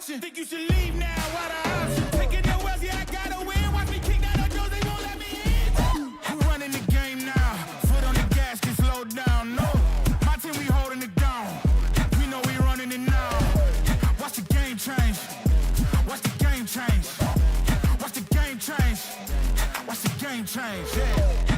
auction. Think you should leave now, what an option. Taking the Wells, yeah, I gotta win. Watch me kick down the doors, they won't let me in. Who running the game now? Foot on the gas, can slow down, no. My team, we holding it down. We know we running it now. Watch the game change. Watch the game change. Watch the game change. Watch the game change, yeah.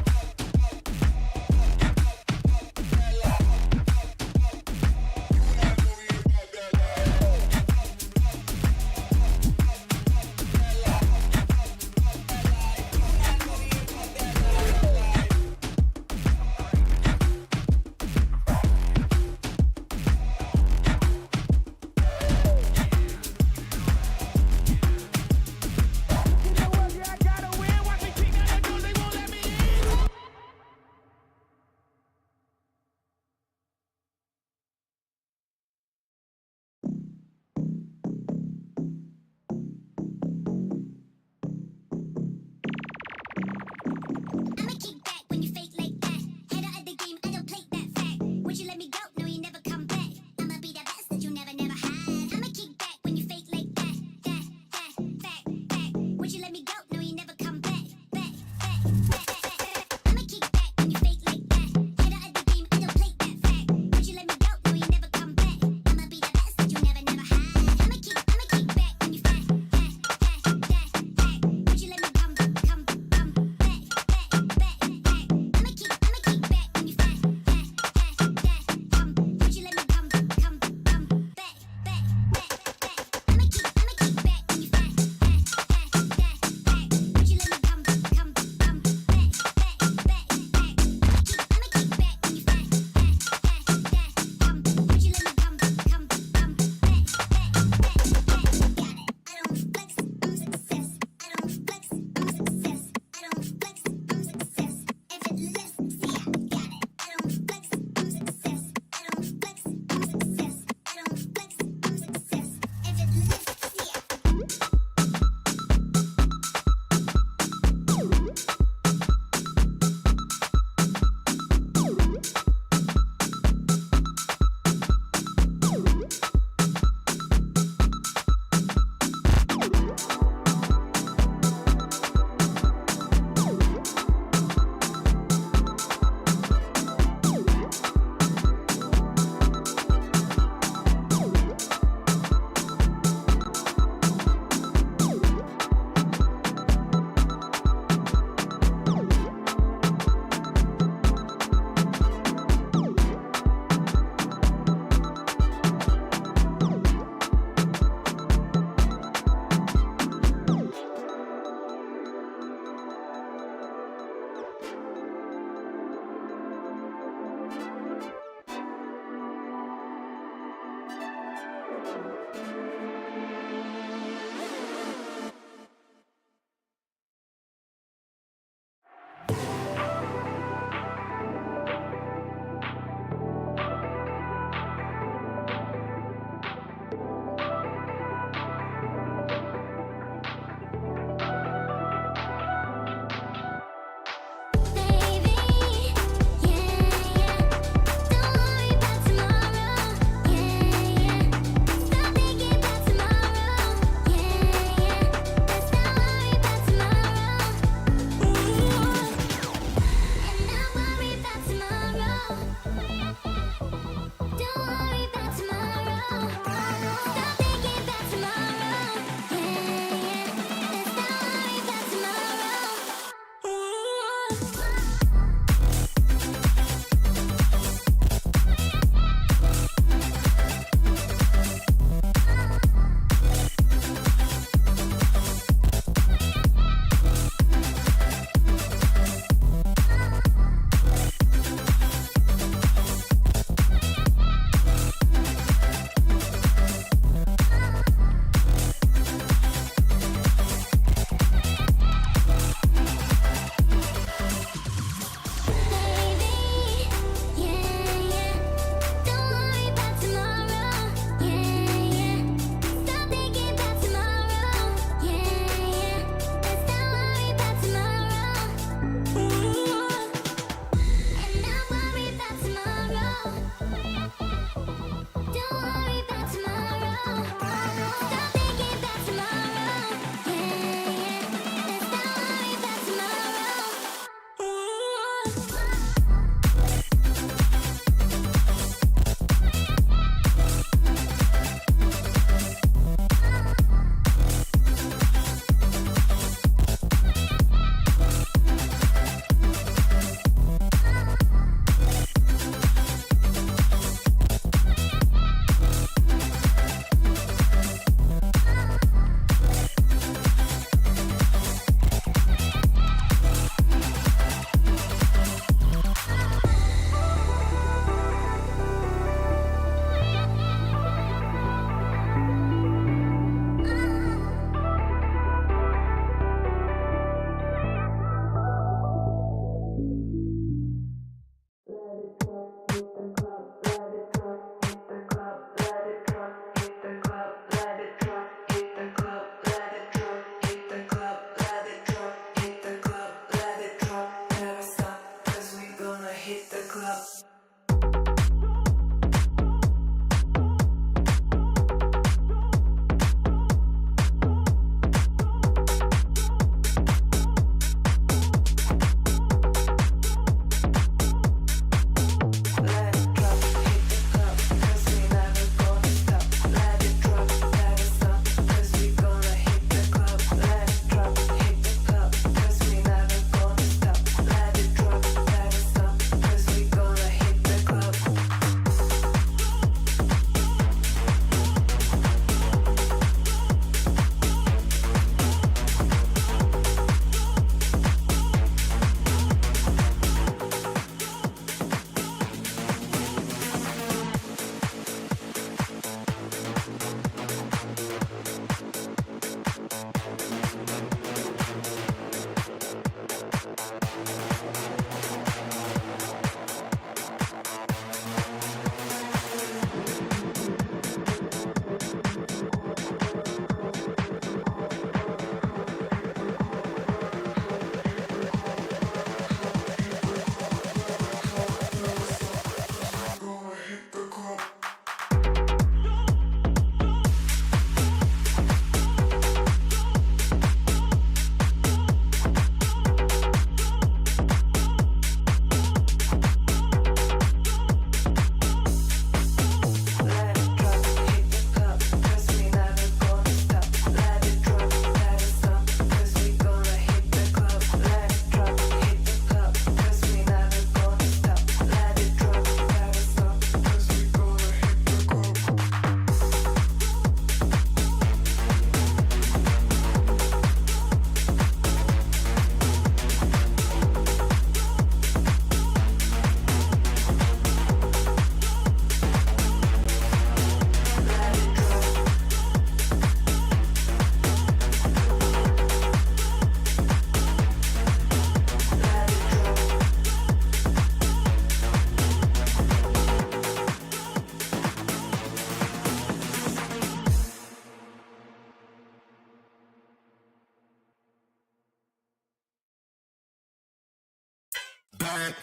back,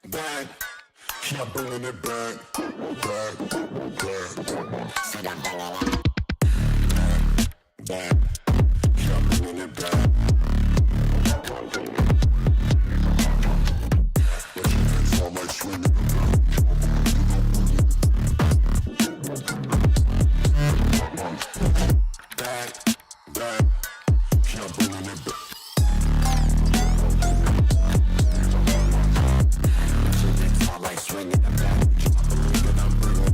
back. Yeah, bringing it back, back, back. Said I'm bringing it back, yeah, bringing it back. But you can tell my swinging back, back, yeah, bringing it back. Swinging the back, believe it, I'm bringing it.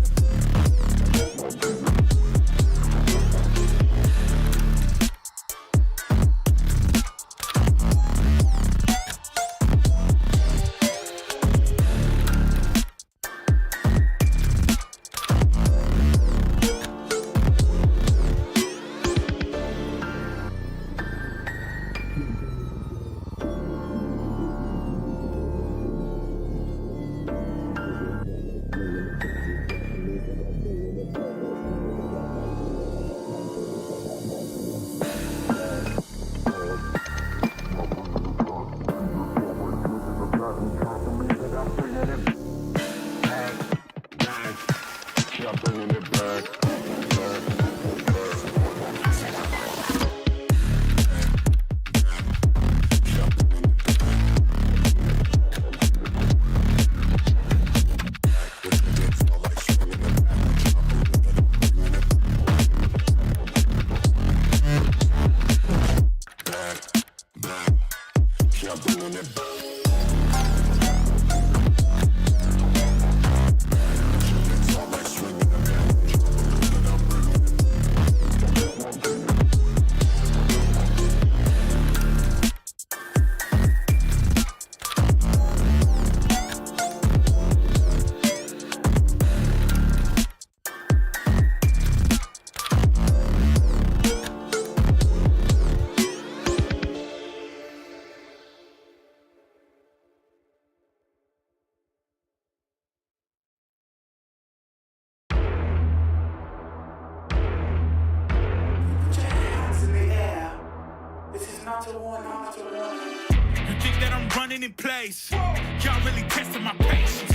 You think that I'm running in place? Y'all really testing my patience.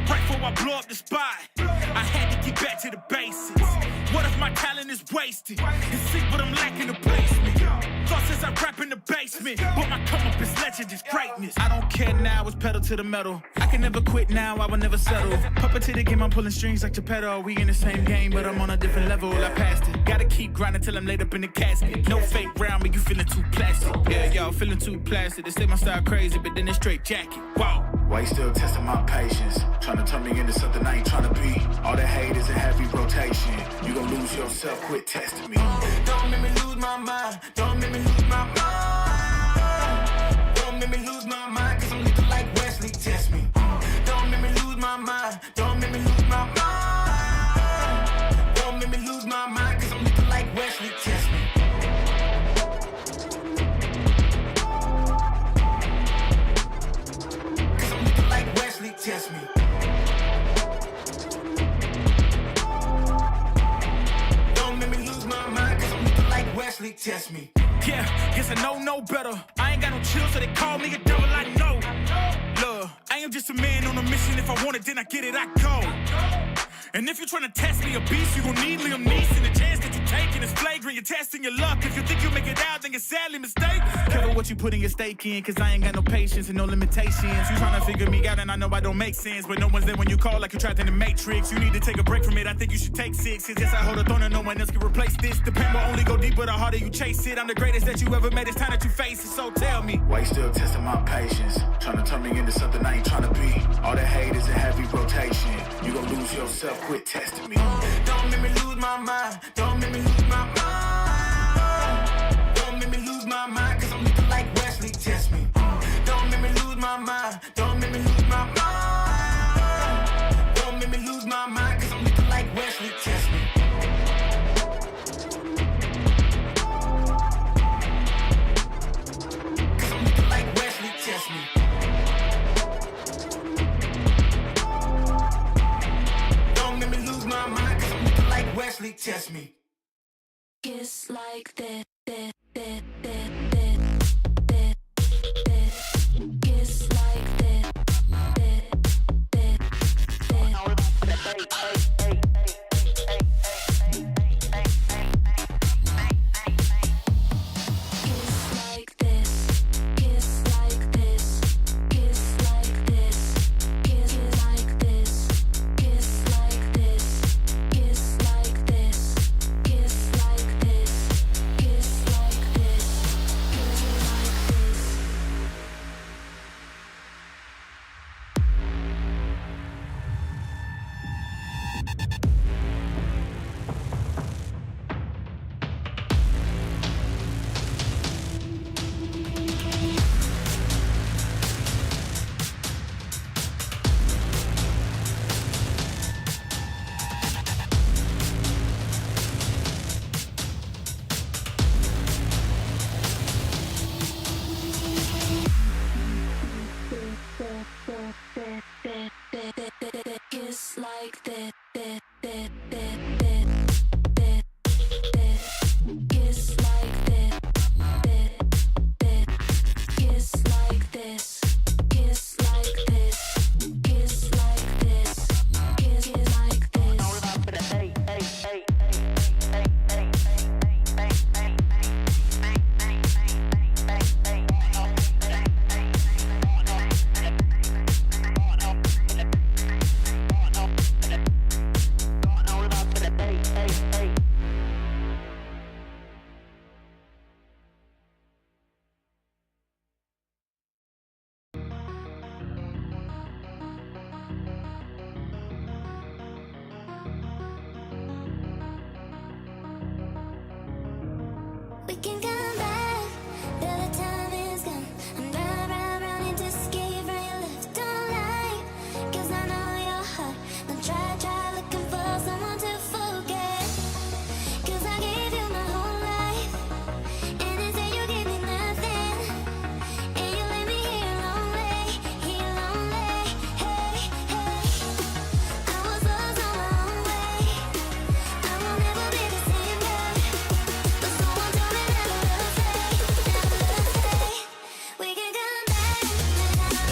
Right before I blow up the spot, I had to get back to the basics. What if my talent is wasted? And see what I'm lacking the placement. Thought since I rap in the basement, but my come up is legend, is greatness. I don't care now, it's pedal to the metal. I can never quit now, I will never settle. Puppet to the game, I'm pulling strings like Geppetto. We in the same game, but I'm on a different level. I passed it. Gotta keep grinding till I'm laid up in the casket. No fake round me, you feeling too plastic. Yeah, y'all feeling too plastic. They say my style crazy, but then it's straight jacket. Wow. Why you still testing my patience? Trying to turn me into something I ain't trying to be. All the hate is in heavy rotation. You gon' lose yourself, quit testing me. Don't make me lose my mind. Don't make me lose my mind. Don't make me lose my mind, cause I'm looking like Wesley, test me. Don't make me lose my mind. Don't make me lose my mind. Don't make me lose my mind, cause I'm looking like Wesley, test me. Cause I'm looking like Wesley, test me. Don't make me lose my mind, cause I'm looking like Wesley, test me. Yeah, guess I know no better. I ain't got no chill, so they call me a devil, I know. Look, I am just a man on a mission. If I want it, then I get it, I go. And if you're trying to test me a beast, you gon' need Liam Neeson. The chance that you taking is flagrant. You're testing your luck. If you think you'll make it out, then you're sadly mistaken. Careful what you putting your stake in, cause I ain't got no patience and no limitations. You trying to figure me out, and I know I don't make sense. But no one's there when you call like you trapped in the Matrix. You need to take a break from it. I think you should take 6. Cause yes, I hold a throne and no one else can replace this. The pain will only go deeper the harder you chase it. I'm the greatest that you ever made. It's time that you face it. So tell me, why you still testing my patience? Trying to turn me into something I ain't trying to be. All the hate is in heavy rotation. You gon' lose yourself, quit testing me. Don't make me lose my mind. Don't make me lose my mind. Don't make me lose my mind, cause I'm looking like Wesley, test me. Don't make me lose my mind. Don't make me lose my mind. Don't make me lose my mind, cause I'm looking like Wesley, test me. Cause I'm looking like Wesley, test me. Don't make me lose my mind, cause I'm looking like Wesley, test me. Kiss like that. Kiss like that. can come back, though the time is gone. I'm round, running to escape from your love. Don't lie, 'cause I know your heart. Don't try looking for someone to forget. 'Cause I gave you my whole life, and instead you gave me nothing. And you let me here lonely, hey, hey. I was lost on my own way. I will never be the same girl. But someone told me never will stay. We can come back without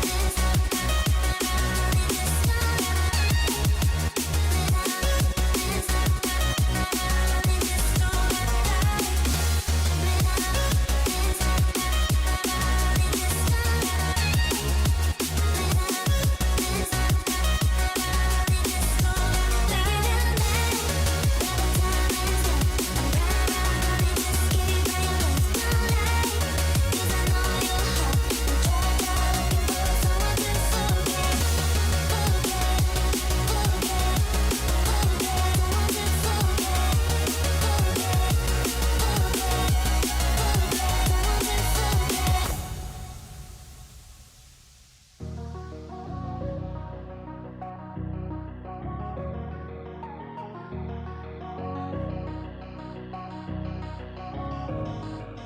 this.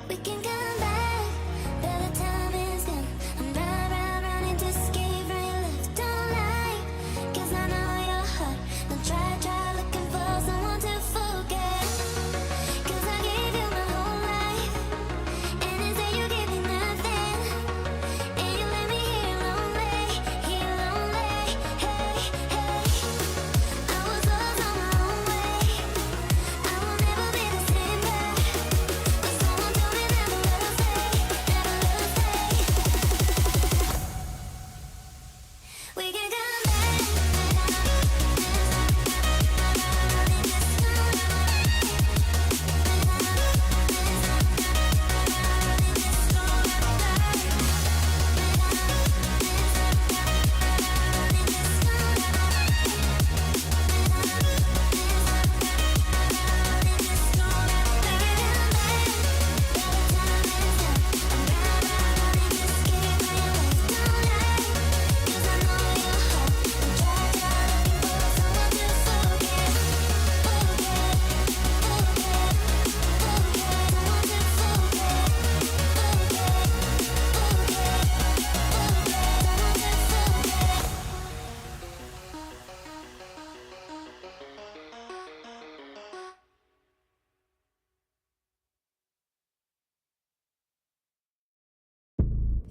We can come back, though the time is gone. I'm round, running to escape from your love. Don't lie, 'cause I know your heart. Don't try looking for someone to forget. 'Cause I gave you my whole life, and instead you gave me nothing. And you let me here lonely, hey, hey. I was lost on my own way. I will never be the same girl. But someone told me never will stay. We can come back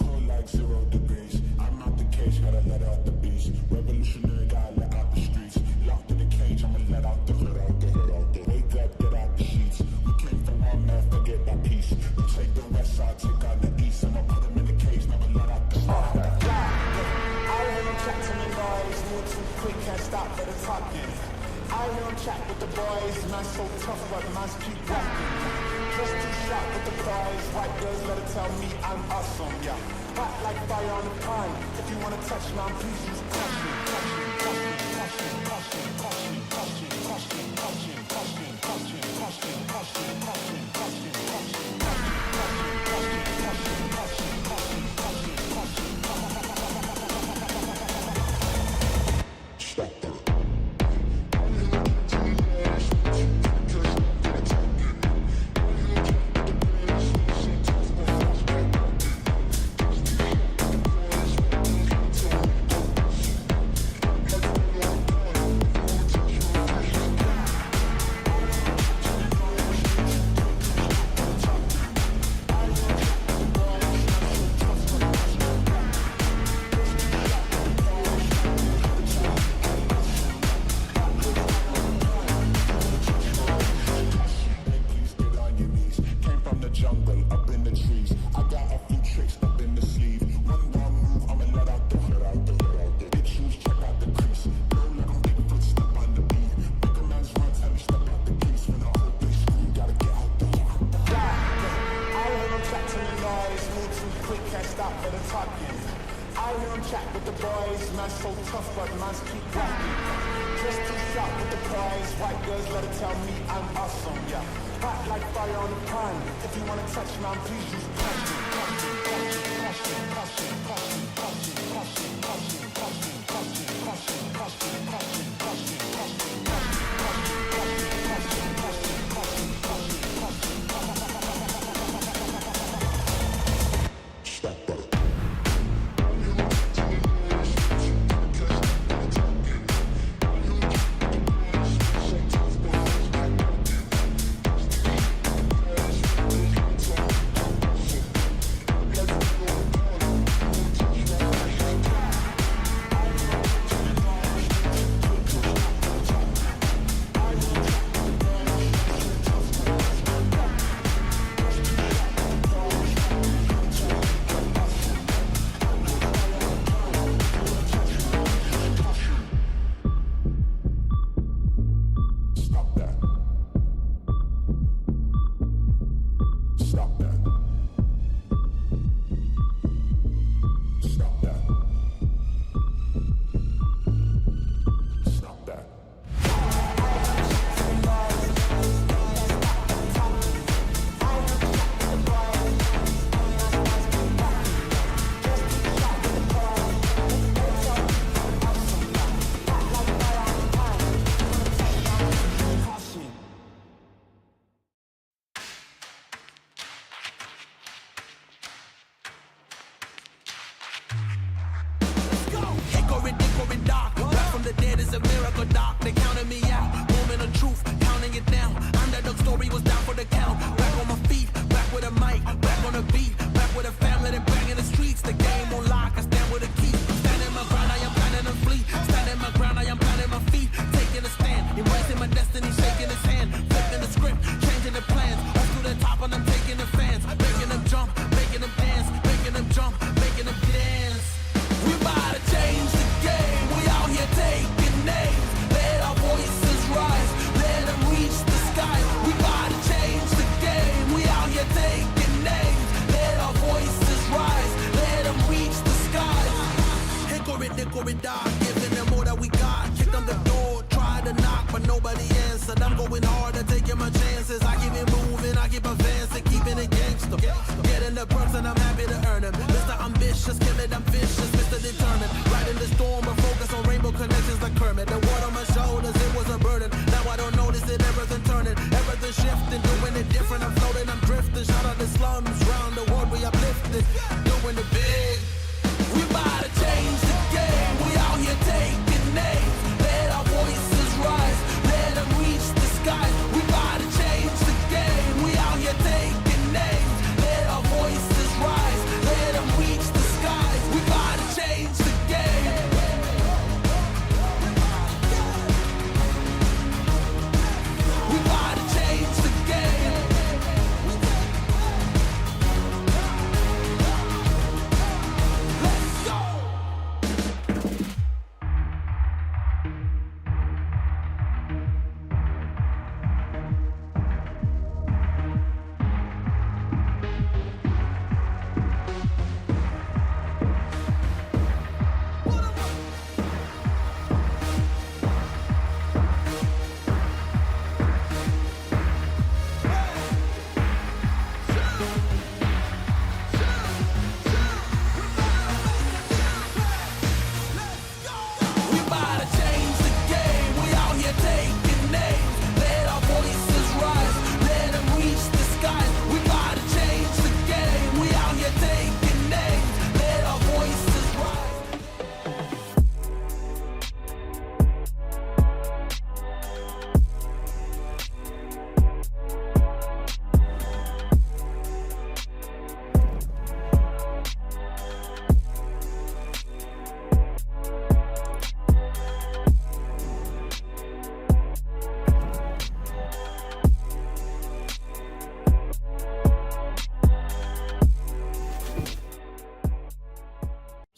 Cold like 0 degrees. I'm out the cage, gotta let out the beast. Revolutionary, gotta let out the streets. Locked in the cage, I'ma let out the hood out the hood out the wake up, get out the sheets. We came from one mouth to get that peace. We take the west side, take out the east. I'ma put them in the cage, never let out the I hear him chat to me boys, move too quick, can't stop for the talking. I hear him chat with the boys, man so tough but man's keep walking. Just too sharp with the boys, white girls better tell me I'm awesome, yeah. Hot like fire on the pine, if you wanna touch me, I'm please just touch me, touch me, touch me, touch me, touch me, touch me, touch me, touch me, touch me, touch me, touch me, touch me, touch me, touch me, touch me, touch me, him chat with the boys, man's so tough but man's keep rapping. Just too sharp with the prize, white girls let it tell me I'm awesome, yeah. Hot like fire on the pan, if you wanna touch man, please use passion.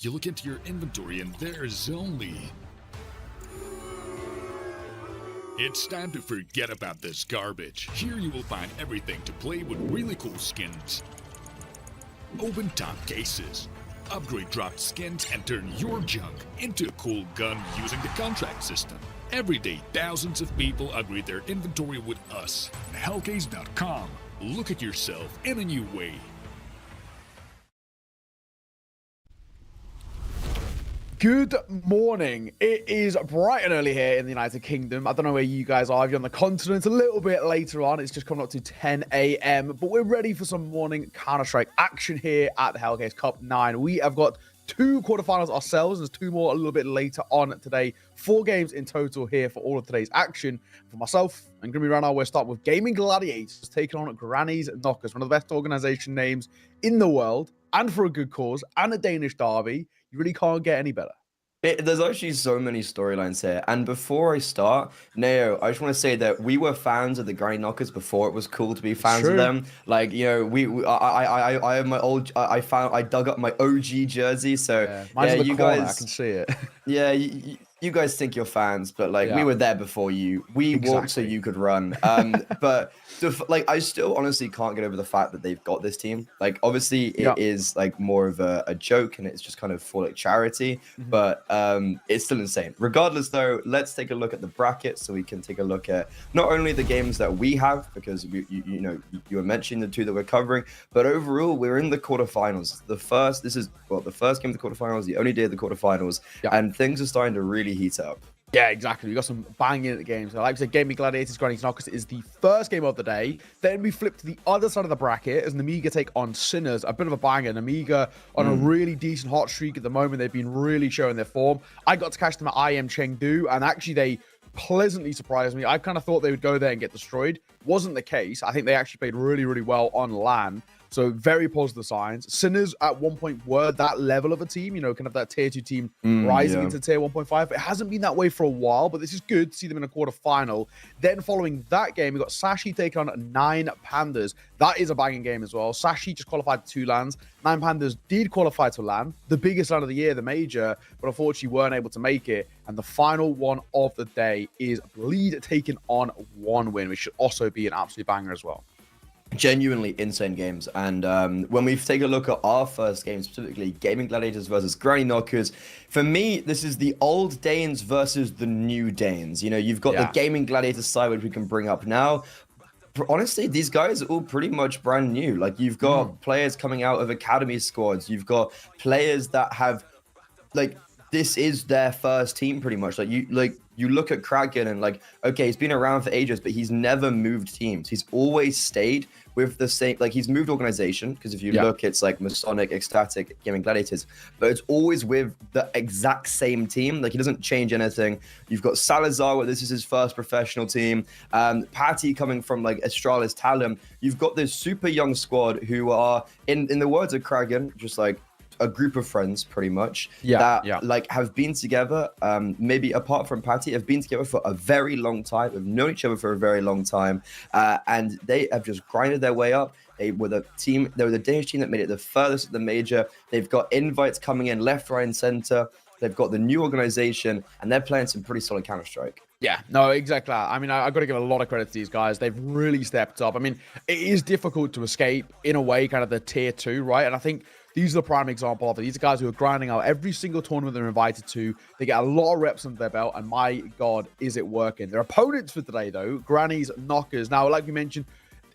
You look into your inventory and there's only... It's time to forget about this garbage. Here you will find everything to play with really cool skins. Open top cases. Upgrade dropped skins and turn your junk into a cool gun using the contract system. Every day, thousands of people upgrade their inventory with us. Hellcase.com. Look at yourself in a new way. Good morning. It is bright and early here in the United Kingdom. I don't know where you guys are. If you're on the continent, a little bit later on. It's just coming up to 10 a.m. But we're ready for some morning Counter-Strike action here at the Hellcase Cup 9. We have got 2 quarterfinals ourselves. There's 2 more a little bit later on today. 4 games in total here for all of today's action. For myself and Grimmy right now, we'll start with Gaming Gladiators taking on Granny's Knockers, one of the best organization names in the world, and for a good cause, and a Danish derby. You really can't get any better. There's actually so many storylines here. And before I start, Neo, I just want to say that we were fans of the Granny Knockers before it was cool to be fans of them. Like, you know, I have my old, I dug up my OG jersey. So mine's in the you corner, guys, I can see it. Yeah, you guys think you're fans, but like we were there before you. We walked so you could run. But like, I still honestly can't get over the fact that they've got this team. Like, obviously it is like more of a joke and it's just kind of for like charity, but it's still insane. Regardless though, let's take a look at the bracket so we can take a look at not only the games that we have, because you know, you were mentioning the 2 that we're covering, but overall we're in the quarterfinals. The first game of the quarterfinals, the only day of the quarterfinals, and things are starting to really heat up. Yeah, exactly. We got some banging games. So, like I said, Gaming Gladiators, Granny's Knockers is the first game of the day. Then we flip to the other side of the bracket as Namiga take on Sinners. A bit of a banger. Namiga on a really decent hot streak at the moment. They've been really showing their form. I got to catch them at IM Chengdu, and actually they pleasantly surprised me. I kind of thought they would go there and get destroyed. Wasn't the case. I think they actually played really, really well on LAN. So very positive signs. Sinners at one point were that level of a team, you know, kind of that tier 2 team rising into tier 1.5. It hasn't been that way for a while, but this is good to see them in a quarterfinal. Then following that game, we got Sashi taking on 9 Pandas. That is a banging game as well. Sashi just qualified to 2 LANs. 9 Pandas did qualify to LAN, the biggest LAN of the year, the major, but unfortunately weren't able to make it. And the final one of the day is Bleed taking on 1win, which should also be an absolute banger as well. Genuinely insane games. And when we take a look at our first game, specifically Gaming Gladiators versus Granny Knockers, for me this is the old Danes versus the new Danes. You know, you've got the Gaming Gladiators side, which we can bring up now. Honestly, these guys are all pretty much brand new. Like, you've got players coming out of academy squads, you've got players that have, like, this is their first team pretty much. You look at Kraken and like, okay, he's been around for ages, but he's never moved teams. He's always stayed with the same, like, he's moved organization, because if you look, it's like Masonic, Ecstatic, Gaming Gladiators, but it's always with the exact same team. Like, he doesn't change anything. You've got Salazar, where this is his first professional team. Patty coming from like Astralis Talon. You've got this super young squad who are, in the words of Kraken, just like a group of friends pretty much like have been together, maybe apart from Patty, have been together for a very long time, have known each other for a very long time, and they have just grinded their way up. They were the Danish team that made it the furthest at the major. They've got invites coming in left, right, and center. They've got the new organization, and they're playing some pretty solid Counter-Strike. Yeah, no, exactly. I mean, I've got to give a lot of credit to these guys. They've really stepped up. I mean, it is difficult to escape, in a way, kind of the tier 2, right? And I think these are the prime example of it. These are guys who are grinding out every single tournament they're invited to. They get a lot of reps under their belt, and my God, is it working. Their opponents for today, though, Granny's Knockers. Now, like we mentioned,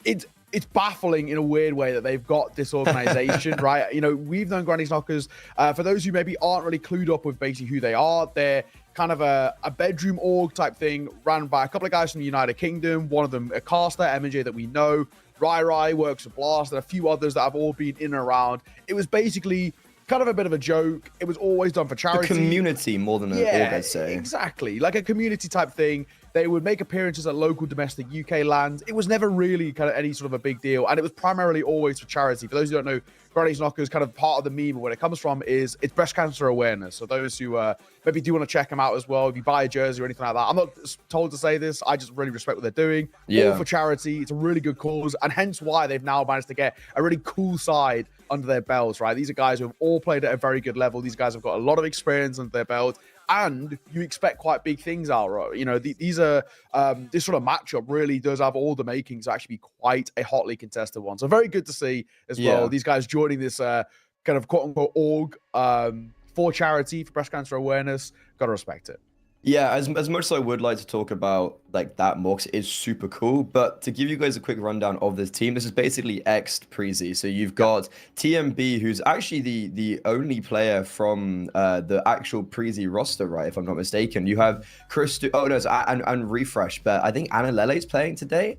it's baffling in a weird way that they've got this organization, right? You know, we've known Granny's Knockers. For those who maybe aren't really clued up with basically who they are, they're kind of a bedroom org type thing, ran by a couple of guys from the United Kingdom. One of them, a caster, MJ, that we know. Rai works for Blast, and a few others that have all been in and around. It was basically kind of a bit of a joke. It was always done for charity. The community more than an org, I'd say. Exactly. Like a community type thing. They would make appearances at local domestic UK lands. It was never really kind of any sort of a big deal. And it was primarily always for charity. For those who don't know, Granny's Knockers, kind of part of the meme and where it comes from is it's breast cancer awareness. So those who maybe do want to check them out as well, if you buy a jersey or anything like that, I'm not told to say this. I just really respect what they're doing. All for charity. It's a really good cause. And hence why they've now managed to get a really cool side under their belts, right? These are guys who have all played at a very good level. These guys have got a lot of experience under their belt. And you expect quite big things out, right? You know, these are this sort of matchup really does have all the makings to actually be quite a hotly contested one. So very good to see as well. These guys joining this kind kind of quote unquote org for charity, for breast cancer awareness. Gotta respect it. Yeah, as much as I would like to talk about like that more, 'cause it is super cool. But to give you guys a quick rundown of this team, this is basically ex Preezy. So you've got TMB, who's actually the only player from the actual Preezy roster, right? If I'm not mistaken. You have Chris. Oh no, and Refresh. But I think Anna Lele's playing today.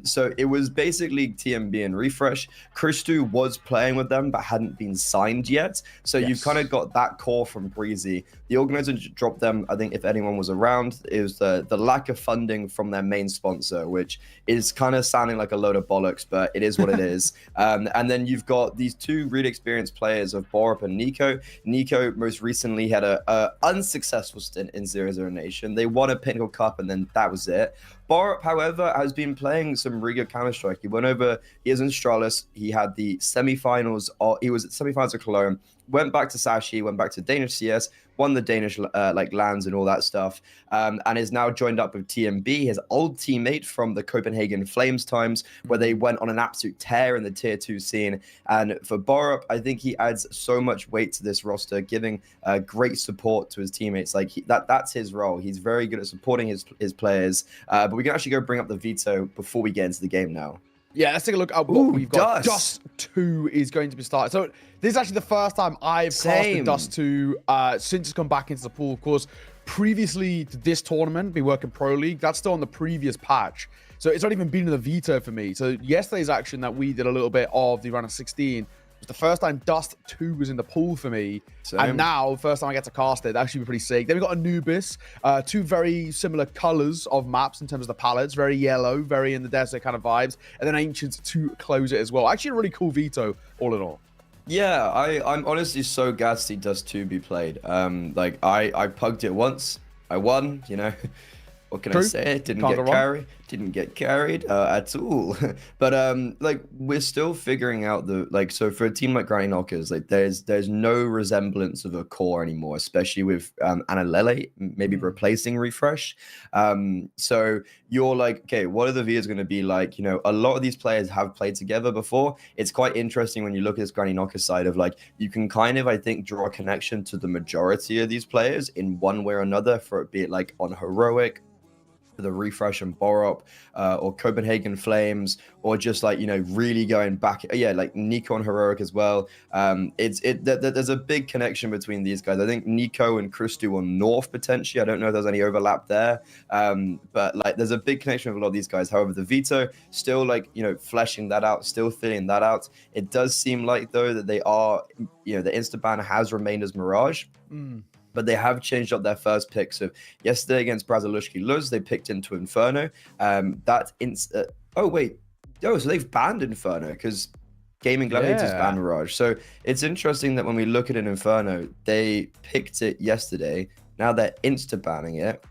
So it was basically TMB and Refresh. Christu was playing with them, but hadn't been signed yet. So you've kind of got that core from Preezy. The organizer dropped them, I think, if anyone was around, it was the lack of funding from their main sponsor, which is kind of sounding like a load of bollocks, but it is what it is. And then you've got these two really experienced players of Borup and Nico. Nico most recently had a unsuccessful stint in 0-0 Nation. They won a Pinnacle Cup, and then that was it. Borup, however, has been playing some really good Counter-Strike. He went over, he is in Stralis. He had the semifinals, he was at semifinals of Cologne, went back to Sashi, went back to Danish CS, won the Danish like lands and all that stuff, and is now joined up with TMB, his old teammate from the Copenhagen Flames times, where they went on an absolute tear in the tier 2 scene. And for Borup, I think he adds so much weight to this roster, giving great support to his teammates. Like that's his role. He's very good at supporting his players. But we can actually go bring up the veto before we get into the game now. Yeah, let's take a look at what we've got. Dust 2 is going to be started. So this is actually the first time I've casted Dust 2 since it's come back into the pool. Of course, previously to this tournament, been working Pro League. That's still on the previous patch. So it's not even been in the veto for me. So yesterday's action that we did a little bit of the round of 16 was the first time Dust 2 was in the pool for me. Same. And now, first time I get to cast it, that actually be pretty sick. Then we got Anubis, two very similar colors of maps in terms of the palettes, very yellow, very in the desert kind of vibes. And then Ancients to close it as well. Actually, a really cool veto, all in all. Yeah, I'm honestly so gassed to see Dust 2 be played. Like, I pugged it once, I won, you know. What can I say? Didn't get carried at all. But like we're still figuring out so for a team like Granny Knockers, like there's no resemblance of a core anymore, especially with Anna Lele maybe replacing Refresh. So you're like, okay, what are the Vias going to be like? You know, a lot of these players have played together before. It's quite interesting when you look at this Granny Knockers side of like, you can kind of, I think, draw a connection to the majority of these players in one way or another, for it be it like on Heroic, the Refresh and Borup, or Copenhagen Flames, or just like, you know, really going back, like Nico and Heroic as well. There's a big connection between these guys. I think Nico and Christu on North potentially. I don't know if there's any overlap there, but like there's a big connection with a lot of these guys. However, the veto still, like, you know, fleshing that out, still filling that out. It does seem like though that they are, you know, the insta ban has remained as Mirage. But they have changed up their first pick. So yesterday against Brazilushki Luz, they picked into Inferno. So they've banned Inferno because Gaming Gladiators banned Mirage. So it's interesting that when we look at an Inferno, they picked it yesterday. Now they're insta-banning it.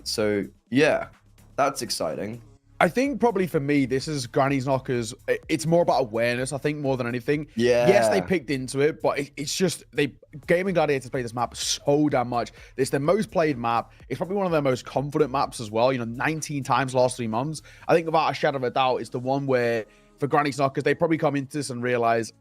So yeah, that's exciting. I think probably for me, this is Granny's Knockers. It's more about awareness, I think, more than anything. Yeah. Yes, they picked into it, but it's just Gaming Gladiators play this map so damn much. It's their most played map. It's probably one of their most confident maps as well. You know, 19 times last 3 months. I think without a shadow of a doubt, it's the one where for Granny's Knockers, they probably come into this and realize,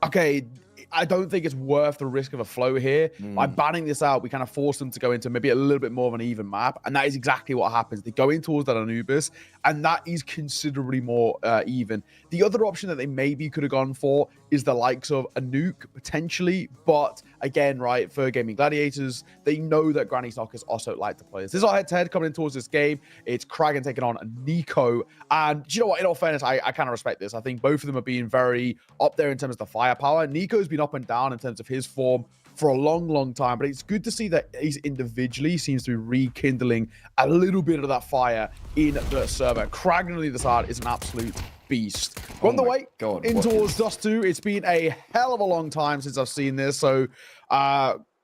okay, I don't think it's worth the risk of a flow here. By banning this out, we kind of force them to go into maybe a little bit more of an even map. And that is exactly what happens. They go in towards that Anubis, and that is considerably more even. The other option that they maybe could have gone for is the likes of a nuke, potentially. But again, right, for Gaming Gladiators, they know that Granny's Knockers also like to play this. This is our head-to-head coming in towards this game. It's Kragan taking on Nico. And do you know what? In all fairness, I kind of respect this. I think both of them are being very up there in terms of the firepower. Nico's been up and down in terms of his form for a long time, but it's good to see that he's individually seems to be rekindling a little bit of that fire in the server. Kragan on the other side is an absolute beast. We're on the way in towards Dust 2. It's been a hell of a long time since I've seen this, so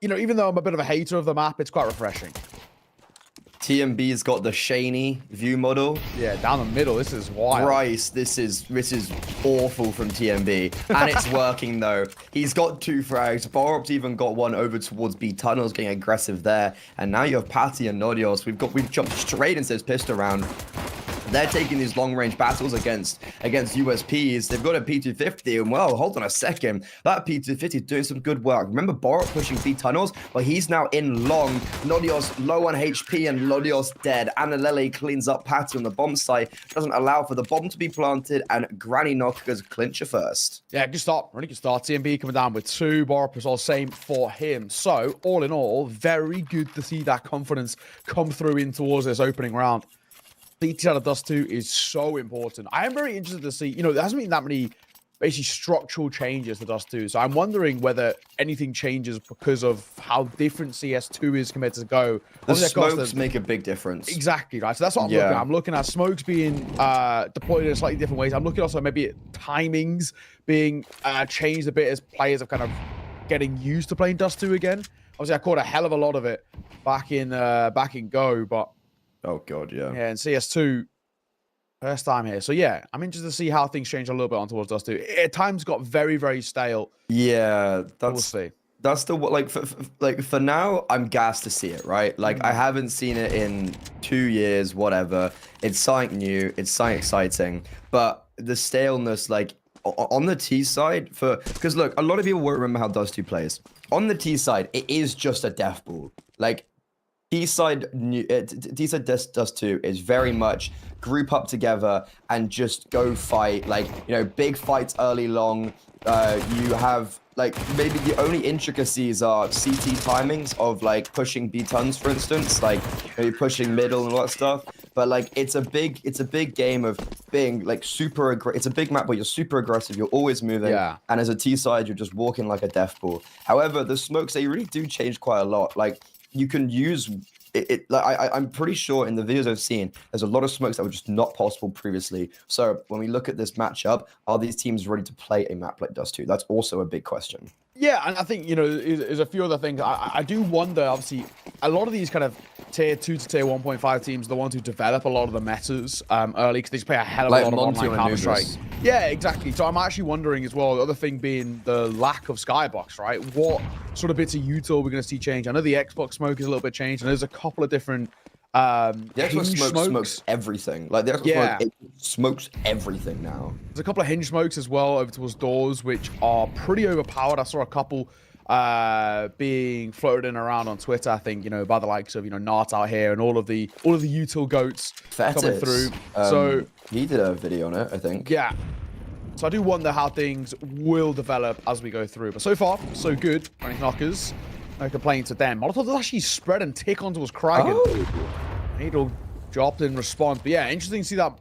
you know, even though I'm a bit of a hater of the map, it's quite refreshing. TMB's got the Shaney view model. Yeah, down the middle. This is wild. Christ, this is awful from TMB, and it's working though. He's got 2 frags. Borup's even got one over towards B tunnels, getting aggressive there. And now you have Patty and Nodios. We've jumped straight into this pistol round. they're taking these long-range battles against USPs. They've got a P250, and well, hold on a second. That P250 is doing some good work. Remember Borat pushing B tunnels? Well, he's now in long. Nodios low on HP, and Lodios dead. Analele cleans up Patty on the bomb site, doesn't allow for the bomb to be planted, and Granny Knockers clincher first. Yeah, good start. Really good start. TMB coming down with 2. Borat was all same for him. So, all in all, very good to see that confidence come through in towards this opening round. CT out of Dust 2 is so important. I am very interested to see, there hasn't been that many basically structural changes to Dust 2. So I'm wondering whether anything changes because of how different CS2 is compared to Go. The smokes make a big difference. Exactly, right? So that's what I'm looking at. I'm looking at smokes being deployed in slightly different ways. I'm looking also maybe at timings being changed a bit as players are kind of getting used to playing Dust 2 again. Obviously, I caught a hell of a lot of it back in Go, but oh god, yeah. Yeah, and CS2, first time here. So yeah, I'm interested to see how things change a little bit on towards Dust 2. At times got very, very stale. Yeah, We'll see. That's the for now. I'm gassed to see it, right? Like I haven't seen it in 2 years, whatever. It's something new. It's something exciting, but the staleness, like on the T side, because look, a lot of people won't remember how Dust 2 plays. On the T side, it is just a death ball. Like T-side Dust 2 is very much group up together and just go fight. Like, big fights early, long. You have, like, maybe the only intricacies are CT timings of, like, pushing B-tons, for instance. Like, maybe pushing middle and all that stuff. But, like, it's a big game of being, like, super aggressive. It's a big map where you're super aggressive. You're always moving. Yeah. And as a T-side, you're just walking like a death ball. However, the smokes, they really do change quite a lot. Like, you can use it. I'm pretty sure in the videos I've seen, there's a lot of smokes that were just not possible previously. So when we look at this matchup, are these teams ready to play a map like Dust 2? That's also a big question. Yeah, and I think, there's a few other things. I do wonder, obviously, a lot of these kind of tier 2 to tier 1.5 teams are the ones who develop a lot of the metas early because they just play a hell of a lot of online Counter-Strike. Yeah, exactly. So I'm actually wondering as well, the other thing being the lack of skybox, right? What sort of bits of util we're going to see change? I know the Xbox smoke is a little bit changed, and there's a couple of different the Xbox smokes everything. Like the Xbox smoke, it smokes everything now. There's a couple of hinge smokes as well over towards doors, which are pretty overpowered. I saw a couple being floated in around on Twitter, I think, by the likes of, Nart out here and all of the util goats coming through. So he did a video on it, I think. Yeah. So I do wonder how things will develop as we go through. But so far, so good. Running knockers. No complaints with them. Molotov does actually spread and tick onto his Kraken. Oh. Needle dropped in response. But yeah, interesting to see that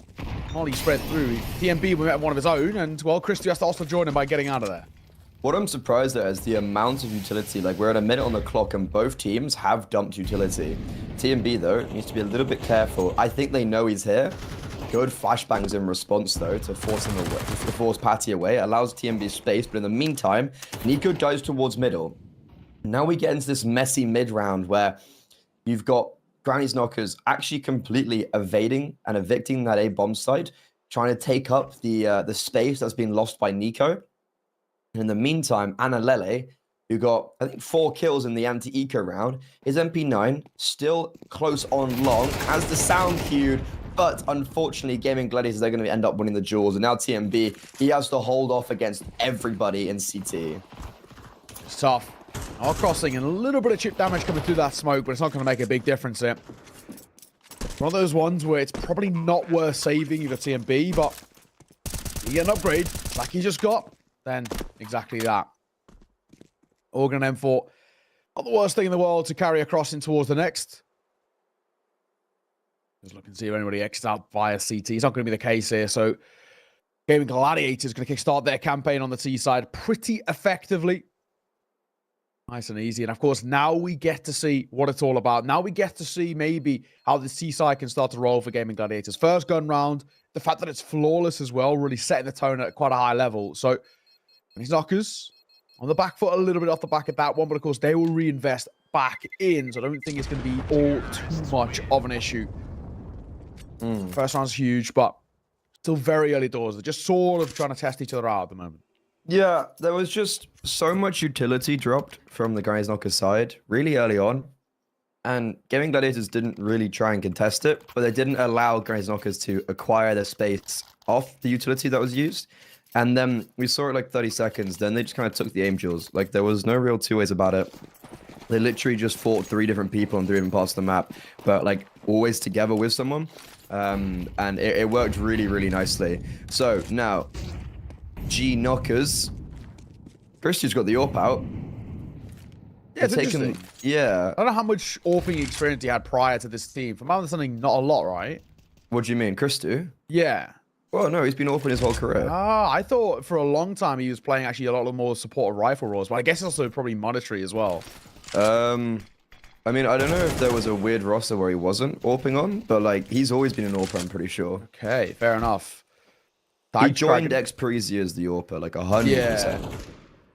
Molly spread through. TMB met one of his own, and well, Christy has to also join him by getting out of there. What I'm surprised at is the amount of utility. Like, we're at a minute on the clock, and both teams have dumped utility. TMB, though, needs to be a little bit careful. I think they know he's here. Good flashbangs in response, though, to force him away, to force Patty away. It allows TMB space, but in the meantime, Nico dives towards middle. Now we get into this messy mid round where you've got Granny's Knockers actually completely evading and evicting that A bomb site, trying to take up the space that's been lost by Nico. And in the meantime, Analele, who got, I think, 4 kills in the anti-eco round, his MP9 still close on long, has the sound queued, but unfortunately, Gaming Gladiators, they're going to end up winning the duels. And now TMB, he has to hold off against everybody in CT. It's tough. All crossing and a little bit of chip damage coming through that smoke, but it's not going to make a big difference here. One of those ones where it's probably not worth saving either TMB, but you get an upgrade like he just got, then exactly that. Organ M4, not the worst thing in the world to carry across in towards the next. Just looking to see if anybody exits out via CT. It's not going to be the case here, so Gaming Gladiators going to kickstart their campaign on the T side pretty effectively. Nice and easy. And of course, now we get to see what it's all about. Now we get to see maybe how the C side can start to roll for Gaming Gladiators. First gun round, the fact that it's flawless as well, really setting the tone at quite a high level. So, these knockers on the back foot a little bit off the back of that one, but of course, they will reinvest back in. So, I don't think it's going to be all too much of an issue. First round's huge, but still very early doors. They're just sort of trying to test each other out at the moment. Yeah, there was just so much utility dropped from the Granny's Knocker side really early on. and Gaming Gladiators didn't really try and contest it, but they didn't allow Granny's Knockers to acquire their space off the utility that was used. And then we saw it like 30 seconds, then they just kind of took the aim duels. Like, there was no real two ways about it. They literally just fought 3 different people on 3 different parts of the map, but like always together with someone. And it worked really, really nicely. So now, G Knockers. Christy's got the AWP out. Yeah, it's interesting. Yeah. I don't know how much AWPing experience he had prior to this team. From my understanding, not a lot, right? What do you mean, Christy? Yeah. Well, no, he's been AWPing his whole career. Ah, I thought for a long time he was playing actually a lot more supported rifle roles, but I guess it's also probably monetary as well. I mean, I don't know if there was a weird roster where he wasn't AWPing on, but like he's always been an AWPer, I'm pretty sure. Okay, fair enough. He joined X-Prezi as the AWPer, like 100%. Yeah.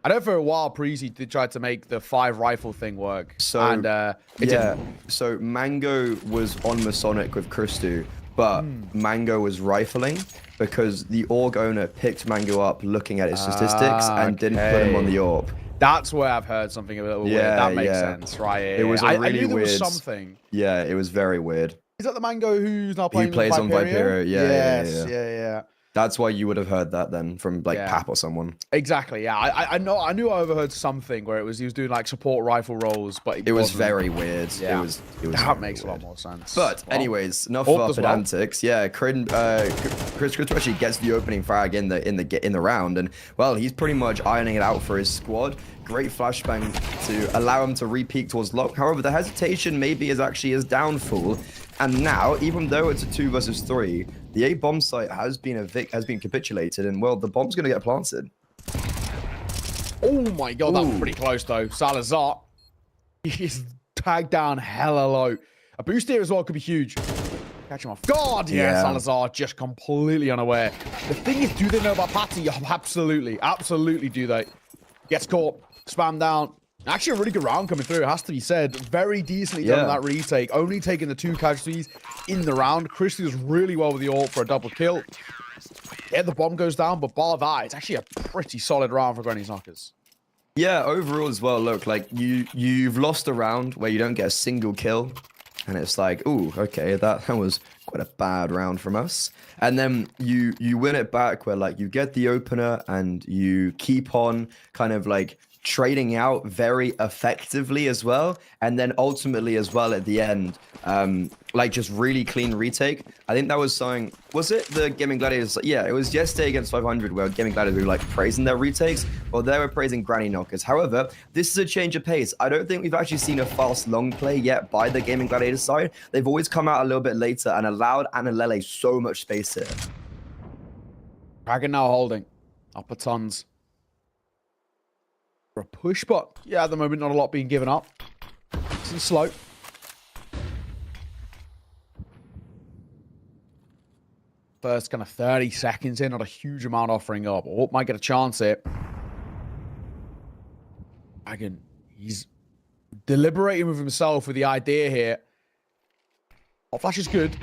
I know for a while Prezi did try to make the 5 rifle thing work. So and, it yeah, didn't. so Mango was on Masonic with Christu, but Mango was rifling because the org owner picked Mango up looking at his statistics and didn't put him on the AWP. That's where I've heard something a little weird. That makes sense, right? It was a really I knew there weird. was something. Yeah, it was very weird. Is that the Mango who's now playing? He plays on Viperia. Yes, yeah. That's why you would have heard that then from like Pap or someone. Exactly. Yeah, I know. I knew I overheard something where he was doing like support rifle roles, but it was very weird. Yeah. It was that makes a lot more sense. But anyways, enough of our pedantics. Yeah, Chris actually gets the opening frag in the round, and well, he's pretty much ironing it out for his squad. Great flashbang to allow him to re-peek towards lock. However, the hesitation maybe is actually his downfall. And now, even though it's a 2 versus 3, the A bomb site has been capitulated, and well, the bomb's gonna get planted. Oh my god, that was pretty close though. Salazar, he's tagged down hella low. A boost here as well could be huge. Catch him off guard. Yeah, Salazar just completely unaware. The thing is, do they know about Patty? Absolutely, absolutely do they. Gets caught, spam down. Actually, a really good round coming through, it has to be said. Very decently done on that retake. Only taking the 2 casualties in the round. Christy does really well with the ult for a double kill. Yeah, the bomb goes down, but bar that, it's actually a pretty solid round for Granny's Knockers. Yeah, overall as well, look, like, you've lost a round where you don't get a single kill. And it's like, ooh, okay, that was quite a bad round from us. And then you win it back where, like, you get the opener and you keep on kind of, like, trading out very effectively as well, and then ultimately as well at the end, like just really clean retake. I think that was something. Was it the Gaming Gladiators? Yeah, it was yesterday against 500 where Gaming Gladiators were like praising their retakes, or they were praising Granny Knockers. However, this is a change of pace. I don't think we've actually seen a fast long play yet by the Gaming Gladiators side. They've always come out a little bit later and allowed Analele so much space here. Dragon now holding upper tons. For a push, but yeah, at the moment, not a lot being given up. It's slow. First kind of 30 seconds in, not a huge amount offering up. Oh, might get a chance here. Again, he's deliberating with himself with the idea here. Oh, flash is good.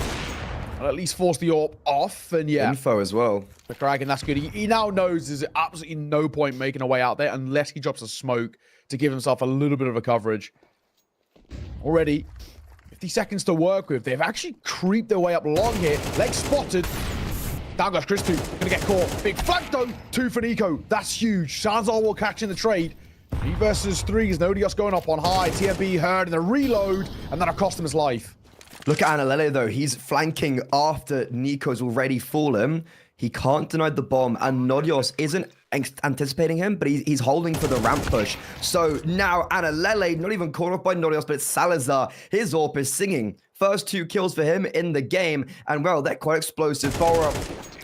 I'll at least force the AWP off, and yeah. Info as well. The Kraken, that's good. He now knows there's absolutely no point making a way out there unless he drops a smoke to give himself a little bit of a coverage. Already, 50 seconds to work with. They've actually creeped their way up long here. Leg spotted. Down goes Chris 2. Gonna get caught. Big flank though. 2 for Nico. That's huge. Salazar will catch in the trade. 3 versus 3 is nobody else going up on high. TMB heard in the reload, and that'll cost him his life. Look at Analele though. He's flanking after Nico's already fallen. He can't deny the bomb, and Nodios isn't anticipating him, but he's holding for the ramp push. So now Analele, not even caught off by Nodios, but it's Salazar. His AWP is singing. First 2 kills for him in the game, and well, they're quite explosive. Bora,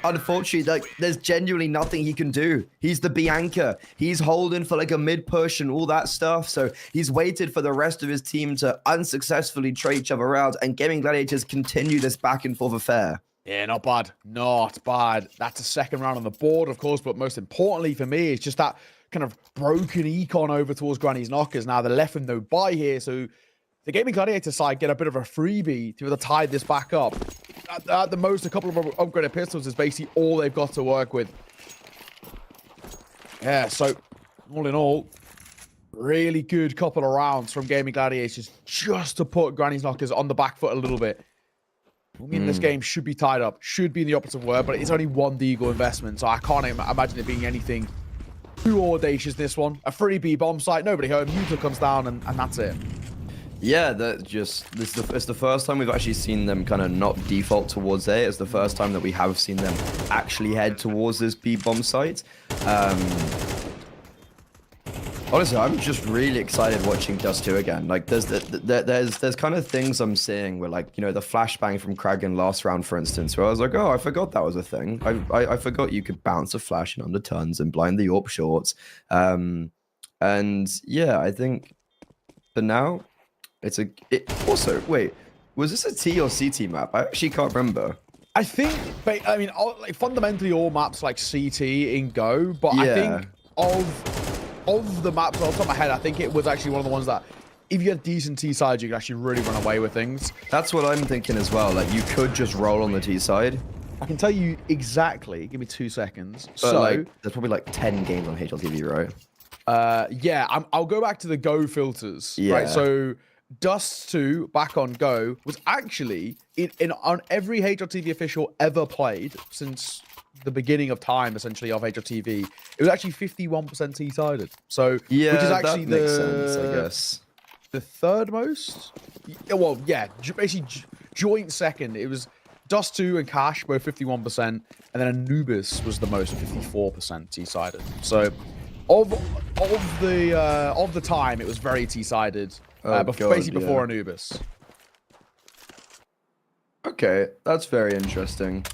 unfortunately, like, there's genuinely nothing he can do. He's the Bianca. He's holding for like a mid push and all that stuff. So he's waited for the rest of his team to unsuccessfully trade each other out, and Gaming Gladiators continue this back and forth affair. Yeah, not bad. Not bad. That's a second round on the board, of course, but most importantly for me, it's just that kind of broken econ over towards Granny's Knockers. Now, they're left with no buy here, so the Gaming Gladiator side get a bit of a freebie to tie this back up. At the most, a couple of upgraded pistols is basically all they've got to work with. Yeah, so all in all, Really good couple of rounds from Gaming Gladiators just to put Granny's Knockers on the back foot a little bit. I mean, this game should be tied up, should be in the opposite word, but it's only one Deagle investment, so I can't imagine it being anything too audacious. This one, a 3B bomb site, nobody home, Utah comes down, and that's it. Yeah, it's the first time we've actually seen them kind of not default towards A. It's the first time that we have seen them actually head towards this B bomb site. Honestly, I'm just really excited watching Dust 2 again. Like, there's kind of things I'm seeing where, like, you know, the flashbang from Kragan last round, for instance, where I was like, oh, I forgot that was a thing. I forgot you could bounce a flash in under tons and blind the AWP shorts. And yeah, I think for now, also, wait, was this a T or CT map? I actually can't remember. I think, I mean, like, fundamentally all maps like CT in Go, but yeah. I think of the maps off the top of my head, I think it was actually one of the ones that if you had decent T sides, you could actually really run away with things. That's what I'm thinking as well. Like, you could just roll on the T side. I can tell you exactly. Give me 2 seconds. But so like, there's probably like 10 games on HLTV, right? Yeah, I'll go back to the Go filters. Yeah. Right, so Dust 2 back on Go was actually on every HLTV official ever played since the beginning of time, essentially, of HLTV. It was actually 51% T-sided. So, yeah, which is actually that makes sense, I guess. The third most? Well, yeah, basically joint second. It was Dust 2 and Cash, both 51%, and then Anubis was the most, 54% T-sided. So, of the time, it was very T-sided. Basically before Anubis. Okay, that's very interesting.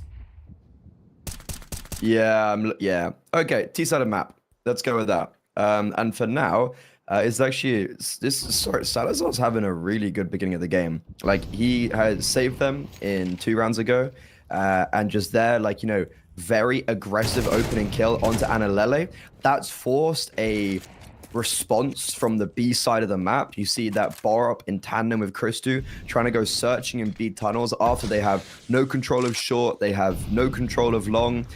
Yeah. Okay, T-sided map. Let's go with that. And for now, it's actually Salazar's having a really good beginning of the game. Like, he has saved them in 2 rounds ago, and just there, like, you know, very aggressive opening kill onto Analele. That's forced a response from the B side of the map. You see that Borup in tandem with Christu trying to go searching in B tunnels after they have no control of short, they have no control of long,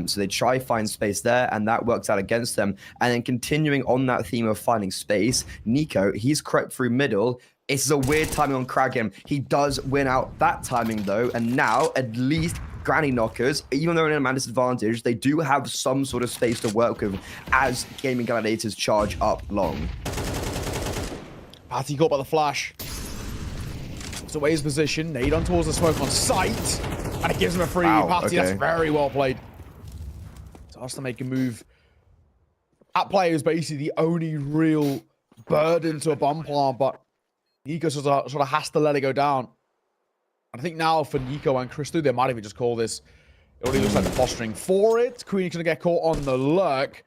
so they try find space there, and that works out against them. And then continuing on that theme of finding space, Nico, he's crept through middle. It's a weird timing on Kragan. He does win out that timing though, and now at least Granny Knockers, even though they're in a man disadvantage, they do have some sort of space to work with as Gaming Gladiators charge up long. Patty got by the flash. It's away his position. Nade on towards the smoke on sight. And it gives him a free. Wow, Patty, okay. That's very well played. Starts to make a move. That player is basically the only real burden to a bomb plant, but Nico sort of has to let it go down. I think now for Nico and Christu, they might even just call this. It already looks like they're posturing for it. Queen's going to get caught on the lurk.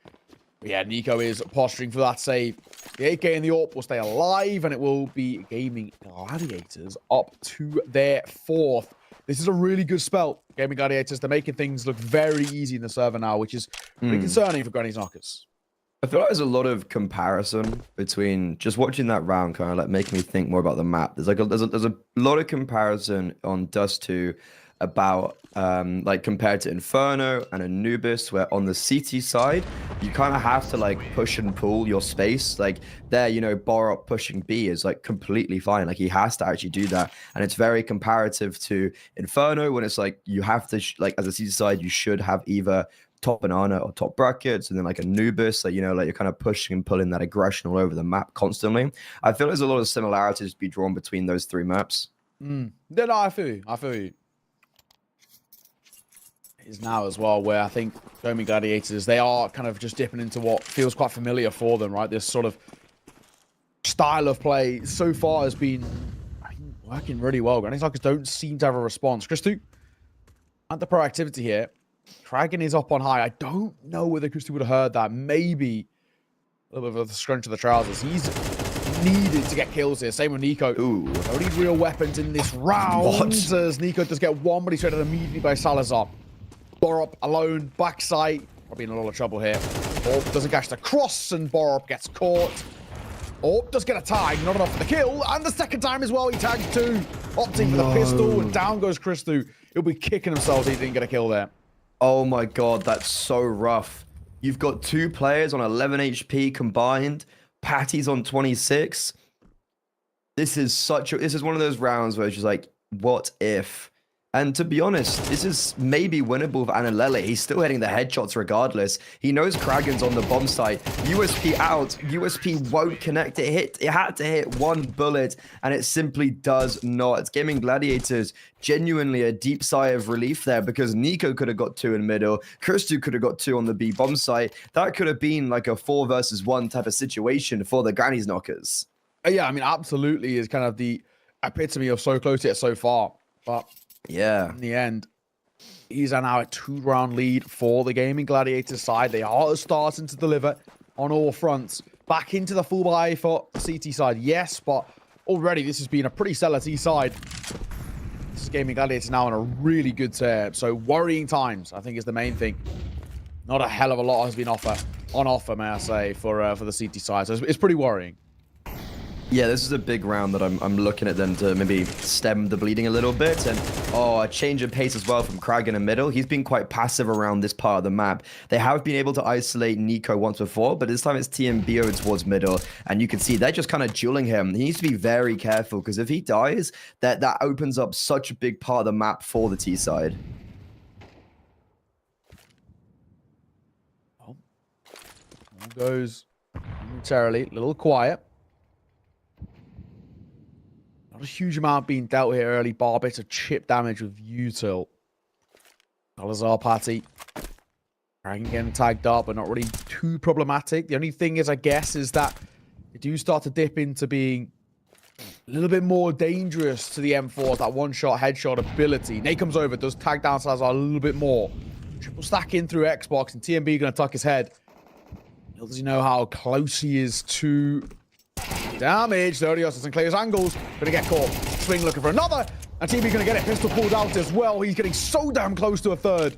But yeah, Nico is posturing for that save. The 8K and the AWP will stay alive, and it will be Gaming Gladiators up to their 4th. This is a really good spell. Gaming Gladiators, they're making things look very easy in the server now, which is pretty concerning for Granny's Knockers. I feel like there's a lot of comparison between just watching that round, kind of like making me think more about the map. There's a lot of comparison on Dust 2 about like compared to Inferno and Anubis, where on the CT side you kind of have to like push and pull your space. Like there, you know, Borup pushing B is like completely fine. Like he has to actually do that, and it's very comparative to Inferno when it's like you have to like as a CT side you should have either top banana or top brackets, and then like Anubis, like, you know, like you're kind of pushing and pulling that aggression all over the map constantly. I feel there's a lot of similarities to be drawn between those 3 maps. Yeah, no, I feel you. It is now as well where I think Gaming Gladiators, they are kind of just dipping into what feels quite familiar for them, right? This sort of style of play so far has been working really well. Granny Knockers don't seem to have a response. Christu, at the proactivity here. Kragan is up on high. I don't know whether Christy would have heard that. Maybe a little bit of a scrunch of the trousers. He's needed to get kills here. Same with Nico. Ooh. No need real weapons in this round. What? As Nico does get one, but he's traded immediately by Salazar. Borup alone, backside. Probably in a lot of trouble here. Orp doesn't catch the cross, and Borup gets caught. Orp does get a tag, not enough for the kill. And the second time as well, he tags 2. Opting for the pistol, and down goes Christu. He'll be kicking himself if he didn't get a kill there. Oh my god, that's so rough. You've got 2 players on 11 HP combined. Patty's on 26. This is one of those rounds where it's just like, what if? And to be honest, this is maybe winnable for Analele. He's still hitting the headshots regardless. He knows Kragan's on the bomb site. USP out. USP won't connect. It had to hit one bullet, and it simply does not. Gaming Gladiators, genuinely a deep sigh of relief there, because Nico could have got 2 in middle. Kristu could have got 2 on the B bomb site. That could have been like a 4 versus 1 type of situation for the Granny's Knockers. Yeah, I mean, absolutely is kind of the epitome of so close yet so far. But yeah, in the end, he's now a 2-round lead for the Gaming Gladiators side. They are starting to deliver on all fronts. Back into the full buy for the CT side, yes, but already this has been a pretty stellar T side. This is Gaming Gladiators now on a really good tear. So worrying times, I think, is the main thing. Not a hell of a lot has been on offer, may I say, for the CT side. So it's pretty worrying. Yeah, this is a big round that I'm looking at them to maybe stem the bleeding a little bit. And, a change of pace as well from Kragan in middle. He's been quite passive around this part of the map. They have been able to isolate Nico once before, but this time it's TMB over towards middle. And you can see they're just kind of dueling him. He needs to be very careful, because if he dies, that opens up such a big part of the map for the T side. Well, goes momentarily, a little quiet. Not a huge amount being dealt here early, bar bits of chip damage with util. Salazar Patty. Kragan getting tagged up, but not really too problematic. The only thing is, I guess, is that they do start to dip into being a little bit more dangerous to the M4s, that one-shot headshot ability. Nate comes over, does tag down Salazar a little bit more. Triple stack in through Xbox, and TMB going to tuck his head. Does he know how close he is to damage? Zodios doesn't clear his angles. Gonna get caught. Swing looking for another. And TMB gonna get it. Pistol pulled out as well. He's getting so damn close to a third.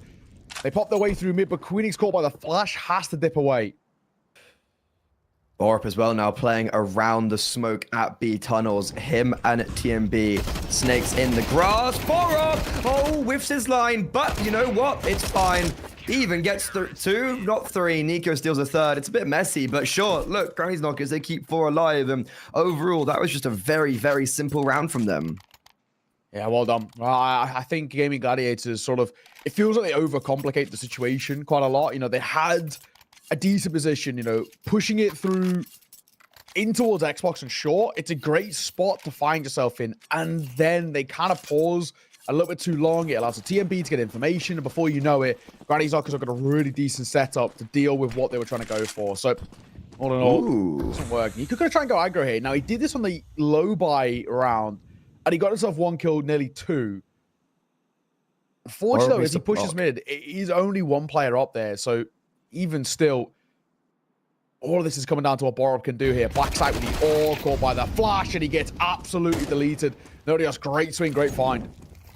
They pop their way through mid, but Queenie's caught by the flash. Has to dip away. Borup as well now playing around the smoke at B tunnels. Him and TMB. Snakes in the grass. Borup! Oh, whiffs his line. But you know what? It's fine. He even gets 2, not 3. Nico steals a third. It's a bit messy, but sure. Look, Granny's Knockers, they keep 4 alive. And overall, that was just a very, very simple round from them. Yeah, well done. I think Gaming Gladiators sort of, it feels like they overcomplicate the situation quite a lot. You know, they had a decent position, you know, pushing it through in towards Xbox and short. It's a great spot to find yourself in. And then they kind of pause a little bit too long. It allows the TMB to get information, and before you know it, Granny's Knockers have got a really decent setup to deal with what they were trying to go for. So, all in all, it doesn't work. He could try and go aggro here. Now, he did this on the low buy round, and he got himself 1 kill, nearly 2. Unfortunately, as he pushes mid, he's only 1 player up there. So, even still, all of this is coming down to what Borup can do here. Black site with the ore, caught by the flash, and he gets absolutely deleted. Nobody else, great swing, great find.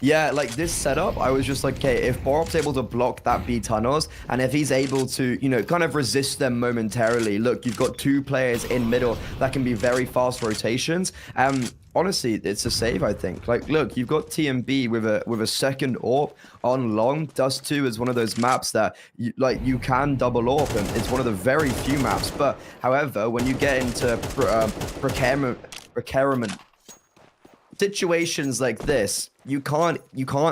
Yeah, like this setup, I was just like, okay, if Borup's able to block that B tunnels, and if he's able to, you know, kind of resist them momentarily, look, you've got 2 players in middle that can be very fast rotations. Honestly, it's a save, I think. Like, look, you've got TMB with a second AWP on long. Dust 2 is one of those maps that, you can double AWP, and it's one of the very few maps. But, however, when you get into procurement situations like this, you can't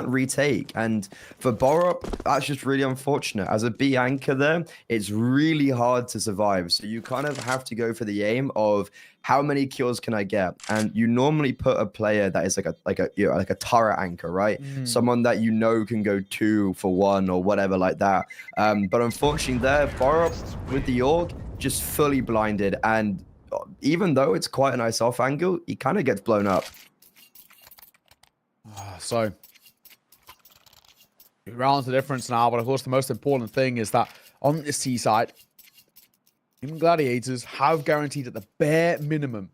retake. And for Borup, that's just really unfortunate. As a B anchor there, it's really hard to survive. So you kind of have to go for the aim of how many kills can I get? And you normally put a player that is like a turret anchor, right? Someone that you know can go 2 for 1 or whatever like that. But unfortunately there, Borup with the AUG just fully blinded, and even though it's quite a nice off angle, he kind of gets blown up. So, 2 rounds the difference now, but of course the most important thing is that on this T side, Gaming Gladiators have guaranteed at the bare minimum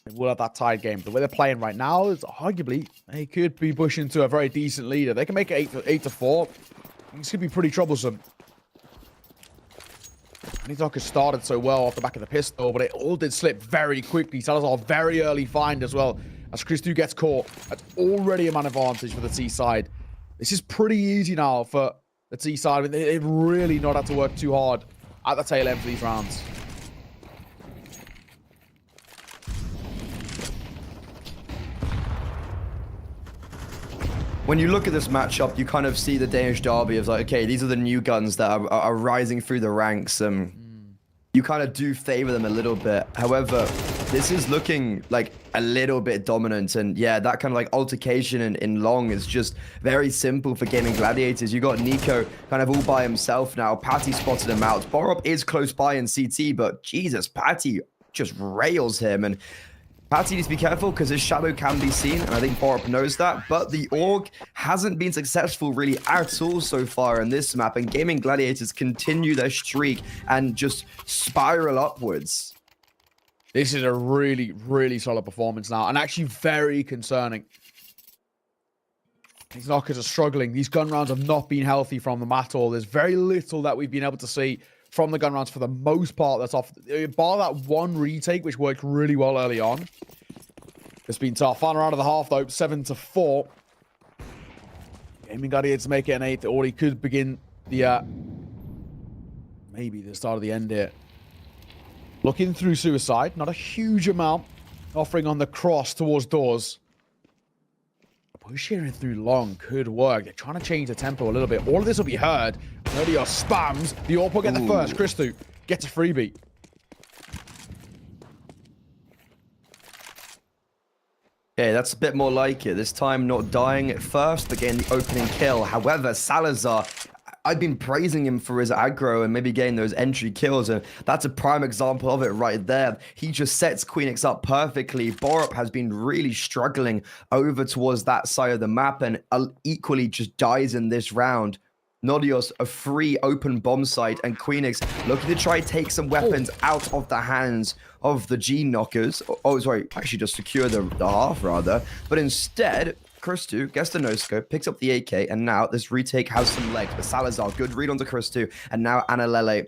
they will have that tied game. The way they're playing right now is arguably they could be pushing to a very decent leader. They can make it 8-4. This could be pretty troublesome. Knockers started so well off the back of the pistol, but it all did slip very quickly. Salazar very early find as well. As Kristu gets caught, that's already a man advantage for the T side. This is pretty easy now for the T side. I mean, they've really not had to work too hard at the tail end for these rounds. when you look at this matchup, you kind of see the Danish derby of like, okay, these are the new guns that are rising through the ranks. You kind of do favor them a little bit. However, this is looking like a little bit dominant. And yeah, that kind of like altercation in long is just very simple for Gaming Gladiators. You got Nico kind of all by himself now. Patty spotted him out. Borup is close by in CT, but Jesus, Patty just rails him. And Patty needs to be careful because his shadow can be seen, and I think Borup knows that, but the Org hasn't been successful really at all so far in this map, and Gaming Gladiators continue their streak and just spiral upwards. This is a really, really solid performance now, and actually very concerning. These knockers are struggling. These gun rounds have not been healthy from them at all. There's very little that we've been able to see from the gun rounds for the most part. That's off, bar that one retake, which worked really well early on. It's been tough. Final round of the half, though, 7-4. Gaming Gladiators make it an 8th, or he could begin the, maybe the start of the end here. Looking through Suicide, not a huge amount, offering on the cross towards doors. Pushing through long could work. They're trying to change the tempo a little bit. All of this will be heard. Nodio spams. The AWP will get the first. Christu gets a freebie. Okay, that's a bit more like it. This time not dying at first, but getting the opening kill. However, Salazar, I've been praising him for his aggro and maybe getting those entry kills, and that's a prime example of it right there. He just sets Queenix up perfectly. Borup has been really struggling over towards that side of the map and equally just dies in this round. Nodios, a free open bomb site, and Queenix looking to try take some weapons out of the hands of the G-Knockers. Oh, sorry, actually just secure the half, rather. But instead, Christu gets the no-scope, picks up the AK, and now this retake has some legs. But Salazar, good read onto Christu, and now Analele.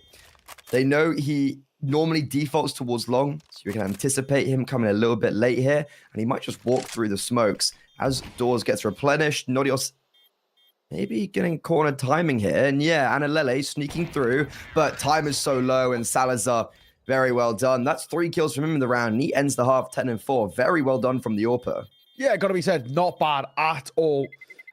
They know he normally defaults towards long, so you can anticipate him coming a little bit late here, and he might just walk through the smokes. As doors gets replenished, Nodios maybe getting corner timing here, and yeah, Analele sneaking through, but time is so low, and Salazar, very well done. That's 3 kills from him in the round, and he ends the half 10-4. Very well done from the AWPer. Yeah, gotta be said, not bad at all.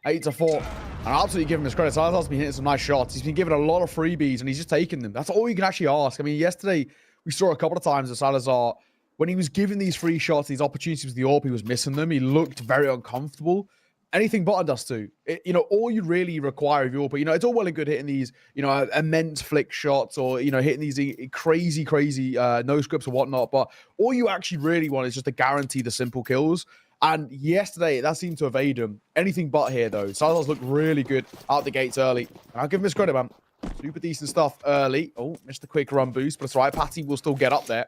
8-4. And I'll absolutely give him his credit. Salazar's been hitting some nice shots. He's been given a lot of freebies, and he's just taking them. That's all you can actually ask. I mean, yesterday, we saw a couple of times that Salazar, when he was given these free shots, these opportunities with the AWP, he was missing them. He looked very uncomfortable. Anything but does too. All you really require of your, but it's all well and good hitting these, immense flick shots or, hitting these crazy, no scripts or whatnot. But all you actually really want is just to guarantee the simple kills. And yesterday, that seemed to evade him. Anything but here, though. Salazar's looked really good out the gates early. And I'll give him his credit, man. Super decent stuff early. Oh, missed the quick run boost, but it's all right. Patty will still get up there.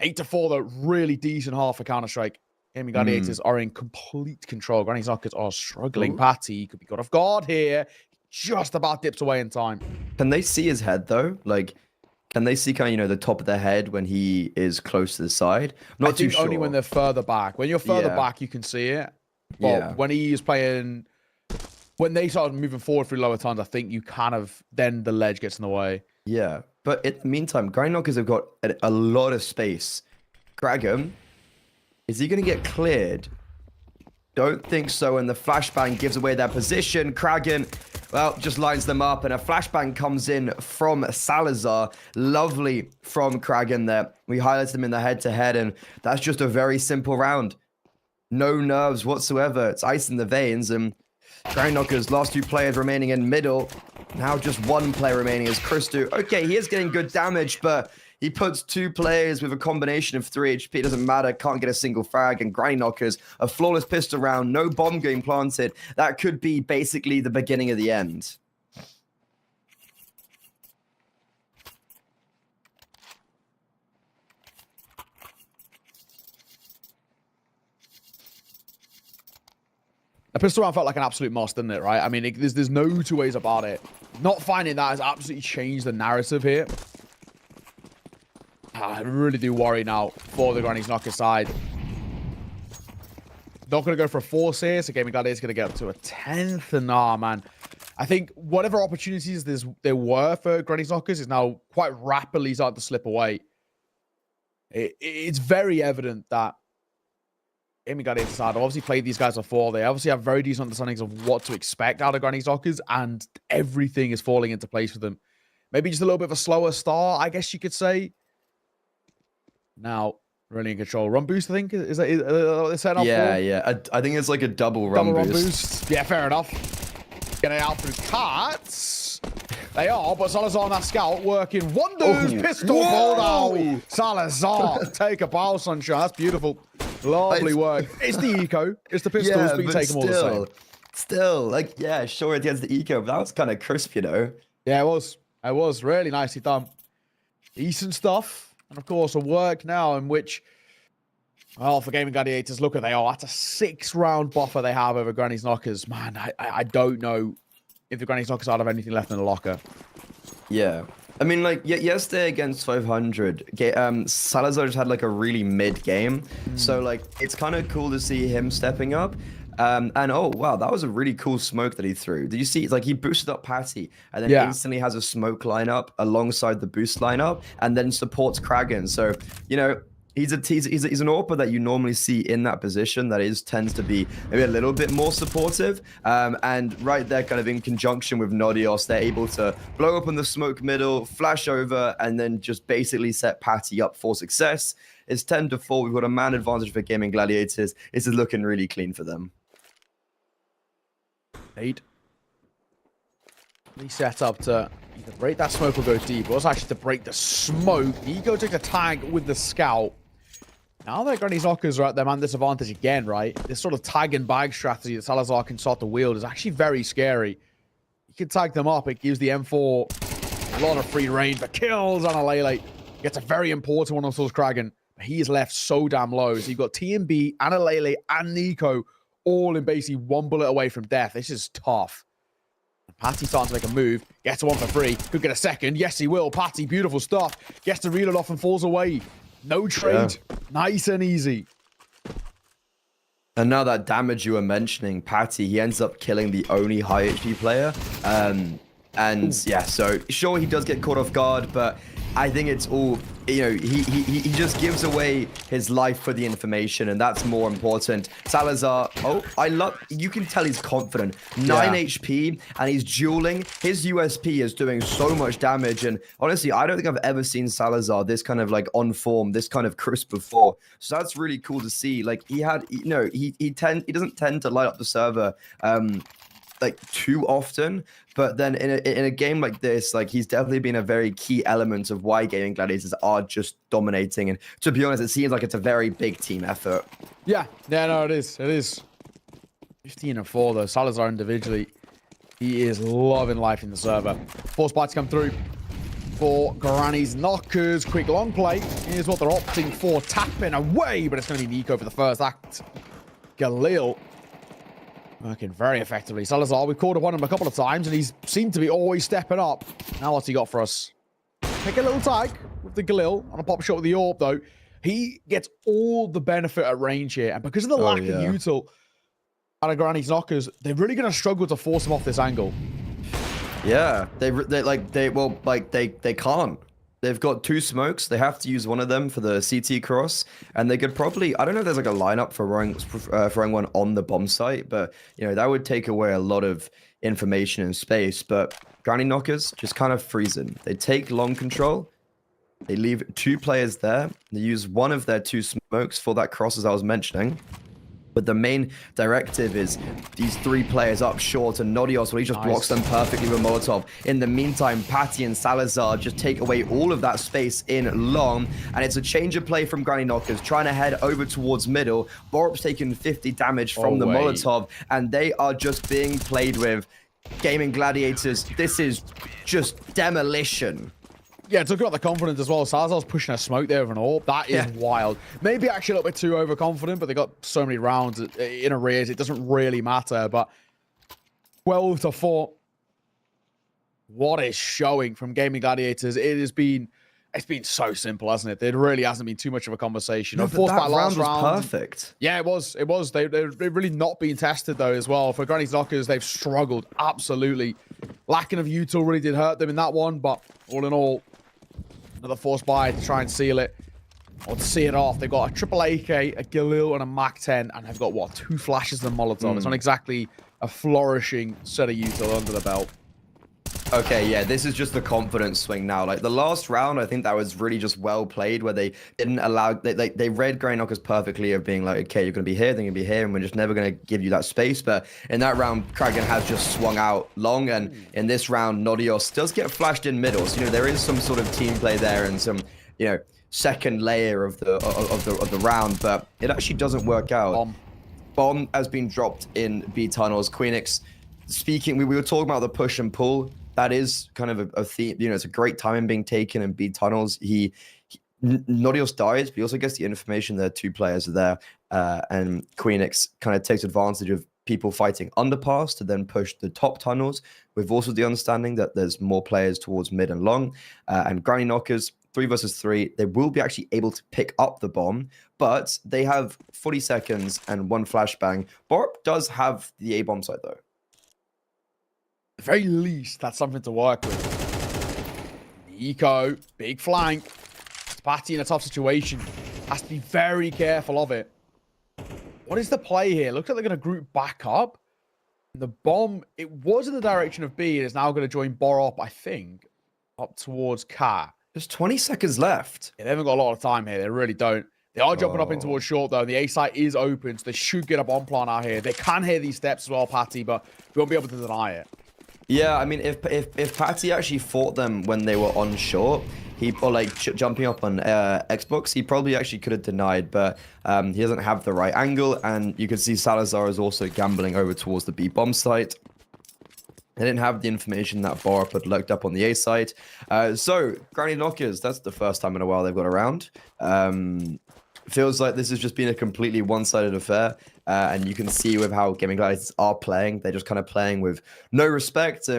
8-4, though. Really decent half for Counter-Strike. Gaming Gladiators are in complete control. Granny's Knockers are struggling. Patty could be caught off guard here. Just about dips away in time. Can they see his head, though? Like, can they see kind of, the top of their head when he is close to the side? I'm not too sure. Only when they're further back. When you're further back, you can see it. But when he is playing, when they start moving forward through lower times, I think you kind of, then the ledge gets in the way. Yeah. But in the meantime, Grind Knockers have got a lot of space. Kragan, is he going to get cleared? Don't think so. And the flashbang gives away their position. Kragan, well, just lines them up. And a flashbang comes in from Salazar. Lovely from Kragan there. We highlighted him in the head-to-head. And that's just a very simple round. No nerves whatsoever. It's ice in the veins. And Grind Knockers, last 2 players remaining in middle. Now just 1 player remaining is Christu. Okay, he is getting good damage, but he puts 2 players with a combination of 3 HP. It doesn't matter. Can't get a single frag. And Grind Knockers, a flawless pistol round. No bomb getting planted. That could be basically the beginning of the end. A pistol round felt like an absolute must, didn't it, right? I mean, there's no 2 ways about it. Not finding that has absolutely changed the narrative here. I really do worry now for the Granny's Knocker side. Not going to go for a force here, so Gaming Gladiators is going to get up to a 10th. And nah, man. I think whatever opportunities there were for Granny's Knockers is now quite rapidly starting to slip away. It's very evident that Gaming Gladiators side, I've obviously played these guys before. They obviously have very decent understandings of what to expect out of Granny's Knockers, and everything is falling into place for them. Maybe just a little bit of a slower start, I guess you could say. Now, really in control. Run boost, I think, is that set up Yeah, for? yeah. I think it's like a double run Double boost. run boost. Yeah, fair enough. Get it out through cats. They are, but Salazar and that scout working wonders. Oh, Pistol whoa! hold out. Salazar, take a bow, sunshine. That's beautiful. Lovely work. It's the eco. It's the pistols, Yeah, but you but take them all the same. still, like, yeah, sure, it gets the eco, but that was kind of crisp, you know? Yeah, it was. It was really nicely done. Decent stuff. And of course, a work now in which, well, for Gaming Gladiators, look at they are. That's a 6-round buffer they have over Granny's Knockers. Man, I don't know if the Granny's Knockers have anything left in the locker. Yeah. I mean, like, yesterday against 500, Salazar just had, like, a really mid game. So, like, it's kind of cool to see him stepping up. And, oh, wow, that was a really cool smoke that he threw. Did you see? It's like he boosted up Patty and then instantly has a smoke lineup alongside the boost lineup and then supports Kragan. So, you know, he's an AWPer that you normally see in that position that tends to be maybe a little bit more supportive. And right there, kind of in conjunction with Nodios, they're able to blow up in the smoke middle, flash over, and then just basically set Patty up for success. It's 10-4. We've got a man advantage for Gaming Gladiators. This is looking really clean for them. 8. He set up to either break that smoke or go deep. It was actually to break the smoke. Eco took the tag with the scout. Now that Granny's Knockers are at their man disadvantage again, right? This sort of tag and bag strategy that Salazar can start to wield is actually very scary. You can tag them up. It gives the M4 a lot of free range, but kills on a Lele. Gets a very important one on Source Kragan. But he is left so damn low. So you've got TMB, Lele, and Nico all in basically 1 bullet away from death. This is tough. Patty starting to make a move. Gets a 1 for 3. Could get a second. Yes, he will. Patty, beautiful stuff. Gets the reload off and falls away. No trade. Yeah. Nice and easy. And now that damage you were mentioning, Patty, he ends up killing the only high HP player. Yeah, so sure, he does get caught off guard, but I think it's all, you know, he just gives away his life for the information, and that's more important. Salazar, you can tell he's confident. 9 HP, and he's dueling. His USP is doing so much damage, and honestly, I don't think I've ever seen Salazar this kind of like on form, this kind of crisp before. So that's really cool to see. Like he doesn't tend to light up the server like too often, but then in a game like this, like he's definitely been a very key element of why Gaming Gladiators are just dominating. And to be honest, it seems like it's a very big team effort. Yeah, no, it is. 15-4 though. Salazar individually, he is loving life in the server. Force bites come through for Granny's Knockers. Quick long play. Here's what they're opting for. Tapping away, but it's going to be Nico for the first act. Galil working very effectively. Salazar, we've called upon him a couple of times, and he's seemed to be always stepping up. Now what's he got for us? Take a little tag with the Galil on a pop shot with the AWP, though. He gets all the benefit at range here, and because of the lack of util out of Granny's Knockers, they're really going to struggle to force him off this angle. Yeah, they can't. They've got 2 smokes. They have to use one of them for the CT cross, and they could probably, I don't know if there's like a lineup for throwing one on the bomb site, but you know that would take away a lot of information and space. But Granny Knockers just kind of freezing. They take long control. They leave 2 players there. They use one of their 2 smokes for that cross, as I was mentioning. But the main directive is these 3 players up short, and Nodios, well, he just blocks them perfectly with Molotov. In the meantime, Patty and Salazar just take away all of that space in long, and it's a change of play from Granny Knockers, trying to head over towards middle. Borup's taking 50 damage from the Molotov, and they are just being played with. Gaming Gladiators, this is just demolition. Yeah, talking about the confidence as well. Salazar's pushing a smoke there with an AWP. That is wild. Maybe actually a little bit too overconfident, but they got so many rounds in arrears. It doesn't really matter, but 12-4. What is showing from Gaming Gladiators? It's been so simple, hasn't it? There really hasn't been too much of a conversation. No, but that round was perfect. Yeah, it was. They've really not been tested, though, as well. For Granny's Knockers, they've struggled, absolutely. Lacking of util really did hurt them in that one, but all in all, another force buy to try and seal it. Or to see it off, they've got a triple AK, a Galil, and a MAC-10, and they've got, what, 2 flashes and a Molotov. It's not exactly a flourishing set of util under the belt. Okay, yeah, this is just the confidence swing now. Like the last round, I think that was really just well played, where they didn't allow, they read Granny Knockers perfectly of being like, okay, you're going to be here, then you're going to be here, and we're just never going to give you that space. But in that round, Kragan has just swung out long, and in this round, Nodios does get flashed in middle. So, you know, there is some sort of team play there and some, you know, second layer of the round, but it actually doesn't work out. Bomb has been dropped in B tunnels. Queenix, speaking, we were talking about the push and pull. That is kind of a theme. You know, it's a great timing being taken in B tunnels. Nodios dies, but he also gets the information that 2 players are there, and Queenix kind of takes advantage of people fighting underpass to then push the top tunnels, with also the understanding that there's more players towards mid and long, and Granny Knockers, 3 versus 3, they will be actually able to pick up the bomb, but they have 40 seconds and 1 flashbang. Borup does have the A-bomb site, though. At the very least, that's something to work with. Nico, big flank. It's Patty in a tough situation. Has to be very careful of it. What is the play here? Looks like they're going to group back up. The bomb, it was in the direction of B. It is now going to join Borup, I think, up towards Cat. There's 20 seconds left. Yeah, they haven't got a lot of time here. They really don't. They are jumping up in towards short, though. The A site is open, so they should get a bomb plant out here. They can hear these steps as well, Patty, but we won't be able to deny it. Yeah, I mean, if Patty actually fought them when they were on short, or like jumping up on Xbox, he probably actually could have denied, but he doesn't have the right angle, and you can see Salazar is also gambling over towards the B bomb site. They didn't have the information that Borup had looked up on the A site. So, Granny Knockers, that's the first time in a while they've got around. Feels like this has just been a completely one-sided affair, and you can see with how Gaming Gladiators are playing, they're just kind of playing with no respect.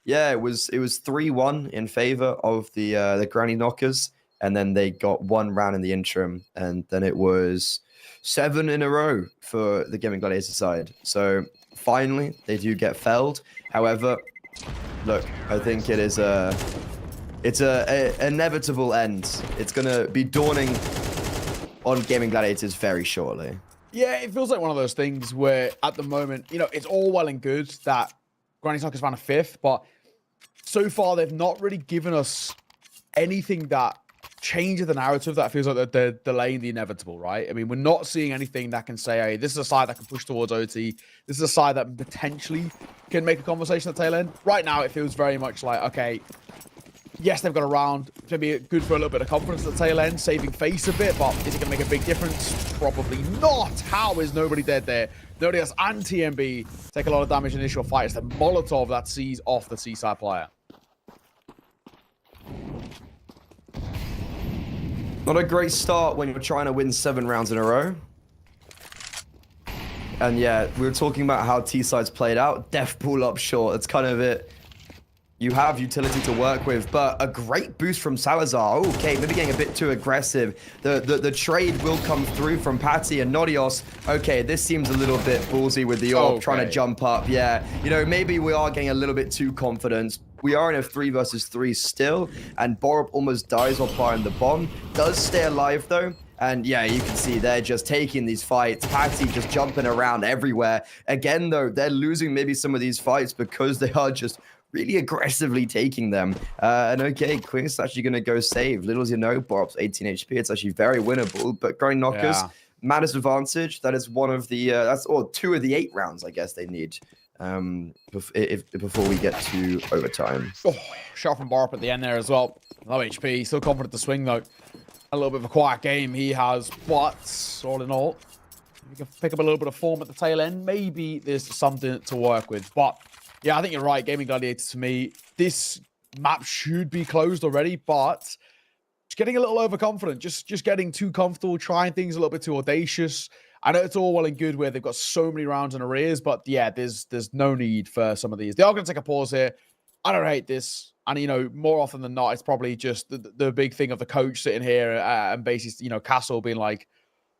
Yeah, it was 3-1 in favor of the Granny Knockers, and then they got 1 round in the interim, and then it was 7 in a row for the Gaming Gladiators side. So finally, they do get felled. However, look, I think it's a inevitable end. It's gonna be dawning on Gaming Gladiators very shortly. Yeah, it feels like one of those things where at the moment, you know, it's all well and good that Granny Knockers found a 5th, but so far they've not really given us anything that changes the narrative that feels like they're delaying the inevitable, right? I mean, we're not seeing anything that can say, hey, this is a side that can push towards OT. This is a side that potentially can make a conversation at the tail end. Right now, it feels very much like, okay, yes, they've got a round. It's going to be good for a little bit of confidence at the tail end, saving face a bit, but is it going to make a big difference? Probably not. How is nobody dead there? Nobody else and TMB take a lot of damage in the initial fight. It's the Molotov that sees off the Seaside player. Not a great start when you're trying to win 7 rounds in a row. And yeah, we were talking about how T-sides played out. Death pool up short. It's kind of it. You have utility to work with, but a great boost from Salazar. Okay, maybe getting a bit too aggressive. The trade will come through from Patty and Nodios. Okay, this seems a little bit ballsy with the orb trying to jump up. Yeah, you know, maybe we are getting a little bit too confident. We are in a 3 versus 3 still, and Borup almost dies while firing the bomb. Does stay alive though. And yeah, you can see they're just taking these fights. Patty just jumping around everywhere. Again, though, they're losing maybe some of these fights because they are just really aggressively taking them. And okay, Queen's actually going to go save. Little as you know, Borup's 18 HP. It's actually very winnable. But Granny Knockers, matters advantage. That is one of the, that's or 2 of the 8 rounds, I guess they need before we get to overtime. Oh, shot from Borup at the end there as well. Low HP, still confident to swing though. A little bit of a quiet game he has, but all in all, you can pick up a little bit of form at the tail end. Maybe there's something to work with. But yeah, I think you're right. Gaming Gladiators, to me, this map should be closed already, but just getting a little overconfident, just getting too comfortable, trying things a little bit too audacious. I know it's all well and good where they've got so many rounds in arrears, but yeah, there's no need for some of these. They are going to take a pause here. I don't hate this. And, you know, more often than not, it's probably just the big thing of the coach sitting here and basically, you know, Castle being like,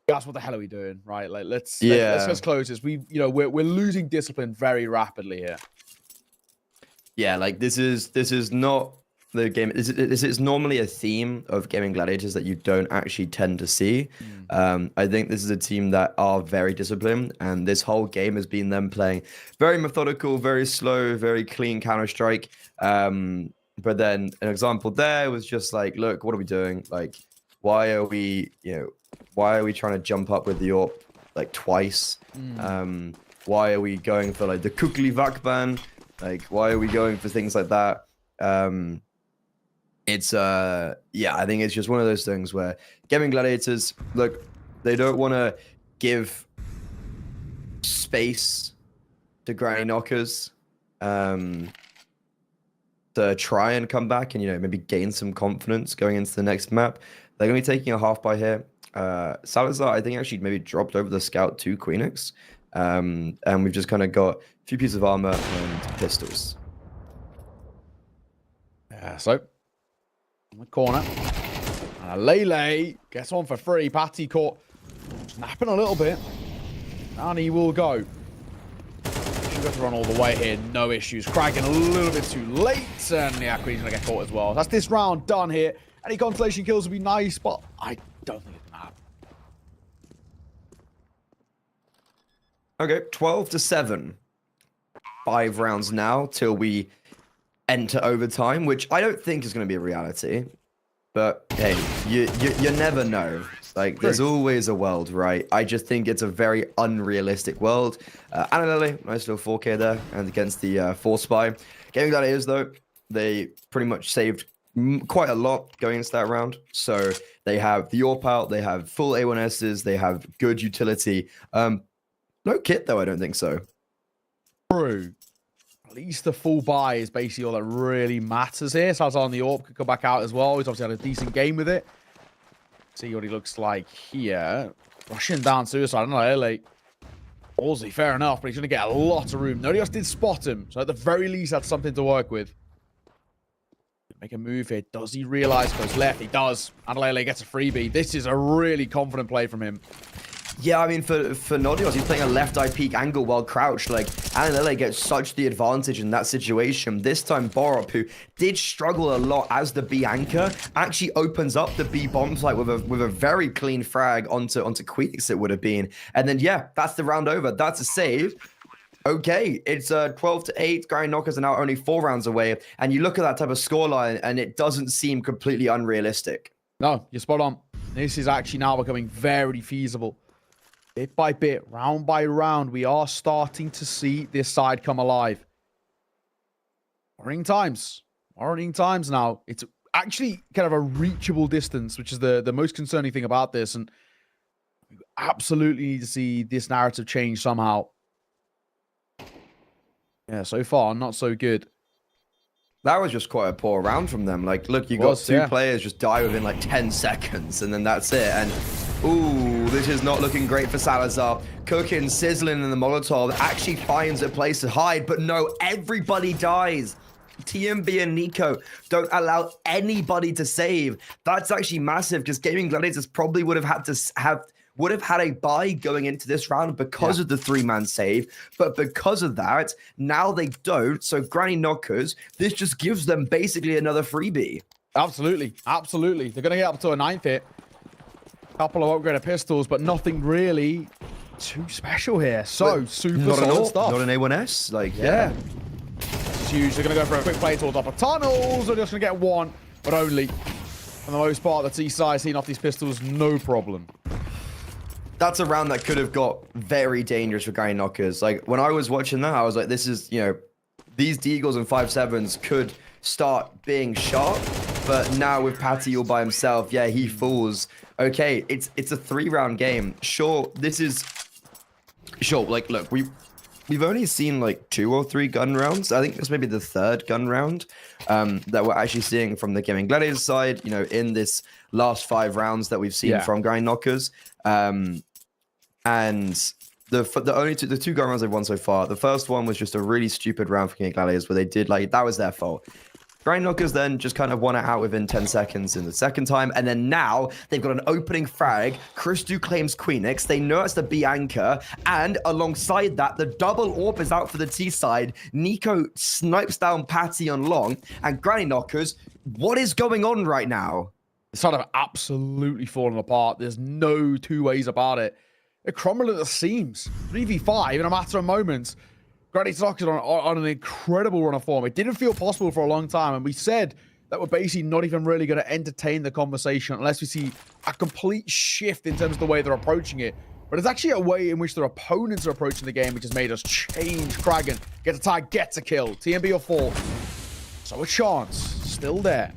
guys, what the hell are we doing? Right? Like, let's just close this. We're losing discipline very rapidly here. Yeah, like this is not the game is normally a theme of Gaming Gladiators that you don't actually tend to see. I think this is a team that are very disciplined, and this whole game has been them playing very methodical, very slow, very clean Counter-Strike. But then an example there was just like, look, what are we doing? Like, why are we trying to jump up with the AWP like twice? Why are we going for like the Kukli Vakban? Like, why are we going for things like that? It's I think it's just one of those things where Gaming Gladiators, look, they don't want to give space to Granny Knockers to try and come back and, maybe gain some confidence going into the next map. They're going to be taking a half by here. Salazar, I think, actually maybe dropped over the scout to Queenix. And we've just kind of got a few pieces of armor and pistols. Yeah, so in the corner. And Lele gets on for free. Patty caught snapping a little bit. And he will go. Should have to run all the way here. No issues. Kraken a little bit too late. And yeah, Queen's going to get caught as well. That's this round done here. Any consolation kills would be nice, but I don't think it's going to happen. Okay, 12-7. 5 rounds now till we enter overtime, which I don't think is going to be a reality. But hey, you never know. Like, there's always a world, right? I just think it's a very unrealistic world. Ananelli, nice little 4K there, and against the 4 spy. Gaming Gladiators, though, they pretty much saved quite a lot going into that round. So they have the AWP out, they have full A1Ss, they have good utility. No kit, though, I don't think so. True. At least the full buy is basically all that really matters here. Salazar on the AWP could come back out as well. He's obviously had a decent game with it. See what he looks like here. Rushing down suicide. I don't know, LA. Ballsy, fair enough, but he's going to get a lot of room. Nobody else did spot him, so at the very least, that's something to work with. Make a move here. Does he realize? Goes left. He does. Adelaide gets a freebie. This is a really confident play from him. Yeah, I mean, for Nodios, he's playing a left eye peek angle while crouched. Like, Ananele gets such the advantage in that situation. This time, Borup, who did struggle a lot as the B anchor, actually opens up the B bomb site with a very clean frag onto Queenix, it would have been. And then, yeah, that's the round over. That's a save. Okay, it's 12-8. Granny Knockers are now only 4 rounds away. And you look at that type of scoreline, and it doesn't seem completely unrealistic. No, you're spot on. This is actually now becoming very feasible. Bit by bit, round by round, we are starting to see this side come alive. Worrying times now. It's actually kind of a reachable distance, which is the most concerning thing about this. And we absolutely need to see this narrative change somehow. Yeah, so far, not so good. That was just quite a poor round from them. Like, look, you got two players just die within like 10 seconds, and then that's it. And, ooh, this is not looking great for Salazar. Cooking, sizzling in the Molotov, actually finds a place to hide, but no, everybody dies. TMB and Nico don't allow anybody to save. That's actually massive, because Gaming Gladiators probably would have had a bye going into this round because of the 3-man save, but because of that, now they don't. So Granny Knockers, this just gives them basically another freebie. Absolutely. They're going to get up to a 9th hit. Couple of upgraded pistols, but nothing really too special here. So, super solid stuff. Not an A1S? Like, yeah. This is huge. They're going to go for a quick play towards upper tunnels. They're just going to get one, but only. For the most part, the T-side seeing off these pistols, no problem. That's a round that could have got very dangerous for Granny Knockers. Like, when I was watching that, I was like, this is, these Deagles and 5.7s could start being sharp. But now with Patty all by himself, yeah, he falls. Okay, it's a 3-round game. Sure, like, look, we've only seen like 2 or 3 gun rounds. I think this may be the 3rd gun round that we're actually seeing from the Gaming Gladiators side, in this last 5 rounds that we've seen from Granny Knockers. And the 2 gun rounds they've won so far, the first one was just a really stupid round for Gaming Gladiators where they did, like, that was their fault. Granny Knockers then just kind of won it out within 10 seconds in the second time. And then now they've got an opening frag. Christu claims Queenix. They know it's the B anchor. And alongside that, the double AWP is out for the T side. Nico snipes down Patty on long. And Granny Knockers what is going on right now? It's sort of absolutely falling apart. There's no two ways about it. They're crumbling at the seams. 3v5 in a matter of moments. Granny Sock is on an incredible run of form. It didn't feel possible for a long time, and we said that we're basically not even really going to entertain the conversation unless we see a complete shift in terms of the way they're approaching it. But it's actually a way in which their opponents are approaching the game, which has made us change. Kragan gets a tag, gets a kill. TMB or 4. So a chance. Still there.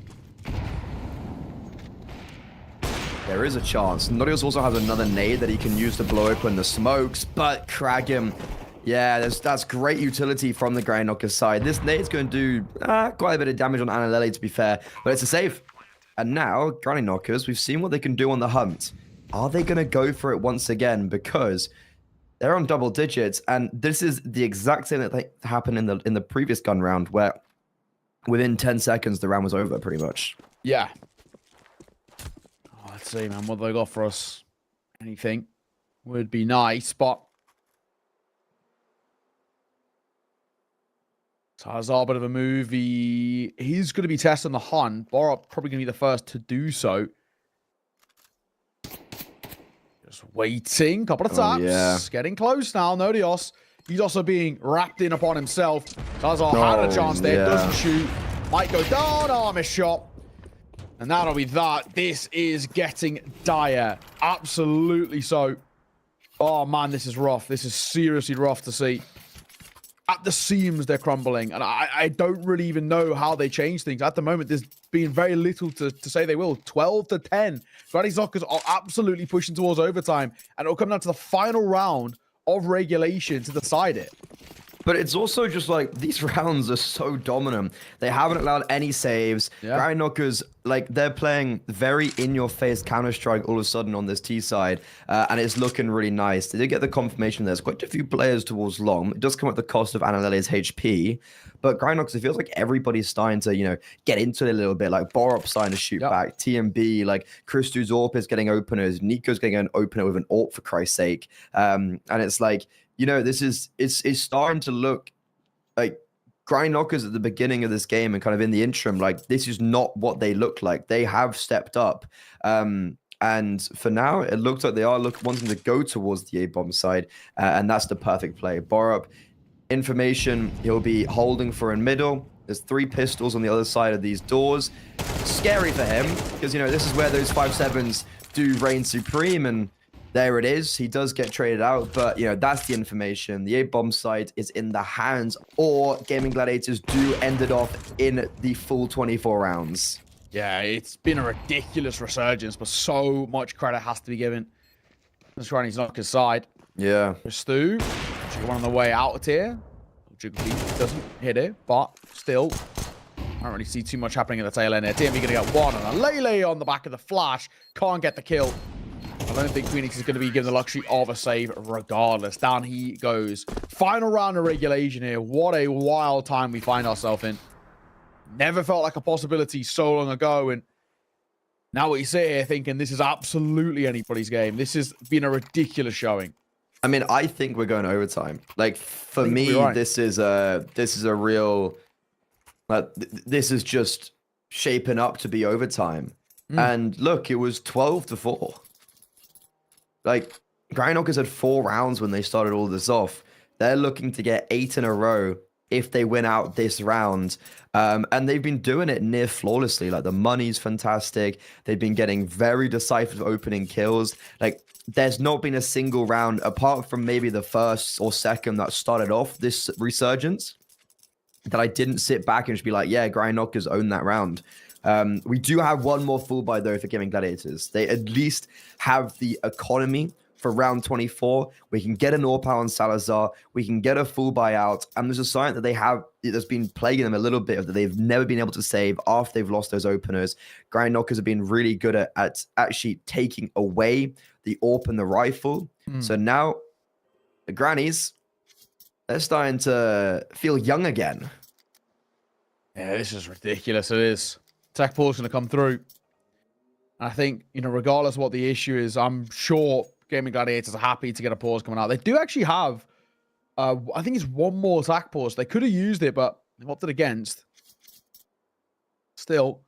There is a chance. Norios also has another nade that he can use to blow open the smokes, but Kragan, yeah, that's great utility from the Granny Knocker side. This nade's going to do quite a bit of damage on Analele, to be fair, but it's a save. And now, Granny Knockers, we've seen what they can do on the hunt. Are they going to go for it once again? Because they're on double digits, and this is the exact same that happened in the previous gun round, where within 10 seconds, the round was over, pretty much. Yeah. Oh, let's see, man. What do they got for us? Anything would be nice, but Tazar, a bit of a move. He's going to be testing the hunt. Borup probably going to be the first to do so. Just waiting. Couple of taps. Yeah. Getting close now. Nodios. He's also being wrapped in upon himself. Tazar had a chance there. Yeah. Doesn't shoot. Might go down. Oh, missed shot. And that'll be that. This is getting dire. Absolutely so. Oh, man, this is rough. This is seriously rough to see. At the seams, they're crumbling. And I don't really even know how they change things. At the moment, there's been very little to say they will. 12-10. Granny Zockers are absolutely pushing towards overtime. And it'll come down to the final round of regulation to decide it. But it's also just like, these rounds are so dominant. They haven't allowed any saves. Yeah. Granny Knockers, like, they're playing very in-your-face Counter-Strike all of a sudden on this T side, and it's looking really nice. They did get the confirmation there's quite a few players towards long. It does come at the cost of Analele's HP, but Granny Knockers, it feels like everybody's starting to, you know, get into it a little bit. Like, Borup starting to shoot back, TMB, like, Christu Zorp is getting openers, Nico's getting an opener with an ult, for Christ's sake. And it's like, you know, it's starting to look like Granny Knockers at the beginning of this game and kind of in the interim, like, this is not what they look like. They have stepped up. And for now, it looks like they are wanting to go towards the A-bomb side, and that's the perfect play. Borup, information, he'll be holding for in middle. There's 3 pistols on the other side of these doors. Scary for him, because, you know, this is where those 5.7s do reign supreme, and there it is. He does get traded out, but, you know, that's the information. The A-bomb side is in the hands, or Gaming Gladiators do end it off in the full 24 rounds. Yeah, it's been a ridiculous resurgence, but so much credit has to be given. That's Granny Knockers' side. Yeah. Stu, one on the way out of here. Jiggly doesn't hit it, but still, I don't really see too much happening at the tail end there. TMB gonna get one, and a Lele on the back of the flash. Can't get the kill. I don't think Phoenix is going to be given the luxury of a save regardless. Down he goes. Final round of regulation here. What a wild time we find ourselves in. Never felt like a possibility so long ago. And now we sit here thinking this is absolutely anybody's game. This has been a ridiculous showing. I mean, I think we're going overtime. Like, for me, right. this is a real... this is just shaping up to be overtime. And look, it was 12-4. Like, Granny Knockers had 4 rounds when they started all this off. They're looking to get 8 in a row if they win out this round. And they've been doing it near flawlessly. Like, the money's fantastic. They've been getting very decisive opening kills. Like, there's not been a single round, apart from maybe the first or second that started off this resurgence, that I didn't sit back and just be like, yeah, Granny Knockers owned that round. We do have one more full buy, though, for Gaming Gladiators. They at least have the economy for round 24. We can get an AWP on Salazar. We can get a full buy out. And there's a sign that they have that's been plaguing them a little bit, that they've never been able to save after they've lost those openers. Granny Knockers have been really good at actually taking away the AWP and the rifle. So now the Grannies, they're starting to feel young again. Yeah, this is ridiculous. It is. Tech pause going to come through. I think, you know, regardless of what the issue is, I'm sure Gaming Gladiators are happy to get a pause coming out. They do actually have, I think it's one more attack pause. They could have used it, but they opted against. Still,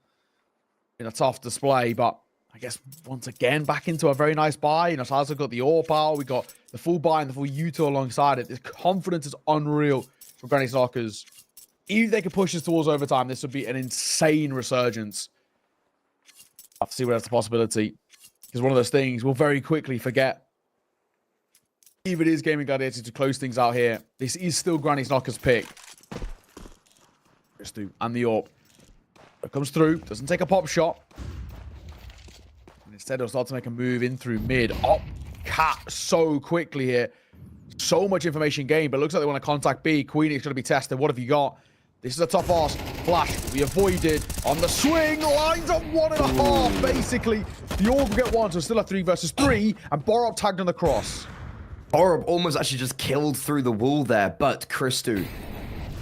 in a tough display, but I guess once again back into a very nice buy. You know, Salazar got the AWP out, we got the full buy and the full U2 alongside it. The confidence is unreal for Granny Knockers. Even if they could push this towards overtime, this would be an insane resurgence. I'll have to see what that's the possibility. Because one of those things we'll very quickly forget. If it is Gaming Gladiators to close things out here, this is still Granny's Knocker's pick. And the AWP. It comes through, doesn't take a pop shot. And instead it'll start to make a move in through mid. Oh, cat so quickly here. So much information gained, but it looks like they want to contact B. Queenie's going to be tested. What have you got? This is a tough ass. Flash will be avoided. On the swing, lines up 1.5. Basically, the AWP will get one, so still a 3 versus 3. And Borup tagged on the cross. Borup almost actually just killed through the wall there, but Christu,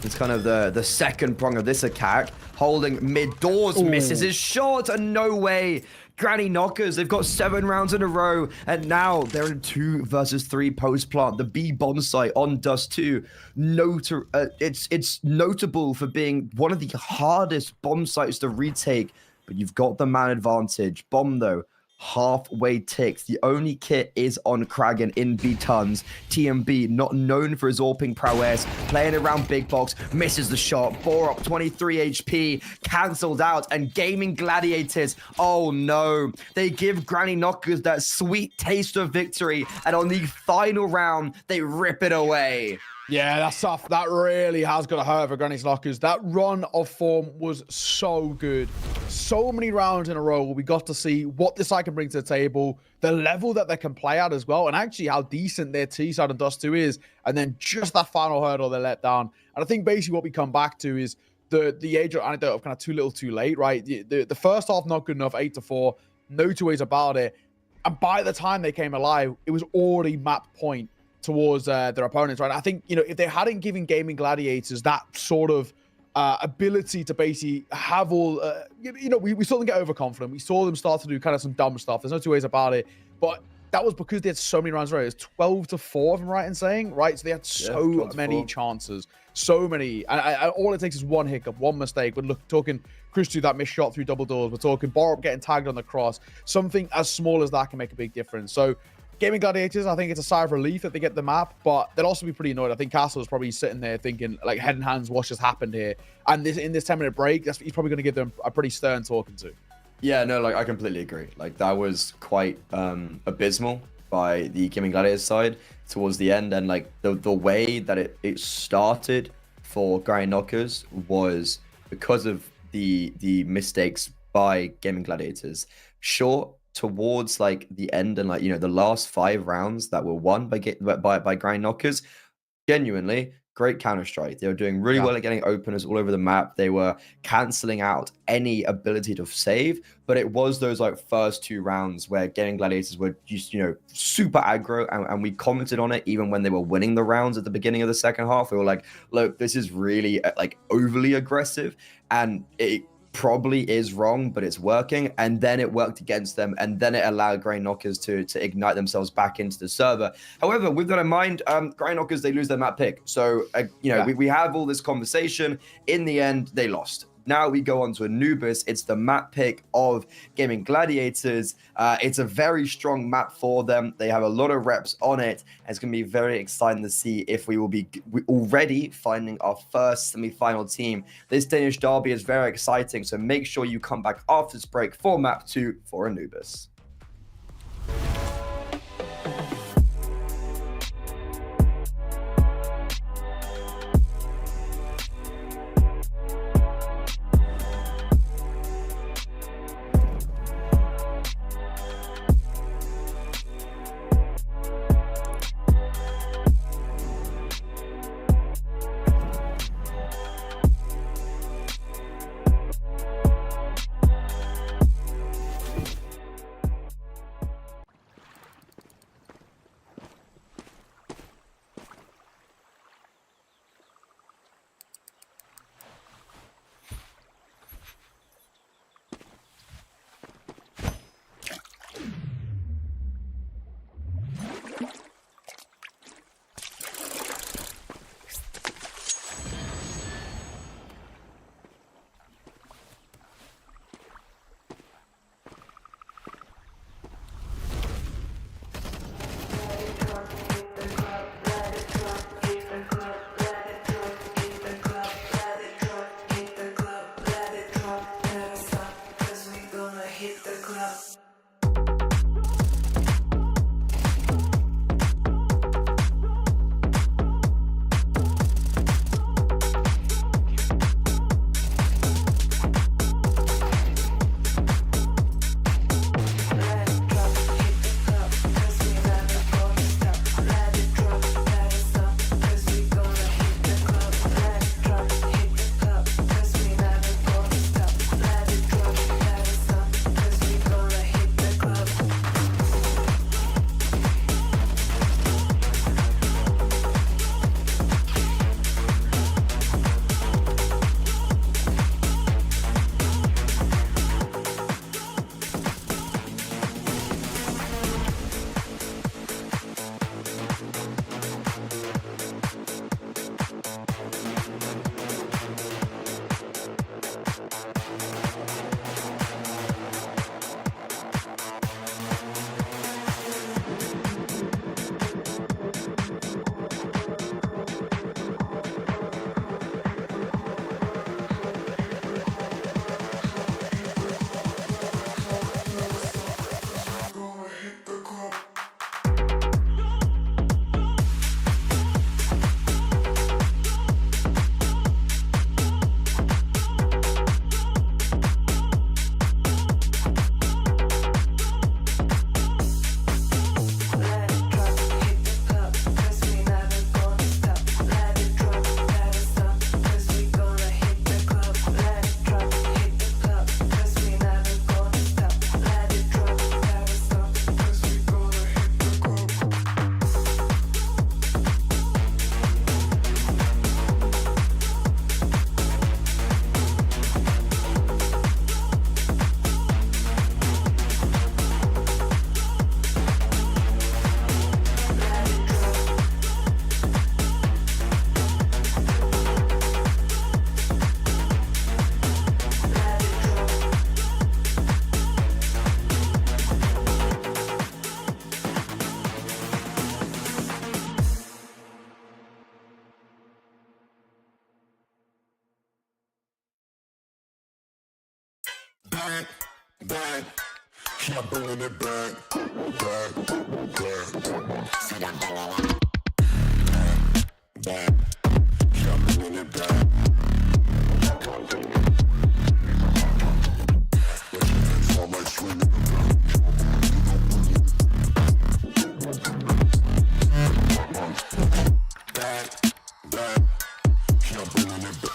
it's kind of the second prong of this attack. Holding mid doors, misses his shot, and no way. Granny Knockers, they've got 7 rounds in a row, and now they're in 2 versus 3 post plant. The B bomb site on Dust 2. It's notable for being one of the hardest bomb sites to retake, but you've got the man advantage. Bomb though, halfway ticked. The only kit is on Kragan in B tons. TMB, not known for his AWPing prowess, playing around big box, misses the shot. Borup, 23 HP, cancelled out, and Gaming Gladiators, oh no, they give Granny Knockers that sweet taste of victory, and on the final round, they rip it away. Yeah, that's tough. That really has got to hurt for Granny's Knockers. That run of form was so good. So many rounds in a row where we got to see what this side can bring to the table, the level that they can play at as well, and actually how decent their T side and Dust 2 is. And then just that final hurdle they let down. And I think basically what we come back to is the age anecdote of kind of too little too late, right? The first half not good enough, 8-4, no two ways about it. And by the time they came alive, it was already map point towards their opponents, right? I think, you know, if they hadn't given Gaming Gladiators that sort of ability to basically have all, you know, we saw them get overconfident. We saw them start to do kind of some dumb stuff. There's no two ways about it. But that was because they had so many rounds right. It was 12-4, if I'm right in saying, right? So they had so many chances. So many. And all it takes is one hiccup, one mistake. We're talking Christu, that missed shot through double doors. We're talking Borup getting tagged on the cross. Something as small as that can make a big difference. So Gaming Gladiators, I think it's a sigh of relief that they get the map, but they'll also be pretty annoyed. I think Castle is probably sitting there thinking, like, head and hands, what just happened here? And in this 10-minute break, he's probably going to give them a pretty stern talking to. Yeah, no, like, I completely agree. Like, that was quite abysmal by the Gaming Gladiators side towards the end. And, like, the way that it started for Granny Knockers was because of the mistakes by Gaming Gladiators. Sure, towards like the end and like, you know, the last 5 rounds that were won by Granny Knockers, genuinely great Counter-Strike. They were doing really well at getting openers all over the map. They were cancelling out any ability to save, but it was those like first 2 rounds where Gaming Gladiators were just, you know, super aggro, and we commented on it even when they were winning the rounds at the beginning of the second half. We were like, look, this is really like overly aggressive, and it probably is wrong, but it's working. And then it worked against them, and then it allowed Granny Knockers to ignite themselves back into the server. However, with that in mind, Granny Knockers, they lose their map pick. So you know, we have all this conversation. In the end, they lost. Now we go on to Anubis. It's the map pick of Gaming Gladiators. It's a very strong map for them. They have a lot of reps on it. And it's going to be very exciting to see if we will be already finding our first semi-final team. This Danish derby is very exciting, so make sure you come back after this break for map 2 for Anubis. Back, back, keep bringing it back, back, back. Said I'm bringing it back, keep bringing it back. It's all like swinging it back. Back, back, keep bringing it back.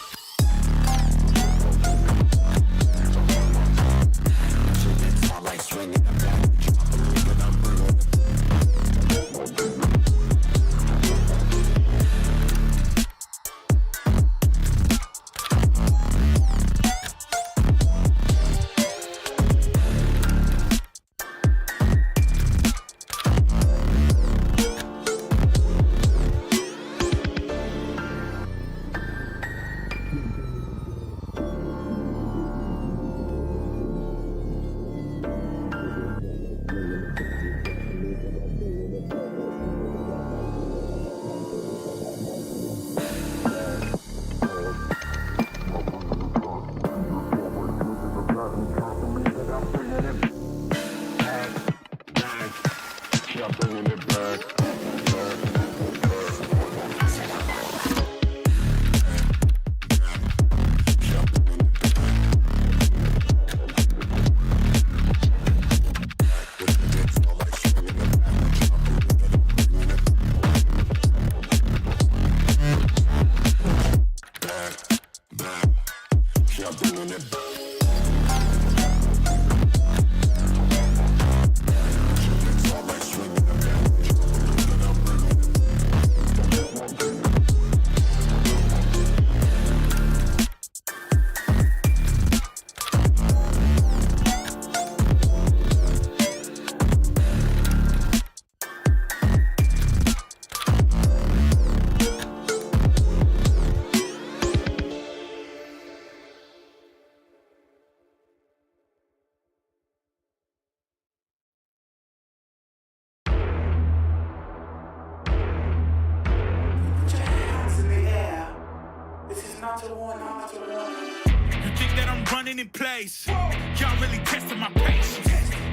You think that I'm running in place? Y'all really testing my patience.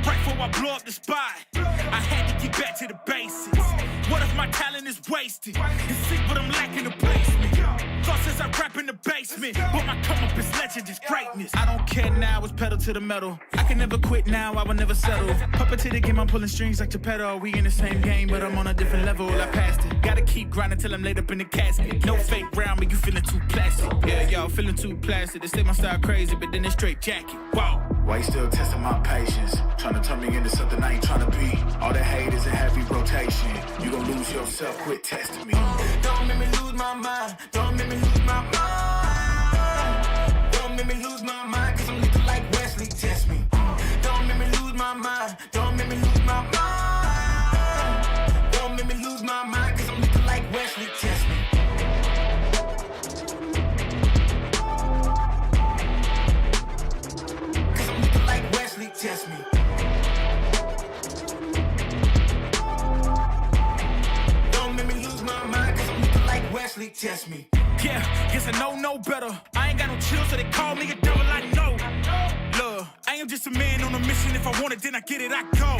right before I blow up the spot. I had to get back to the basics. What if my talent is wasted? It's sick, but I'm lacking the placement. Thought since I rap in the basement, but my come up is legend, is greatness. I don't care now, it's pedal to the metal. I can never quit now, I will never settle. Puppet to the game, I'm pulling strings like Geppetto. We in the same game, but I'm on a different level. I passed it. Gotta keep grinding till I'm laid up in the casket. No fake round, but you feeling too plastic. Yeah, y'all feeling too plastic. They say my style crazy, but then it's straight jacket. Wow. Why you still testing my patience? Trying to turn me into something I ain't trying to be. All the hate is a heavy rotation. You gon' lose yourself, quit testing me. Don't make me lose my mind. Don't make me lose my mind. Don't make me lose my mind, cause I'm looking like Wesley, test me. Don't make me lose my mind. Don't make me lose my mind. Don't make me lose my mind, cause I'm looking like Wesley, test me. Cause I'm looking like Wesley, test me. Don't make me lose my mind, cause I'm looking like Wesley, test me. Yeah, guess I know no better. I ain't got no chill, so they call me a devil. I know. Look, I am just a man on a mission. If I want it, then I get it, I go.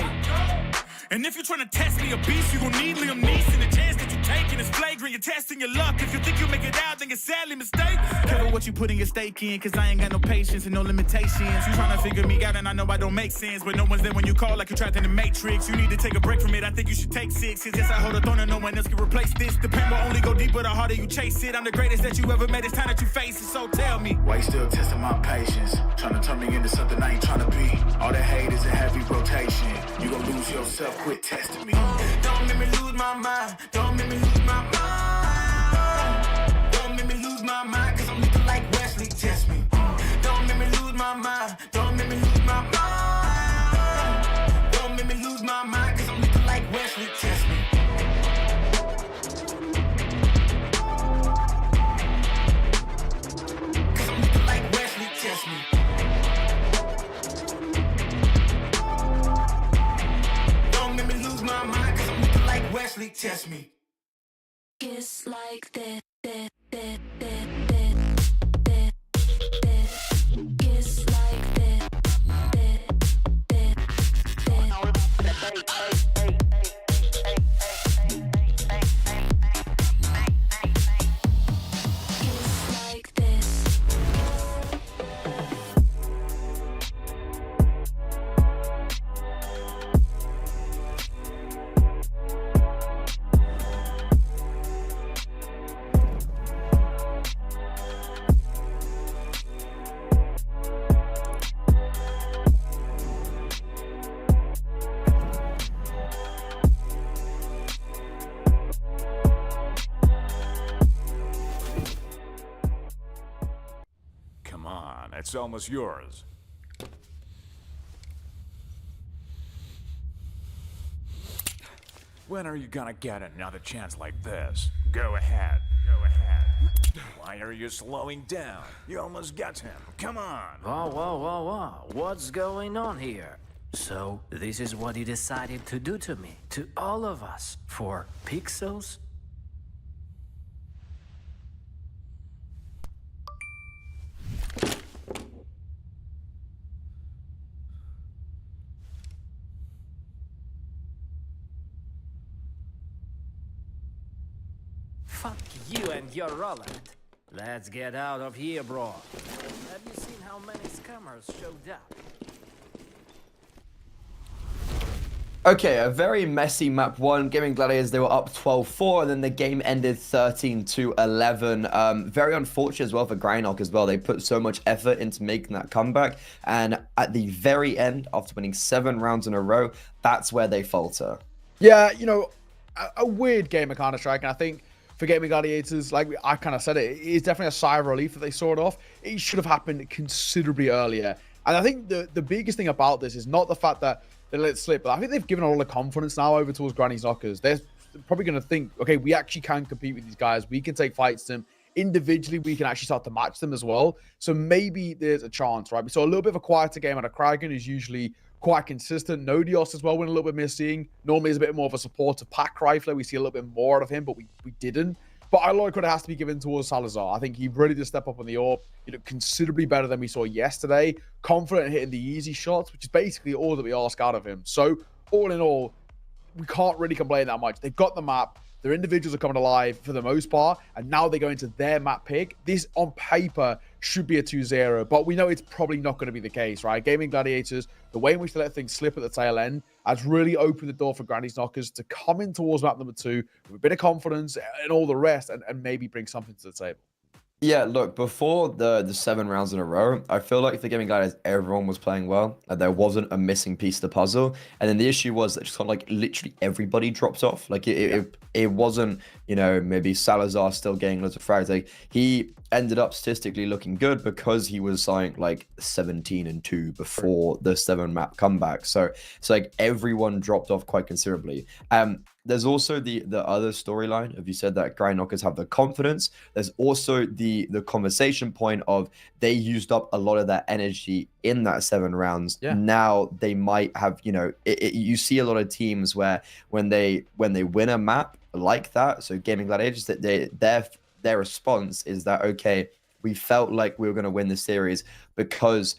And if you're trying to test me a beast, you gon' need Liam Neeson. The chance that you taking is flagrant. You're testing your luck. If you think you make it out, then you're sadly mistaken. Careful what you putting your stake in, cause I ain't got no patience and no limitations. You trying to figure me out, and I know I don't make sense. But no one's there when you call like you're trapped in the Matrix. You need to take a break from it. I think you should take 6. Cause yes, I hold a throne and no one else can replace this. The pain will only go deeper the harder you chase it. I'm the greatest that you ever met. It's time that you face it. So tell me, Why you still testing my patience? Trying to turn me into something I ain't trying to be. All the hate is a heavy rotation. You gon' lose yourself, quit testing me. Don't make me lose my mind. Don't make me lose my mind. Don't make me lose my mind, cause I'm looking like Wesley, test me. Don't make me lose my mind. Don't make me lose my mind. Don't make me lose my mind, cause I'm looking like Wesley, test me. Cause I'm looking like Wesley, test me. Don't make me lose my mind, cause I'm looking like Wesley, test me. Kiss like that. Kiss like that. Kiss like this. Come on, it's almost yours. When are you gonna get another chance like this? Go ahead, go ahead. Why are you slowing down? You almost got him. Come on. Whoa. What's going on here? So, this is what you decided to do to me, to all of us, for pixels? Fuck you and your Roland. Let's get out of here, bro. Have you seen how many scammers showed up? Okay, a very messy map 1. Gaming Gladiators, they were up 12-4, and then the game ended 13-11. Very unfortunate as well for Grindok as well. They put so much effort into making that comeback, and at the very end, after winning 7 rounds in a row, that's where they falter. Yeah, you know, a weird game of Counter-Strike, and I think for Gaming Gladiators, like I kind of said it is definitely a sigh of relief that they saw it off. It should have happened considerably earlier. And I think the biggest thing about this is not the fact that they let it slip, but I think they've given a lot of confidence now over towards Granny's Knockers. They're probably going to think, okay, we actually can compete with these guys. We can take fights to them. Individually, we can actually start to match them as well. So maybe there's a chance, right? We saw a little bit of a quieter game out of Kraken, who's usually quite consistent. Nodios as well went a little bit missing. Normally, he's a bit more of a supportive pack rifler. We see a little bit more out of him, but we didn't. But I like what it has to be given towards Salazar. I think he really did step up on the AWP. He looked considerably better than we saw yesterday. Confident in hitting the easy shots, which is basically all that we ask out of him. So all in all, we can't really complain that much. They've got the map. Their individuals are coming alive for the most part, and now they go into their map pick. This, on paper, should be a 2-0, but we know it's probably not going to be the case, right? Gaming Gladiators, the way in which they let things slip at the tail end, has really opened the door for Granny's Knockers to come in towards map number 2 with a bit of confidence and all the rest, and maybe bring something to the table. Yeah, look, before the 7 rounds in a row, I feel like for Gaming Gladiators, everyone was playing well. There wasn't a missing piece of the puzzle. And then the issue was that just kind of like literally everybody dropped off. Like it wasn't, you know, maybe Salazar still getting loads of frags. Like he ended up statistically looking good because he was like 17-2 before the 7 map comeback. So it's like everyone dropped off quite considerably. There's also the other storyline of you said that Grind Knockers have the confidence. There's also the conversation point of they used up a lot of that energy in that 7 rounds. Yeah. Now they might have, you know, you see a lot of teams where when they win a map like that, so Gaming Gladiators, that their response is that, okay, we felt like we were going to win the series because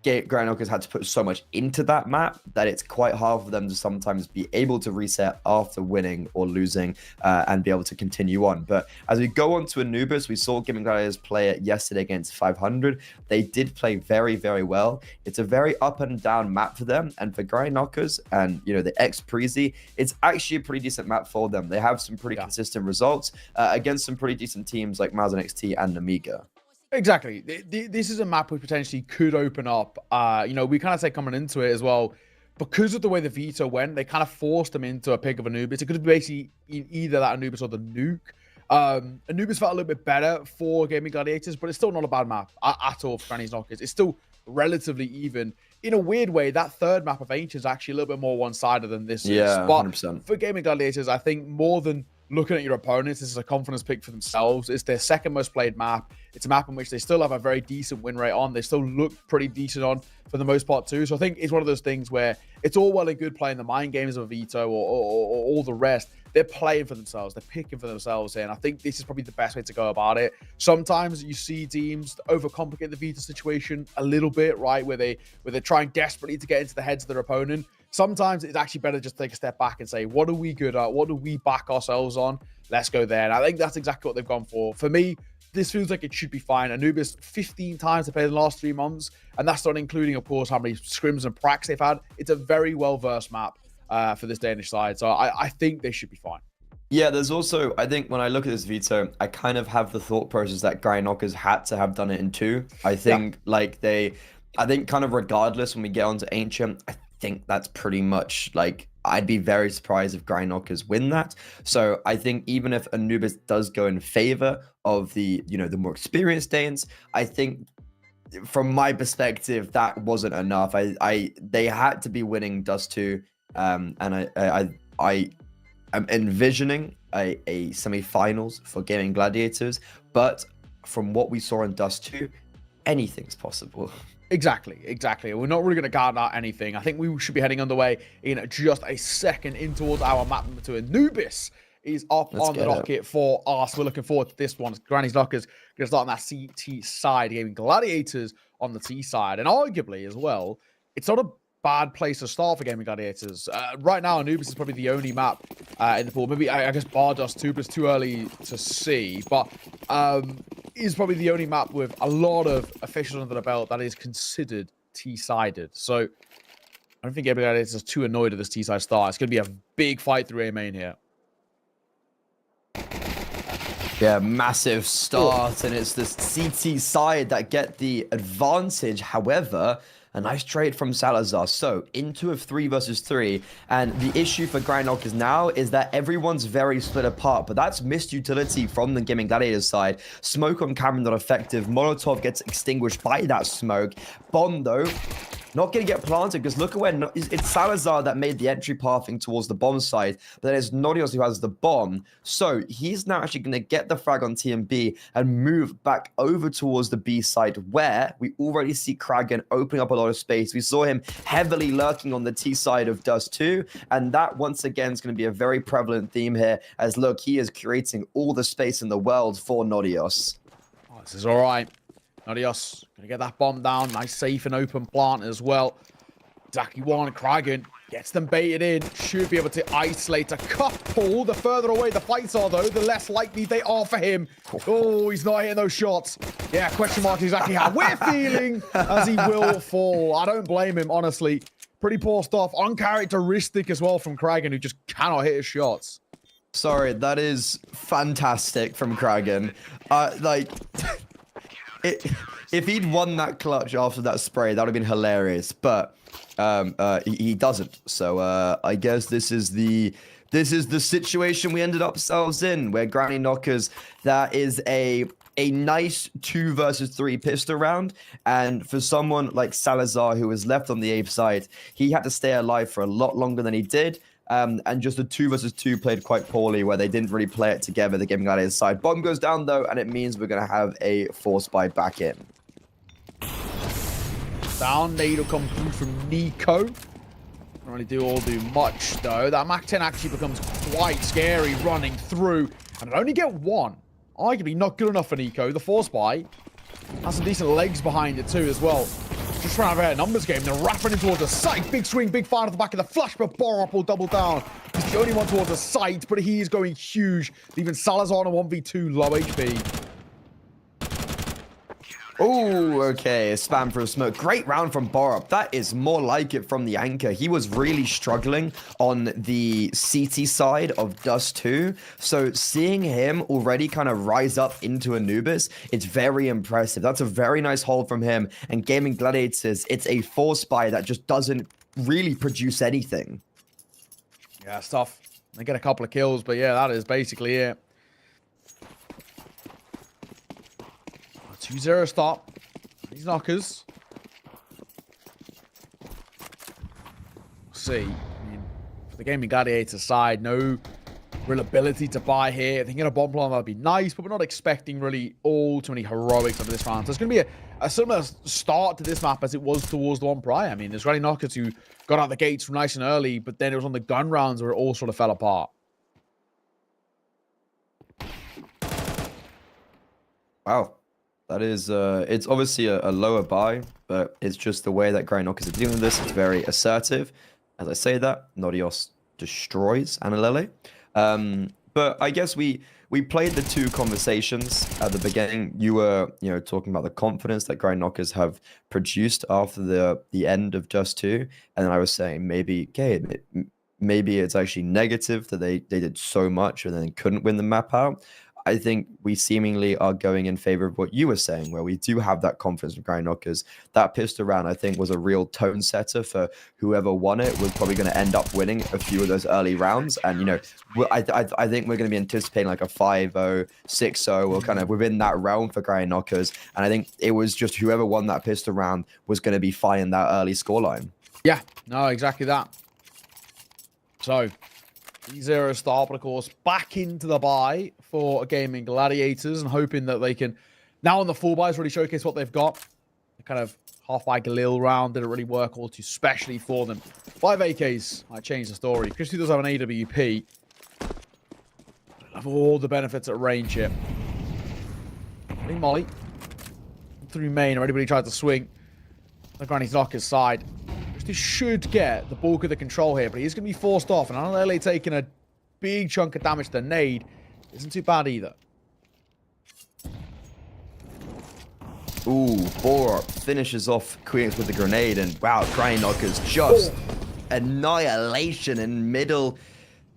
Grind Knockers had to put so much into that map that it's quite hard for them to sometimes be able to reset after winning or losing and be able to continue on. But as we go on to Anubis, we saw Gaming Gladiators play it yesterday against 500. They did play very, very well. It's a very up and down map for them. And for Grind Knockers and, you know, the ex-Preezy, it's actually a pretty decent map for them. They have some pretty consistent results against some pretty decent teams like Mazen XT and Amiga. Exactly. This is a map which potentially could open up. You know, we kind of say coming into it as well, because of the way the veto went, they kind of forced them into a pick of Anubis. It could have been basically either that Anubis or the nuke. Anubis felt a little bit better for Gaming Gladiators, but it's still not a bad map at all for Granny's Knockers. It's still relatively even. In a weird way, that third map of Ancient is actually a little bit more one-sided than this is. But 100%. for Gaming Gladiators, I think more than looking at your opponents, this is a confidence pick for themselves. It's their second most played map. It's a map in which they still have a very decent win rate on. They still look pretty decent on for the most part too. So I think it's one of those things where it's all well and good playing the mind games of a veto or all the rest. They're playing for themselves. They're picking for themselves here. And I think this is probably the best way to go about it. Sometimes you see teams overcomplicate the veto situation a little bit, right? Where they're trying desperately to get into the heads of their opponent. Sometimes it's actually better just to take a step back and say, what are we good at? What do we back ourselves on? Let's go there. And I think that's exactly what they've gone for. For me, this feels like it should be fine. Anubis 15 times to play in the last 3 months. And that's not including, of course, how many scrims and pracs they've had. It's a very well-versed map for this Danish side. So I think they should be fine. Yeah, there's also, I think when I look at this veto, I kind of have the thought process that Grind Knockers had to have done it in 2. I think I think kind of regardless when we get onto Ancient, I think that's pretty much like, I'd be very surprised if Grind Knockers win that. So I think even if Anubis does go in favor of the, you know, the more experienced Danes, I think from my perspective, that wasn't enough. They had to be winning Dust 2. And I am envisioning a semi-finals for Gaming Gladiators, but from what we saw in Dust 2, anything's possible. Exactly. We're not really going to guard out anything. I think we should be heading underway in just a second in towards our map number 2. Anubis is up on the docket for us. We're looking forward to this one. Granny's Knockers going to start on that CT side, Gaming Gladiators on the T side. And arguably as well, it's not a bad place to start for Gaming Gladiators. Right now, Anubis is probably the only map in the pool. Maybe, I guess, Bar Dust 2, but it's too early to see. But is probably the only map with a lot of officials under the belt that is considered T-sided. So I don't think Gaming Gladiators is too annoyed at this T-side start. It's going to be a big fight through A main here. Yeah, massive start, and it's the CT side that get the advantage. However, a nice trade from Salazar. So, into a 3 versus 3. And the issue for Grind Knockers now is that everyone's very split apart. But that's missed utility from the Gaming Gladiators side. Smoke on camera not effective. Molotov gets extinguished by that smoke. Bomb, though, not going to get planted because look at where it's Salazar that made the entry pathing towards the bomb side, but then it's Nodios who has the bomb. So he's now actually going to get the frag on TMB and move back over towards the B side where we already see Kragan opening up a lot of space. We saw him heavily lurking on the T side of Dust 2, and that once again is going to be a very prevalent theme here as look, he is creating all the space in the world for Nodios. Oh, this is all right. Nodios gonna get that bomb down. Nice, safe and open plant as well. Exactly one. Kragan gets them baited in. Should be able to isolate a couple. The further away the fights are, though, the less likely they are for him. Oh, he's not hitting those shots. Yeah, question mark exactly how we're feeling as he will fall. I don't blame him, honestly. Pretty poor stuff. Uncharacteristic as well from Kragan, who just cannot hit his shots. Sorry, that is fantastic from Kragan. Like... if he'd won that clutch after that spray, that would have been hilarious. But he doesn't. So I guess this is the situation we ended up ourselves in, where Granny Knockers, that is a nice 2 versus 3 pistol round. And for someone like Salazar, who was left on the A side, he had to stay alive for a lot longer than he did. And just the 2 versus 2 played quite poorly, where they didn't really play it together. The Gaming Gladiators side. Bomb goes down, though, and it means we're going to have a force buy back in. Down, nade will come through from Nico. Don't really do much, though. That Mach 10 actually becomes quite scary running through. And it'll only get 1. Arguably not good enough for Nico. The force buy has some decent legs behind it, too, as well. Just trying to have a numbers game. They're wrapping it towards the site. Big swing, big fire at the back of the flash, but Borup will double down. He's the only one towards the site, but he is going huge, leaving Salazar on a 1v2 low HP. Oh, okay. Spam for a smoke. Great round from Borup. That is more like it from the anchor. He was really struggling on the CT side of Dust 2. So seeing him already kind of rise up into Anubis, it's very impressive. That's a very nice hold from him. And Gaming Gladiators, it's a force buy that just doesn't really produce anything. Yeah, it's tough. They get a couple of kills, but yeah, that is basically it. 2-0 stop. These knockers. We'll see. I mean, for the Gaming Gladiator side, no real ability to buy here. If they can get a bomb plan, that'd be nice, but we're not expecting really all too many heroics over this round. So it's going to be a similar start to this map as it was towards the one prior. I mean, there's Granny Knockers who got out the gates nice and early, but then it was on the gun rounds where it all sort of fell apart. Wow. That is, it's obviously a lower buy, but it's just the way that Granny Knockers are dealing with this. It's very assertive. As I say that, Nodios destroys Analele. But I guess we played the 2 conversations at the beginning. You were, talking about the confidence that Granny Knockers have produced after the end of Just 2. And then I was saying maybe it's actually negative that they did so much and then couldn't win the map out. I think we seemingly are going in favor of what you were saying, where we do have that confidence from Granny Knockers. That pistol round, I think, was a real tone setter for whoever won it was probably going to end up winning a few of those early rounds. And, I think we're going to be anticipating like a 5-0, 6-0, or kind of within that realm for Granny Knockers. And I think it was just whoever won that pistol round was going to be fine in that early scoreline. Yeah, no, exactly that. So, 3-0 start, but of course, back into the buy for Gaming Gladiators and hoping that they can, now on the full buys, really showcase what they've got. The kind of half-buy Galil round didn't really work all too specially for them. 5 AKs might change the story. Christy does have an AWP. Have all the benefits at range here. Big Molly. Through main, or anybody tried to swing. The Granny's Knockers side. Christy should get the bulk of the control here, but he's going to be forced off. And LA taking a big chunk of damage to the nade isn't too bad either. Ooh, Borup finishes off Queenix with the grenade, and wow, Granny Knockers just annihilation in middle.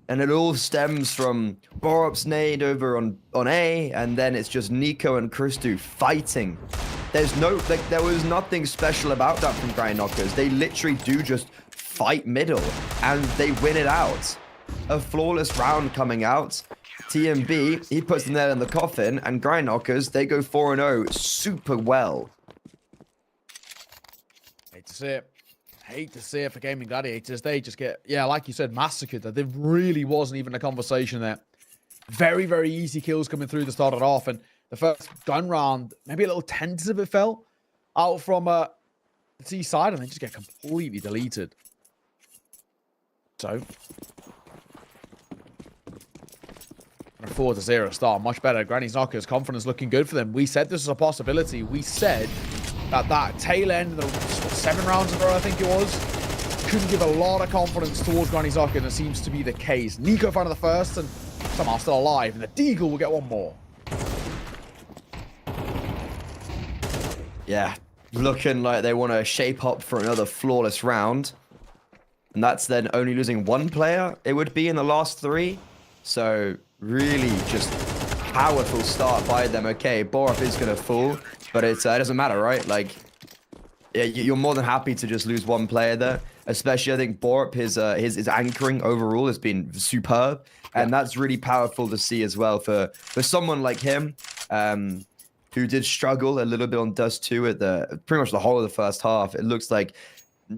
And it all stems from Borup's nade over on A, and then it's just Nico and Christu fighting. There was nothing special about that from Granny Knockers. They literally do just fight middle, and they win it out. A flawless round coming out. TMB, he puts the nail in the coffin, and Granny Knockers, they go 4-0 super well. Hate to see it. hate to see it for Gaming Gladiators. They just get, yeah, like you said, massacred. There really wasn't even a conversation there. Very, very easy kills coming through to start it off. And the first gun round, maybe a little tentative it felt, out from the T side, and they just get completely deleted. So, a 4-0 start, much better. Granny's Knockers, confidence looking good for them. We said this was a possibility. We said that tail end, the 7 rounds in a row, I think it was, couldn't give a lot of confidence towards Granny's Knockers, and it seems to be the case. Nico found the first, and somehow still alive, and the Deagle will get one more. Yeah, looking like they want to shape up for another flawless round. And that's then only losing 1 player, it would be, in the last 3. So, really just powerful start by them. Okay, Borup is going to fall, but it doesn't matter, right? Like, yeah, you're more than happy to just lose 1 player there. Especially, I think Borup, his anchoring overall has been superb. And that's really powerful to see as well for someone like him, who did struggle a little bit on Dust 2 at pretty much the whole of the first half. It looks like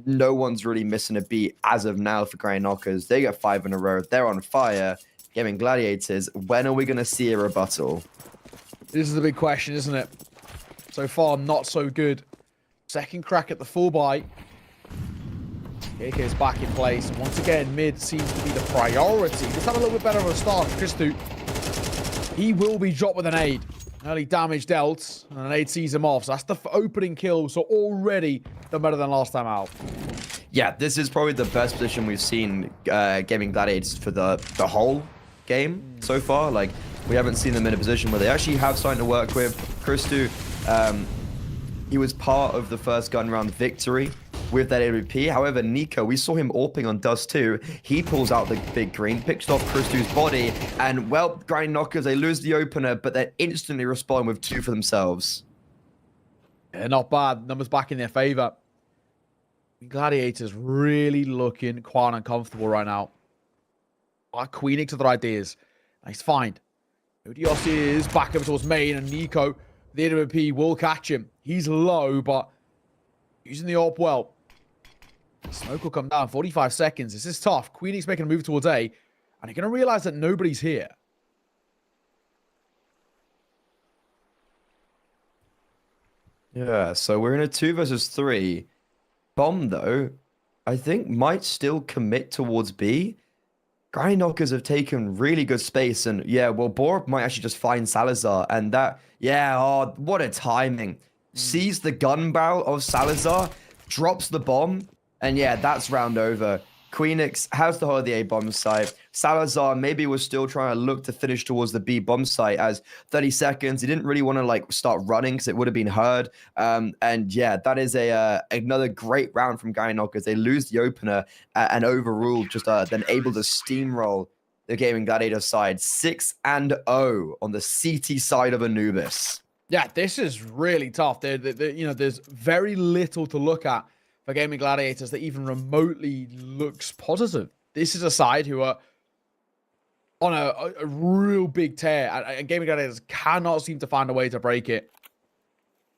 no one's really missing a beat as of now for Grey Knockers. They get 5 in a row. They're on fire. Gaming Gladiators, when are we going to see a rebuttal? This is the big question, isn't it? So far, not so good. Second crack at the full buy. AK is back in place. Once again, mid seems to be the priority. This time a little bit better of a start for Christu. He will be dropped with an aid. Early damage dealt, and an aid sees him off. So that's the opening kill. So already done better than last time out. Yeah, this is probably the best position we've seen Gaming Gladiators for the whole game so far. Like, we haven't seen them in a position where they actually have something to work with. Christu, he was part of the first gun round victory with that AWP. However, Nico, we saw him AWPing on Dust 2. He pulls out the big green, picks off Christu's body, and, well, Grind Knockers, they lose the opener, but they instantly respond with 2 for themselves. Yeah, not bad. Numbers back in their favor. Gladiators really looking quite uncomfortable right now. Queenix with their ideas. Nice find. Odios is back over towards main, and Nico, the AWP, will catch him. He's low, but using the AWP well. Smoke will come down. 45 seconds. This is tough. Queenix making a move towards A, and you're going to realize that nobody's here. Yeah, so we're in a 2 versus 3. Bomb, though, I think might still commit towards B. Granny Knockers have taken really good space, and yeah, well, Borup might actually just find Salazar, and that, yeah, oh, what a timing. Sees the gun barrel of Salazar, drops the bomb, and yeah, that's round over. Queenix has the whole of the A bomb site. Salazar maybe was still trying to look to finish towards the B bomb site as 30 seconds. He didn't really want to like start running because it would have been heard. And yeah, that is another great round from Guy Knockers. They lose the opener and overrule, just then able to steamroll the Gaming Gladiator side. 6-0 on the CT side of Anubis. Yeah, this is really tough. You know, there's very little to look at for Gaming Gladiators that even remotely looks positive. This is a side who are on a real big tear, and Gaming Gladiators cannot seem to find a way to break it.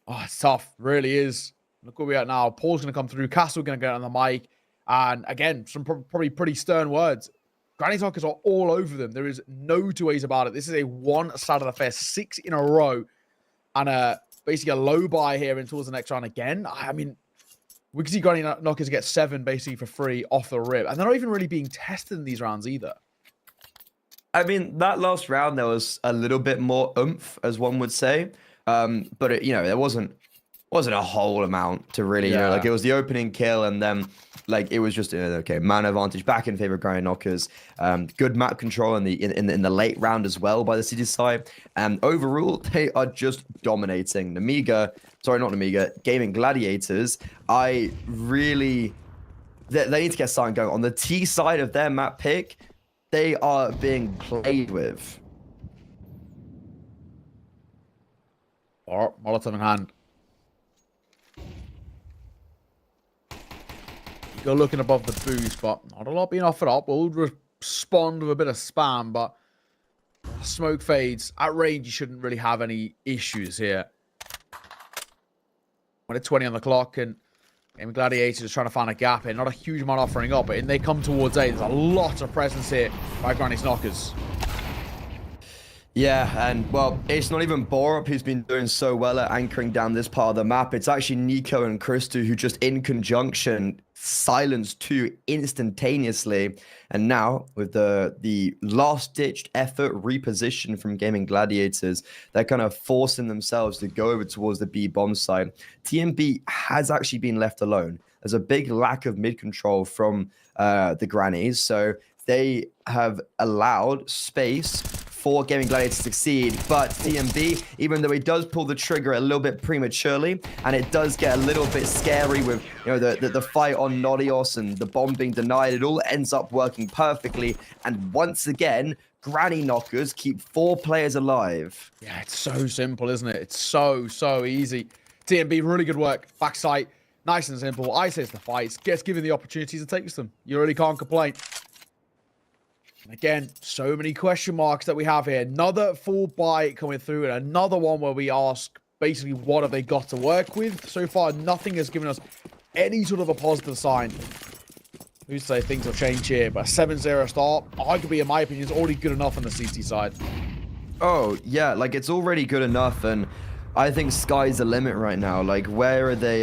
Oh, it's tough. Really is. Look where we are now. Paul's going to come through. Castle going to get on the mic. And again, some probably pretty stern words. Granny Talkers are all over them. There is no 2 ways about it. This is a one-sided affair. 6 in a row. And basically a low buy here towards the next round again. I mean, we can see Granny Knockers get 7 basically for free off the rip. And they're not even really being tested in these rounds either. I mean, that last round, there was a little bit more oomph, as one would say. But, it, you know, there wasn't a whole amount to really, you know, like it was the opening kill and then like it was just, okay, man advantage back in favor of Granny Knockers. Good map control in the late round as well by the city side. And overall, they are just dominating. Gaming Gladiators, I really, they need to get something going. On the T side of their map pick, they are being played with. Or Molotov in hand. You're looking above the boost, but not a lot being offered up. We'll respond with a bit of spam, but smoke fades. At range, you shouldn't really have any issues here. When it's 20 on the clock, and Gaming Gladiators is trying to find a gap here. Not a huge amount offering up, but they come towards A. There's a lot of presence here by Granny's Knockers. Yeah, and well, it's not even Borup who's been doing so well at anchoring down this part of the map. It's actually Nico and Christu who just in conjunction silenced 2 instantaneously. And now with the last-ditched effort reposition from Gaming Gladiators, they're kind of forcing themselves to go over towards the B bomb side. TMB has actually been left alone. There's a big lack of mid-control from the Grannies, so they have allowed space for Gaming Gladiators to succeed, but TMB, even though he does pull the trigger a little bit prematurely, and it does get a little bit scary with, you know, the fight on Nodios and the bomb being denied, it all ends up working perfectly, and once again, Granny Knockers keep 4 players alive. Yeah, it's so simple, isn't it? It's so easy. TMB, really good work. Backside, nice and simple. I say it's the fights. Gets given the opportunities and takes them. You really can't complain. Again, so many question marks that we have here. Another full buy coming through and another one where we ask basically what have they got to work with. So far, nothing has given us any sort of a positive sign. Who's to say things will change here? But a 7-0 start, arguably, in my opinion, is already good enough on the CT side. Oh, yeah, like it's already good enough, and I think sky's the limit right now. Like, where are they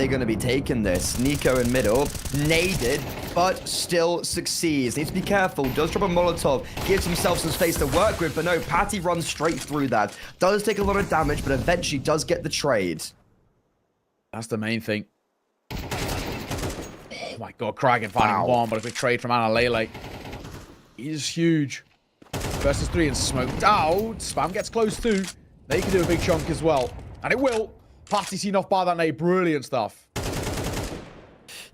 going to be taking this? Nico in middle, naded, but still succeeds. Needs to be careful. Does drop a Molotov, gives himself some space to work with, but no, Patty runs straight through that. Does take a lot of damage, but eventually does get the trade. That's the main thing. Oh my god, Kraken finding one, but a big trade from Anna Lele. He's huge. Versus 3 and smoked out. Spam gets close too. They can do a big chunk as well. And it will. Patty seen off by that nade. Brilliant stuff.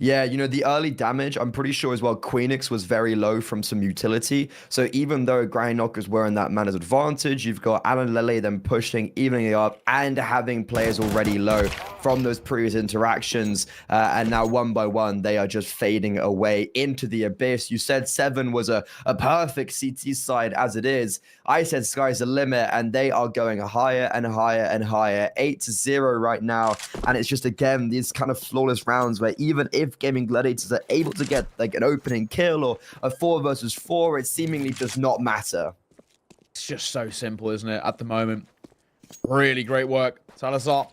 Yeah, you know, the early damage, I'm pretty sure as well, Queenix was very low from some utility. So even though Granny Knockers were in that manner's advantage, you've got Alan Lele then pushing, evening it up, and having players already low from those previous interactions. And now one by one, they are just fading away into the abyss. You said 7 was a perfect CT side as it is. I said sky's the limit, and they are going higher and higher and higher. 8-0 right now. And it's just, again, these kind of flawless rounds where even if Gaming Gladiators are able to get like an opening kill or a 4 versus 4, it seemingly does not matter. It's just so simple, isn't it, at the moment? Really great work. Salazar.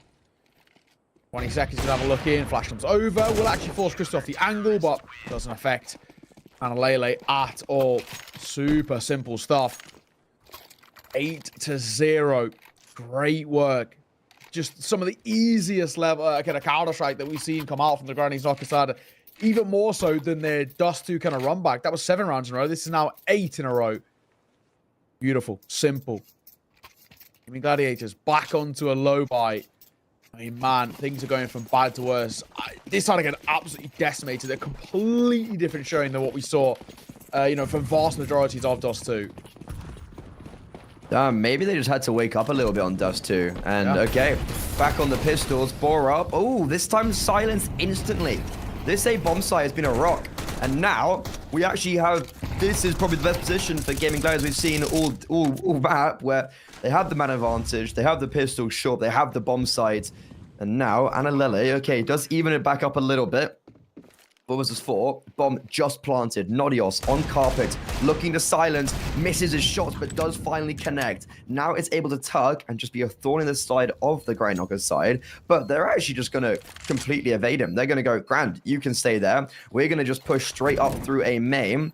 20 seconds to have a look in. Flash comes over. Will actually force Crystal off the angle, but doesn't affect Analele at all. Super simple stuff. 8-0. Great work. Just some of the easiest level kind of Counter-Strike that we've seen come out from the Granny's Knocker side. Even more so than their Dust 2 kind of run back. That was 7 rounds in a row. This is now 8 in a row. Beautiful. Simple. Gaming Gladiators back onto a low buy. I mean, man, things are going from bad to worse. This side again, absolutely decimated. A completely different showing than what we saw, you know, from vast majorities of Dust 2. Maybe they just had to wake up a little bit on Dust 2. And okay, back on the pistols, bore up. Oh, this time silence instantly. This A bomb site has been a rock. And now we actually have, this is probably the best position for Gaming Gladiators we've seen all map, where they have the man advantage, they have the pistol short, they have the bomb site. And now Analele, okay, does even it back up a little bit. What was this for? Bomb just planted. Nodios on carpet, looking to silence, misses his shots, but does finally connect. Now it's able to tug and just be a thorn in the side of the Grey Knocker's side, but they're actually just going to completely evade him. They're going to go, Grand, you can stay there. We're going to just push straight up through a main.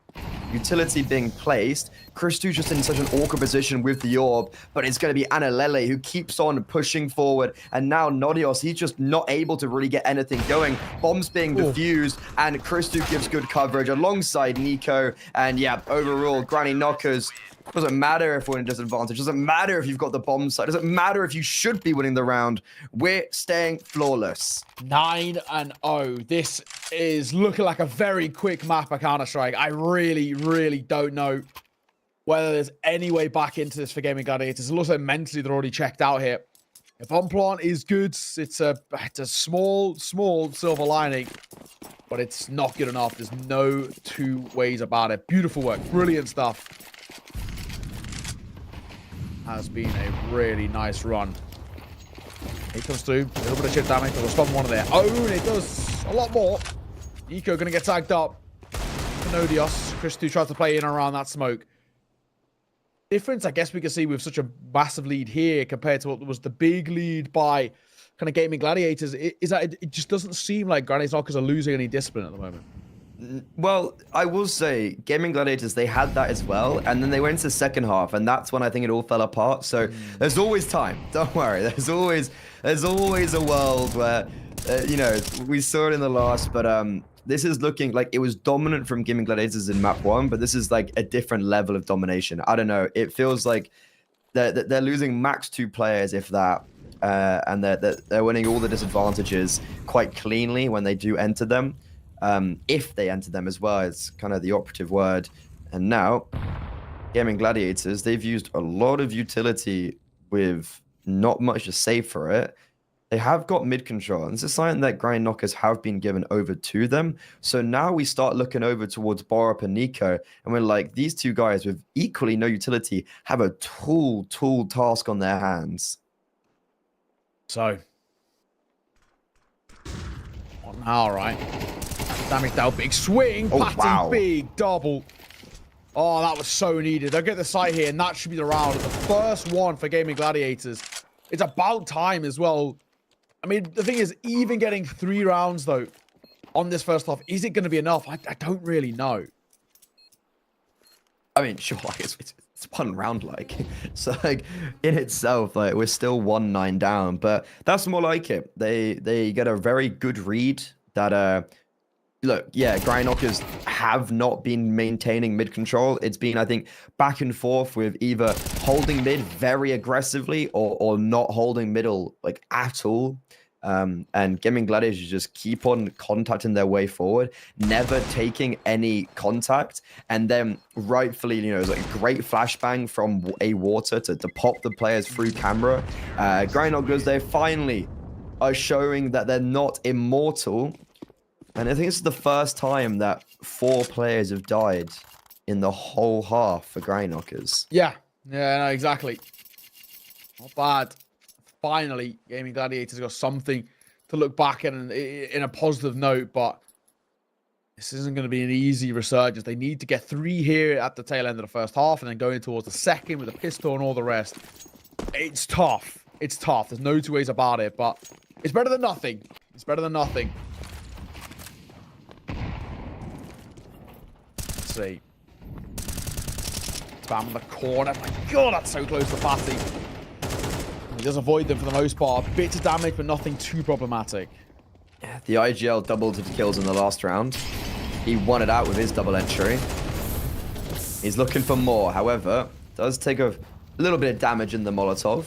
Utility being placed. Christu just in such an awkward position with the orb, but it's going to be Analele who keeps on pushing forward. And now Nodios, he's just not able to really get anything going. Bombs being defused, and Christu gives good coverage alongside Nico. And yeah, overall, Granny Knockers, doesn't matter if we're in a disadvantage. Doesn't matter if you've got the bomb side. Doesn't matter if you should be winning the round. We're staying flawless. 9-0. This is looking like a very quick map of Counter-Strike. I really don't know whether there's any way back into this for Gaming Gladiators. It looks like mentally they're already checked out here. If bomb plant is good, it's a small silver lining, but it's not good enough. There's no two ways about it. Beautiful work. Brilliant stuff. Has been a really nice run. It comes through. A little bit of chip damage. It'll respond one of their own. It does a lot more. Nico going to get tagged up. Nodios. Christu tries to play in and around that smoke. Difference, I guess we can see with such a massive lead here compared to what was the big lead by kind of Gaming Gladiators, is that it just doesn't seem like Granny's Knockers are losing any discipline at the moment. Well, I will say, Gaming Gladiators, they had that as well, and then they went into the second half, and that's when I think it all fell apart. So there's always time. Don't worry. There's always a world where, you know, we saw it in the last, but this is looking like it was dominant from Gaming Gladiators in map 1, but this is like a different level of domination. I don't know. It feels like they're losing max 2 players, if that, and they're winning all the disadvantages quite cleanly when they do enter them. If they enter them as well, is kind of the operative word. And now, Gaming Gladiators, they've used a lot of utility with not much to say for it. They have got mid control, and this is something that Grind Knockers have been given over to them. So now we start looking over towards Borup and Nico, and we're like, these two guys with equally no utility have a tool task on their hands. So, what now, right? Damage down, big swing, Patty, wow. Big double. Oh, that was so needed. They'll get the site here, and that should be the round. The first one for Gaming Gladiators. It's about time as well. I mean, the thing is, even getting 3 rounds, though, on this first half, is it going to be enough? I don't really know. I mean, sure, like it's 1 round, like. So, like, in itself, like, we're still 1-9 down, but that's more like it. They get a very good read that, look, yeah, Grind Knockers have not been maintaining mid control. It's been, I think, back and forth with either holding mid very aggressively or not holding middle, like, at all. And Gaming Gladiators just keep on contacting their way forward, never taking any contact. And then rightfully, you know, it's like a great flashbang from a water to pop the players through camera. Grind Knockers, they finally are showing that they're not immortal. And I think this is the first time that 4 players have died in the whole half for Grind Knockers. Yeah, no, exactly. Not bad. Finally, Gaming Gladiators got something to look back at in a positive note, but this isn't going to be an easy resurgence. They need to get 3 here at the tail end of the first half and then going towards the second with a pistol and all the rest. It's tough. It's tough. There's no 2 ways about it, but it's better than nothing. It's better than nothing. Let's see. Spam in the corner. My God, that's so close to Patty. He does avoid them for the most part. Bits of damage, but nothing too problematic. Yeah, the IGL doubled his kills in the last round. He won it out with his double entry. He's looking for more. However, does take a little bit of damage in the Molotov.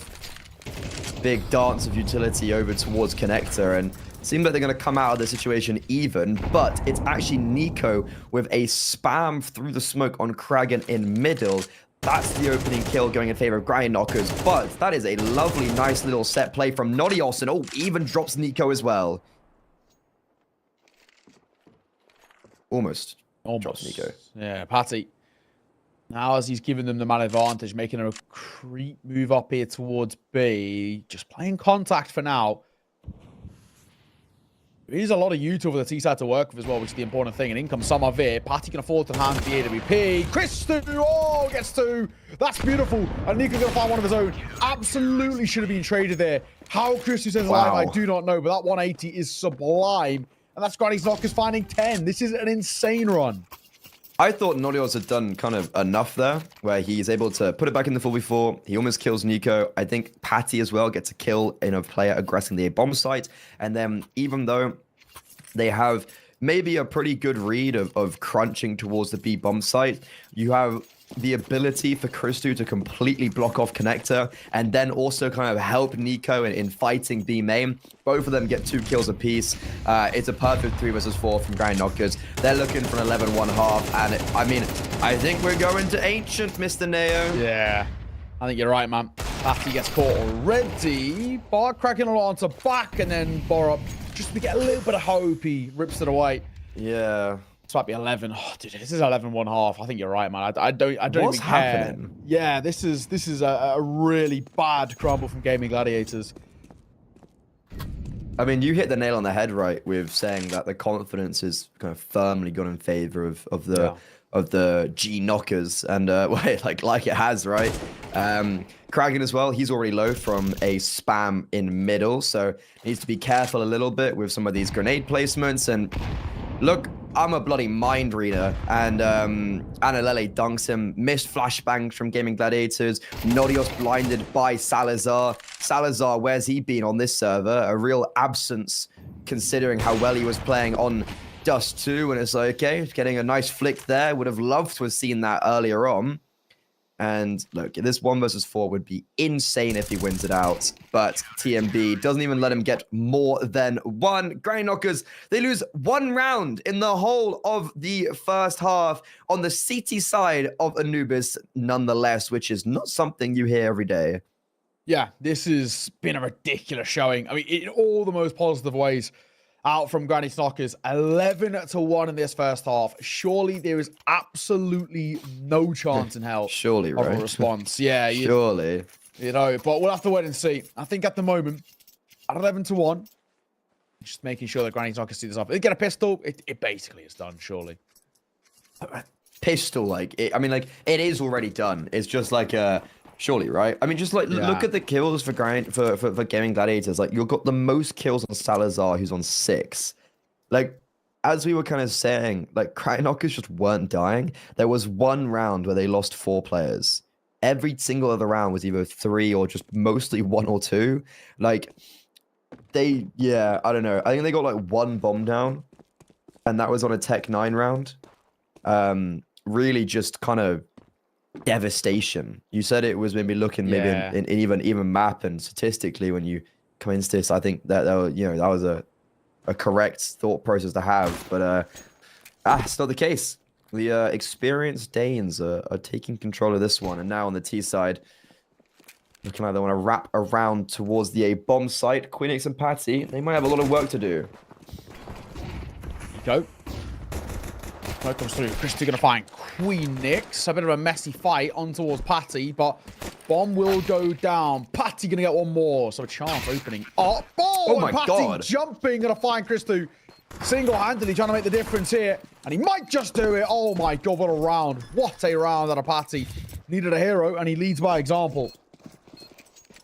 Big dance of utility over towards Connector, and seems like they're going to come out of the situation even, but it's actually Nico with a spam through the smoke on Kragan in middle. That's the opening kill going in favor of Grind Knockers, but that is a lovely, nice little set play from Nodios, and oh, even drops Nico as well. Almost drops Nico. Yeah, Patty. Now as he's given them the man advantage, making a creep move up here towards B. Just playing contact for now. There's a lot of youth over the T-side to work with as well, which is the important thing. And in comes Samavir. Patty can afford to hand the AWP. Christu, oh, gets 2. That's beautiful. And Nico's going to find one of his own. Absolutely should have been traded there. How Christu says alive, I do not know. But that 180 is sublime. And that's Granny's Knockers finding 10. This is an insane run. I thought Nodios had done kind of enough there, where he's able to put it back in the 4v4. He almost kills Nico. I think Patty as well gets a kill in a player aggressing the bomb site. And then even though they have maybe a pretty good read of crunching towards the B bomb site, you have the ability for Christu to completely block off Connector and then also kind of help Nico in fighting B main. Both of them get 2 kills apiece. It's a perfect 3 versus 4 from Grind Knockers. They're looking for an 11-1 half, and I mean, I think we're going to Ancient, Mr. Neo. Yeah, I think you're right, man. Patty gets caught already. Bar cracking along onto back, and then Borup, just to get a little bit of hope, he rips it away. Yeah. This might be 11. Oh, dude, this is 11-1 half. I think you're right, man. I don't What's even care. happening? Yeah, this is a really bad crumble from Gaming Gladiators. I mean, you hit the nail on the head, right, with saying that the confidence is kind of firmly gone in favor of the G knockers, and wait, like it has, right? Kragan as well. He's already low from a spam in middle, so needs to be careful a little bit with some of these grenade placements. And look, I'm a bloody mind reader, and Analele dunks him. Missed flashbangs from Gaming Gladiators. Nodios blinded by Salazar. Salazar, where's he been on this server? A real absence, considering how well he was playing on Dust 2. And it's like, okay, getting a nice flick there. Would have loved to have seen that earlier on. And look, this 1 versus 4 would be insane if he wins it out. But TMB doesn't even let him get more than one. Granny Knockers, they lose 1 round in the whole of the first half on the CT side of Anubis, nonetheless, which is not something you hear every day. Yeah, this has been a ridiculous showing. I mean, in all the most positive ways. Out from Granny Knockers, 11-1 in this first half. Surely there is absolutely no chance in hell Surely, of right? a response. Yeah, Surely. You know, but we'll have to wait and see. I think at the moment, at 11-1, just making sure that Granny Knockers see this off. If they get a pistol, it basically is done, surely. Pistol, I mean, it is already done. It's just like surely, right? I mean, just look at the kills for Gaming Gladiators. Like, you've got the most kills on Salazar, who's on 6. Like, as we were kind of saying, like, Cry Knockers just weren't dying. There was 1 round where they lost 4 players. Every single other round was either 3 or just mostly 1 or 2. Like, yeah, I don't know. I think they got like 1 bomb down, and that was on a Tech 9 round. Really just kind of devastation. You said it was maybe looking maybe in even map, and statistically when you come into this, I think that was a correct thought process to have, but it's not the case. The experienced Danes are taking control of this one, and now on the T side, looking like they want to wrap around towards the A bomb site. Queenix and Patty, they might have a lot of work to do. Go. Comes through. Christy gonna find Queenix. A bit of a messy fight on towards Patty, but bomb will go down. Patty gonna get 1 more, so a chance opening up. Oh my Patty God! Jumping, gonna find Christy single-handedly trying to make the difference here, and he might just do it. Oh my God, what a round! What a round out of Patty. Needed a hero, and he leads by example.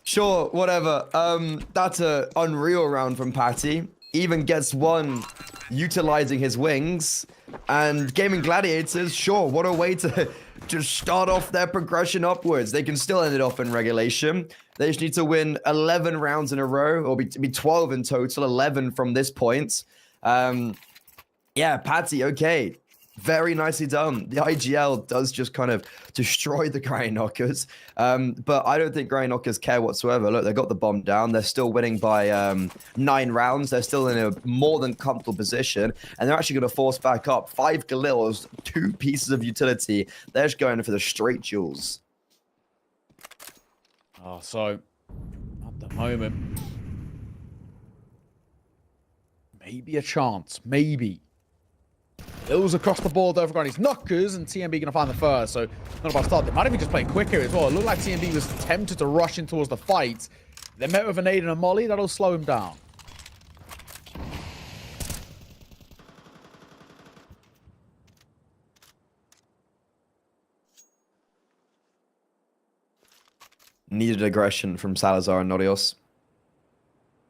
Sure, whatever. That's a unreal round from Patty. Even gets 1 utilizing his wings. And Gaming Gladiators, sure, what a way to just start off their progression upwards. They can still end it off in regulation. They just need to win 11 rounds in a row, or be 12 in total, 11 from this point. Yeah, Patty, okay. Very nicely done. The IGL does just kind of destroy the Granny Knockers. But I don't think Granny Knockers care whatsoever. Look, they got the bomb down. They're still winning by 9 rounds. They're still in a more than comfortable position. And they're actually going to force back up. 5 Galils, 2 pieces of utility. They're just going for the straight jewels. Oh, so at the moment, maybe a chance. Maybe. Hills across the board over Granny's Knockers, and TMB going to find the first. So, not about start. They might have been just playing quicker as well. It looked like TMB was tempted to rush in towards the fight. They met with a nade and a molly. That'll slow him down. Needed aggression from Salazar and Nodios.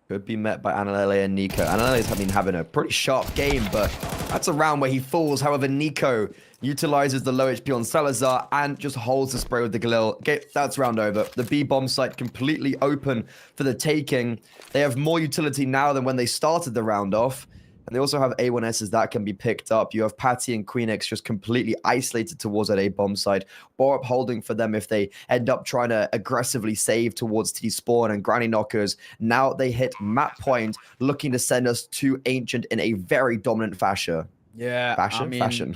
Could be met by Analele and Nico. Analele's been having a pretty sharp game, but that's a round where he falls. However, Nico utilizes the low HP on Salazar and just holds the spray with the Galil. Okay, that's round over. The B bomb site completely open for the taking. They have more utility now than when they started the round off. And they also have A1Ss that can be picked up. You have Patty and Queenix just completely isolated towards that A bomb site. Borup holding for them if they end up trying to aggressively save towards T spawn, and Granny Knockers. Now they hit map point, looking to send us to Ancient in a very dominant fashion. Yeah, Fashion? Fashion.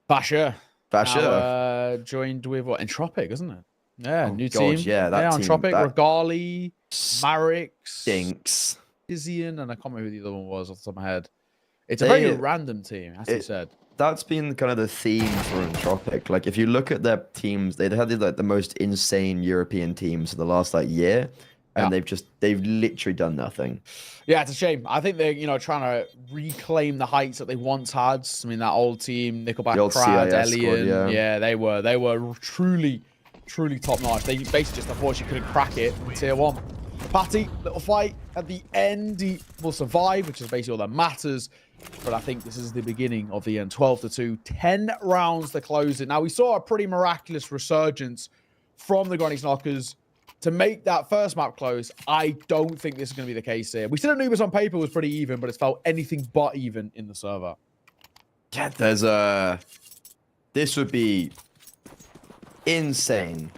Basher. Basher. Joined with what? Entropic, isn't it? Yeah, Oh, new God, team. yeah, that team, Entropic, that Regali, Marix, Stinks. Izian, and I can't remember who the other one was off the top of my head. It's a very random team, as you said. That's been kind of the theme for Entropic. Like, if you look at their teams, they had like the most insane European teams for the last like year. and they've literally done nothing. Yeah, it's a shame. I think they're, trying to reclaim the heights that they once had. I mean, that old team, Nickelback, The old Crowd, CIS squad, Alien. yeah. They were truly top notch. They basically just unfortunately couldn't crack it in tier 1. Patty, little fight at the end. He will survive, which is basically all that matters. But I think this is the beginning of the end. 12-2, 10 rounds to close it. Now, we saw a pretty miraculous resurgence from the Granny's Knockers to make that first map close. I don't think this is going to be the case here. We said Anubis on paper was pretty even, but it's felt anything but even in the server. Yeah, this would be insane.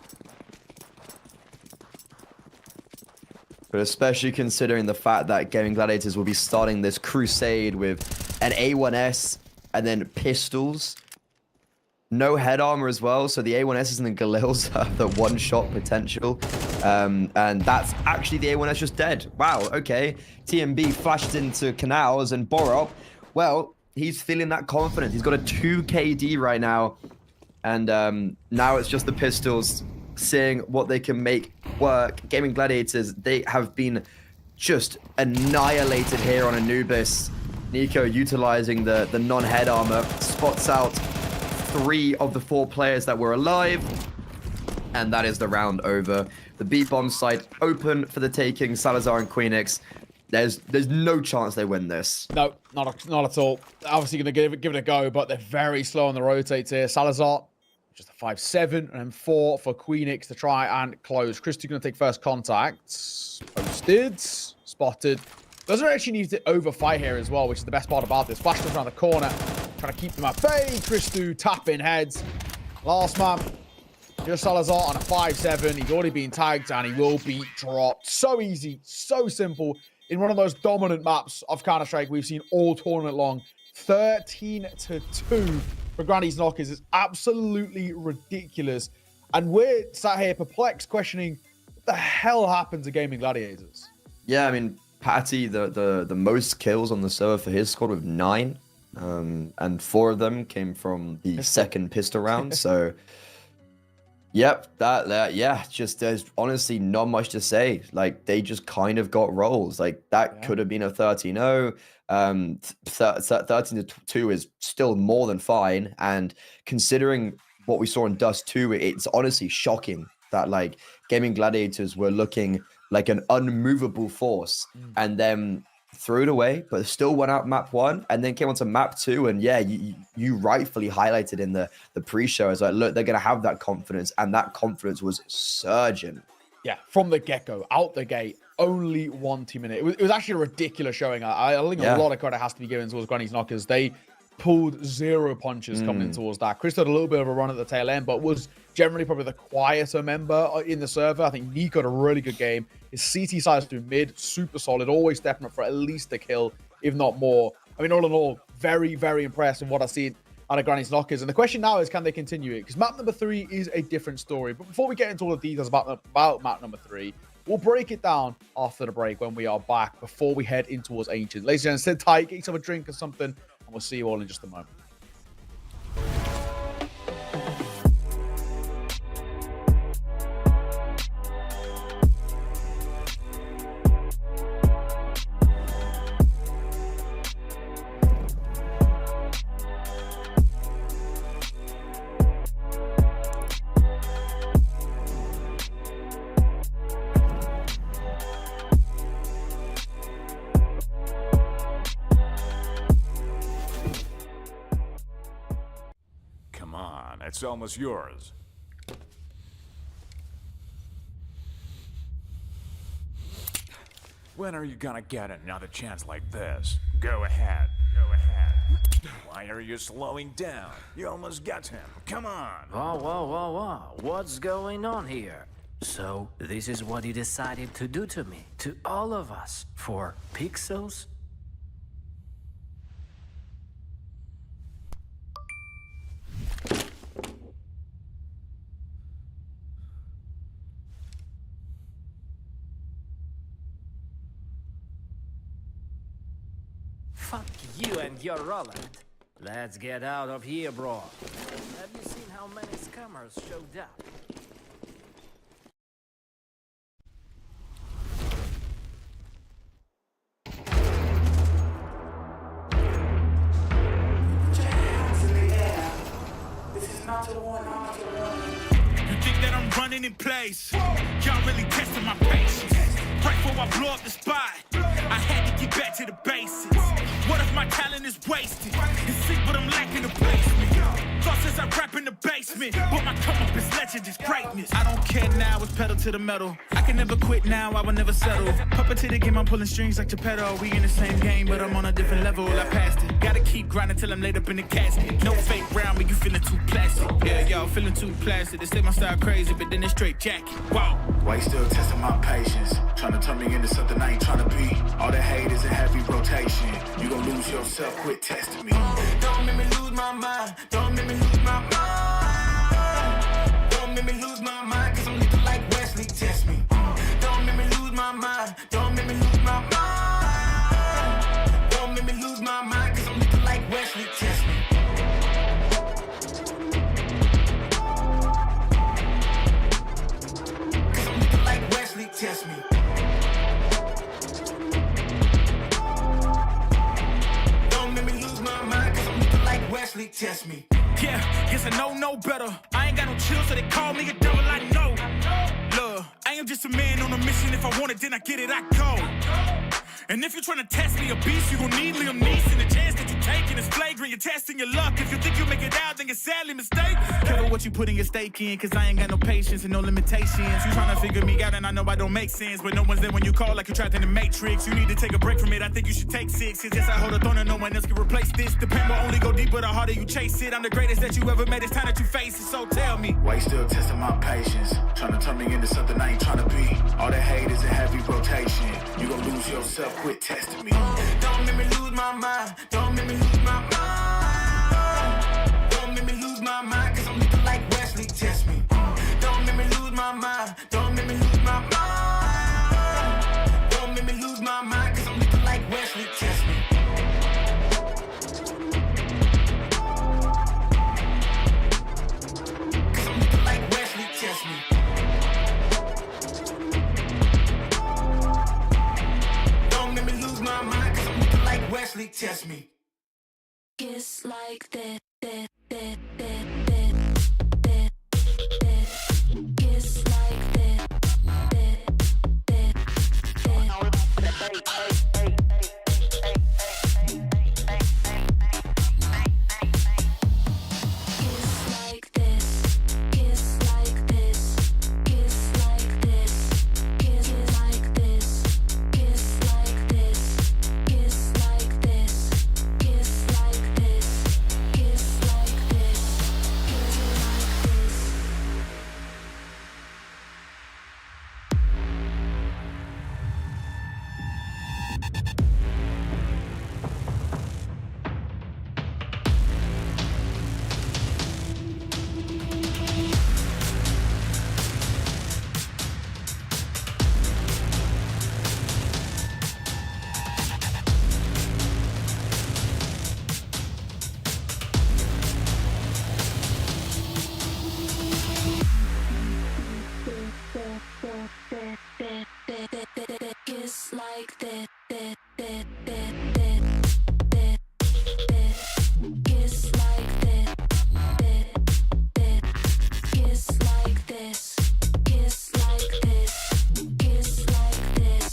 But especially considering the fact that Gaming Gladiators will be starting this crusade with an A1S and then pistols. No head armor as well, so the A1S and the Galils have the one-shot potential. And that's actually the A1S just dead. Wow, okay. TMB flashed into Canals and Borop. Well, he's feeling that confidence. He's got a 2 KD right now. And now it's just the pistols seeing what they can make work. Gaming Gladiators, they have been just annihilated here on Anubis. Nico utilizing the non-head armor, spots out 3 of the 4 players that were alive, and that is the round over. The B-bomb site open for the taking. Salazar and Queenix. There's no chance they win this. No, not at all. Obviously going to give it a go, but they're very slow on the rotates here. Salazar, just a 5-7, and then 4 for Queenix to try and close. Christy going to take first contact. Posted, spotted. Doesn't actually need to overfight here as well, which is the best part about this. Flash comes around the corner, trying to keep them at bay. Christu tapping heads. Last man, just Salazar on a 5-7. He's already been tagged and he will be dropped. So easy, so simple. In one of those dominant maps of Counter-Strike we've seen all tournament long. 13-2 for Granny's Knockers is absolutely ridiculous. And we're sat here perplexed, questioning what the hell happened to Gaming Gladiators. Yeah, I mean, Patty, the most kills on the server for his squad with 9. And 4 of them came from the second pistol round. So, yep, yeah, just there's honestly not much to say. Like, they just kind of got rolls. Like, that could have been a 13-0. 13-2 is still more than fine. And considering what we saw in Dust 2, it's honestly shocking that, like, Gaming Gladiators were looking like an unmovable force and then threw it away, but still went out map 1 and then came on to map 2. And yeah, you rightfully highlighted in the pre-show as like, look, they're going to have that confidence, and that confidence was surging. Yeah, from the get-go, out the gate, only 1 team in it. It was actually a ridiculous showing. I think a lot of credit has to be given towards Granny's Knockers. They pulled 0 punches coming in towards that. Chris had a little bit of a run at the tail end, but was generally probably the quieter member in the server. I think Nico had a really good game. His CT size through mid, super solid, always stepping up for at least a kill, if not more. I mean, all in all, very, very impressed with what I've seen out of Granny's Knockers. And the question now is, can they continue it? Because map number 3 is a different story. But before we get into all the details about map number 3, we'll break it down after the break when we are back, before we head in towards Ancient. Ladies and gentlemen, sit tight, get yourself a drink or something, and we'll see you all in just a moment. It's almost yours. When are you gonna get another chance like this? Go ahead. Go ahead. Why are you slowing down? You almost got him. Come on. Whoa. What's going on here? So, this is what you decided to do to me, to all of us, for pixels? Fuck you and your Roland. Let's get out of here, bro. Have you seen how many scammers showed up? ain't in place. Y'all really testing my patience. Right before I blow up the spot, I had to get back to the basics. What if my talent is wasted? And see what I'm lacking the basement. Thought since I rap in the basement, but my come up is legend, is greatness. I don't care now, it's pedal to the metal. I can never quit now, I will never settle. Puppet to the game, I'm pulling strings like Geppetto. We in the same game, but I'm on a different level. I passed it. Gotta keep grinding till I'm laid up in the casket. No fake round, but you feeling too plastic. Yeah, y'all feeling too plastic. They say my style crazy, but then it's straight jacket. Wow. Why you still testing my patience? Trying to turn me into something I ain't trying to be. All the hate is in heavy rotation. You gon' lose yourself, quit testing me. Don't make me lose my mind. Don't make me lose my mind. Don't make me lose my mind, cause I'm looking like Wesley, test me. Don't make me lose my mind. Don't make me lose my mind. Don't make me lose my mind, cause I'm looking like Wesley, test me. Cause I'm looking like Wesley, test me. Don't make me lose my mind, cause I'm looking like Wesley, test me. Yeah, guess I know no better. I ain't got no chill, so they call me a devil, I know. Look, I am just a man on a mission. If I want it, then I get it, I go. And if you're trying to test me a beast, you gon' need Liam Neeson. The chance that you taking is flagrant. You're testing your luck. If you think you make it out, then you're sadly mistaken. Careful what you putting your stake in, cause I ain't got no patience and no limitations. You trying to figure me out, and I know I don't make sense. But no one's there when you call like you're trapped in the Matrix. You need to take a break from it. I think you should take 6. Cause yes, I hold a throne and no one else can replace this. The pain will only go deeper the harder you chase it. I'm the greatest that you ever made. It's time that you face it. So tell me, Why you still testing my patience? Trying to turn me into something I ain't trying to be. All the hate is in heavy rotation. You gon' lose yourself, quit testing me. Don't make me lose my mind. Don't make me lose my mind. Don't make me lose my mind, cause I'm looking like Wesley, test me. Don't make me lose my mind. Don't make me lose my mind. Don't make me lose my mind, cause I'm looking like Wesley, test me. Cause I'm looking like Wesley, test me. Don't make me lose my mind, cause I'm looking like Wesley, test me. Kiss like that. Kiss like that. Kiss like this. Kiss like this. Kiss like this. Kiss like this. Kiss like this. Kiss like this. Kiss like this. Kiss like this. Kiss like this. Kiss like that. Kiss like that. Kiss like this. Kiss like this. Kiss like this. Kiss like this.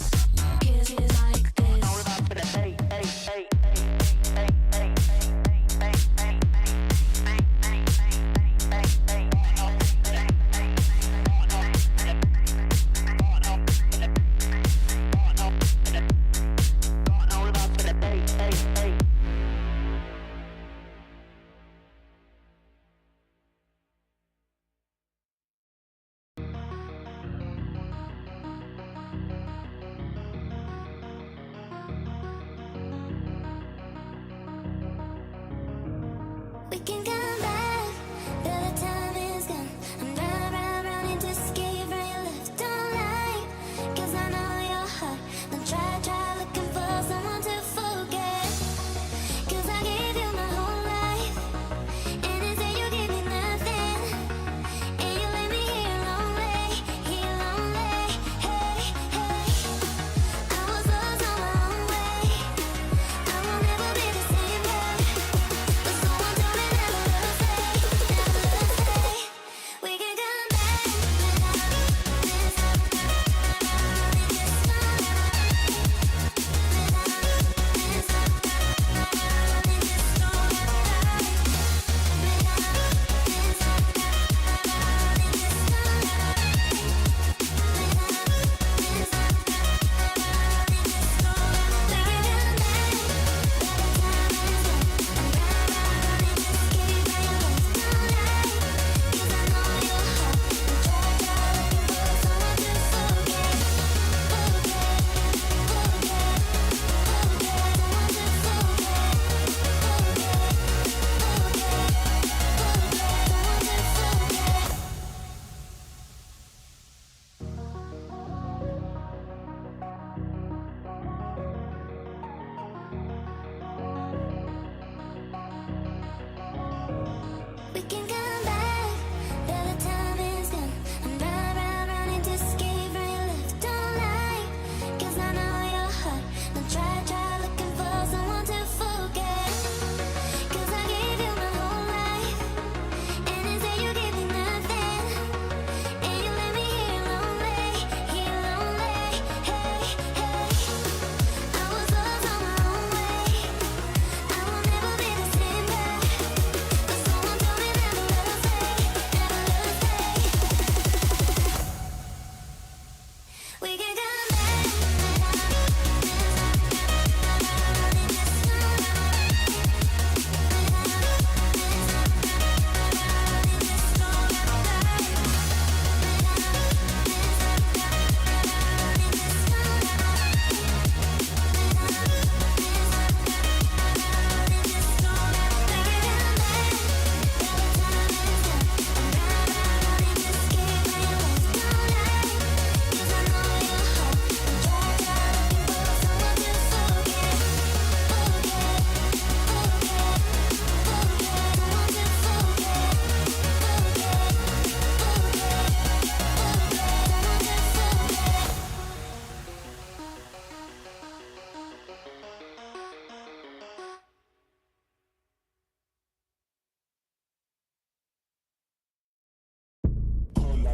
We can come back, though the time is gone. I'm running to escape from your left. Don't lie, cause I know your heart. Don't try looking for someone to forget. Cause I gave you my whole life, and instead you gave me nothing. And you left me here lonely. Hey, I was lost on my own way. I will never be the same girl. But someone told me never love.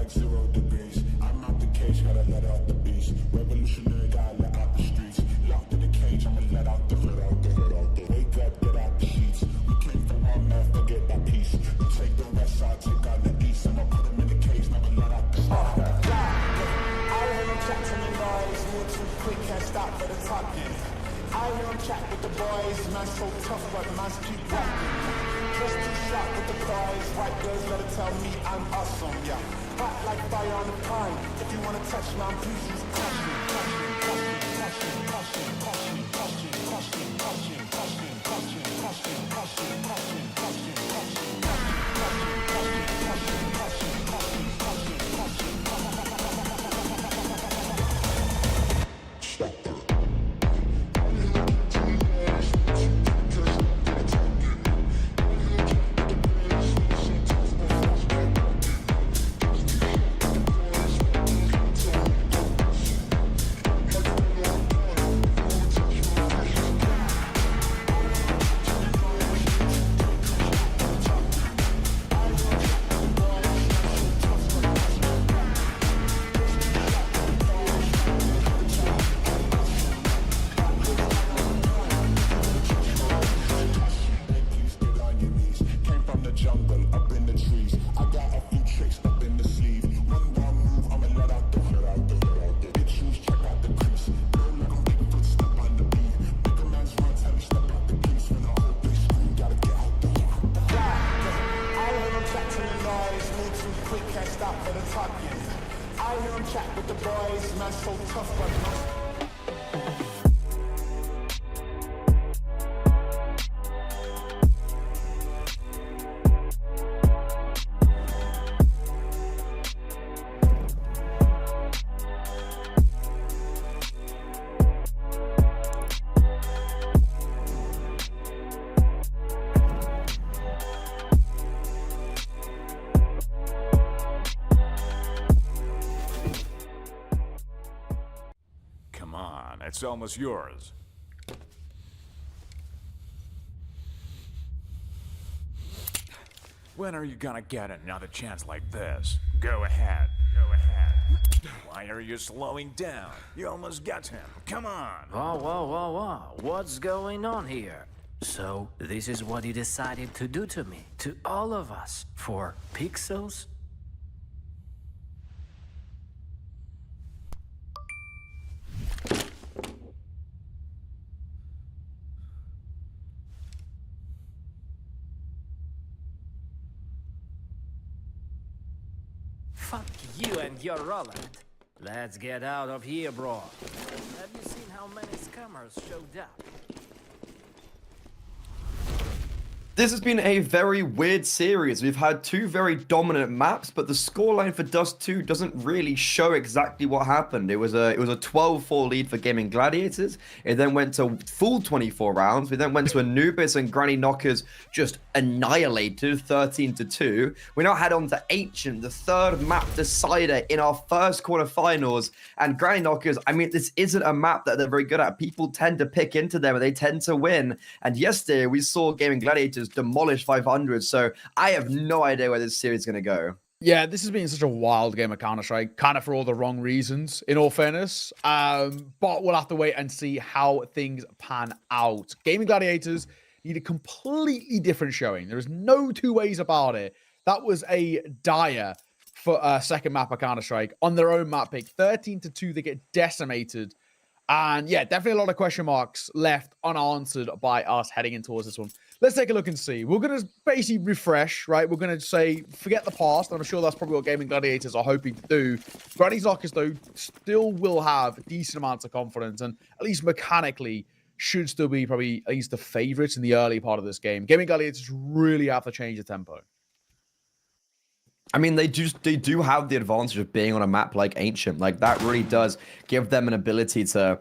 like 0 degrees. I'm out the cage, gotta let out the beast. Revolutionary, gotta let out the streets. Locked in the cage, I'ma let out the hood out the hood out the wake up, get out the sheets. We came from one man, forget that piece. You take the west side, take out the east. I'ma put him in the cage, never let out the start. I hear him chat to me boys, move too quick, can't stop for the talking. I hear him chat with the boys, man so tough, but man's keep walking. Just too sharp with the boys, white girls better tell me I'm awesome, yeah. Hot like fire on the pine, if you wanna touch me, I'm please use caution, caution, caution, caution, caution, caution, caution, caution, caution, caution, caution, caution, caution, caution, caution, caution. I hear him chat with the boys, man so tough, but man. It's almost yours. When are you gonna get another chance like this? Go ahead. Go ahead. Why are you slowing down? You almost got him. Come on. Whoa, whoa, whoa, whoa. What's going on here? So, this is what he decided to do to me, to all of us, for pixels? Fuck you and your Roland. Let's get out of here, bro. Have you seen how many scammers showed up? This has been a very weird series. We've had two very dominant maps, but the scoreline for Dust 2 doesn't really show exactly what happened. It was a 12-4 lead for Gaming Gladiators. It then went to full 24 rounds. We then went to Anubis and Granny Knockers just annihilated 13-2. We now head on to Ancient, the third map decider in our first quarterfinals. And Granny Knockers, I mean, this isn't a map that they're very good at. People tend to pick into them and they tend to win. And yesterday we saw Gaming Gladiators demolish 500, so I have no idea where this series is going to go. Yeah, this has been such a wild game of Counter-Strike, kind of for all the wrong reasons, in all fairness. But we'll have to wait and see how things pan out. Gaming Gladiators need a completely different showing. There is no two ways about it. That was a dire for second map of Counter-Strike on their own map pick. 13-2, they get decimated. And yeah, definitely a lot of question marks left unanswered by us heading in towards this one. Let's take a look and see. We're going to basically refresh, right? We're going to say, forget the past. And I'm sure that's probably what Gaming Gladiators are hoping to do. Granny Knockers, though, still will have decent amounts of confidence. And at least mechanically, should still be probably at least the favorites in the early part of this game. Gaming Gladiators really have to change the tempo. I mean, they do have the advantage of being on a map like Ancient. Like, that really does give them an ability to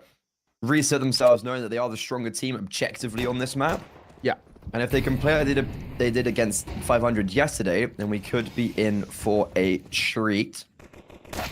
reset themselves, knowing that they are the stronger team objectively on this map. Yeah. And if they can play like they did against 500 yesterday, then we could be in for a treat.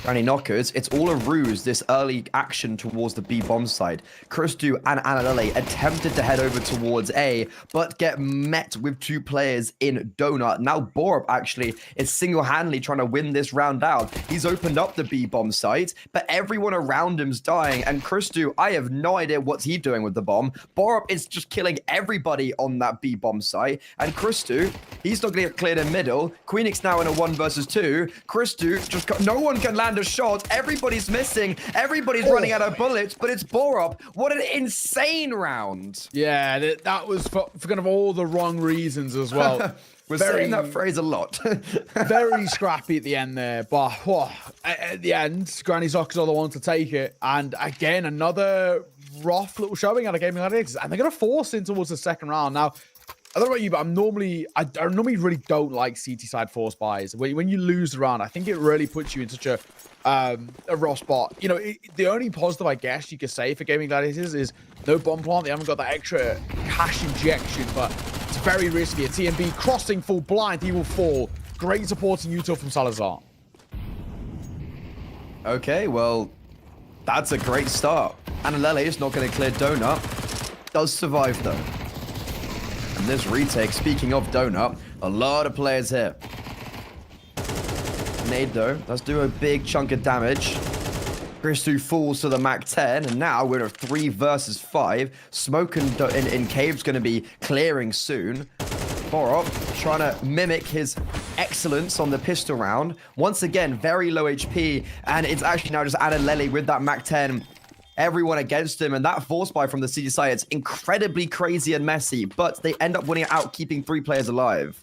Granny Knockers, it's all a ruse, this early action towards the B bomb side. Christu and Analele attempted to head over towards A, but get met with 2 players in Donut. Now Borup actually is single-handedly trying to win this round out. He's opened up the B bomb site, but everyone around him's dying. And Christu, I have no idea what's he doing with the bomb. Borup is just killing everybody on that B bomb site. And Christu, he's not going to get cleared in middle. Queenix now in a 1 versus 2. Christu just got, no one can land a shot. Everybody's missing. Everybody's running out of bullets, but it's Borup. What an insane round. Yeah, that was for kind of all the wrong reasons as well. We're saying that phrase a lot. Very scrappy at the end there, but at the end, Granny Knockers are the ones to take it. And again, another rough little showing out of Gaming Gladiators, and they're going to force in towards the second round. Now, I don't know about you, but I normally really don't like CT side force buys. When you lose the round, I think it really puts you in such a rough spot. You know, the only positive I guess you could say for Gaming Gladiators is no bomb plant. They haven't got that extra cash injection, but it's very risky. A TMB crossing full blind, he will fall. Great supporting util from Salazar. Okay, well, that's a great start. Analele is not going to clear Donut. Does survive though. And this retake, speaking of Donut, a lot of players here. Nade though, does do a big chunk of damage. Christu falls to the Mac 10, and now we're in a 3 versus 5. Smoke in Cave's going to be clearing soon. Borup trying to mimic his excellence on the pistol round. Once again, very low HP, and it's actually now just Analele with that Mac 10. Everyone against him, and that force buy from the CT side, it's incredibly crazy and messy, but they end up winning it out, keeping 3 players alive.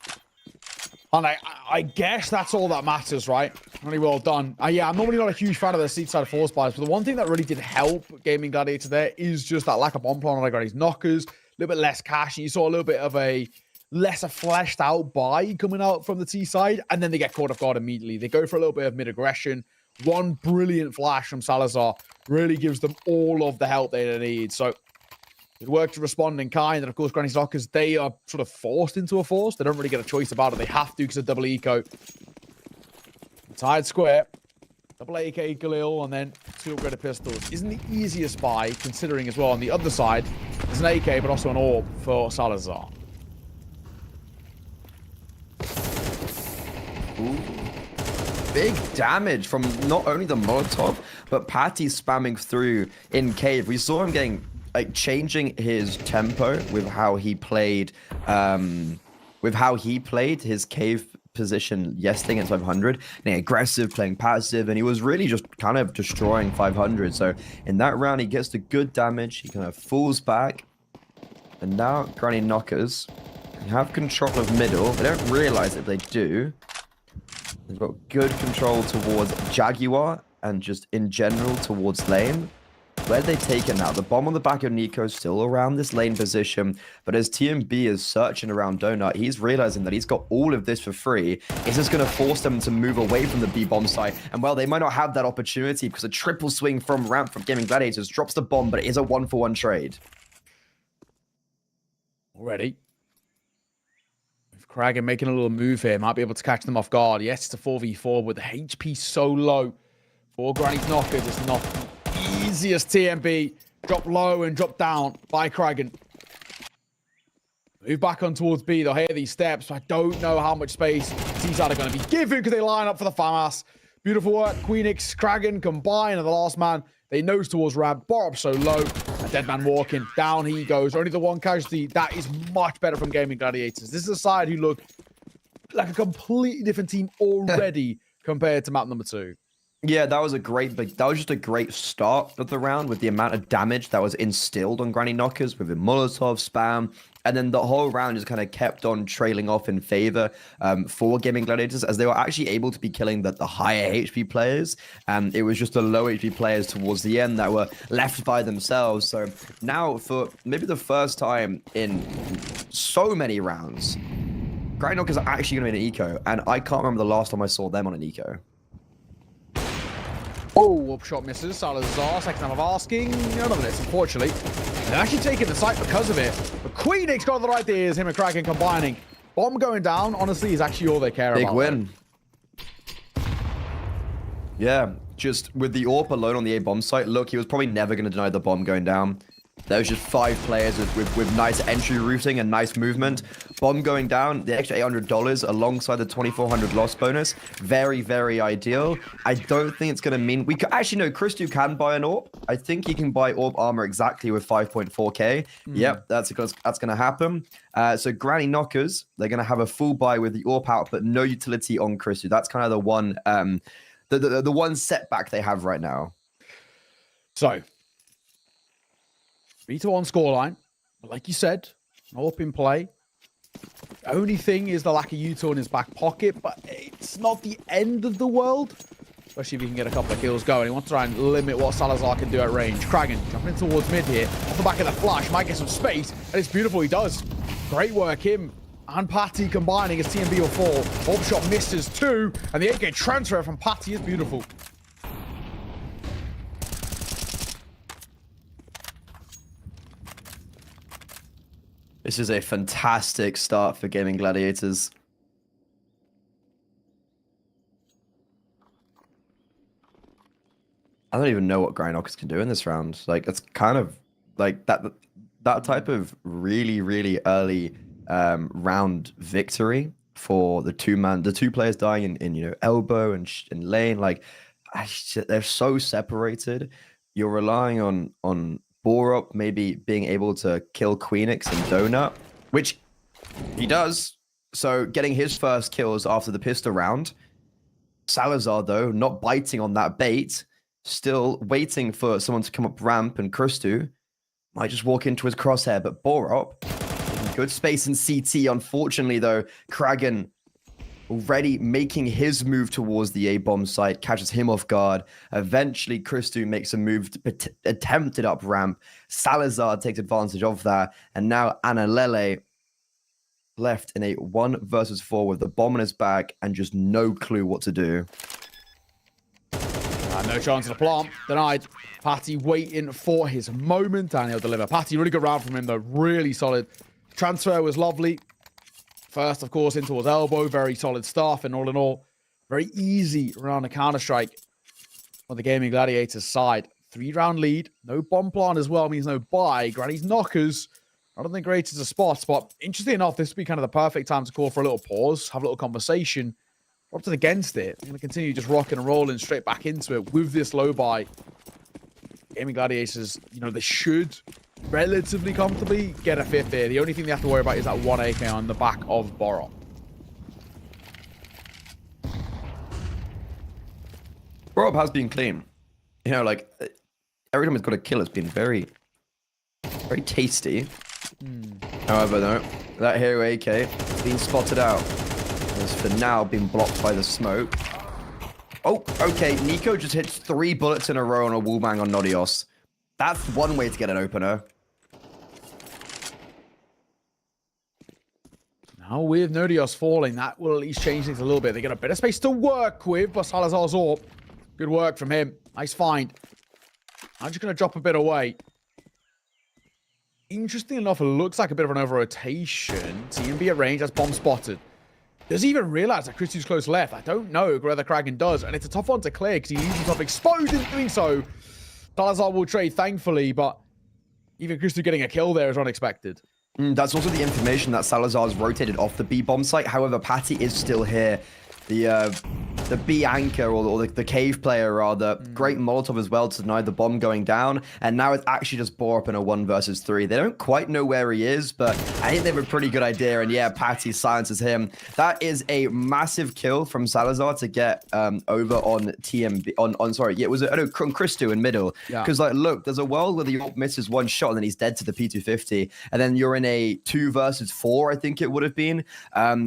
And I guess that's all that matters, right? Really well done. Yeah, I'm normally not a huge fan of the seat side force buys, but the one thing that really did help Gaming Gladiator there is just that lack of bomb plan on Granny's knockers, a little bit less cash, and you saw a little bit of a lesser fleshed out buy coming out from the T side, and then they get caught off guard immediately. They go for a little bit of mid-aggression. One brilliant flash from Salazar really gives them all of the help they need. So it worked to respond in kind. And of course, Granny's Knockers, they are sort of forced into a force. They don't really get a choice about it. They have to because of double eco. Tied square. Double AK Galil and then 2 upgraded pistols. Isn't the easiest buy, considering as well on the other side, there's an AK but also an AWP for Salazar. Ooh. Big damage from not only the Molotov, but Patty spamming through in Cave. We saw him getting, like, changing his tempo with how he played, his Cave position yesterday against 500. And aggressive, playing passive, and he was really just kind of destroying 500. So in that round, he gets the good damage. He kind of falls back. And now Granny Knockers have control of middle. They don't realize that they do. They've got good control towards Jaguar and just in general towards lane. Where they take it now? The bomb on the back of Nico is still around this lane position, but as TMB is searching around Donut, he's realizing that he's got all of this for free. It's just going to force them to move away from the B-bomb site, and well, they might not have that opportunity because a triple swing from ramp from Gaming Gladiators drops the bomb, but it is a 1-for-1 trade. Already. Kragan making a little move here, might be able to catch them off guard. Yes, it's a 4v4, but the HP so low for Granny's Knockers. It's not the easiest TMB. Drop low and drop down by Kragan. Move back on towards B. They'll hear these steps. I don't know how much space Seaside are going to be given because they line up for the FAMAS. Beautiful work. Queenix, Kragan combine, and the last man, they nose towards Rab. Borup so low. A dead man walking. Down he goes. Only the one casualty. That is much better from Gaming Gladiators. This is a side who look like a completely different team already compared to map number 2. Yeah, that was just a great start of the round with the amount of damage that was instilled on Granny Knockers with the Molotov spam. And then the whole round just kind of kept on trailing off in favor for Gaming Gladiators as they were actually able to be killing the higher HP players. And it was just the low HP players towards the end that were left by themselves. So now for maybe the first time in so many rounds, Granny Knockers are actually going to be an eco. And I can't remember the last time I saw them on an eco. Oh, upshot misses. Salazar, second time of asking. None of this, unfortunately. They're actually taking the site because of it. But Queenix got the right ideas. Him and Kraken combining. Bomb going down, honestly, is actually all they care about. Big win. Yeah, just with the AWP alone on the A bomb site, look, he was probably never going to deny the bomb going down. There was just 5 players with nice entry routing and nice movement. Bomb going down, the extra $800 alongside the 2,400 loss bonus. Very, very ideal. I don't think it's going to mean... we could actually, no, Christu can buy an AWP. I think he can buy AWP armor exactly with 5.4k. Yep, that's going to happen. So Granny Knockers, they're going to have a full buy with the AWP out, but no utility on Christu. That's kind of the one... the one setback they have right now. So, 3-1 scoreline. But like you said, no up in play. The only thing is the lack of util in his back pocket, but it's not the end of the world. Especially if he can get a couple of kills going. He wants to try and limit what Salazar can do at range. Kragan jumping towards mid here. Off the back of the flash, might get some space, and it's beautiful. He does. Great work, him and Patty combining as TMB will fall. Orb shot misses too, and the 8K transfer from Patty is beautiful. This is a fantastic start for Gaming Gladiators. I don't even know what Grindhockers can do in this round. Like, it's kind of like that type of really, really early round victory for the two players dying in you know, elbow and lane. Like, they're so separated. You're relying on Borup maybe being able to kill Queenix and Donut, which he does. So getting his first kills after the pistol round. Salazar, though, not biting on that bait, still waiting for someone to come up ramp, and Christu might just walk into his crosshair. But Borup, good space in CT. Unfortunately, though, Kragan already making his move towards the A-bomb site, catches him off guard. Eventually, Christu makes a move, attempted up ramp. Salazar takes advantage of that. And now Analele left in a 1 versus 4 with the bomb in his back and just no clue what to do. No chance of the plant. Denied. Patty waiting for his moment, and he'll deliver. Patty, really good round from him, though. Really solid. Transfer was lovely. First, of course, in towards elbow. Very solid stuff. And all in all, very easy round of Counter-Strike on the Gaming Gladiators side. 3-round lead. No bomb plant as well. Means no buy. Granny's knockers. I don't think great is a spot. But interestingly enough, this would be kind of the perfect time to call for a little pause. Have a little conversation. Opted against it. I'm going to continue just rocking and rolling straight back into it with this low buy. Gaming Gladiators, you know, they should relatively comfortably get a 5th here. The only thing they have to worry about is that 1 AK on the back of Borup. Borup has been clean. You know, like, every time he's got a kill, it's been very, very tasty. However, though, that hero AK has been spotted out. Has for now been blocked by the smoke. Oh, okay. Nico just hits 3 bullets in a row on a wallbang on Nodios. That's one way to get an opener. Now with Nodios falling, that will at least change things a little bit. They get a bit of space to work with, but Salazar's AWP. Good work from him. Nice find. I'm just going to drop a bit away. Interesting enough, it looks like a bit of an over-rotation. TMB at range, that's bomb spotted. Does he even realize that Christu's close left? I don't know whether Kragan does, and it's a tough one to clear because he leaves himself exposed in doing so. Salazar will trade, thankfully, but even Christu getting a kill there is unexpected. That's also the information that Salazar's rotated off the B-bomb site. However, Patty is still here. The B anchor, or the cave player rather, great Molotov as well to deny the bomb going down, and now it's actually just Borup in a 1 versus 3. They don't quite know where he is, but I think they have a pretty good idea, and yeah, Patty silences him. That is a massive kill from Salazar to get over on TMB, on sorry, yeah, it was on Christu in middle, because like, look, there's a world where the AWP misses 1 shot and then he's dead to the P250, and then you're in a 2 versus 4, I think it would have been,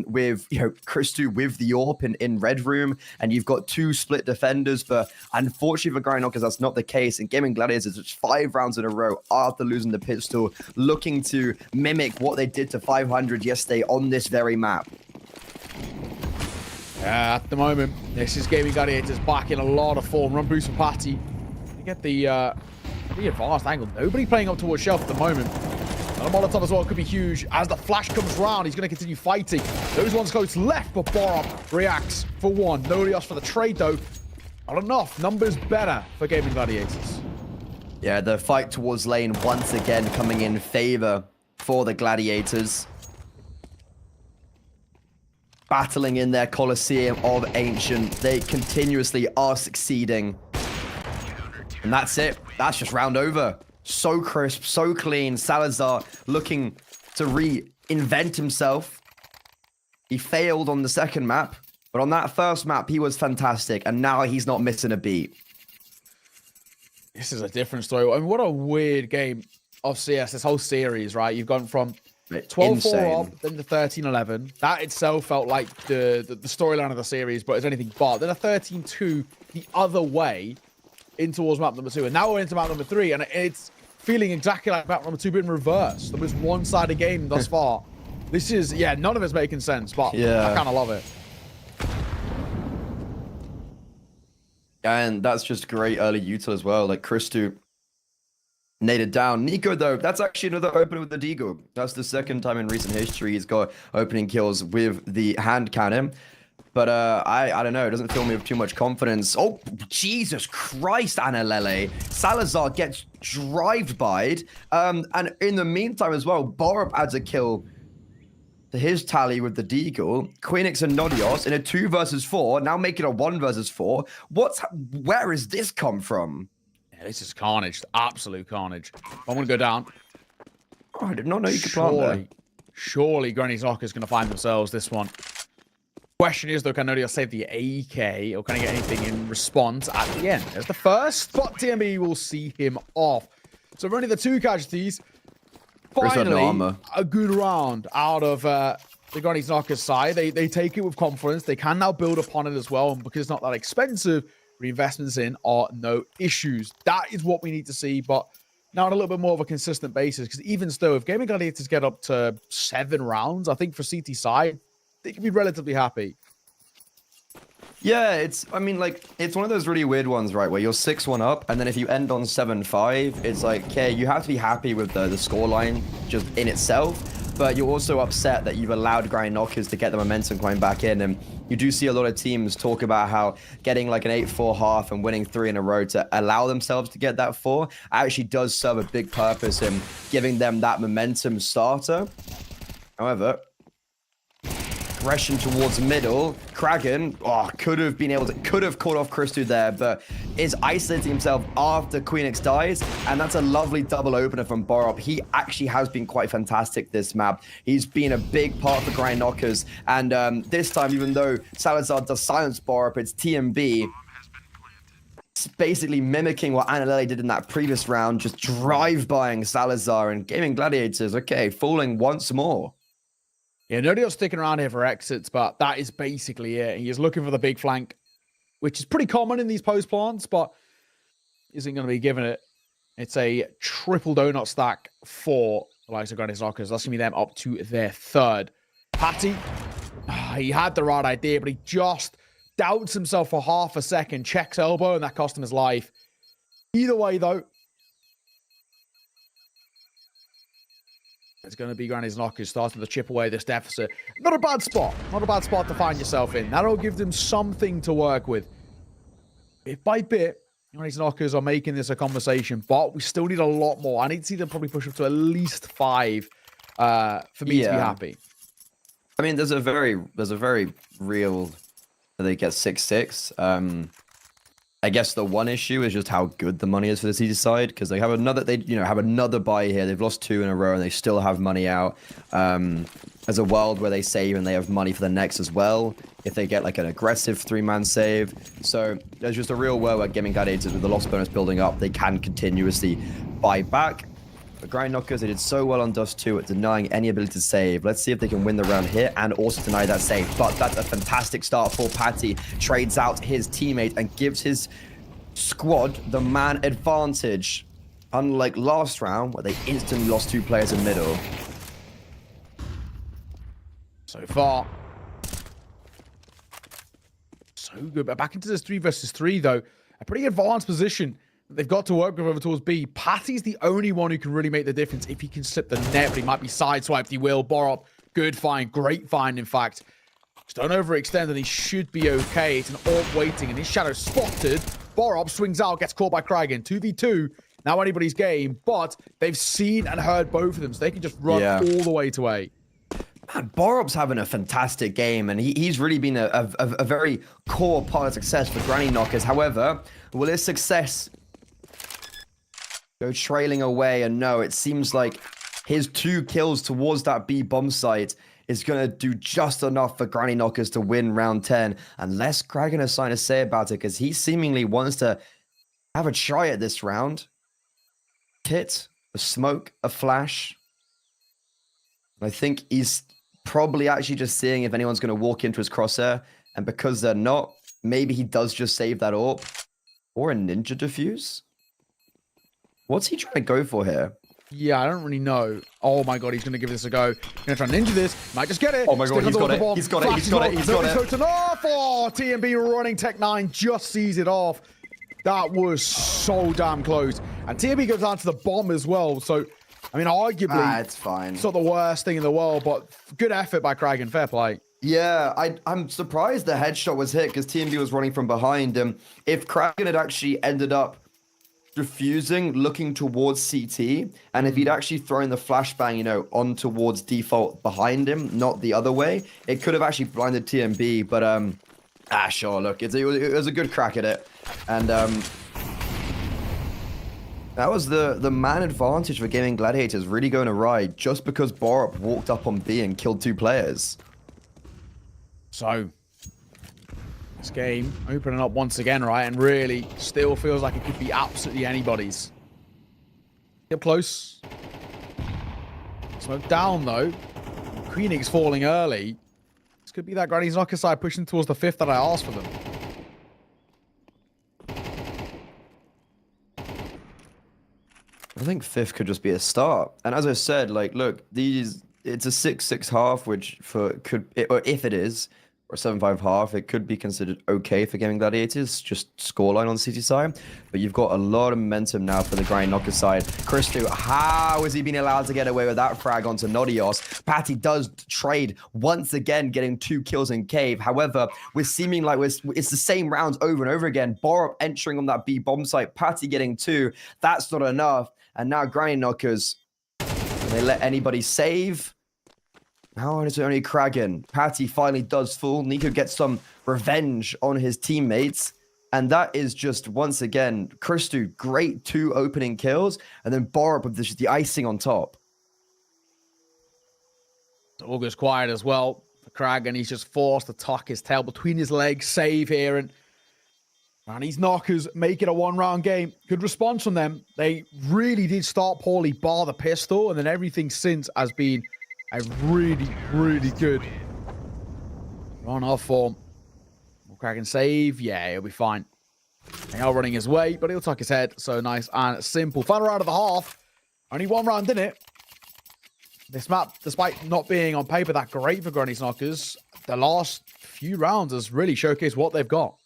with, you know, Christu with the AWP in Red Room, and you've got 2 split defenders, but unfortunately for Grindhockers, that's not the case. And Gaming Gladiators, it's 5 rounds in a row after losing the pistol, looking to mimic what they did to 500 yesterday on this very map. Yeah, at the moment, this is Gaming Gladiators back in a lot of form. Run boost for Patty. You get the advanced angle. Nobody playing up towards Shelf at the moment. And a Molotov as well could be huge. As the flash comes round, he's going to continue fighting. Those ones close left, but Borup reacts for 1. Nodios for the trade, though. Not enough. Numbers better for Gaming Gladiators. Yeah, the fight towards lane once again coming in favor for the Gladiators. Battling in their Colosseum of Ancient. They continuously are succeeding. And that's it. That's just round over. So crisp, so clean. Salazar looking to reinvent himself. He failed on the second map, but on that first map, he was fantastic. And now he's not missing a beat. This is a different story. I mean, what a weird game of CS, this whole series, right? You've gone from 12-4 up, then to 13-11. That itself felt like the storyline of the series, but it's anything but. Then a 13-2 the other way in towards map number 2. And now we're into map number 3, and it's feeling exactly like map number 2, but in reverse. The most one-sided game thus far. This is, yeah, none of it's making sense, but I kind of love it. And that's just great early util as well. Like, Christu naded down. Nico, though, that's actually another opener with the Deagle. That's the second time in recent history he's got opening kills with the hand cannon. But I don't know. It doesn't fill me with too much confidence. Oh, Jesus Christ, Analele. Salazar gets drive-byed. And in the meantime as well, Borup adds a kill to his tally with the Deagle. Queenix and Nodios in a 2 versus 4, now making a 1 versus 4. Where has this come from? Yeah, this is carnage. Absolute carnage. I'm going to go down. Oh, I did not know you could plant there. Surely Granny Soccer is going to find themselves this one. Question is, though, can Nodios save the AK, or can I get anything in response at the end? There's the first, but TMB will see him off. So we're only the 2 casualties. Finally, a good round out of the Granny Knockers side. They take it with confidence. They can now build upon it as well. And because it's not that expensive, reinvestments in are no issues. That is what we need to see, but now on a little bit more of a consistent basis. Because even still, if Gaming Gladiators get up to 7 rounds, I think for CT side, they can be relatively happy. Yeah, it's one of those really weird ones, right, where you're 6-1 up, and then if you end on 7-5, it's like, okay, you have to be happy with the scoreline just in itself, but you're also upset that you've allowed Grind Knockers to get the momentum coming back in, and you do see a lot of teams talk about how getting like an 8-4 half and winning 3 in a row to allow themselves to get that 4 actually does serve a big purpose in giving them that momentum starter. However, aggression towards middle. Kragan, could have caught off Christu there, but is isolating himself after Queenix dies, and that's a lovely double opener from Borup. He actually has been quite fantastic this map. He's been a big part for Grind Knockers, and this time, even though Salazar does silence Borup, it's TMB. It's basically mimicking what Analele did in that previous round, just drive-bying Salazar, and Gaming Gladiators, okay, falling once more. Yeah, Nodio's sticking around here for exits, but that is basically it. He is looking for the big flank, which is pretty common in these post plants, but isn't going to be given it. It's a triple donut stack for the likes of Granny Knockers. That's going to be them up to their 3rd. Patty, he had the right idea, but he just doubts himself for half a second, checks elbow, and that cost him his life. Either way, though, it's going to be Granny's Knockers starting to chip away this deficit. Not a bad spot. Not a bad spot to find yourself in. That'll give them something to work with. Bit by bit, Granny's Knockers are making this a conversation, but we still need a lot more. I need to see them probably push up to at least 5 for me to be happy. I mean, there's a very real they get 6-6. I guess the one issue is just how good the money is for the CT side, because they have another buy here. They've lost 2 in a row and they still have money out. There's a world where they save and they have money for the next as well, if they get like an aggressive 3-man save. So there's just a real world where Gaming Gladiators, with the loss bonus building up, they can continuously buy back. But Grind Knockers, they did so well on Dust 2 at denying any ability to save. Let's see if they can win the round here and also deny that save. But that's a fantastic start for Patty. Trades out his teammate and gives his squad the man advantage. Unlike last round, where they instantly lost 2 players in middle. So far, so good. But back into this 3 versus 3, though. A pretty advanced position they've got to work with over towards B. Patty's the only one who can really make the difference if he can slip the net, but he might be sideswiped. He will. Borup, good find, great find, in fact. Just don't overextend and he should be okay. It's an AWP waiting and his shadow spotted. Borop swings out, gets caught by Kragan. 2v2, now anybody's game, but they've seen and heard both of them, so they can just run all the way to A. Man, Borop's having a fantastic game, and he's really been a very core part of success for Granny Knockers. However, will his success go trailing away? And no, it seems like his 2 kills towards that B bomb site is going to do just enough for Granny Knockers to win round 10, unless Kragan has something to say about it, because he seemingly wants to have a try at this round. Hit, a smoke, a flash. I think he's probably actually just seeing if anyone's going to walk into his crosshair, and because they're not, maybe he does just save that AWP. Or a ninja defuse? What's he trying to go for here? Yeah, I don't really know. Oh my god, he's going to give this a go. Going to try and ninja this. Might just get it. Oh my god, he's got it. He's got it. He's got it. He's got it. Oh, TMB running Tech 9 just sees it off. That was so damn close. And TMB goes down to the bomb as well. So, I mean, arguably, it's fine. It's not the worst thing in the world, but good effort by Kragan. Fair play. Yeah, I'm surprised the headshot was hit because TMB was running from behind him. If Kragan had actually ended up diffusing, looking towards CT, and if he'd actually thrown the flashbang, you know, on towards default behind him, not the other way, it could have actually blinded TMB. But sure, look, it was a good crack at it, and that was the man advantage for Gaming Gladiators really going awry just because Borup walked up on B and killed 2 players. So, this game opening up once again, right? And really still feels like it could be absolutely anybody's. Get close. Smoke down, though. Queenix falling early. This could be that Granny's Knocker side pushing towards the 5th that I asked for them. I think 5th could just be a start. And as I said, like, look, it's a 6-6 half, which or if it is, or 7-5 half, it could be considered okay for Gaming Gladiators, just scoreline on the City side. But you've got a lot of momentum now for the Granny Knocker side. Christu, how has he been allowed to get away with that frag onto Nodios? Patty does trade once again, getting 2 kills in Cave. However, we're seeming like it's the same rounds over and over again. Borup entering on that B bomb site, Patty getting 2. That's not enough. And now Granny Knockers, they let anybody save. Now it's only Kragan. Patty finally does fall. Nico gets some revenge on his teammates. And that is just, once again, Christu, great 2 opening kills. And then Borup with the icing on top. All goes quiet as well for Kragan. He's just forced to tuck his tail between his legs. Save here. And these Knockers make it a 1-round game. Good response from them. They really did start poorly, bar the pistol. And then everything since has been a really, really good run off form. Will Kragan save? Yeah, he'll be fine. They are running his way, but he'll tuck his head. So nice and simple. Final round of the half. Only 1 round in it. This map, despite not being on paper that great for Granny's Knockers, the last few rounds has really showcased what they've got.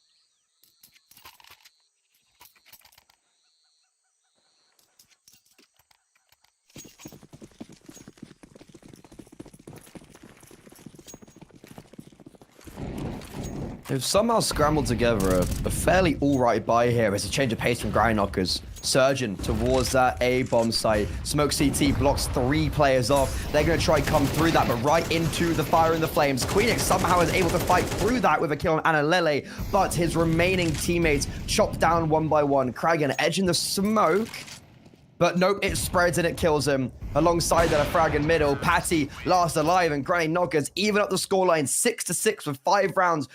They've somehow scrambled together a fairly alright buy here. It's a change of pace from Granny Knockers. Surging towards that A bomb site. Smoke CT blocks 3 players off. They're going to try come through that, but right into the fire and the flames. Queenix somehow is able to fight through that with a kill on Analele, but his remaining teammates chopped down 1 by 1. Kragan edging the smoke. But nope, it spreads and it kills him. Alongside that, a frag in middle. Patty last alive, and Granny Knockers even up the scoreline 6-6 with 5 rounds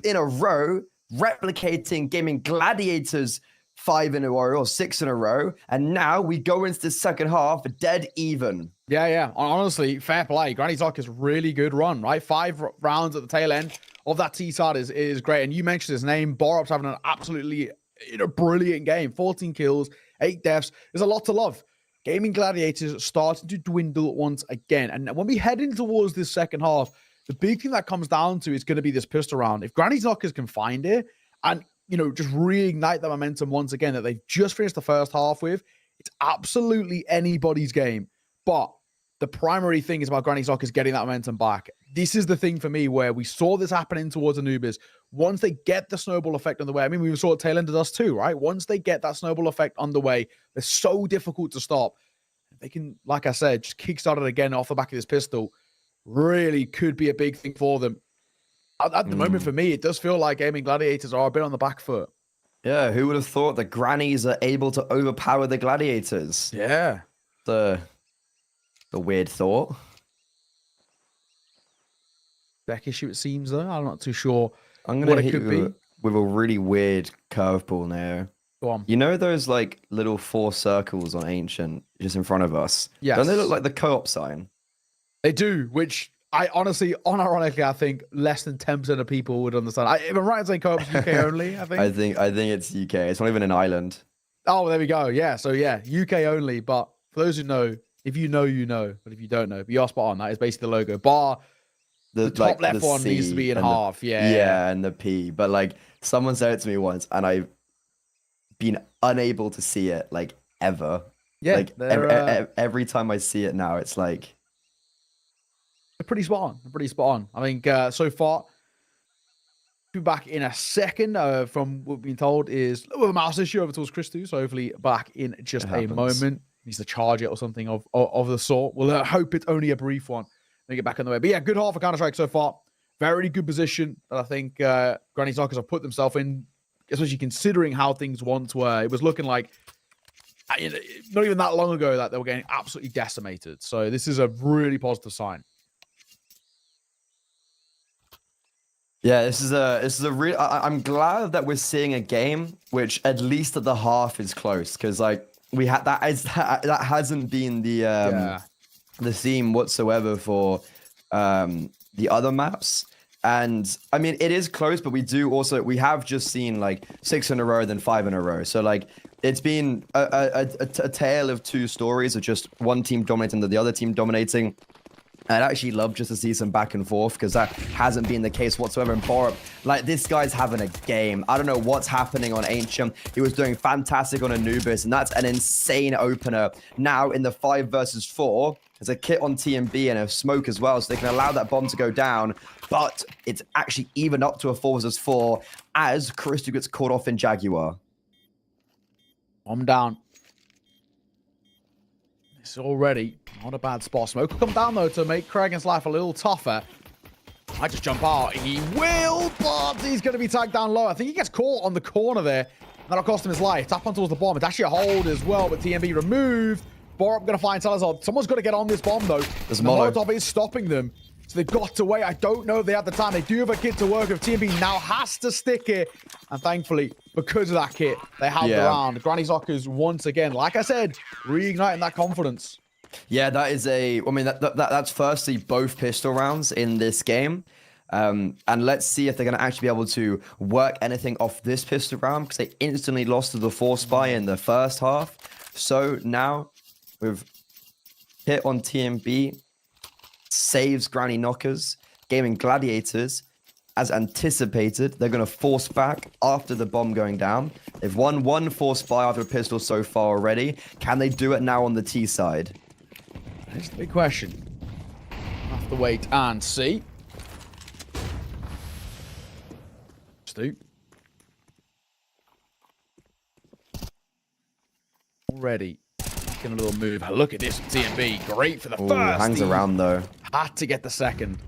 in a row, replicating Gaming Gladiators 5 in a row or 6 in a row. And now we go into the second half dead even. Yeah. Honestly, fair play. Granny Knockers really good run, right? 5 rounds at the tail end of that T side is great. And you mentioned his name. Borup's having an absolutely brilliant game. 14 kills, 8 deaths. There's a lot to love. Gaming Gladiators starting to dwindle once again. And when we head in towards this second half, the big thing that comes down to is going to be this pistol round. If Granny Knockers can find it and, just reignite the momentum once again that they've just finished the first half with, it's absolutely anybody's game. But the primary thing is about Granny Soccer's getting that momentum back. This is the thing for me where we saw this happening towards Anubis. Once they get the snowball effect on the way, I mean, we saw it tail end of us too, right? Once they get that snowball effect on the way, they're so difficult to stop. They can, like I said, just kickstart it again off the back of this pistol. Really could be a big thing for them. At the moment, for me, it does feel like Gaming Gladiators are a bit on the back foot. Yeah, who would have thought the grannies are able to overpower the gladiators? Yeah. The weird thought. Deck issue, it seems, though. I'm not too sure I'm what gonna it hit could you be. with a really weird curveball now. Go on. You know those like little 4 circles on Ancient just in front of us? Yes. Don't they look like the co-op sign? They do, which I honestly, unironically, I think less than 10% of people would understand. If I'm right in saying co-op's UK only, I think. I think it's UK. It's not even an island. Oh, there we go. Yeah. So yeah, UK only. But for those who know, if you know, you know. But if you don't know, but you're spot on. That is basically the logo. Bar the top like, left the one needs to C be in and half. Yeah. Yeah, and the P. But like someone said it to me once, and I've been unable to see it like ever. Yeah. Like every time I see it now, it's like they're pretty spot on. They're pretty spot on. I think so far, be back in a second. From what we've been told is a little mouse issue over towards Christu. So hopefully back in just a moment. Needs to charge it or something of the sort. We'll hope it's only a brief one. Then get back on the way. But yeah, good half of Counter-Strike so far. Very good position that I think Granny Knockers have put themselves in, especially considering how things once were. It was looking like not even that long ago that they were getting absolutely decimated. So this is a really positive sign. yeah, this is a real. I'm glad that we're seeing a game which at least at the half is close, because like we had that hasn't been the theme whatsoever for the other maps. And I mean, it is close, but we have just seen like 6 in a row, then 5 in a row. So like it's been a tale of 2 stories of just one team dominating the other team dominating. I'd actually love just to see some back and forth, because that hasn't been the case whatsoever in Borup. Like, this guy's having a game. I don't know what's happening on Ancient. He was doing fantastic on Anubis, and that's an insane opener. Now, in the 5 versus 4, there's a kit on TMB and a smoke as well, so they can allow that bomb to go down. But it's actually even up to a 4 versus 4 as Christu gets caught off in Jaguar. Bomb down. It's already not a bad spot. Smoke will come down, though, to make Kragan's life a little tougher. I just jump out. He will, but he's going to be tagged down low. I think he gets caught on the corner there. That'll cost him his life. Tap on towards the bomb. It's actually a hold as well, but TMB removed. Borup going to find Salazar. Someone's got to get on this bomb, though. There's the Molotov is stopping them. So they've got to wait. I don't know if they have the time. They do have a kit to work with. TMB now has to stick it. And thankfully, because of that kit, they have the round. Granny Zockers, once again, like I said, reigniting that confidence. Yeah, that is I mean, that's firstly both pistol rounds in this game. And let's see if they're going to actually be able to work anything off this pistol round, because they instantly lost to the 4 spy in the first half. So now, with hit on TMB, saves Granny Knockers, Gaming Gladiators, as anticipated, they're going to force back after the bomb going down. They've won 1 4 spy after a pistol so far already. Can they do it now on the T side? That's the big question. We'll have to wait and see. Stu. Already making a little move. Look at this TMB. Great for the first. Hangs around though. Had to get the second.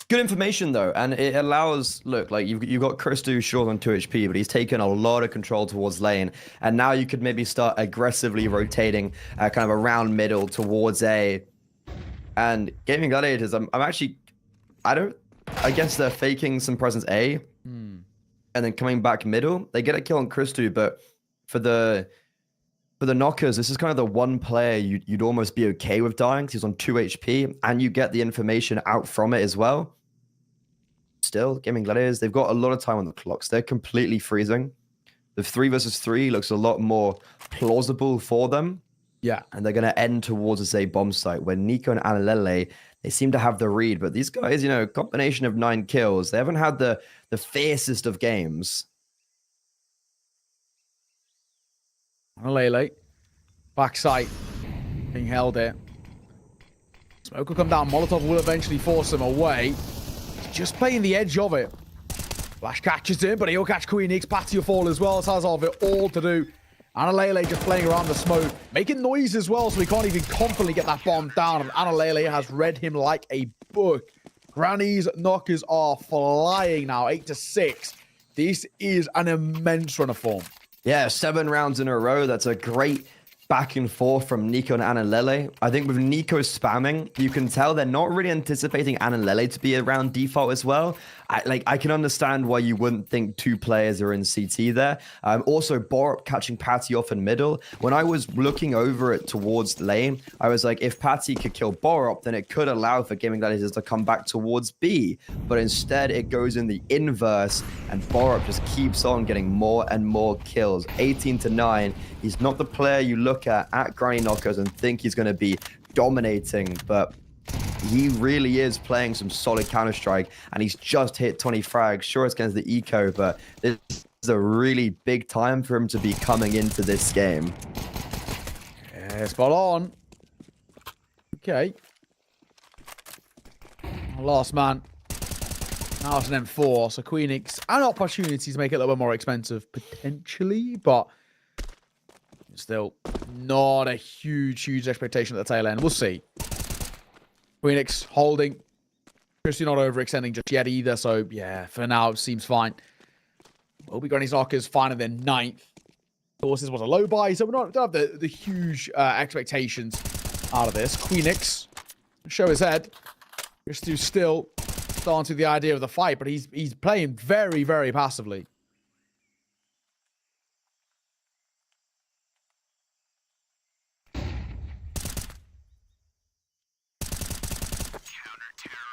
Good information though, and it allows, look, like you've got Christu short on 2 HP, but he's taken a lot of control towards lane, and now you could maybe start aggressively rotating kind of around middle towards A. And Gaming Gladiators, I guess they're faking some presence A, and then coming back middle. They get a kill on Christu, but for the Knockers, this is kind of the one player you'd almost be okay with dying, because he's on 2 HP, and you get the information out from it as well. Still, Gaming Gladiators, they've got a lot of time on the clocks. They're completely freezing. The 3 versus 3 looks a lot more plausible for them. Yeah. And they're going to end towards a bomb site where Nico and Analele, they seem to have the read. But these guys, combination of 9 kills, they haven't had the fiercest of games. Analele. Backside. Being held it. Smoke will come down. Molotov will eventually force him away. He's just playing the edge of it. Flash catches him, but he'll catch Queenix. Patty will fall as well. Sazov it all to do. Analele just playing around the smoke, making noise as well, so he can't even confidently get that bomb down. And Analele has read him like a book. Granny's knockers are flying now, 8-6. This is an immense run of form. Yeah, 7 rounds in a row. That's a great back and forth from Nico and Analele. I think with Nico spamming, you can tell they're not really anticipating Analele to be around default as well. I can understand why you wouldn't think 2 players are in CT there. Also, Borup catching Patty off in middle. When I was looking over it towards lane, I was like, if Patty could kill Borup, then it could allow for Gaming Gladiators to come back towards B. But instead, it goes in the inverse, and Borup just keeps on getting more and more kills. 18-9. He's not the player you look at Granny Knockers and think he's going to be dominating, but he really is playing some solid Counter-Strike, and he's just hit 20 frags. Sure, it's against the eco, but this is a really big time for him to be coming into this game. Yeah, spot on. Okay. Last man. Now it's an M4, so Queenix and opportunities make it a little bit more expensive, potentially, but still not a huge expectation at the tail end. We'll see. Queenix holding. Christy not overextending just yet either, so yeah, for now it seems fine. Will be Granny's Knockers finding their 9th. Of course, this was a low buy, so we don't have the huge expectations out of this. Queenix, show his head. Christy still starting to the idea of the fight, but he's playing very, very passively.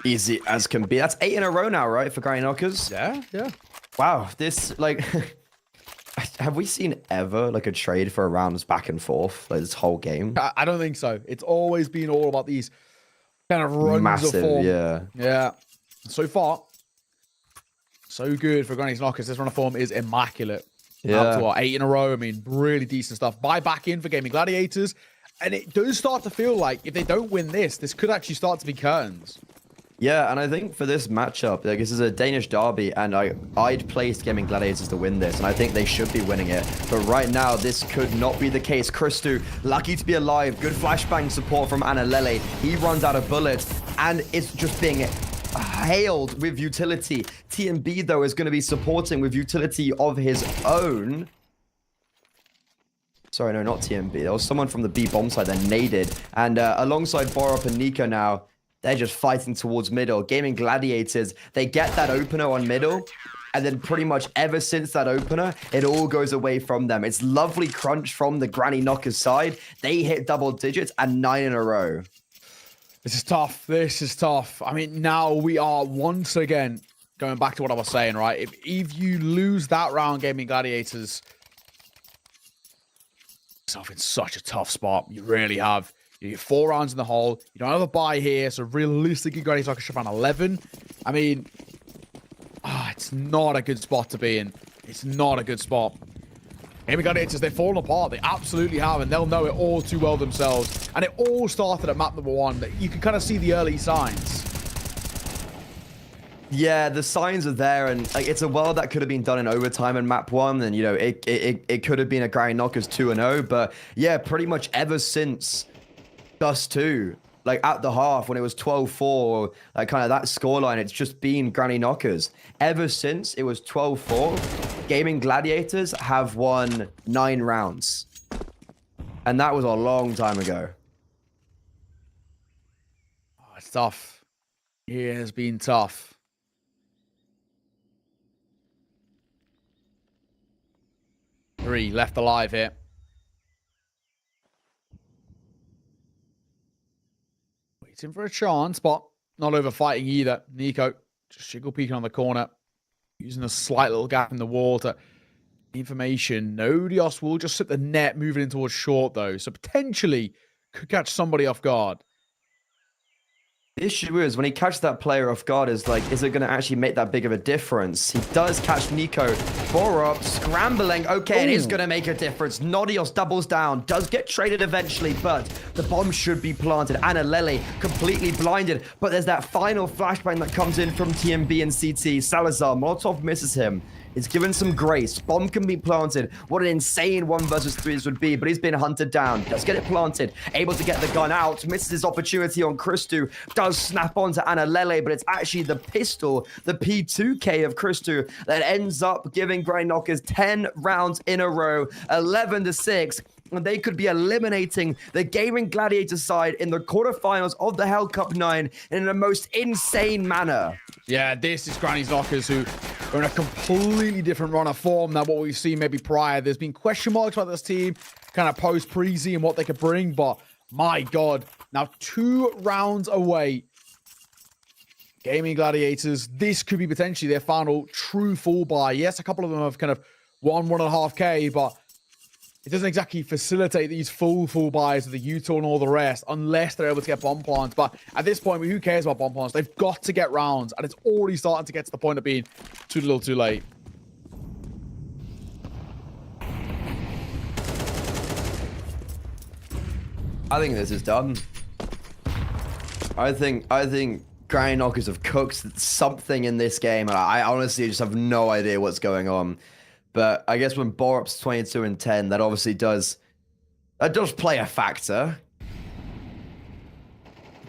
Easy as can be. That's 8 in a row now, right, for Granny Knockers? Yeah. Wow, this, like, have we seen ever, like, a trade for a rounds back and forth, like, this whole game? I don't think so. It's always been all about these kind of runs Massive, of form. yeah. So far, so good for Granny's Knockers. This run of form is immaculate. Yeah. Up to what, 8 in a row. I mean, really decent stuff. Buy back in for Gaming Gladiators. And it does start to feel like if they don't win this could actually start to be curtains. Yeah, and I think for this matchup, like, this is a Danish derby, and I'd placed Gaming Gladiators to win this, and I think they should be winning it. But right now, this could not be the case. Christu, lucky to be alive. Good flashbang support from Analele. He runs out of bullets, and it's just being hailed with utility. TMB, though, is going to be supporting with utility of his own. Sorry, no, not TMB. There was someone from the B bomb side that naded. And alongside Borup and Nico now, they're just fighting towards middle. Gaming Gladiators, they get that opener on middle, and then pretty much ever since that opener, it all goes away from them. It's lovely crunch from the Granny Knockers side. They hit double digits and 9 in a row. This is tough. This is tough. I mean, now we are once again going back to what I was saying, right? If you lose that round, Gaming Gladiators, yourself in such a tough spot. You really have. You get 4 rounds in the hole. You don't have a buy here, so realistically, Granny's Knockers should find 11. I mean, it's not a good spot to be in. It's not a good spot. Gaming Gladiators, they've fallen apart. They absolutely have, and they'll know it all too well themselves. And it all started at map number 1. You can kind of see the early signs. Yeah, the signs are there, and like, it's a world that could have been done in overtime in map 1, and you know, it could have been a Granny Knockers 2-0, but yeah, pretty much ever since Dust 2, like at the half when it was 12-4, like kind of that scoreline, it's just been Granny Knockers. Ever since it was 12-4, Gaming Gladiators have won 9 rounds. And that was a long time ago. Oh, it's tough. It has been tough. Three left alive here. Waiting for a chance, but not over fighting either. Nico just jiggle peeking on the corner, using a slight little gap in the wall to information. Nodios will just sit the net, moving in towards short though, so potentially could catch somebody off guard. The issue is when he catches that player off guard is like, is it going to actually make that big of a difference? He does catch Nico. Borup scrambling. Okay, it is going to make a difference. Nodios doubles down. Does get traded eventually, but the bomb should be planted. Analele completely blinded, but there's that final flashbang that comes in from TMB and CT. Salazar, Molotov misses him. It's given some grace. Bomb can be planted. What an insane 1 versus 3 this would be, but he's been hunted down. Does get it planted. Able to get the gun out. Misses his opportunity on Christu. Does snap onto Analele, but it's actually the pistol, the P2K of Christu, that ends up giving Granny Knockers 10 rounds in a row, 11-6. And they could be eliminating the Gaming Gladiator side in the quarterfinals of the Hellcup 9 in the most insane manner. Yeah, this is Granny's Knockers, who are in a completely different run of form than what we've seen maybe prior. There's been question marks about this team, kind of post-Preezy and what they could bring, but my God, now 2 rounds away. Gaming Gladiators, this could be potentially their final true full buy. Yes, a couple of them have kind of 1.5K, but it doesn't exactly facilitate these full buys of the Utah and all the rest unless they're able to get bomb plants. But at this point, who cares about bomb plants? They've got to get rounds, and it's already starting to get to the point of being too little too late. I think this is done. I think Granny Knockers have cooked something in this game, and I honestly just have no idea what's going on. But I guess when Borup's 22 and 10, that obviously does play a factor.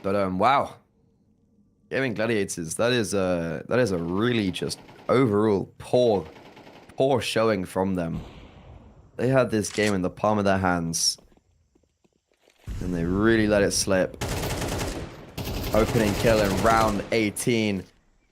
But wow, Gaming Gladiators, that is a really just overall poor showing from them. They had this game in the palm of their hands, and they really let it slip. Opening kill in round 18.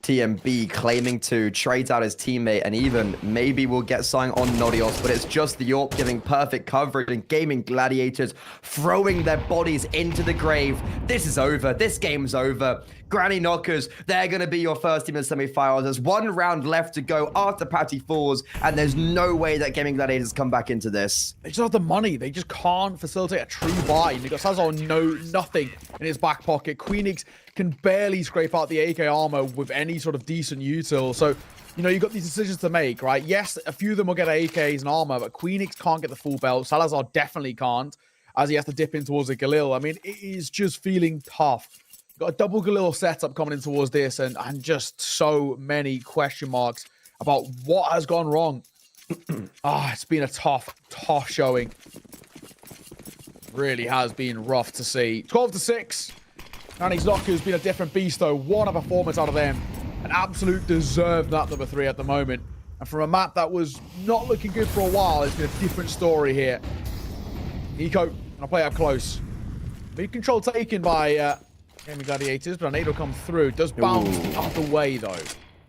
TMB claiming to trade out his teammate, and even maybe we'll get something on Nodios, but it's just the Orc giving perfect coverage and Gaming Gladiators throwing their bodies into the grave. This is over. This game's over. Granny Knockers, they're going to be your first team in the semi-finals. There's 1 round left to go after Patty falls, and there's no way that Gaming Gladiators come back into this. They just have the money. They just can't facilitate a true buy. And because Salazar nothing in his back pocket. Queenix can barely scrape out the AK armor with any sort of decent util. So, you know, you've got these decisions to make, right? Yes, a few of them will get AKs and armor, but Queenix can't get the full belt. Salazar definitely can't, as he has to dip in towards a Galil. I mean, it is just feeling tough. Got a double Galil setup coming in towards this, and just so many question marks about what has gone wrong. It's been a tough showing. Really has been rough to see. 12-6. Granny's Knockers been a different beast, though. What a performance out of them. An absolute deserved map number 3 at the moment. And from a map that was not looking good for a while, it's been a different story here. Nico, gonna play up close. Lead control taken by Gaming Gladiators, but unable to come through. Does bounce the other way, though.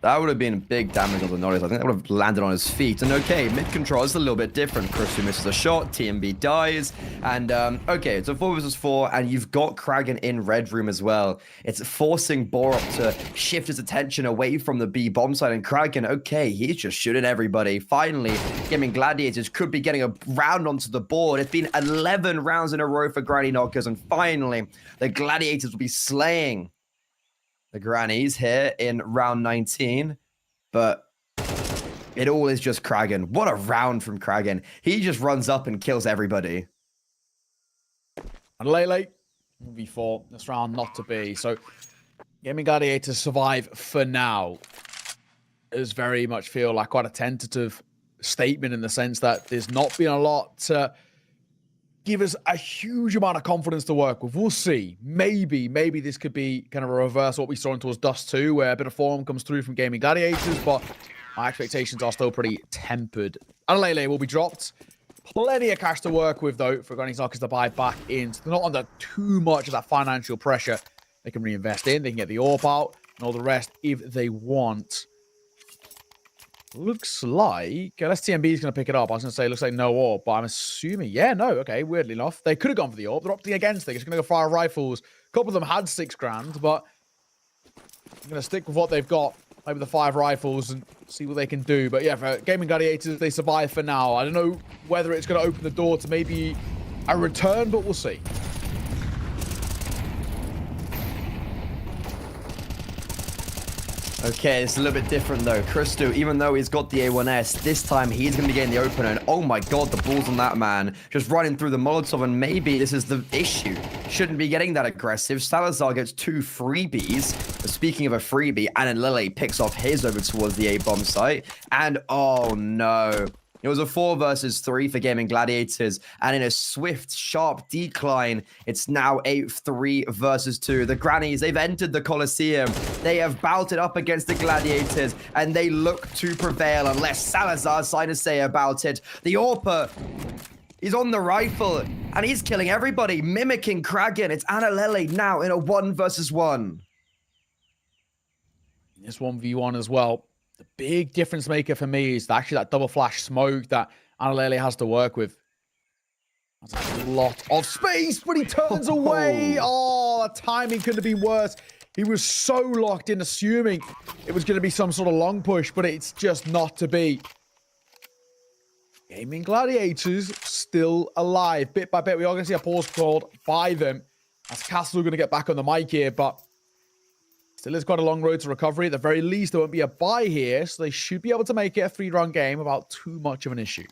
That would have been big damage on the Norris. I think that would have landed on his feet. And okay, mid-control is a little bit different. Christu misses a shot, TMB dies. And okay, it's a 4 versus 4, and you've got Kragan in red room as well. It's forcing Borup to shift his attention away from the B bomb side. And Kragan, okay, he's just shooting everybody. Finally, Gaming Gladiators could be getting a round onto the board. It's been 11 rounds in a row for Granny Knockers, and finally, the Gladiators will be slaying the Grannies here in round 19, but it all is just Kragan. What a round from Kragan. He just runs up and kills everybody. And Lele, V4, this round not to be. So, Gaming Gladiators survive for now. It does very much feel like quite a tentative statement in the sense that there's not been a lot to give us a huge amount of confidence to work with. We'll see. Maybe this could be kind of a reverse of what we saw in towards Dust 2, where a bit of form comes through from Gaming Gladiators, but my expectations are still pretty tempered. And Lele will be dropped. Plenty of cash to work with, though, for Granny Knockers to buy back in. So they're not under too much of that financial pressure. They can reinvest in, they can get the AWP out, and all the rest if they want. Looks like, unless TMB is going to pick it up, I was going to say, looks like no AWP, but I'm assuming, yeah, no, okay, weirdly enough. They could have gone for the AWP. They're opting against it. It's going to go fire rifles. A couple of them had 6 grand, but I'm going to stick with what they've got. Maybe the 5 rifles and see what they can do. But yeah, for Gaming Gladiators, they survive for now. I don't know whether it's going to open the door to maybe a return, but we'll see. Okay, it's a little bit different though. Christo, even though he's got the A1S, this time he's going to be getting the opener. And oh my god, the ball's on that man. Just running through the Molotov, and maybe this is the issue. Shouldn't be getting that aggressive. Salazar gets 2 freebies. But speaking of a freebie, Anna picks off his over towards the A-bomb site. And oh no. It was a 4 versus 3 for Gaming Gladiators, and in a swift, sharp decline, it's now a 3 versus 2. The Grannies, they've entered the Coliseum. They have bouted up against the Gladiators, and they look to prevail unless Salazar's something to say about it. The Orpa, he's on the rifle, and he's killing everybody, mimicking Kragan. It's Analele now in a 1 versus 1. This 1v1 as well. The big difference maker for me is actually that double flash smoke that Analele has to work with. That's a lot of space, but he turns away. Oh, the timing couldn't have been worse. He was so locked in, assuming it was going to be some sort of long push, but it's just not to be. Gaming Gladiators still alive. Bit by bit, we are going to see a pause called by them. As Castle going to get back on the mic here, but still has got a long road to recovery. At the very least, there won't be a bye here, so they should be able to make it a 3-round game without too much of an issue.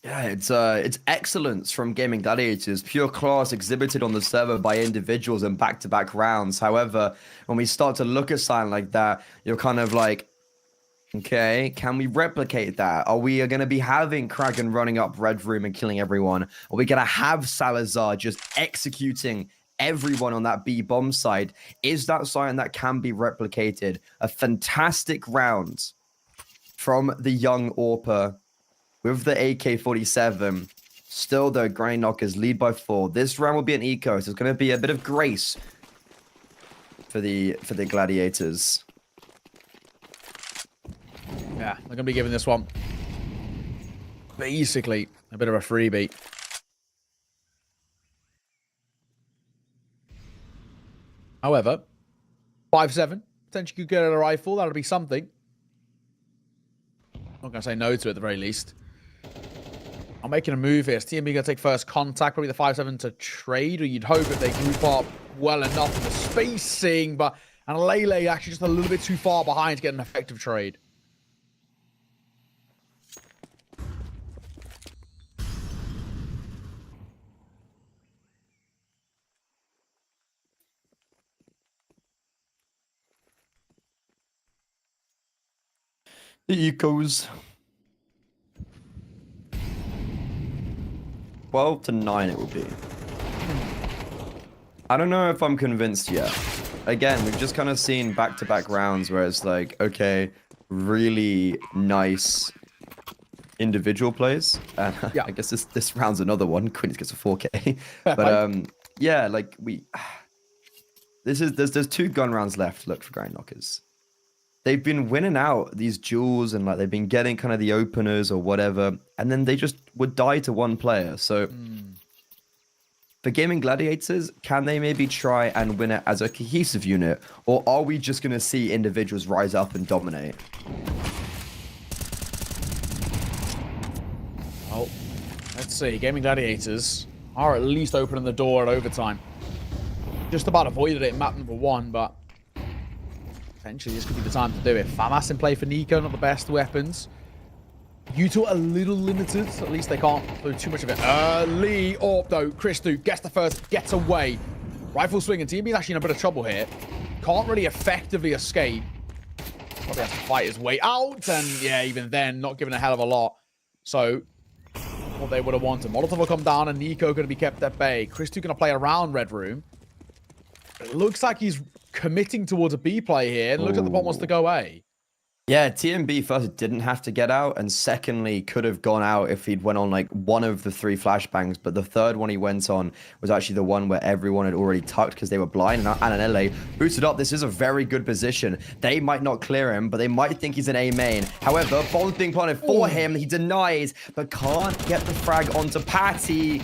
Yeah, it's excellence from Gaming Gladiators, pure class exhibited on the server by individuals in back-to-back rounds. However, when we start to look at something like that, you're kind of like, okay, can we replicate that? Are we going to be having Kragan running up Red Room and killing everyone? Are we going to have Salazar just executing everyone on that B bomb side? Is that something that can be replicated? A fantastic round from the young Orpa with the AK-47. Still though, Granny Knockers lead by 4. This round will be an eco, so it's going to be a bit of grace for the Gladiators. Yeah, they're going to be giving this one basically a bit of a freebie. However, 5-7, potentially could get a rifle. That'll be something. Not going to say no to it at the very least. I'm making a move here. Is TMB going to take first contact? Probably the 5-7 to trade, or you'd hope if they group up well enough in the spacing, but and Lele actually just a little bit too far behind to get an effective trade. The ecos. 12 to 9 it will be. I don't know if I'm convinced yet. Again, we've just kind of seen back-to-back rounds where it's like, okay, really nice individual plays. And Yeah. I guess this round's another one. Quintus gets a 4K. But yeah, like there's 2 gun rounds left. Look for Grind Knockers. They've been winning out these duels and like they've been getting kind of the openers or whatever, and then they just would die to one player. So for Gaming Gladiators, can they maybe try and win it as a cohesive unit, or are we just going to see individuals rise up and dominate? Oh, let's see. Gaming Gladiators are at least opening the door at overtime. Just about avoided it in map number 1, but potentially this could be the time to do it. Famas in play for Nico, not the best weapons. Yuto a little limited, at least they can't do too much of it. Lee, though, Christo gets the first, gets away. Rifle swing, and TMB's actually in a bit of trouble here. Can't really effectively escape. Probably has to fight his way out, and yeah, even then, not giving a hell of a lot. So, what they would have wanted. Molotov will come down, and Nico going to be kept at bay. Christo going to play around Red Room. It looks like he's committing towards a B play here, and looks like the bomb wants to go A. Yeah, TMB first didn't have to get out, and secondly could have gone out if he'd went on like one of the 3 flashbangs, but the third one he went on was actually the one where everyone had already tucked because they were blind, and Ananele boosted up. This is a very good position. They might not clear him, but they might think he's an A main. However, bombs being planted for him, he denies, but can't get the frag onto Patty.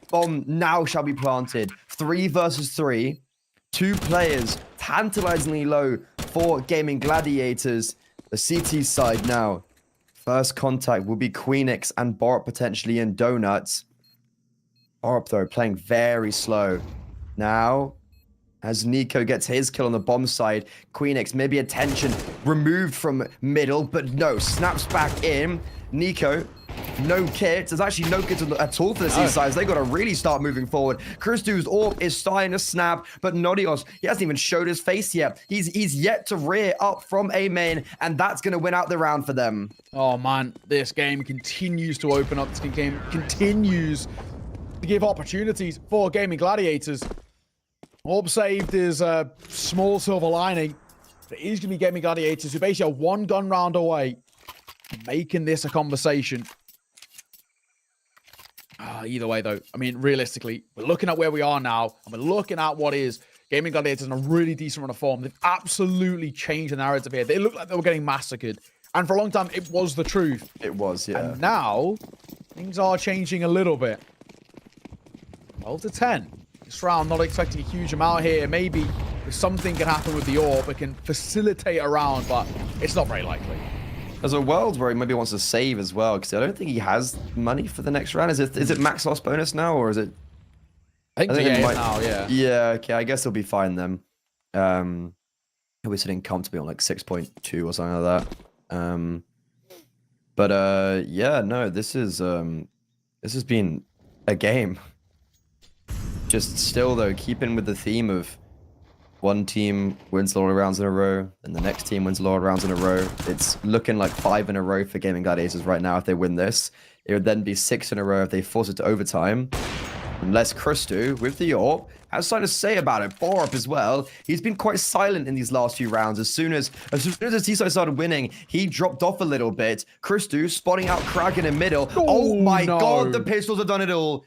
Bomb now shall be planted. 3 versus 3. 2 players, tantalizingly low for Gaming Gladiators. The CT side now. First contact will be Queenix and Borup potentially in Donuts. Borup, though, playing very slow. Now, as Nico gets his kill on the bomb side. Queenix, maybe attention removed from middle, but no, snaps back in. Nico, no kits. There's actually no kits at all for the C-sides. They got to really start moving forward. Kristu's AWP is starting to snap, but Nodios, he hasn't even showed his face yet. He's yet to rear up from A main, and that's going to win out the round for them. Oh, man, this game continues to open up. This game continues to give opportunities for Gaming Gladiators. AWP saved is a small silver lining. But it is going to be Gaming Gladiators who basically are one gun round away from making this a conversation. Either way, though, I mean, realistically, we're looking at where we are now, and we're looking at what is Gaming Gladiators in a really decent run of form. They've absolutely changed the narrative here. They looked like they were getting massacred. And for a long time, it was the truth. It was, yeah. And now, things are changing a little bit. 12 to 10. This round, not expecting a huge amount here. Maybe if something can happen with the AWP, it can facilitate a round, but it's not very likely. There's a world where he maybe wants to save as well, because I don't think he has money for the next round. Is it max loss bonus now, or is it? I think it might now, yeah. Yeah, okay, I guess he'll be fine then. He'll be sitting comfortably on like 6.2 or something like that. Yeah, no, this has been a game. Just still though, keeping with the theme of one team wins a lot of rounds in a row, and the next team wins a lot of rounds in a row. It's looking like 5 in a row for Gaming Gladiators right now if they win this. It would then be 6 in a row if they force it to overtime. Unless Kristu, with the AWP, has something to say about it. 4-up as well. He's been quite silent in these last few rounds. As soon as the T-side started winning, he dropped off a little bit. Kristu spotting out Kraken in middle. Oh my god, the pistols have done it all.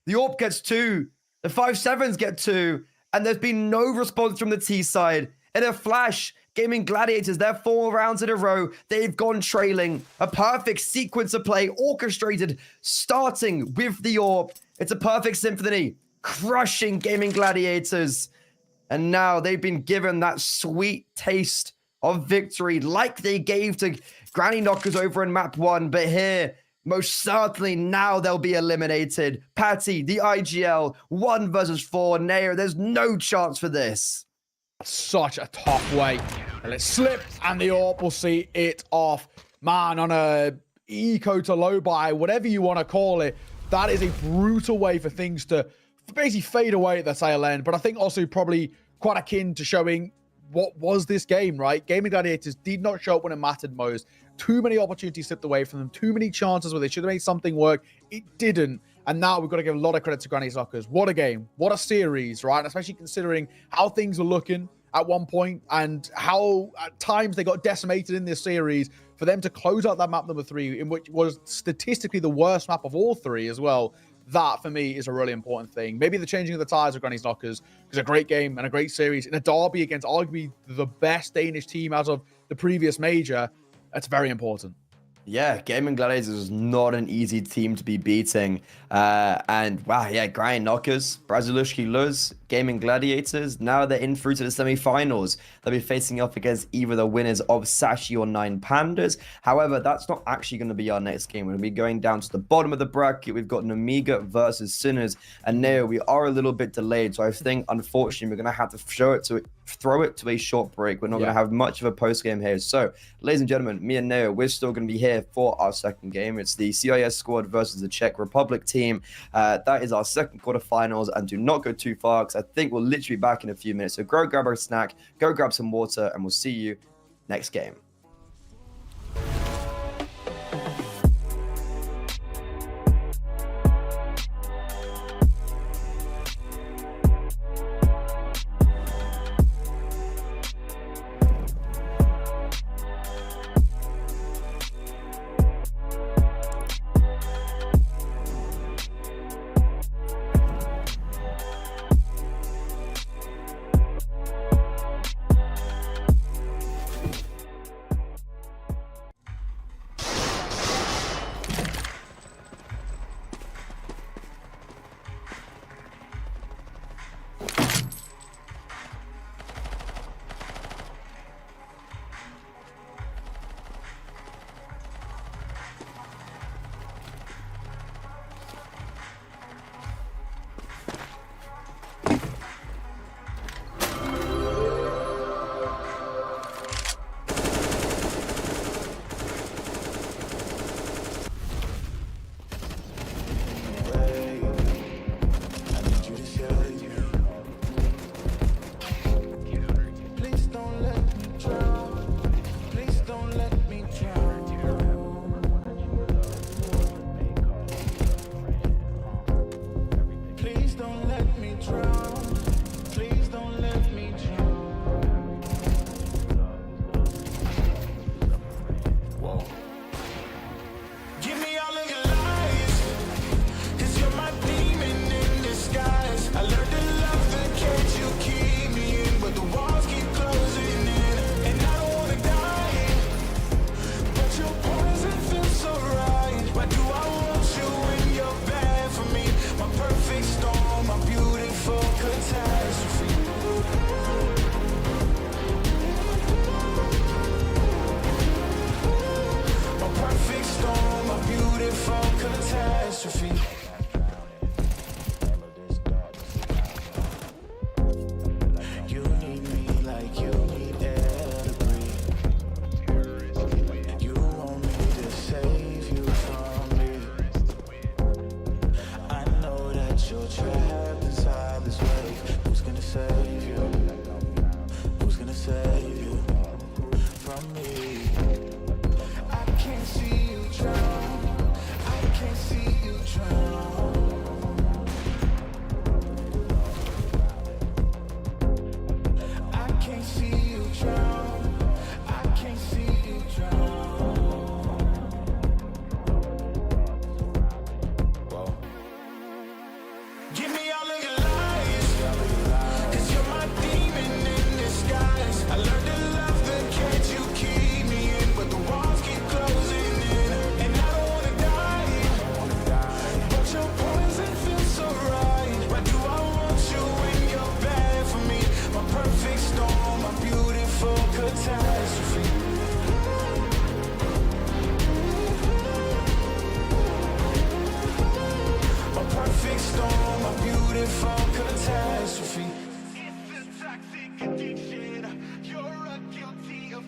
The AWP gets 2. The 5-7s get 2. And there's been no response from the T side. In a flash, Gaming Gladiators, they're 4 rounds in a row. They've gone trailing. A perfect sequence of play, orchestrated, starting with the AWP. It's a perfect symphony, crushing Gaming Gladiators. And now they've been given that sweet taste of victory, like they gave to Granny Knockers over in map 1. But here, most certainly now they'll be eliminated. Patty, the IGL, 1 versus 4. Nair, there's no chance for this. Such a tough way. And it slipped, and the AWP will see it off. Man, on a eco to low buy, whatever you want to call it, that is a brutal way for things to basically fade away at the tail end. But I think also probably quite akin to showing what was this game, right? Gaming Gladiators did not show up when it mattered most. Too many opportunities slipped away from them. Too many chances where they should have made something work. It didn't. And now we've got to give a lot of credit to Granny's Knockers. What a game. What a series, right? Especially considering how things were looking at one point and how at times they got decimated in this series. For them to close out that map number 3, in which was statistically the worst map of all 3 as well. That, for me, is a really important thing. Maybe the changing of the tires of Granny's Knockers is a great game and a great series. In a derby against arguably the best Danish team out of the previous major, that's very important. Yeah, Gaming Gladiators is not an easy team to be beating. And wow, yeah, Granny Knockers, Brazilushki Luz, Gaming Gladiators, now they're in through to the semi-finals. They'll be facing off against either the winners of Sashi or 9 Pandas. However, that's not actually going to be our next game. We're going to be going down to the bottom of the bracket. We've got Namiga versus Sinners. And now we are a little bit delayed. So I think, unfortunately, we're going to have to throw it to a short break. We're not going to have much of a post-game here. So, ladies and gentlemen, me and Neo, we're still going to be here for our second game. It's the CIS squad versus the Czech Republic team. That is our second quarterfinals, and do not go too far because I think we'll literally be back in a few minutes. So go grab a snack, go grab some water, and we'll see you next game.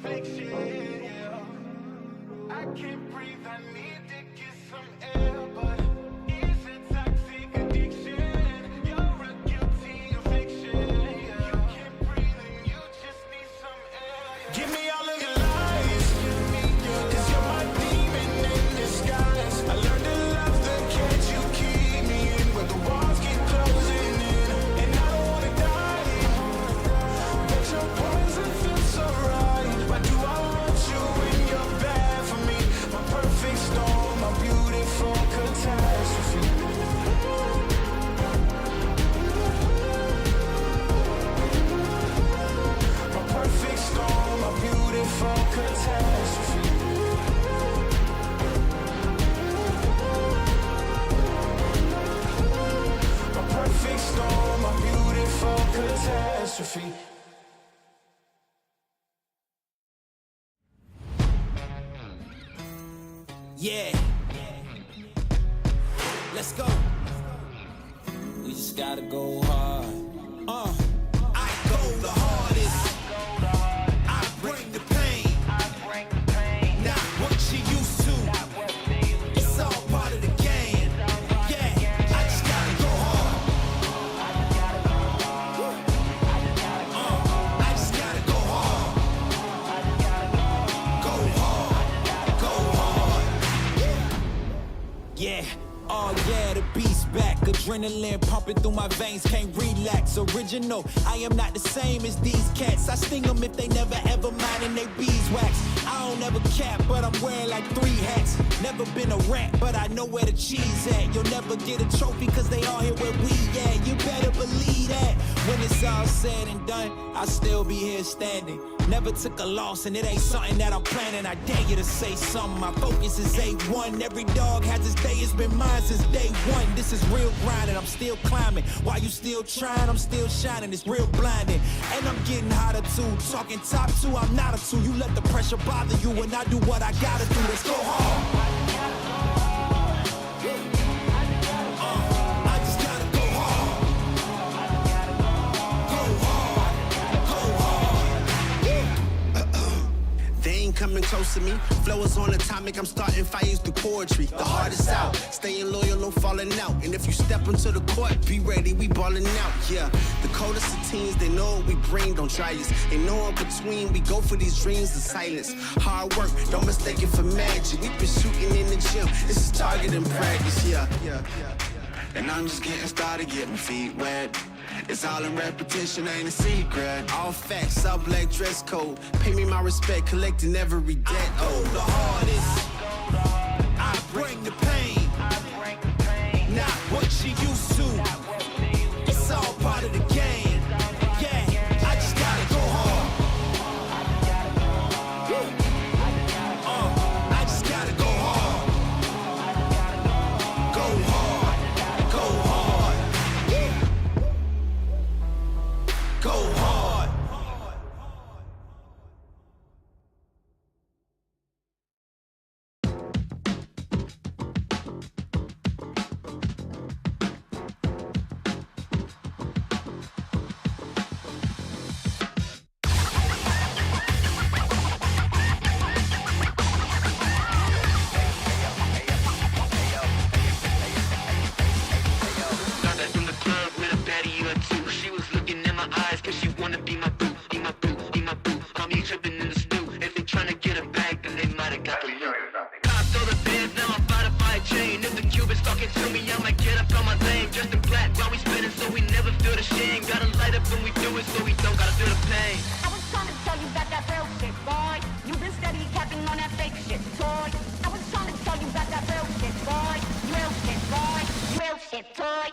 affliction, yeah. I can't breathe, I need to get some air, but it's a toxic addiction. You're a guilty affliction, yeah. You can't breathe and you just need some air, yeah. Give me all of your lies, cause you're my demon in disguise. I learned to love the cage you keep me in, where the walls keep closing in, and I don't wanna die, but your poison feels so right. Why do I want you when you're bad for me? My perfect storm, my beautiful catastrophe. My perfect storm, my beautiful catastrophe. My perfect storm, my beautiful catastrophe. Yeah. Let's go. We just gotta go hard. I go the hardest. I bring the pain. Not what you used to. It's all part of the game. Yeah, I just gotta go hard. I just gotta go hard. Go hard. Go hard. Yeah. Oh yeah, the beast back. Adrenaline pumping through my veins, can't relax. Original, I am not the same as these cats. I sting them if they never ever mind and they beeswax. I don't ever cap, but I'm wearing like 3 hats. Never been a rat, but I know where the cheese at. You'll never get a trophy cause they all here where we at. You better believe that. When it's all said and done, I'll still be here standing. Never took a loss and it ain't something that I'm planning. I dare you to say something, my focus is A1. Every dog has his day, it's been mine since day one. This is real grinding, I'm still climbing. While you still trying, I'm still shining. It's real blinding, and I'm getting hotter too. Talking top 2, I'm not a 2. You let the pressure bother you and I do what I gotta do. Let's go hard. I just gotta go hard. Go hard. Go hard. They ain't coming close to me. Flow is on atomic, I'm starting fires through poetry. The hardest out, staying loyal, no falling out. And if you step into the court, be ready, we balling out. Yeah, the coldest of teens, they know what we bring, don't try us. Ain't no in between, we go for these dreams in silence. Hard work, don't mistake it for magic. We been shooting in the gym, this is target and practice. Yeah. And I'm just getting started, getting feet wet. It's all in repetition, ain't a secret. All facts, all black dress code. Pay me my respect, collecting every debt. Oh, the hardest. I bring the pain. Not what you used to. It's all part of the game. Yeah, I just gotta go hard. I just gotta go hard. Go hard. Go hard. Go hard. From the club with a baddie or two. She was looking in my eyes cause she wanna be my boo, be my boo, be my boo. I'm me tripping in the stew. If they tryna get a bag, then they might have got the loot. Cops all the bands, now I'm about to buy a chain. If the Cubans talking to me, I might get up on my lane. Just in black while we spinning so we never feel the shame. Gotta light up when we do it so we don't gotta feel the pain. I was trying to tell you about that real shit, boy. You been steady capping on that fake shit, toy. I was trying to tell you about that real shit, boy. Real shit, boy. Real shit, toy.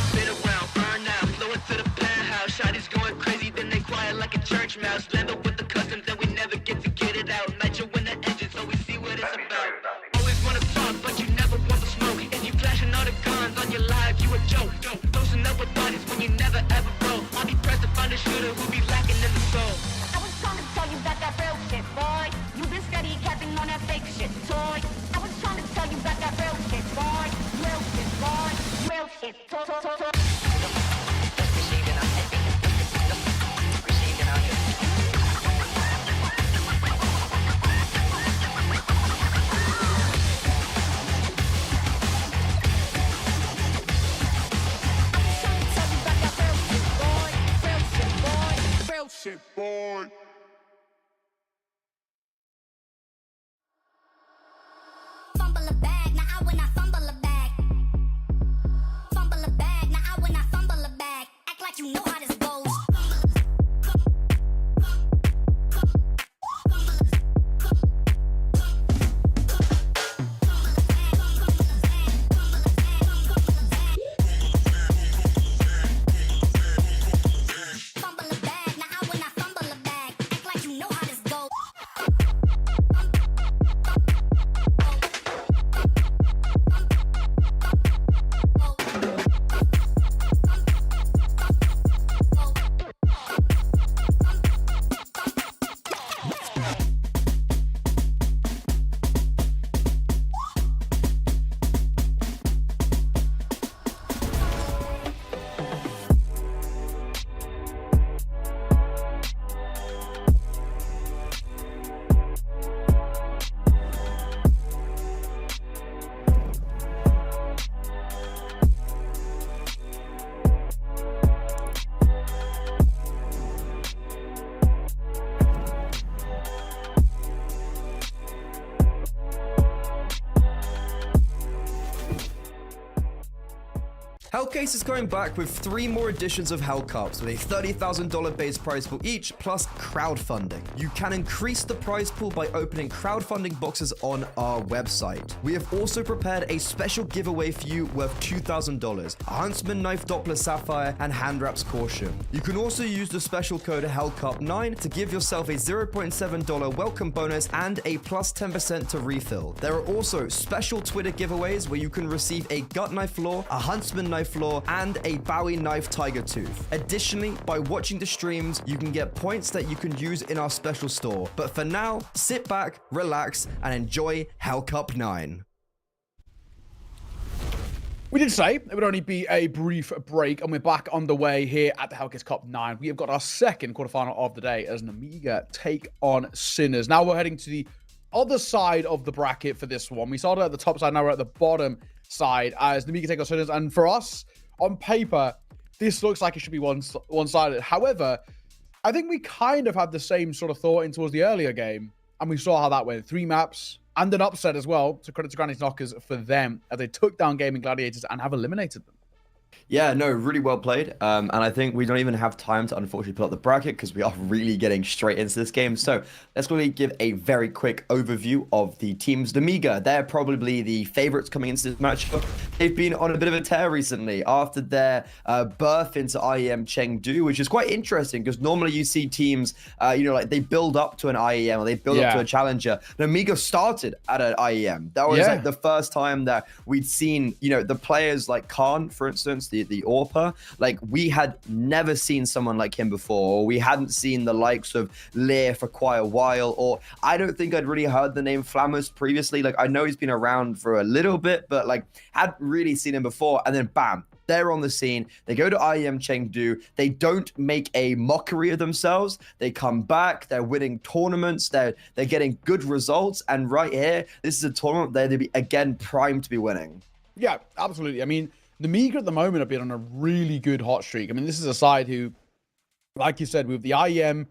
Spin around, burn out, blow it to the penthouse. Shotty's going crazy, then they quiet like a church mouse. Land up with the customs, then we never get to get it out. Nitro in the engine, so we see what it's about. Always wanna talk, but you never want to smoke. And you flashing all the guns on your live, you a joke. Closing up with bodies when you never ever broke. the shooter who be lacking in the soul. I was trying to tell you about that real shit, boy. You been steady capping on that fake shit, toy. I was trying to tell you about that real shit, boy. Real shit, boy. Real shit, toy. Shit, boy. Fumble a bag, now I when I fumble a bag. Fumble a bag, now I when I fumble a bag. Act like you know how this goes. Fumble a bag, now I when I fumble a bag. Act like you know how this goes. Hellcase is going back with 3 more editions of Hellcups with a $30,000 base prize pool each, plus crowdfunding. You can increase the prize pool by opening crowdfunding boxes on our website. We have also prepared a special giveaway for you worth $2,000, a Huntsman Knife Doppler Sapphire, and Hand Wraps Caution. You can also use the special code HELLCUP9 to give yourself a $0.7 welcome bonus and a plus 10% to refill. There are also special Twitter giveaways where you can receive a Gut Knife Law, a Huntsman Knife Law, and a Bowie Knife Tiger Tooth. Additionally, by watching the streams, you can get points that you can use in our special store. But for now, sit back, relax, and enjoy Hellcup 9. We did say it would only be a brief break, and we're back on the way here at the Hellcase Cup 9. We have got our second quarterfinal of the day as an Amiga take on Sinners. Now we're heading to the other side of the bracket for this one. We started at the top side, now we're at the bottom side as the Amiga take on Sinners. And for us, on paper, this looks like it should be one-sided. However, I think we kind of had the same sort of thought in towards the earlier game, and we saw how that went. 3 maps and an upset as well, to credit to Granny's Knockers for them, as they took down Gaming Gladiators and have eliminated them. Yeah, no, really well played. And I think we don't even have time to unfortunately pull up the bracket because we are really getting straight into this game. So let's really give a very quick overview of the teams. The Amiga, they're probably the favorites coming into this matchup. They've been on a bit of a tear recently after their birth into IEM Chengdu, which is quite interesting because normally you see teams, like they build up to an IEM or they build up to a challenger. The Amiga started at an IEM. That was like the first time that we'd seen, the players like Khan, for instance, the AWPer, like we had never seen someone like him before, or we hadn't seen the likes of Lear for quite a while, or I don't think I'd really heard the name Flammers previously. Like I know he's been around for a little bit, but like hadn't really seen him before, and then bam, they're on the scene. They go to IEM Chengdu. They don't make a mockery of themselves. They come back. They're winning tournaments. They're getting good results. And right here, this is a tournament they'd be again primed to be winning. Yeah, absolutely. I mean, the Amiga at the moment have been on a really good hot streak. I mean, this is a side who, like you said, with the IEM,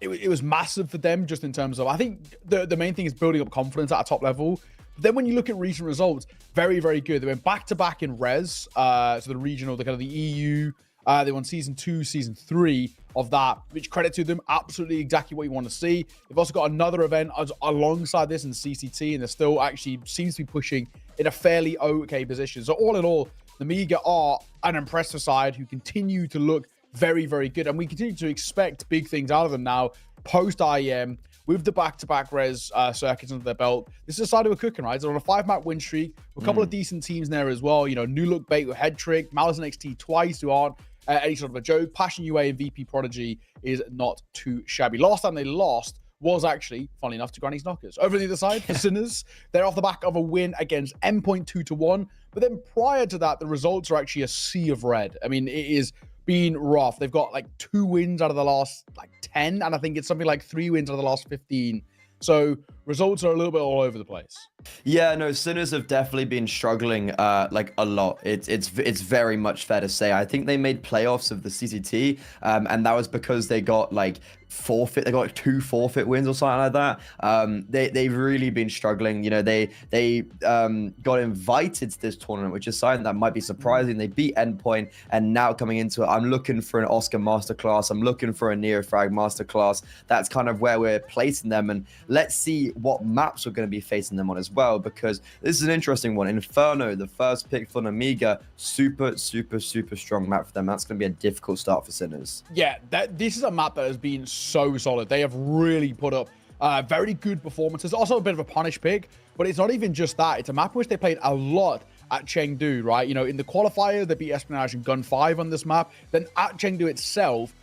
it was massive for them just in terms of, I think the main thing is building up confidence at a top level. But then when you look at recent results, very, very good. They went back-to-back in Res, so the regional, the kind of the EU. They won Season 2, Season 3 of that, which credit to them, absolutely exactly what you want to see. They've also got another event alongside this in CCT, and they're still actually seems to be pushing in a fairly okay position. So all in all, the Amiga are an impressive side who continue to look very, very good. And we continue to expect big things out of them now, post-IEM, with the back-to-back Res circuits under their belt. This is a side who are cooking, right? They're on a 5-map win streak, with a couple of decent teams there as well. New Look Bait with Head Trick, Malice and XT twice, who aren't any sort of a joke. Passion UA and VP Prodigy is not too shabby. Last time they lost was actually, funnily enough, to Granny's Knockers. Over the other side, for Sinners, they're off the back of a win against M. 2 to 1. But then prior to that, the results are actually a sea of red. I mean, it is been rough. They've got like 2 wins out of the last 10, and I think it's something like 3 wins out of the last 15. So results are a little bit all over the place. Yeah, no, Sinners have definitely been struggling like a lot. It's very much fair to say. I think they made playoffs of the CCT, and that was because they got like forfeit. They got like 2 forfeit wins or something like that. They've really been struggling. You know, they got invited to this tournament, which is something that might be surprising. They beat Endpoint, and now coming into it, I'm looking for an Oscar masterclass. I'm looking for a Neofrag masterclass. That's kind of where we're placing them, and let's see what maps we're going to be facing them on as well, because this is an interesting one. Inferno, the first pick for Amiga, super strong map for them. That's going to be a difficult start for Sinners. Yeah, this is a map that has been so solid. They have really put up very good performances. Also a bit of a punish pick, but it's not even just that. It's a map which they played a lot at Chengdu, right? You know, in the qualifier, they beat Espionage and Gun 5 on this map. Then at Chengdu itself,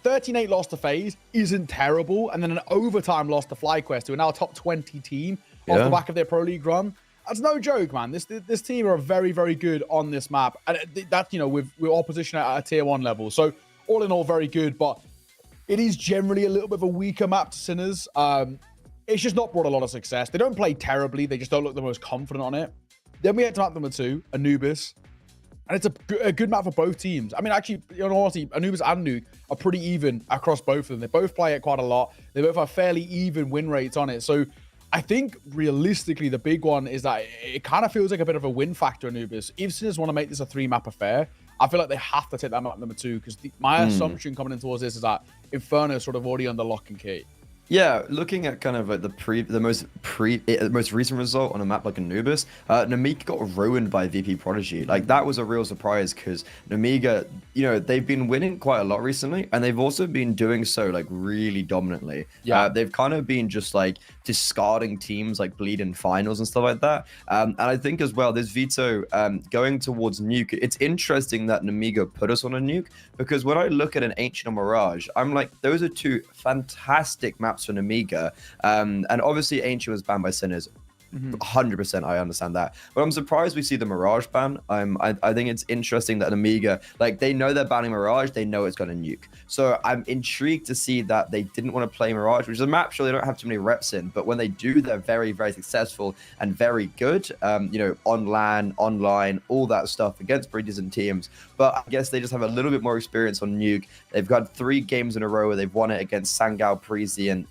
13-8 loss to FaZe isn't terrible, and then an overtime loss to FlyQuest, who are now a top 20 team off the back of their Pro League run. That's no joke, man. This team are very, very good on this map, and that's, you know, with opposition at a tier 1 level. So all in all, very good, but it is generally a little bit of a weaker map to Sinners. It's just not brought a lot of success. They don't play terribly. They just don't look the most confident on it. Then we get to map number 2, Anubis. And it's a good map for both teams. I mean, actually, in all honesty, Anubis and Nuke are pretty even across both of them. They both play it quite a lot. They both have fairly even win rates on it. So I think realistically, the big one is that it kind of feels like a bit of a win factor, Anubis. If Sinners want to make this a 3-map affair, I feel like they have to take that map number 2, because my assumption coming in towards this is that Inferno is sort of already under lock and key. Yeah, looking at kind of like the most recent result on a map like Anubis, Namika got ruined by VP Prodigy. Like, that was a real surprise, because Namiga, you know, they've been winning quite a lot recently, and they've also been doing so like really dominantly. Yeah, they've kind of been just like discarding teams like Bleed in finals and stuff like that. And I think as well, this veto going towards Nuke, it's interesting that Namiga put us on a Nuke, because when I look at an Ancient or Mirage, I'm like, those are 2 fantastic maps for Amiga, and obviously Ancient was banned by Sinners. 100%, I understand that, but I'm surprised we see the Mirage ban. I think it's interesting that Amiga, like, they know they're banning Mirage, they know it's going to nuke. So I'm intrigued to see that they didn't want to play Mirage, which is a map sure they don't have too many reps in, but when they do, they're very, very successful and very good. You know, on LAN, online, all that stuff against pretty decent teams. But I guess they just have a little bit more experience on Nuke. They've got 3 games in a row where they've won it against Sangao, Parisi, and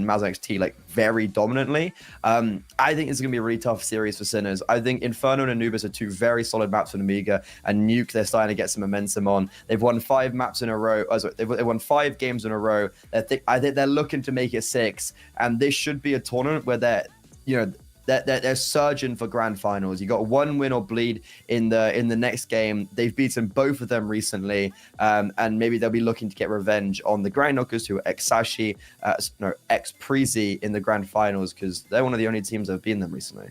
Mazan XT, like, very dominantly. I think it's going to be a really tough series for Sinners. I think Inferno and Anubis are 2 very solid maps for Amiga, and Nuke, they're starting to get some momentum on. They've won 5 maps in a row. They've won 5 games in a row. I think they're looking to make it 6, and this should be a tournament where they're, you know, they're surging for grand finals. You got 1 win or bleed in the next game. They've beaten both of them recently, and maybe they'll be looking to get revenge on the Grand Knockers, who are ex-Sashi, ex-Prezi in the grand finals, because they're one of the only teams that have beaten them recently.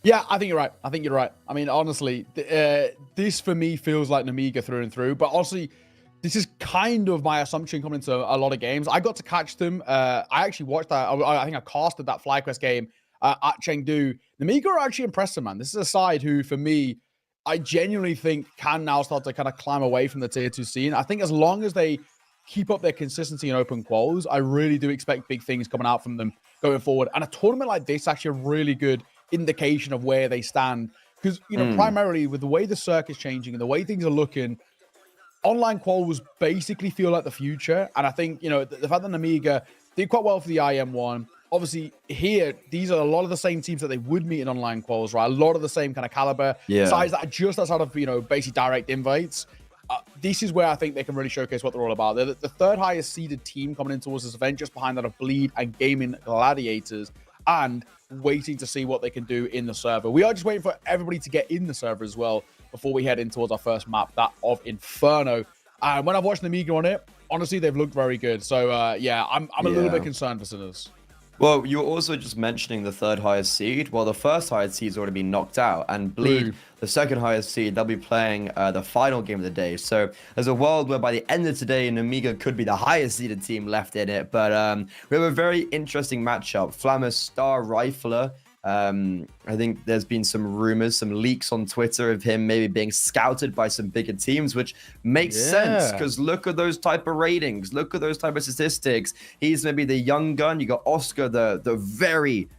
Yeah, I think you're right. I mean, honestly, this for me feels like Namiga through and through. But honestly, this is kind of my assumption coming into a lot of games. I got to catch them. I actually watched that. I think I casted that FlyQuest game at Chengdu. Namiga are actually impressive, man. This is a side who, for me, I genuinely think can now start to kind of climb away from the tier 2 scene. I think as long as they keep up their consistency in open quals, I really do expect big things coming out from them going forward. And a tournament like this is actually a really good indication of where they stand. Because, you know, primarily with the way the circuit's changing and the way things are looking, online quals basically feel like the future. And I think, you know, the fact that Amiga did quite well for the IM1, obviously here, these are a lot of the same teams that they would meet in online quals, right? A lot of the same kind of caliber, sides that are just outside of, you know, basically direct invites. This is where I think they can really showcase what they're all about. They're the 3rd highest seeded team coming in towards this event, just behind that of Bleed and Gaming Gladiators, and waiting to see what they can do in the server. We are just waiting for everybody to get in the server as well before we head in towards our first map, that of Inferno. And when I've watched Amiga on it, honestly, they've looked very good. So, yeah, I'm a little bit concerned for Sinners. Well, you were also just mentioning the third highest seed. Well, the first highest seed's already been knocked out, and Bleed, True. the second highest seed, they'll be playing the final game of the day. So there's a world where by the end of today, Namiga could be the highest seeded team left in it. But we have a very interesting matchup. Flammer Star Rifler. I think there's been some rumors, some leaks on Twitter of him maybe being scouted by some bigger teams, which makes sense because look at those type of ratings, look at those type of statistics. He's maybe the young gun. You got Oscar, the very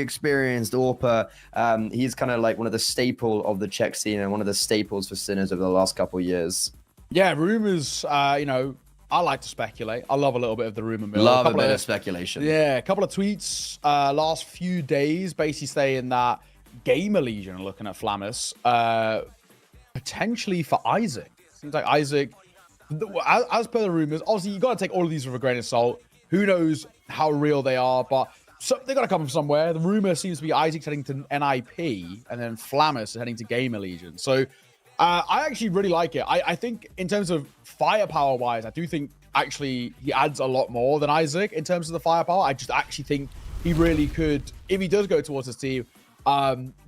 experienced AWPer. He's kind of like one of the staple of the Czech scene and one of the staples for Sinners over the last couple of years. Yeah, rumors. I like to speculate. I love a little bit of the rumor mill. Love a bit of speculation. Yeah, a couple of tweets last few days basically saying that Gamer Legion are looking at Flammus potentially for Isaac. Seems like Isaac, as per the rumors, obviously you got to take all of these with a grain of salt. Who knows how real they are, but they got to come from somewhere. The rumor seems to be Isaac's heading to NIP and then Flammus is heading to Gamer Legion. So I actually really like it. I think in terms of firepower wise, I do think actually he adds a lot more than Isaac in terms of the firepower. I just actually think he really could, if he does go towards his team,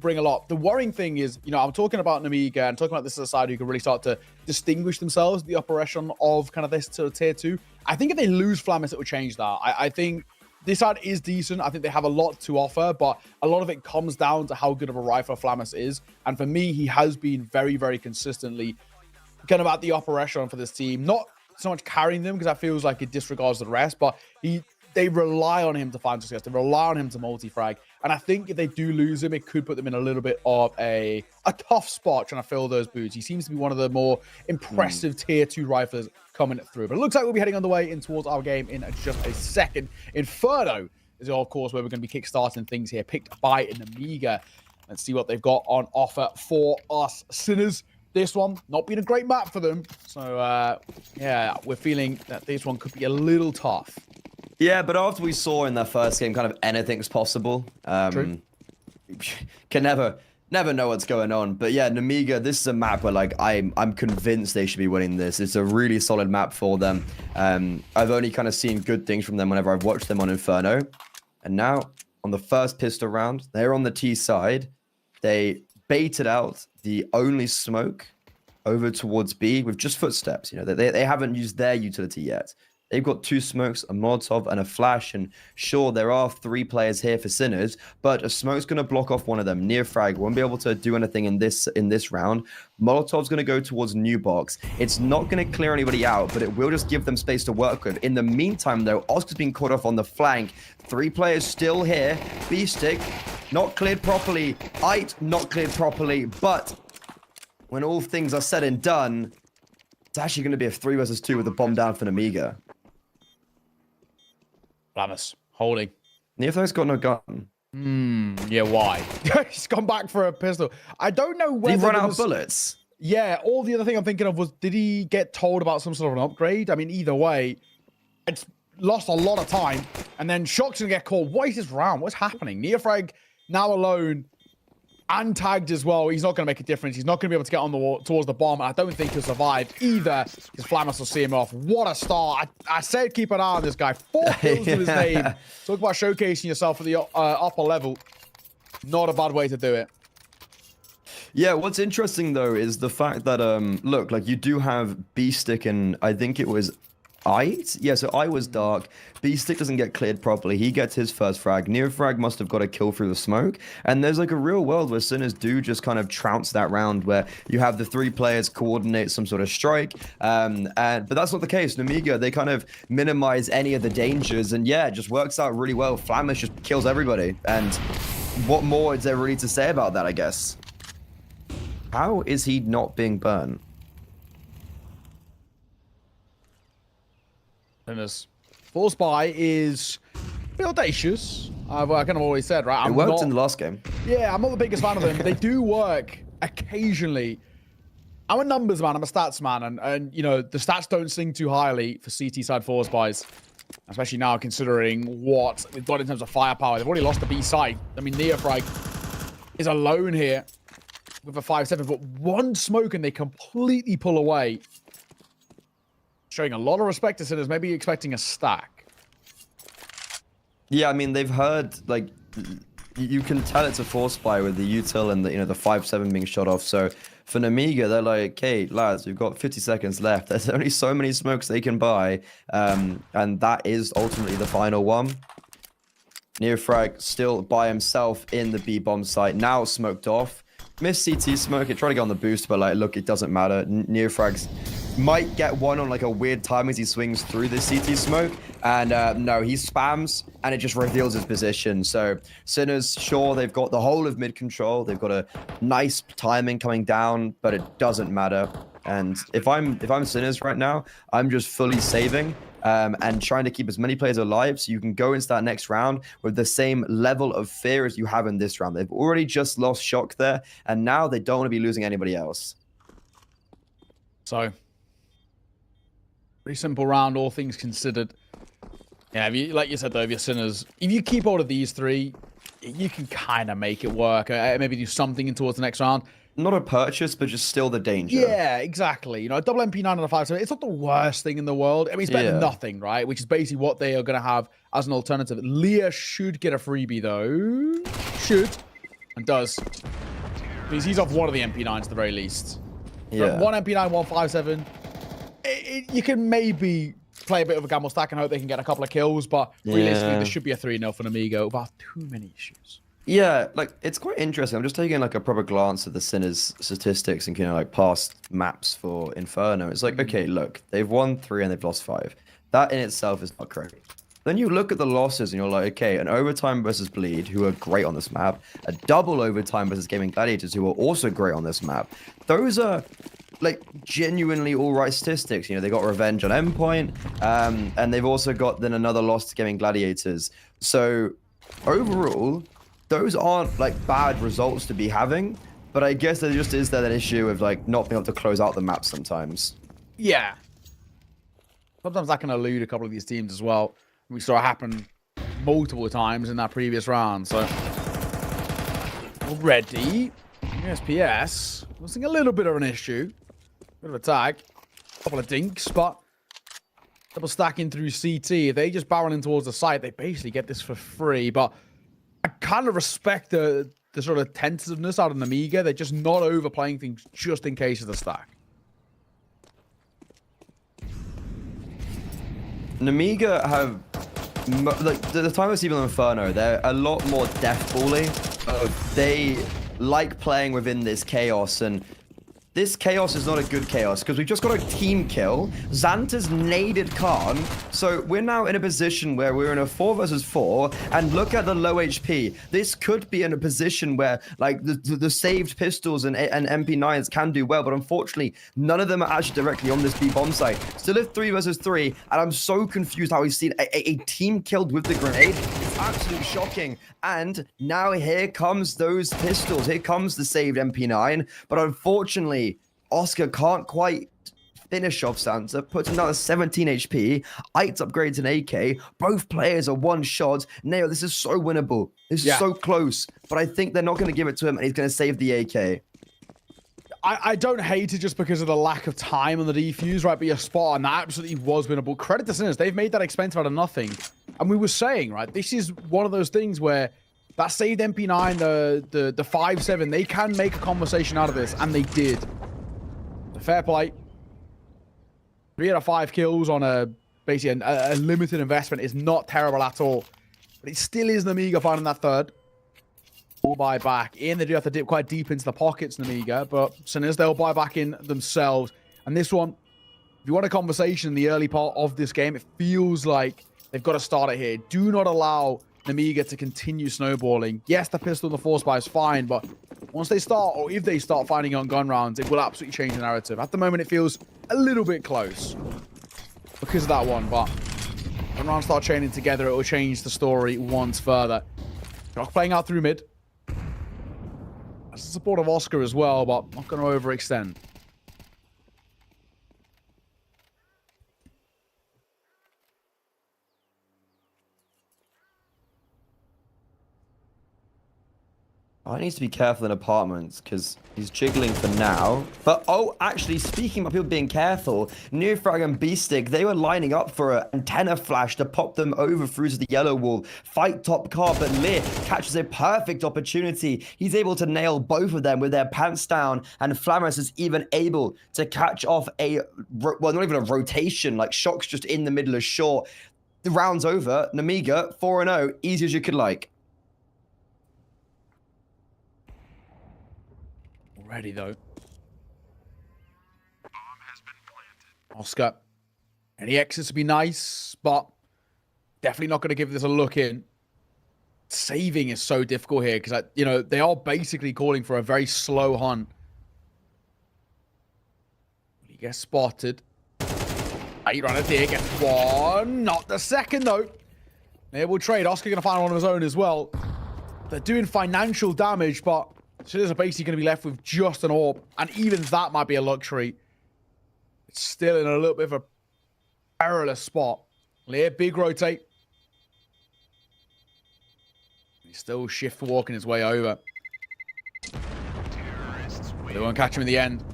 bring a lot. The worrying thing is, I'm talking about Namiga and talking about this as a side who can really start to distinguish themselves, the upper echelon of kind of this to tier 2. I think if they lose Flammus, it would change that. I think this side is decent. I think they have a lot to offer, but a lot of it comes down to how good of a rifler Flammus is. And for me, he has been very, very consistently kind of at the upper echelon for this team. Not so much carrying them because that feels like it disregards the rest, but they rely on him to find success. They rely on him to multi-frag. And I think if they do lose him, it could put them in a little bit of a tough spot trying to fill those boots. He seems to be one of the more impressive tier 2 riflers coming through. But it looks like we'll be heading on the way in towards our game in just a second. Inferno is, of course, where we're going to be kickstarting things here, picked by an Amiga. Let's see what they've got on offer for us Sinners. This one, not being a great map for them. So, yeah, we're feeling that this one could be a little tough. Yeah, but after we saw in their first game, kind of anything's possible. True. Can never know what's going on. But yeah, Namiga, this is a map where like I'm convinced they should be winning this. It's a really solid map for them. I've only kind of seen good things from them whenever I've watched them on Inferno. And now on the first pistol round, they're on the T side. They baited out the only smoke over towards B with just footsteps. They haven't used their utility yet. They've got 2 smokes, a Molotov, and a flash. And sure, there are 3 players here for Sinners, but a smoke's going to block off one of them. Near frag won't be able to do anything in this round. Molotov's going to go towards new box. It's not going to clear anybody out, but it will just give them space to work with. In the meantime, though, Oscar's been caught off on the flank. 3 players still here. B-stick, not cleared properly. Ite, not cleared properly. But when all things are said and done, it's actually going to be a 3 versus 2 with the bomb down for an Amiga. Flammus holding. Neopho's got no gun. Yeah, why? He's gone back for a pistol. I don't know whether Did he run out of bullets? Yeah, all the other thing I'm thinking of was, did he get told about some sort of an upgrade? I mean, either way, it's lost a lot of time. And then Shock's gonna get called. What is this round? What's happening? Neofrag now alone and tagged as well. He's not going to make a difference. He's not going to be able to get on the wall towards the bomb. And I don't think he'll survive either, because Flammus will see him off. What a start. I said keep an eye on this guy. 4 kills to his name. Talk about showcasing yourself at the upper level. Not a bad way to do it. Yeah, what's interesting, though, is the fact that, look, like, you do have B-Stick and I think it was Ite? Yeah, so I was dark. B-Stick doesn't get cleared properly. He gets his first frag. Neofrag must have got a kill through the smoke. And there's like a real world where Sinners do just kind of trounce that round where you have the 3 players coordinate some sort of strike. But that's not the case. Namiga, they kind of minimize any of the dangers. And yeah, it just works out really well. Flammus just kills everybody. And what more is there really to say about that, I guess? How is he not being burned? Force buy is audacious. I've kind of always said, right? It worked in the last game. Yeah, I'm not the biggest fan of them, but they do work occasionally. I'm a numbers man. I'm a stats man, and you know the stats don't sing too highly for CT side force buys, especially now considering what they've got in terms of firepower. They've already lost the B side. I mean, Neofrag is alone here with a 5-7, but 1 smoke and they completely pull away. Showing a lot of respect to Sinners, maybe expecting a stack. Yeah, I mean, they've heard, like, you can tell it's a force buy with the util and the, the 5-7 being shot off. So for Namiga, they're like, okay, lads, we've got 50 seconds left. There's only so many smokes they can buy. And that is ultimately the final one. Neofrag still by himself in the B bomb site, now smoked off. Missed CT smoke, it tried to get on the boost, but like, look, it doesn't matter. Neofrags might get one on like a weird time as he swings through the CT smoke, and no, he spams, and it just reveals his position. So Sinners, sure, they've got the whole of mid control, they've got a nice timing coming down, but it doesn't matter. And if I'm Sinners right now, I'm just fully saving. And trying to keep as many players alive so you can go into that next round with the same level of fear as you have in this round. They've already just lost Shock there, and now they don't want to be losing anybody else. So, pretty simple round, all things considered. Yeah, if you, like you said, though, if you're Sinners, if you keep all of these three, you can kind of make it work. Maybe do something in towards the next round. Not a purchase, but just still the danger. Yeah, exactly. You know, a double MP9 and a 5-7, it's not the worst thing in the world. I mean, it's better than nothing, right? Which is basically what they are going to have as an alternative. Leah should get a freebie, though. Should. And does. Because he's off one of the MP9s at the very least. Yeah. One MP9, one 5-7. You can maybe play a bit of a gamble stack and hope they can get a couple of kills, but realistically, there should be a 3-0 for an Amigo without too many issues. Yeah, like, it's quite interesting. I'm just taking, like, a proper glance at the Sinners statistics and, like, past maps for Inferno. It's like, okay, look, they've won 3 and they've lost 5. That in itself is not great. Then you look at the losses and you're like, okay, an overtime versus Bleed, who are great on this map, a double overtime versus Gaming Gladiators, who are also great on this map. Those are, like, genuinely all right statistics. You know, they got revenge on Endpoint, and they've also got then another loss to Gaming Gladiators. So, overall, those aren't, like, bad results to be having, but I guess there just is that issue of, like, not being able to close out the map sometimes. Yeah. Sometimes that can elude a couple of these teams as well. We saw it happen multiple times in that previous round, so... Already, SPS was seeing a little bit of an issue. Bit of a tag. Couple of dinks, but... Double stacking through CT. If they just barrel in towards the site, they basically get this for free, but... I kind of respect the sort of tentativeness out of Namiga. They're just not overplaying things just in case of the stack. Namiga have, like, the time of Evil Inferno, they're a lot more deathbally. They like playing within this chaos, and this chaos is not a good chaos because we've just got a team kill. Xanta's naded Khan, so we're now in a position where we're in a 4 versus 4, and look at the low HP. This could be in a position where, like, the saved pistols and MP9s can do well, but unfortunately, none of them are actually directly on this B bomb site. Still a 3 versus 3, and I'm so confused how we've seen a team killed with the grenade. It's absolutely shocking. And now here comes those pistols. Here comes the saved MP9, but unfortunately, Oscar can't quite finish off Santa, puts another 17 HP, Eight upgrades an AK, both players are one shot. Neo, this is so winnable. This is so close, but I think they're not going to give it to him, and he's going to save the AK. I don't hate it just because of the lack of time on the defuse, right? But you're spot on. That absolutely was winnable. Credit to Sinners. They've made that expensive out of nothing. And we were saying, right, this is one of those things where that saved MP9, the 5-7, they can make a conversation out of this, and they did. Fair play. 3 out of 5 kills on basically a limited investment is not terrible at all. But it still is Namiga finding that third. All buy back in. They do have to dip quite deep into the pockets, Namiga, but Sinners, they'll buy back in themselves. And this one, if you want a conversation in the early part of this game, it feels like they've got to start it here. Do not allow Namiga to continue snowballing. Yes, the pistol and the force buy is fine, but once they start, or if they start finding on gun rounds, it will absolutely change the narrative. At the moment, it feels a little bit close because of that one, but when rounds start chaining together, it will change the story once further. Shock playing out through mid. That's the support of Oscar as well, but not going to overextend. I need to be careful in apartments because he's jiggling for now. But, oh, actually, speaking about people being careful, Nearfrag and Beastick, they were lining up for an antenna flash to pop them over through to the yellow wall. Fight top car, but Lear catches a perfect opportunity. He's able to nail both of them with their pants down, and Flammers is even able to catch off a, well, not even a rotation, like Shock's just in the middle of short. The round's over. Namiga, 4-0, easy as you could like. Ready though. Oscar. Any exits would be nice, but definitely not going to give this a look in. Saving is so difficult here because, you know, they are basically calling for a very slow hunt. He gets spotted. Right on a dig, gets one. Not the second though. They will trade. Oscar going to find one of his own as well. They're doing financial damage, but Sinners are basically going to be left with just an orb, and even that might be a luxury. It's still in a little bit of a perilous spot. Lear, big rotate. He's still shift walking his way over. But they won't catch him in the end.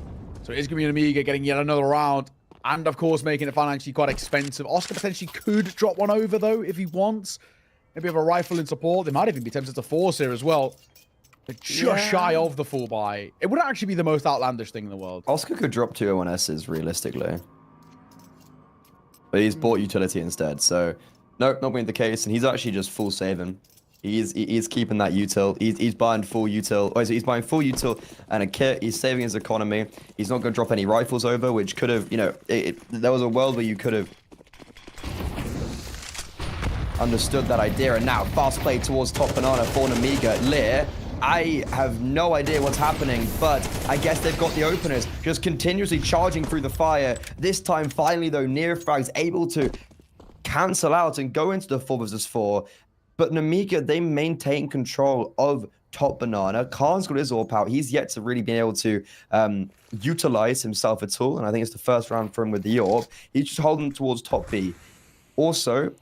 So it is going to be an Amiga getting yet another round, and of course making it financially quite expensive. Oscar potentially could drop one over though if he wants. Maybe have a rifle in support. They might even be tempted to force here as well. They're just shy of the full buy. It would actually be the most outlandish thing in the world. Oscar could drop 201Ss realistically. But he's bought utility instead, so nope, not being the case. And he's actually just full saving. He's keeping that util. He's buying full util. Oh, so he's buying full util and a kit. He's saving his economy. He's not going to drop any rifles over, which could have, you know, there was a world where you could have understood that idea. And now fast play towards top banana for Namiga. Lear, I have no idea what's happening, but I guess they've got the openers just continuously charging through the fire. This time, finally, though, Nearfrag's able to cancel out and go into the 4v4. But Namiga, they maintain control of top banana. Khan's got his AWP out. He's yet to really be able to utilize himself at all, and I think it's the first round for him with the AWP. He's just holding towards top B. Also,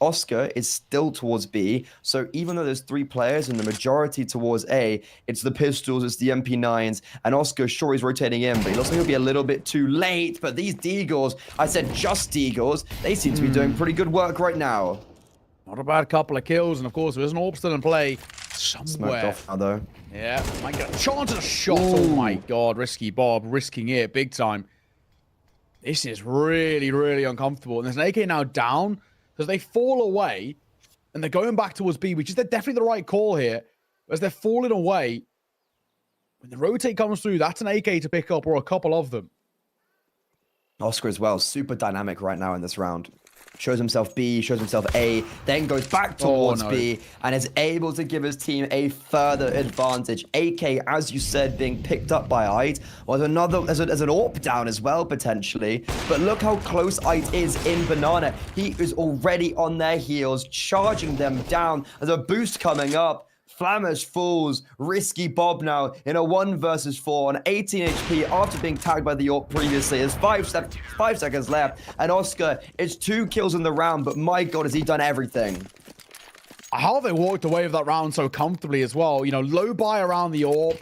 Oscar is still towards B, so even though there's 3 players and the majority towards A, it's the pistols, it's the MP9s, and Oscar, sure, he's rotating in, but he looks like he'll be a little bit too late. But these Deagles, I said just Deagles, they seem to be doing pretty good work right now. Not a bad couple of kills, and of course, there is an AWP still in play somewhere. Smoked off now, though. Yeah, might get a chance at a shot. Ooh. Oh my god, Risky Bob, risking it big time. This is really, really uncomfortable. And there's an AK now down, because they fall away, and they're going back towards B, which is definitely the right call here. As they're falling away, when the rotate comes through, that's an AK to pick up, or a couple of them. Oscar as well, super dynamic right now in this round. Shows himself B, shows himself A, then goes back towards B, and is able to give his team a further advantage. AK, as you said, being picked up by Ait, was another, as an AWP down as well, potentially. But look how close Ait is in Banana. He is already on their heels, charging them down. There's a boost coming up. Flammers falls. Risky Bob now in a 1 versus 4 on 18 HP after being tagged by the AWP previously. There's 5 seconds left, and Oscar is 2 kills in the round, but my god, has he done everything. How they walked away with that round so comfortably as well. You know, low buy around the AWP,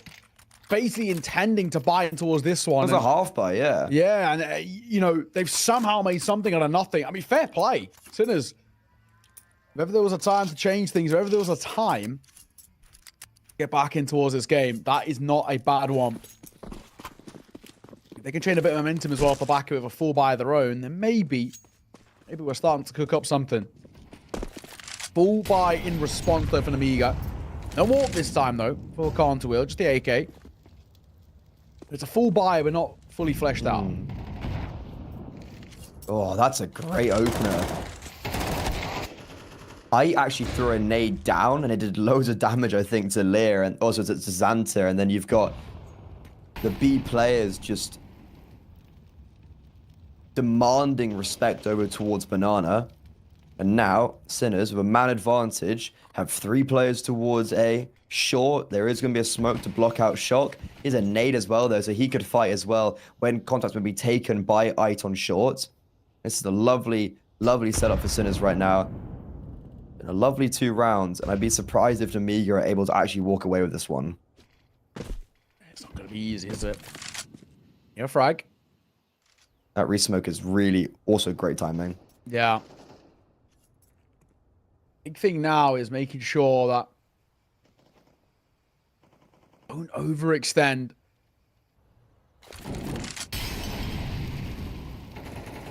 basically intending to buy in towards this one. It was a half buy, yeah. Yeah, and, you know, they've somehow made something out of nothing. I mean, fair play. Sinners, if ever there was a time to change things, if ever there was a time get back in towards this game, that is not a bad one. If they can train a bit of momentum as well off the back of it with a full buy of their own, then maybe we're starting to cook up something. Full buy in response though for Amiga. No more this time though for Khan to wheel, just the AK. It's a full buy but not fully fleshed out. Oh, that's a great opener. I actually threw a nade down, and it did loads of damage, I think, to Lear, and also to Xanta, and then you've got the B players just demanding respect over towards Banana. And now, Sinners, with a man advantage, have 3 players towards A. Short, there is going to be a smoke to block out Shock. He's a nade as well, though, so he could fight as well when contact's will be taken by Ait on short. This is a lovely, lovely setup for Sinners right now. Been a lovely 2 rounds, and I'd be surprised if Amiga are able to actually walk away with this one. It's not going to be easy, is it? Yeah, frag. That resmoke is really also great timing. Yeah. Big thing now is making sure that don't overextend.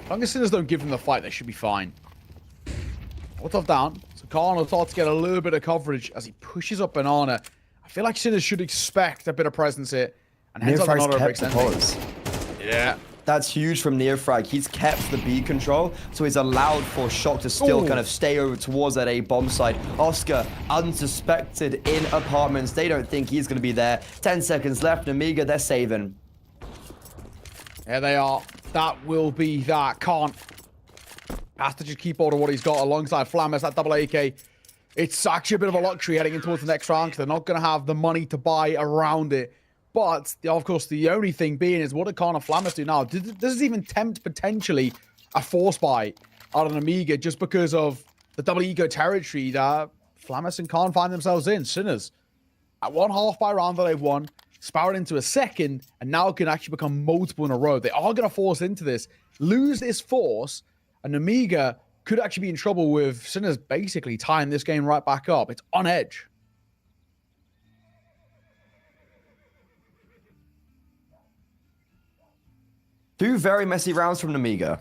As long as Sinners don't give them the fight, they should be fine. Molotov down. So Khan will start to get a little bit of coverage as he pushes up Banana. I feel like Sinners should expect a bit of presence here. And hence Neofrag's not kept the pause. Yeah. That's huge from Neofrag. He's kept the B control, so he's allowed for Shock to still kind of stay over towards that A bomb site. Oscar, unsuspected in apartments. They don't think he's going to be there. 10 seconds left. Amiga, they're saving. There they are. That will be that. Khan has to just keep hold of what he's got alongside Flammers, that double AK. It's actually a bit of a luxury heading in towards the next round because they're not going to have the money to buy around it. But, of course, the only thing being is what do Khan and Flammers do now? Does this even tempt potentially a force buy out of an Amiga just because of the double ego territory that Flammers and Khan find themselves in? Sinners, at 1/2 buy round that they've won, spiral into a second, and now can actually become multiple in a row. They are going to force into this, lose this force, and Amiga could actually be in trouble with Sinners basically tying this game right back up. It's on edge. Two very messy rounds from Amiga.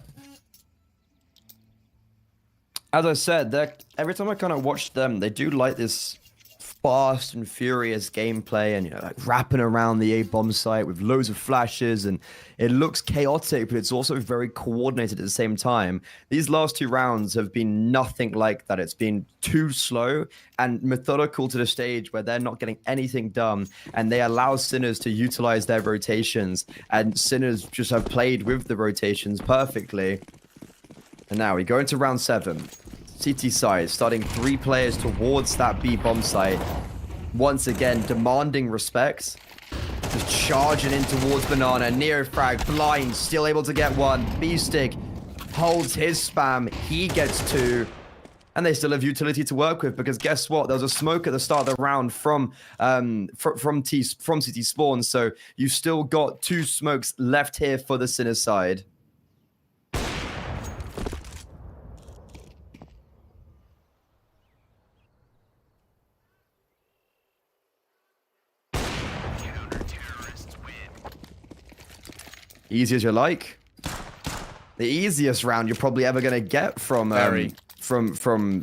As I said, every time I kind of watch them, they do like this fast and furious gameplay and, you know, like wrapping around the A bomb site with loads of flashes, and it looks chaotic, but it's also very coordinated at the same time. These last 2 rounds have been nothing like that. It's been too slow and methodical to the stage where they're not getting anything done, and they allow Sinners to utilize their rotations, and Sinners just have played with the rotations perfectly. And now we go into round 7. CT side, starting 3 players towards that B bomb site. Once again, demanding respect. Just charging in towards Banana. Neofrag, blind, still able to get 1. B-Stick holds his spam. He gets 2. And they still have utility to work with, because guess what? There was a smoke at the start of the round from CT spawn. So you've still got 2 smokes left here for the Sinner side. Easy as you like. The easiest round you're probably ever gonna get from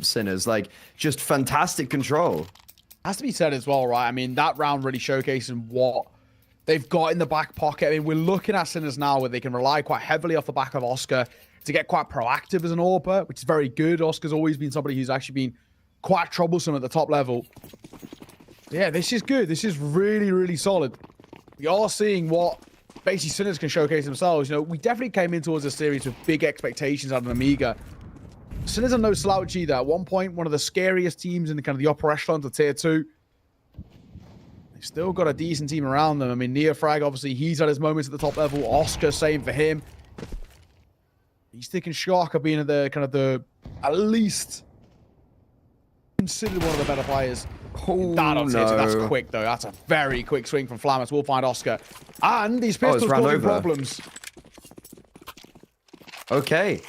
Sinners. Like, just fantastic control. Has to be said as well, right? I mean, that round really showcasing what they've got in the back pocket. I mean, we're looking at Sinners now where they can rely quite heavily off the back of Oscar to get quite proactive as an AWPer, which is very good. Oscar's always been somebody who's actually been quite troublesome at the top level. Yeah, this is good. This is really, really solid. We are seeing what basically Sinners can showcase themselves. You know, we definitely came in towards this series with big expectations out of Amiga. Sinners are no slouch either. At one point, one of the scariest teams in the kind of the upper echelons of tier 2. They've still got a decent team around them. I mean, Neofrag, obviously, he's at his moments at the top level. Oscar, same for him. He's thinking Shark are being at the kind of the, at least considered one of the better players. Oh, That's quick, though. That's a very quick swing from Flammers. We'll find Oscar. And these pistols causing problems. Okay.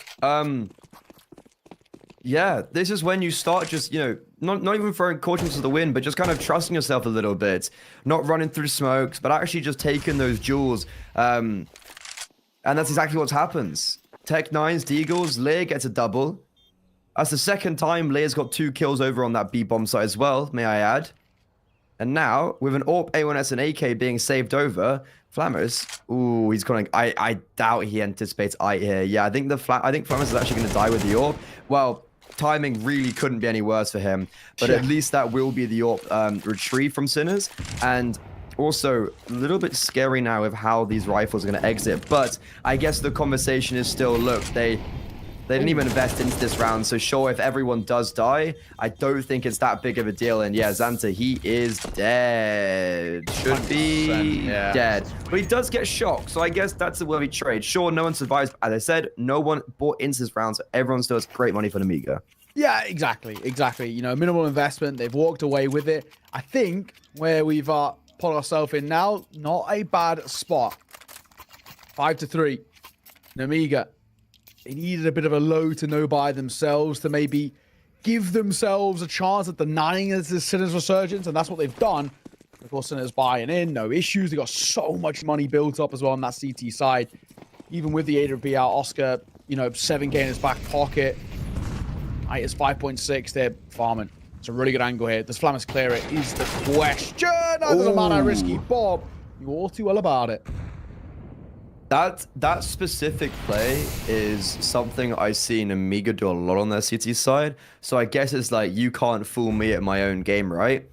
Yeah, this is when you start just, you know, not even throwing caution to the wind, but just kind of trusting yourself a little bit. Not running through smokes, but actually just taking those jewels. And that's exactly what happens. Tech9's Deagles, Lear gets a double. That's the second time Lear's got 2 kills over on that B bomb site as well, may I add. And now, with an AWP, A1S, and AK being saved over, Flammers, ooh, he's calling. I doubt he anticipates I here. Yeah, I think Flammers is actually going to die with the AWP. Well, timing really couldn't be any worse for him, but at least that will be the AWP retrieve from Sinners. And also, a little bit scary now with how these rifles are going to exit. But I guess the conversation is still, look, they didn't even invest into this round, so sure, if everyone does die, I don't think it's that big of a deal. And yeah, Xanta, he is dead. Should be dead. But he does get shocked, so I guess that's a worthy trade. Sure, no one survives. As I said, no one bought into this round, so everyone still has great money for the Amiga. Yeah, exactly. You know, minimal investment. They've walked away with it. I think where we've put ourselves in now, not a bad spot. 5-3. Namiga. They needed a bit of a low to no buy themselves to maybe give themselves a chance at denying the Sinners resurgence, and that's what they've done. Of course, Sinners buying in, no issues. They got so much money built up as well on that CT side. Even with the AWP out, Oscar, you know, 7K in his back pocket. It's 5.6. They're farming. It's a really good angle here. Does Flamis clear it? Is the question. That doesn't matter. Risky Bob. You all too well about it. That specific play is something I see Amiga do a lot on their CT side. So I guess it's like, you can't fool me at my own game, right?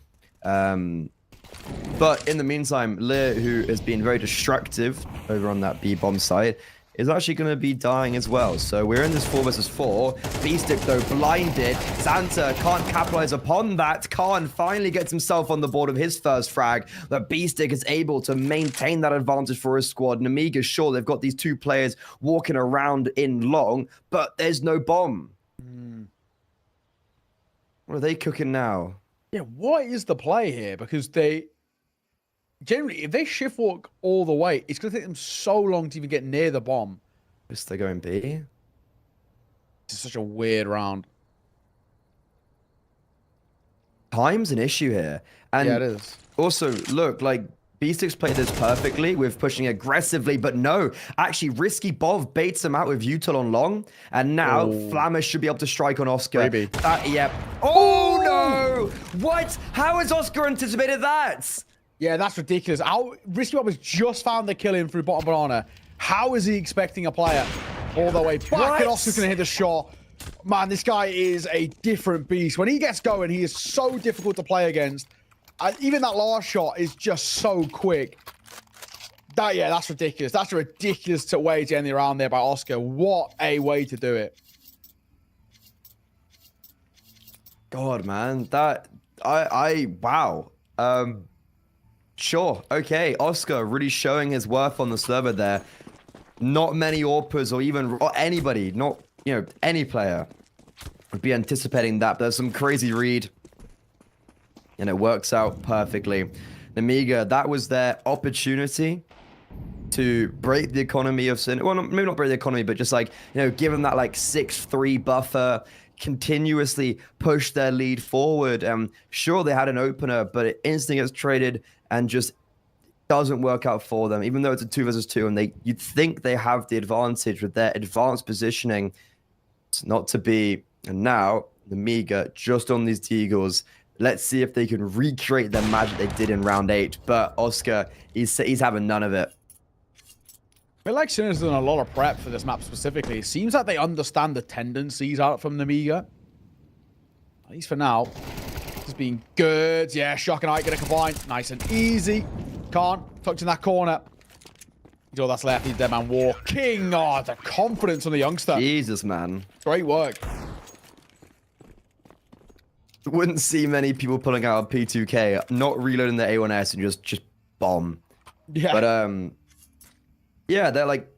But in the meantime, Lear, who has been very destructive over on that B-bomb side, is actually going to be dying as well. So we're in this 4 versus 4. B-Stick, though, blinded. Santa can't capitalize upon that. Khan finally gets himself on the board of his first frag, but B-Stick is able to maintain that advantage for his squad. And Amiga, sure, they've got these 2 players walking around in long, but there's no bomb. What are they cooking now? Yeah, what is the play here? Because they... Generally, if they shift walk all the way, it's going to take them so long to even get near the bomb. Is they going B? This is such a weird round. Time's an issue here. And yeah, it is. Also, look, like, B6 played this perfectly with pushing aggressively, but no, actually, Risky Bov baits him out with Util on long, and now Flamis should be able to strike on Oscar. Maybe. Yep. Oh, no! What? How has Oscar anticipated that? Yeah, that's ridiculous. Risky Bob has just found the kill in through bottom banana. How is he expecting a player all the way back? And Oscar's going to hit the shot. Man, this guy is a different beast. When he gets going, he is so difficult to play against. Even that last shot is just so quick. Yeah, that's ridiculous. That's a ridiculous way to end the round there by Oscar. What a way to do it. God, man. Wow. Sure. Okay. Oscar really showing his worth on the server there. Not many AWPers or anybody, not, you know, any player would be anticipating that. But there's some crazy read. And it works out perfectly. Amiga, that was their opportunity to break the economy of Sin. Well, maybe not break the economy, but just like, you know, give them that like 6-3 buffer, continuously push their lead forward. Sure, they had an opener, but it instantly gets traded and just doesn't work out for them, even though it's a 2 versus 2, and you'd think they have the advantage with their advanced positioning. It's not to be. And now, Amiga, just on these Deagles, let's see if they can recreate the magic they did in round 8. But Oscar, he's having none of it. I feel like Sinner's done a lot of prep for this map specifically. It seems like they understand the tendencies out from Namiga. At least for now. It's been good. Yeah, Shock and Ike gonna combine. Nice and easy. Can't. Tucked in that corner. He's all that's left. He's dead man walking. Oh, the confidence on the youngster. Jesus, man. Great work. Wouldn't see many people pulling out a P2K, not reloading the A1S and just bomb. Yeah. But yeah, they're like,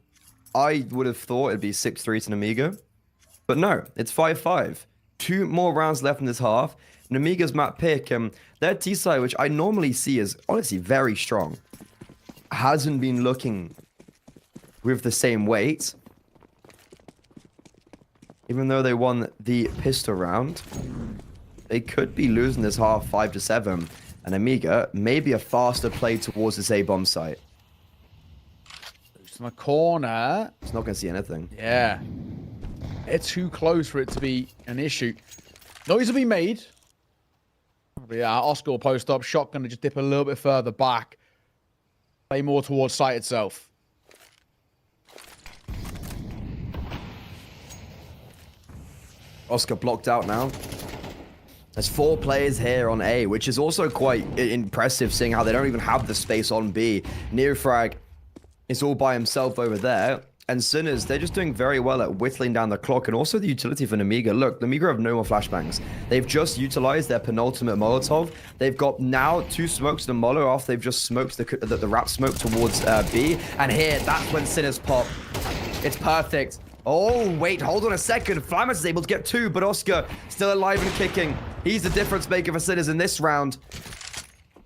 I would have thought it'd be 6-3 to Namiga. But no, it's 5-5. 2 more rounds left in this half. Namiga's map pick, their T-side, which I normally see as honestly very strong, hasn't been looking with the same weight. Even though they won the pistol round, they could be losing this half 5-7. And Amiga, maybe a faster play towards this A-bomb site. In the corner. It's not going to see anything. Yeah. It's too close for it to be an issue. Noise will be made. But yeah, Oscar will post up. Shotgun to just dip a little bit further back. Play more towards site itself. Oscar blocked out now. There's 4 players here on A, which is also quite impressive, seeing how they don't even have the space on B. Neofrag is all by himself over there. And Sinners, they're just doing very well at whittling down the clock, and also the utility for Namiga. Look, Namiga have no more flashbangs. They've just utilized their penultimate Molotov. They've got now 2 smokes and a Molo after they've just smoked the wrap smoke towards B. And here, that's when Sinners pop. It's perfect. Oh, wait, hold on a second. Flamus is able to get 2, but Oscar still alive and kicking. He's the difference maker for Sinners in this round.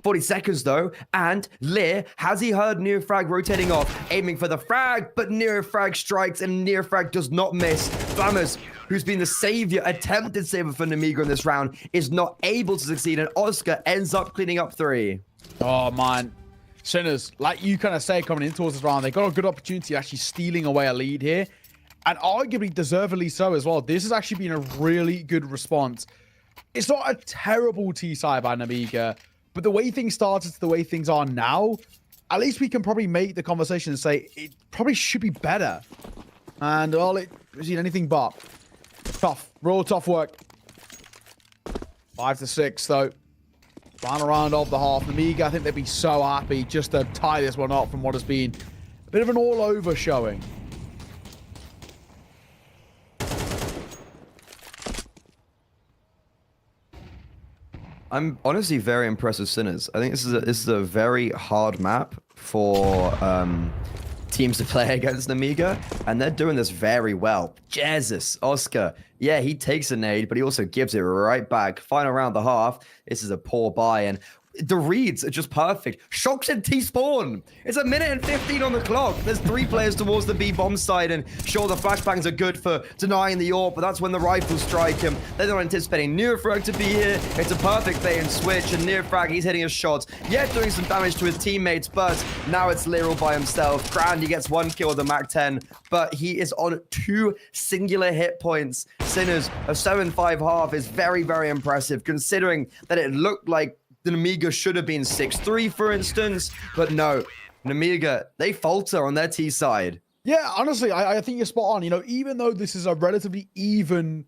40 seconds though, and Lear, has he heard Neofrag rotating off, aiming for the frag, but Neofrag strikes and Neofrag does not miss. Flamus, who's been the savior, attempted savior for Nemiga in this round, is not able to succeed, and Oscar ends up cleaning up 3. Oh, man. Sinners, like you kind of say coming in towards this round, they got a good opportunity actually stealing away a lead here. And arguably deservedly so as well. This has actually been a really good response. It's not a terrible T-side by Nemiga, but the way things started to the way things are now, at least we can probably make the conversation and say it probably should be better. And all it is anything but. Tough. Real tough work. 5-6 though. Final round of the half. Nemiga, I think they'd be so happy just to tie this one up from what has been a bit of an all-over showing. I'm honestly very impressed with Sinners. I think this is a very hard map for teams to play against Nemiga, and they're doing this very well. Jesus, Oscar. Yeah, he takes a nade, but he also gives it right back. Final round the half. This is a poor buy, and the reads are just perfect. Shocks and T-spawn. It's 1:15 on the clock. There's 3 players towards the B bomb side, and sure, the flashbangs are good for denying the AWP, but that's when the rifles strike him. They're not anticipating Neofrag to be here. It's a perfect bait and switch, and Neofrag, he's hitting his shots. Yeah, doing some damage to his teammates, but now it's Lyral by himself. Grandy gets 1 kill with the MAC-10, but he is on 2 singular hit points. Sinners, a 7-5 half is very, very impressive, considering that it looked like the Nemiga should have been 6-3, for instance, but no. Nemiga, they falter on their T side. Yeah, honestly, I think you're spot on. You know, even though this is a relatively even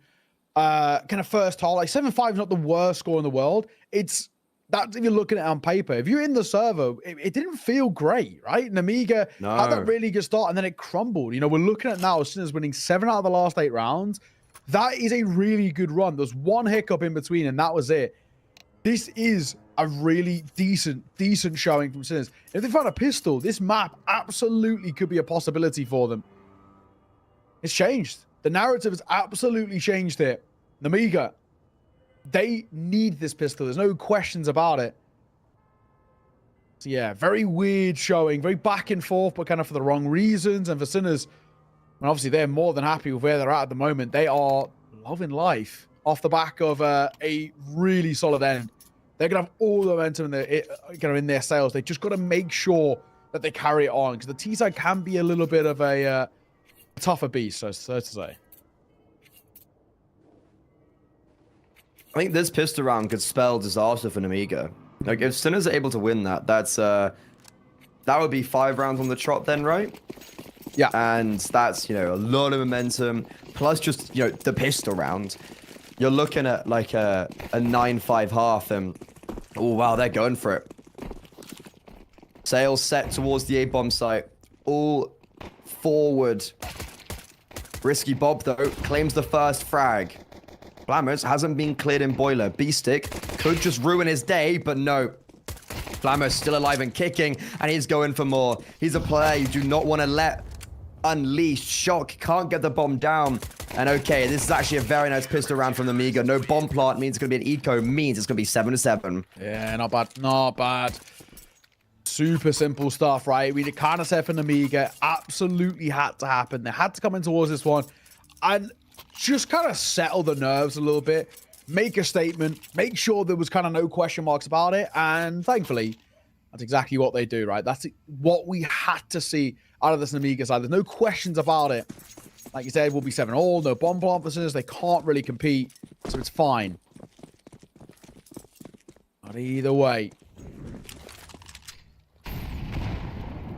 kind of first half, like 7-5 is not the worst score in the world. It's that's if you're looking at it on paper. If you're in the server, it didn't feel great, right? Nemiga had that really good start, and then it crumbled. You know, we're looking at now Sinners winning 7 out of the last 8 rounds. That is a really good run. There's one hiccup in between, and that was it. This is a really decent showing from Sinners. If they find a pistol, this map absolutely could be a possibility for them. It's changed. The narrative has absolutely changed here. Nemiga, they need this pistol. There's no questions about it. So yeah, very weird showing. Very back and forth, but kind of for the wrong reasons. And for Sinners, and obviously they're more than happy with where they're at the moment. They are loving life off the back of a really solid end. They're going to have all the momentum in their sails. They just got to make sure that they carry it on, because the T-side can be a little bit of a tougher beast, so to say. I think this pistol round could spell disaster for Nemiga. Like, if Sinners are able to win that, that would be 5 rounds on the trot then, right? Yeah. And that's, you know, a lot of momentum, plus just, you know, the pistol round. You're looking at like a 9-5 half, and oh wow, they're going for it. Sails set towards the A-bomb site, all forward. Risky Bob though claims the first frag. Flammers hasn't been cleared in boiler. B-stick could just ruin his day, but no. Flammers still alive and kicking, and he's going for more. He's a player you do not want to let unleashed. Shock can't get the bomb down. And okay, this is actually a very nice pistol round from the Nemiga. No bomb plant means it's going to be an eco, means it's going to be 7-7. Yeah, not bad. Not bad. Super simple stuff, right? We kind of said for Nemiga, absolutely had to happen. They had to come in towards this one and just kind of settle the nerves a little bit, make a statement, make sure there was kind of no question marks about it. And thankfully, that's exactly what they do, right? That's what we had to see out of this Nemiga side. There's no questions about it. Like you said, we'll be 7-all, no bomb plant for Sinners. They can't really compete, so it's fine. But either way,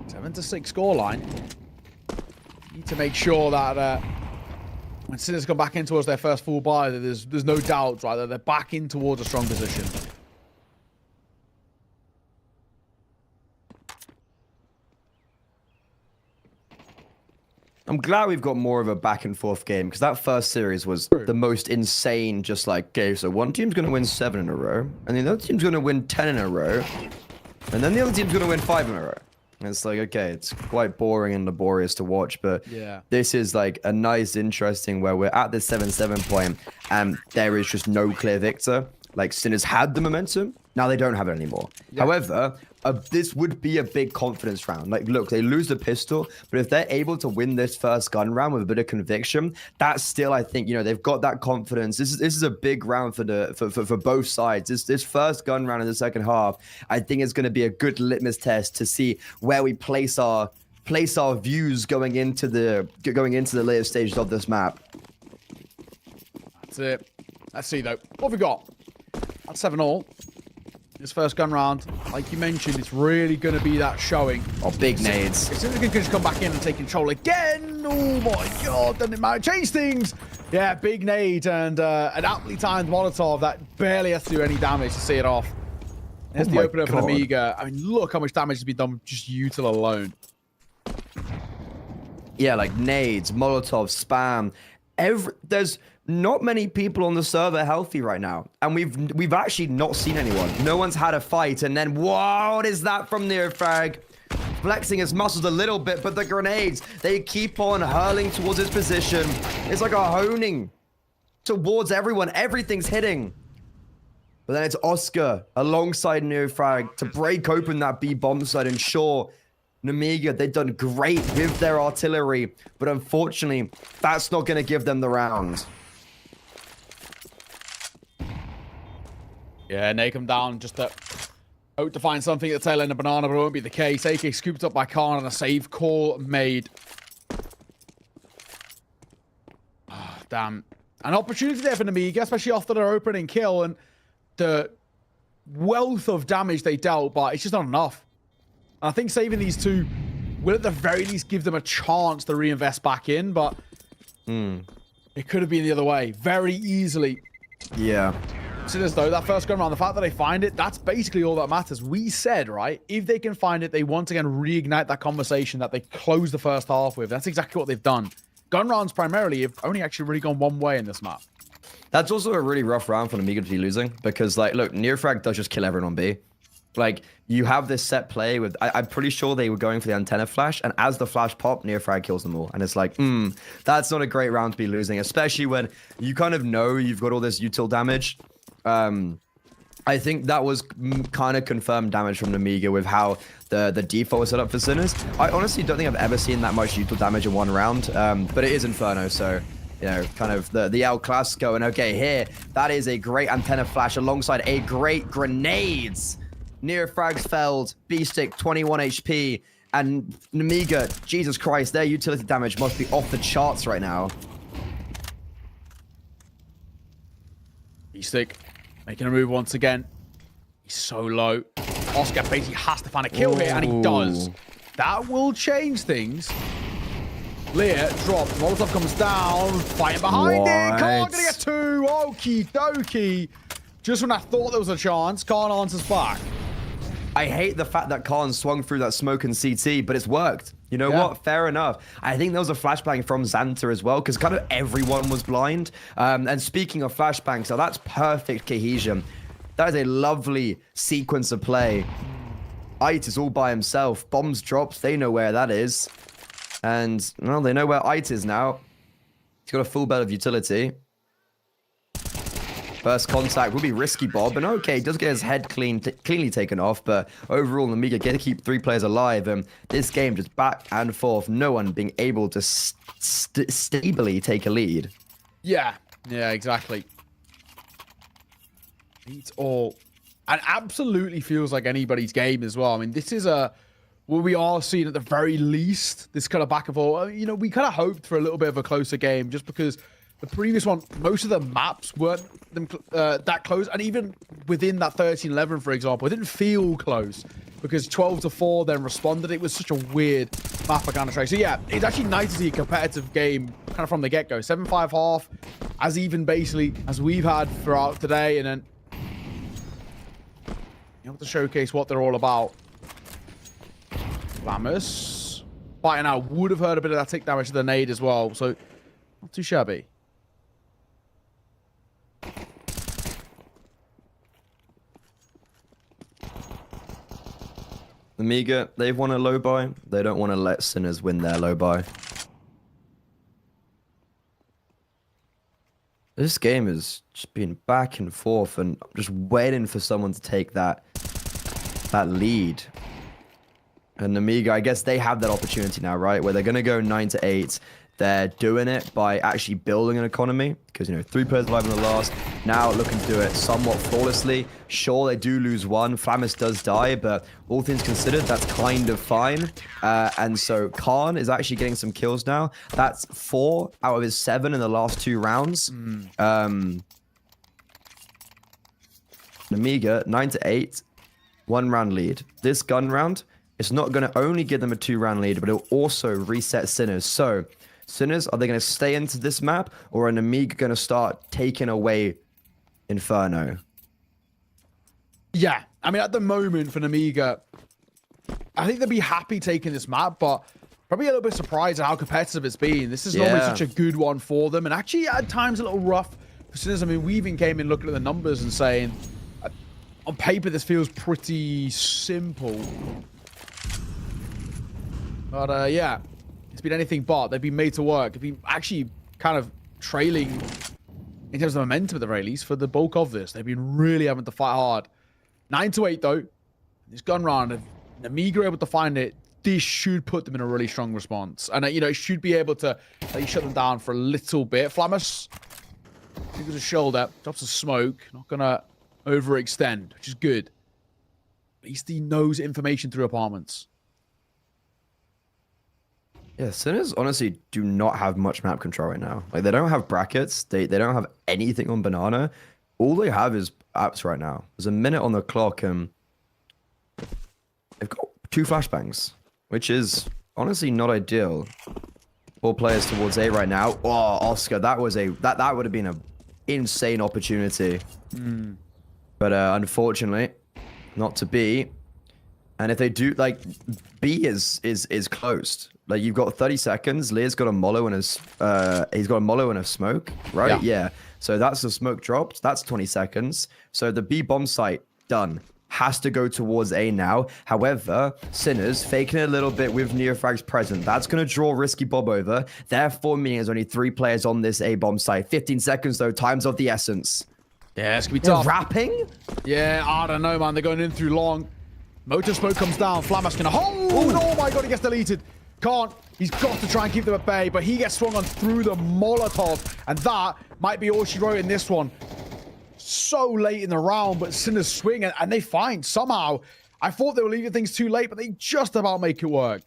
7-6 scoreline. Need to make sure that when Sinners come back in towards their first full buy, that there's no doubt, right, that they're back in towards a strong position. I'm glad we've got more of a back and forth game, because that first series was the most insane, just like, okay, so one team's going to win 7 in a row, and the other team's going to win 10 in a row, and then the other team's going to win 5 in a row. It's like, okay, it's quite boring and laborious to watch, but Yeah. this is like a nice, interesting where we're at this 7-7 point and there is just no clear victor. Like, Sinners had the momentum, now they don't have it anymore. Yeah. However, this would be a big confidence round. Like, look, they lose the pistol, but if they're able to win this first gun round with a bit of conviction, that's still, I think, you know, they've got that confidence. This is a big round for both sides. This first gun round in the second half, I think is going to be a good litmus test to see where we place our views going into the later stages of this map. That's it. Let's see, though. What have we got? That's 7-all. This first gun round, like you mentioned, it's really going to be that showing. Oh, big nades. As soon as we can just come back in and take control again. Oh, my God. Then it might change things. Yeah, big nade and an aptly timed Molotov that barely has to do any damage to see it off. There's the opener for Amiga. I mean, look how much damage has been done just util alone. Yeah, like nades, Molotov, spam. There's not many people on the server healthy right now, and we've actually not seen anyone. No one's had a fight, and then what is that from Neofrag? Flexing his muscles a little bit, but the grenades, they keep on hurling towards his position. It's like a honing towards everyone. Everything's hitting. But then it's Oscar alongside Neofrag to break open that B bomb site, and sure, Namiga, they've done great with their artillery, but unfortunately, that's not going to give them the round. Yeah, Nate come down just to hope to find something at the tail end of Banana, but it won't be the case. AK scooped up by Khan and a save call made. Ah, damn. An opportunity there for Namiga, especially after their opening kill and the wealth of damage they dealt, but it's just not enough. And I think saving these two will at the very least give them a chance to reinvest back in, but it could have been the other way very easily. Yeah. Sinners, though, that first gun round, the fact that they find it, that's basically all that matters. We said, right, if they can find it, they once again reignite that conversation that they closed the first half with. That's exactly what they've done. Gun rounds primarily have only actually really gone one way in this map. That's also a really rough round for Amiga to be losing, because, like, look, Neofrag does just kill everyone on B. Like, you have this set play with, I'm pretty sure they were going for the antenna flash, and as the flash popped, Neofrag kills them all. And it's like, that's not a great round to be losing, especially when you kind of know you've got all this util damage. I think that was kind of confirmed damage from Namiga with how the default was set up for Sinners. I honestly don't think I've ever seen that much util damage in one round, but it is Inferno, so, you know, kind of the El Clasico. And okay, here, that is a great antenna flash alongside a great grenades. Neofrag's felled, B-Stick 21 HP, and Namiga, Jesus Christ, their utility damage must be off the charts right now. B-Stick making a move once again. He's so low. Oscar basically has to find a kill here, and he does. That will change things. Lear dropped. Molotov comes down. Fighting behind it. Khan gonna get two. Okie dokie. Just when I thought there was a chance, Khan answers back. I hate the fact that Khan swung through that smoke and CT, but it's worked. You know what? Fair enough. I think there was a flashbang from Xanta as well, because kind of everyone was blind. And speaking of flashbangs, so that's perfect cohesion. That is a lovely sequence of play. Ait is all by himself. Bombs drops. They know where that is. And, well, they know where Ait is now. He's got a full belt of utility. First contact will be risky, Bob, and okay, does get his head cleanly taken off, but overall, Amiga get to keep 3 players alive, and this game just back and forth, no one being able to stably take a lead. Yeah, exactly. Beats all. And absolutely feels like anybody's game as well. I mean, this is what we are seeing at the very least, this kind of back and forth. You know, we kind of hoped for a little bit of a closer game, just because the previous one, most of the maps weren't that close, and even within that 13-11, for example, it didn't feel close because 12-4 then responded. It was such a weird map for Counter-Strike. So yeah, it's actually nice to see a competitive game kind of from the get-go. 7-5 half, as even basically as we've had throughout today, and then you have to showcase what they're all about. Lamus biting out, would have heard a bit of that tick damage to the nade as well, so not too shabby. Amiga, they've won a low buy. They don't want to let Sinners win their low buy. This game has just been back and forth, and I'm just waiting for someone to take that lead. And Amiga, I guess they have that opportunity now, right? Where they're going to go 9-8. They're doing it by actually building an economy because, 3 players alive in the last. Now looking to do it somewhat flawlessly. Sure, they do lose one. Flamus does die, but all things considered, that's kind of fine. And so Khan is actually getting some kills now. That's 4 out of his 7 in the last 2 rounds. Amiga, 9-8, 1 round lead. This gun round, it's not going to only give them a 2-round lead, but it'll also reset Sinners. So Sinners, are they going to stay into this map, or are Amiga going to start taking away Inferno? Yeah, I mean, at the moment for Amiga, I think they'd be happy taking this map, but probably a little bit surprised at how competitive it's been. This is normally such a good one for them, and actually at times a little rough for Sinners. I mean, we even came in looking at the numbers and saying, on paper, this feels pretty simple. But yeah, it's been anything but. They've been made to work. They've been actually kind of trailing in terms of momentum at the very least for the bulk of this. They've been really having to fight hard. 9-8 though. This gun round, if Amiga are able to find it, this should put them in a really strong response. And it should be able to shut them down for a little bit. Flamus, I think there's a shoulder, drops a smoke, not gonna overextend, which is good. At least he knows information through apartments. Yeah, Sinners honestly do not have much map control right now. Like, they don't have brackets. They don't have anything on Banana. All they have is apps right now. There's a minute on the clock, and they've got 2 flashbangs, which is honestly not ideal. 4 players towards A right now. Oh, Oscar, that would have been an insane opportunity. But unfortunately, not to be. And if they do, like, B is closed. Like, you've got 30 seconds. Lear's got a mollo and he's got a mollo and a smoke, right? Yeah. So that's the smoke dropped. That's 20 seconds. So the B bomb site done. Has to go towards A now. However, Sinners faking it a little bit with Neofrags present. That's going to draw Risky Bob over. Therefore, meaning there's only 3 players on this A bomb site. 15 seconds though. Time's of the essence. Yeah, it's gonna be tough. Wrapping? Yeah, I don't know, man. They're going in through long. Motor smoke comes down. Flamus gonna hold. Oh my god, he gets deleted. Can't. He's got to try and keep them at bay, but he gets swung on through the Molotov, and that might be all she wrote in this one. So late in the round, but Sinners swing, and they find somehow. I thought they were leaving things too late, but they just about make it work.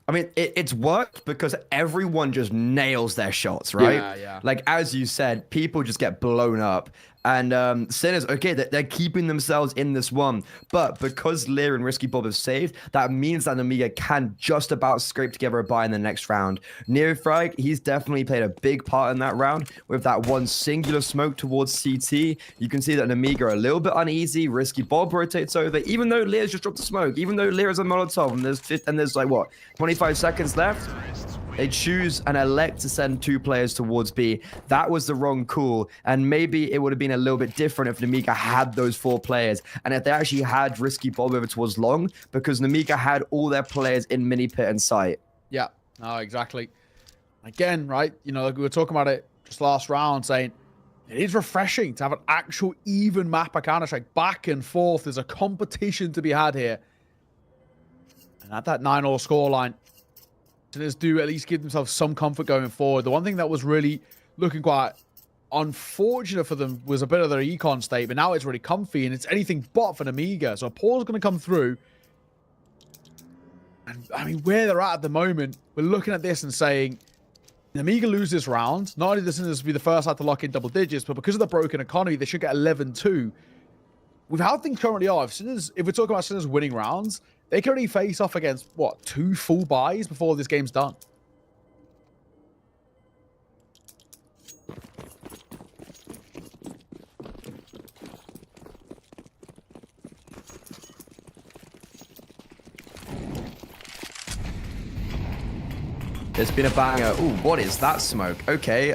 I mean, it's worked because everyone just nails their shots, right? Yeah. Like, as you said, people just get blown up. And Sinners, okay, they're keeping themselves in this one. But because Lear and Risky Bob have saved, that means that Amiga can just about scrape together a buy in the next round. Neofrag, he's definitely played a big part in that round with that one singular smoke towards CT. You can see that Amiga are a little bit uneasy. Risky Bob rotates over, even though Lear's just dropped the smoke, even though Lear is a Molotov, and there's like, what, 25 seconds left? They choose and elect to send 2 players towards B. That was the wrong call, and maybe it would have been a little bit different if Namiga had those 4 players, and if they actually had Risky Bob over towards long, because Namiga had all their players in mini pit and sight. Yeah, no, exactly. Again, right, like we were talking about it just last round, saying it is refreshing to have an actual even map of Counter-Strike. Back and forth, there's a competition to be had here. And at that 9-all scoreline, Sinners do at least give themselves some comfort going forward. The one thing that was really looking quite unfortunate for them was a bit of their econ state, but now it's really comfy, and it's anything but for an Amiga. So a pause going to come through. And, I mean, where they're at the moment, we're looking at this and saying, Amiga lose this round. Not only does Sinners be the first side to lock in double digits, but because of the broken economy, they should get 11-2. With how things currently are, if we're talking about Sinners winning rounds, they can only face off against, what, 2 full buys before this game's done. There's been a banger. Ooh, what is that smoke? Okay,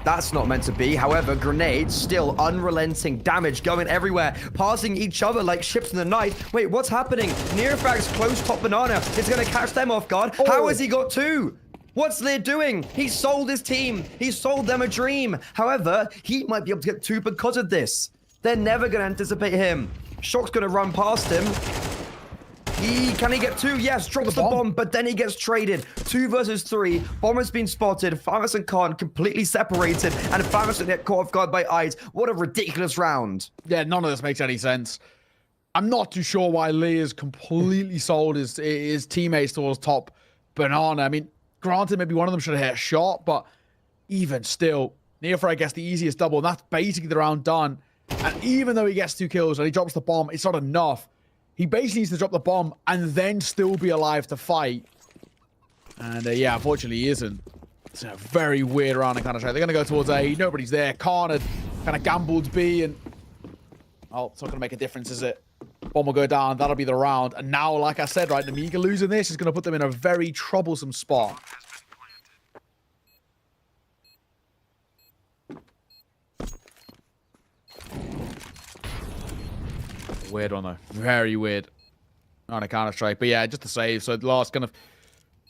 That's not meant to be. However, grenades still unrelenting damage going everywhere, passing each other like ships in the night. Wait, what's happening? Nearfrag's close top banana. It's going to catch them off guard. How has he got 2? What's Lear doing? He sold his team. He sold them a dream. However, he might be able to get 2 because of this. They're never going to anticipate him. Shock's going to run past him. Can he get 2? Yes, drops the bomb, but then he gets traded. 2 versus 3. Bomber's been spotted. Famas and Khan completely separated, and Famas will get caught off guard by Eyes. What a ridiculous round. Yeah, none of this makes any sense. I'm not too sure why Lear's completely sold his teammates towards top banana. I mean, granted, maybe one of them should have hit a shot, but even still, Neofrag gets the easiest double, and that's basically the round done. And even though he gets 2 kills and he drops the bomb, it's not enough. He basically needs to drop the bomb and then still be alive to fight. And yeah, unfortunately he isn't. It's a very weird round in Counter-Strike. They're going to go towards A. Nobody's there. Khan had kind of gambled B and... Oh, it's not going to make a difference, is it? Bomb will go down. That'll be the round. And now, like I said, right, Namiga losing this is going to put them in a very troublesome spot. Weird one, though. Very weird. On a Counter-Strike. But yeah, just to save. So the last kind of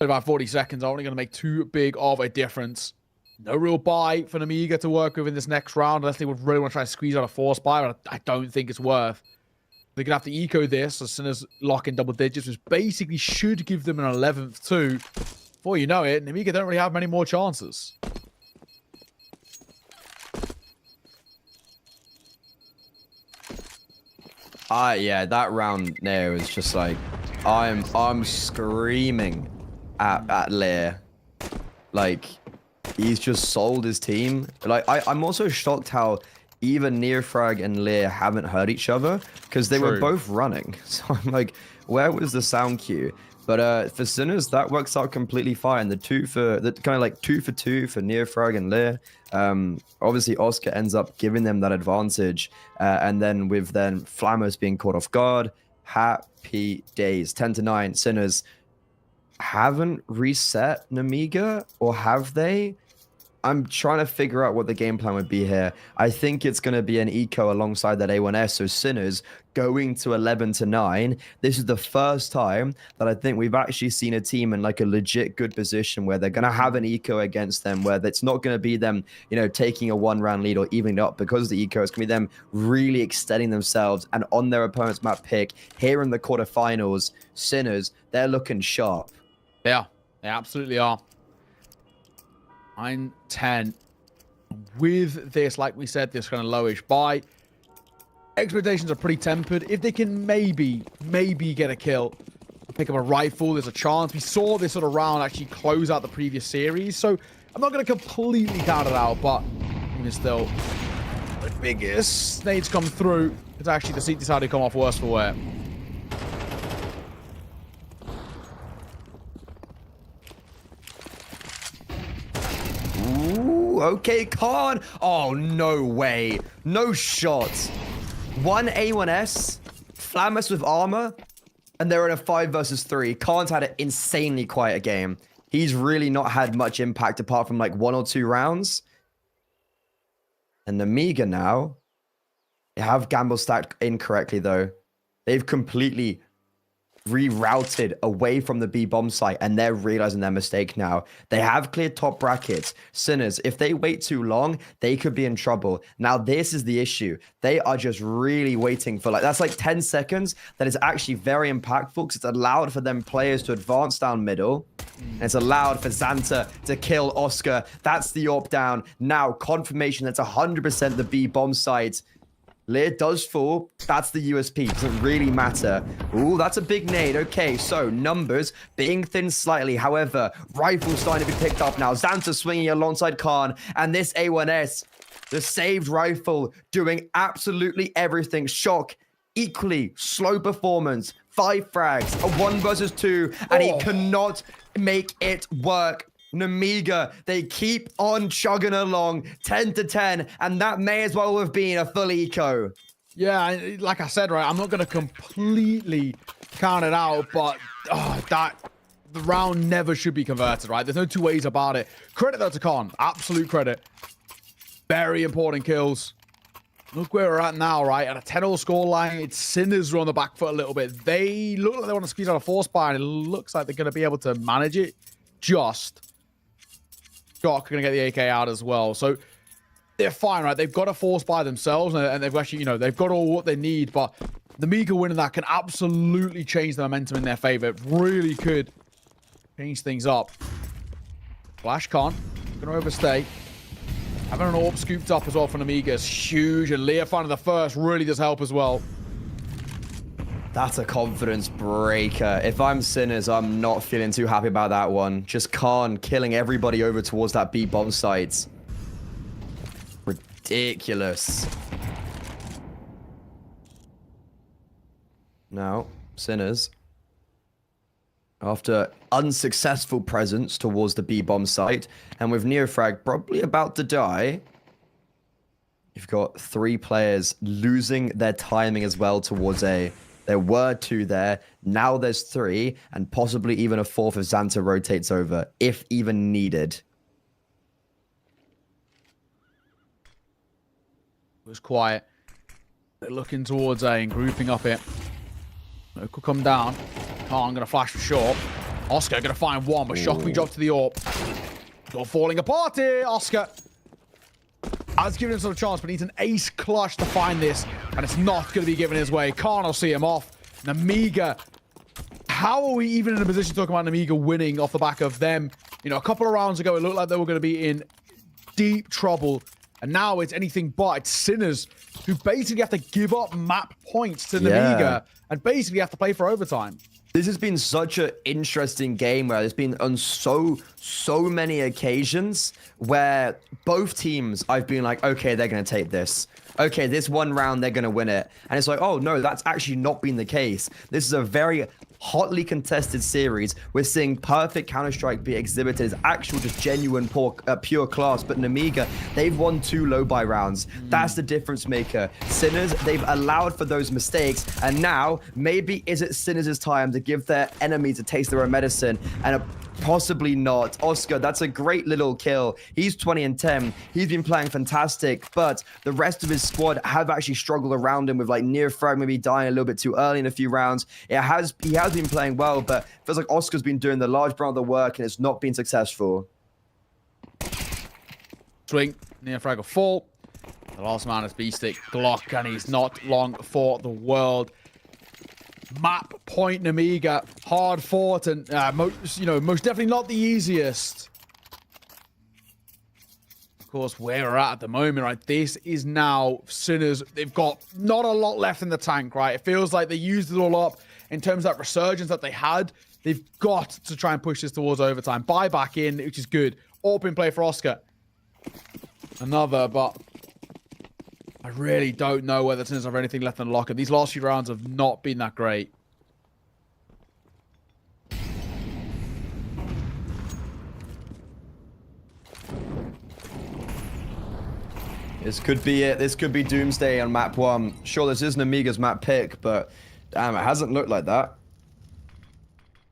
about 40 seconds are only going to make too big of a difference. No real buy for Namiga to work with in this next round, unless they would really want to try and squeeze out a force buy, but I don't think it's worth. They're going to have to eco this as soon as lock in double digits, which basically should give them an 11th too. Before you know it, Namiga don't really have many more chances. Yeah, that round there is just like, I'm screaming at Lear. Like, he's just sold his team. Like, I'm also shocked how even Nearfrag and Lear haven't heard each other, because they were both running. So I'm like, where was the sound cue? But for Sinners, that works out completely fine. The kind of like 2 for 2 for Nearfrag and Lear. Obviously, Oscar ends up giving them that advantage. And then with Flammers being caught off guard, happy days. 10-9. Sinners haven't reset Namiga, or have they? I'm trying to figure out what the game plan would be here. I think it's going to be an eco alongside that A1S, so Sinners going to 11-9. This is the first time that I think we've actually seen a team in like a legit good position where they're going to have an eco against them, where it's not going to be them, you know, taking a 1-round lead or evening up because of the eco. It's going to be them really extending themselves and on their opponent's map pick. Here in the quarterfinals, Sinners, they're looking sharp. Yeah, they absolutely are. 9-10. With this, like we said, this kind of lowish buy, expectations are pretty tempered. If they can maybe get a kill, pick up a rifle, there's a chance. We saw this sort of round actually close out the previous series, so I'm not going to completely count it out, but even still, the biggest nades come through. It's actually the seat decided to come off worse for wear. Okay, Khan. Oh, no way. No shot. 1 A1S, Flammus with armor, and they're in a 5 versus 3. Khan's had an insanely quiet game. He's really not had much impact apart from like 1 or 2 rounds. And Namiga now, they have gamble stacked incorrectly though. They've completely rerouted away from the B bomb site, and they're realizing their mistake now. They have cleared top brackets. Sinners, if they wait too long, they could be in trouble. Now, this is the issue. They are just really waiting for that's like 10 seconds. That is actually very impactful because it's allowed for them players to advance down middle. And it's allowed for Xanta to kill Oscar. That's the AWP down. Now, confirmation that's 100% the B bomb site. Lear does fall. That's the USP. Doesn't really matter. Ooh, that's a big nade. Okay, so numbers being thinned slightly. However, rifles starting to be picked up now. Xanta swinging alongside Khan. And this A1S, the saved rifle, doing absolutely everything. Shock, equally slow performance. 5 frags, a 1 versus 2. And he cannot make it work. Namiga, they keep on chugging along 10-10, and that may as well have been a full eco. Yeah, like I said, right, I'm not going to completely count it out, but the round never should be converted, right? There's no 2 ways about it. Credit though to Khan, absolute credit. Very important kills. Look where we're at now, right? At a 10-0 scoreline, it's Sinners who are on the back foot a little bit. They look like they want to squeeze out a force buy, and it looks like they're going to be able to manage it. Just. Jock going to get the AK out as well. So they're fine, right? They've got a force buy themselves, and they've actually, you know, they've got all what they need, but the Mika winning that can absolutely change the momentum in their favor. It really could change things up. Flash can't. Going to overstay. Having an AWP scooped up as well from Amiga is huge, and Leah finding the first really does help as well. That's a confidence breaker. If I'm Sinners, I'm not feeling too happy about that one. Just Khan killing everybody over towards that B bomb site. Ridiculous. Now, Sinners, after unsuccessful presence towards the B bomb site, and with Neofrag probably about to die, you've got 3 players losing their timing as well towards A. There were 2 there. Now there's 3, and possibly even a 4th if Xanta rotates over, if even needed. It was quiet. They're looking towards A and grouping up it. It could come down. Khan gonna flash for short. Oscar gonna find one, but Shock me drop to the AWP. You're falling apart here, Oscar. I was giving him some chance, but needs an ace clutch to find this, and it's not going to be given his way. Khan will see him off. Namiga. How are we even in a position to talk about Namiga winning off the back of them? You know, a couple of rounds ago, it looked like they were going to be in deep trouble, and now it's anything but. It's Sinners who basically have to give up map points to Namiga and basically have to play for overtime. This has been such an interesting game where there's been on so many occasions where both teams I've been like, okay, they're going to take this. Okay, this one round, they're going to win it. And it's like, oh, no, that's actually not been the case. This is a very hotly contested series. We're seeing perfect Counter-Strike be exhibited as actual, just genuine, pure class. But Namiga, they've won 2 low-buy rounds. That's the difference maker. Sinners, they've allowed for those mistakes. And now, maybe is it Sinners' time to give their enemies a taste of their own medicine? And possibly not. Oscar, that's a great little kill. He's 20 and 10. He's been playing fantastic, but the rest of his squad have actually struggled around him with like Neofrag maybe dying a little bit too early in a few rounds. He has been playing well, but feels like Oscar's been doing the large brunt of the work and it's not been successful. Swing. Neofrag will fall. The last man is B-Stick Glock, and he's not long for the world. Map point Namiga, hard fought, and most definitely not the easiest. Of course, where we're at the moment, right? This is now Sinners. They've got not a lot left in the tank, right? It feels like they used it all up in terms of that resurgence that they had. They've got to try and push this towards overtime. Buy back in, which is good. Open play for Oscar. Another, but I really don't know whether Sinners have anything left in the locker. These last few rounds have not been that great. This could be it. This could be Doomsday on map 1. Sure, this isn't Amiga's map pick, but damn, it hasn't looked like that.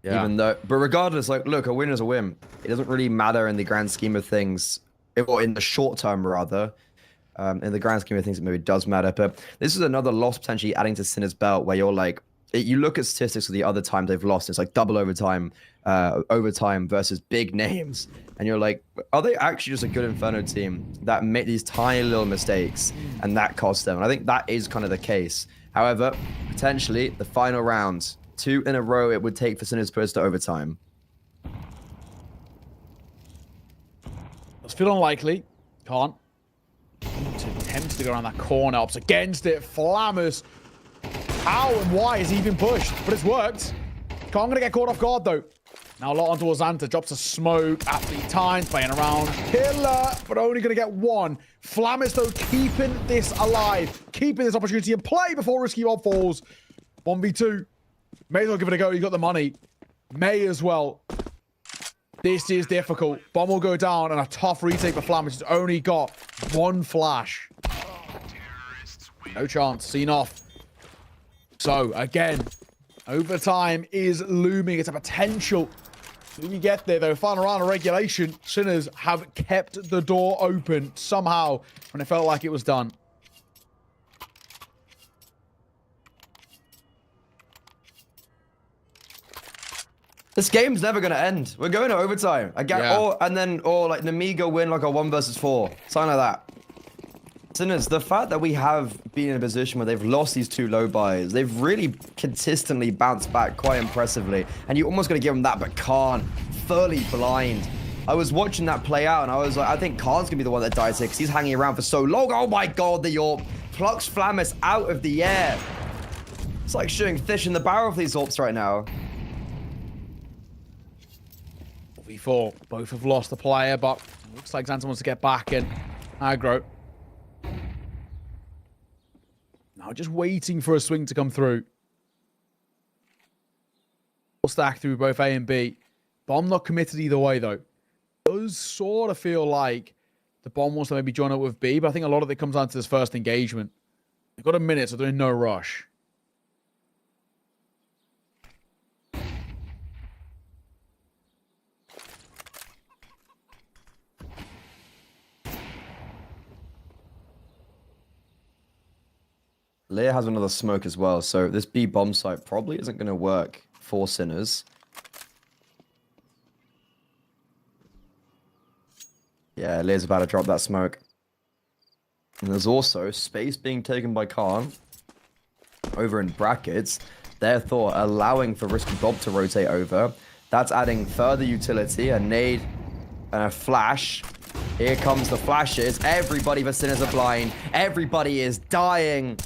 Yeah. But regardless, like, look, a win is a win. It doesn't really matter in the grand scheme of things, or in the short term, rather. In the grand scheme of things, it maybe does matter, but this is another loss potentially adding to Sinner's belt where you're like, you look at statistics of the other times they've lost, it's like double overtime versus big names, and you're like, are they actually just a good Inferno team that make these tiny little mistakes and that cost them? And I think that is kind of the case. However, potentially the final round, 2 in a row it would take for Sinners to push to overtime. Does feel unlikely. Can't. Attempts to go around that corner. Ups against it. Flammers. How and why is he even pushed? But it's worked. Khan gonna get caught off guard though. Now a lot onto Xanta. Drops a smoke. Absolutely timed. Playing around. Killer. But only gonna get 1. Flammers though keeping this alive. Keeping this opportunity in play before Risky Bob falls. 1v2. May as well give it a go. You got the money. May as well. This is difficult. Bomb will go down and a tough retake for Flammers. He's only got 1 flash. No chance. Seen off. So, again, overtime is looming. It's a potential When you get there, though, final round of regulation, Sinners have kept the door open somehow when it felt like it was done. This game's never gonna end. We're going to overtime. I get, Yeah. or like Namiga win like a 1 versus 4, something like that. Sinners, the fact that we have been in a position where they've lost these 2 low buys, they've really consistently bounced back quite impressively, and you almost gotta give them that, but Khan, fully blind. I was watching that play out, and I was like, I think Khan's gonna be the one that dies here because he's hanging around for so long. Oh my god, the AWP plucks Flammus out of the air. It's like shooting fish in the barrel for these AWPs right now. V4, both have lost a player, but looks like Xanta wants to get back in. Aggro. Now just waiting for a swing to come through. Stack through both A and B. Bomb not committed either way, though. Does sort of feel like the Bomb wants to maybe join up with B, but I think a lot of it comes down to this first engagement. They've got a minute, so they're in no rush. Leia has another smoke as well, so this B bomb site probably isn't going to work for Sinners. Yeah, Leia's about to drop that smoke. And there's also space being taken by Khan over in brackets. Therefore, allowing for Risky Bob to rotate over. That's adding further utility, a nade and a flash. Here comes the flashes. Everybody for Sinners are blind. Everybody is dying.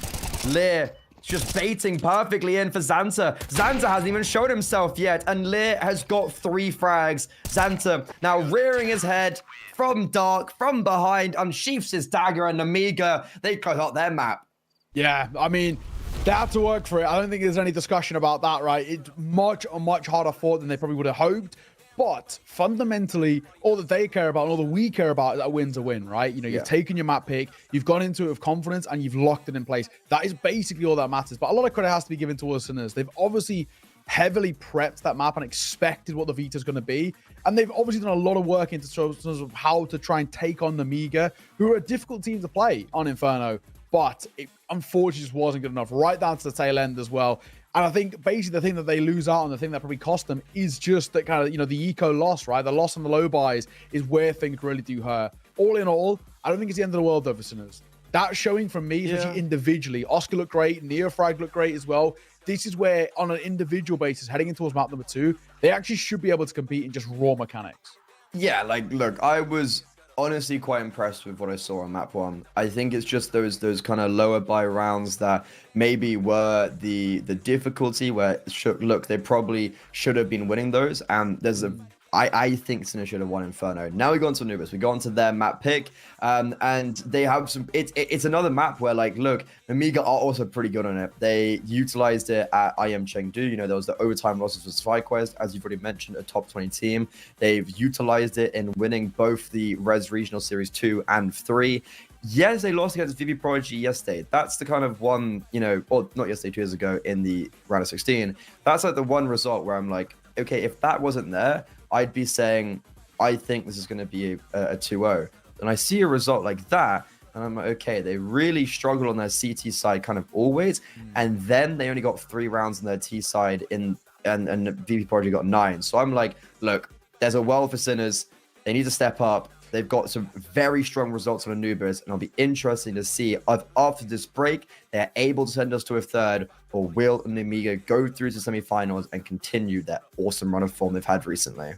Lear just baiting perfectly in for Xanta. Xanta hasn't even shown himself yet, and Lear has got 3 frags. Xanta now rearing his head from dark, from behind, unsheaths his dagger, and Amiga, they close out their map. Yeah, I mean, they had to work for it. I don't think there's any discussion about that, right? It's much harder fought than they probably would have hoped. But fundamentally, all that they care about and all that we care about is that a win's a win, right? You know, you've taken your map pick, you've gone into it with confidence, and you've locked it in place. That is basically all that matters. But a lot of credit has to be given to us Sinners. They've obviously heavily prepped that map and expected what the Vita's going to be. And they've obviously done a lot of work into terms of how to try and take on the Amiga, who are a difficult team to play on Inferno. But it unfortunately just wasn't good enough, right down to the tail end as well. And I think basically the thing that they lose out on, the thing that probably cost them, is just that kind of, you know, the eco loss, right? The loss on the low buys is where things really do hurt. All in all, I don't think it's the end of the world though for Sinners. That showing from me, especially individually, Oscar looked great, Neofrag looked great as well. This is where, on an individual basis, heading into map number 2, they actually should be able to compete in just raw mechanics. Yeah, like, look, I was honestly quite impressed with what I saw on map 1. I think it's just those kind of lower buy rounds that maybe were the difficulty where, look, they probably should have been winning those. And there's I think Sinner should have won Inferno. Now we go on to Anubis. We go on to their map pick, and they have some. It's another map where, like, look, Amiga are also pretty good on it. They utilized it at IM Chengdu. You know, there was the overtime losses for SpyQuest, as you've already mentioned, a top 20 team. They've utilized it in winning both the Res Regional Series 2 and 3. Yes, they lost against VP Prodigy yesterday. That's the kind of one, you know, or not yesterday, 2 years ago in the round of 16. That's like the one result where I'm like, okay, if that wasn't there, I'd be saying, I think this is going to be a 2-0. And I see a result like that, and I'm like, okay, they really struggled on their CT side kind of always, and then they only got 3 rounds on their T side, and VP Prodigy got 9. So I'm like, look, there's a world for Sinners. They need to step up. They've got some very strong results on Anubis, and it'll be interesting to see if after this break, they're able to send us to a 3rd, or will Amiga go through to semifinals and continue that awesome run of form they've had recently.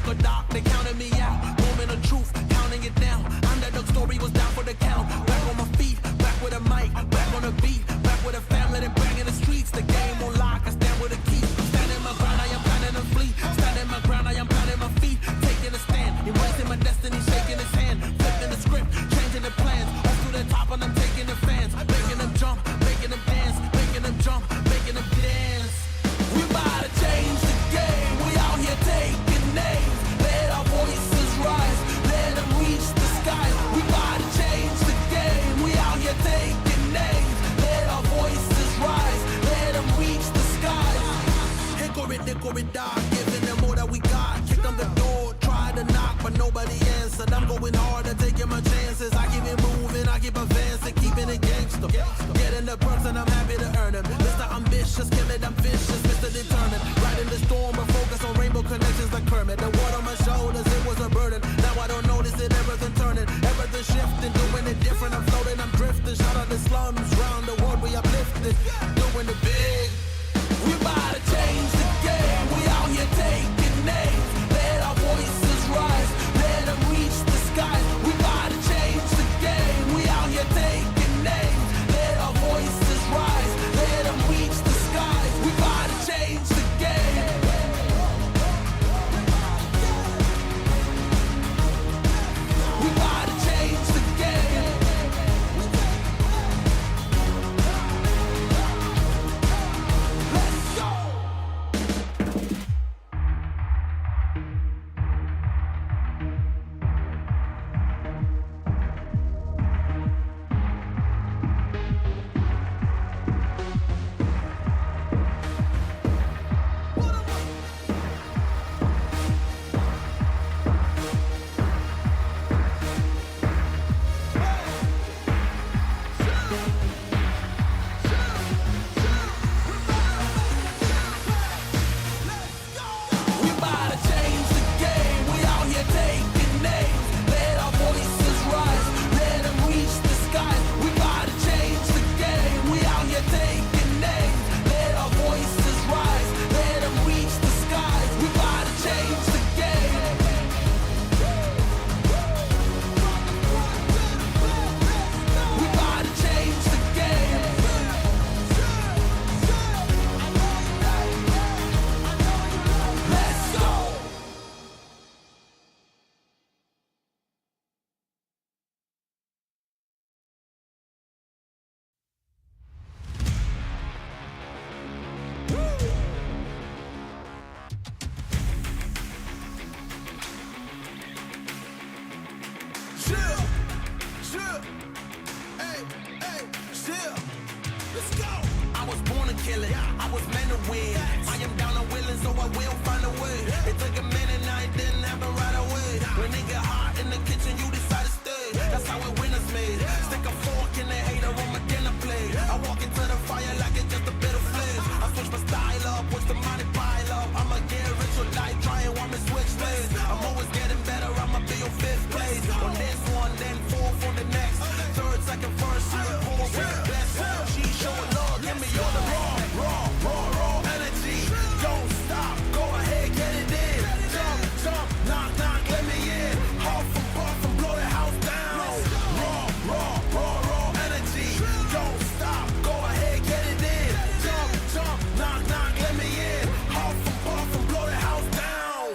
look or dark, they counted me out. Moment of truth, counting it down. Underdog story was down for the count. Back on my feet, back with a mic, back on the beat, back with a family that bang in the streets. The game on lock, I stand with a key. Standing my ground, I am planning to flee. Standing my ground, I am planting my feet. Taking a stand, embracing my destiny, shaking his hand. Flipping the script, changing the plans. Off to the top and I'm taking the fans. Making them jump, making them dance. Making them jump, making them dance. We about to change the game. We out here taking names. Let our voices rise. Let them reach the sky. We about to change the game. We out here taking names. Let our voices rise. Let them reach the sky. Hickory dock, giving them all that we got. Kick on the door, try to knock, but nobody answered. I'm going harder, taking my chances. I keep it moving, I keep advancing, keeping it gangster. Getting the perks and I'm happy to earn them. Mr. Ambitious, kill it, I'm vicious. Mr. Determined, riding the storm, but focus on rainbow connections like Kermit. The water on my shoulders, it was a burden. Now I don't notice it, everything turning, everything shifting, doing it different. I'm floating, I'm drifting. Shout out the slums, round the world we uplifted, doing it big. We about to change the game. We out here taking names. Let our voices rise. Let them reach the sky. We about to change the game. We out here taking names. Let our voices rise. Let them reach the sky. We about to change the game. We about to change the game. Let's go. We about to change the game. We out here taking names. Let our voices rise. Let them reach the sky. We about to change the game. We out here taking names. Let our voices rise. Let them reach the sky. We about to change the game. We about to change the game. Let's go. Chill. Hey, chill. Let's go. I was born to kill it. I was meant to win. I am down and willing, so I will find a way. It took a minute, now it didn't happen right away. When it get hot in the kitchen, you decide to stay. That's how it winners made. Stick a fork in the hater on my dinner plate. I walk into the fire like it's just a bit of flame. I switch my style up, watch the money pile up. I'ma get rich or die trying, want me switch lanes. I'm always getting better, I'ma be on 5th place. On this one, then 4th on the next. 3rd, 2nd, 1st, 4th with the best. She showing love, give me all the raw energy. Don't stop, go ahead, get it in. Jump, knock, let me in. Huff and puff and blow the house down. Raw energy. Don't stop, go ahead, get it in. Jump, knock, let me in. Huff and puff and blow the house down.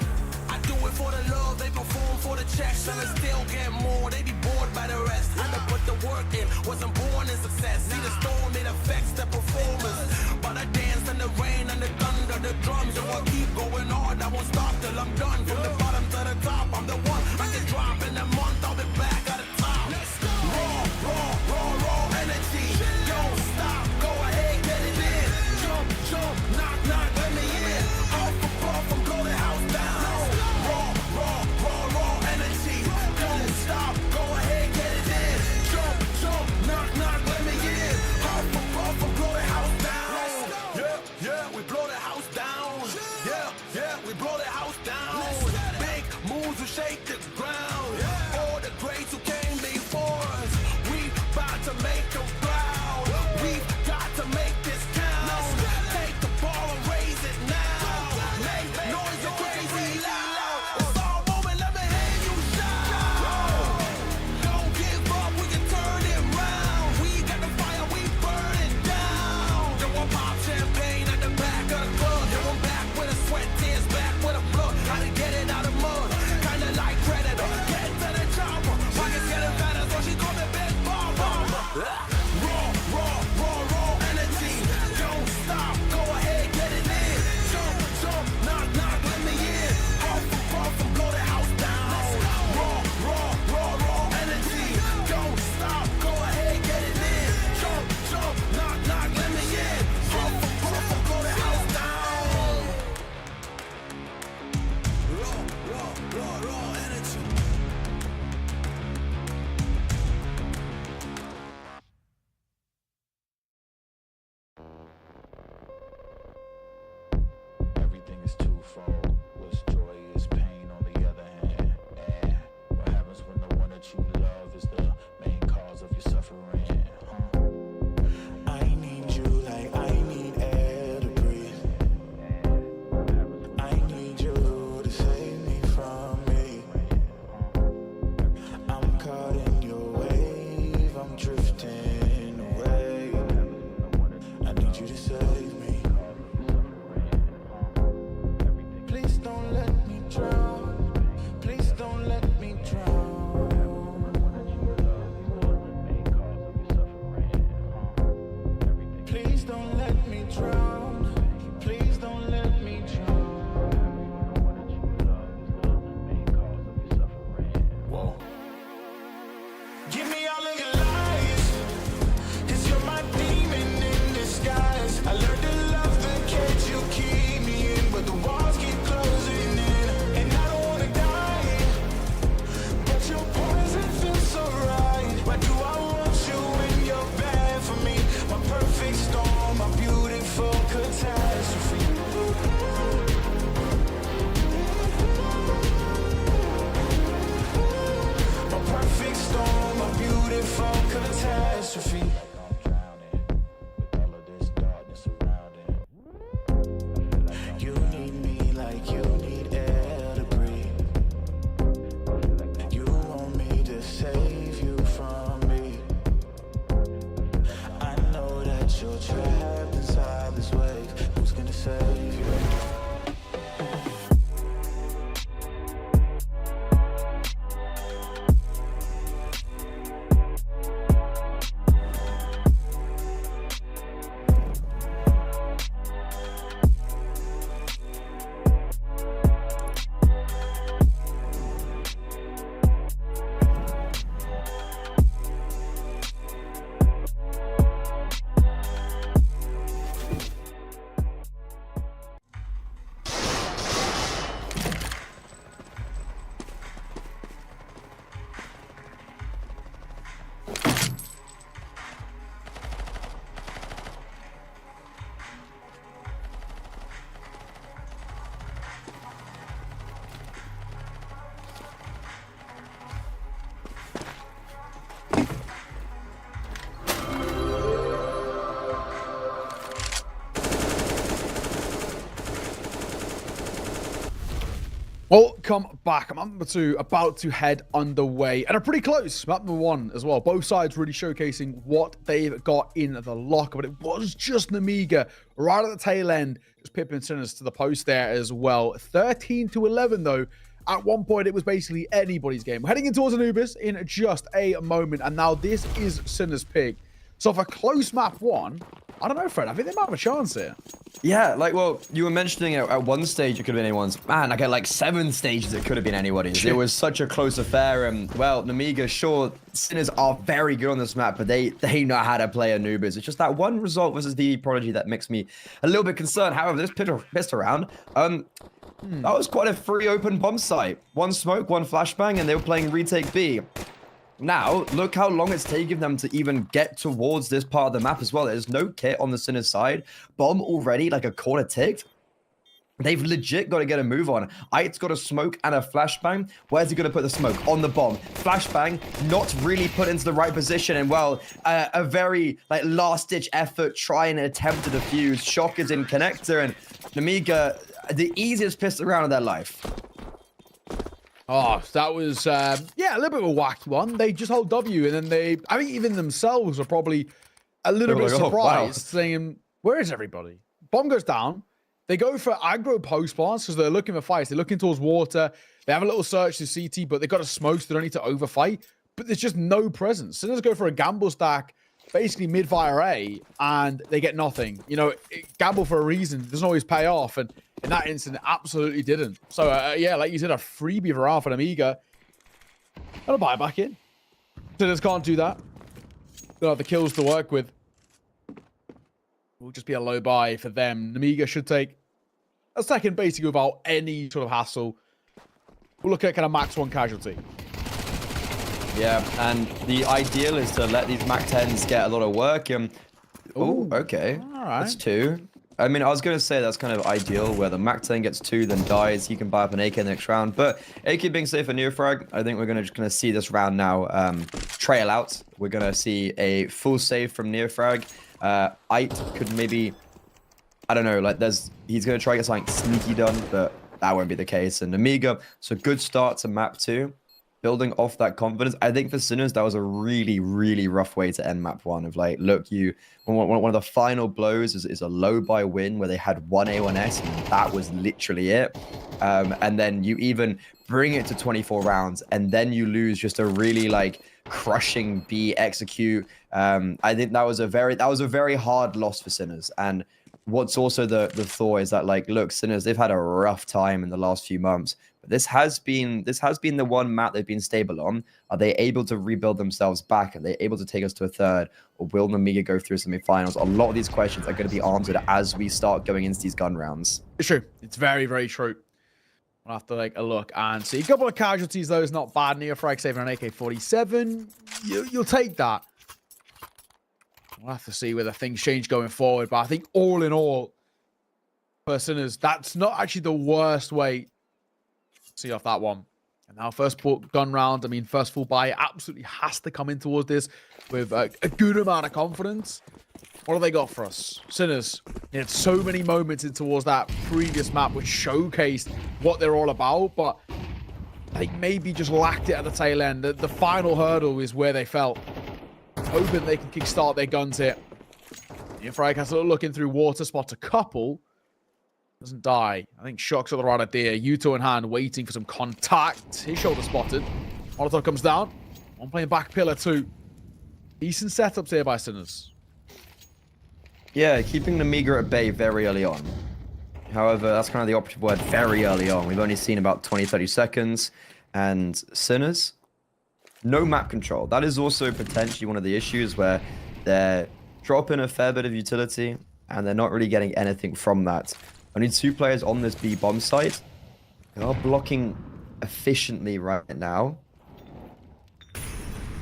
I do it for the love, they perform for the checks, and I still get more. They be bored by the rest. Had to put the work in, wasn't born in success. See the storm, it affects the performance. But I dance in the rain and the thunder, the drums. So I keep going hard, I won't stop till I'm done. From the bottom to the top, I'm the one. I can drop in a month, I'll be back at the top. Raw energy. Don't stop, go ahead, get it in. Jump, knock, let me in. Huff and puff and blow the house down. Raw energy. Don't stop, go ahead, get it in. Jump, knock, let me in. Huff and puff and blow the house down. Yeah, we blow the house down. Yeah, we blow the house down. Big moves will shake the ground. All the greats who came before us, we about to make them proud. We've got to make this count. Take the ball and raise it now. Make noise crazy loud. It's catastrophe. Like I'm drowning with all of this darkness surrounding. You need me like you need air to breathe. You want me to save you from me. I know that you're trapped inside this wave. Who's gonna save you? Welcome back. Map number 2 about to head underway, and a pretty close map number 1 as well. Both sides really showcasing what they've got in the locker, but it was just Namiga right at the tail end, just pipping Sinners to the post there as well. 13-11 though. At one point, it was basically anybody's game. We're heading in towards Anubis in just a moment, and now this is Sinners' pick. So for close map 1, I don't know, Fred. I think they might have a chance here. Yeah, like, well, you were mentioning at one stage it could have been anyone's. Man, like at like 7 stages it could have been anybody's. It was such a close affair, and well, Namiga, sure, Sinners are very good on this map, but they know how to play Anubis. It's just that one result versus the Prodigy that makes me a little bit concerned. However, this pissed around. That was quite a free open bomb site. One smoke, one flashbang, and they were playing retake B. Now, look how long it's taken them to even get towards this part of the map as well. There's no kit on the Sinners side. Bomb already, like a quarter ticked. They've legit got to get a move on. Ait's got a smoke and a flashbang. Where's he going to put the smoke? On the bomb. Flashbang, not really put into the right position. And, well, a very, like, last-ditch effort, try and attempt to defuse. Shock is in connector, and Namiga, the easiest pistol round of their life. Oh, that was, yeah, a little bit of a wacky one. They just hold W, and then I think even themselves are probably a little bit surprised, wow, saying, where is everybody? Bomb goes down. They go for aggro post plants because they're looking for fights. They're looking towards water. They have a little search to CT, but they've got a smoke, so they don't need to overfight. But there's just no presence. Sinners go for a gamble stack, basically mid-fire A, and they get nothing. You know, gamble for a reason doesn't always pay off, and in that instant, it absolutely didn't. So, yeah, like you said, a freebie for Alpha and Amiga. Got to buy it back in. Sinners can't do that. They'll have the kills to work with. Will just be a low buy for them. Namiga should take a second basically without any sort of hassle. We'll look at kind of max 1 casualty. Yeah, and the ideal is to let these Mac 10s get a lot of work. Oh, okay. All right. That's 2. I mean, I was going to say that's kind of ideal, where the Mac 10 gets 2, then dies. He can buy up an AK next round. But AK being safe for Neofrag, I think we're just going to see this round now trail out. We're going to see a full save from Neofrag. Ait could maybe, I don't know, like he's going to try to get something sneaky done, but that won't be the case. And Amiga, so good start to map 2. Building off that confidence. I think for Sinners, that was a really, really rough way to end map 1 of like, look, one of the final blows is a low buy win where they had 1 A1S and that was literally it. And then you even bring it to 24 rounds and then you lose just a really like crushing B execute. I think that was a very hard loss for Sinners. And what's also the thought is that like, look, Sinners, they've had a rough time in the last few months. But this has been the one map they've been stable on. Are they able to rebuild themselves back? Are they able to take us to a third? Or will Namiga go through semifinals? A lot of these questions are going to be answered as we start going into these gun rounds. It's true. It's very, very true. I'll have to take a look and see. A couple of casualties, though, is not bad. Neofrag saving an AK-47. You'll take that. We'll have to see whether things change going forward. But I think all in all, for Sinners, that's not actually the worst way to see off that one. And now first gun round, I mean, first full buy absolutely has to come in towards this with a good amount of confidence. What have they got for us? Sinners. They had so many moments in towards that previous map which showcased what they're all about, but they maybe just lacked it at the tail end. The final hurdle is where they felt. Hoping they can kickstart their guns here. Frag has a little looking through water, spots a couple. Doesn't die. I think Shock's got the right idea. Yuto in hand, waiting for some contact. His shoulder spotted. Molotov comes down. One playing back pillar, two. Decent setups here by Sinners. Yeah, keeping the Amiga at bay very early on. However, that's kind of the operative word, very early on. We've only seen about 20, 30 seconds. And Sinners, no map control. That is also potentially one of the issues where they're dropping a fair bit of utility and they're not really getting anything from that. Only 2 players on this B bomb site. They are blocking efficiently right now.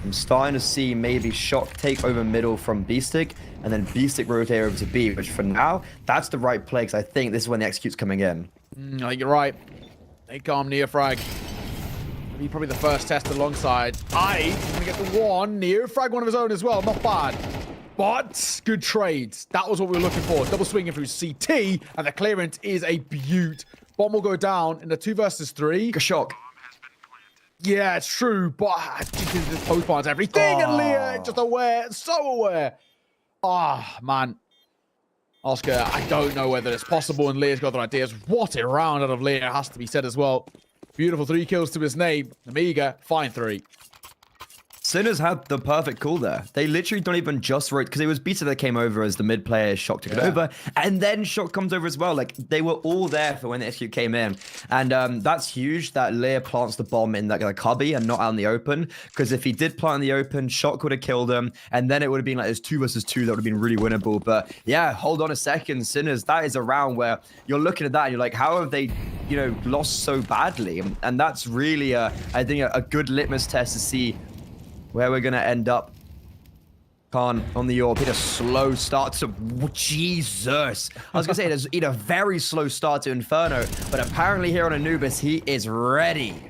I'm starting to see maybe Shock take over middle from B-Stick and then B-Stick rotate over to B, which for now, that's the right play because I think this is when the execute's coming in. I think you're right. They calm Neofrag. Be probably the first test alongside. He's going to get the one. Neofrag one of his own as well. Not bad. But good trades. That was what we were looking for. Double swinging through CT, and the clearance is a beaut. Bomb will go down in the 2 versus 3. Shock. Yeah, it's true, but this postpon's everything, and Leah just aware, so aware. Man. Oscar, I don't know whether it's possible, and Leah's got other ideas. What a round out of Leah, has to be said as well. Beautiful 3 kills to his name. Amiga, fine 3. Sinners had the perfect call there. They literally don't even just rotate, because it was Beta that came over as the mid player, Shock took it over, and then Shock comes over as well. Like, they were all there for when the SQ came in. And that's huge that Lear plants the bomb in that cubby and not out in the open, because if he did plant in the open, Shock would have killed him, and then it would have been like this 2 versus 2 that would have been really winnable. But yeah, hold on a second, Sinners, that is a round where you're looking at that and you're like, how have they, lost so badly? And that's really, I think, a good litmus test to see where we're going to end up. Khan on the AWP. Hit a slow start to... Jesus. I was going to say, there's a very slow start to Inferno, but apparently here on Anubis, he is ready.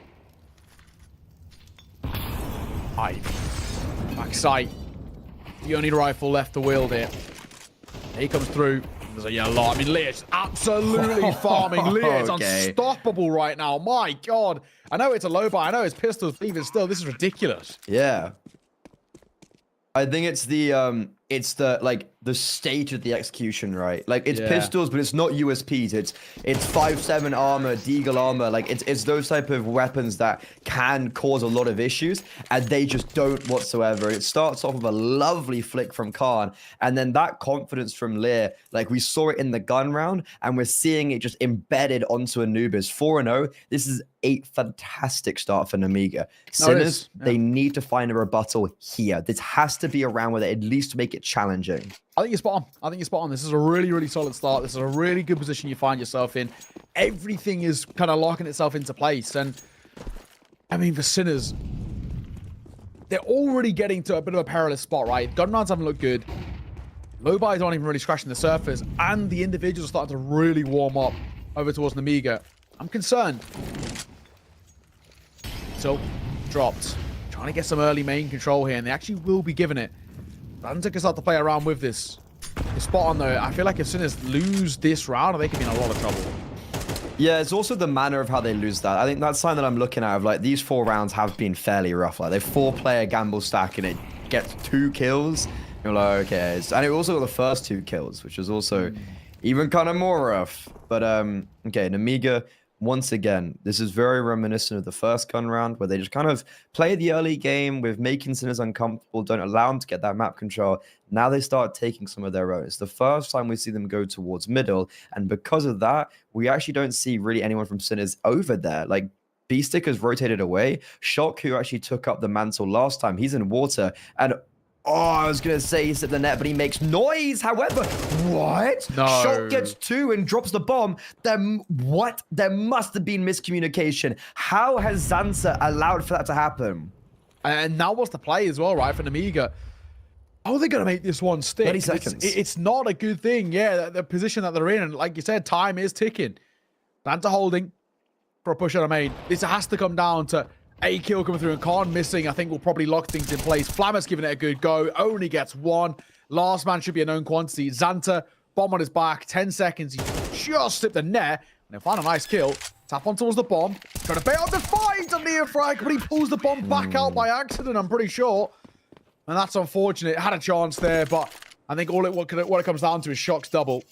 Back sight. The only rifle left to wield it. He comes through. There's a yellow lot. I mean, Leah's absolutely farming. Leah's unstoppable right now. My God. I know it's a low buy. I know it's pistols, but even still, this is ridiculous. Yeah. I think it's the state of the execution, right? Like, it's pistols, but it's not USPs. It's 5.7 armor, deagle armor. Like, it's those type of weapons that can cause a lot of issues, and they just don't whatsoever. It starts off with a lovely flick from Khan, and then that confidence from Lear, like, we saw it in the gun round, and we're seeing it just embedded onto Anubis. 4-0. This is a fantastic start for Namiga. Sinners, they need to find a rebuttal here. This has to be a round where they at least make it challenging. I think you're spot on. This is a really, really solid start. This is a really good position you find yourself in. Everything is kind of locking itself into place. And, I mean, for Sinners, they're already getting to a bit of a perilous spot, right? Gun rounds haven't looked good. Low buys aren't even really scratching the surface. And the individuals are starting to really warm up over towards Namiga. I'm concerned. So, dropped. Trying to get some early main control here, and they actually will be giving it. Danza can start to play around with this. It's spot on, though. I feel like if Sinners lose this round, they could be in a lot of trouble. Yeah, it's also the manner of how they lose that. I think that's sign that I'm looking at of, like, these 4 rounds have been fairly rough. Like, they're 4-player gamble stack, and it gets 2 kills. You're like, okay. And it also got the first 2 kills, which is also even kind of more rough. But, okay, Namiga... Once again, this is very reminiscent of the first gun round where they just kind of play the early game with making Sinners uncomfortable, don't allow them to get that map control. Now they start taking some of their own. It's the first time we see them go towards middle, and because of that, we actually don't see really anyone from Sinners over there. Like, B-Stick has rotated away. Shock, who actually took up the mantle last time, he's in water, and I was going to say he's at the net, but he makes noise. However, what? No. Shock gets 2 and drops the bomb. Then what? There must have been miscommunication. How has Zanza allowed for that to happen? And now what's the play as well, right, for Namiga? How are they going to make this one stick? 30 seconds. It's not a good thing. Yeah, the position that they're in. And like you said, time is ticking. Zanza holding. for a push out of main. This has to come down to a kill coming through and Khan missing. I think will probably lock things in place. Flammer's giving it a good go. Only gets one. Last man should be a known quantity. Xanta, bomb on his back. 10 seconds. He just slipped the net. And then find a nice kill. Tap on towards the bomb. Trying to bait out the fight to Neofrag, but he pulls the bomb back out by accident, I'm pretty sure. And that's unfortunate. Had a chance there, but I think what it comes down to is Shock's double.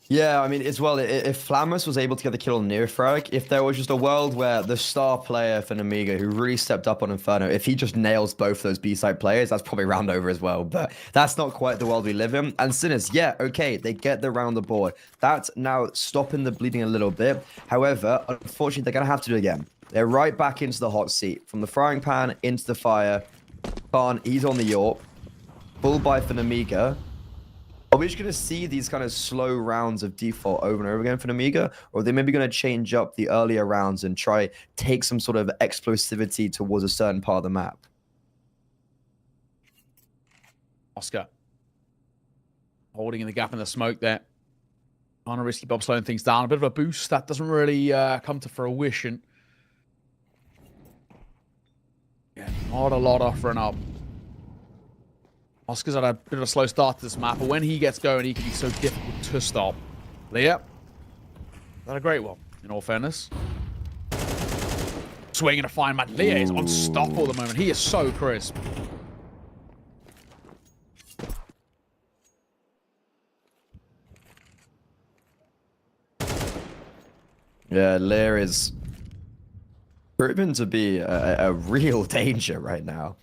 Yeah, I mean, as well, if Flammus was able to get the kill on Neofrag, if there was just a world where the star player for Namiga, who really stepped up on Inferno, if he just nails both those B-side players, that's probably round over as well. But that's not quite the world we live in. And Sinners, yeah, okay, they get the round the board. That's now stopping the bleeding a little bit. However, unfortunately, they're going to have to do it again. They're right back into the hot seat. From the frying pan into the fire. Khan, he's on the York. Full buy for Namiga. Are we just going to see these kind of slow rounds of default over and over again for Namiga? Or are they maybe going to change up the earlier rounds and try take some sort of explosivity towards a certain part of the map? Oscar. Holding in the gap in the smoke there. On a Risky Bob slowing things down. A bit of a boost. That doesn't really come to fruition. Yeah, not a lot offering up. Oscar's had a bit of a slow start to this map, but when he gets going, he can be so difficult to stop. Leah, not a great one, in all fairness. Swinging a fine man. Leah is unstoppable at the moment. He is so crisp. Yeah, Leah is proven to be a real danger right now.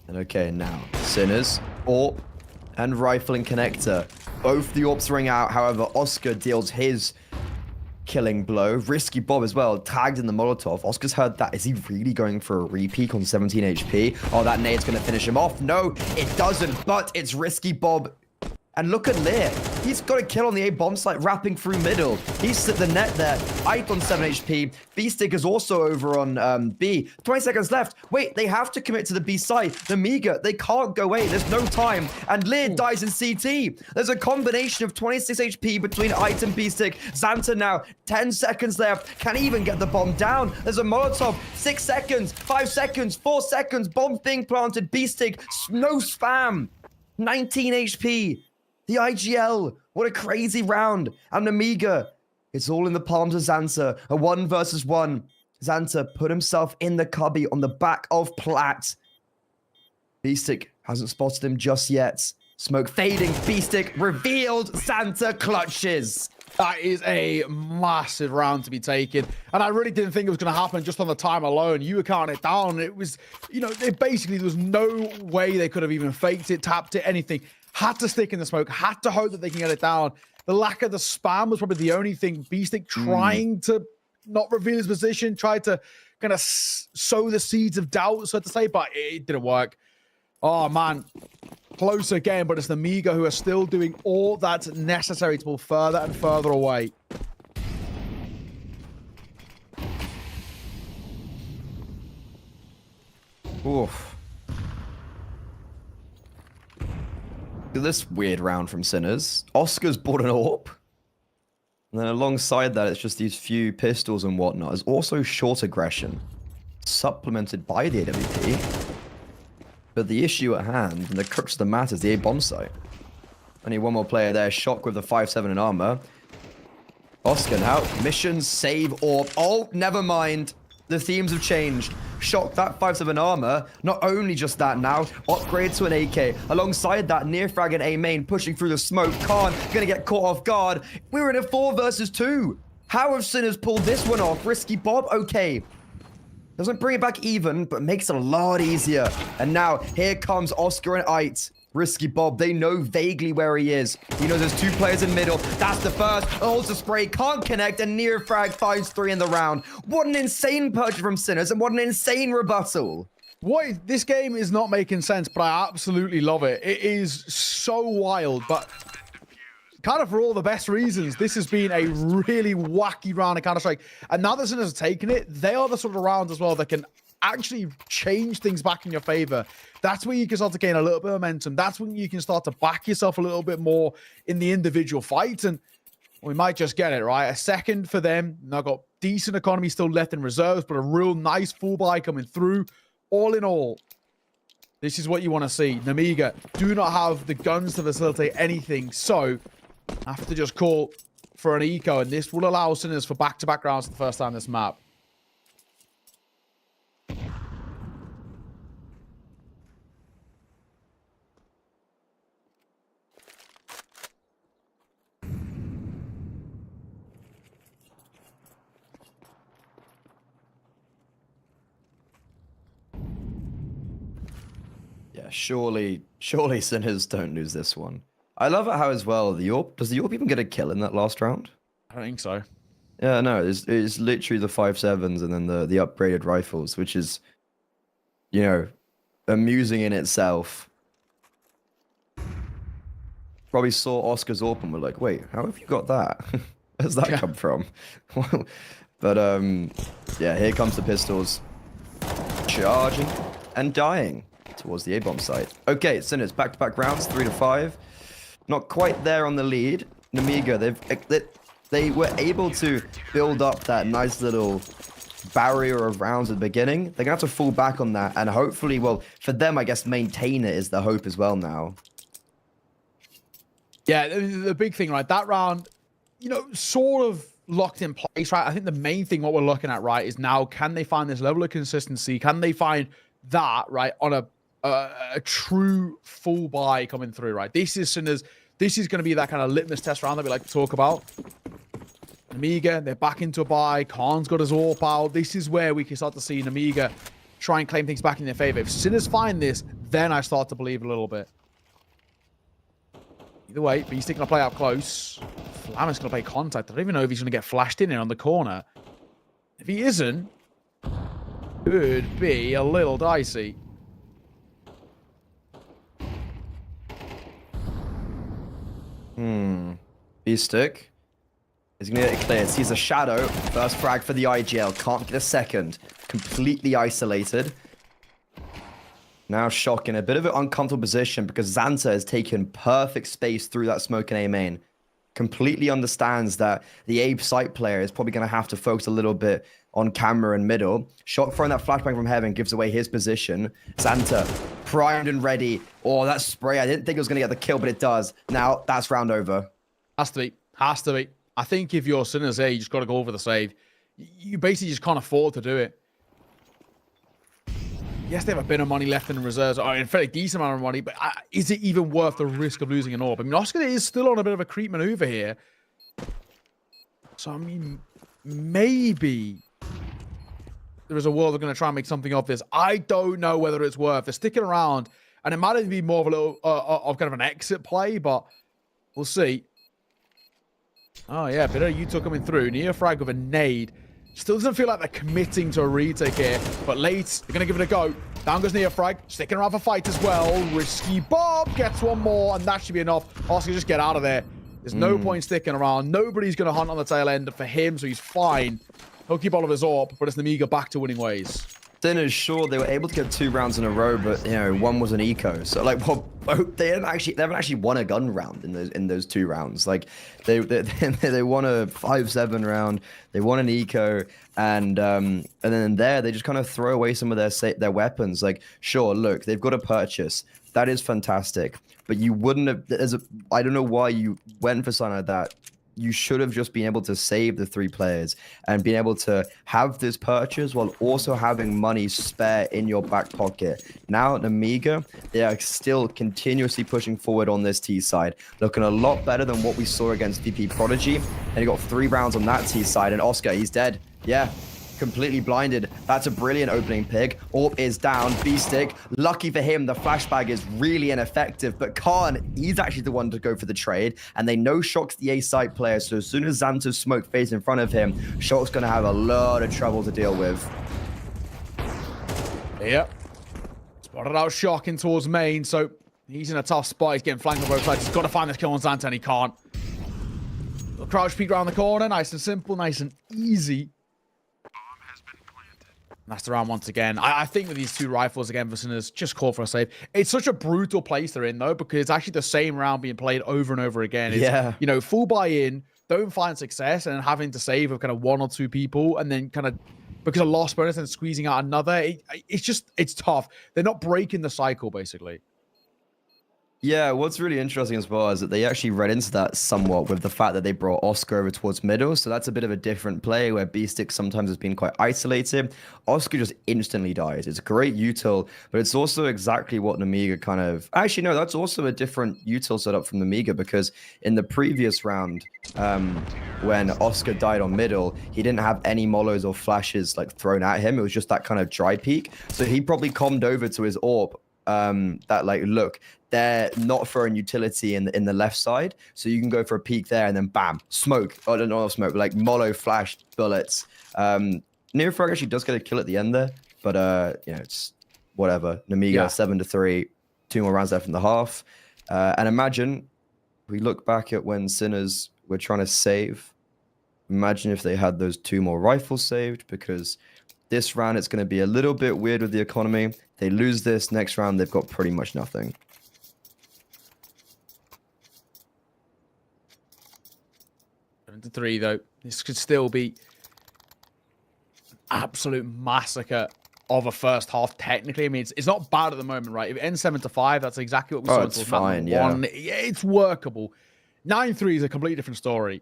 And okay, now, Sinners, AWP, and Rifling Connector. Both the AWPs ring out, however, Oscar deals his killing blow. Risky Bob as well, tagged in the Molotov. Oscar's heard that. Is he really going for a repeat on 17 HP? Oh, that nade's going to finish him off. No, it doesn't, but it's Risky Bob. And look at Lear. He's got a kill on the A bomb site, wrapping through middle. He's slit the net there. Ike on 7 HP. B-Stick is also over on B. 20 seconds left. Wait, they have to commit to the B side. The Miga, they can't go away. There's no time. And Lear dies in CT. There's a combination of 26 HP between Ike and B-Stick. Xanta now, 10 seconds left. Can't even get the bomb down. There's a Molotov. 6 seconds, 5 seconds, 4 seconds. Bomb being planted. B-Stick, no spam. 19 HP. The IGL, what a crazy round. And Amiga, it's all in the palms of Xanta. A 1 versus 1. Xanta put himself in the cubby on the back of Plat. B-Stick hasn't spotted him just yet. Smoke fading, B-Stick revealed, Xanta clutches. That is a massive round to be taken. And I really didn't think it was going to happen just on the time alone. You were counting it down. It was, you know, there was no way they could have even faked it, tapped it, anything. Had to stick in the smoke, had to hope that they can get it down. The lack of the spam was probably the only thing. B-Stick trying to not reveal his position, tried to kind of sow the seeds of doubt, so to say, but it didn't work. Oh, man. Close again, but it's the Miga who are still doing all that's necessary to pull further and further away. Oof. This weird round from Sinners. Oscar's bought an AWP. And then alongside that, it's just these few pistols and whatnot. There's also short aggression, supplemented by the AWP. But the issue at hand, and the crux of the matter, is the A bomb site. Only one more player there. Shock with the 5-7 in armor. Oscar now. Mission, save, AWP. Oh, never mind. The themes have changed. Shock, that 5-7 armor, not only just that now, upgrade to an AK. Alongside that, near frag and A main pushing through the smoke. Khan gonna get caught off guard. We were in a 4 versus 2. How have Sinners pulled this one off? Risky Bob, okay. Doesn't bring it back even, but makes it a lot easier. And now, here comes Oscar and Ait. Risky Bob, they know vaguely where he is. He knows there's 2 players in middle. That's the first. Holds the spray, can't connect, and near frag finds 3 in the round. What an insane purchase from Sinners, and what an insane rebuttal. This game is not making sense, but I absolutely love it. It is so wild, but kind of for all the best reasons. This has been a really wacky round of Counter-Strike. And now that Sinners have taken it, they are the sort of rounds as well that can actually change things back in your favor. That's where you can start to gain a little bit of momentum. That's when you can start to back yourself a little bit more in the individual fight. And We might just get it, right? A second for them. Now got decent economy still left in reserves, but a real nice full buy coming through. All in all, this is what you want to see. Namiga do not have the guns to facilitate anything, so have to just call for an eco, and this will allow Sinners for back-to-back rounds for the first time on this map. Yeah, surely Sinners don't lose this one. I love it how as well, does the AWP even get a kill in that last round? I don't think so. Yeah, no, it's literally the 5.7s and then the upgraded rifles, which is, you know, amusing in itself. Probably saw Oscar's AWP and were like, wait, how have you got that? Where's that come from? But yeah, here comes the pistols. Charging and dying towards the A-bomb site. Okay, Sinners, back-to-back rounds, 3-5. Not quite there on the lead. Namiga, they were able to build up that nice little barrier of rounds at the beginning. They're going to have to fall back on that and hopefully, well, for them, I guess, maintain it is the hope as well now. Yeah, the big thing, right? That round, you know, sort of locked in place, right? I think the main thing what we're looking at, right, is now can they find this level of consistency? Can they find that, right, on a true full buy coming through, right? This is Sinners. This is going to be that kind of litmus test round that we like to talk about. Namiga, they're back into a buy. Khan's got his AWP out. This is where we can start to see Namiga try and claim things back in their favor. If Sinners find this, then I start to believe a little bit. Either way, Beast going to play up close. Flamis going to play contact. I don't even know if he's going to get flashed in here on the corner. If he isn't, could be a little dicey. B-Stick is going to get it clear. Sees a shadow. First frag for the IGL. Can't get a second. Completely isolated. Now Shock in a bit of an uncomfortable position because Xanta has taken perfect space through that smoke and A main. Completely understands that the A site player is probably going to have to focus a little bit on camera and middle. Shock throwing that flashbang from heaven gives away his position. Xanta primed and ready. Oh, that spray. I didn't think it was going to get the kill, but it does. Now that's round over. Has to be. Has to be. I think if you're Sinners A, you just got to go for the save. You basically just can't afford to do it. Yes, they have a bit of money left in the reserves, or a fairly decent amount of money, but is it even worth the risk of losing an AWP? I mean, Oscar is still on a bit of a creep maneuver here. So, I mean, maybe there is a world they're going to try and make something of this. I don't know whether it's worth. They're sticking around, and it might even be more of a little, of kind of an exit play, but we'll see. Oh, yeah, bit of Utah coming through. Near frag with a nade. Still doesn't feel like they're committing to a retake here, but late, they're going to give it a go. Down goes Near frag, sticking around for fight as well. Risky Bob gets one more, and that should be enough. Oscar, just get out of there. There's no point sticking around. Nobody's going to hunt on the tail end for him, so he's fine. He'll keep all of his AWP, but it's Namiga back to winning ways. Sinners, sure, they were able to get 2 rounds in a row, but, you know, one was an eco. So, like, well, they haven't actually won a gun round in those 2 rounds. Like, they won a 5-7 round, they won an eco, and then there they just kind of throw away some of their weapons. Like, sure, look, they've got a purchase. That is fantastic, but you wouldn't have. I don't know why you went for something like that. You should have just been able to save the 3 players and been able to have this purchase while also having money spare in your back pocket. Now, Namiga, they are still continuously pushing forward on this T side, looking a lot better than what we saw against VP Prodigy. And he got 3 rounds on that T side, and Oscar, he's dead. Yeah. Completely blinded. That's a brilliant opening pick. AWP is down. B-Stick. Lucky for him, the flashbang is really ineffective. But Khan, he's actually the one to go for the trade. And they know Shock's the A-site player. So as soon as Xanta's smoke fades in front of him, Shock's going to have a lot of trouble to deal with. Yep. Spotted out Shock in towards main. So he's in a tough spot. He's getting flanked on both sides. He's got to find this kill on Xanta, and he can't. The crouch peek around the corner. Nice and simple. Nice and easy. That's the round once again. I think with these 2 rifles again for Sinners, just call for a save. It's such a brutal place they're in, though, because it's actually the same round being played over and over again. It's, yeah. You know, full buy-in, don't find success and having to save of kind of 1 or 2 people and then kind of because of lost bonus and squeezing out another, it's tough. They're not breaking the cycle, basically. Yeah, what's really interesting as well is that they actually read into that somewhat with the fact that they brought Oscar over towards middle. So that's a bit of a different play where B-Stick sometimes has been quite isolated. Oscar just instantly dies. It's a great util, but it's also exactly what Namiga kind of... Actually, no, that's also a different util setup from Namiga because in the previous round, when Oscar died on middle, he didn't have any molos or flashes like thrown at him. It was just that kind of dry peek. So he probably commed over to his AWP that like, look, they're not throwing utility in the left side, so you can go for a peek there and then bam, smoke. Oh, not smoke, like molo flash bullets. Nearfrag actually does get a kill at the end there, but you know, it's whatever. Namiga 7-3, 2 more rounds left in the half. And imagine we look back at when Sinners were trying to save. Imagine if they had those 2 more rifles saved, because this round it's going to be a little bit weird with the economy. They lose this next round, they've got pretty much nothing. 7-3 though. This could still be an absolute massacre of a first half. Technically, I mean, it's not bad at the moment, right? If it ends 7-5, that's exactly what we saw. It's fine, yeah. It's workable. 9-3 is a completely different story.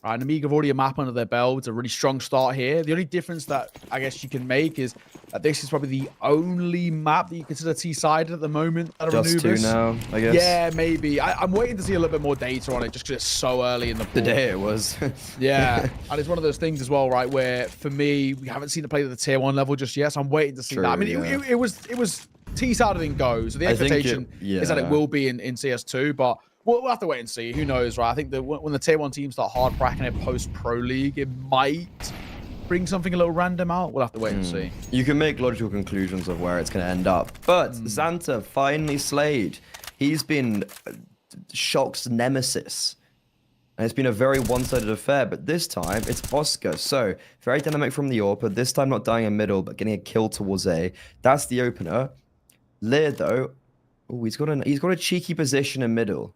Right, Namiga have already a map under their belt. It's a really strong start here. The only difference that I guess you can make is that this is probably the only map that you consider T-sided at the moment. Just 2 now, I guess. Yeah, maybe. I'm waiting to see a little bit more data on it just because it's so early in the pool. The day it was. Yeah, and it's one of those things as well, right, where for me, we haven't seen it play at the tier 1 level just yet, so I'm waiting to see that. I mean, it was T-sided in Go, so the expectation is that it will be in CS2, but we'll have to wait and see. Who knows, right? I think that when the tier 1 teams start hard bracking it post Pro League, it might bring something a little random out. We'll have to wait and see. You can make logical conclusions of where it's going to end up. But Xanta finally slayed. He's been Shock's nemesis. And it's been a very one-sided affair, but this time it's Oscar. So very dynamic from the AWP, but this time not dying in middle, but getting a kill towards A. That's the opener. Lear, though, he's got a cheeky position in middle.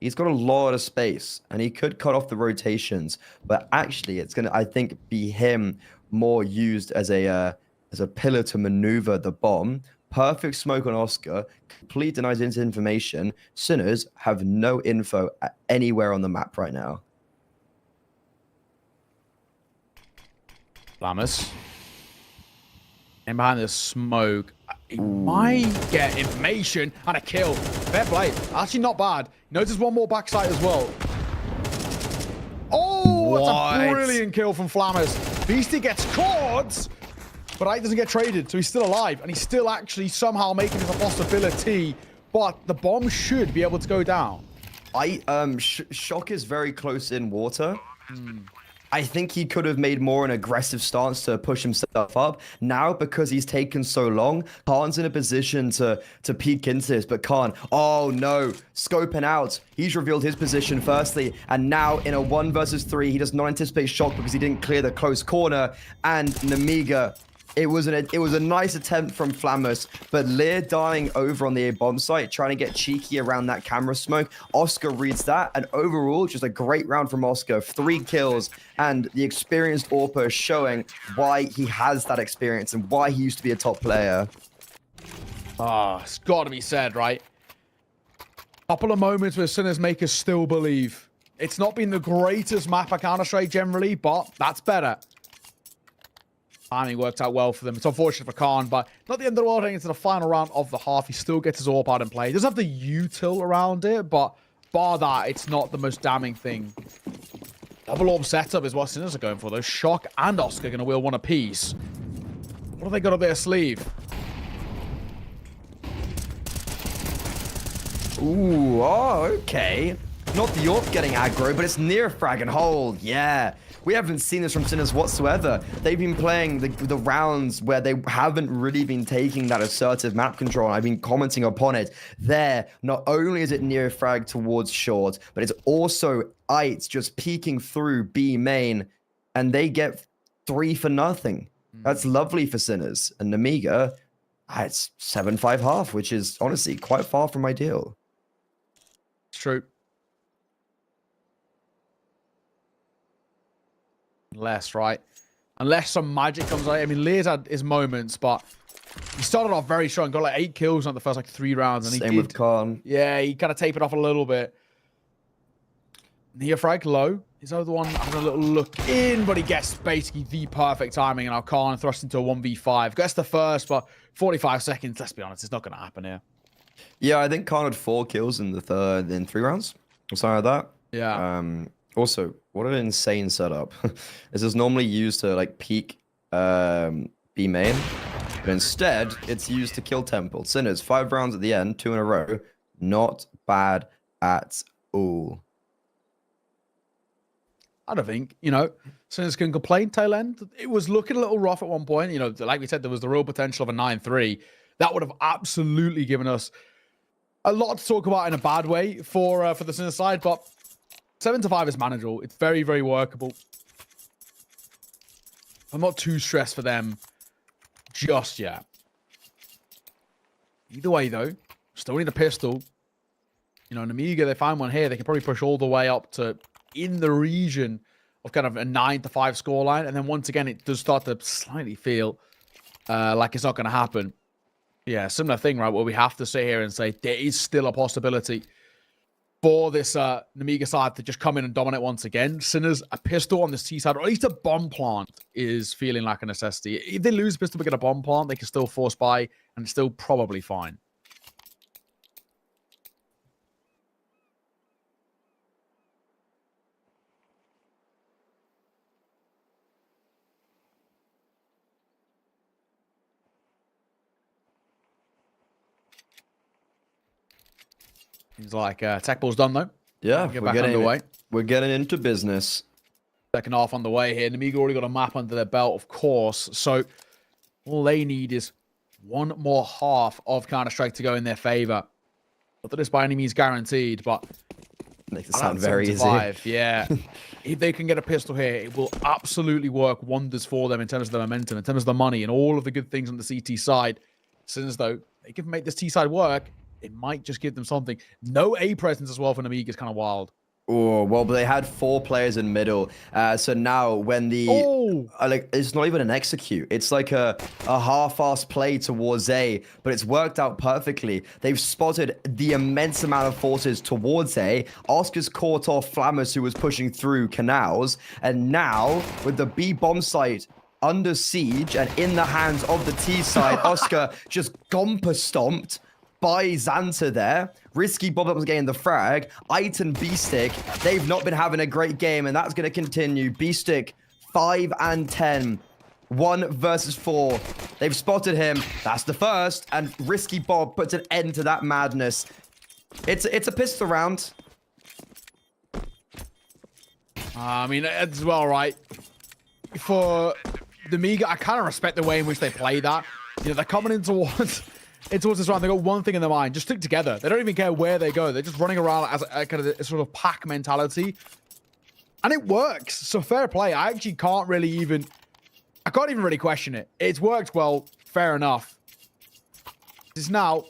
He's got a lot of space, and he could cut off the rotations. But actually, it's gonna, I think, be him more used as a pillar to maneuver the bomb. Perfect smoke on Oscar. Complete denies into information. Sinners have no info anywhere on the map right now. Lamas. And behind the smoke, he might get information and a kill. Fair play. Actually not bad. Notice one more backside as well. Oh, that's a brilliant kill from Flammers. Beastie gets caught, but Ike doesn't get traded, so he's still alive, and he's still actually somehow making this a possibility, but the bomb should be able to go down. Shock is very close in water. I think he could have made more an aggressive stance to push himself up. Now, because he's taken so long, Khan's in a position to peek into this, but Khan, oh no, scoping out. He's revealed his position firstly, and now in a 1 versus 3, he does not anticipate Shock because he didn't clear the close corner, and Namiga, it was a nice attempt from Flammers, but Lear dying over on the A bomb site, trying to get cheeky around that camera smoke. Oscar reads that, and overall, just a great round from Oscar. 3 kills, and the experienced AWPer showing why he has that experience and why he used to be a top player. Ah, it's got to be said, right? Couple of moments where Sinners make us still believe. It's not been the greatest map at Counter-Strike generally, but that's better. Timing worked out well for them. It's unfortunate for Khan, but not the end of the world heading into the final round of the half. He still gets his AWP out in play. He does have the util around it, but bar that, it's not the most damning thing. Double AWP setup is what Sinners are going for, though. Shock and Oscar are going to wheel 1 apiece. What have they got up their sleeve? Ooh, oh, okay. Not the AWP getting aggro, but it's near frag and hold. Yeah. We haven't seen this from Sinners whatsoever. They've been playing the rounds where they haven't really been taking that assertive map control. I've been commenting upon it. There, not only is it near frag towards short, but it's also Ites just peeking through B main, and they get 3 for nothing. That's lovely for Sinners. And Namiga, it's 7-5 half, which is honestly quite far from ideal. It's true. right? Unless some magic comes out. I mean, Lear's had his moments, but he started off very strong. Got like 8 kills on the first like 3 rounds. And Same with Khan. Yeah, he kind of tapered off a little bit. Neofrag low. His other one having a little look in, but he gets basically the perfect timing. And now Khan thrust into a 1v5. Gets the first, but 45 seconds, let's be honest, it's not going to happen here. Yeah, I think Khan had 4 kills in the 3 rounds. Or something like that. Yeah. Also, what an insane setup. This is normally used to like peek B main. But instead, it's used to kill Temple. Sinners, 5 rounds at the end, 2 in a row. Not bad at all. I don't think, Sinners can complain tail end. It was looking a little rough at one point. Like we said, there was the real potential of a 9-3. That would have absolutely given us a lot to talk about in a bad way for the Sinners side, but 7-5 is manageable. It's very, very workable. I'm not too stressed for them just yet. Either way, though, still need a pistol. In Amiga, they find one here. They can probably push all the way up to in the region of kind of a 9-5 scoreline. And then once again, it does start to slightly feel like it's not going to happen. Yeah, similar thing, right? Where we have to sit here and say there is still a possibility for this Amiga side to just come in and dominate once again. Sinners, a pistol on this T side, or at least a bomb plant is feeling like a necessity. If they lose a pistol but get a bomb plant, they can still force buy and it's still probably fine. He's like, tech ball's done though. Yeah, We're getting into business. Second half on the way here. Namiga already got a map under their belt, of course. So all they need is one more half of Counter-Strike to go in their favor. Not that it's by any means guaranteed, but makes it sound very easy. Yeah. If they can get a pistol here, it will absolutely work wonders for them in terms of the momentum, in terms of the money, and all of the good things on the CT side. Since though they can make this T side work, it might just give them something. No A presence as well for Amiga is kind of wild. Oh, well, but they had 4 players in middle. So now when the... it's not even an execute. It's like a half-assed play towards A, but it's worked out perfectly. They've spotted the immense amount of forces towards A. Oscar's caught off Flammers, who was pushing through canals. And now, with the B bomb site under siege and in the hands of the T side, Oscar just gomper stomped by Xanta there. Risky Bob was getting the frag. Ite and B-Stick, they've not been having a great game, and that's going to continue. B-Stick, 5 and 10. 1 versus 4. They've spotted him. That's the first, and Risky Bob puts an end to that madness. It's a pistol round. I mean, as well, right? For the Amiga, I kind of respect the way in which they play that. They're coming in towards this round. They got one thing in their mind: just stick together. They don't even care where they go. They're just running around as a kind of a sort of pack mentality, and it works. So fair play. I actually can't even really question it. It's worked well. Fair enough. It's now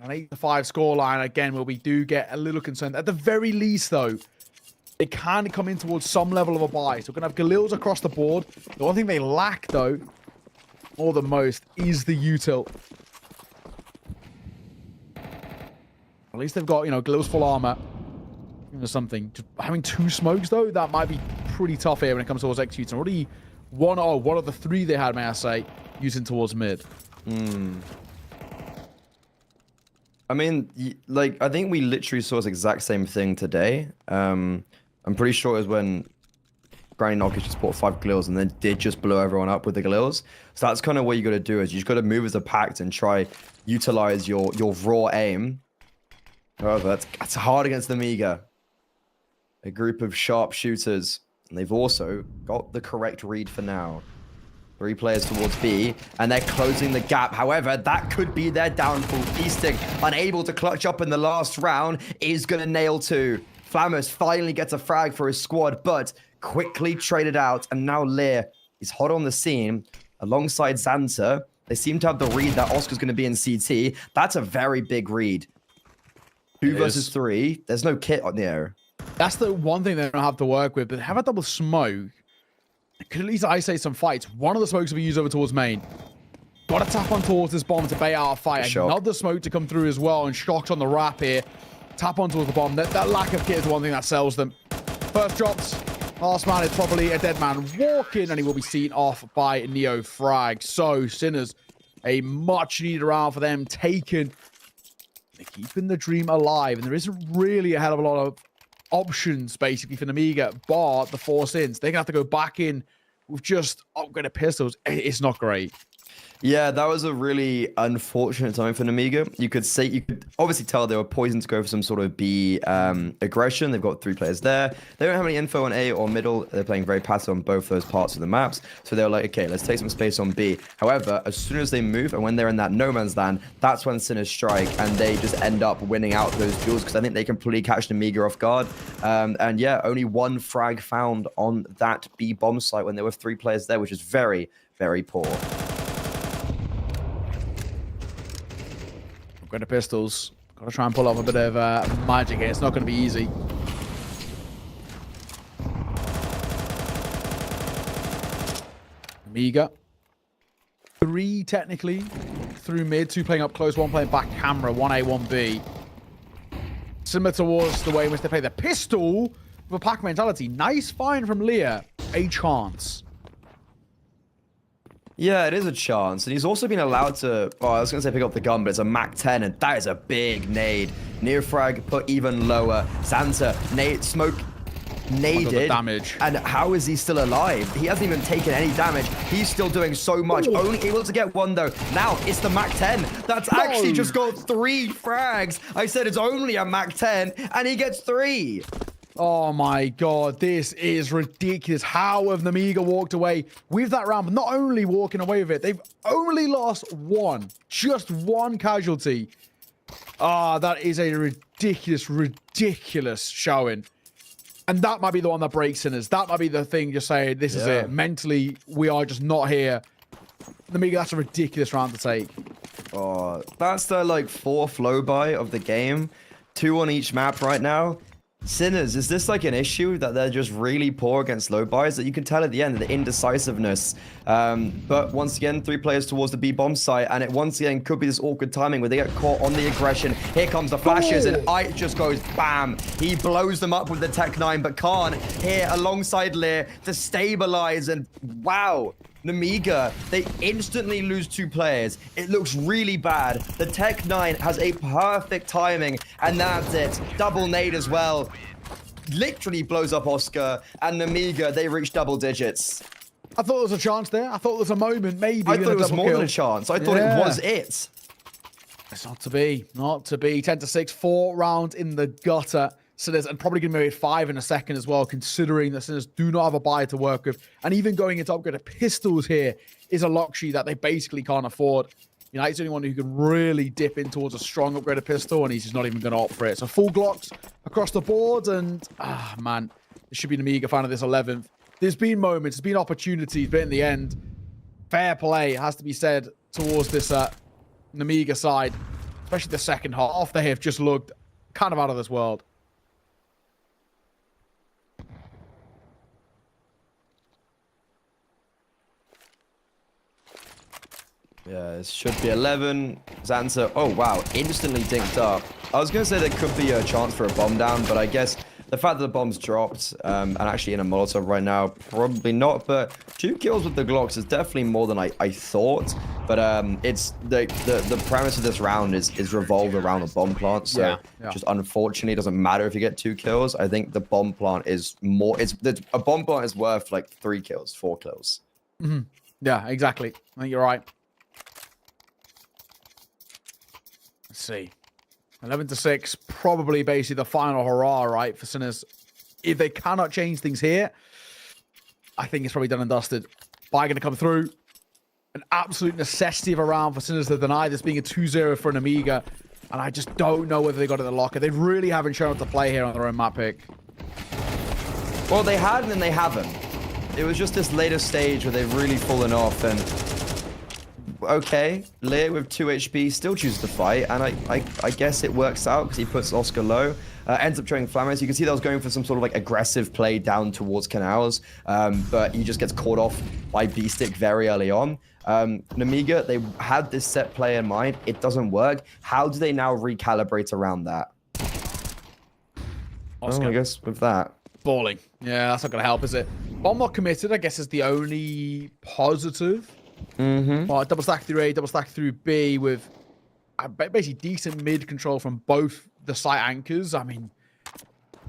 an 8-5 scoreline again, where we do get a little concerned. At the very least, though, they can come in towards some level of a buy. So we're gonna have Galils across the board. The one thing they lack, though, more than most, is the util. At least they've got, Galil's full armor or something. Just having 2 smokes, though, that might be pretty tough here when it comes towards executing. Already one of the 3 they had, may I say, using towards mid. I mean, I think we literally saw this exact same thing today. I'm pretty sure it was when Granny Knockers just bought 5 Galils and then did just blow everyone up with the Galils. So that's kind of what you got to do, is you just got to move as a pact and try utilize your raw aim. However, that's hard against the Amiga. A group of sharpshooters, and they've also got the correct read for now. 3 players towards B, and they're closing the gap. However, that could be their downfall. B-Stick, unable to clutch up in the last round, is going to nail 2. Flammers finally gets a frag for his squad, but quickly traded out, and now Lear is hot on the scene alongside Xanta. They seem to have the read that Oscar's going to be in CT. That's a very big read. 2 versus 3. There's no kit on the air. That's the one thing they don't have to work with, but they have a double smoke. could at least isolate some fights. One of the smokes will be used over towards main. Got to tap on towards this bomb to bait out a fight. Shock. Another smoke to come through as well, and Shock's on the wrap here. Tap on towards the bomb. That lack of kit is the one thing that sells them. First drops. Last man is probably a dead man walking, and he will be seen off by Neo Frag. So, Sinners, a much needed round for them, taken. They're keeping the dream alive, and there isn't really a hell of a lot of options, basically, for Namiga, bar the 4 sins. They're going to have to go back in with just upgraded pistols. It's not great. Yeah, that was a really unfortunate time for Namiga. You could obviously tell they were poisoned to go for some sort of B aggression. They've got 3 players there. They don't have any info on A or middle. They're playing very passive on both those parts of the maps. So they were like, okay, let's take some space on B. However, as soon as they move and when they're in that no man's land, that's when Sinners strike and they just end up winning out those duels because I think they completely catch Namiga off guard. And yeah, only 1 frag found on that B bomb site when there were 3 players there, which is very, very poor. Upgraded pistols. Got to try and pull off a bit of magic here. It's not going to be easy. Amiga. 3 technically through mid. 2 playing up close. 1 playing back camera. 1A, 1B. Similar towards the way in which they play the pistol with a pack mentality. Nice find from Leah. A chance. Yeah, it is a chance. And he's also been allowed to, I was going to say pick up the gun, but it's a MAC-10, and that is a big nade. Neofrag put even lower. Santa, smoke naded. Damage. And how is he still alive? He hasn't even taken any damage. He's still doing so much. Ooh. Only able to get 1, though. Now, it's the MAC-10. That's actually just got 3 frags. I said it's only a MAC-10, and he gets 3. Oh my god, this is ridiculous. How have Namiga walked away with that round? But not only walking away with it, they've only lost 1. Just 1 casualty. That is a ridiculous showing. And that might be the one that breaks Sinners. That might be the thing just saying, this is it. Mentally, we are just not here. Namiga, that's a ridiculous round to take. That's the, 4th low buy of the game. 2 on each map right now. Sinners, is this an issue that they're just really poor against low buys? That you can tell at the end, the indecisiveness. But once again, 3 players towards the B bomb site, and it once again could be this awkward timing where they get caught on the aggression. Here comes the flashes, and it just goes bam. He blows them up with the Tech 9, but Khan here alongside Lear to stabilize, and wow. Namiga, they instantly lose 2 players. It looks really bad. The Tech 9 has a perfect timing, and that's it. Double nade as well. Literally blows up Oscar, and Namiga, they reach double digits. I thought there was a chance there. I thought there was a moment, maybe. I thought it was more than a chance. I thought it was it. It's not to be. Not to be. 10-6, 4 rounds in the gutter. Sinners, and probably going to make 5 in a second as well, considering that Sinners do not have a buyer to work with. And even going into upgraded pistols here is a luxury that they basically can't afford. United's the only one who can really dip in towards a strong upgraded pistol, and he's just not even going to opt for it. So full Glocks across the board, and man, it should be an Amiga fan of this 11th. There's been moments, there's been opportunities, but in the end, fair play has to be said towards this Namiga side, especially the second half. They have just looked kind of out of this world. Yeah, it should be 11. Zanza, oh wow, instantly dinked up. I was going to say there could be a chance for a bomb down, but I guess the fact that the bomb's dropped and actually in a Molotov right now, probably not. But 2 kills with the Glocks is definitely more than I thought. But it's the premise of this round is revolved around the bomb plant. So just unfortunately, it doesn't matter if you get 2 kills. I think the bomb plant is more. A bomb plant is worth 3 kills, 4 kills. Mm-hmm. Yeah, exactly. I think you're right. Let's see. 11-6, probably basically the final hurrah, right, for Sinners. If they cannot change things here, I think it's probably done and dusted. Buy going to come through. An absolute necessity of a round for Sinners to deny this being a 2-0 for an Amiga. And I just don't know whether they got it in the locker. They really haven't shown up to play here on their own map pick. Well, they had and then they haven't. It was just this later stage where they've really fallen off, and okay, Lear with 2 HP still chooses to fight, and I guess it works out because he puts Oscar low. ends up showing Flamus. You can see that was going for some sort of like aggressive play down towards Canals, but he just gets caught off by B-Stick very early on. Namiga, they had this set play in mind. It doesn't work. How do they now recalibrate around that? Oscar. Oh, I guess with that. Balling. Yeah, that's not going to help, is it? Bomb not committed, I guess, is the only positive. But double stack through A, double stack through B with basically decent mid control from both the site anchors. I mean,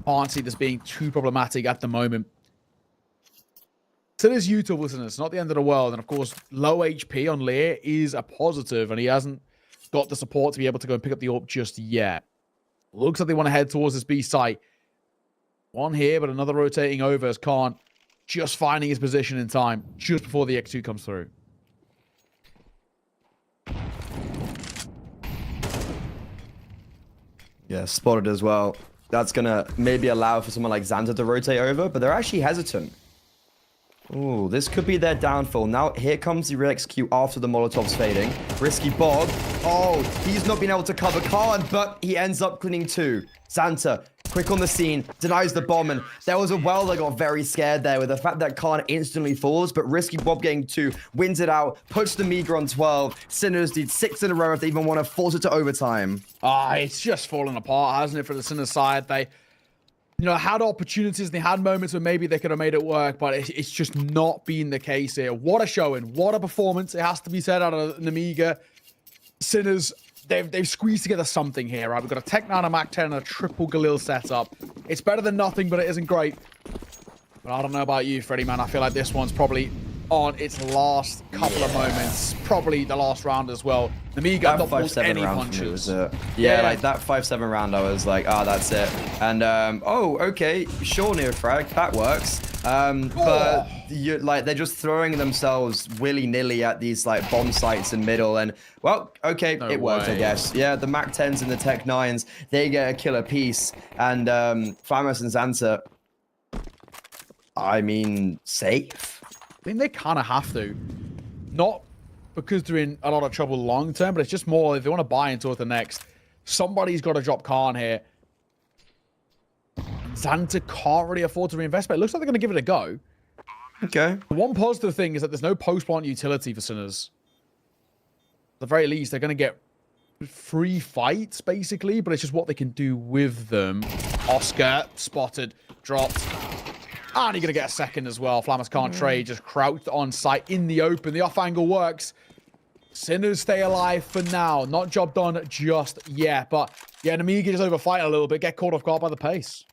can't see this being too problematic at the moment. So there's Utah, listeners. Not the end of the world. And of course, low HP on Lear is a positive, and he hasn't got the support to be able to go and pick up the AWP just yet. Looks like they want to head towards this B site. One here, but another rotating over as Khan just finding his position in time just before the X2 comes through. Yeah, spotted as well. That's going to maybe allow for someone like Xanta to rotate over, but they're actually hesitant. Ooh, this could be their downfall. Now, here comes the re-execute after the Molotov's fading. Risky Bob. Oh, he's not been able to cover Khan, but he ends up cleaning two. Xanta, quick on the scene, denies the bomb, and there was a well that got very scared there with the fact that Khan instantly falls, but Risky Bob getting two, wins it out, puts the Miga on 12. Sinners need 6 in a row if they even want to force it to overtime. It's just fallen apart, hasn't it, for the Sinners side? They, had opportunities, they had moments where maybe they could have made it work, but it's just not been the case here. What a showing, what a performance, it has to be said, out of Namiga. Sinners, they've squeezed together something here, right? We've got a Tech 9, a Mac 10, and a triple Galil setup. It's better than nothing, but it isn't great. But I don't know about you, Freddie, man. I feel like this one's probably on its last couple of moments. Probably the last round as well. Namiga not pulled any punches. Yeah, like that 5-7 round, I was like, that's it. And, okay, sure, Neofrag, that works. But they're just throwing themselves willy-nilly at these like bomb sites in middle, and well, okay, it worked, I guess. Yeah, the Mac 10s and the Tech 9s, they get a killer piece, and Flamus and Xanta, I mean, safe. I think they kind of have to. Not because they're in a lot of trouble long term, but it's just more if they want to buy into it the next. Somebody's got to drop Khan here. Xanta can't really afford to reinvest, but it looks like they're going to give it a go. Okay. The one positive thing is that there's no post-plant utility for Sinners. At the very least, they're going to get free fights, basically, but it's just what they can do with them. Oscar, spotted, dropped. And you're going to get a second as well. Flamus can't trade, just crouched on site in the open. The off angle works. Sinners stay alive for now. Not job done just yet. But yeah, Namiga just overfight a little bit, get caught off guard by the pace.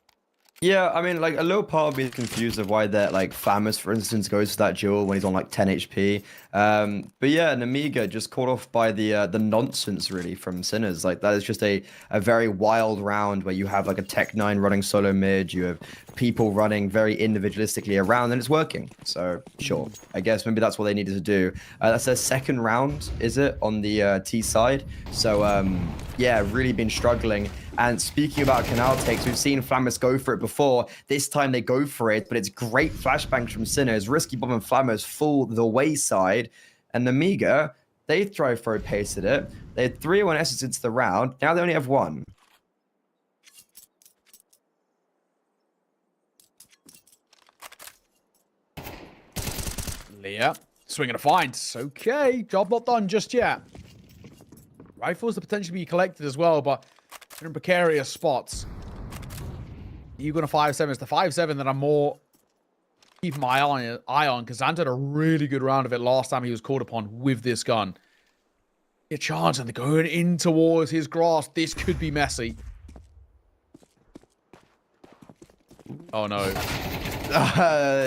Yeah, I mean, like, a little part of me is confused of why that, like, Flamus, for instance, goes to that duel when he's on, like, 10 HP. But yeah, Namiga just caught off by the nonsense, really, from Sinners. Like, that is just a very wild round where you have, like, a Tech 9 running solo mid, you have people running very individualistically around, and it's working. So, sure. I guess maybe that's what they needed to do. That's their second round, is it, on the T side? So, yeah, really been struggling. And speaking about canal takes, we've seen Flamus go for it before. This time they go for it, but it's great flashbangs from Sinners. Risky Bomb and Flamus fall the wayside. And Namiga, they throw pace at it. They had 3-1 essence into the round. Now they only have 1. Leah, swinging a find. Okay, job not done just yet. Rifles to potentially be collected as well, but they're in precarious spots. You're going to 5-7. It's the 5-7 that I'm more keeping my eye on, because Xanta had a really good round of it last time he was called upon with this gun. A chance, and they're going in towards his grasp. This could be messy. Oh, no.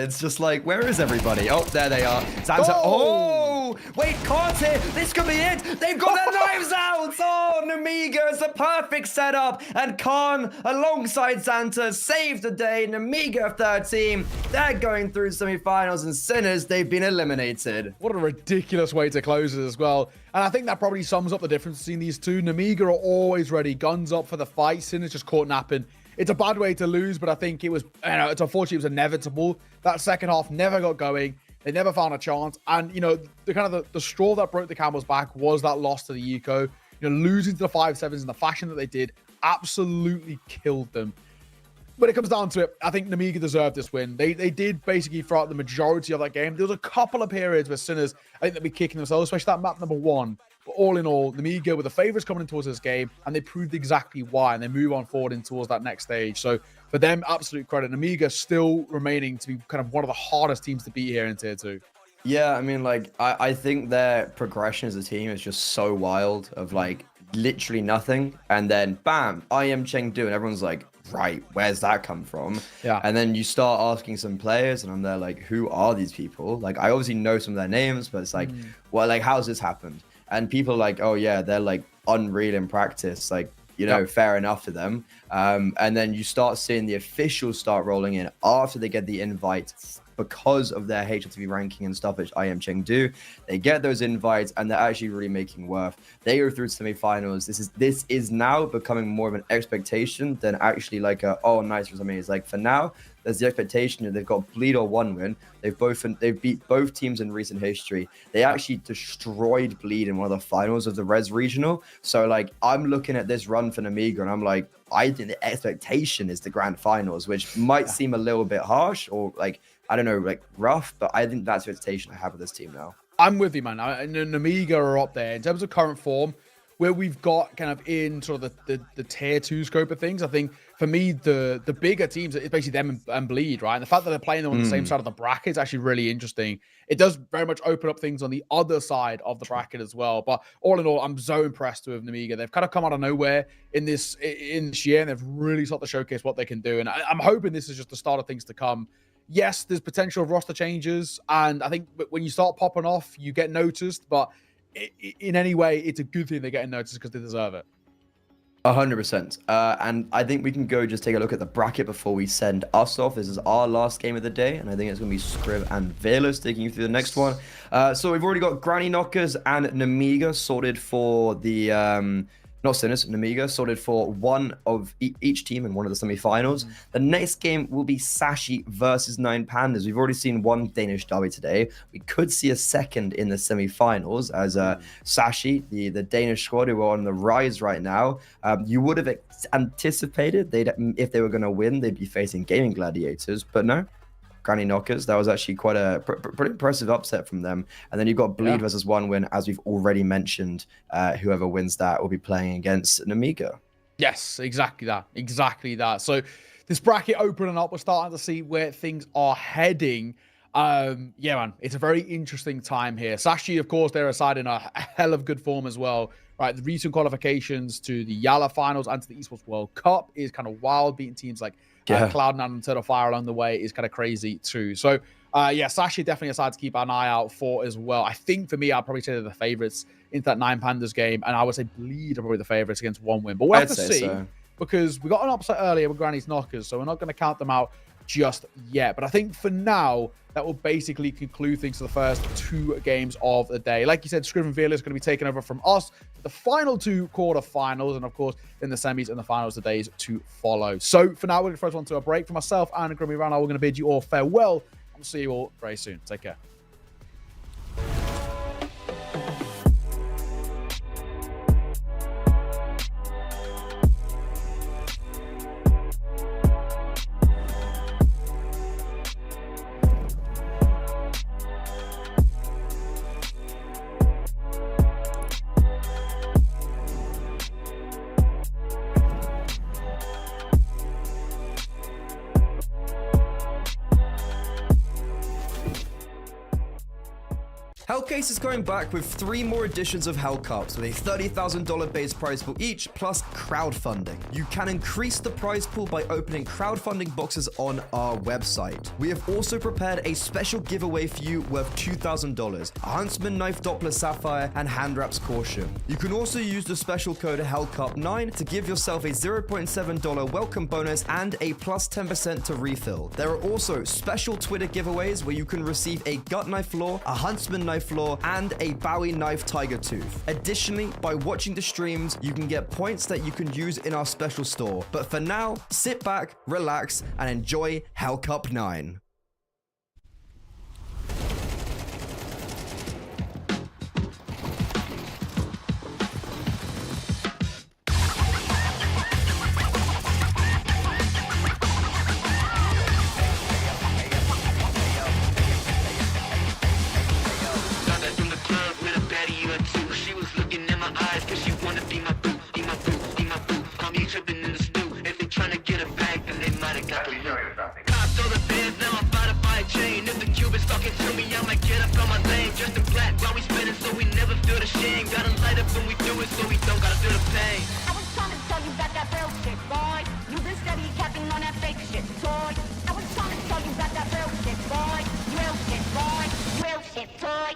It's just like, where is everybody? Oh, there they are. Xanta. Oh, wait, can't it? This could be it. They've got their knives out. Oh, Namiga, it's a perfect setup. And Khan, alongside Xanta, saved the day. Namiga 13. They're going through semifinals, and Sinners, they've been eliminated. What a ridiculous way to close it as well. And I think that probably sums up the difference between these two. Namiga are always ready, guns up for the fight. Sinners just caught napping. It's a bad way to lose, but I think it was, it's unfortunately, it was inevitable. That second half never got going. They never found a chance. And, the straw that broke the camel's back was that loss to the Eco. Losing to the 5-7s in the fashion that they did absolutely killed them. When it comes down to it, I think Namiga deserved this win. They did basically throughout the majority of that game. There was a couple of periods where Sinners, I think they'd be kicking themselves, especially that map number 1. But all in all, Namiga were the favorites coming in towards this game, and they proved exactly why, and they move on forward in towards that next stage. So for them, absolute credit. Namiga still remaining to be kind of one of the hardest teams to beat here in Tier 2. Yeah, I mean, like, I think their progression as a team is just so wild of, like, literally nothing. And then, bam, I am Chengdu, and everyone's like, right, where's that come from? Yeah. And then you start asking some players, and I'm there like, who are these people? Like, I obviously know some of their names, but it's like, well, like, how's this happened? And people are like, oh, yeah, they're, like, unreal in practice. Like, you know, fair enough to them. And then you start seeing the officials start rolling in after they get the invite because of their HLTV ranking and stuff, which I am Chengdu. They get those invites and they're actually really making worth. They go through to semifinals. This is now becoming more of an expectation than actually like a, oh, nice for something. It's like, for now, there's the expectation that they've got Bleed or 1 win. They've beat both teams in recent history. They actually destroyed Bleed in one of the finals of the Res Regional. So like, I'm looking at this run for Namiga and I'm like, I think the expectation is the grand finals, which might seem a little bit harsh or like, I don't know, like rough, but I think that's the expectation I have with this team now. I'm with you, man. Namiga are up there in terms of current form, where we've got kind of in sort of the tier 2 scope of things. I think for me, the bigger teams, it's basically them and Bleed, right? And the fact that they're playing them on the same side of the bracket is actually really interesting. It does very much open up things on the other side of the bracket as well. But all in all, I'm so impressed with Namiga. They've kind of come out of nowhere in this year, and they've really started to showcase what they can do. And I'm hoping this is just the start of things to come. Yes, there's potential of roster changes, and I think when you start popping off, you get noticed. But in any way, it's a good thing they're getting noticed because they deserve it. 100%. And I think we can go just take a look at the bracket before we send us off. This is our last game of the day, and I think it's going to be Scriv and Veerless taking you through the next one. So we've already got Granny Knockers and Namiga sorted for the... not Sinners, Namiga sorted for one of each team in one of the semifinals. The next game will be Sashi versus 9 Pandas. We've already seen one Danish derby today. We could see a second in the semifinals as Sashi, the Danish squad who are on the rise right now. You would have anticipated if they were going to win, they'd be facing Gaming Gladiators, but no. Granny Knockers. That was actually quite a pretty impressive upset from them. And then you've got Bleed versus 1 win, as we've already mentioned. Whoever wins that will be playing against Namiga. Yes, exactly that. Exactly that. So this bracket opening up, we're starting to see where things are heading. Yeah, man, it's a very interesting time here. Sashi, of course, they're a side in a hell of good form as well. Right, the recent qualifications to the Yala finals and to the Esports World Cup is kind of wild, beating teams like Cloud9 and Turtle Fire along the way is kind of crazy too. So, yeah, Sashi definitely a side to keep an eye out for as well. I think for me, I'd probably say they're the favorites into that 9 Pandas game, and I would say Bleed are probably the favorites against 1 win. But we'll have to see because we got an upset earlier with Granny's Knockers, so we're not going to count them out just yet. But I think for now, that will basically conclude things for the first 2 games of the day. Like you said, Scriv and Veerless is going to be taking over from us for the final 2 quarterfinals, and of course, in the semis and the finals, the days to follow. So for now, we're going to first one to a break. For myself and Grimmy Rana, we're going to bid you all farewell. I'll see you all very soon. Take care. Hellcase is going back with 3 more editions of Hellcups with a $30,000 base prize pool each, plus crowdfunding. You can increase the prize pool by opening crowdfunding boxes on our website. We have also prepared a special giveaway for you worth $2,000, a Huntsman Knife Doppler Sapphire, and Hand Wraps Caution. You can also use the special code Hellcup9 to give yourself a $0.7 welcome bonus and a plus 10% to refill. There are also special Twitter giveaways where you can receive a Gut Knife Law, a Huntsman Knife Law, and a Bowie Knife Tiger Tooth. Additionally, by watching the streams, you can get points that you can use in our special store. But for now, sit back, relax, and enjoy Hellcup 9. eyes, cause she wanna be my boo, be my boo, be my boo. Call me tripping in the stew. If they tryna get it back, then they might have got the loot. Cops all the bands, now I'm about to buy a chain. If the Cubans talking to me, I might get up on my lane. Just in black while we spinning, so we never feel the shame. Gotta light up when we do it, so we don't gotta feel the pain. I was trying to tell you about that real shit, boy. You been steady capping on that fake shit, toy. I was trying to tell you about that real shit, boy. Real shit, boy. Real shit, toy.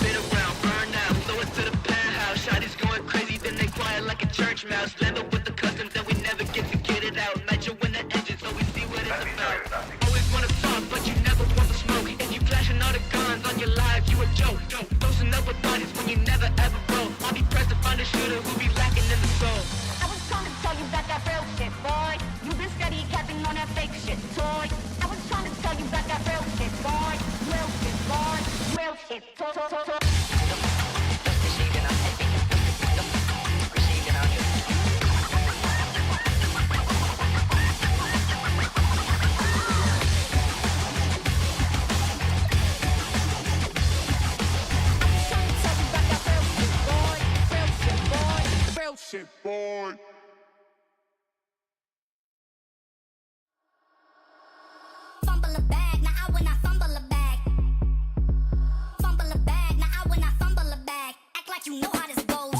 Been around, burned out, flow it to the penthouse. Shotty's going crazy, then they quiet like a church mouse. Land up with the customs, then we never get it out. Nitro in the engine, so we see what it's about. Always wanna talk, but you never want to smoke. And you flashing all the guns on your live, you a joke. Closing up with bodies when you never ever broke. I'll be pressed to find a shooter who be lacking in the soul. I was trying to tell you about that real shit, boy. You been steady capping on that fake shit, toy. I was trying to tell you about that real shit, boy. Real shit, boy. Real shit, toy. Shit, boy. Fumble a bag, now I when I fumble a bag. Fumble a bag, now I when I fumble a bag. Act like you know how this goes.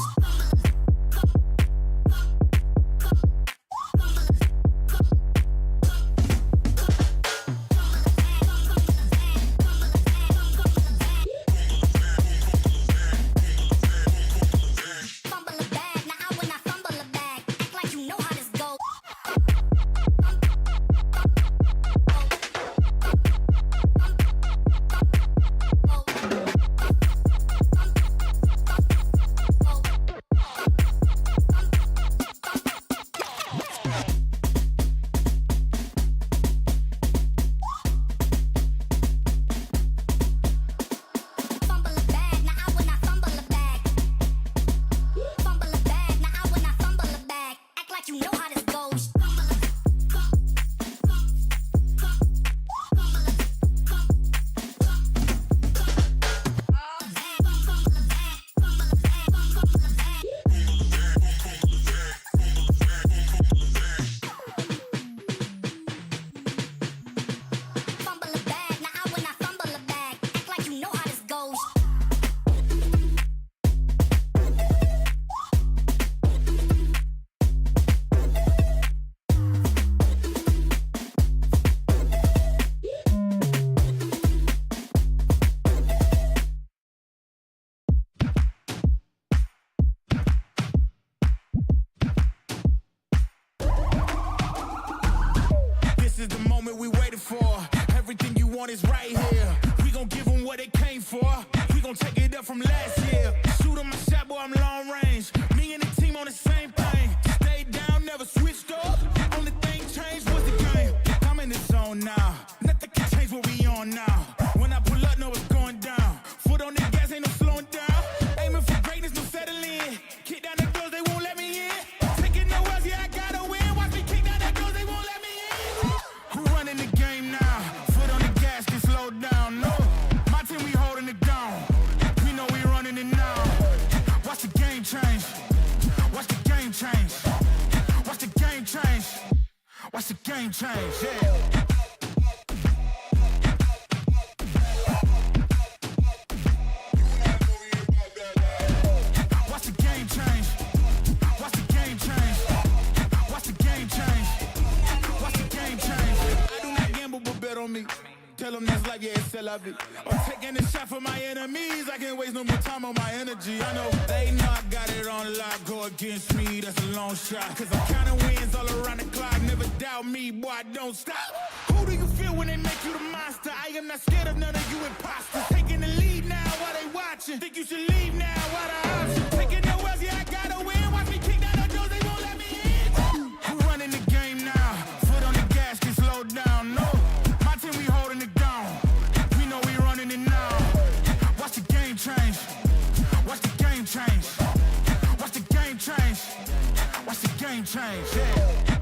Fumble a bag, now I when I fumble a bag. Act like you know how this goes. Fumble a bag, now I when I fumble a bag. Fumble a bag, now I when I fumble a bag. Act like you know how this goes. Fumble a bag, now I when I fumble a bag. Act like you know how this goes. This is the moment we waited for. Everything you want is right here. We gon' give them what they came for. We gon' take it up from last year. Shoot 'em my shot, boy, I'm long range. Me and the team on the same thing. Stayed down, never switched up. Only thing changed was the game. I'm in the zone now. Nothing can change what we on now. When I pull up, know it's going down. Foot on the gas, ain't no slowing down. Aiming for greatness, no settling. Kick down the doors, they won't let me in. Taking no L's, yeah, I gotta win. Watch me kick down the doors, they won't let me in. Who running the game now? Foot on the gas, can slow down. No, my team, we holding it down. We know we running it now. Watch the game change. Watch the game change. Watch the game change. Watch the game change. Yeah. Watch the game change. Watch the game change. Watch the game change. Watch the game change. I do not gamble, but bet on me. Tell them that's like, yeah, it's still love it. I'm taking a shot for my enemies. I can't waste no more time on my energy. I know they know I got it on lock. Go against me, that's a long shot. Cause I'm counting wins all around the clock. Never doubt me, boy, I don't stop. Who do you feel when they make you the monster? I am not scared of none of you imposters. Taking the lead now while they watching. Think you should leave now while the option. Taking no L's, yeah, I gotta win. Watch me kick down the doors, they won't let me in. Who running the game now? Foot on the gas, can slow down. No, my team, we holding it down. We know we running it now. game change, yeah.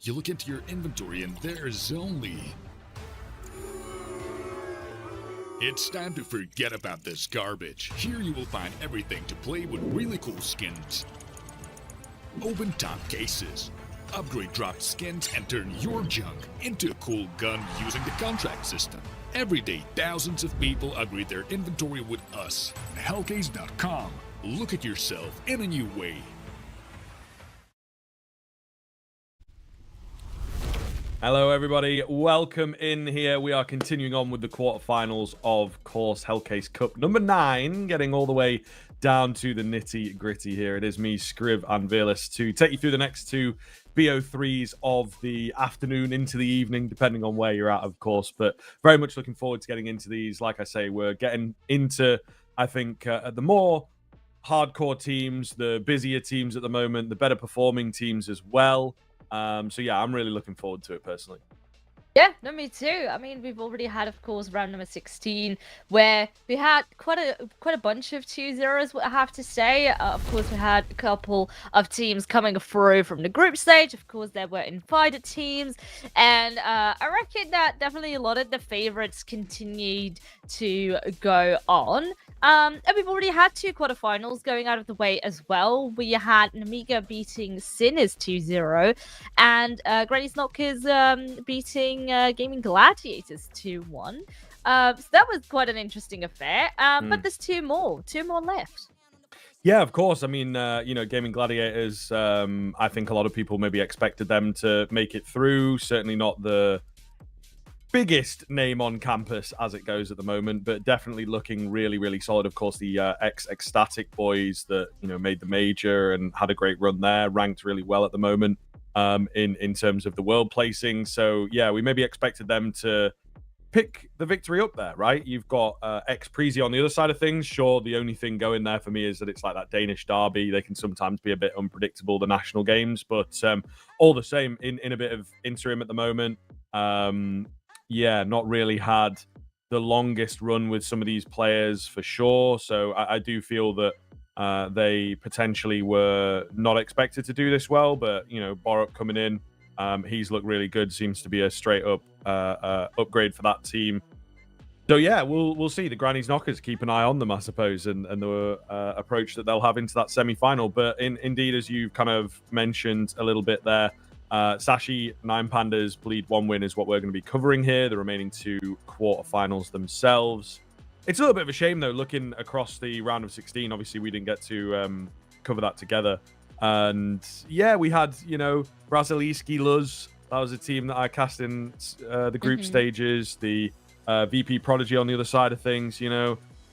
You look into your inventory and there's only... It's time to forget about this garbage. Here you will find everything to play with really cool skins. Open top cases. Upgrade dropped skins and turn your junk into a cool gun using the contract system. Every day, thousands of people upgrade their inventory with us. Hellcase.com. Look at yourself in a new way. Hello, everybody. Welcome in here. We are continuing on with the quarterfinals of course, Hellcase Cup number 9, getting all the way down to the nitty gritty here. It is me, Scriv, and Veerless to take you through the next 2 BO3s of the afternoon into the evening, depending on where you're at, of course. But very much looking forward to getting into these. Like I say, we're getting into, I think, the more hardcore teams, the busier teams at the moment, the better performing teams as well. So yeah, I'm really looking forward to it personally. Yeah, no, me too. I mean, we've already had, of course, round number 16, where we had quite a bunch of 2-0s, I have to say. Of course, we had a couple of teams coming through from the group stage. Of course, there were invited teams, and I reckon that definitely a lot of the favorites continued to go on. And we've already had 2 quarterfinals going out of the way as well. We had Namiga beating Sinners 2-0, and Granny's Knockers beating Gaming Gladiators 2-1. So that was quite an interesting affair. But there's two more left. Yeah, of course. I mean, Gaming Gladiators, I think a lot of people maybe expected them to make it through. Certainly not the biggest name on campus as it goes at the moment, but definitely looking really, really solid. Of course, the ex-Ecstatic boys that, made the major and had a great run there, ranked really well at the moment in terms of the world placing. So, yeah, we maybe expected them to pick the victory up there, right? You've got ex-Prezi on the other side of things. Sure, the only thing going there for me is that it's like that Danish derby. They can sometimes be a bit unpredictable, the national games, but all the same, in a bit of interim at the moment. Yeah, not really had the longest run with some of these players for sure. So I do feel that they potentially were not expected to do this well. But, Borup coming in, he's looked really good. Seems to be a straight up upgrade for that team. So, yeah, we'll see. The Granny's Knockers, keep an eye on them, I suppose, and the approach that they'll have into that semi-final. But indeed, as you've kind of mentioned a little bit there, Sashi, 9 Pandas, Bleed 1 win is what we're going to be covering here. The remaining 2 quarterfinals themselves. It's a little bit of a shame, though, looking across the round of 16. Obviously, we didn't get to cover that together. And, yeah, we had, Brasilijski Luz. That was a team that I cast in the group stages. The VP Prodigy on the other side of things,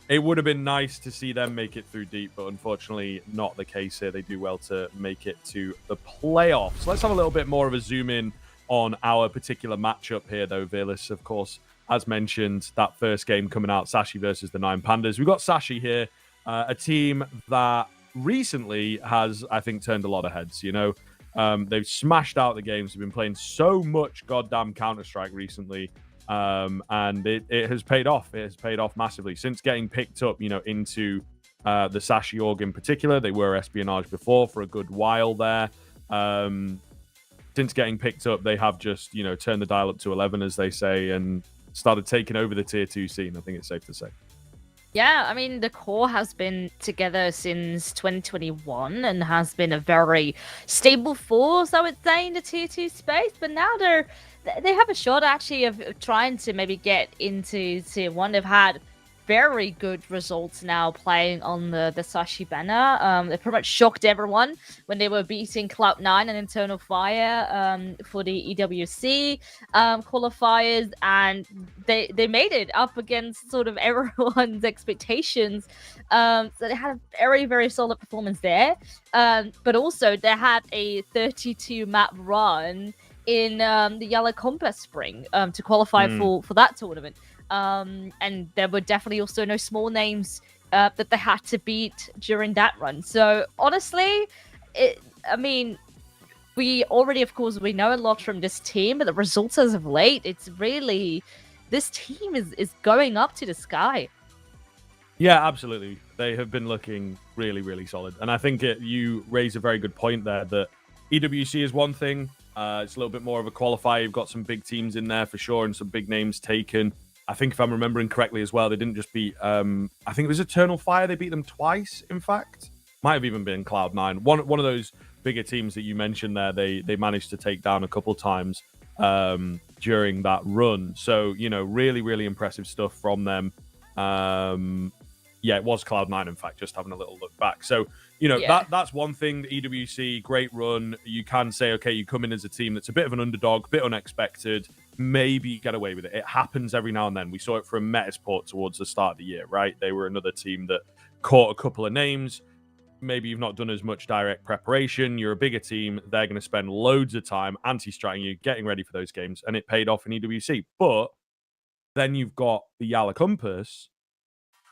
It would have been nice to see them make it through deep, but unfortunately not the case here. They do well to make it to the playoffs. Let's have a little bit more of a zoom in on our particular matchup here, though, Veerless. Of course, as mentioned, that first game coming out, Sashi versus the 9 Pandas. We've got Sashi here, a team that recently has, I think, turned a lot of heads. They've smashed out the games. They've been playing so much goddamn Counter-Strike recently. And it has paid off. It has paid off massively since getting picked up, into the Sashi org in particular. They were espionage before for a good while there. Since getting picked up, they have just, turned the dial up to 11, as they say, and started taking over the tier 2 scene. I think it's safe to say. Yeah, I mean, the core has been together since 2021 and has been a very stable force, I would say, in the tier 2 space. But now they have a shot, actually, of trying to maybe get into tier 1. They've had very good results now playing on the Sashi banner. They pretty much shocked everyone when they were beating Cloud9 and Internal Fire for the EWC qualifiers, and they made it up against sort of everyone's expectations. So they had a very, very solid performance there. But also they had a 32 map run in the Yellow Compass Spring to qualify for that tournament. And there were definitely also no small names that they had to beat during that run. So honestly, we already, of course, we know a lot from this team, but the results as of late, it's really, this team is going up to the sky. Yeah, absolutely. They have been looking really, really solid. And I think you raise a very good point there that EWC is one thing, It's a little bit more of a qualifier. You've got some big teams in there for sure and some big names taken. I think if I'm remembering correctly as well, they didn't just beat, I think it was Eternal Fire. They beat them twice, in fact. Might have even been Cloud9. One of those bigger teams that you mentioned there, they managed to take down a couple times during that run. So, really, really impressive stuff from them. Yeah, it was Cloud9, in fact, just having a little look back. So, that's one thing. The EWC, great run. You can say, okay, you come in as a team that's a bit of an underdog, a bit unexpected. Maybe you get away with it. It happens every now and then. We saw it from Metasport towards the start of the year, right? They were another team that caught a couple of names. Maybe you've not done as much direct preparation. You're a bigger team. They're going to spend loads of time anti-stratting you, getting ready for those games, and it paid off in EWC. But then you've got the Yala Compass,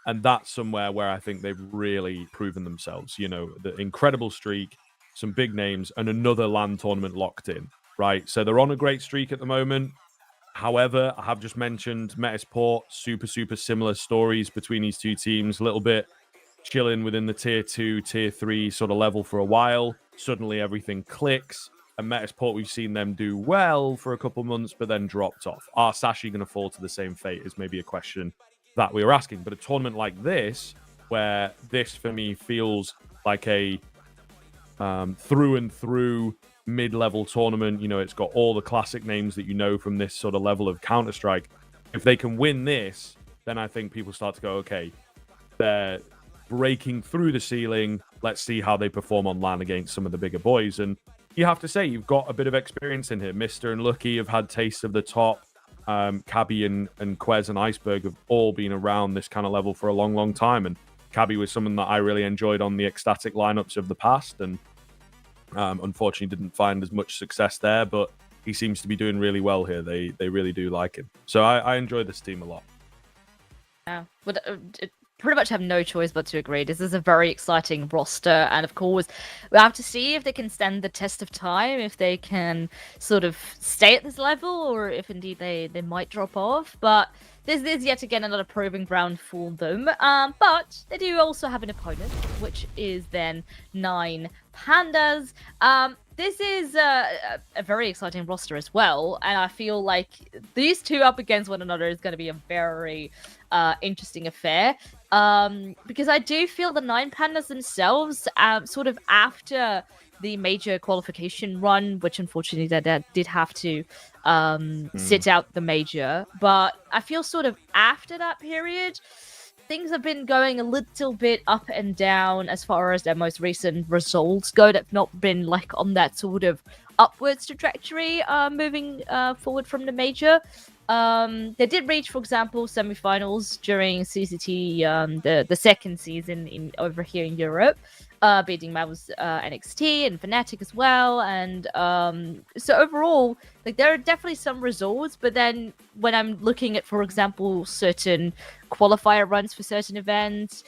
and that's somewhere where I think they've really proven themselves. The incredible streak, some big names, and another LAN tournament locked in, right? So they're on a great streak at the moment. However, I have just mentioned Metasport, super, super similar stories between these two teams, a little bit chilling within the tier 2, tier 3 sort of level for a while. Suddenly everything clicks. And Metasport, we've seen them do well for a couple months, but then dropped off. Are Sashi going to fall to the same fate is maybe a question that we were asking. But a tournament like this, where this for me feels like a through and through mid-level tournament, it's got all the classic names that you know from this sort of level of Counter-Strike. If they can win this, then I think people start to go, okay, they're breaking through the ceiling. Let's see how they perform on LAN against some of the bigger boys. And you have to say, you've got a bit of experience in here. Mr. and Lucky have had taste of the top. Cabby and Quez and Iceberg have all been around this kind of level for a long, long time. And Cabby was someone that I really enjoyed on the Ecstatic lineups of the past. And unfortunately didn't find as much success there, but he seems to be doing really well here. They really do like him. So I enjoy this team a lot. Yeah, but pretty much have no choice but to agree. This is a very exciting roster, and of course, we have to see if they can stand the test of time, if they can sort of stay at this level, or if indeed they might drop off. But this is yet again another proving ground for them. But they do also have an opponent, which is then 9 Pandas. This is a very exciting roster as well, and I feel like these two up against one another is going to be a very interesting affair. Because I do feel the 9 Pandas themselves, sort of after the major qualification run, which unfortunately they did have to sit out the major, but I feel sort of after that period, things have been going a little bit up and down as far as their most recent results go. They've not been like on that sort of upwards trajectory moving forward from the major. They did reach, for example, semifinals during CCT, the second season over here in Europe, beating Marvel's NXT and Fnatic as well. And so overall, like there are definitely some results, but then when I'm looking at, for example, certain qualifier runs for certain events,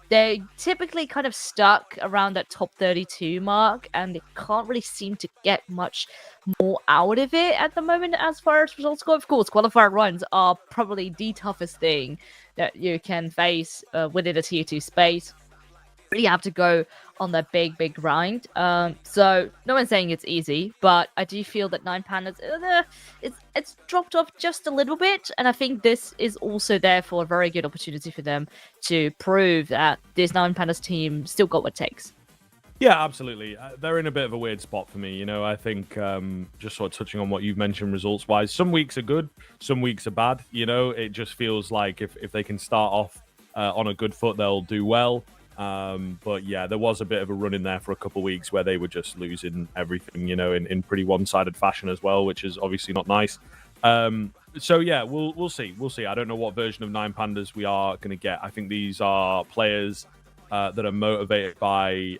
they typically kind of stuck around that top 32 mark, and they can't really seem to get much more out of it at the moment as far as results go. Of course, qualifier runs are probably the toughest thing that you can face within a tier 2 space. You have to go on that big grind. So no one's saying it's easy, but I do feel that 9 Pandas, it's dropped off just a little bit, and I think this is also therefore a very good opportunity for them to prove that this 9 Pandas team still got what it takes. Yeah, absolutely. They're in a bit of a weird spot for me. I think just sort of touching on what you've mentioned results-wise, some weeks are good, some weeks are bad. It just feels like if they can start off on a good foot, they'll do well. But yeah, there was a bit of a run in there for a couple of weeks where they were just losing everything, in pretty one-sided fashion as well, which is obviously not nice. So yeah, we'll see. I don't know what version of 9 Pandas we are going to get. I think these are players that are motivated by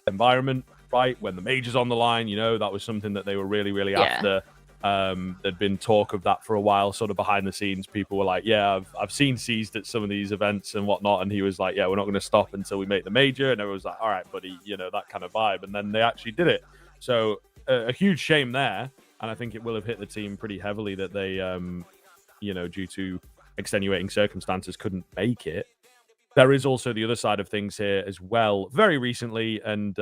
environment, right? When the major's on the line, that was something that they were really after. There'd been talk of that for a while, sort of behind the scenes. People were like, yeah, I've seen Seized at some of these events and whatnot. And he was like, yeah, we're not going to stop until we make the major. And everyone was like, all right, buddy, that kind of vibe. And then they actually did it. So a huge shame there. And I think it will have hit the team pretty heavily that they, due to extenuating circumstances, couldn't make it. There is also the other side of things here as well, very recently. And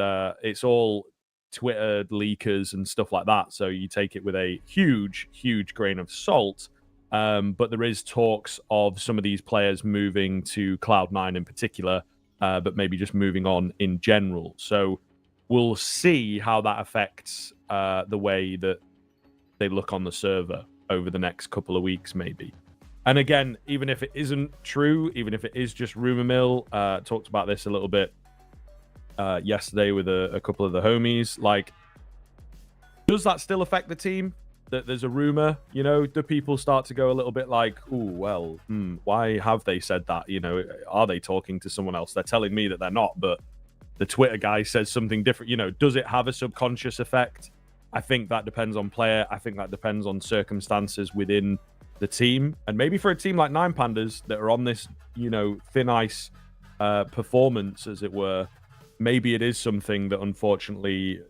it's all Twitter leakers and stuff like that, so you take it with a huge, huge grain of salt. But there is talks of some of these players moving to Cloud9 in particular, but maybe just moving on in general. So we'll see how that affects the way that they look on the server over the next couple of weeks, maybe. And again, even if it isn't true, even if it is just rumor mill, talked about this a little bit yesterday with a couple of the homies. Like, does that still affect the team? That there's a rumor, you know, do people start to go a little bit like, oh, well, why have they said that? You know, are they talking to someone else? They're telling me that they're not, but the Twitter guy says something different. You know, does it have a subconscious effect? I think that depends on player. I think that depends on circumstances within the team. And maybe for a team like Nine Pandas that are on this, you know, thin ice performance, as it were, maybe it is something that unfortunately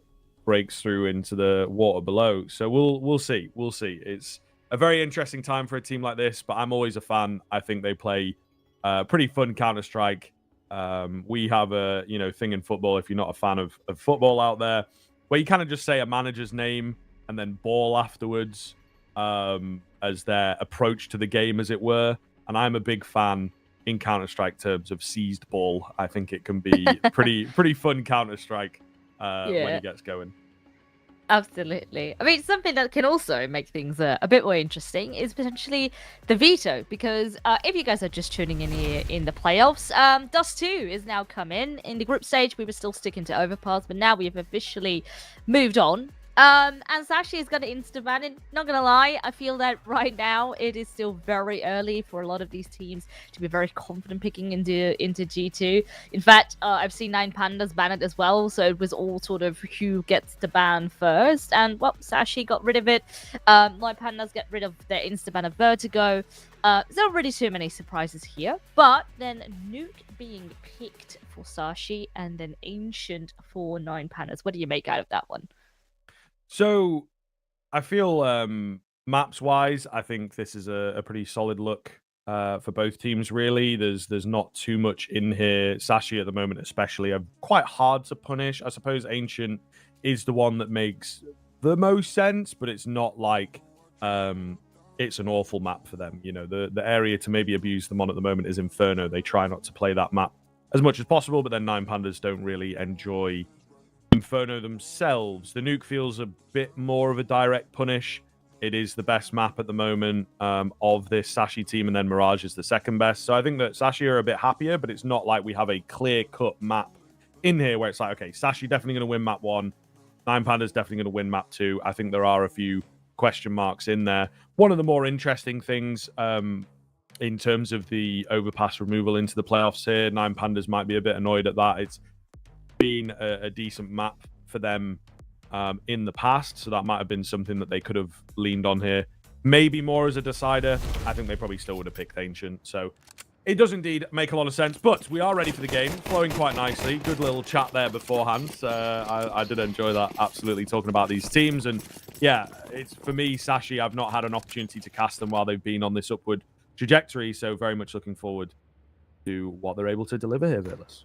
breaks through into the water below. So we'll see. We'll see. It's a very interesting time for a team like this, but I'm always a fan. I think they play pretty fun Counter-Strike. We have a, you know, thing in football, if you're not a fan of football out there, where you kind of just say a manager's name and then ball afterwards as their approach to the game, as it were. And I'm a big fan in Counter-Strike terms of seized ball. I think it can be pretty fun Counter-Strike when it gets going. Absolutely. I mean, something that can also make things a bit more interesting is potentially the veto, because if you guys are just tuning in here in the playoffs, Dust 2 is now come in the group stage. We were still sticking to Overpass, but now we have officially moved on. And Sashi is going to insta-ban it. Not going to lie, I feel that right now it is still very early for a lot of these teams to be very confident picking into G2. In fact, I've seen Nine Pandas ban it as well, so it was all sort of who gets the ban first. And, well, Sashi got rid of it. Nine Pandas get rid of their insta-ban of Vertigo. There's not really too many surprises here. But then Nuke being picked for Sashi and then Ancient for Nine Pandas. What do you make out of that one? So I feel maps-wise, I think this is a pretty solid look for both teams, really. There's not too much in here. Sashi at the moment especially are quite hard to punish. I suppose Ancient is the one that makes the most sense, but it's not like it's an awful map for them. You know, the area to maybe abuse them on at the moment is Inferno. They try not to play that map as much as possible, but then Nine Pandas don't really enjoy Inferno themselves. The Nuke feels a bit more of a direct punish. It is the best map at the moment of this Sashi team, and then Mirage is the second best. So I think that Sashi are a bit happier, but it's not like we have a clear-cut map in here where it's like, okay, Sashi definitely going to win map 1. Nine Pandas definitely going to win map 2. I think there are a few question marks in there. One of the more interesting things in terms of the overpass removal into the playoffs here, Nine Pandas might be a bit annoyed at that. It's been a decent map for them in the past, so that might have been something that they could have leaned on here. Maybe more as a decider. I think they probably still would have picked Ancient. So it does indeed make a lot of sense, but we are ready for the game, flowing quite nicely. Good little chat there beforehand. I did enjoy that, absolutely, talking about these teams. And yeah, it's for me, Sashi, I've not had an opportunity to cast them while they've been on this upward trajectory, so very much looking forward to what they're able to deliver here, Villas.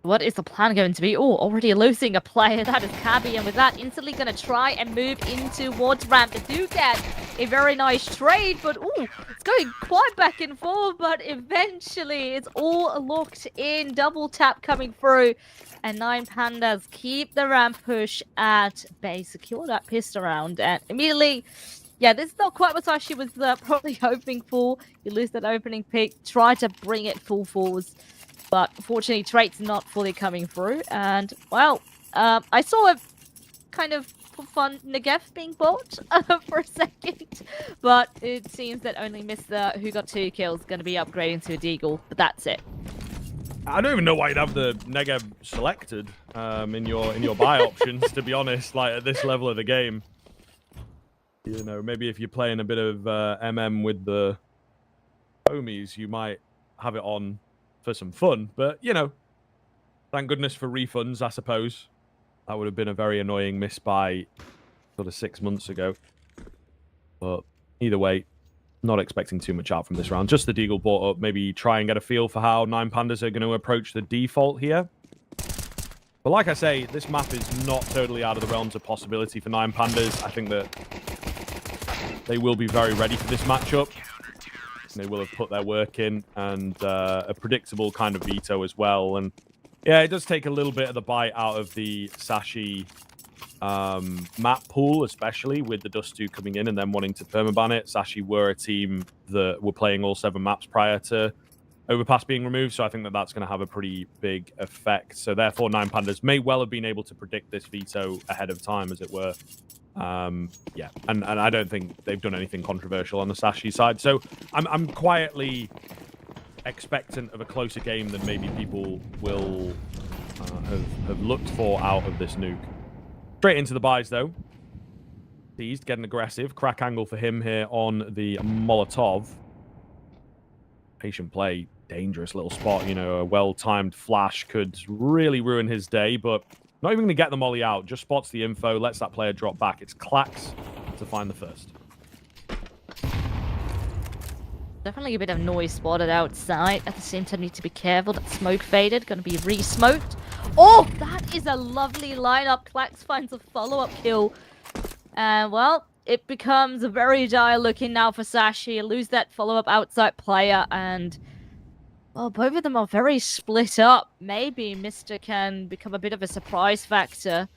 What is the plan going to be? Oh, already losing a player. That is Cabby. And with that, instantly going to try and move in towards ramp. They do get a very nice trade, but it's going quite back and forth. But eventually, it's all locked in. Double tap coming through. And Nine Pandas keep the ramp push at bay. Secure that pistol round. And immediately, yeah, this is not quite what Sashi was probably hoping for. You lose that opening pick. Try to bring it full force. But unfortunately, trait's not fully coming through. And, well, I saw a kind of fun Negev being bought for a second. But it seems that only Mr. who got 2 kills is going to be upgrading to a Deagle. But that's it. I don't even know why you'd have the Negev selected in your buy options, to be honest, like at this level of the game. You know, maybe if you're playing a bit of MM with the homies, you might have it on for some fun, but you know, thank goodness for refunds, I suppose. That would have been a very annoying miss by sort of 6 months ago. But either way, not expecting too much out from this round. Just the Deagle brought up, maybe try and get a feel for how Nine Pandas are going to approach the default here. But like I say, this map is not totally out of the realms of possibility for Nine Pandas. I think that they will be very ready for this matchup. They will have put their work in, and a predictable kind of veto as well. And yeah, it does take a little bit of the bite out of the Sashi map pool, especially with the Dust 2 coming in and then wanting to permaban it. Sashi were a team that were playing all 7 maps prior to Overpass being removed, so I think that that's going to have a pretty big effect. So therefore, Nine Pandas may well have been able to predict this veto ahead of time, as it were. Yeah, and I don't think they've done anything controversial on the Sashi side. So I'm quietly expectant of a closer game than maybe people will have looked for out of this nuke. Straight into the buys, though. Seized, getting aggressive. Crack angle for him here on the Molotov. Patient play, dangerous little spot. You know, a well-timed flash could really ruin his day, but not even going to get the molly out. Just spots the info, lets that player drop back. It's Clax to find the first. Definitely a bit of noise spotted outside. At the same time, need to be careful. That smoke faded. Going to be re-smoked. Oh, that is a lovely lineup. Clax finds a follow-up kill. And, well, it becomes a very dire looking now for Sashi. Lose that follow-up outside player. And, well, both of them are very split up. Maybe Mr. can become a bit of a surprise factor.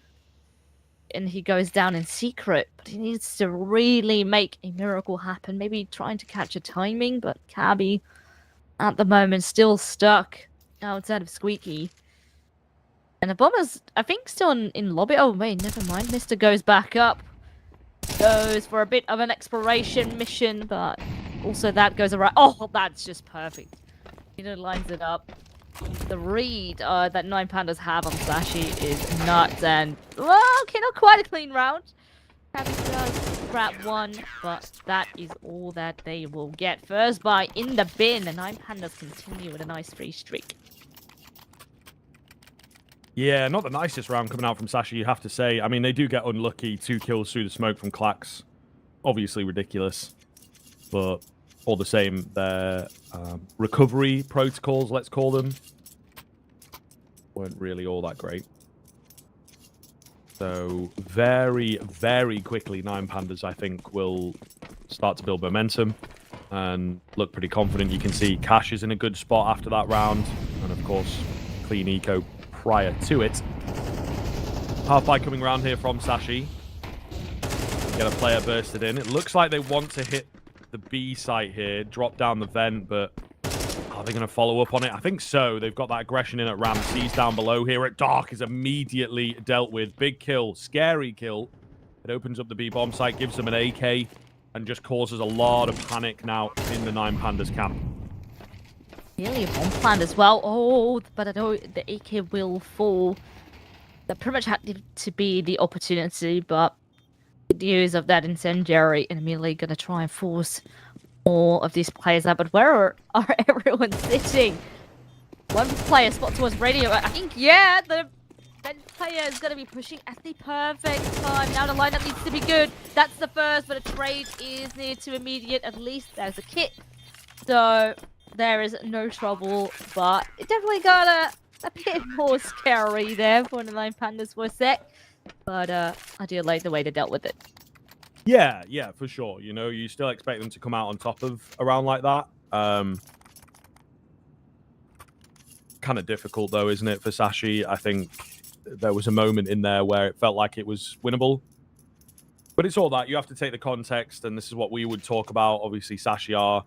And he goes down in secret, but he needs to really make a miracle happen. Maybe trying to catch a timing, but Cabby, at the moment, still stuck outside of Squeaky. And the Bomber's, I think, still in lobby. Oh, wait, never mind. Mr. goes back up. Goes for a bit of an exploration mission, but also that goes around. Oh, that's just perfect. He lines it up. The read that Nine Pandas have on Sashi is nuts, and well, okay, not quite a clean round. Cabby does grab one, but that is all that they will get. First buy in the bin, and Nine Pandas continue with a nice free streak. Yeah, not the nicest round coming out from Sashi, you have to say. I mean, they do get unlucky. 2 kills through the smoke from Clax. Obviously ridiculous. But all the same, their recovery protocols, let's call them, weren't really all that great. So very, very quickly, Nine Pandas, I think, will start to build momentum and look pretty confident. You can see Cash is in a good spot after that round. And, of course, clean eco prior to it. Half buy coming around here from Sashi. Get a player bursted in. It looks like they want to hit the B site here, drop down the vent, but are they going to follow up on it? I think so. They've got that aggression in at Ram. Sees down below here at Dark is immediately dealt with. Big kill, scary kill. It opens up the B bomb site, gives them an AK, and just causes a lot of panic now in the Nine Pandas camp. Nearly a bomb plant as well. Oh, but I know the AK will fall. That pretty much had to be the opportunity, but the use of that incendiary and immediately going to try and force more of these players out. But where are everyone sitting? One player spots towards radio. I think, yeah, the player is going to be pushing at the perfect time. Now the lineup needs to be good. That's the first, but a trade is near to immediate. At least there's a kit. So there is no trouble, but it definitely got a bit more scary there for the Nine Pandas for a sec. But I do like the way they dealt with it. Yeah, for sure. You know, you still expect them to come out on top of a round like that. Kind of difficult, though, isn't it, for Sashi? I think there was a moment in there where it felt like it was winnable. But it's all that. You have to take the context, and this is what we would talk about. Obviously, Sashi are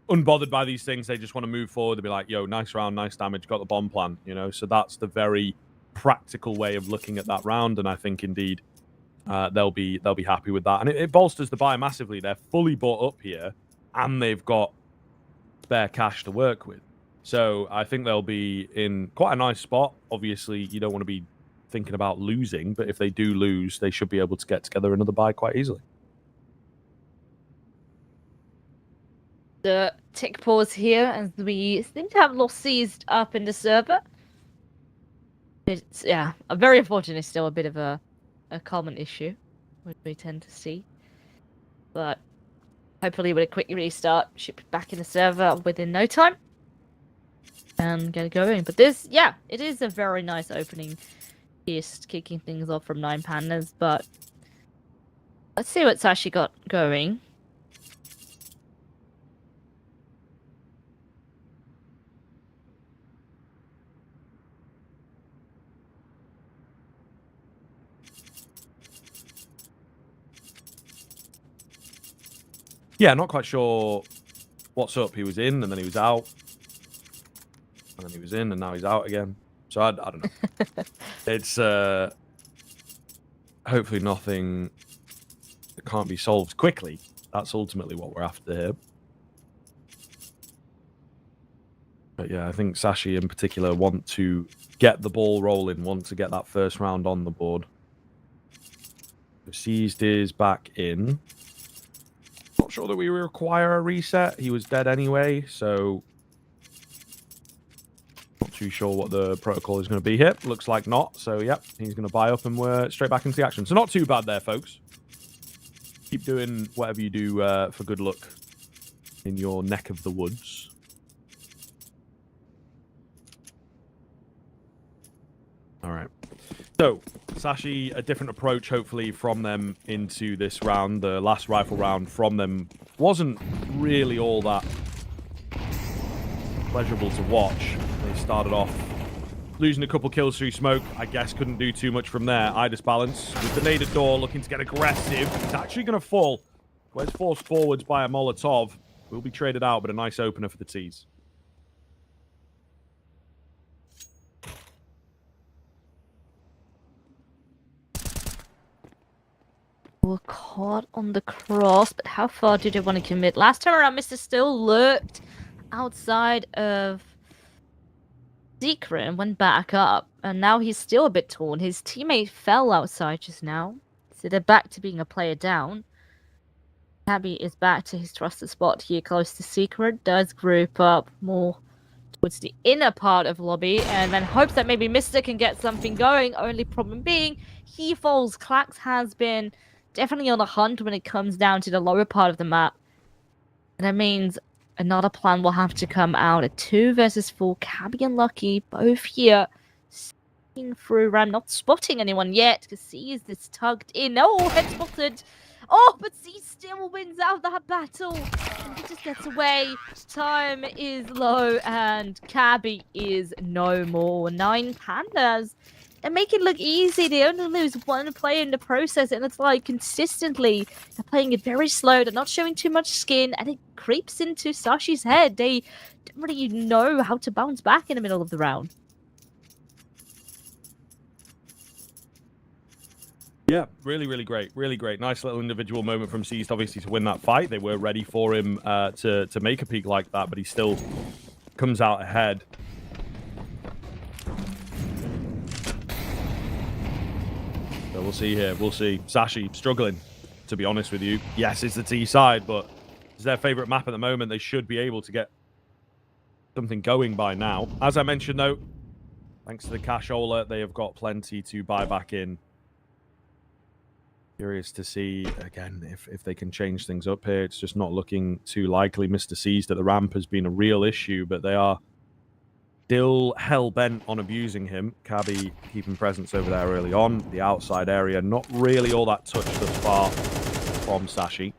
unbothered by these things. They just want to move forward. They'll be like, yo, nice round, nice damage, got the bomb plan, you know? So that's the very practical way of looking at that round, and I think, indeed, they'll be happy with that. And it bolsters the buy massively. They're fully bought up here, and they've got spare cash to work with. So I think they'll be in quite a nice spot. Obviously, you don't want to be thinking about losing, but if they do lose, they should be able to get together another buy quite easily. The tick pause here as we seem to have lost seized up in the server. It's, yeah, very unfortunate. It's still a bit of a common issue which we tend to see. But hopefully with a quick restart, should be back in the server within no time. And get going. But this, yeah, it is a very nice opening East kicking things off from 9 Pandas, but let's see what Sashi got going. Yeah, not quite sure what's up. He was in and then he was out. And then he was in and now he's out again. So I don't know. It's hopefully nothing that can't be solved quickly. That's ultimately what we're after here. But yeah, I think Sashi in particular want to get the ball rolling, want to get that first round on the board. Seized is back in. Not sure that we require a reset. He was dead anyway, so not too sure what the protocol is going to be here. Looks like not. So, yep, he's going to buy up and we're straight back into the action. So not too bad there, folks. Keep doing whatever you do for good luck in your neck of the woods. All right. So, Sashi, a different approach, hopefully, from them into this round. The last rifle round from them wasn't really all that pleasurable to watch. They started off losing a couple kills through smoke. I guess couldn't do too much from there. Idis Balance with the naded door, looking to get aggressive. He's actually going to fall. Where's forced forwards by a Molotov. Will be traded out, but a nice opener for the T's. Were caught on the cross, but how far do they want to commit? Last time around, Mr. Still lurked outside of Secret and went back up, and now he's still a bit torn. His teammate fell outside just now, so they're back to being a player down. Tabby is back to his trusted spot here close to Secret, does group up more towards the inner part of lobby, and then hopes that maybe Mr. can get something going. Only problem being, he falls. Clax has been definitely on a hunt when it comes down to the lower part of the map. And that means another plan will have to come out. A 2 versus 4. Cabby and Lucky both here. Seeing through Ram, not spotting anyone yet. Because C is this tugged in. Oh, head spotted. Oh, but C still wins out that battle. And he just gets away. Time is low and Cabby is no more. 9 Pandas. And make it look easy. They only lose one player in the process, and it's like consistently they're playing it very slow. They're not showing too much skin, and it creeps into Sashi's head. They don't really know how to bounce back in the middle of the round. Yeah, really, really great. Really great. Nice little individual moment from Seized, obviously, to win that fight. They were ready for him to make a peak like that, but he still comes out ahead. So we'll see here. We'll see. Sashi struggling, to be honest with you. Yes, it's the T side, but it's their favorite map at the moment. They should be able to get something going by now. As I mentioned, though, thanks to the cashola, they have got plenty to buy back in. Curious to see, again, if they can change things up here. It's just not looking too likely. Mr. Seized at the ramp has been a real issue, but they are still hell-bent on abusing him. Cabby keeping presence over there early on. The outside area, not really all that touch thus far from Sashi.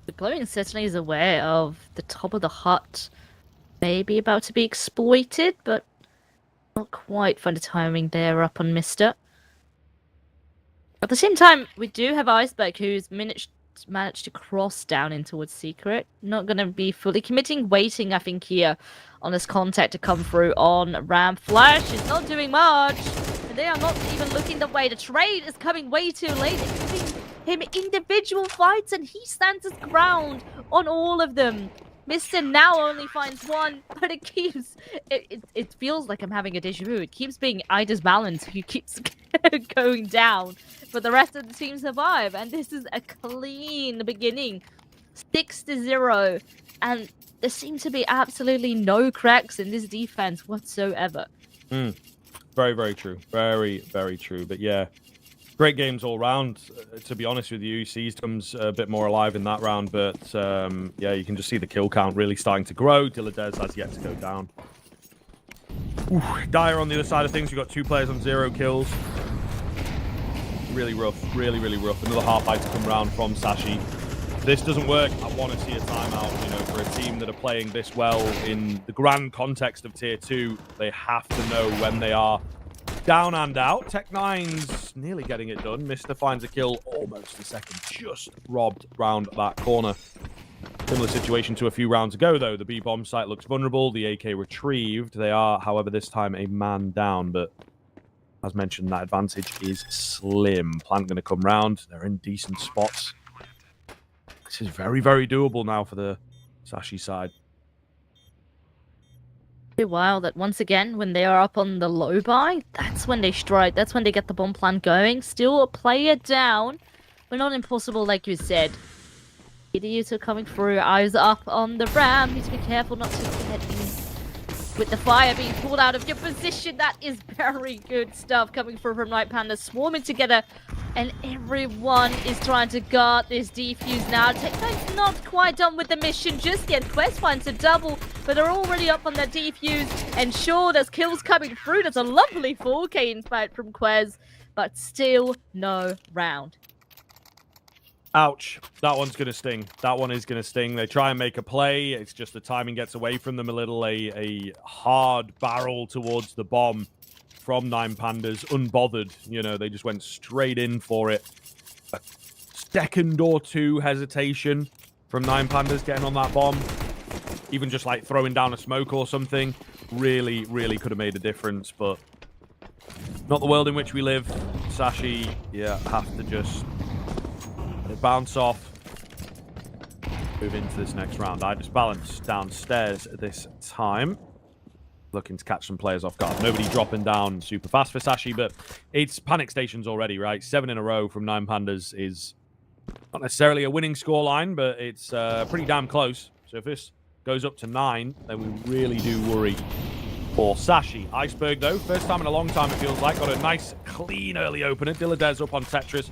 The Glowing certainly is aware of the top of the hut maybe about to be exploited, but not quite find the timing there up on Mr. At the same time, we do have Iceberg, who's managed to cross down in towards Secret. Not going to be fully committing, waiting, I think, here on this contact to come through on Ram. Flash is not doing much. And they are not even looking that way. The trade is coming way too late. They're giving him individual fights, and he stands his ground on all of them. Mr. now only finds one, but it keeps... It feels like I'm having a deja vu. It keeps being Idis Balance who keeps going down, but the rest of the team survive, and this is a clean beginning. 6-0, and there seem to be absolutely no cracks in this defense whatsoever. Very, very true. Very, very true. But yeah, Great games all round, to be honest with you. Seasdom's a bit more alive in that round, but yeah, you can just see the kill count really starting to grow. Dilladez has yet to go down. Ooh, Dire on the other side of things, we've got 2 players on 0 kills. Really rough, really rough. Another half fight to come round from Sashi. If this doesn't work, I want to see a timeout, you know, for a team that are playing this well in the grand context of Tier 2. They have to know when they are down and out. Tech9's nearly getting it done. Mister finds a kill almost a second. Just robbed round that corner. Similar situation to a few rounds ago, though. The B-bomb site looks vulnerable. The AK retrieved. They are, however, this time a man down. But as mentioned, that advantage is slim. Plant going to come round. They're in decent spots. This is very doable now for the Sashi side. Wild that once again, when they are up on the low buy, that's when they strike. That's when they get the bomb plant going. Still a player down, but not impossible, like you said. Idiots are coming through. Eyes up on the ramp. Need to be careful not to get in with the fire being pulled out of your position. That is very good stuff coming through from Night Panda, swarming together, and everyone is trying to guard this defuse now. Tech9's not quite done with the mission just yet. Quest finds a double, but they're already up on their defuse, and sure, there's kills coming through. There's a lovely 4K in fact from Quez, but still no round. Ouch. That one's going to sting. That one is going to sting. They try and make a play. It's just the timing gets away from them a little. A hard barrel towards the bomb from 9 Pandas. Unbothered. You know, they just went straight in for it. A second or two hesitation from 9 Pandas getting on that bomb. Even just like throwing down a smoke or something. Really could have made a difference, but not the world in which we live. Sashi, yeah, have to just bounce off, move into this next round. I just balance downstairs this time, looking to catch some players off guard. Nobody dropping down super fast for Sashi, but it's panic stations already, right? 7 in a row from 9 Pandas is not necessarily a winning scoreline, but it's pretty damn close. So if this goes up to 9, then we really do worry for Sashi. Iceberg, though, first time in a long time, it feels like, got a nice, clean early opener. Dilladez up on Tetris.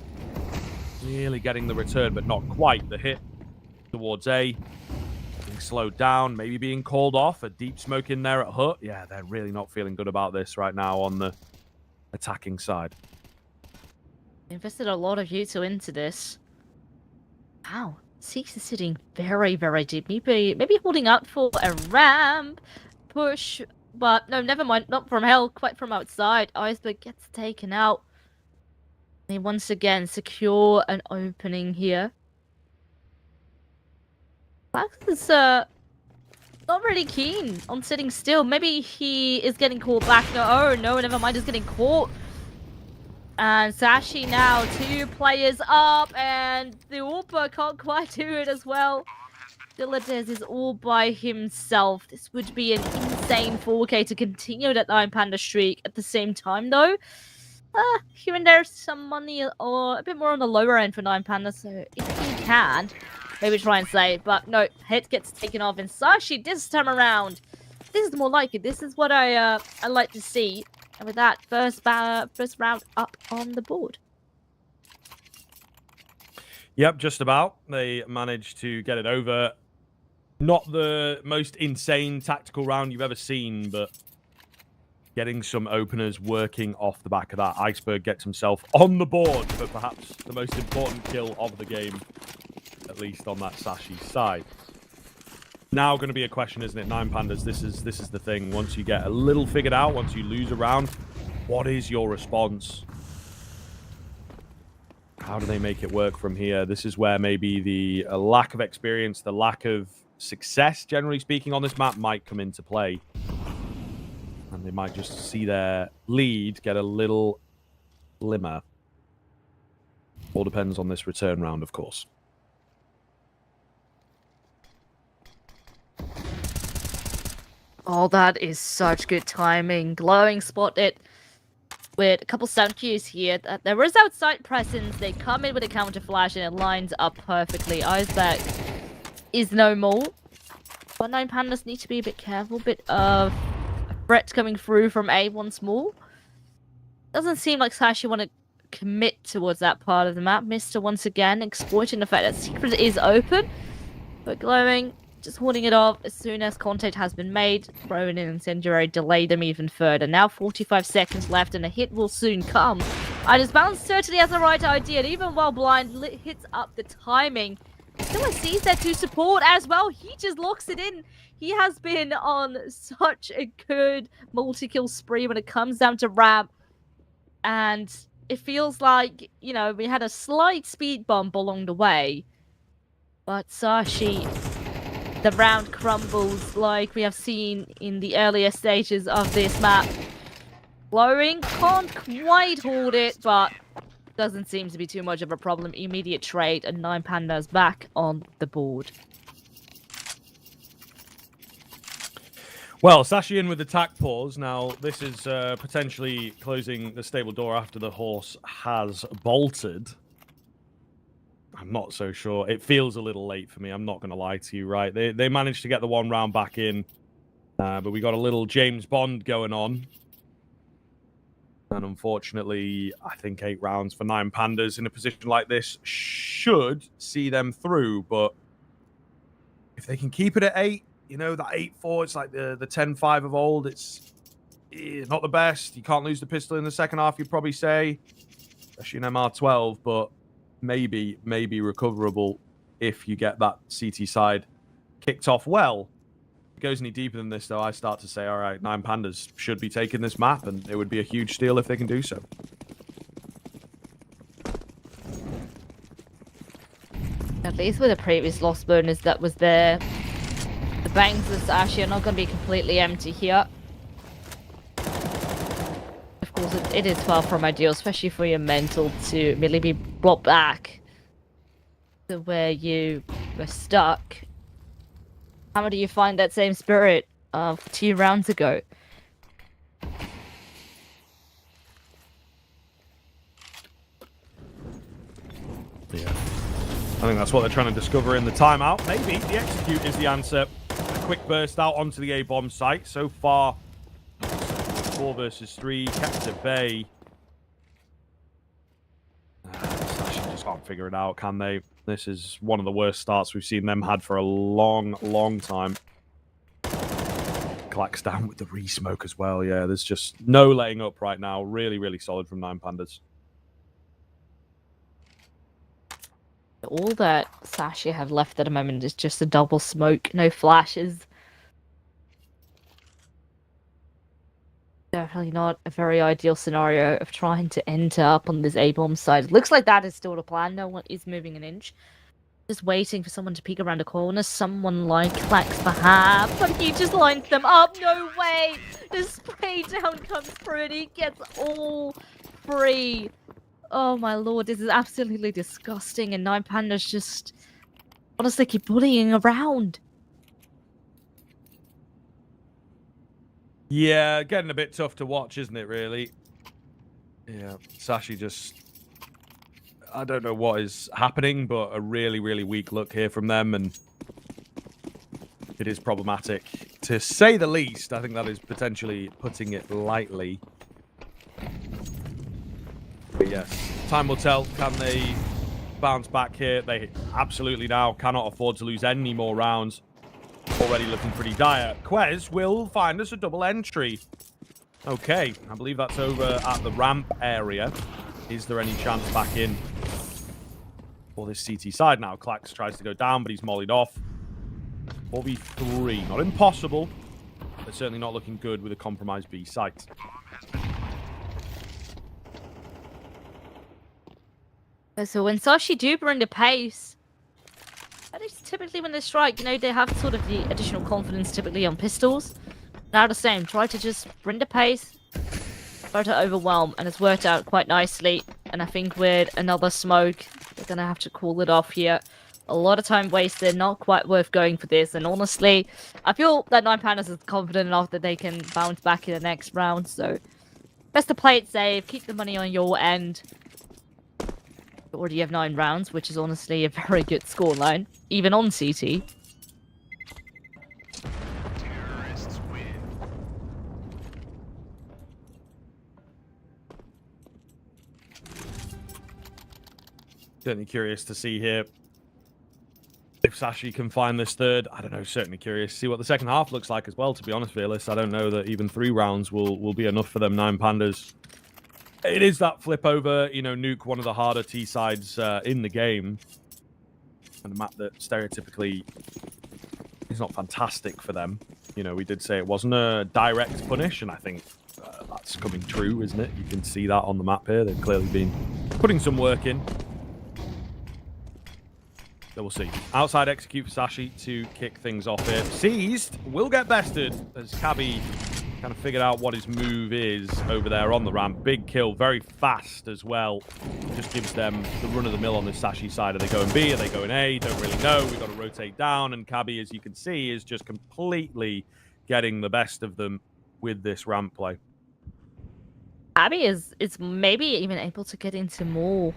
Nearly getting the return, but not quite. The hit towards A. Being slowed down, maybe being called off. A deep smoke in there at Hut. Yeah, they're really not feeling good about this right now on the attacking side. Invested a lot of Yuto into this. Wow. Six is sitting very deep. Maybe holding out for a ramp push. But no, never mind. Not from Hell, quite from outside. Iceberg gets taken out. They once again secure an opening here. Max is not really keen on sitting still. Maybe he is getting caught back. No, never mind. He's getting caught. And Sashi now 2 players up, and the Orpa can't quite do it as well. Dilladez is all by himself. This would be an insane 4K to continue that 9 Panda streak. At the same time, though, here and there's some money or a bit more on the lower end for 9 Panda, so if he can, maybe try and save. But no, head gets taken off, and Sashi this time around. This is more like it. This is what I like to see. And with that, first round up on the board. Yep, just about. They managed to get it over. Not the most insane tactical round you've ever seen, but getting some openers working off the back of that. Iceberg gets himself on the board for perhaps the most important kill of the game, at least on that Sashi side. Now going to be a question, isn't it? 9 Pandas, this is the thing. Once you get a little figured out, once you lose a round, what is your response? How do they make it work from here? This is where maybe the lack of experience, the lack of success, generally speaking, on this map might come into play. And they might just see their lead get a little glimmer. All depends on this return round, of course. Oh, that is such good timing. Glowing spotted with a couple sound cues here. There is outside presence. They come in with a counter flash and it lines up perfectly. Iceberg is no more. But 9 Pandas need to be a bit careful. Bit of a threat coming through from A once more. Doesn't seem like Sashi want to commit towards that part of the map. Mister once again exploiting the fact that secret is open, but glowing, just holding it off as soon as contact has been made. Throwing in incendiary, delay them even further. Now 45 seconds left and a hit will soon come. His balance certainly has the right idea, and even while blind hits up the timing, still sees that to support as well. He just locks it in. He has been on such a good multi-kill spree when it comes down to ramp. And it feels like, you know, we had a slight speed bump along the way. But Sashi, the round crumbles like we have seen in the earlier stages of this map. Glowing can't quite hold it, but doesn't seem to be too much of a problem. Immediate trade and 9 Pandas back on the board. Well, Sashi in with attack pause. Now, this is potentially closing the stable door after the horse has bolted. I'm not so sure. It feels a little late for me. I'm not going to lie to you, right? They managed to get the 1 round back in, but we got a little James Bond going on. And unfortunately, I think 8 rounds for 9 Pandas in a position like this should see them through. But if they can keep it at 8, you know, that 8-4, it's like the 10-5 of old. It's not the best. You can't lose the pistol in the second half, you'd probably say. Especially in MR12, but maybe recoverable if you get that CT side kicked off well. If it goes any deeper than this, though, I start to say, all right, 9 Pandas should be taking this map, and it would be a huge steal if they can do so. At least with the previous loss bonus that was there, the banks of Sashi are not going to be completely empty here. Of course, it is far from ideal, especially for your mental to merely be brought back to where you were stuck. How do you find that same spirit of 2 rounds ago? Yeah. I think that's what they're trying to discover in the timeout. Maybe the execute is the answer. A quick burst out onto the A-bomb site. So far, 4 versus 3, kept at bay. Sashi just can't figure it out, can they? This is one of the worst starts we've seen them had for a long time. Clacks down with the re-smoke as well. Yeah, there's just no letting up right now. Really solid from 9 Pandas. All that Sashi have left at the moment is just a double smoke, no flashes. Definitely not a very ideal scenario of trying to enter up on this A-bomb side. Looks like that is still the plan. No one is moving an inch. Just waiting for someone to peek around the corner. Someone like Clax perhaps, but he just lines them up. No way! The spray down comes through and he gets all 3. Oh my lord, this is absolutely disgusting, and 9 Pandas just honestly keep bullying around. Yeah, getting a bit tough to watch, isn't it, really? Yeah, Sashi just... I don't know what is happening, but a really weak look here from them, and it is problematic, to say the least. I think that is potentially putting it lightly. But yes, time will tell. Can they bounce back here? They absolutely now cannot afford to lose any more rounds. Already looking pretty dire. Quez will find us a double entry. Okay, I believe that's over at the ramp area. Is there any chance back in for this CT side now? Clax tries to go down, but he's mollied off. 4v3. Not impossible, but certainly not looking good with a compromised B site. So when Sashi do bring the pace, that is typically when they strike, you know, they have sort of the additional confidence typically on pistols. Now the same, try to just bring the pace, try to overwhelm, and it's worked out quite nicely. And I think with another smoke, they're going to have to cool it off here. A lot of time wasted, not quite worth going for this. And honestly, I feel that 9 Pandas is confident enough that they can bounce back in the next round. So best to play it safe, keep the money on your end. You already have 9 rounds, which is honestly a very good scoreline, even on CT. Certainly curious to see here if Sashi can find this third. I don't know, certainly curious to see what the second half looks like as well, to be honest, Fearless. I don't know that even 3 rounds will be enough for them 9 Pandas. It is that flip over, you know, Nuke, one of the harder T sides in the game. And a map that stereotypically is not fantastic for them. You know, we did say it wasn't a direct punish, and I think that's coming true, isn't it? You can see that on the map here. They've clearly been putting some work in. So we'll see. Outside execute for Sashi to kick things off here. Seized will get bested as Cabby kind of figured out what his move is over there on the ramp. Big kill, very fast as well. Just gives them the run of the mill on the Sashi side. Are they going B? Are they going A? Don't really know. We've got to rotate down, and Cabby, as you can see, is just completely getting the best of them with this ramp play. Abby is maybe even able to get into more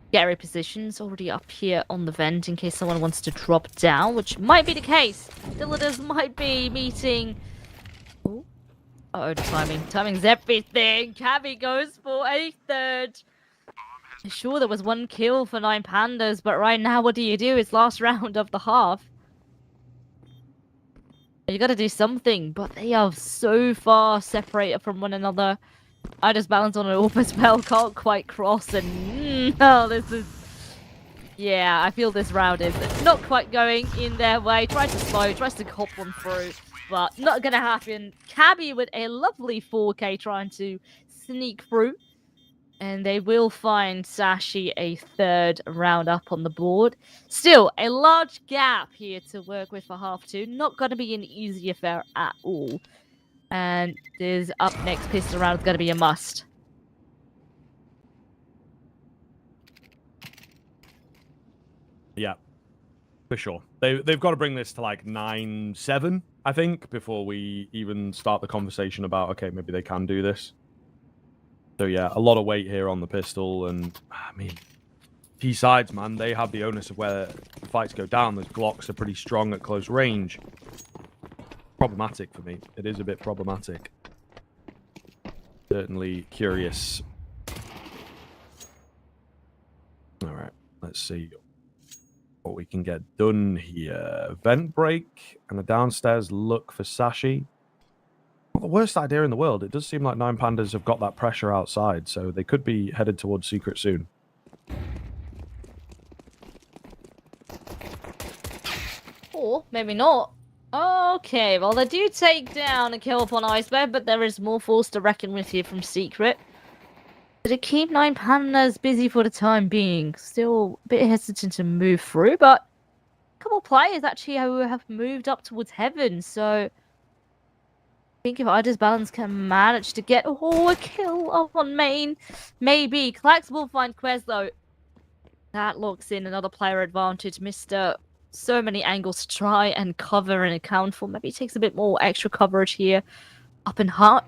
scary positions already up here on the vent in case someone wants to drop down, which might be the case. Dilladers might be meeting. Uh-oh, the timing. Timing's everything. Cabby goes for a third. Sure, there was 1 kill for 9 Pandas, but right now, what do you do? It's last round of the half. You gotta do something, but they are so far separated from one another. I just balance on an AWP as well, can't quite cross, and oh, this is... Yeah, I feel this round is not quite going in their way. Tries to slow, tries to hop one through, but not gonna happen. Cabby with a lovely 4K trying to sneak through. And they will find Sashi a third round up on the board. Still, a large gap here to work with for half 2. Not going to be an easy affair at all. And this up next pistol round is going to be a must. Yeah, for sure. They've got to bring this to like 9-7, I think, before we even start the conversation about, okay, maybe they can do this. So yeah, a lot of weight here on the pistol, and I mean, T sides, man, they have the onus of where the fights go down. Those Glocks are pretty strong at close range. Problematic for me. It is a bit problematic. Certainly curious. All right, let's see what we can get done here. Vent break and a downstairs look for Sashi. Not the worst idea in the world. It does seem like 9 Pandas have got that pressure outside, so they could be headed towards Secret soon. Or maybe not. Okay, well, they do take down a kill upon Iceberg, but there is more force to reckon with here from Secret. To keep 9 Pandas busy for the time being. Still a bit hesitant to move through, but a couple of players actually who have moved up towards Heaven, so... I think if Ida's Balance can manage to get a kill up on main, maybe. Klax will find Quez though. That locks in another player advantage. Mr. So many angles to try and cover and account for. Maybe he takes a bit more extra coverage here up in Heart.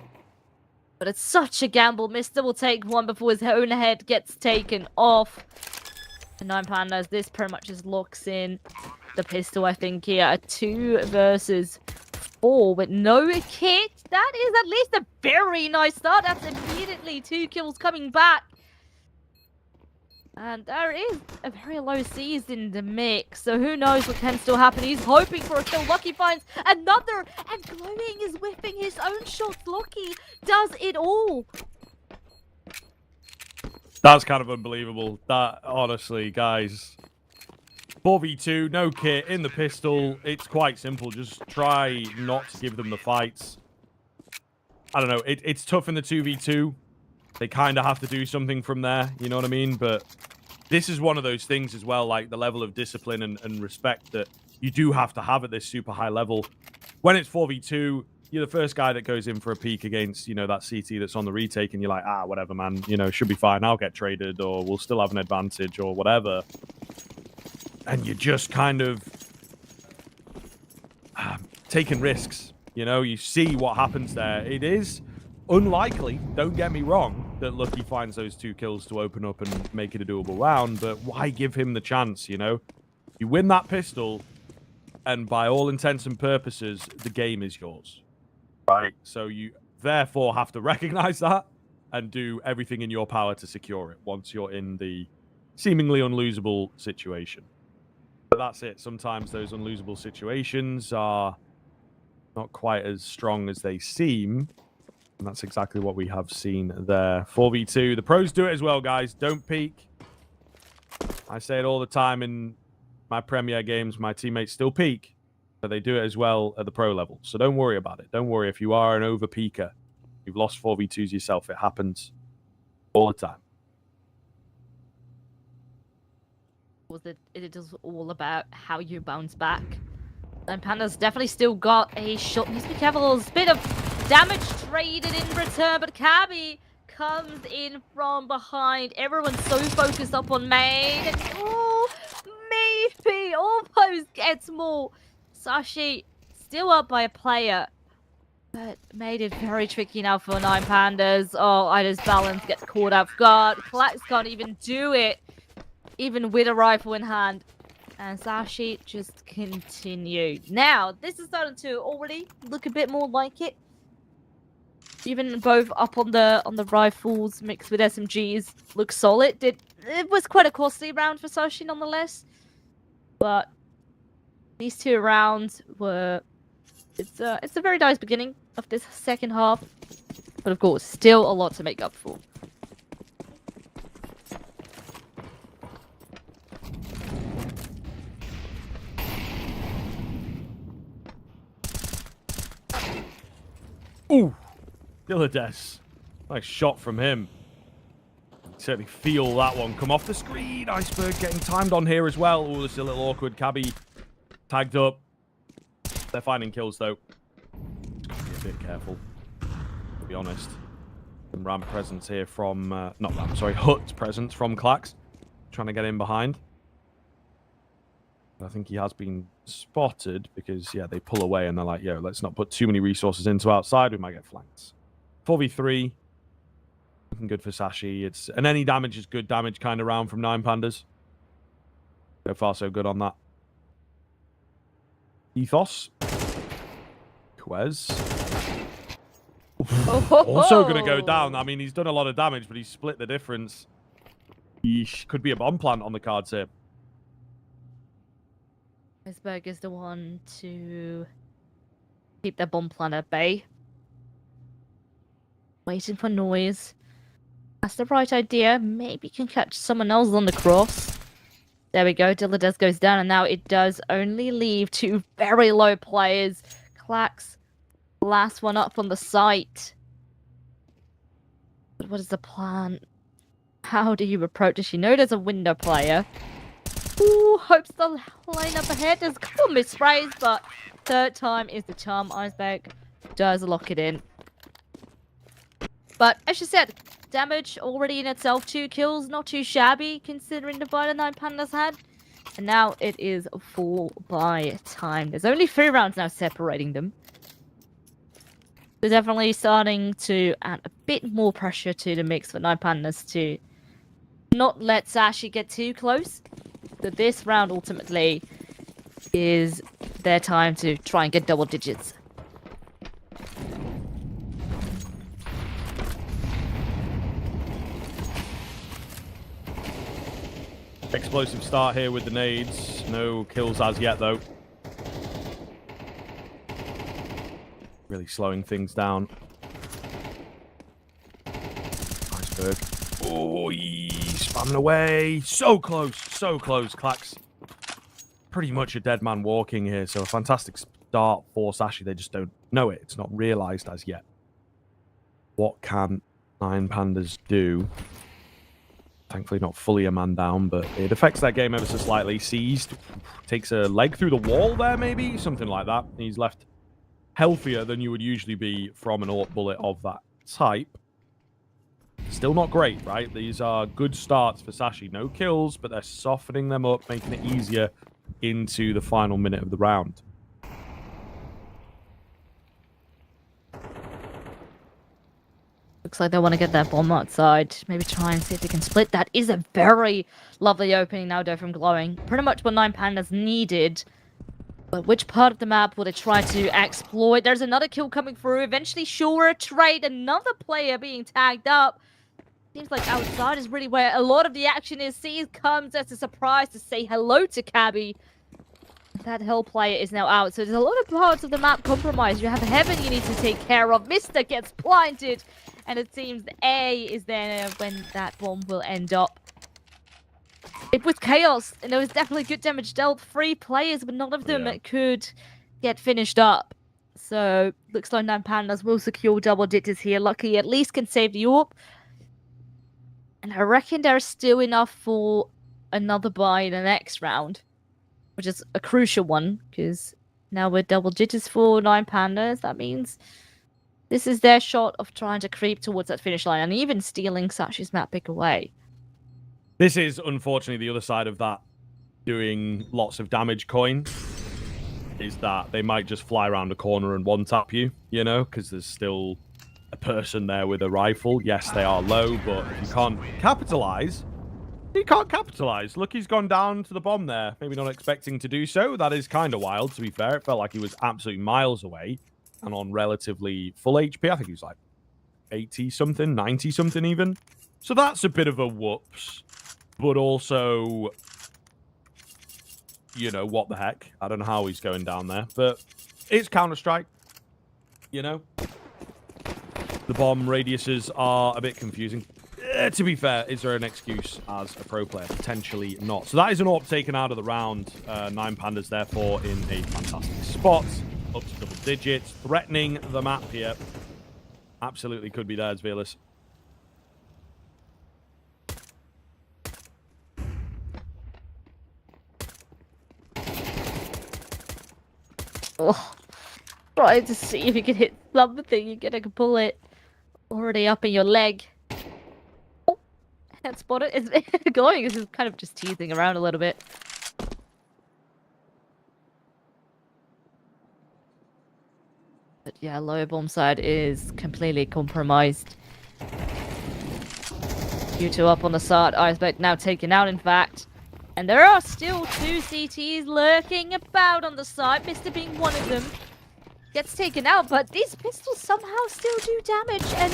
But it's such a gamble. Mr. will take one before his own head gets taken off. And 9 Pandas, this pretty much just locks in the pistol, I think, here. A 2 versus 4 with no kit. That is at least a very nice start. That's immediately 2 kills coming back. And there is a very low C's in the mix. So who knows what can still happen. He's hoping for a kill. Lucky finds another. And Glowing is whipping his own shots. Lucky does it all. That's kind of unbelievable. That, honestly, guys. 4v2, no kit, in the pistol. It's quite simple. Just try not to give them the fights. I don't know. It's tough in the 2v2. They kind of have to do something from there. You know what I mean? But this is one of those things as well, like the level of discipline and respect that you do have to have at this super high level. When it's 4v2, you're the first guy that goes in for a peek against, you know, that CT that's on the retake, and you're like, ah, whatever, man. You know, should be fine. I'll get traded, or we'll still have an advantage, or whatever. And you're just kind of taking risks. You know, you see what happens there. It is unlikely, don't get me wrong, that Lucky finds those 2 kills to open up and make it a doable round, but why give him the chance, you know? You win that pistol, and by all intents and purposes, the game is yours. Right? So you therefore have to recognize that and do everything in your power to secure it once you're in the seemingly unlosable situation. But that's it. Sometimes those unlosable situations are not quite as strong as they seem. And that's exactly what we have seen there. 4v2. The pros do it as well, guys. Don't peek. I say it all the time in my Premier games. My teammates still peek, but they do it as well at the pro level. So don't worry about it. Don't worry if you are an over peeker. You've lost 4v2s yourself. It happens all the time. It is all about how you bounce back. And Panda's definitely still got a shot. Needs to be careful. There's a bit of damage traded in return, but Cabby comes in from behind. Everyone's so focused up on Maid. And, oh, maybe almost gets more. Sashi still up by a player, but made it very tricky now for 9 Pandas. Oh, Ida's balance gets caught off guard. Klax can't even do it, even with a rifle in hand. And Sashi just continued. Now, this is starting to already look a bit more like it. Even both up on the rifles mixed with SMGs look solid. It was quite a costly round for Sashi nonetheless. But these 2 rounds were it's a very nice beginning of this second half. But of course, still a lot to make up for. Ooh, Dillides. Nice shot from him. Certainly feel that one come off the screen. Iceberg getting timed on here as well. Oh, this is a little awkward. Cabby tagged up. They're finding kills, though. Just gotta be a bit careful, to be honest. Some ramp presence here from... not ramp, sorry. Hut presence from Klax. Trying to get in behind. I think he has been spotted because, yeah, they pull away and they're like, yo, let's not put too many resources into outside. We might get flanked. 4v3. Looking good for Sashi. And any damage is good damage kind of round from 9 Pandas. So far, so good on that. Ethos. Quez. Also going to go down. I mean, he's done a lot of damage, but he's split the difference. Yeesh. Could be a bomb plant on the cards here. Iceberg is the one to keep their bomb plant at bay. Waiting for noise. That's the right idea. Maybe can catch someone else on the cross. There we go. Dillides goes down, and now it does only leave 2 very low players. Klax, last one up on the site. But what is the plan? How do you approach this? You know there's a window player. Ooh, hopes the line up ahead. There's a couple of missprays, but 3rd time is the charm. Iceberg does lock it in. But as you said, damage already in itself, 2 kills, not too shabby considering the fight 9 Pandas had. And now it is full by time. There's only 3 rounds now separating them. They're definitely starting to add a bit more pressure to the mix for 9 Pandas to not let Sashi get too close. So this round ultimately is their time to try and get double digits. Explosive start here with the nades. No kills as yet, though. Really slowing things down. Iceberg. Oh, he's spamming away. So close, Klax. Pretty much a dead man walking here, so a fantastic start for Sashi. They just don't know it. It's not realized as yet. What can 9 Pandas do? Thankfully not fully a man down, but it affects that game ever so slightly. Seized. Takes a leg through the wall there, maybe? Something like that. He's left healthier than you would usually be from an AWP bullet of that type. Still not great, right? These are good starts for Sashi. No kills, but they're softening them up, making it easier into the final minute of the round. Looks like they want to get that bomb outside. Maybe try and see if they can split. That is a very lovely opening now, though, from Glowing. Pretty much what 9 Pandas needed. But which part of the map will they try to exploit? There's another kill coming through. Eventually, sure, trade. Another player being tagged up. Seems like outside is really where a lot of the action is. Seas comes as a surprise to say hello to Cabby. That Hell player is now out, so there's a lot of parts of the map compromised. You have Heaven you need to take care of. Mister gets blinded, and it seems A is there when that bomb will end up. It was chaos, and there was definitely good damage dealt. 3 players, but none of them could get finished up. So, looks like 9 Pandas will secure double digits here. Lucky at least can save the AWP. And I reckon there's still enough for another buy in the next round, which is a crucial one, because now we're double digits for 9 Pandas. That means this is their shot of trying to creep towards that finish line and even stealing Sashi's map pick away. This is unfortunately the other side of that doing lots of damage coin, is that they might just fly around a corner and one-tap you, you know, because there's still a person there with a rifle. Yes, they are low, but if you can't capitalize, you can't capitalize. Look, he's gone down to the bomb there. Maybe not expecting to do so. That is kind of wild, to be fair. It felt like he was absolutely miles away and on relatively full HP. I think he was like 80-something, 90-something even. So that's a bit of a whoops. But also, you know, what the heck? I don't know how he's going down there. But it's Counter-Strike, you know? The bomb radiuses are a bit confusing. To be fair, is there an excuse as a pro player? Potentially not. So that is an AWP taken out of the round. 9 Pandas, therefore, in a fantastic spot. Up to double digits. Threatening the map here. Absolutely could be theirs, Velas. Oh, trying to see if you can hit something. You get a bullet already up in your leg. Oh, can't spot it. It's going. This is kind of just teasing around a little bit. But yeah, lower bomb side is completely compromised. U2 up on the side. Iceberg now taken out, in fact. And there are still 2 CTs lurking about on the side, Mr. being one of them. Gets taken out, but these pistols somehow still do damage, and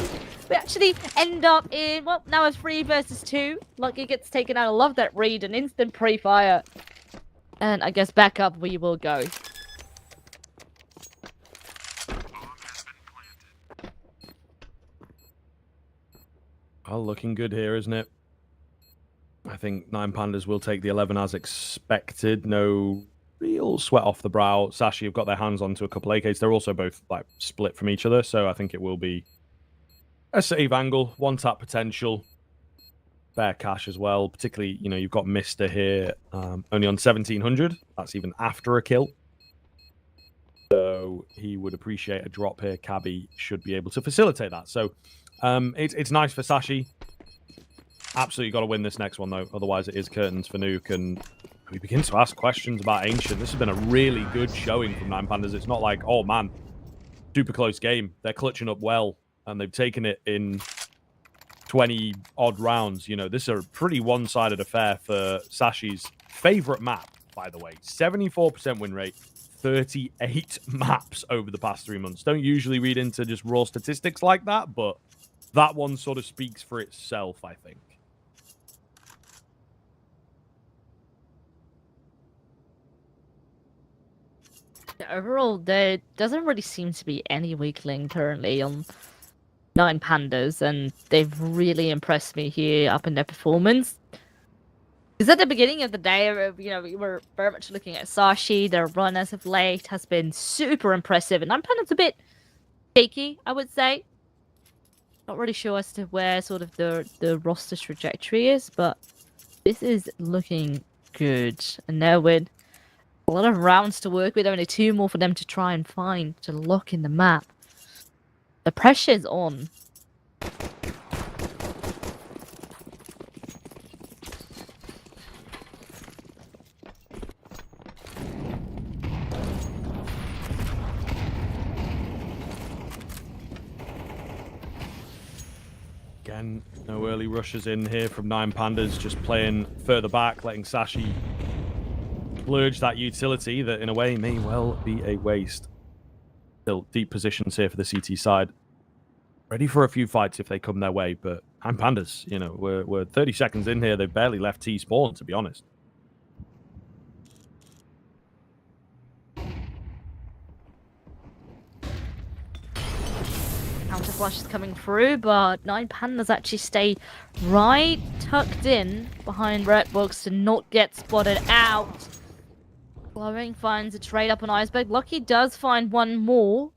we actually end up in, well, now a 3 versus 2. Lucky gets taken out. I love that read, an instant pre-fire. And I guess back up we will go. Well, looking good here, isn't it? I think 9 Pandas will take the 11 as expected. No real sweat off the brow. Sashi have got their hands onto a couple AKs. They're also both like split from each other, so I think it will be a save angle, one tap potential, fair cash as well. Particularly, you know, you've got Mister here only on 1700. That's even after a kill. So he would appreciate a drop here. Cabby should be able to facilitate that. So it's nice for Sashi. Absolutely got to win this next one, though. Otherwise, it is curtains for Nuke. And we begin to ask questions about Ancient. This has been a really good showing from 9 Pandas. It's not like, oh, man, super close game. They're clutching up well, and they've taken it in 20-odd rounds. You know, this is a pretty one-sided affair for Sashi's favorite map, by the way. 74% win rate, 38 maps over the past 3 months. Don't usually read into just raw statistics like that, but that one sort of speaks for itself, I think. Overall, there doesn't really seem to be any weakling currently on 9 Pandas, and they've really impressed me here up in their performance. Because at the beginning of the day, you know, we were very much looking at Sashi. Their run as of late has been super impressive, and 9 Pandas a bit shaky, I would say. Not really sure as to where sort of the roster trajectory is, but this is looking good. And now with a lot of rounds to work with, only 2 more for them to try and find to lock in the map. The pressure's on. Again, no early rushes in here from 9 Pandas, just playing further back, letting Sashi splurge that utility that in a way may well be a waste. Still deep positions here for the CT side. ready for a few fights if they come their way. But I'm Pandas, you know, we're 30 seconds in here. They've barely left T spawn, to be honest. Counter flash is coming through, but 9 Pandas actually stay right tucked in behind Red Box to not get spotted out. Glowing finds a trade up on Iceberg. Lucky does find one more.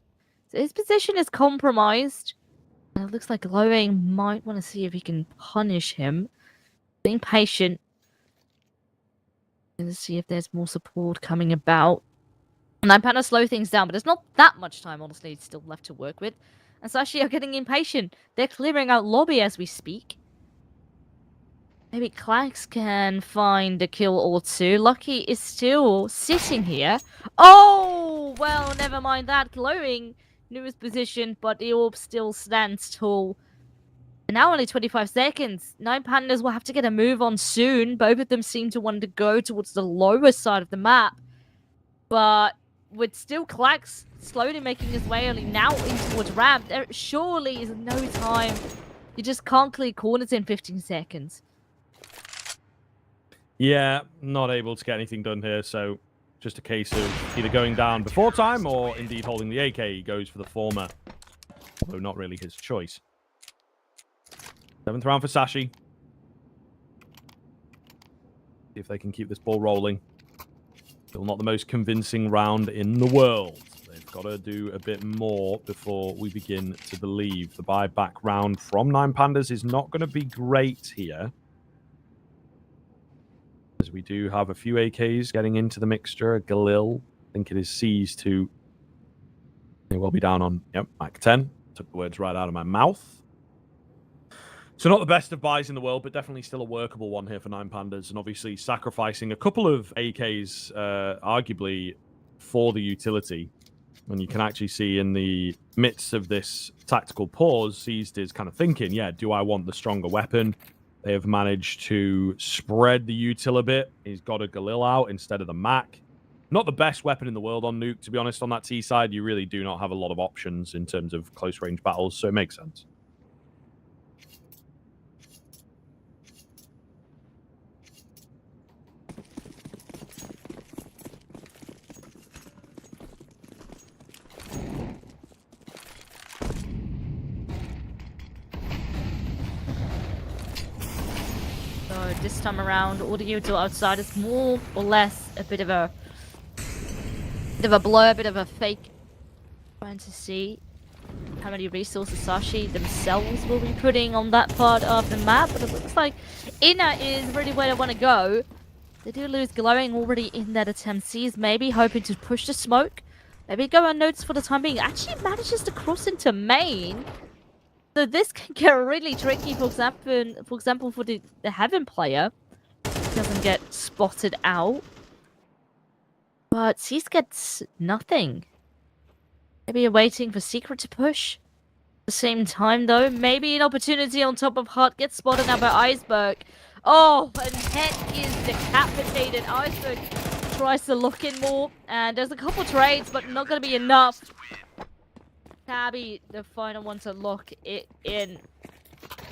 So his position is compromised. And it looks like Glowing might want to see if he can punish him. Being patient. Let's see if there's more support coming about. 9 Pandas slow things down, but there's not that much time, honestly, still left to work with. And Sashi are getting impatient. They're clearing out lobby as we speak. Maybe Klax can find a kill or two. Lucky is still sitting here. Oh, well, never mind that. Glowing knew his position, but the orb still stands tall. And now only 25 seconds. 9 Pandas will have to get a move on soon. Both of them seem to want to go towards the lower side of the map. But with still Klax slowly making his way only now in towards ramp, there surely is no time. You just can't clear corners in 15 seconds. Yeah, not able to get anything done here, so just a case of either going down before time or indeed holding the AK. He goes for the former, although not really his choice. 7th round for Sashi. See if they can keep this ball rolling. Still not the most convincing round in the world. They've got to do a bit more before we begin to believe. The buyback round from 9 Pandas is not going to be great here. As we do have a few AKs getting into the mixture. Galil, I think it is seized to... They will be down on, yep, Mac 10. Took the words right out of my mouth. So not the best of buys in the world, but definitely still a workable one here for 9 Pandas. And obviously sacrificing a couple of AKs, arguably, for the utility. And you can actually see in the midst of this tactical pause, Seized is kind of thinking, yeah, do I want the stronger weapon? They have managed to spread the util a bit. He's got a Galil out instead of the Mac. Not the best weapon in the world on Nuke, to be honest, on that T side. You really do not have a lot of options in terms of close-range battles, so it makes sense. So this time around, all the util outside is more or less a bit of a blur, a bit of a fake. Trying to see how many resources Sashi themselves will be putting on that part of the map, but it looks like Inner is really where they want to go. They do lose Glowing already in that attempt. Sees maybe hoping to push the smoke. Maybe go unnoticed for the time being. Actually manages to cross into main. So this can get really tricky, for example, for the Heaven player. Doesn't get spotted out. But Seas gets nothing. Maybe you're waiting for Secret to push. At the same time, though, maybe an opportunity on top of Hut gets spotted now by Iceberg. Oh, and Het is decapitated. Iceberg tries to lock in more. And there's a couple trades, but not going to be enough. Tabby, the final one to lock it in.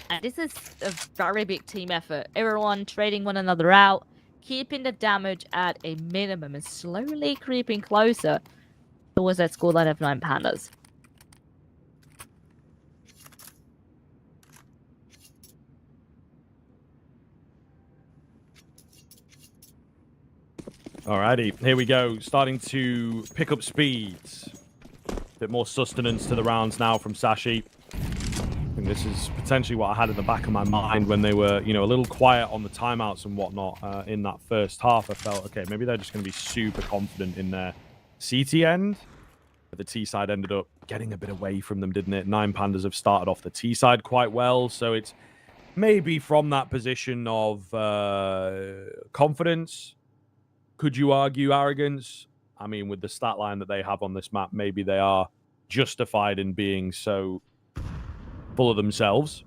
And this is a very big team effort. Everyone trading one another out, keeping the damage at a minimum, and slowly creeping closer towards that scoreline of 9 Pandas. Alrighty, here we go. Starting to pick up speeds. Bit more sustenance to the rounds now from Sashi. I think this is potentially what I had in the back of my mind when they were, you know, a little quiet on the timeouts and whatnot in that first half. I felt, okay, maybe they're just going to be super confident in their CT end. But the T side ended up getting a bit away from them, didn't it? 9 Pandas have started off the T side quite well, so it's maybe from that position of confidence. Could you argue arrogance? I mean, with the stat line that they have on this map, maybe they are justified in being so full of themselves.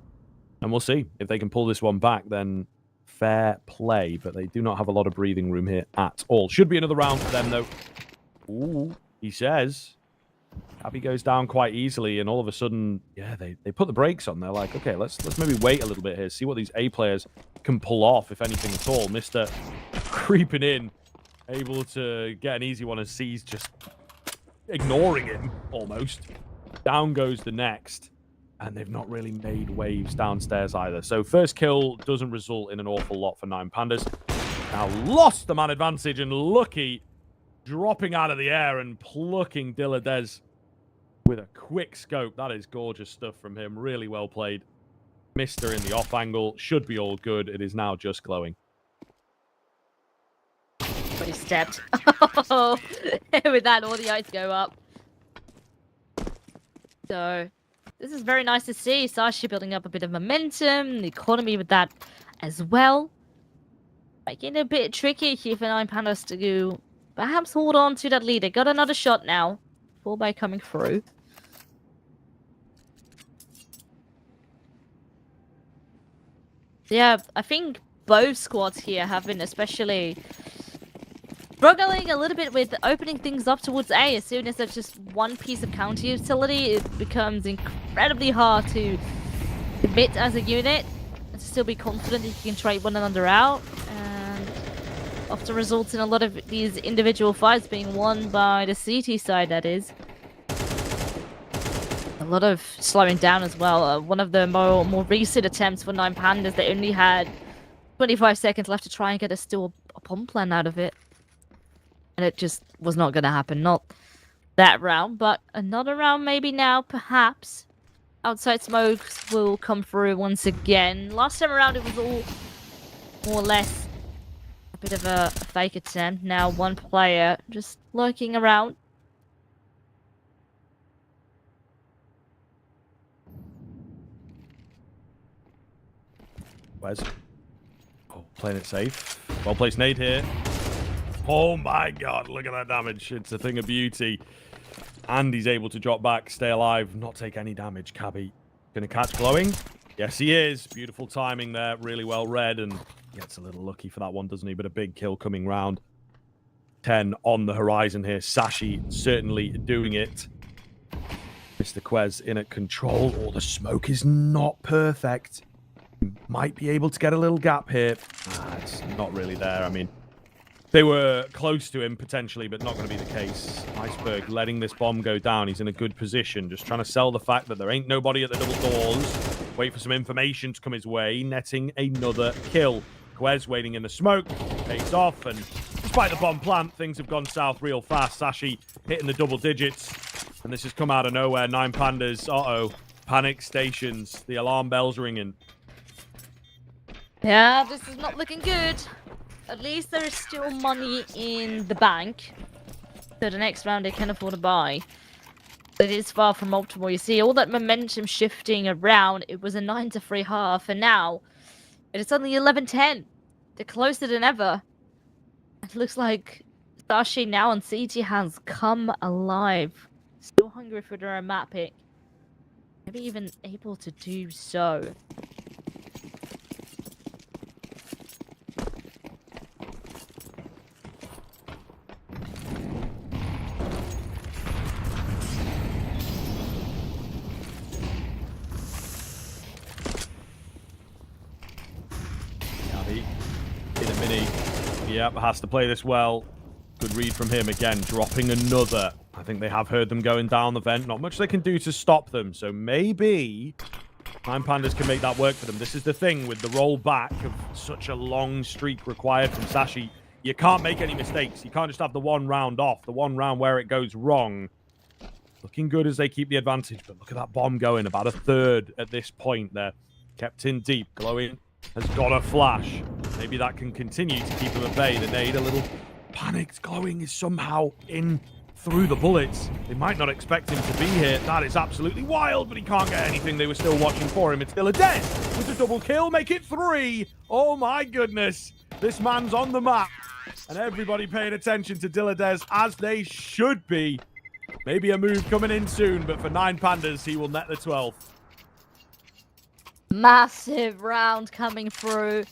And we'll see. If they can pull this one back, then fair play. But they do not have a lot of breathing room here at all. Should be another round for them, though. Ooh, he says. Abby goes down quite easily, and all of a sudden, yeah, they put the brakes on. They're like, okay, let's maybe wait a little bit here, see what these A players can pull off, if anything at all. Mister creeping in, able to get an easy one, as C's just ignoring him almost. Down goes the next, and they've not really made waves downstairs either. So first kill doesn't result in an awful lot for Nine Pandas. Now lost the man advantage, and Lucky dropping out of the air and plucking Dilladez with a quick scope. That is gorgeous stuff from him. Really well played. Mister in the off angle. Should be all good. It is now just glowing. But he stepped. With that, all the eyes go up. So, this is very nice to see. Sashi building up a bit of momentum. The economy with that as well. Making it a bit tricky here for Nine Pandas to perhaps hold on to that lead. They got another shot now. 4x coming through. Yeah, I think both squads here have been especially struggling a little bit with opening things up towards A. As soon as there's just one piece of counter utility, it becomes incredibly hard to commit as a unit and to still be confident that you can trade one another out. And often results in a lot of these individual fights being won by the CT side, that is. A lot of slowing down as well. One of the more recent attempts for Nine Pandas, they only had 25 seconds left to try and get a bomb plan out of it. And it just was not going to happen. Not that round, but another round maybe now, perhaps. Outside smokes will come through once again. Last time around it was all more or less a bit of a fake attempt. Now one player just lurking around. Where's... Oh, playing it safe. Well placed nade here. Oh my god, look at that damage. It's a thing of beauty. And he's able to drop back, stay alive, not take any damage. Cabby gonna catch glowing? Yes, he is. Beautiful timing there. Really well read, and gets a little lucky for that one, doesn't he? But a big kill coming round. 10 on the horizon here. Sashi certainly doing it. Mr. Quez in at control. Oh, the smoke is not perfect. Might be able to get a little gap here. It's not really there. I mean, they were close to him potentially, but not going to be the case. Iceberg letting this bomb go down. He's in a good position. Just trying to sell the fact that there ain't nobody at the double doors. Wait for some information to come his way. Netting another kill. Quez waiting in the smoke. Takes off, and despite the bomb plant, things have gone south real fast. Sashi hitting the double digits. And this has come out of nowhere. Nine Pandas. Uh-oh. Panic stations. The alarm bells ringing. Yeah, this is not looking good. At least there is still money in the bank. So the next round they can afford to buy. But it is far from optimal. You see all that momentum shifting around. It was a 9-3 half, and now it is only 11-10. They're closer than ever. It looks like Sashi now on CT has come alive. Still hungry for their map pick. Maybe even able to do so. Yep, has to play this well. Good read from him again, dropping another. I think they have heard them going down the vent. Not much they can do to stop them, so maybe Nine Pandas can make that work for them. This is the thing with the roll back of such a long streak required from Sashi. You can't make any mistakes. You can't just have the one round off, the one round where it goes wrong. Looking good as they keep the advantage, but look at that bomb going. About a third at this point there. Kept in deep. Glowing has got a flash. Maybe that can continue to keep them at bay. The nade, a little panicked. Glowing is somehow in through the bullets. They might not expect him to be here. That is absolutely wild, but he can't get anything. They were still watching for him. It's Dilladez with a double kill. Make it 3. Oh my goodness. This man's on the map. And everybody paying attention to Dilladez as they should be. Maybe a move coming in soon, but for Nine Pandas, he will net the 12th. Massive round coming through.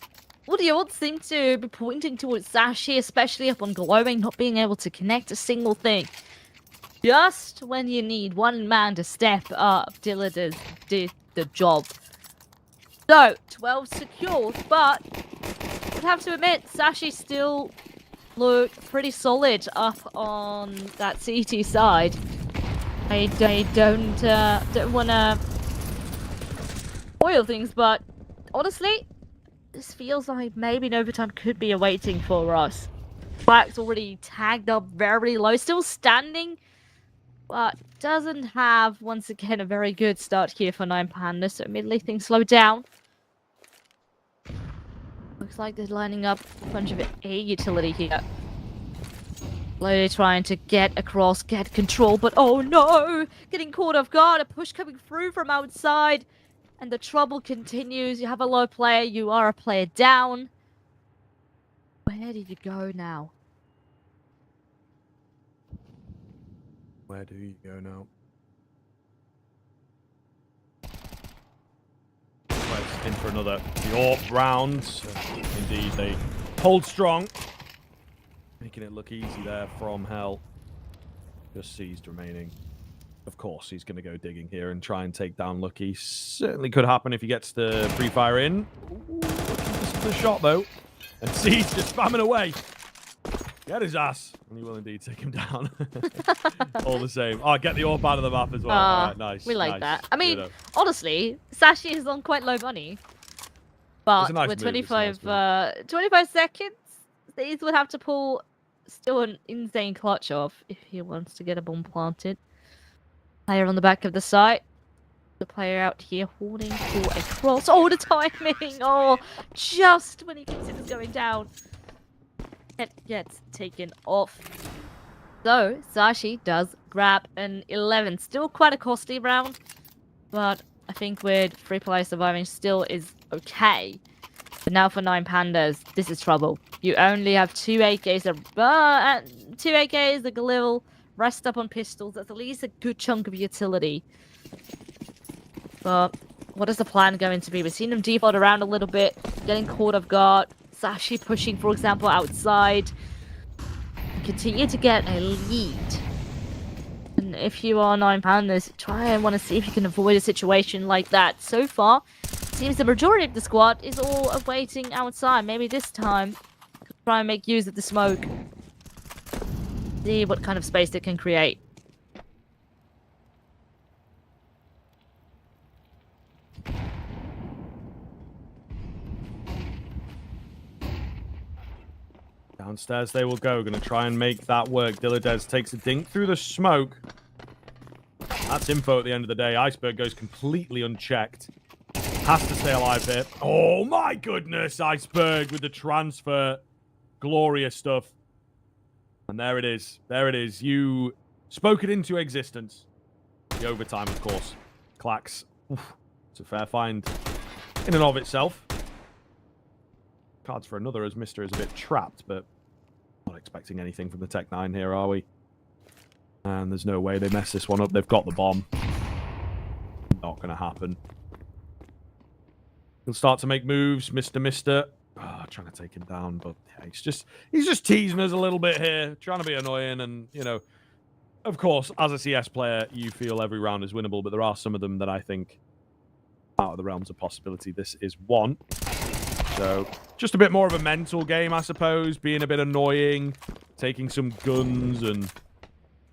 All the odds seem to be pointing towards Sashi, especially up on Glowing, not being able to connect a single thing. Just when you need one man to step up, Dilla did the job. So, 12 secured, but I'd have to admit, Sashi still looked pretty solid up on that CT side. I don't want to spoil things, but honestly, this feels like maybe an overtime could be awaiting for us. Black's already tagged up very low, still standing, but doesn't have, once again, a very good start here for 9 Panda, so immediately things slow down. Looks like they're lining up a bunch of A utility here. Slowly trying to get across, get control, but oh no! Getting caught off guard, a push coming through from outside, and the trouble continues. You have a low player, you are a player down. Where did you go now? Where do you go now? Quest in for another AWP round. So indeed, they hold strong. Making it look easy there from Hell. Just seized remaining. Of course, he's going to go digging here and try and take down Lucky. Certainly could happen if he gets the pre-fire in. Ooh, looking for the shot, though. And Seeds just spamming away. Get his ass. And he will indeed take him down. All the same. Oh, get the AWP out of the map as well. All right, nice. We like nice. that. I mean, honestly, Sashi is on quite low money. But nice with move, 25 seconds, Seeds would have to pull still an insane clutch off if he wants to get a bomb planted. Player on the back of the site. The player out here holding for a cross. Oh, the timing! Oh, just when he considers going down. It gets taken off. So, Sashi does grab an 11. Still quite a costly round. But I think with 3 players surviving still is okay. But now for 9 Pandas, this is trouble. You only have 2 AKs, 2 AKs, a Galil, rest up on pistols. That's at least a good chunk of utility. But what is the plan going to be? We've seen him default around a little bit, getting caught off guard. Sashi pushing, for example, outside. Continue to get a lead. And if you are 9 Pandas, try and want to see if you can avoid a situation like that. So far, seems the majority of the squad is all awaiting outside. Maybe this time, try and make use of the smoke. See what kind of space it can create. Downstairs they will go. Going to try and make that work. Dilladez takes a dink through the smoke. That's info at the end of the day. Iceberg goes completely unchecked. Has to stay alive here. Oh my goodness, Iceberg with the transfer. Glorious stuff. And there it is. There it is. You spoke it into existence. The overtime, of course. Clacks. Oof. It's a fair find in and of itself. Cards for another as Mr. is a bit trapped, but not expecting anything from the Tech 9 here, are we? And there's no way they mess this one up. They've got the bomb. Not going to happen. He'll start to make moves, Mr. Oh, trying to take him down, but yeah, he's just teasing us a little bit here, trying to be annoying, and you know, of course, as a CS player, you feel every round is winnable, but there are some of them that I think out of the realms of possibility. This is one. So, just a bit more of a mental game, I suppose, being a bit annoying, taking some guns and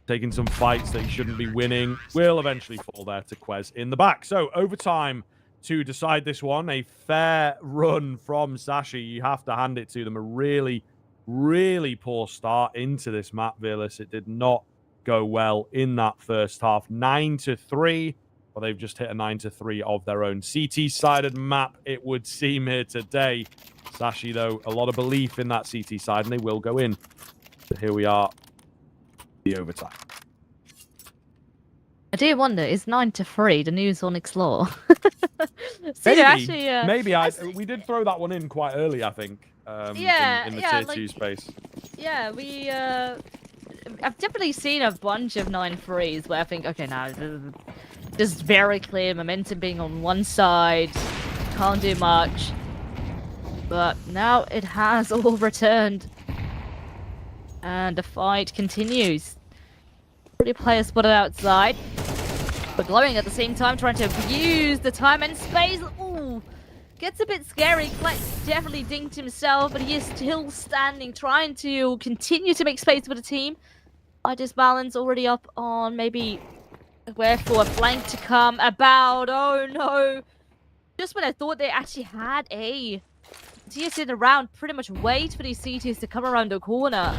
taking some fights that you shouldn't be winning. Will eventually fall there to Quez in the back. So, overtime to decide this one. A fair run from Sashi. You have to hand it to them. A really, really poor start into this map, Virus. It did not go well in that first half. 9-3. Well, they've just hit a 9-3 of their own. CT-sided map, it would seem, here today. Sashi, though, a lot of belief in that CT side, and they will go in. So here we are, the overtime. I do wonder, is 9-3 the news on Xlore? Maybe, actually, we did throw that one in quite early, I think. Yeah, in the yeah, tier 2 space. Yeah, I've definitely seen a bunch of 9-3s where I think, okay, now just very clear momentum being on one side, can't do much. But now it has all returned, and the fight continues. Pretty player spotted outside. But glowing at the same time, trying to abuse the time and space. Ooh, gets a bit scary. Flex definitely dinked himself, but he is still standing, trying to continue to make space for the team. Balance already up on maybe where for a flank to come about. Oh no. Just when I thought they actually had a TS in the round, pretty much wait for these CTs to come around the corner,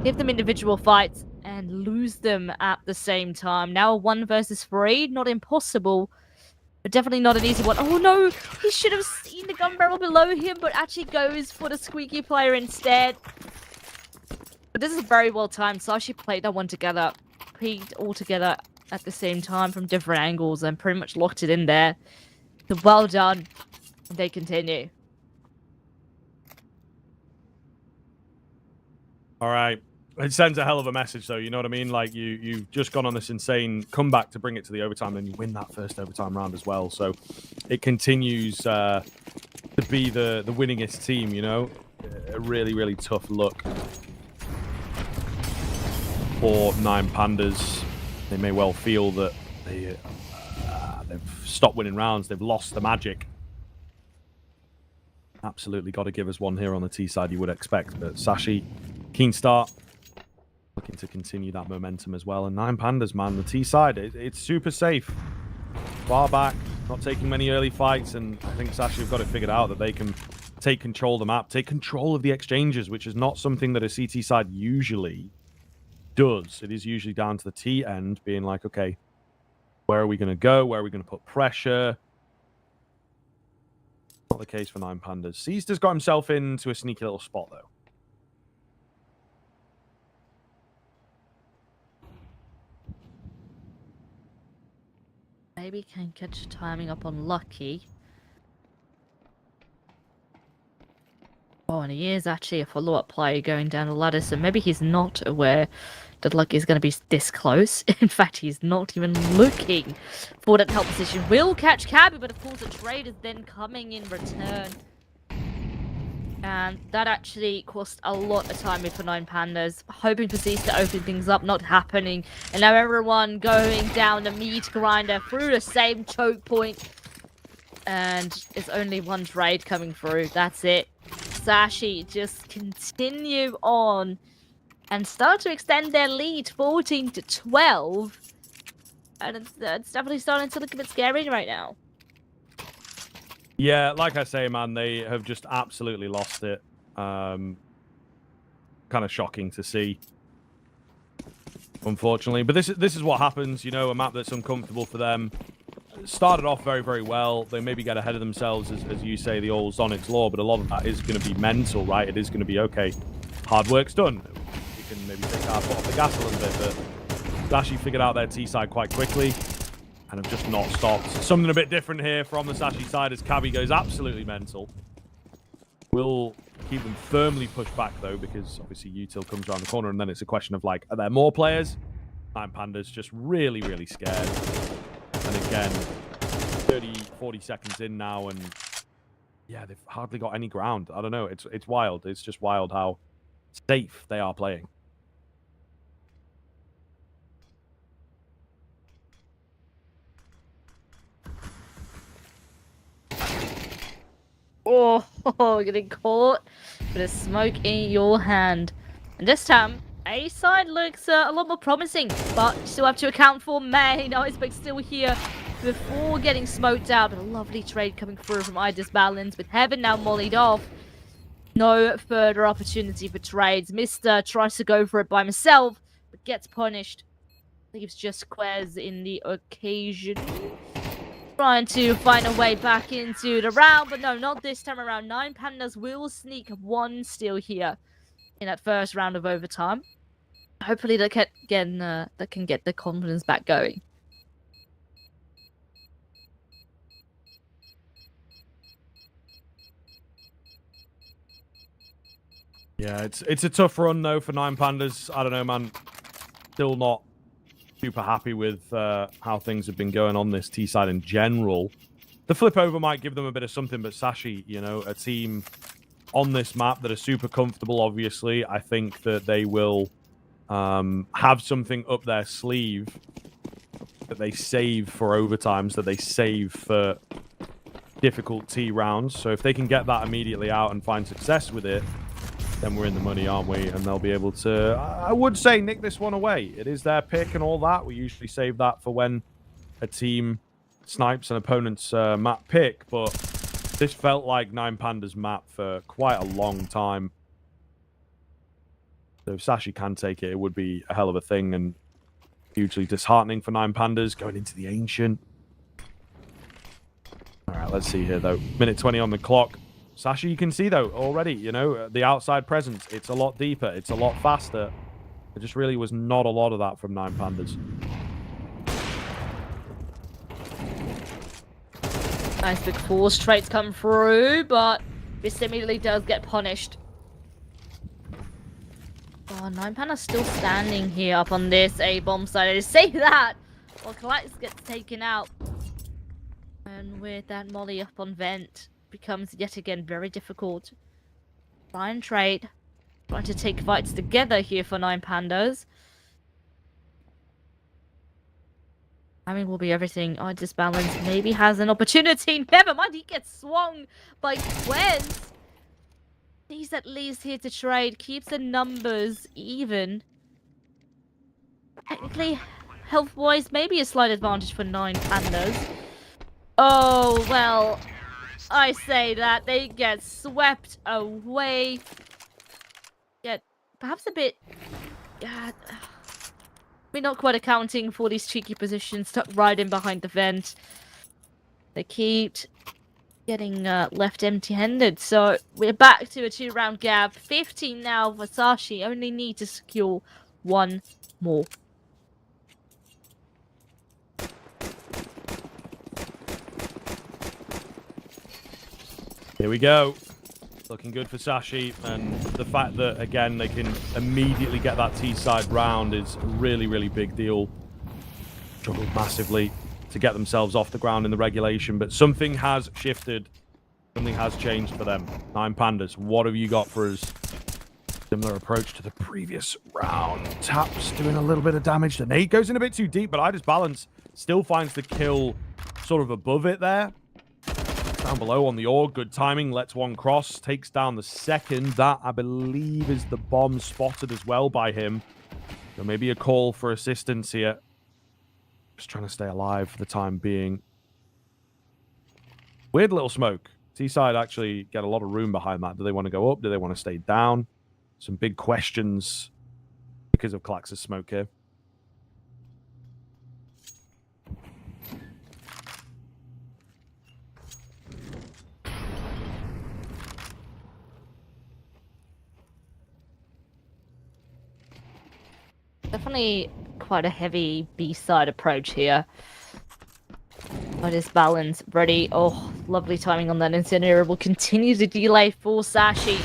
give them individual fights, and lose them at the same time. Now a 1 versus 3, not impossible, but definitely not an easy one. Oh no, he should have seen the gun barrel below him, but actually goes for the squeaky player instead. But this is very well timed. Sashi played that one together, peeked all together at the same time from different angles, and pretty much locked it in there. So well done. They continue. All right. It sends a hell of a message, though. You know what I mean? Like, you've just gone on this insane comeback to bring it to the overtime, and you win that first overtime round as well. So it continues to be the winningest team, you know? A really, really tough look for Nine Pandas. They may well feel that they've stopped winning rounds. They've lost the magic. Absolutely got to give us one here on the T side, you would expect. But Sashi, keen start. Looking to continue that momentum as well. And Nine Pandas, man, the T side, it's super safe. Far back, not taking many early fights. And I think Sashi have got it figured out that they can take control of the map, take control of the exchanges, which is not something that a CT side usually does. It is usually down to the T end being like, okay, where are we going to go? Where are we going to put pressure? Not the case for Nine Pandas. Caesar's got himself into a sneaky little spot, though. Maybe can catch timing up on Lucky. Oh, and he is actually a follow-up play going down the ladder, so maybe he's not aware that Lucky is going to be this close. In fact, he's not even looking for that help position. Will catch Cabby, but of course the trade is then coming in return. And that actually cost a lot of time for Nine Pandas. Hoping for Cease to open things up, not happening. And now everyone going down the meat grinder through the same choke point. And it's only one trade coming through. That's it. Sashi just continue on and start to extend their lead 14 to 12. And it's definitely starting to look a bit scary right now. Yeah, like I say, man, they have just absolutely lost it. Kind of shocking to see, unfortunately. But this is what happens, you know, a map that's uncomfortable for them. Started off very, very well. They maybe get ahead of themselves, as you say, the old Zonic's law, but a lot of that is going to be mental, right? It is going to be, okay, hard work's done. We can maybe take our foot off the gas a little bit, but Sashi figured out their T side quite quickly and have just not stopped. Something a bit different here from the Sashi side as Cabby goes absolutely mental. Will keep them firmly pushed back, though, because obviously Util comes around the corner, and then it's a question of, like, are there more players? Nine Pandas just really, really scared. And again, 30, 40 seconds in now, and yeah, they've hardly got any ground. I don't know. It's wild. It's just wild how safe they are playing. Oh, getting caught with a smoke in your hand. And this time, A side looks a lot more promising, but you still have to account for May. Iceberg still here before getting smoked out. But a lovely trade coming through from Balance with Heaven now mollied off. No further opportunity for trades. Mister tries to go for it by himself, but gets punished. Leaves just squares in the occasion. Trying to find a way back into the round, but no, not this time around. Nine Pandas will sneak one steal here in that first round of overtime. Hopefully they can get the confidence back going. Yeah, it's a tough run, though, for Nine Pandas. I don't know, man. Still not super happy with how things have been going on this T side in general. The flip over might give them a bit of something, but Sashi, you know, a team on this map that are super comfortable, obviously. I think that they will have something up their sleeve that they save for overtimes, that they save for difficult T rounds. So if they can get that immediately out and find success with it, then we're in the money, aren't we? And they'll be able to, I would say, nick this one away. It is their pick and all that. We usually save that for when a team snipes an opponent's map pick, but this felt like Nine Panda's map for quite a long time. So if Sashi can take it, it would be a hell of a thing and hugely disheartening for Nine Pandas going into the Ancient. All right, let's see here, though. Minute 20 on the clock. Sashi, you can see, though, already, you know, the outside presence. It's a lot deeper. It's a lot faster. There just really was not a lot of that from Nine Pandas. Nice big 4 straights come through, but this immediately does get punished. Oh, Nine Panda's still standing here up on this A-bomb side. I just say that while Kalax gets taken out. And with that molly up on vent, becomes yet again very difficult. Try and trade. Trying to take fights together here for Nine Pandas. Timing will be everything. Oh, Disbalance maybe has an opportunity. Never mind, he gets swung by Quez. He's at least here to trade. Keeps the numbers even. Technically, health-wise, maybe a slight advantage for Nine Pandas. Oh, well, I say that. They get swept away. Get perhaps a bit... we're not quite accounting for these cheeky positions stuck right in behind the vent. They keep getting left empty-handed. So we're back to a 2-round gap. 15 now for Sashi. Only need to secure one more. Here we go. Looking good for Sashi, and the fact that, again, they can immediately get that T-side round is a really, really big deal. Struggled massively to get themselves off the ground in the regulation, but something has shifted. Something has changed for them. Nine Pandas, what have you got for us? Similar approach to the previous round. Taps doing a little bit of damage. The nade goes in a bit too deep, but Disbalance still finds the kill sort of above it there. Down below on the org, good timing, lets one cross, takes down the second. That, I believe, is the bomb spotted as well by him. So maybe a call for assistance here. Just trying to stay alive for the time being. Weird little smoke. T-side actually get a lot of room behind that. Do they want to go up? Do they want to stay down? Some big questions because of Klax's smoke here. Definitely quite a heavy B-side approach here. But Disbalance ready. Oh, lovely timing on that incendiary. Will continue to delay for Sashi.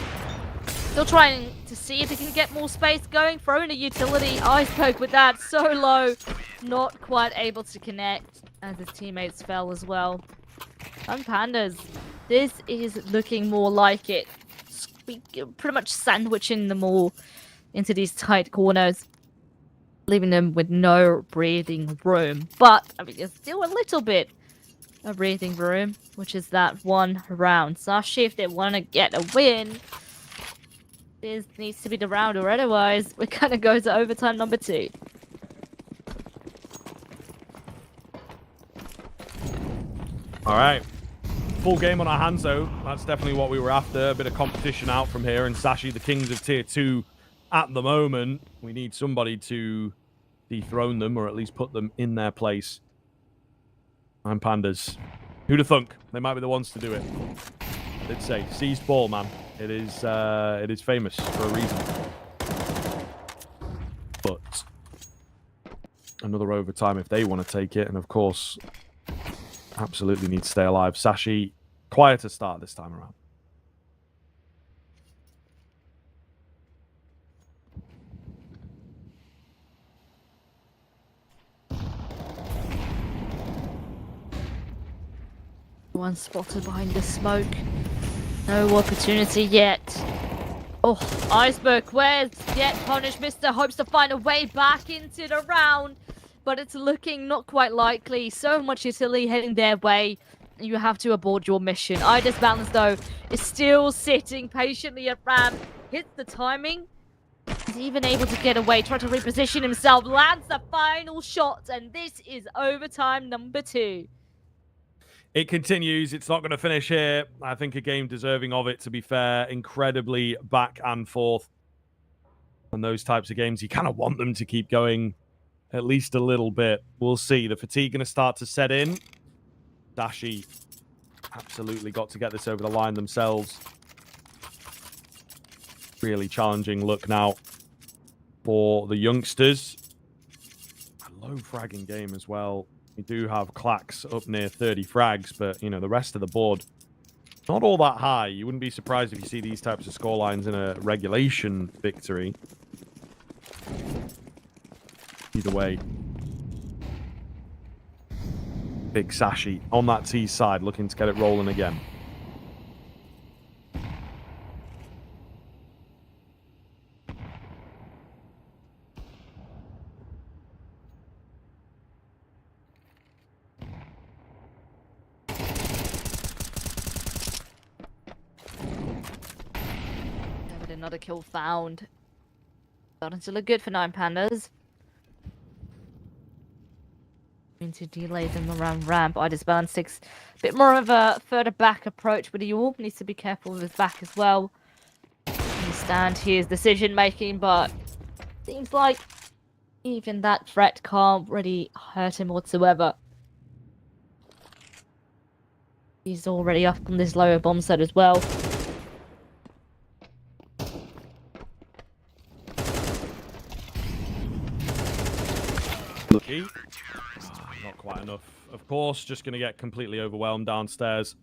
Still trying to see if he can get more space going. Throwing a utility. Eye poke with that. So low. Not quite able to connect as his teammates fell as well. Nine Pandas. This is looking more like it. Pretty much sandwiching them all into these tight corners, leaving them with no breathing room. But, I mean, there's still a little bit of breathing room, which is that one round. Sashi, if they want to get a win, this needs to be the round, or otherwise we're going to go to overtime number 2. All right. Full game on our hands, though. That's definitely what we were after. A bit of competition out from here, and Sashi, the kings of Tier 2 at the moment. We need somebody to dethrone them, or at least put them in their place. Nine Pandas. Who'd have thunk? They might be the ones to do it. I did say, seized ball, man. It is famous for a reason. But another overtime if they want to take it, and of course, absolutely need to stay alive. Sashi, quieter start this time around. One spotted behind the smoke. No opportunity yet. Oh, Iceberg, where's yet punished? Mister hopes to find a way back into the round, but it's looking not quite likely. So much utility heading their way. You have to abort your mission. I Disbalance, though, is still sitting patiently at ramp. Hits the timing. He's even able to get away, try to reposition himself, lands the final shot, and this is overtime number 2. It continues. It's not going to finish here. I think a game deserving of it, to be fair. Incredibly back and forth. And those types of games, you kind of want them to keep going at least a little bit. We'll see. The fatigue going to start to set in. Dashi absolutely got to get this over the line themselves. Really challenging look now for the youngsters. A low fragging game as well. We do have Clacks up near 30 frags, but, you know, the rest of the board, not all that high. You wouldn't be surprised if you see these types of scorelines in a regulation victory. Either way. Big Sashi on that T side, looking to get it rolling again. Another kill found. Starting to look good for 9 Pandas. Going to delay them around ramp. I Disbalance takes a bit more of a further back approach, but he all needs to be careful with his back as well. Understand his decision making, but seems like even that threat can't really hurt him whatsoever. He's already up on this lower bomb set as well. Lucky. Not quite enough. Of course, just going to get completely overwhelmed downstairs.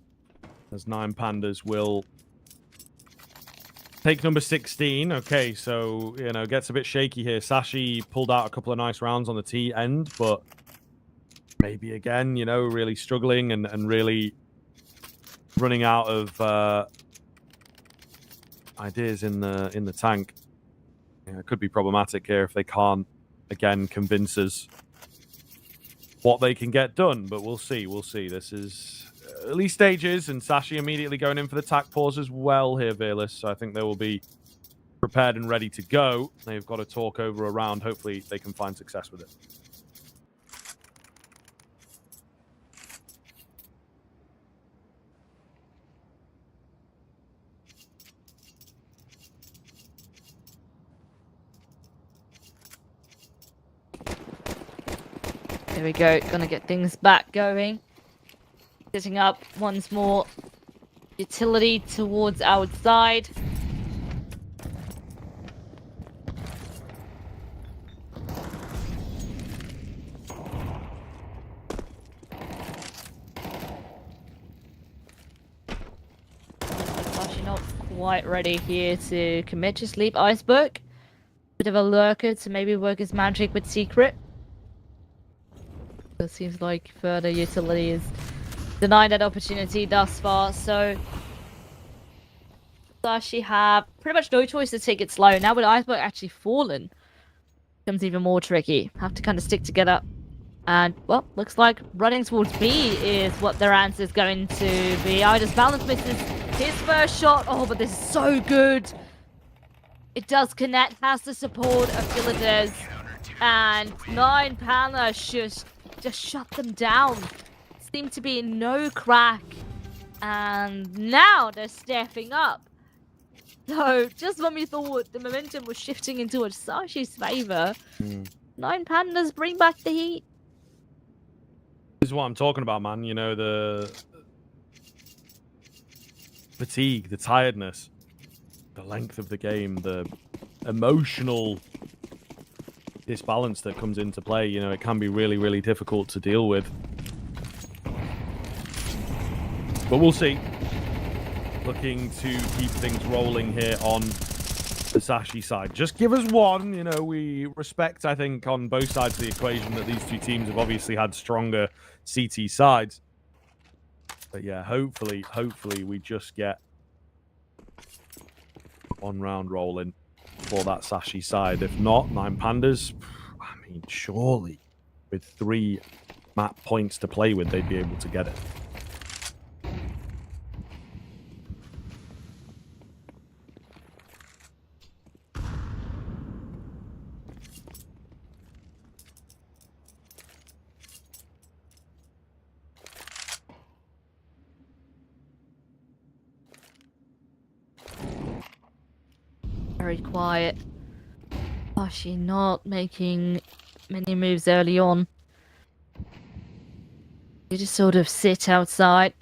As 9 Pandas will take number 16. Okay, so, you know, gets a bit shaky here. Sashi pulled out a couple of nice rounds on the T end, but maybe again, you know, really struggling and really running out of ideas in the tank. Yeah, it could be problematic here if they can't, again, convince us what they can get done, but we'll see. We'll see. This is early stages, and Sashi immediately going in for the tack pause as well here, Veerless. So I think they will be prepared and ready to go. They've got to talk over a round. Hopefully they can find success with it. There we go. Gonna get things back going. Setting up once more. Utility towards outside. Actually not quite ready here to commit to sleep. Iceberg. Bit of a lurker to maybe work his magic with Secret. It seems like further utility is denied that opportunity thus far, so Sashi have pretty much no choice to take it slow. Now with Iceberg actually fallen, becomes even more tricky. Have to kind of stick together. And, well, looks like running towards B is what their answer is going to be. I Disbalance misses his first shot. Oh, but this is so good. It does connect, has the support of Philadelphia. And 9 Pandas just shut them down. Seemed to be no crack. And now they're stepping up. So, just when we thought the momentum was shifting into Sashi's favor, 9 Pandas bring back the heat. This is what I'm talking about, man. You know, the fatigue, the tiredness, the length of the game, the emotional disbalance that comes into play. You know, it can be really, really difficult to deal with. But we'll see. Looking to keep things rolling here on the Sashi side. Just give us one. You know, we respect, I think, on both sides of the equation that these two teams have obviously had stronger CT sides. But yeah, hopefully we just get 1 round rolling for that Sashi side. If not, 9 Pandas, I mean, surely with 3 map points to play with, they'd be able to get it. Very quiet. Sashi not making many moves early on. You just sort of sit outside,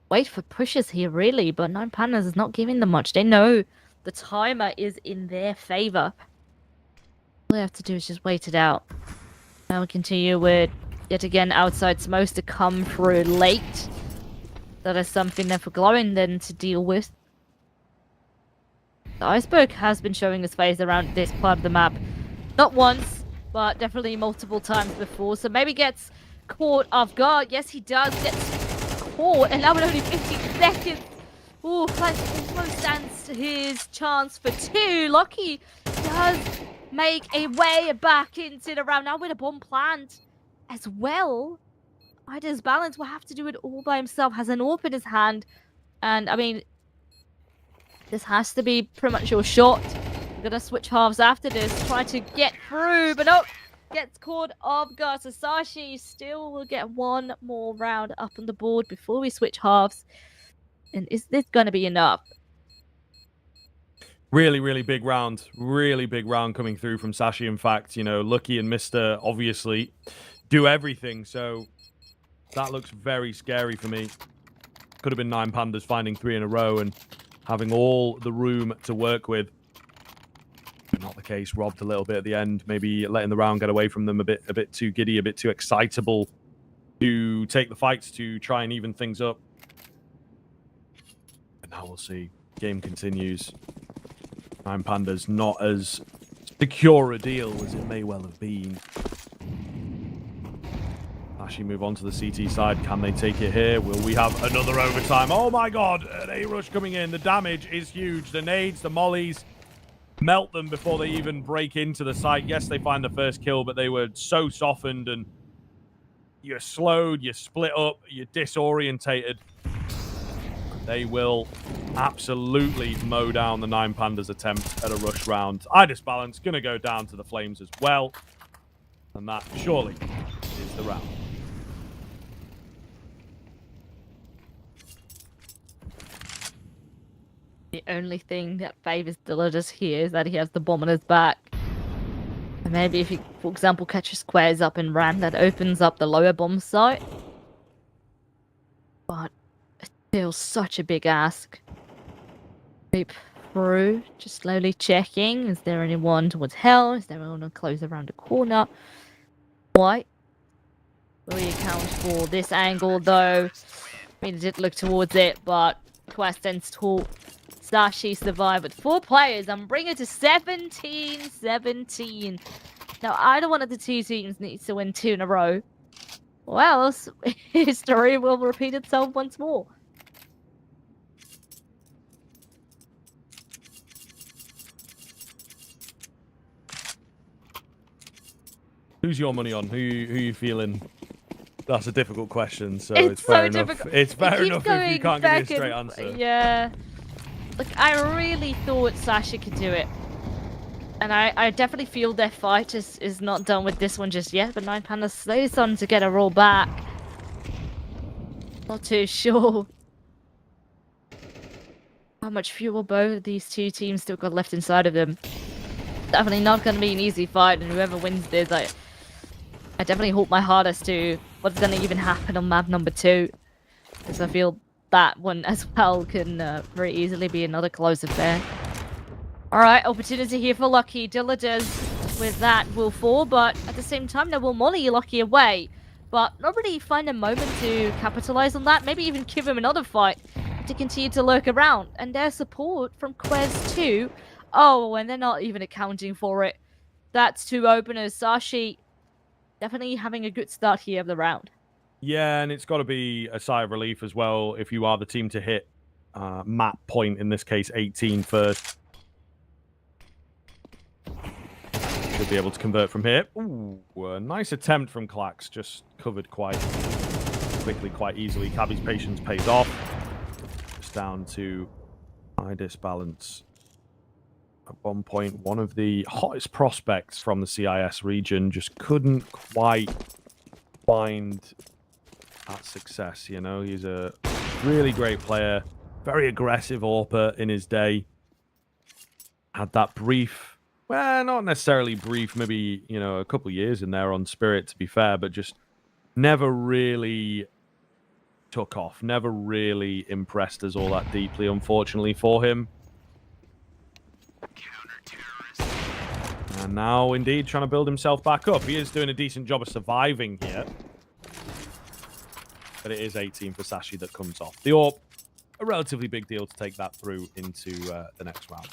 wait for pushes here, really, but 9 Pandas is not giving them much. They know the timer is in their favor. All they have to do is just wait it out. Now we continue with, yet again, outside smokes to come through late. That is something that for Glowing then to deal with. The iceberg has been showing his face around this part of the map. Not once, but definitely multiple times before. So maybe gets caught off guard. Yes, he does get caught. And now with only 15 seconds. Ooh, Flash almost stands his chance for 2. Lucky does make a way back into the round. Now with a bomb plant as well. Ida's balance will have to do it all by himself. Has an AWP in his hand. And, I mean, this has to be pretty much your shot. We're going to switch halves after this. Try to get through, but nope. Gets caught off guard. So Sashi still will get 1 more round up on the board before we switch halves. And is this going to be enough? Really, really big round. Really big round coming through from Sashi. In fact, you know, Lucky and Mister obviously do everything. So that looks very scary for me. Could have been 9 Pandas finding 3 in a row and having all the room to work with. But not the case. Robbed a little bit at the end. Maybe letting the round get away from them a bit too giddy, a bit too excitable to take the fights to try and even things up. But now we'll see. Game continues. 9 Pandas not as secure a deal as it may well have been. Actually move on to the CT side. Can they take it here? Will we have another overtime? Oh my god, an A-rush coming in. The damage is huge. The nades, the mollies, melt them before they even break into the site. Yes, they find the first kill, but they were so softened and you're slowed, you're split up, you're disorientated. They will absolutely mow down the 9 Pandas attempt at a rush round. Ida's balance going to go down to the Flames as well. And that surely is the round. The only thing that favors Delicious here is that he has the bomb on his back. And maybe if he, for example, catches squares up in RAM, that opens up the lower bomb site. But it's still such a big ask. Creep through, just slowly checking. Is there anyone towards Hell? Is there anyone close around the corner? White. Will he account for this angle, though? I mean, he did look towards it, but Quest ends tall. Sashi survived with 4 players and bring it to 17-17. Now, either one of the 2 teams needs to win 2 in a row, or else history will repeat itself once more. Who's your money on? Who you feeling? That's a difficult question, so it's fair enough. Difficult. It's fair enough if you can't give me a straight and, answer. Yeah. Look, I really thought Sashi could do it. And I definitely feel their fight is not done with this one just yet, but 9 Pandas slows on to get a roll back. Not too sure how much fuel both these 2 teams still got left inside of them. Definitely not going to be an easy fight, and whoever wins this, I definitely hope my hardest to what's going to even happen on map number 2. Because I feel that one as well can very easily be another close affair. Alright, opportunity here for Lucky. Dilla does with that will fall, but at the same time, they will molly Lucky away. But not really find a moment to capitalize on that. Maybe even give him another fight to continue to lurk around. And their support from Quez too. Oh, and they're not even accounting for it. That's 2 openers. Sashi definitely having a good start here of the round. Yeah, and it's got to be a sigh of relief as well if you are the team to hit map point, in this case 18 first. Should be able to convert from here. Ooh, a nice attempt from Klax. Just covered quite quickly, quite easily. Cabby's patience pays off. Just down to high disbalance. At one point, one of the hottest prospects from the CIS region just couldn't quite find that success, you know? He's a really great player. Very aggressive AWPer in his day. Had that brief, well, not necessarily brief, maybe, you know, a couple years in there on Spirit, to be fair, but just never really took off. Never really impressed us all that deeply, unfortunately, for him. And now, indeed, trying to build himself back up. He is doing a decent job of surviving here. But it is 18 for Sashi that comes off. The AWP, a relatively big deal to take that through into the next round.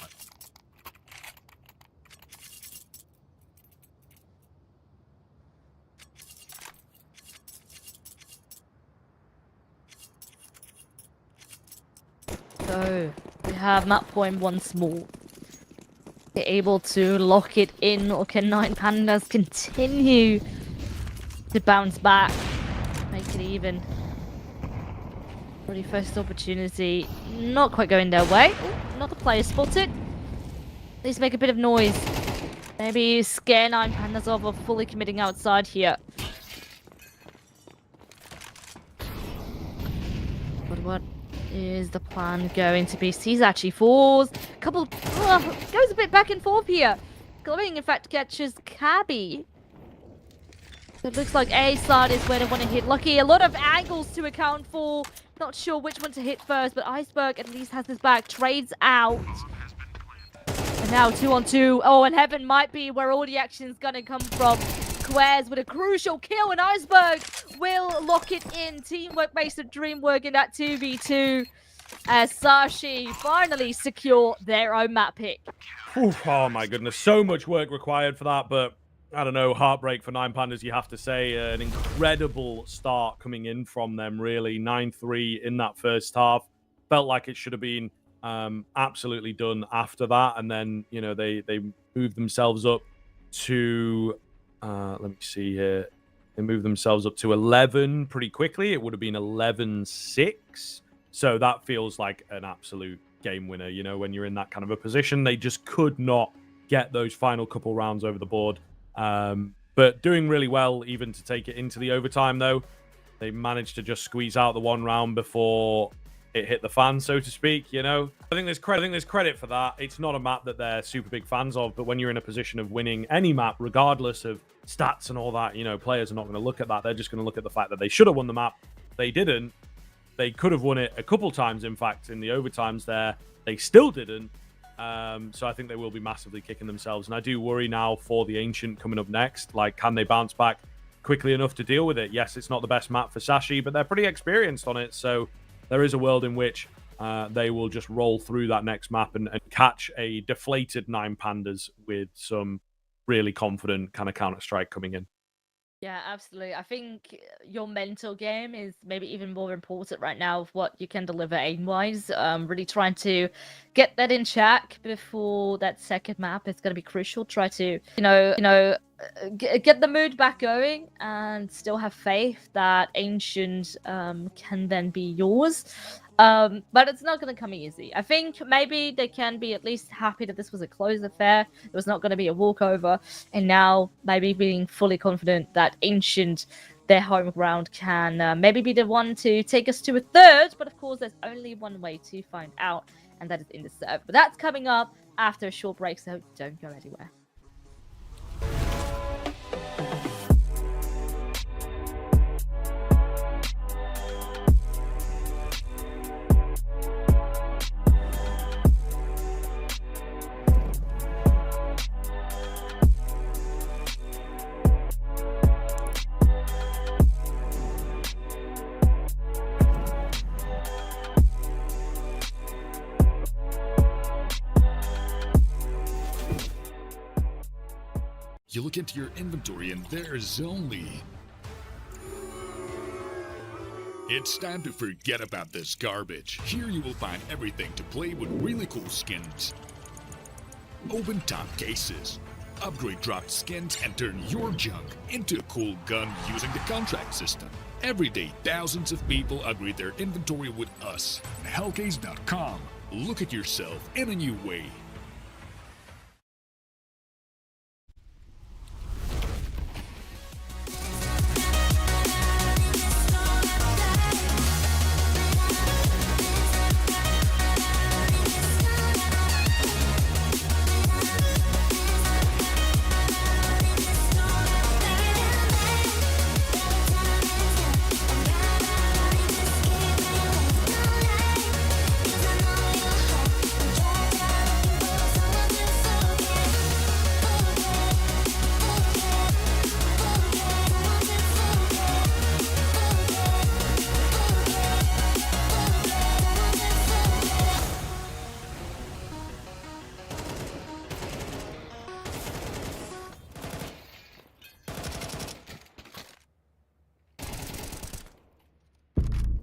So, we have map point once more. They're able to lock it in, or can Nine Pandas continue to bounce back, make it even? Already first opportunity, not quite going their way. Ooh, another player spotted. Please make a bit of noise. Maybe scare Nine Pandas off of fully committing outside here. But what is the plan going to be? Sees actually falls. Couple goes a bit back and forth here. Glowing in fact catches Cabby. It looks like A side is where they want to hit Lucky. A lot of angles to account for. Not sure which one to hit first, but Iceberg at least has his back. Trades out. And now 2-on-2. Oh, and Heaven might be where all the action's gonna come from. Quez with a crucial kill, and Iceberg will lock it in. Teamwork makes the dream work in that 2v2 as Sashi finally secure their own map pick. Oof, oh my goodness, so much work required for that, but I don't know, heartbreak for Nine Pandas, you have to say. An incredible start coming in from them, really. 9-3 in that first half. Felt like it should have been absolutely done after that, and then, you know, they moved themselves up to... let me see here. They moved themselves up to 11 pretty quickly. It would have been 11-6. So that feels like an absolute game winner, you know, when you're in that kind of a position. They just could not get those final couple rounds over the board. But doing really well even to take it into the overtime, though. They managed to just squeeze out the one round before it hit the fan, so to speak, you know. I think there's credit for that. It's not a map that they're super big fans of, but when you're in a position of winning any map, regardless of stats and all that, you know, players are not going to look at that. They're just going to look at the fact that they should have won the map. They didn't. They could have won it a couple times, in fact, in the overtimes there. They still didn't. So I think they will be massively kicking themselves. And I do worry now for the Ancient coming up next. Like, can they bounce back quickly enough to deal with it? Yes, it's not the best map for Sashi, but they're pretty experienced on it. So there is a world in which they will just roll through that next map and catch a deflated Nine Pandas with some really confident kind of Counter-Strike coming in. Yeah, absolutely. I think your mental game is maybe even more important right now of what you can deliver aim-wise. Really trying to get that in check before that second map is going to be crucial. Try to, get the mood back going and still have faith that Ancient can then be yours. But it's not going to come easy. I think maybe they can be at least happy that this was a close affair. It was not going to be a walkover. And now maybe being fully confident that Ancient, their home ground, can maybe be the one to take us to a third. But of course, there's only one way to find out, and that is in the serve. But that's coming up after a short break, so don't go anywhere. You look into your inventory and there's only... It's time to forget about this garbage. Here you will find everything to play with really cool skins. Open top cases, Upgrade dropped skins and turn your junk into a cool gun using the contract system. Every day, thousands of people upgrade their inventory with us. Hellcase.com. Look at yourself in a new way.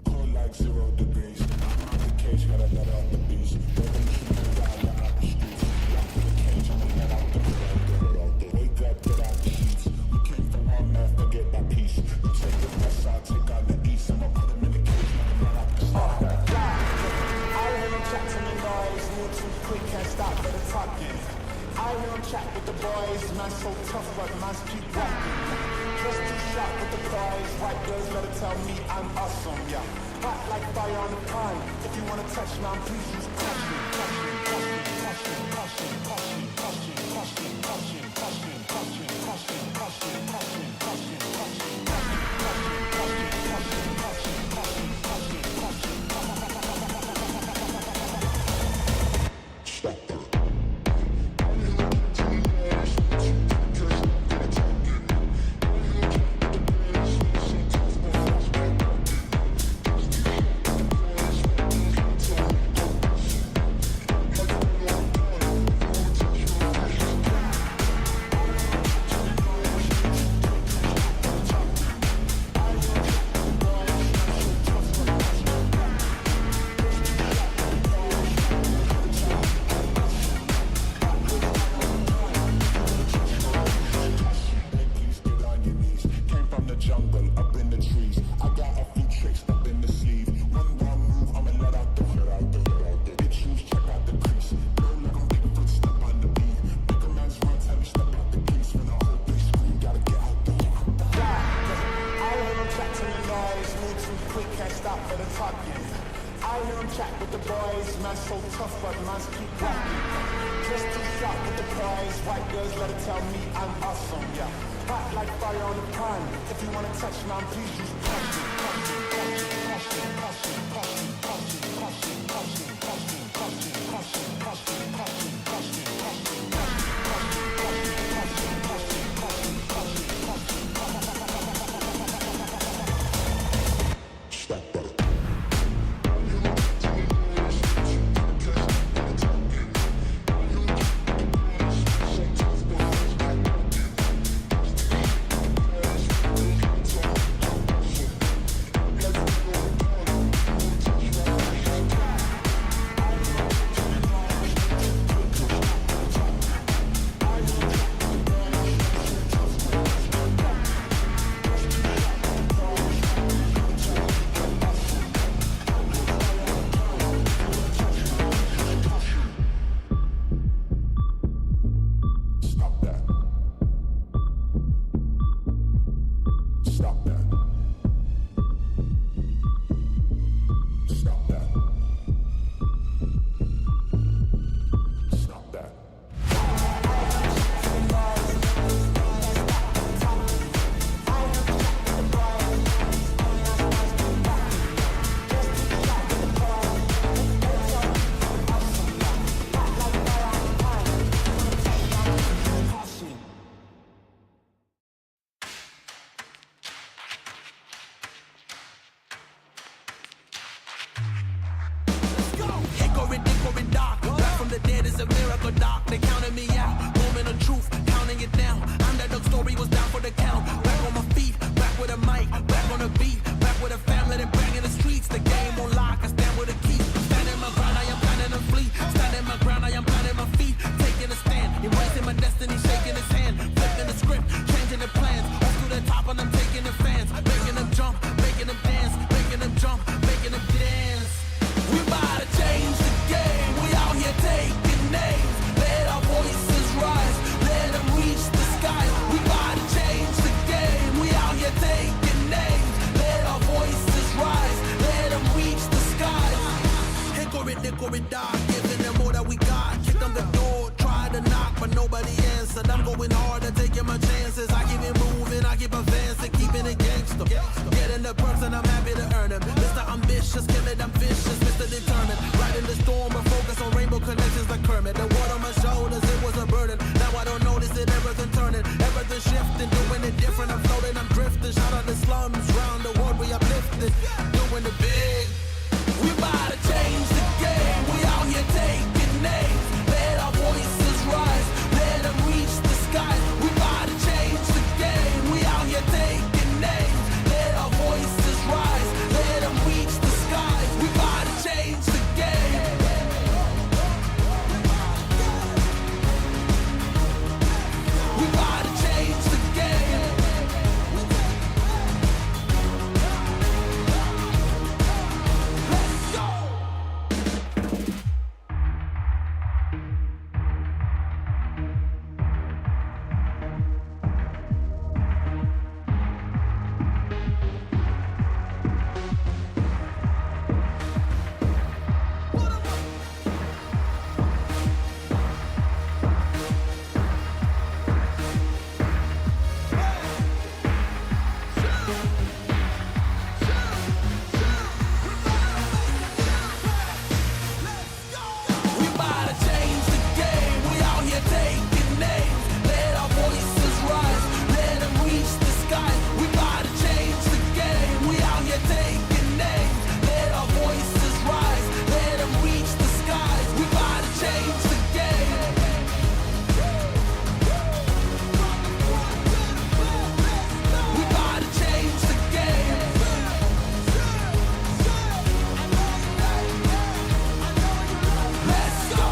Cold like 0 degrees. I'm out the cage, gotta let out the beast. Revolutionary, gotta let out the streets. Locked in the cage, I'ma let out the hood. Wake up, get out the sheets. We came from one man, forget that peace. You take the west side, take out the east. I'ma put him in the cage, I'ma let out the start. I hear him chat to me boys, move too quick, can't stop for the talking. I hear him chat with the boys, man so tough, but man's keep walking. Just too sharp with the prize, white girls better tell me I'm awesome, yeah. Hot like fire on the pine, if you wanna touch man, please use caution, caution, caution, caution, caution, caution, caution, caution, caution, caution, caution, caution, caution, caution, caution, caution, Embracing my destiny, shaking it. the perks and I'm happy to earn them. Mr. Ambitious, kill it, I'm vicious, Mr. Determined. Riding the storm, but focus on rainbow connections like Kermit. The water on my shoulders, it was a burden. Now I don't notice it, everything turning, everything shifting, doing it different. I'm floating, I'm drifting. Shout out the slums, round the world we uplifted, doing it big. We about to change the game. We out here taking names. Let our voices rise. Let them reach the skies. We about to change the game. We out here taking names. Let our voices rise. Let them reach the skies. We about to change the game. We about to change the game. Let's go. We about to change the game. We out here taking names. Let our voices rise. Let them reach the skies. We about to change the game. We out here taking names. Let our voices rise. Let them reach the skies. We about to change the game. We about to change the game. Let's go.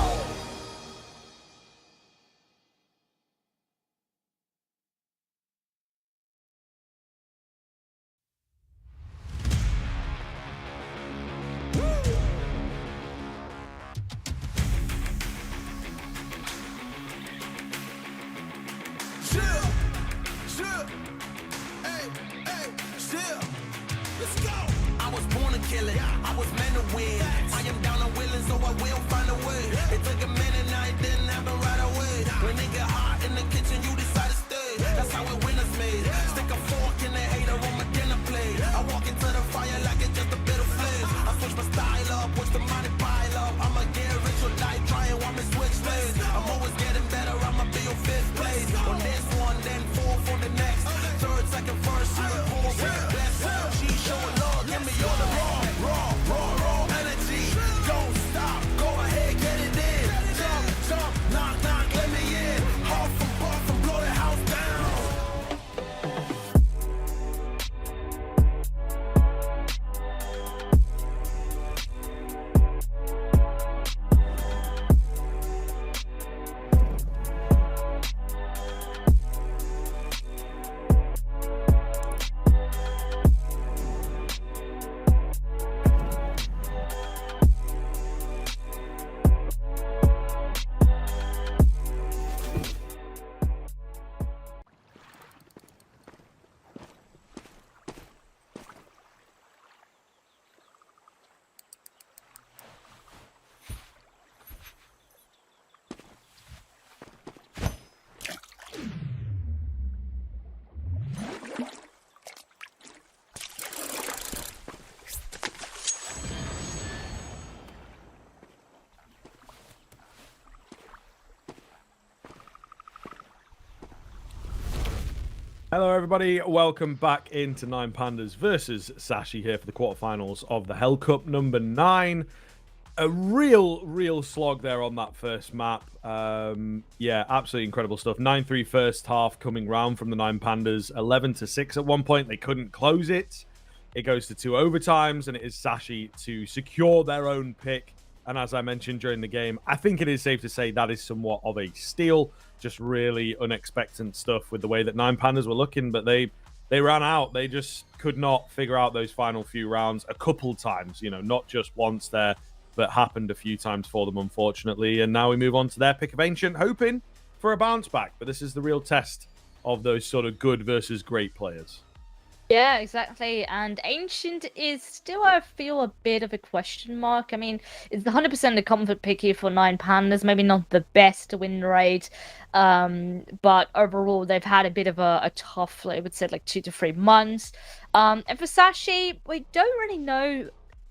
Chill, chill, hey, hey, chill. Let's go. I was born to kill it. I was meant to win. I am down and willing, so I will find a way. It took a minute, now it didn't happen right away. When it get hot in the kitchen, you decide to stay. That's how it winners made. Stick a fork in the hater on my dinner plate. I walk into the fire like it's just a bit of flames. I switch my style up, watch the money pile up. I'ma get rich or die trying, want me switch lanes. I'm always getting better, I'ma be your fifth place. On this one, then four for the next. Third, second, first, third, fourth, with the best. She showing love, give me all the raw energy. Don't stop, go ahead, get it in. Jump, jump, knock, knock, let me in. Huff and puff and blow the house down. Hello, everybody. Welcome back into Nine Pandas versus Sashi here for the quarterfinals of the Hellcup number 9. A real slog there on that first map. Yeah, absolutely incredible stuff. 9-3 first half coming round from the Nine Pandas. 11-6 at one point. They couldn't close it. It goes to 2 overtimes, and it is Sashi to secure their own pick. And as I mentioned during the game, I think it is safe to say that is somewhat of a steal. Just really unexpected stuff with the way that Nine Pandas were looking, but they ran out. They just could not figure out those final few rounds a couple times, you know, not just once there, but happened a few times for them, unfortunately. And now we move on to their pick of Ancient, hoping for a bounce back. But this is the real test of those sort of good versus great players. Yeah, exactly. And Ancient is still, I feel, a bit of a question mark. I mean, it's 100% a comfort pick here for Nine Pandas. Maybe not the best win rate, but overall, they've had a bit of a tough, I would say, like 2 to 3 months. And for Sashi, we don't really know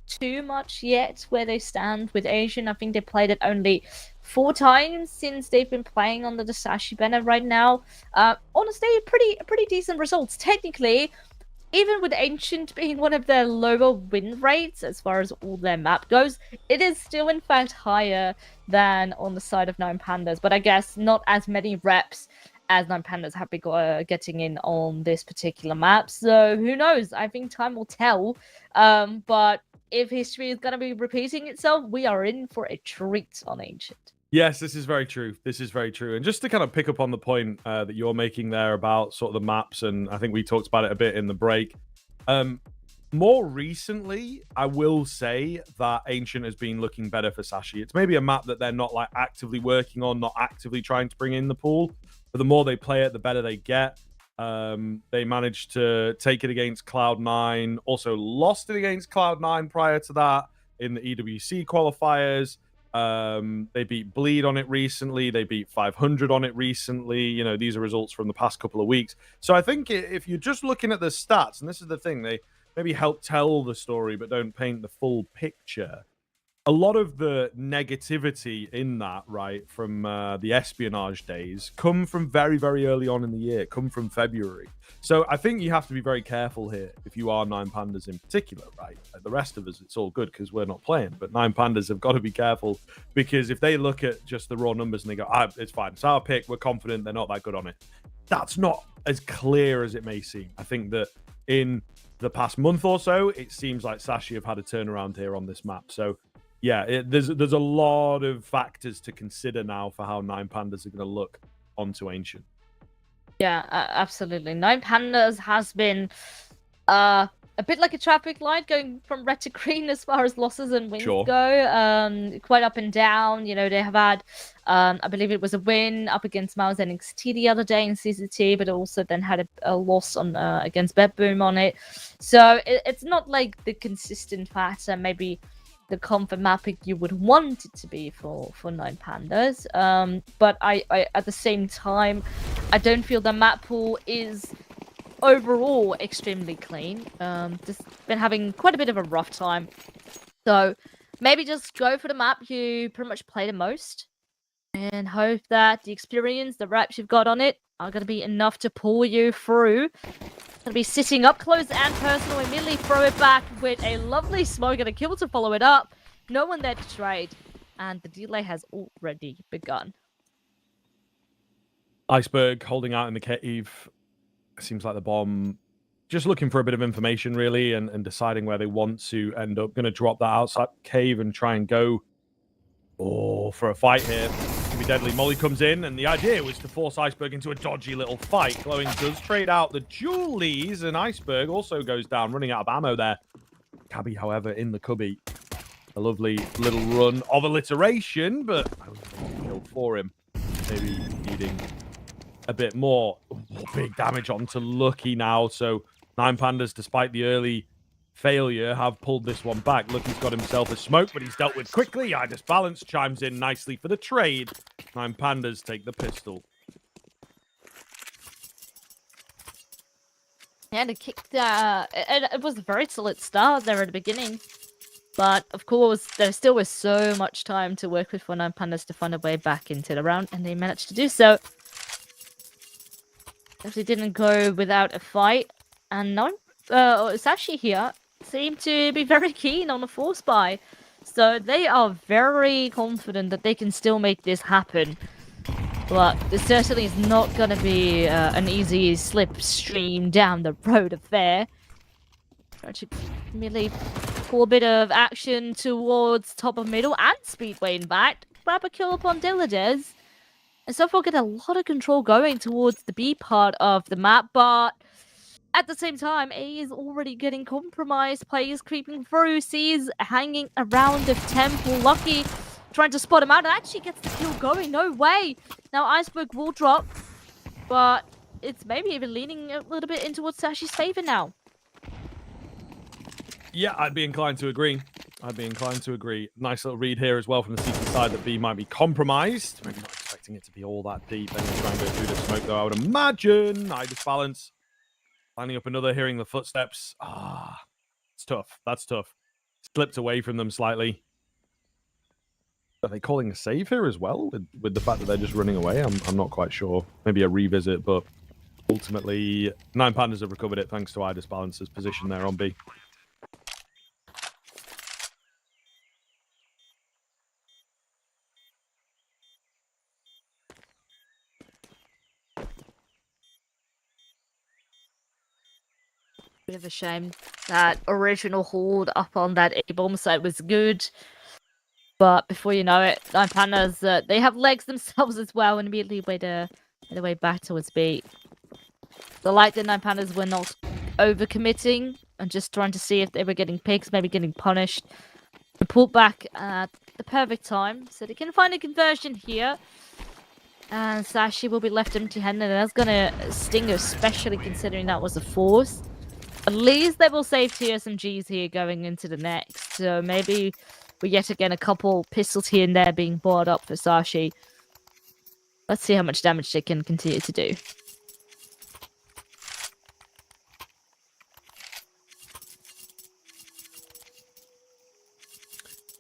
too much yet where they stand with Asian. I think they played it only 4 times since they've been playing under the Sashi banner right now. Honestly, pretty decent results. Technically, even with Ancient being one of their lower win rates as far as all their map goes, it is still in fact higher than on the side of Nine Pandas. But I guess not as many reps as Nine Pandas have been getting in on this particular map. So who knows? I think time will tell. But if history is going to be repeating itself, we are in for a treat on Ancient. Yes, this is very true. This is very true. And just to kind of pick up on the point that you're making there about sort of the maps, and I think we talked about it a bit in the break. More recently, I will say that Ancient has been looking better for Sashi. It's maybe a map that they're not like actively working on, not actively trying to bring in the pool, but the more they play it, the better they get. They managed to take it against Cloud9, also lost it against Cloud9 prior to that in the EWC qualifiers. They beat Bleed on it recently. They beat 500 on it recently. You know, these are results from the past couple of weeks. So I think if you're just looking at the stats, and this is the thing, they maybe help tell the story, but don't paint the full picture. A lot of the negativity in that, right, from the espionage days come from very, very early on in the year, come from February. So I think you have to be very careful here if you are Nine Pandas in particular, right? Like the rest of us, it's all good because we're not playing, but Nine Pandas have got to be careful because if they look at just the raw numbers and they go, it's fine, it's our pick, we're confident, they're not that good on it. That's not as clear as it may seem. I think that in the past month or so, it seems like Sashi have had a turnaround here on this map. So yeah, there's a lot of factors to consider now for how Nine Pandas are going to look onto Ancient. Yeah, absolutely. Nine Pandas has been a bit like a traffic light going from red to green as far as losses and wins go. Quite up and down. You know, they have had, I believe it was a win up against Mouse NXT the other day in CCT, but also then had a loss on against Bedboom on it. So it's not like the consistent pattern, maybe the comfort mapping you would want it to be for Nine Pandas. But I at the same time, I don't feel the map pool is overall extremely clean. Just been having quite a bit of a rough time. So maybe just go for the map you pretty much play the most and hope that the experience, the reps you've got on it are going to be enough to pull you through. Gonna be sitting up close and personal, immediately throw it back with a lovely smoke and a kill to follow it up. No one there to trade, and the delay has already begun. Iceberg holding out in the cave. Seems like the bomb just looking for a bit of information, really, and deciding where they want to end up. Going to drop that outside cave and try and go for a fight here. Could be deadly. Molly comes in, and the idea was to force Iceberg into a dodgy little fight. Glowing does trade out the Julies, and Iceberg also goes down, running out of ammo there. Cabby, however, in the cubby. A lovely little run of alliteration, but only one kill for him. Maybe needing a bit more. Big damage onto Lucky now. So Nine Pandas, despite the early failure, have pulled this one back. Lucky's got himself a smoke, but he's dealt with quickly. Idis Balance chimes in nicely for the trade. Nine Pandas take the pistol. Yeah, the kick, it was a very solid start there at the beginning. But, of course, there still was so much time to work with for Nine Pandas to find a way back into the round, and they managed to do so. They didn't go without a fight, and Sashi here seemed to be very keen on a force buy. So they are very confident that they can still make this happen. But this certainly is not going to be an easy slipstream down the road affair. Try to merely pull a bit of action towards top of middle and Speedway in fact. Grab a kill upon Dilladez. And so far get a lot of control going towards the B part of the map, but at the same time, A is already getting compromised. Players creeping through, C is hanging around the temple. Lucky trying to spot him out and actually gets the kill going. No way! Now Iceberg will drop, but it's maybe even leaning a little bit in towards Sashi's favor now. Yeah, I'd be inclined to agree. I'd be inclined to agree. Nice little read here as well from the CT side that B might be compromised. Maybe not expecting it to be all that deep. Then try and go through the smoke, though, I would imagine. Idis balance. Lining up another, hearing the footsteps. It's tough. That's tough. Slipped away from them slightly. Are they calling a save here as well? With the fact that they're just running away? I'm not quite sure. Maybe a revisit, but ultimately, 9 Pandas have recovered it thanks to Idis Balance's position there on B. Bit of a shame. That original hold up on that A-bomb site was good. But before you know it, 9 Pandas, they have legs themselves as well and immediately made their way back towards B. I like the 9 Pandas were not overcommitting and just trying to see if they were getting picked, maybe getting punished. And pulled back at the perfect time, so they can find a conversion here. And Sashi will be left empty-handed, and that's gonna sting, especially considering that was a force. At least they will save 2 SMGs here going into the next. So maybe we yet again a couple pistols here and there being brought up for Sashi. Let's see how much damage they can continue to do.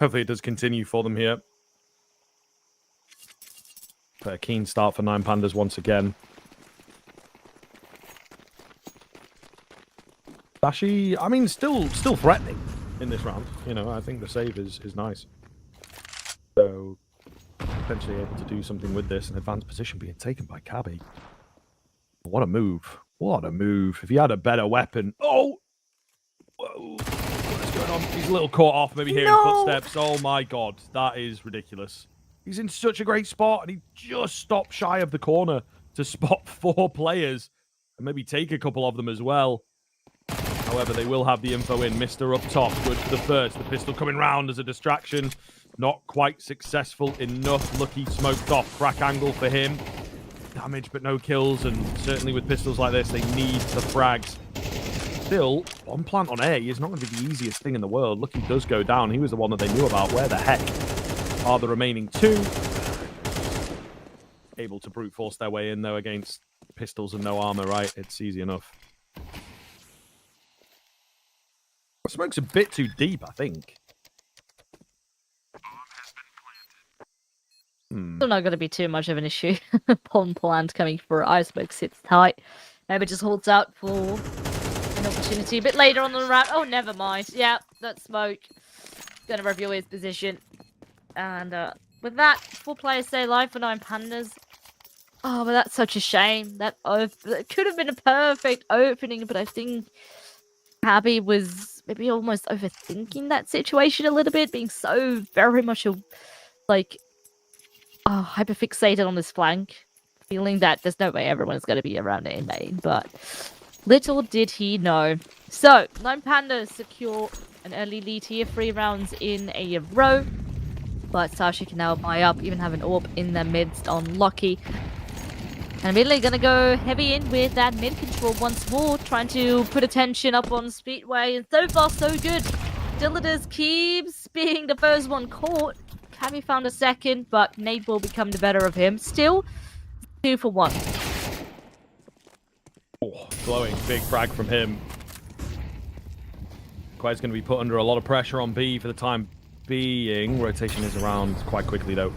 Hopefully it does continue for them here. But a keen start for 9 Pandas once again. Dashi, I mean, still threatening in this round. You know, I think the save is nice. So, potentially able to do something with this. An advanced position being taken by Cabby. What a move. What a move. If he had a better weapon. Oh! Whoa. What's going on? He's a little caught off, maybe hearing footsteps. Oh my god. That is ridiculous. He's in such a great spot, and he just stopped shy of the corner to spot 4 players. And maybe take a couple of them as well. However, they will have the info in. Mr. up top, good for the first. The pistol coming round as a distraction. Not quite successful enough. Lucky smoked off. Crack angle for him. Damage, but no kills. And certainly with pistols like this, they need the frags. Still, one plant on A is not going to be the easiest thing in the world. Lucky does go down. He was the one that they knew about. Where the heck are the remaining 2? Able to brute force their way in, though, against pistols and no armor, right? It's easy enough. Smoke's a bit too deep, I think. Still not going to be too much of an issue. Pond plant coming for Ice Smoke sits tight. Maybe just holds out for an opportunity a bit later on the round. Oh, never mind. Yeah, that Smoke. Going to review his position. And with that, 4 players stay alive for 9 Pandas. Oh, but that's such a shame. That could have been a perfect opening, but I think Abby was maybe almost overthinking that situation a little bit, being so very much hyperfixated on this flank, feeling that there's no way everyone's going to be around A main, but little did he know. So, 9 Pandas secure an early lead here, 3 rounds in a row, but Sashi can now buy up, even have an AWP in their midst on Lucky. And immediately going to go heavy in with that mid control once more, trying to put attention up on Speedway. And so far, so good. Dillidus keeps being the first one caught. Cabby found a second, but Nate will become the better of him. Still, 2 for 1. Oh, glowing big frag from him. Quaid's going to be put under a lot of pressure on B for the time being. Rotation is around quite quickly, though.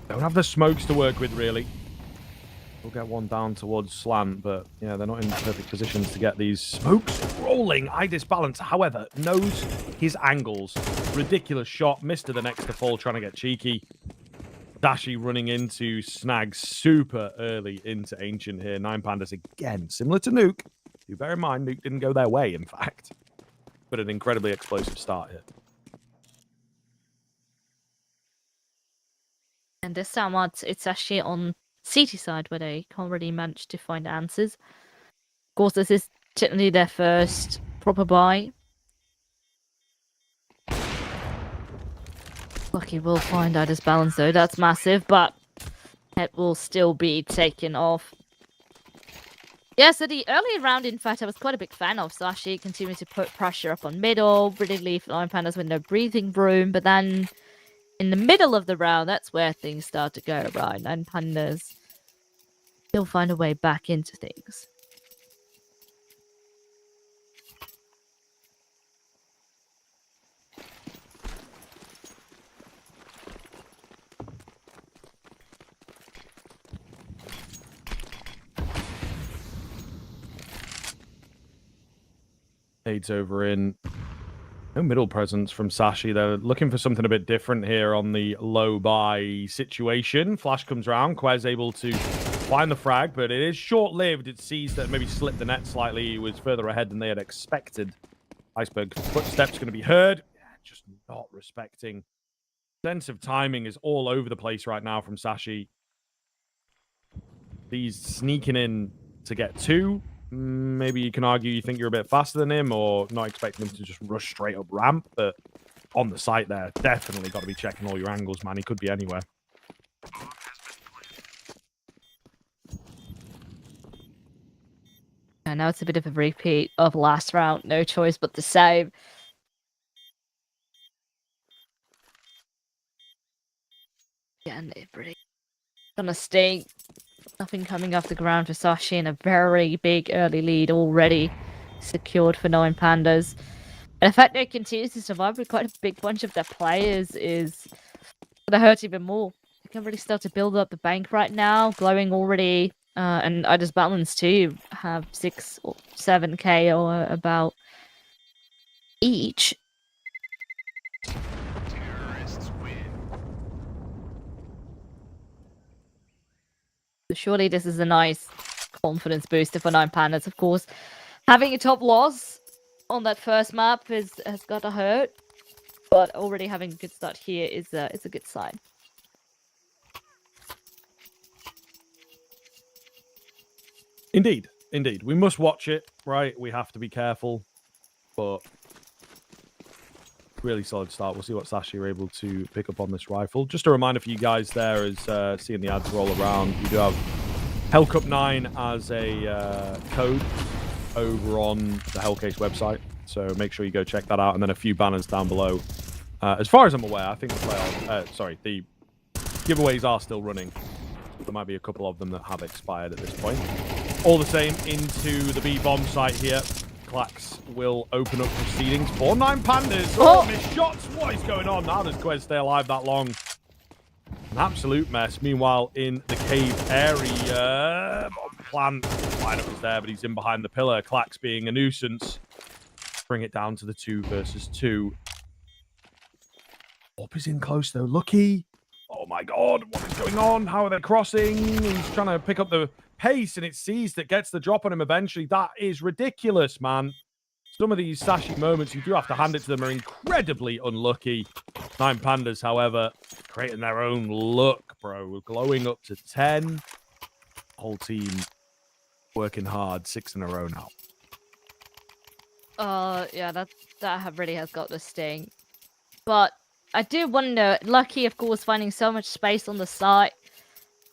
Don't have the smokes to work with, really. We'll get one down towards slant, but yeah, they're not in perfect positions to get these smokes rolling. Idis balance, however, knows his angles. Ridiculous shot. Missed to the next to fall, trying to get cheeky. Dashi running into snags super early into Ancient here. 9 Pandas again, similar to Nuke. Do bear in mind, Nuke didn't go their way, in fact. But an incredibly explosive start here. And this time it's actually on CT side where they can't really manage to find answers. Of course, this is technically their first proper buy. Lucky will find out his balance though, that's massive, but it will still be taken off. Yeah, so the early round, in fact, I was quite a big fan of Sashi continuing to put pressure up on middle, really leave Nine Pandas with no breathing room. But then in the middle of the round, that's where things start to go right. Nine Pandas still find a way back into things. Aids over in. No middle presence from Sashi. They're looking for something a bit different here on the low buy situation. Flash comes round. Quez able to find the frag, but it is short-lived. It sees that maybe slipped the net slightly. He was further ahead than they had expected. Iceberg footsteps going to be heard. Yeah, just not respecting. Sense of timing is all over the place right now from Sashi. He's sneaking in to get two. Maybe you can argue you think you're a bit faster than him or not expecting him to just rush straight up ramp, but on the site there, definitely got to be checking all your angles, man. He could be anywhere. And now it's a bit of a repeat of last round. No choice but to save. Yeah, and it really gonna stink. Nothing coming off the ground for Sashi, and a very big early lead already secured for Nine Pandas. And the fact they continue to survive with quite a big bunch of their players is gonna hurt even more. They can really start to build up the bank right now. Glowing already, and I just balance too have 6 or 7k or about each. Surely this is a nice confidence booster for Nine Pandas. Of course, having a top loss on that first map has got to hurt, but already having a good start here is a good sign. Indeed, indeed. We must watch it, right? We have to be careful, but really solid start. We'll see what Sashi are able to pick up on this rifle. Just a reminder for you guys there is seeing the ads roll around. You do have Hellcup 9 as a code over on the Hellcase website, so make sure you go check that out. And then a few banners down below. As far as I'm aware, I think the giveaways are still running. There might be a couple of them that have expired at this point. All the same, into the B-bomb site here. Clax will open up proceedings for Nine Pandas. Oh, missed shots. What is going on? How does Quez stay alive that long? An absolute mess. Meanwhile, in the cave area, Plant lineup is there, but he's in behind the pillar. Clax being a nuisance. Bring it down to the 2 versus 2. Orp is in close though. Lucky. Oh my god, what is going on? How are they crossing? He's trying to pick up the pace, and it sees that gets the drop on him eventually. That is ridiculous, man. Some of these Sashi moments, you do have to hand it to them, are incredibly unlucky. Nine Pandas, however, creating their own luck, bro. We're glowing up to 10. Whole team working hard. 6 in a row now. Yeah, that really has got the sting. But I do wonder, Lucky, of course, finding so much space on the site,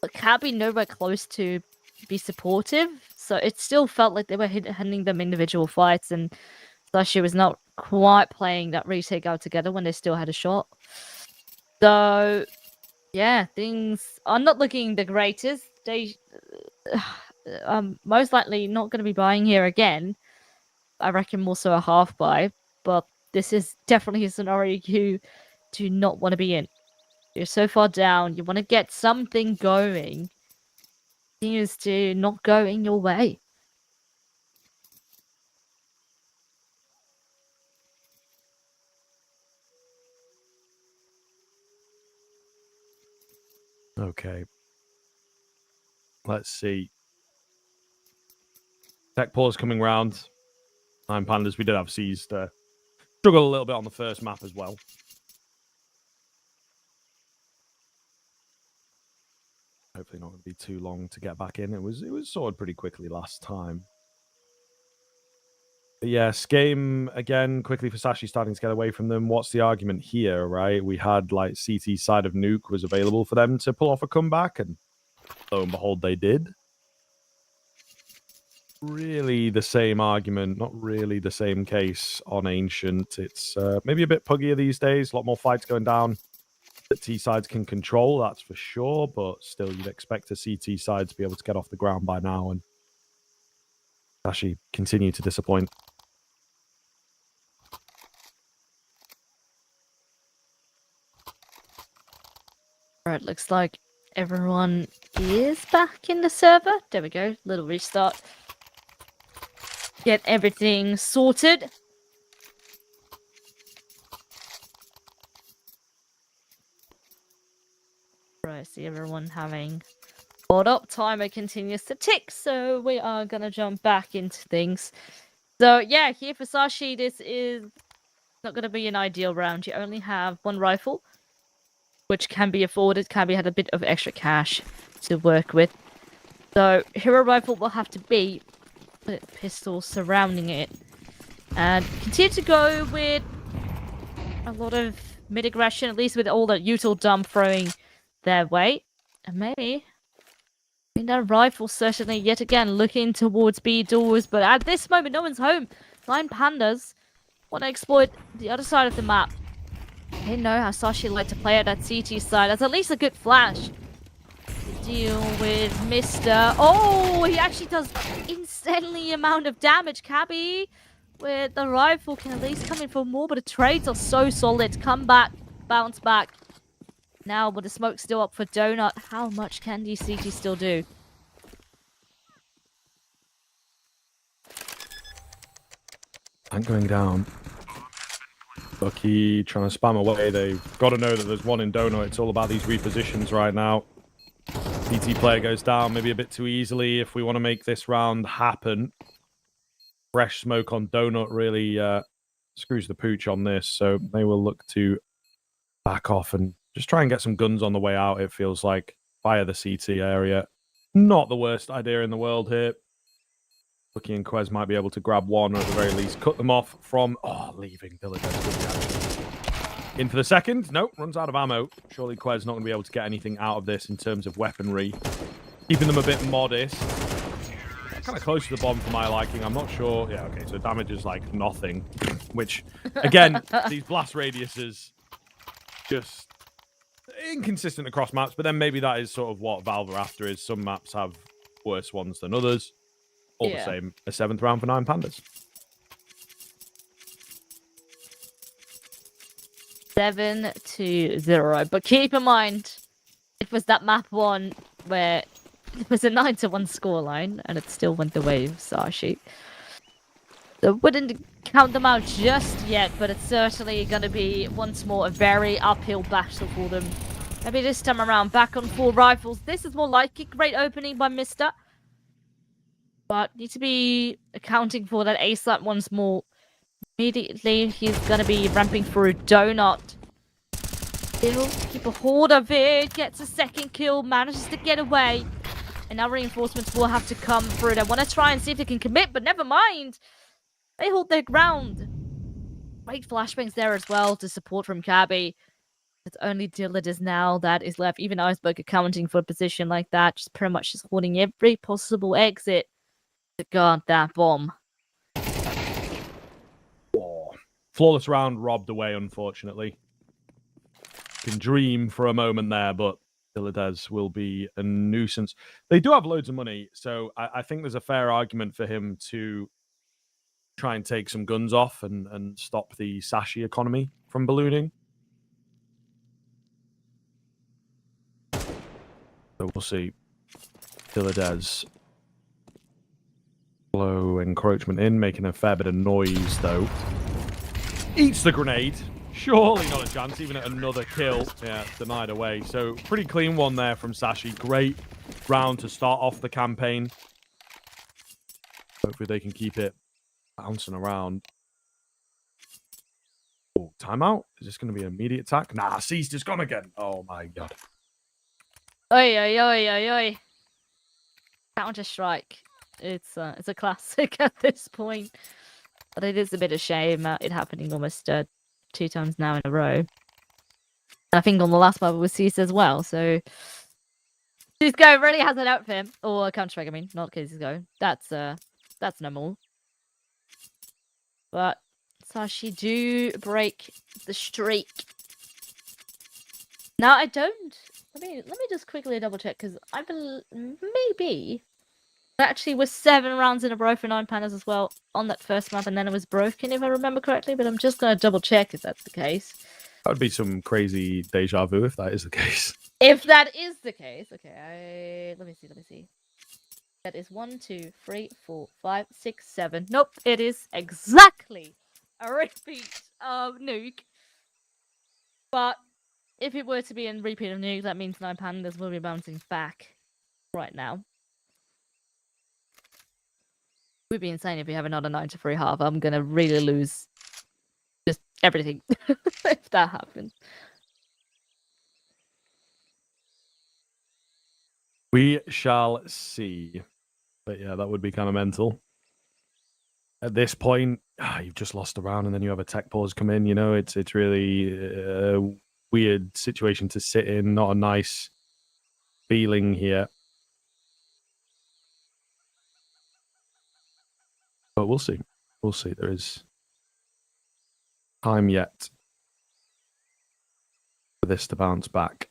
but Cabby nowhere close to be supportive. So it still felt like they were handing them individual fights, and Sashi was not quite playing that retake out together when they still had a shot. So, yeah, things are not looking the greatest. They most likely not going to be buying here again. I reckon more so a half buy, but this is definitely a scenario you do not want to be in. You're so far down, you want to get something going. Seems to not go in your way. Okay. Let's see. Tech pause coming round. Nine Pandas, we did have seized. Struggle a little bit on the first map as well. Hopefully not going to be too long to get back in. It was sorted pretty quickly last time. But yes, game again quickly for Sashi starting to get away from them. What's the argument here, right? We had like CT side of Nuke was available for them to pull off a comeback, and lo and behold, they did. really the same argument, not really the same case on Ancient. It's maybe a bit puggier these days, a lot more fights going down that T sides can control, that's for sure, but still you'd expect to see T sides be able to get off the ground by now and actually continue to disappoint. Alright, looks like everyone is back in the server. There we go, little restart. Get everything sorted. Right, I see everyone having hold up. Timer continues to tick, so we are gonna jump back into things. So yeah, here for Sashi, this is not gonna be an ideal round. You only have one rifle, which can be afforded, had a bit of extra cash to work with. So hero rifle will have to be with pistols surrounding it. And continue to go with a lot of mid-aggression, at least with all the util dump throwing their way. And maybe in that rifle, certainly yet again looking towards B doors, but at this moment no one's home. 9 pandas want to exploit the other side of the map. They know how Sashi like to play at that CT side. That's at least a good flash. Deal with Mr. Oh, he actually does insanely amount of damage. Cabby with the rifle can at least come in for more, but the trades are so solid. Come back, bounce back. Now, with the smoke still up for Donut, how much can DCT still do? I'm going down. Lucky trying to spam away. They've got to know that there's one in Donut. It's all about these repositions right now. PT player goes down maybe a bit too easily if we want to make this round happen. Fresh smoke on Donut really screws the pooch on this, so they will look to back off and just try and get some guns on the way out, it feels like, via the CT area. Not the worst idea in the world here. Lucky and Quez might be able to grab one, or at the very least cut them off from... Oh, leaving Diligence. In for the second. Nope, runs out of ammo. Surely Quez not going to be able to get anything out of this in terms of weaponry. Keeping them a bit modest. Kind of close to the bomb for my liking. I'm not sure. Yeah, okay, so damage is like nothing. Which, again, these blast radiuses just inconsistent across maps, but then maybe that is sort of what Valve are after, is some maps have worse ones than others. All the same, a 7th round for 9 pandas. 7-0. But keep in mind, it was that map 1 where it was a 9-1 scoreline, and it still went the way of Sashi. So wouldn't count them out just yet, but it's certainly going to be once more a very uphill battle for them. Maybe this time around, back on 4 rifles. This is more like a great opening by Mister. But need to be accounting for that A-slap once more. Immediately, he's going to be ramping through Donut. Still keep a hold of it. Gets a second kill. Manages to get away. And now reinforcements will have to come through. They want to try and see if they can commit, but never mind. They hold their ground. Great flashbangs there as well to support from Cabby. It's only Dillard now that is left. Even Iceberg accounting for a position like that. Just pretty much just holding every possible exit to guard that bomb. Oh, flawless round robbed away, unfortunately. Can dream for a moment there, but Diladez will be a nuisance. They do have loads of money, so I think there's a fair argument for him to try and take some guns off and stop the Sashi economy from ballooning. So we'll see. Diladez. Slow encroachment in, making a fair bit of noise, though. Eats the grenade. Surely not a chance, even at another kill. Yeah, denied away. So, pretty clean one there from Sashi. Great round to start off the campaign. Hopefully they can keep it bouncing around. Oh, timeout? Is this going to be an immediate attack? Nah, Seized is gone again. Oh my god. Oi, oi, oi, oi, oi. Counter-Strike. It's a classic at this point. But it is a bit of shame it happening almost 2 times now in a row. I think on the last one with Cease as well, so Cisco really has it out for him. Or Counter-Strike, I mean, not Cisco. That's That's normal. But Sashi do break the streak. Now I don't. Let me just quickly double check because I believe maybe that actually was 7 rounds in a row for 9 pandas as well on that first map, and then it was broken if I remember correctly. But I'm just gonna double check if that's the case. That would be some crazy deja vu if that is the case. If that is the case, okay. Let me see. That is 1, 2, 3, 4, 5, 6, 7. Nope, it is exactly a repeat of Nuke. But if it were to be a repeat of Nuke, that means 9 pandas will be bouncing back right now. It would be insane if we have another 9 to 3 half. I'm gonna really lose just everything if that happens. We shall see. But yeah, that would be kind of mental. At this point, you've just lost a round and then you have a tech pause come in. You know, it's really a weird situation to sit in. Not a nice feeling here. But we'll see. We'll see. There is time yet for this to bounce back.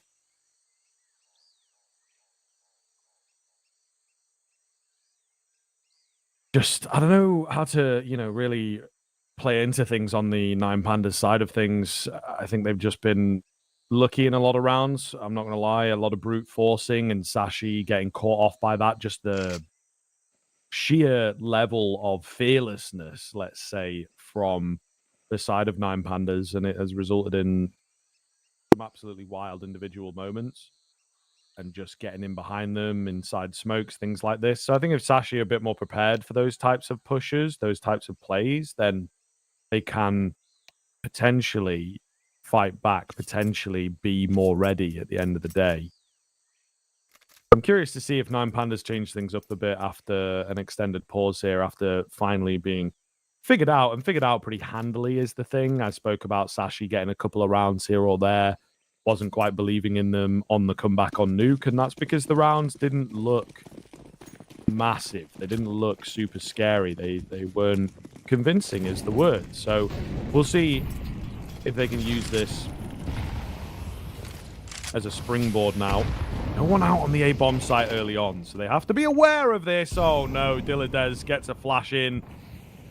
Just, I don't know how to, really play into things on the 9 pandas side of things. I think they've just been lucky in a lot of rounds. I'm not going to lie. A lot of brute forcing and Sashi getting caught off by that. Just the sheer level of fearlessness, let's say, from the side of 9 pandas. And it has resulted in some absolutely wild individual moments. And just getting in behind them, inside smokes, things like this. So I think if Sashi are a bit more prepared for those types of pushes, those types of plays, then they can potentially fight back, potentially be more ready at the end of the day. I'm curious to see if 9 pandas change things up a bit after an extended pause here, after finally being figured out, and figured out pretty handily is the thing. I spoke about Sashi getting a couple of rounds here or there. Wasn't quite believing in them on the comeback on Nuke, and that's because the rounds didn't look massive. They didn't look super scary. They weren't convincing is the word. So we'll see if they can use this as a springboard now. No one out on the A-bomb site early on, so they have to be aware of this. Oh no, Dilladez gets a flash in.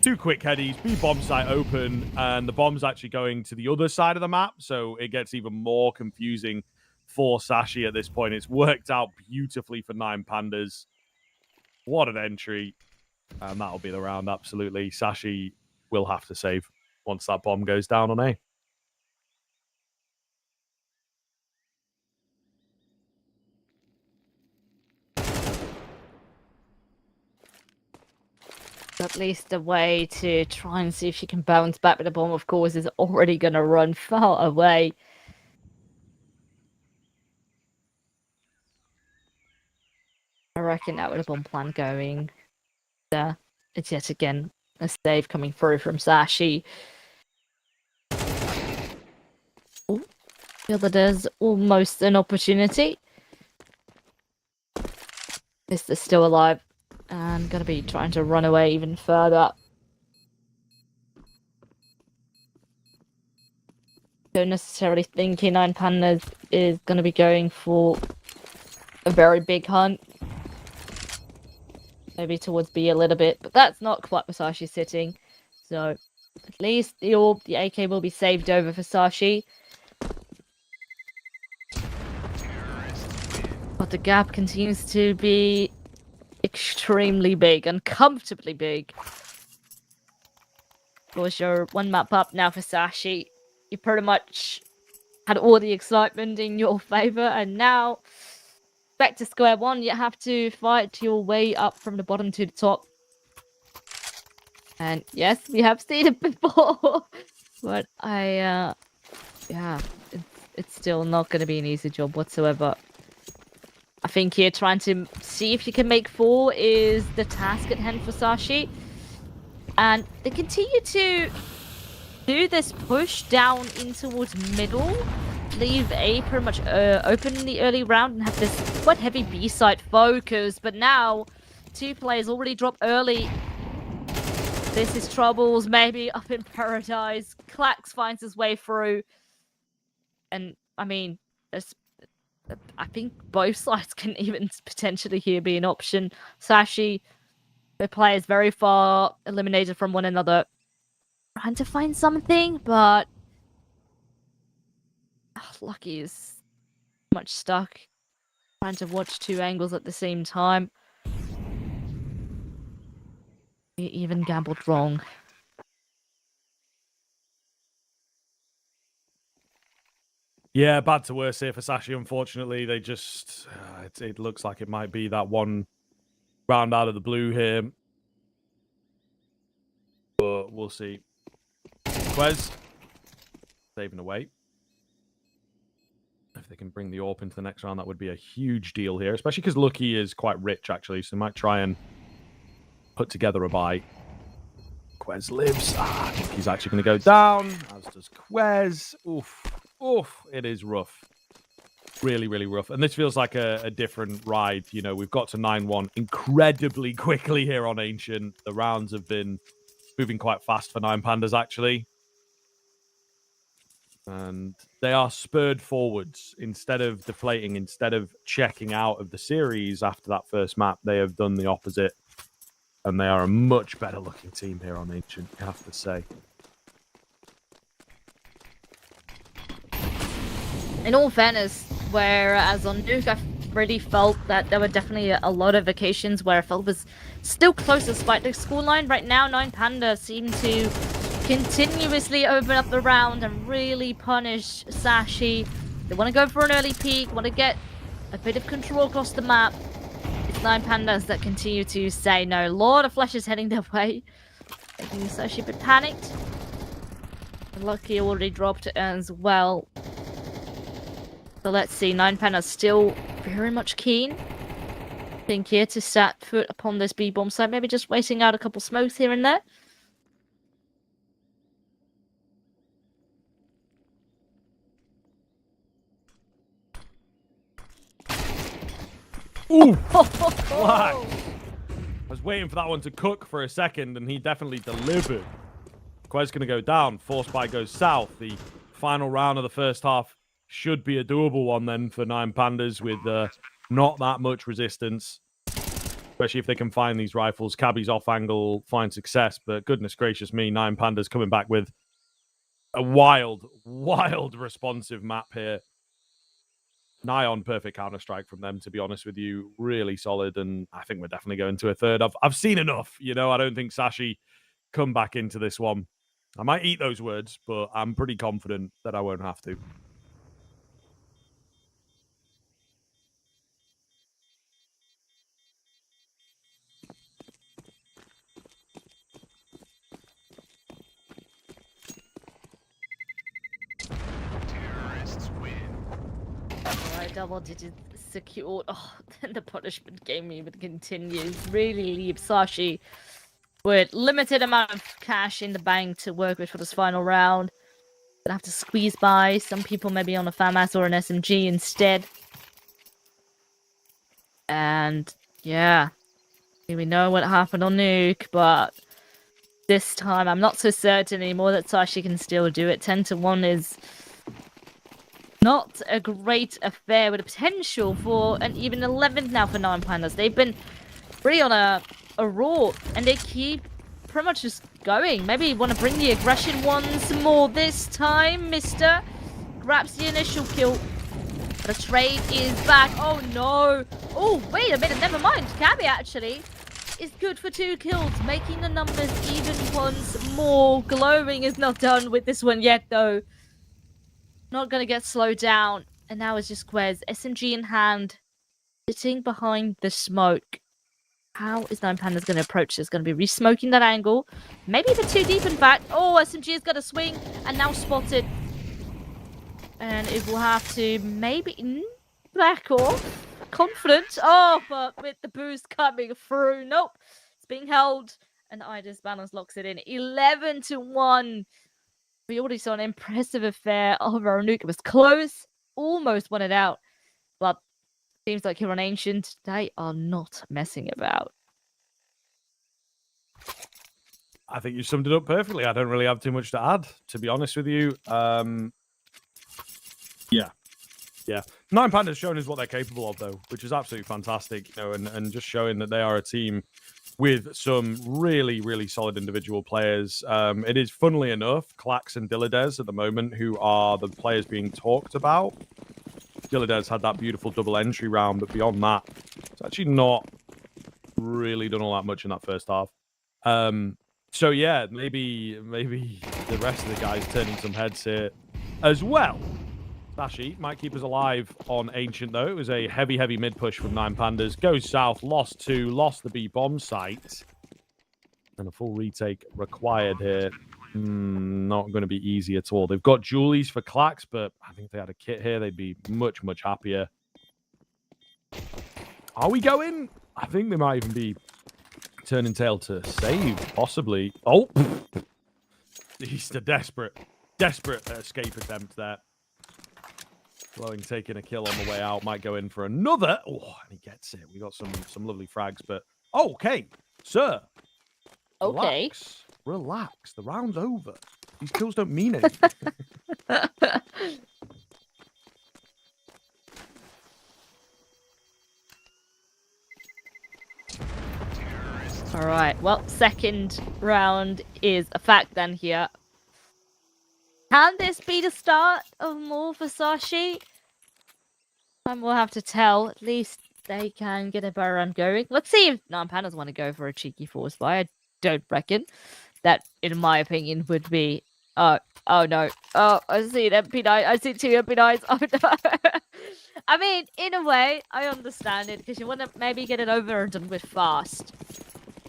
2 quick headies, B-bomb site open, and the bomb's actually going to the other side of the map, so it gets even more confusing for Sashi at this point. It's worked out beautifully for 9 pandas. What an entry. And that'll be the round, absolutely. Sashi will have to save once that bomb goes down on A. At least a way to try and see if she can bounce back, but the bomb, of course, is already going to run far away. I reckon that would have bomb plan going. It's yet again a save coming through from Sashi. Oh, feel that there's almost an opportunity. This is still alive. And gonna be trying to run away even further. Don't necessarily think 9 pandas is gonna be going for a very big hunt. Maybe towards B a little bit, but that's not quite where Sashi's sitting. So at least the orb, the AK will be saved over for Sashi. But the gap continues to be extremely big, uncomfortably big. Of course, you're 1 map up now for Sashi. You pretty much had all the excitement in your favor, and now back to square one. You have to fight your way up from the bottom to the top. And yes, we have seen it before, but yeah, it's still not going to be an easy job whatsoever. I think here trying to see if you can make 4 is the task at hand for Sashi. And they continue to do this push down in towards middle. Leave A pretty much open in the early round and have this quite heavy B side focus. But now, 2 players already drop early This is troubles, maybe up in paradise. Klax finds his way through. And, I mean, I think both sides can even potentially here be an option. Sashi, the players very far eliminated from one another. Trying to find something, but Lucky is much stuck. Trying to watch two angles at the same time. He even gambled wrong. Yeah, bad to worse here for Sashi. Unfortunately, they just it looks like it might be that one round out of the blue here, but we'll see. Quez saving away. If they can bring the AWP into the next round, that would be a huge deal here, especially because Lucky is quite rich actually, so they might try and put together a buy. Quez lives. I think he's actually going to go down, as does Quez. Oof. Oof. It is rough. Really, really rough. And this feels like a different ride. You know, we've got to 9-1 incredibly quickly here on Ancient. The rounds have been moving quite fast for Nine Pandas, actually. And they are spurred forwards. Instead of deflating, instead of checking out of the series after that first map, they have done the opposite. And they are a much better looking team here on Ancient, I have to say. In all fairness, whereas on Nuke, I really felt that there were definitely a lot of occasions where I felt it was still close despite the scoreline. Right now, Nine Panda seem to continuously open up the round and really punish Sashi. They want to go for an early peek, want to get a bit of control across the map. It's Nine Pandas that continue to say no. A lot of flashes heading their way, making Sashi a bit panicked. Lucky already dropped as well. So let's see, Nine Pandas still very much keen. Think here to set foot upon this B-bomb site, maybe just waiting out a couple smokes here and there. Ooh! Flag! I was waiting for that one to cook for a second, and he definitely delivered. Quez going to go down. Force buy goes south. The final round of the first half should be a doable one then for Nine Pandas with not that much resistance. Especially if they can find these rifles. Cabby's off angle, find success. But goodness gracious me, Nine Pandas coming back with a wild, wild responsive map here. Nigh on perfect Counter-Strike from them, to be honest with you. Really solid, and I think we're definitely going to a third. I've seen enough, you know. I don't think Sashi come back into this one. I might eat those words, but I'm pretty confident that I won't have to. Alright, double digits secured. Oh, then the punishment game even continues. Really leaves Sashi with limited amount of cash in the bank to work with for this final round. Gonna have to squeeze by. Some people maybe on a FAMAS or an SMG instead. And yeah, we know what happened on Nuke, but this time I'm not so certain anymore that Sashi can still do it. 10-1 is not a great affair with a potential for an even 11th now for Nine Pandas. They've been really on a roar, and they keep pretty much just going. Maybe want to bring the aggression once more this time. Mister grabs the initial kill. The trade is back. Oh no. Oh, wait a minute. Never mind. Cabby actually is good for 2 kills, making the numbers even once more. Glowing is not done with this one yet, though. Not gonna get slowed down. And now it's just Quez, SMG in hand, sitting behind the smoke. How is Nine Pandas going to approach this? Going to be re-smoking that angle. Maybe even too deep, in fact. Oh, SMG is going to swing and now spotted. And it will have to maybe back off. Confident. Oh, but with the boost coming through. Nope. It's being held. And Ida's balance locks it in. 11-1. We already saw an impressive affair of our Nuke. It was close. Almost won it out. But seems like here on Ancient, they are not messing about. I think you summed it up perfectly. I don't really have too much to add, to be honest with you. Yeah. Nine Pandas showing us what they're capable of, though, which is absolutely fantastic, you know, and just showing that they are a team with some really, really solid individual players. It is, funnily enough, Klax and Dilladez at the moment who are the players being talked about. Dilladez had that beautiful double entry round, but beyond that, it's actually not really done all that much in that first half. So yeah, maybe the rest of the guys turning some heads here as well. Sashi might keep us alive on Ancient, though. It was a heavy mid push from Nine Pandas. Goes south, lost 2, lost the B bomb site. And a full retake required here. Not going to be easy at all. They've got Julies for Klax, but I think if they had a kit here, they'd be much happier. Are we going? I think they might even be turning tail to save, possibly. Oh! He's a desperate escape attempt there. Flowing taking a kill on the way out. Might go in for another. Oh, and he gets it. We got some lovely frags, but... Oh, okay. Sir. Okay. Relax. The round's over. These kills don't mean anything. All right. Well, second round is a fact then here. Can this be the start of more for Sashi? And we'll have to tell. At least they can get a better run going. Let's see if Nine Pandas want to go for a cheeky force buy. I don't reckon. That, in my opinion, would be... Oh no. Oh, I see an MP9. I see 2 MP9s. Oh no. I mean, in a way, I understand it because you want to maybe get it over and done with fast.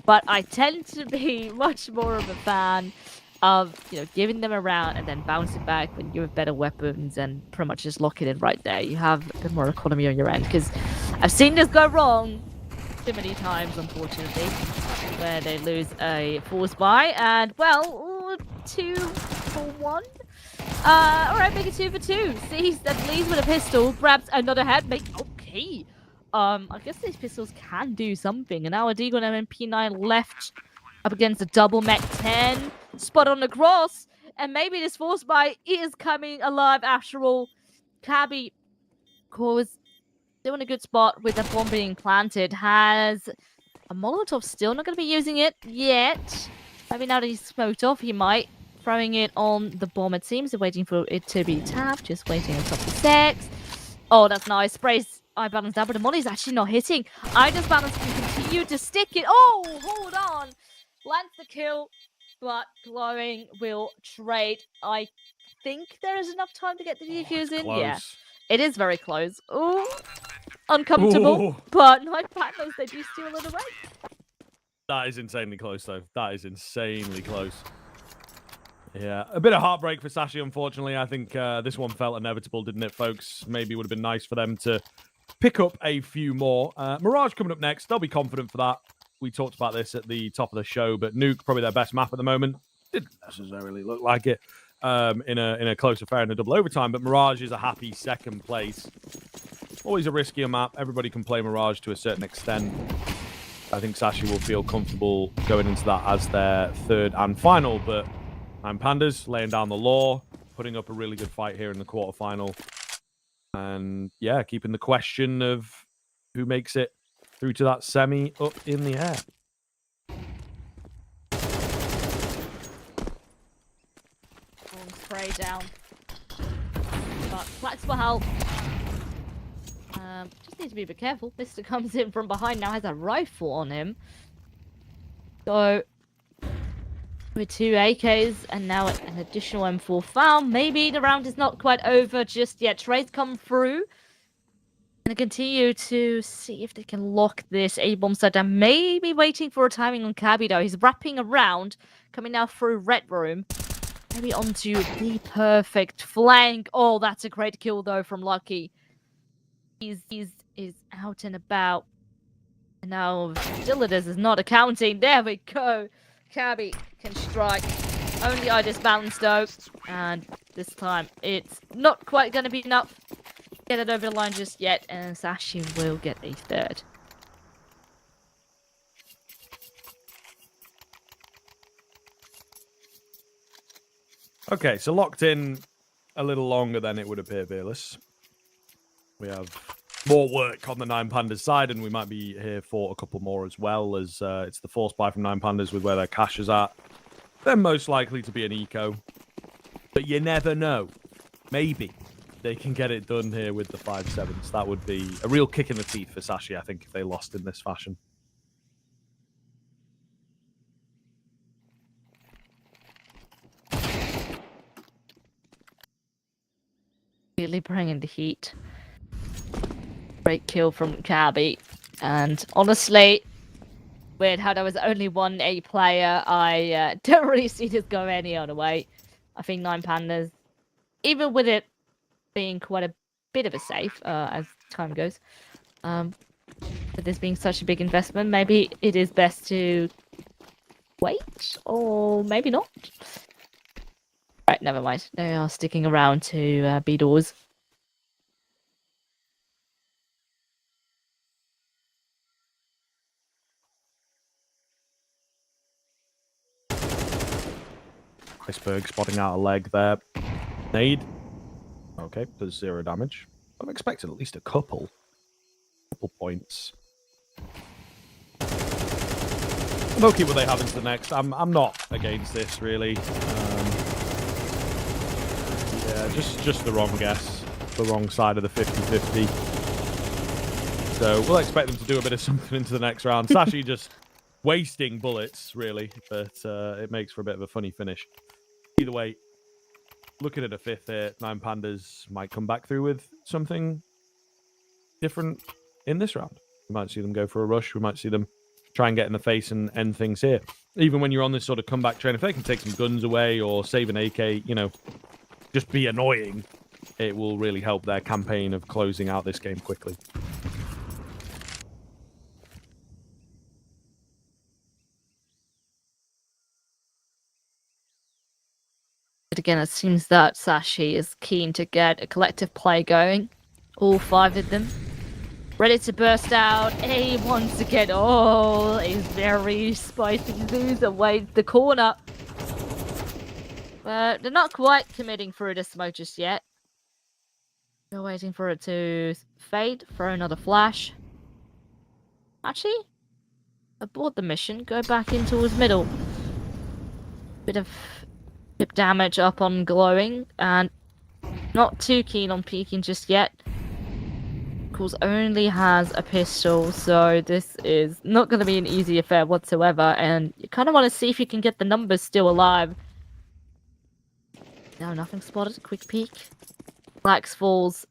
But I tend to be much more of a fan of, you know, giving them a round and then bouncing back when you have better weapons and pretty much just lock it in right there. You have a bit more economy on your end because I've seen this go wrong too many times, unfortunately, where they lose a force buy and, well, 2 for 1. Alright, make it 2 for 2. Sees that leads with a pistol, grabs another head, okay. I guess these pistols can do something. And now a Deagle and MP9 left up against a double Mech 10. Spot on the cross. And maybe this force buy is coming alive after all. Cabby, cause still in a good spot with the bomb being planted. Has a Molotov still not going to be using it yet. Maybe now that he's smoked off, he might. Throwing it on the bomb, it seems. They're waiting for it to be tapped. Just waiting on top of 6. Oh, that's nice. Sprays I balance down, but the molly's actually not hitting. I just balance can continue to stick it. Oh, hold on. Lands the kill, but Glowing will trade. I think there is enough time to get the defuse in. Close. Yeah, it is very close. Ooh, uncomfortable. Ooh. But Nine Pandas, they do steal it away. That is insanely close, though. That is insanely close. Yeah, a bit of heartbreak for Sashi, unfortunately. I think this one felt inevitable, didn't it, folks? Maybe it would have been nice for them to pick up a few more. Mirage coming up next. They'll be confident for that. We talked about this at the top of the show, but Nuke, probably their best map at the moment. Didn't necessarily look like it in a close affair in a double overtime, but Mirage is a happy second place. Always a riskier map. Everybody can play Mirage to a certain extent. I think Sashi will feel comfortable going into that as their third and final, but Nine Pandas laying down the law, putting up a really good fight here in the quarterfinal. And yeah, keeping the question of who makes it through to that semi up in the air. Spray down. But Klax help. Just need to be a bit careful. Mister comes in from behind now, has a rifle on him. So with 2 AKs and now an additional M4 found. Maybe the round is not quite over just yet. Trades come through. And continue to see if they can lock this A-bomb side down. Maybe waiting for a timing on Cabby though. He's wrapping around. Coming now through Red Room. Maybe onto the perfect flank. Oh, that's a great kill though from Lucky. He's out and about. And now Dilladez is not accounting. There we go. Cabby can strike. Only I disbalanced though. And this time it's not quite going to be enough. Get it over the line just yet. And Sashi will get a third. Okay, so locked in a little longer than it would appear, Fearless. We have more work on the Nine Pandas side, and we might be here for a couple more as well, as it's the force buy from Nine Pandas with where their cash is at. They're most likely to be an eco, but you never know. Maybe they can get it done here with the 5-7s. That would be a real kick in the teeth for Sashi, I think, if they lost in this fashion. Really bringing the heat. Great kill from Cabby. And honestly, weird how there was only one A player. I don't really see this go any other way. I think Nine Pandas, even with it being quite a bit of a safe as time goes, with this being such a big investment, maybe it is best to wait, or maybe not. Right, never mind. They are sticking around to B doors. Iceberg spotting out a leg there. Nade. Okay, does 0 damage. I'm expecting at least a couple points. They'll keep what they have into the next. I'm not against this really. Yeah, just the wrong guess. The wrong side of the 50-50. So we'll expect them to do a bit of something into the next round. Sashi just wasting bullets, really, but it makes for a bit of a funny finish. Either way, looking at a 5th here, Nine Pandas might come back through with something different in this round. We might see them go for a rush. We might see them try and get in the face and end things here. Even when you're on this sort of comeback train, if they can take some guns away or save an AK, you know, just be annoying, it will really help their campaign of closing out this game quickly. But again, it seems that Sashi is keen to get a collective play going. All 5 of them. Ready to burst out. He wants to get all a very spicy Zeus away the corner. But they're not quite committing through the smoke just yet. They're waiting for it to fade. Throw another flash. Actually, abort the mission. Go back in towards middle. Bit of hip damage up on glowing, and not too keen on peeking just yet. Of course, only has a pistol, so this is not going to be an easy affair whatsoever, and you kind of want to see if you can get the numbers still alive. No, nothing spotted. Quick peek. Flax falls.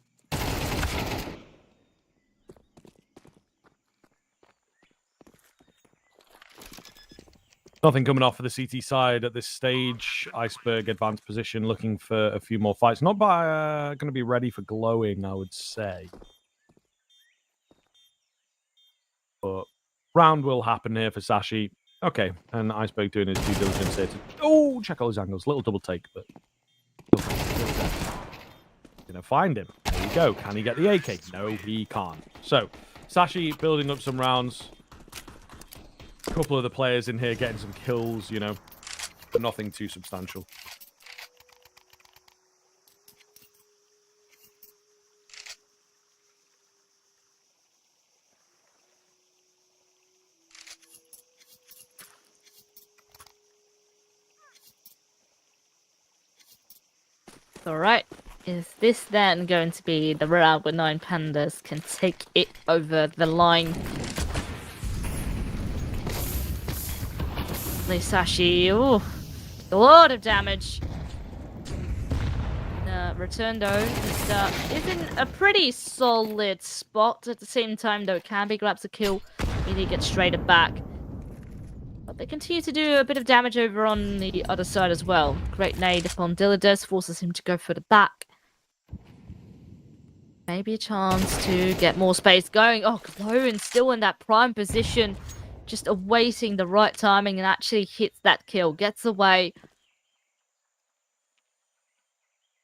Nothing coming off for the CT side at this stage. Iceberg advanced position, looking for a few more fights. Not by going to be ready for glowing, I would say. But round will happen here for Sashi. Okay, and Iceberg doing his due diligence here to check all his angles. Little double take, but gonna find him. There you go. Can he get the AK? No, he can't. So Sashi building up some rounds. A couple of the players in here getting some kills, you know, but nothing too substantial. Alright. Is this then going to be the round where Nine Pandas can take it over the line? Sashi, oh, a lot of damage. Return though is in a pretty solid spot. At the same time though, Camby grabs a kill, he gets straighted back. But they continue to do a bit of damage over on the other side as well. Great nade upon Dillados, forces him to go for the back. Maybe a chance to get more space going. Oh, Glowin still in that prime position. Just awaiting the right timing and actually hits that kill. Gets away.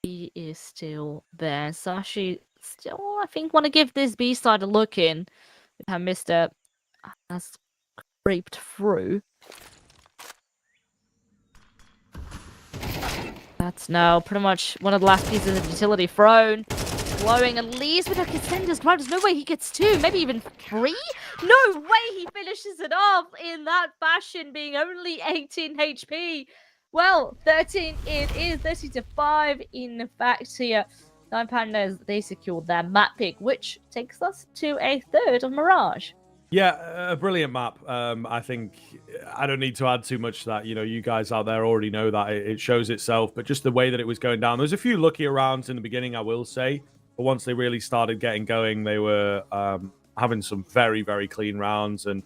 He is still there. Sashi still, I think, want to give this B side a look in. With how Mr. has creeped through. That's now pretty much one of the last pieces of utility thrown. Blowing at least with a contenders grab. There's no way he gets 2, maybe even 3? No way he finishes it off in that fashion, being only 18 HP. Well, 13 it is. 30-5 in fact here. Nine Pandas, they secured their map pick, which takes us to a third of Mirage. Yeah, a brilliant map. I think I don't need to add too much to that. You know, you guys out there already know that it shows itself, but just the way that it was going down. There was a few luckier rounds in the beginning, I will say, but once they really started getting going, they were having some very, very clean rounds. And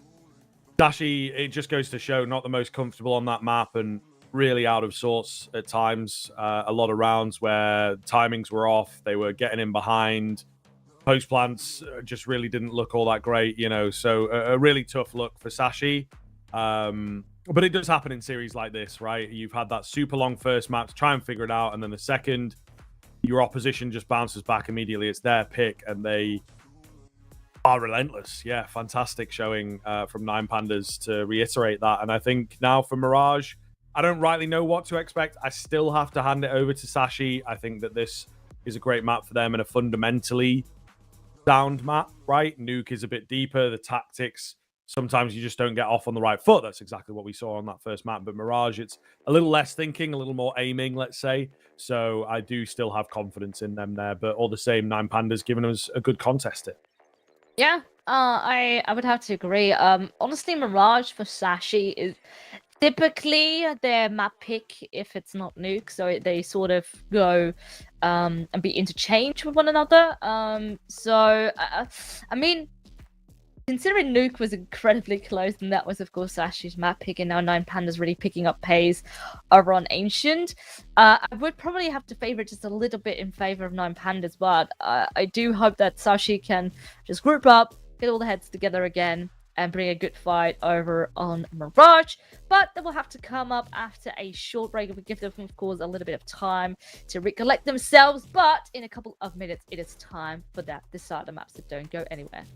Dashi, it just goes to show, not the most comfortable on that map and really out of sorts at times. A lot of rounds where timings were off, they were getting in behind. Post plants just really didn't look all that great, you know, so a really tough look for Sashi. But it does happen in series like this, right? You've had that super long first map to try and figure it out, and then the second, your opposition just bounces back immediately. It's their pick, and they are relentless. Yeah, fantastic showing from Nine Pandas to reiterate that. And I think now for Mirage, I don't rightly know what to expect. I still have to hand it over to Sashi. I think that this is a great map for them and a fundamentally sound map, right? Nuke is a bit deeper. The tactics, sometimes you just don't get off on the right foot. That's exactly what we saw on that first map. But Mirage, it's a little less thinking, a little more aiming, let's say. So I do still have confidence in them there. But all the same, Nine Pandas giving us a good contest here. Yeah, I would have to agree. Honestly, Mirage for Sashi is typically their map pick if it's not Nuke, so they sort of go and be interchanged with one another. I mean, considering Nuke was incredibly close, and that was of course Sashi's map pick, and now Nine Pandas really picking up pace over on Ancient. I would probably have to favor just a little bit in favor of Nine Pandas, but I do hope that Sashi can just group up, get all the heads together again, and bring a good fight over on Mirage. But they will have to come up after a short break. We give them, of course, a little bit of time to recollect themselves. But in a couple of minutes, it is time for that decider map, so don't go anywhere.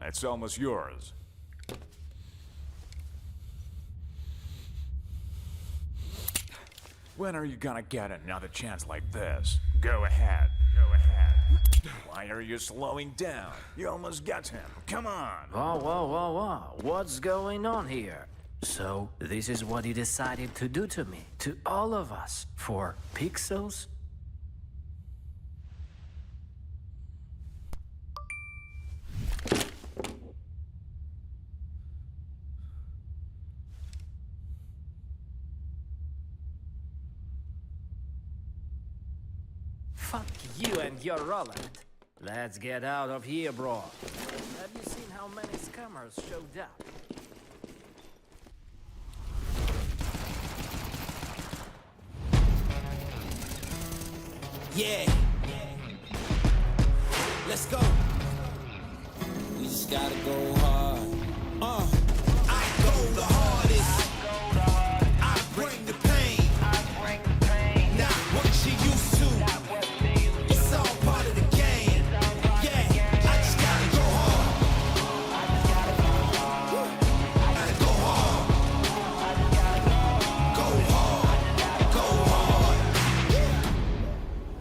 It's almost yours. When are you gonna get another chance like this? Go ahead. Go ahead. Why are you slowing down? You almost got him. Come on. Whoa, whoa, whoa, whoa. What's going on here? So, this is what you decided to do to me, to all of us, for pixels? Fuck you and your Roland. Let's get out of here, bro. Have you seen how many scammers showed up? Yeah. Let's go. We just gotta go hard. I go the hardest. I bring the pain. Not what you used to. It's all part of the game. Yeah, I just gotta go hard. Gotta go hard. Go hard.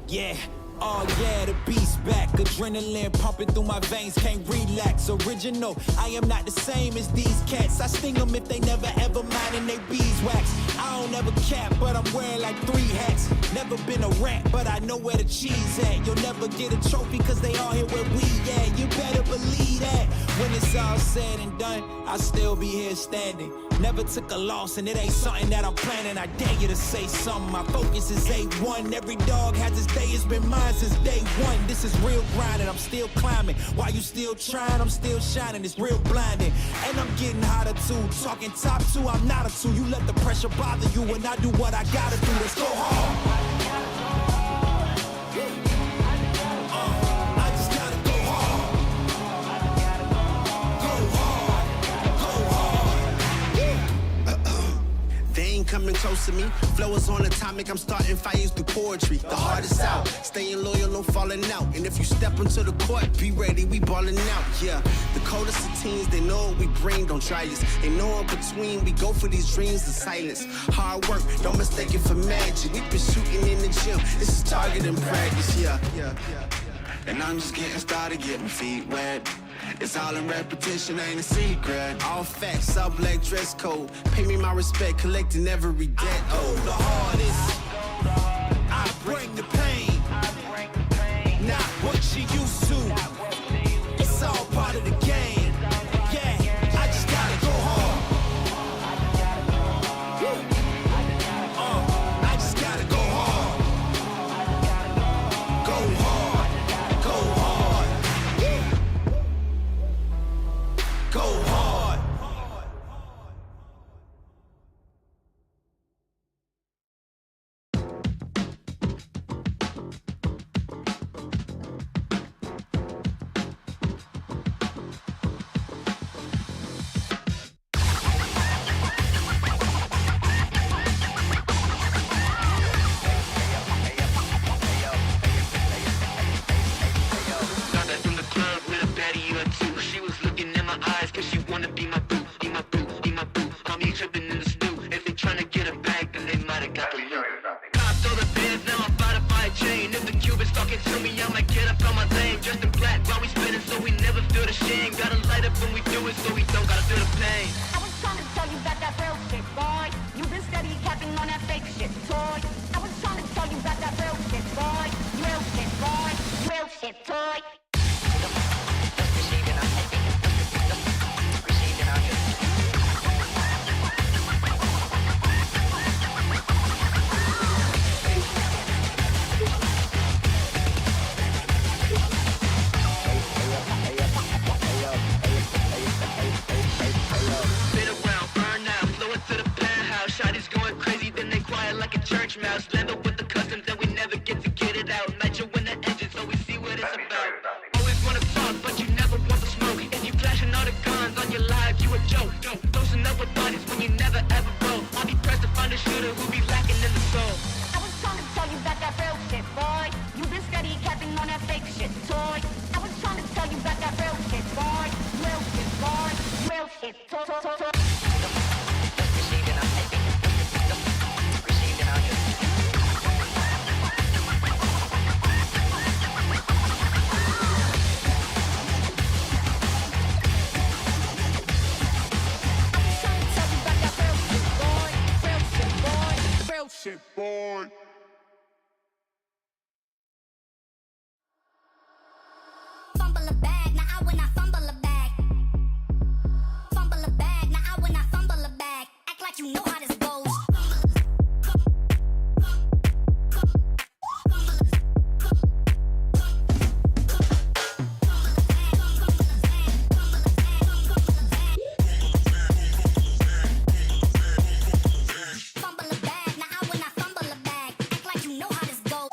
Yeah. Oh yeah, the beast back. Adrenaline pumping through my veins, can't relax. Original, I am not the same as these cats. I sting them if they never ever mindin' they beeswax. I don't ever cap, but I'm wearing like 3 hats. Never been a rat, but I know where the cheese at. You'll never get a trophy cause they all here where we at. You better believe that. When it's all said and done, I'll still be here standing. Never took a loss, and it ain't something that I'm planning. I dare you to say something. My focus is A1. Every dog has its day. It's been mine since day one. This is real grind, and I'm still climbing. While you still trying, I'm still shining. It's real blinding, and I'm getting hotter too. Talking top two, I'm not a two. You let the pressure bother you, and I do what I gotta do. Let's go hard. I just gotta go hard. Go hard. Go hard. They ain't coming close to me. Flow is on atomic, I'm starting fires through poetry. The hardest out, staying loyal, no falling out. And if you step into the court, be ready, we ballin' out. Yeah, the coldest of teens, they know what we bring, don't try us. They know in between, we go for these dreams in silence. Hard work, don't mistake it for magic. We been shooting in the gym, this is target in practice, yeah. And I'm just getting started, getting feet wet. It's all in repetition, ain't a secret. All facts, all black dress code. Pay me my respect, collecting every debt. Oh, the hardest. I bring the pain. Not what you used to. It's all part of the game. Yeah, I just gotta go hard. I just gotta go hard. Go hard. Go hard. Go hard. Got that from the club with a baddie or two. She was looking in my eyes cause she wanna be my boo, be my boo, be my boo. Call me tripping in the stew. If they tryna get her back, then they might've got the loot. Cops all the bands, now I'm about to buy a chain. If the Cubans talking to me, I might get up on my lane. Dressed in black while we spinning so we never feel the shame. Gotta light up when we do it so we don't gotta feel the pain. I was trying to tell you about that real shit, boy. You been steady capping on that fake shit, toy. I was trying to tell you about that real shit, boy. Real shit, boy. Real shit, toy. Spin around, burn out, flow it to the penthouse. Shotty's going crazy, then they quiet like a church mouse. Land up with the customs, then we never get to get it out. Nitro in the engine, so we see what it's about. Always wanna talk, but you never want the smoke. If you flashing all the guns on your live, you a joke. Dosing up with bodies when you never ever broke. I'll be pressed to find a shooter who be lacking in the soul. I was trying to tell you about that real shit, boy. You been steady capping on that fake shit, toy. I was trying to tell you about that real shit, boy. Real shit, boy. Real shit, toy. Shit, boy. Fumble a bag, now I when I fumble a bag. Fumble a bag, now I when I fumble a bag. Act like you know how this goes. Fumble a bag, now I when I fumble a bag. Act like you know how this goes.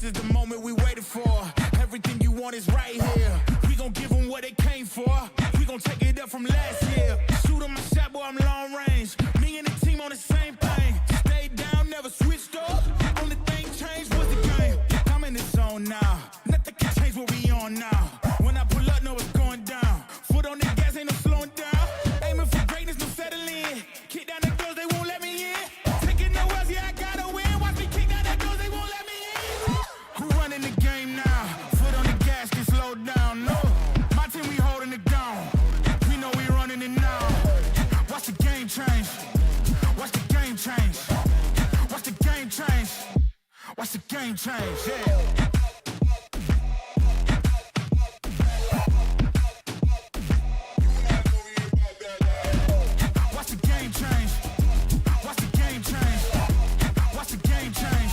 This is the moment we waited for. Everything you want is right here. We gon' give them what they came for. We gon' take it up from last year. Shoot 'em my shot, boy, I'm long range. Me and the team on the same thing. Stayed down, never switched up. Only thing changed was the game. I'm in the zone now. Nothing can change what we on now. When I pull up, know it's going down. Foot on the gas, ain't no slowing down. Aiming for greatness, no settling. Kick down the doors, they won't let me in. Taking no L's, yeah, I gotta win. Watch me kick down the doors, they won't let me in. Who running the game now? Foot on the gas, can slow down. No, my team, we holding it down. We know we running it now. Watch the game change. Watch the game change. Watch the game change. Watch the game change, yeah. Watch the game change. Watch the game change. Watch the game change.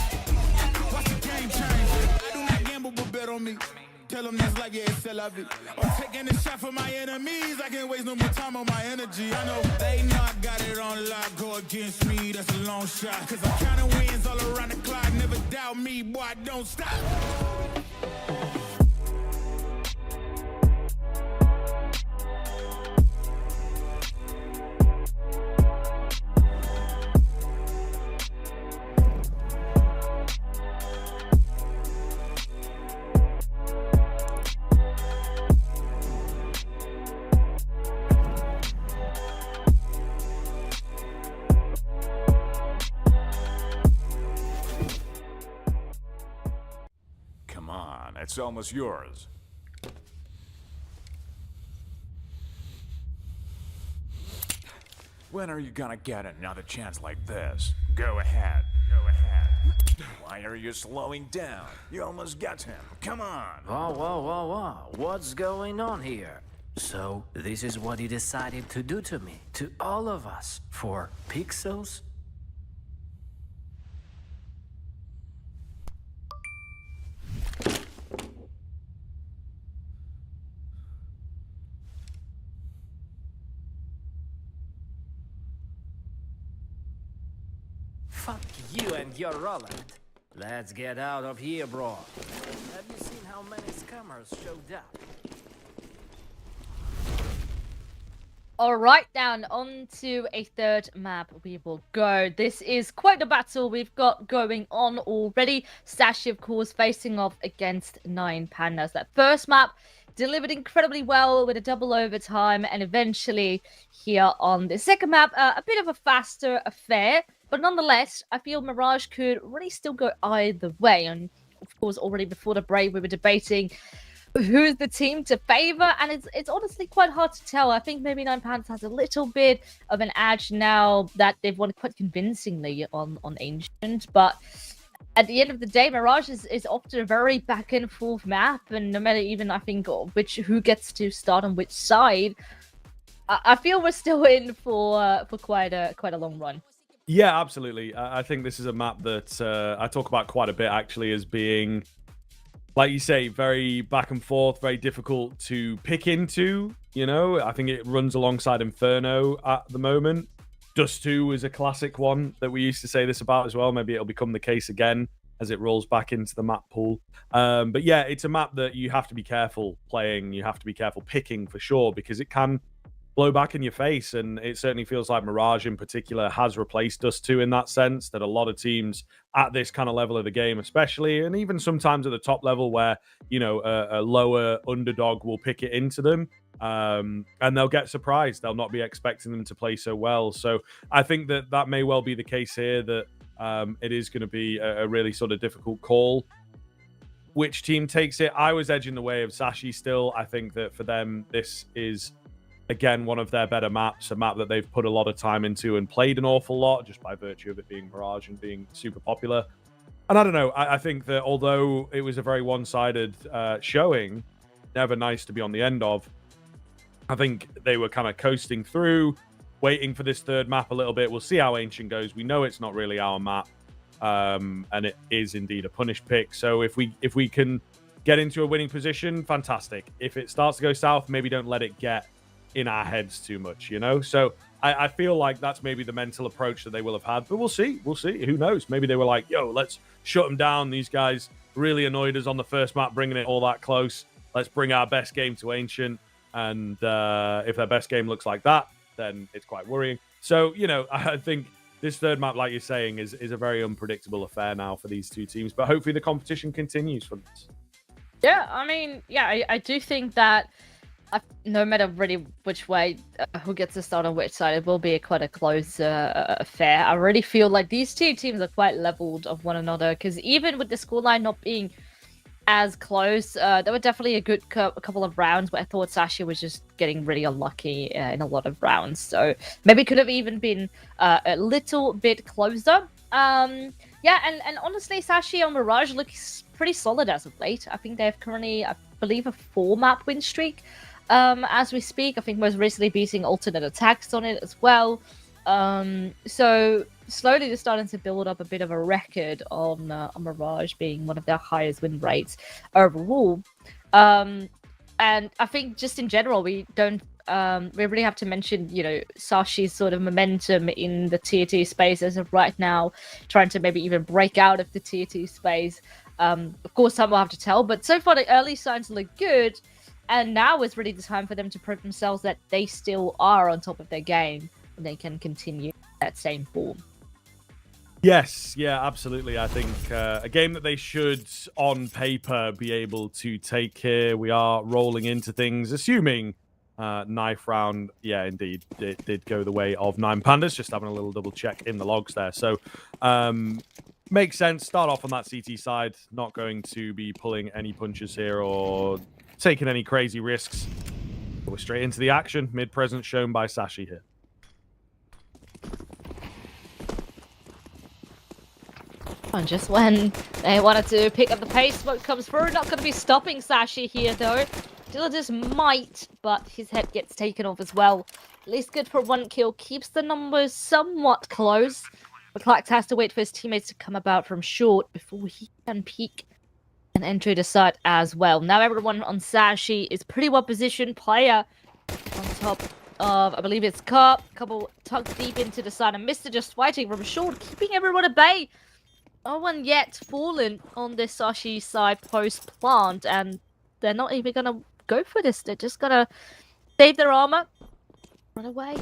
Watch the game change. I do not gamble, but bet on me. Tell them that's like, yeah, it's c'est la vie. I'm taking a shot for my enemies. I can't waste no more time on my energy. I know they know I got it on lock. Go against me, that's a long shot. Cause I'm counting wins all around the clock. Never doubt me, boy, I don't stop. Come on, it's almost yours. When are you gonna get another chance like this? Go ahead. Go ahead. Why are you slowing down? You almost got him. Come on. Whoa, whoa, whoa, whoa. What's going on here? So, this is what he decided to do to me, to all of us, for pixels? Fuck you and your Roland. Let's get out of here, bro. Have you seen how many scammers showed up? All right, down onto a third map we will go. This is quite a battle we've got going on already. Sashi, of course, facing off against Nine Pandas. That first map delivered incredibly well with a double overtime, and eventually here on the second map, a bit of a faster affair. But nonetheless, I feel Mirage could really still go either way. And of course, already before the break, we were debating who's the team to favor, and it's honestly quite hard to tell. I think maybe Nine Pandas has a little bit of an edge now that they've won quite convincingly on Ancient, but at the end of the day, Mirage is often a very back and forth map, and no matter even I think who gets to start on which side, I feel we're still in for quite a long run. Yeah, absolutely. I think this is a map that I talk about quite a bit, actually, as being, like you say, very back and forth, very difficult to pick into. You know, I think it runs alongside Inferno at the moment. Dust 2 is a classic one that we used to say this about as well. Maybe it'll become the case again as it rolls back into the map pool. But yeah, it's a map that you have to be careful playing. You have to be careful picking for sure, because it can blow back in your face, and it certainly feels like Mirage in particular has replaced Dust 2 in that sense, that a lot of teams at this kind of level of the game especially, and even sometimes at the top level where, you know, a lower underdog will pick it into them, and they'll get surprised. They'll not be expecting them to play so well. So I think that may well be the case here, that it is going to be a really sort of difficult call which team takes it. I was edging the way of Sashi still. I think that for them, this is, again, one of their better maps, a map that they've put a lot of time into and played an awful lot just by virtue of it being Mirage and being super popular. And I don't know, I think that although it was a very one-sided showing, never nice to be on the end of, I think they were kind of coasting through, waiting for this third map a little bit. We'll see how Ancient goes. We know it's not really our map, and it is indeed a punish pick. So if we can get into a winning position, fantastic. If it starts to go south, maybe don't let it get in our heads too much, you know? So I feel like that's maybe the mental approach that they will have had, but we'll see. Who knows? Maybe they were like, yo, let's shut them down. These guys really annoyed us on the first map, bringing it all that close. Let's bring our best game to Ancient. And if their best game looks like that, then it's quite worrying. So, you know, I think this third map, like you're saying, is a very unpredictable affair now for these two teams. But hopefully the competition continues from this. Yeah, I mean, yeah, I do think that no matter really which way, who gets to start on which side, it will be quite a close affair. I really feel like these two teams are quite leveled of one another, because even with the scoreline not being as close, there were definitely a good couple of rounds where I thought Sashi was just getting really unlucky in a lot of rounds. So maybe could have even been a little bit closer. Yeah, and honestly, Sashi on Mirage looks pretty solid as of late. I think they have currently, I believe, a 4-map win streak as we speak. I think most recently beating alternate attacks on it as well. So slowly they're starting to build up a bit of a record on Mirage being one of their highest win rates overall. And I think just in general, we really have to mention, you know, Sashi's sort of momentum in the tier 2 space as of right now, trying to maybe even break out of the tier 2 space. Of course, time will have to tell, but so far the early signs look good. And now is really the time for them to prove themselves that they still are on top of their game and they can continue that same form. Yes, yeah, absolutely. I think a game that they should, on paper, be able to take here. We are rolling into things, assuming knife round, yeah, indeed, it did go the way of 9 Pandas. Just having a little double check in the logs there. So, makes sense. Start off on that CT side. Not going to be pulling any punches here or taking any crazy risks. We're straight into the action. Mid-presence shown by Sashi here. And just when they wanted to pick up the pace, smoke comes through. Not going to be stopping Sashi here, though. Diligence might, but his head gets taken off as well. At least good for 1 kill. Keeps the numbers somewhat close. But Clark has to wait for his teammates to come about from short before he can peek and enter the site as well. Now everyone on Sashi is pretty well positioned. Player on top of, I believe it's Cup. Couple tucked deep into the side, and Mr. just fighting from short, keeping everyone at bay. No one yet fallen on this Sashi side post plant, and they're not even gonna go for this. They're just gonna save their armor, run away.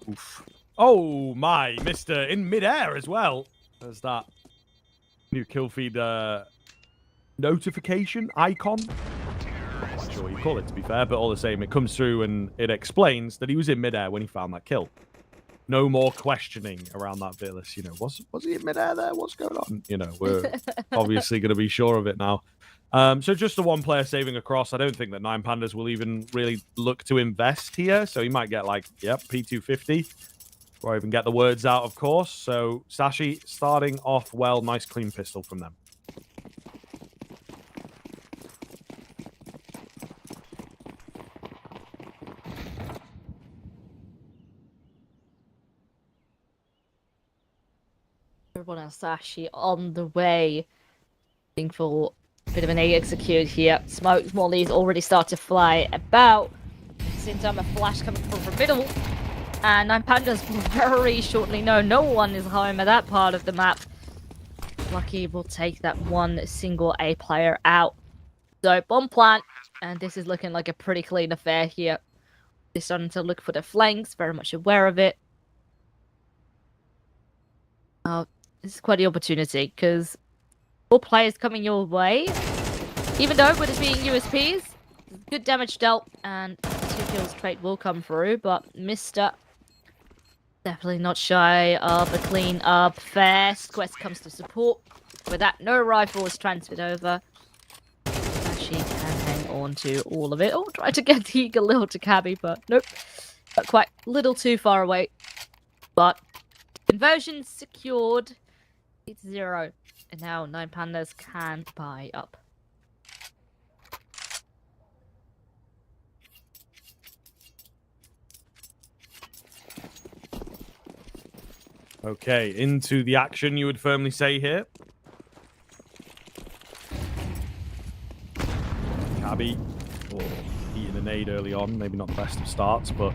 Oof. Oh my, Mr. in midair as well. There's that new kill feed notification icon. I'm not sure what you call it, to be fair, but all the same, it comes through and it explains that he was in midair when he found that kill. No more questioning around that Vilis. You know, was he in midair there? What's going on? You know, we're obviously going to be sure of it now. So just the one player saving across. I don't think that 9 Pandas will even really look to invest here. So he might get like, yep, P250. Or even get the words out, of course. So Sashi starting off well. Nice clean pistol from them. Everyone on Sashi on the way. Looking for a bit of an A execute here. Smoke mollies already start to fly about. Same time a flash coming from the middle. And 9 Pandas will very shortly know no one is home at that part of the map. Lucky will take that one single A player out. So bomb plant, and this is looking like a pretty clean affair here. They're starting to look for the flanks, very much aware of it. This is quite the opportunity, because 4 players coming your way. Even though with it being USPs, good damage dealt, and 2 kills trait will come through, but Mr. definitely not shy of a clean up. Fast quest comes to support. With that, no rifle is transferred over. She can hang on to all of it. Oh, try to get the eagle little to Cabby, but nope. But quite little too far away. But conversion secured. It's 0. And now 9 Pandas can buy up. Okay, into the action, you would firmly say here. Cabby, or eating a nade early on. Maybe not the best of starts, but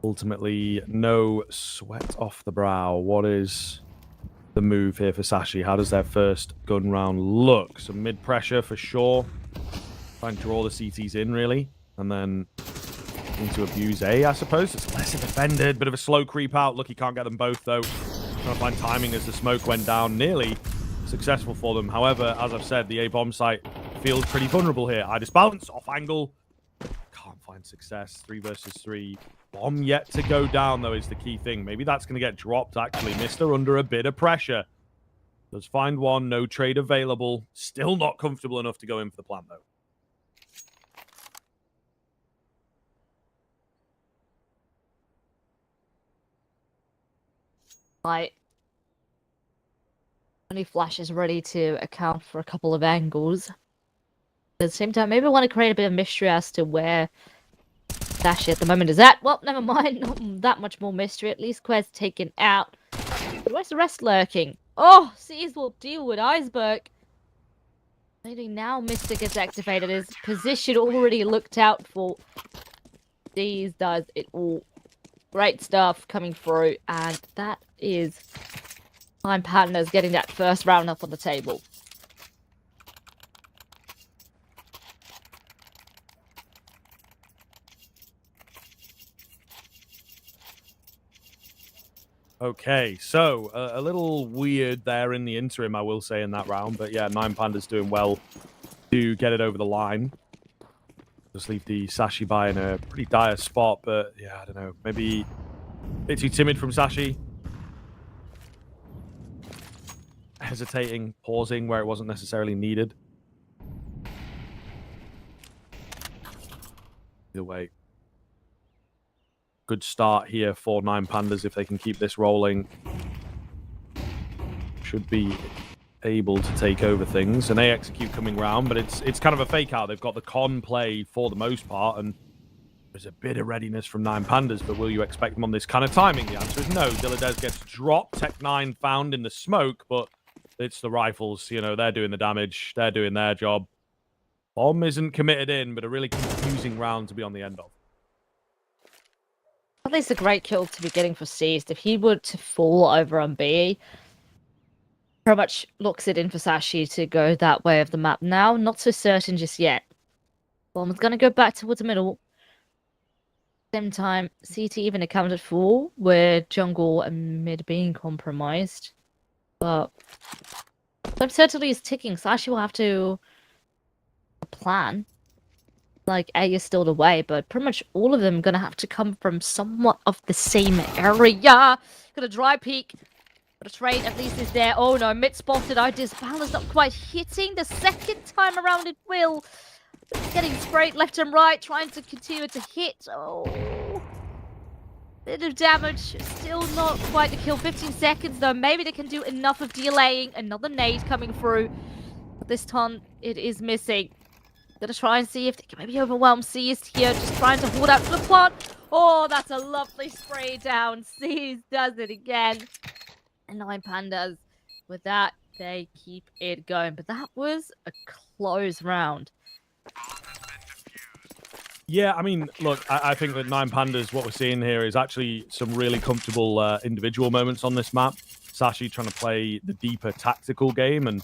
Ultimately, no sweat off the brow. What is the move here for Sashi? How does their first gun round look? Some mid pressure for sure. Trying to draw the CTs in, really. And then to abuse A, I suppose. It's lesser defended. Bit of a slow creep out. Look, he can't get them both, though. Trying to find timing as the smoke went down. Nearly successful for them. However, as I've said, the A bomb site feels pretty vulnerable here. I disbalance, off angle. Can't find success. 3 versus 3. Bomb yet to go down, though, is the key thing. Maybe that's going to get dropped, actually. Mister under a bit of pressure. Does find one. No trade available. Still not comfortable enough to go in for the plant, though. Like, only Flash is ready to account for a couple of angles. At the same time, maybe I want to create a bit of mystery as to where Sashi at the moment is at. Well, never mind. Not that much more mystery. At least Quest taken out. But where's the rest lurking? Oh, Seas will deal with Iceberg. Maybe now Mister gets activated. His position already looked out for. Seas does it all. Great stuff coming through. And that is Time Partners getting that first round up on the table. Okay, so a little weird there in the interim, I will say, in that round. But yeah, 9 Pandas doing well to get it over the line. Just leave the Sashi by in a pretty dire spot. But yeah, I don't know. Maybe a bit too timid from Sashi. Hesitating, pausing where it wasn't necessarily needed. Either way. Good start here for 9 Pandas if they can keep this rolling. Should be able to take over things. And they execute coming round, but it's kind of a fake out. They've got the con play for the most part, and there's a bit of readiness from 9 Pandas, but will you expect them on this kind of timing? The answer is no. Diladez gets dropped. Tech 9 found in the smoke, but it's the rifles. You know, they're doing the damage. They're doing their job. Bomb isn't committed in, but a really confusing round to be on the end of. At least a great kill to be getting for Seized. If he were to fall over on B, pretty much locks it in for Sashi to go that way of the map now. Not so certain just yet. Bomb's going to go back towards the middle. Same time, CT even accounted for with jungle and mid being compromised. But certainly is ticking. Sashi will have to plan. Like, A is still the way, but pretty much all of them are going to have to come from somewhat of the same area. Got a dry peek. But a trade at least is there. Oh no, mid spotted. Disbalance not quite hitting. The second time around it will. Getting sprayed left and right, trying to continue to hit. Oh. Bit of damage. Still not quite the kill. 15 seconds though. Maybe they can do enough of delaying. Another nade coming through. But this time it is missing. Gonna try and see if they can maybe overwhelm Seized here. Just trying to hold out to the plant. Oh, that's a lovely spray down. Seized does it again. And 9 Pandas, with that, they keep it going. But that was a close round. Yeah, I mean, look, I think that 9 Pandas, what we're seeing here is actually some really comfortable individual moments on this map. Sashi trying to play the deeper tactical game, and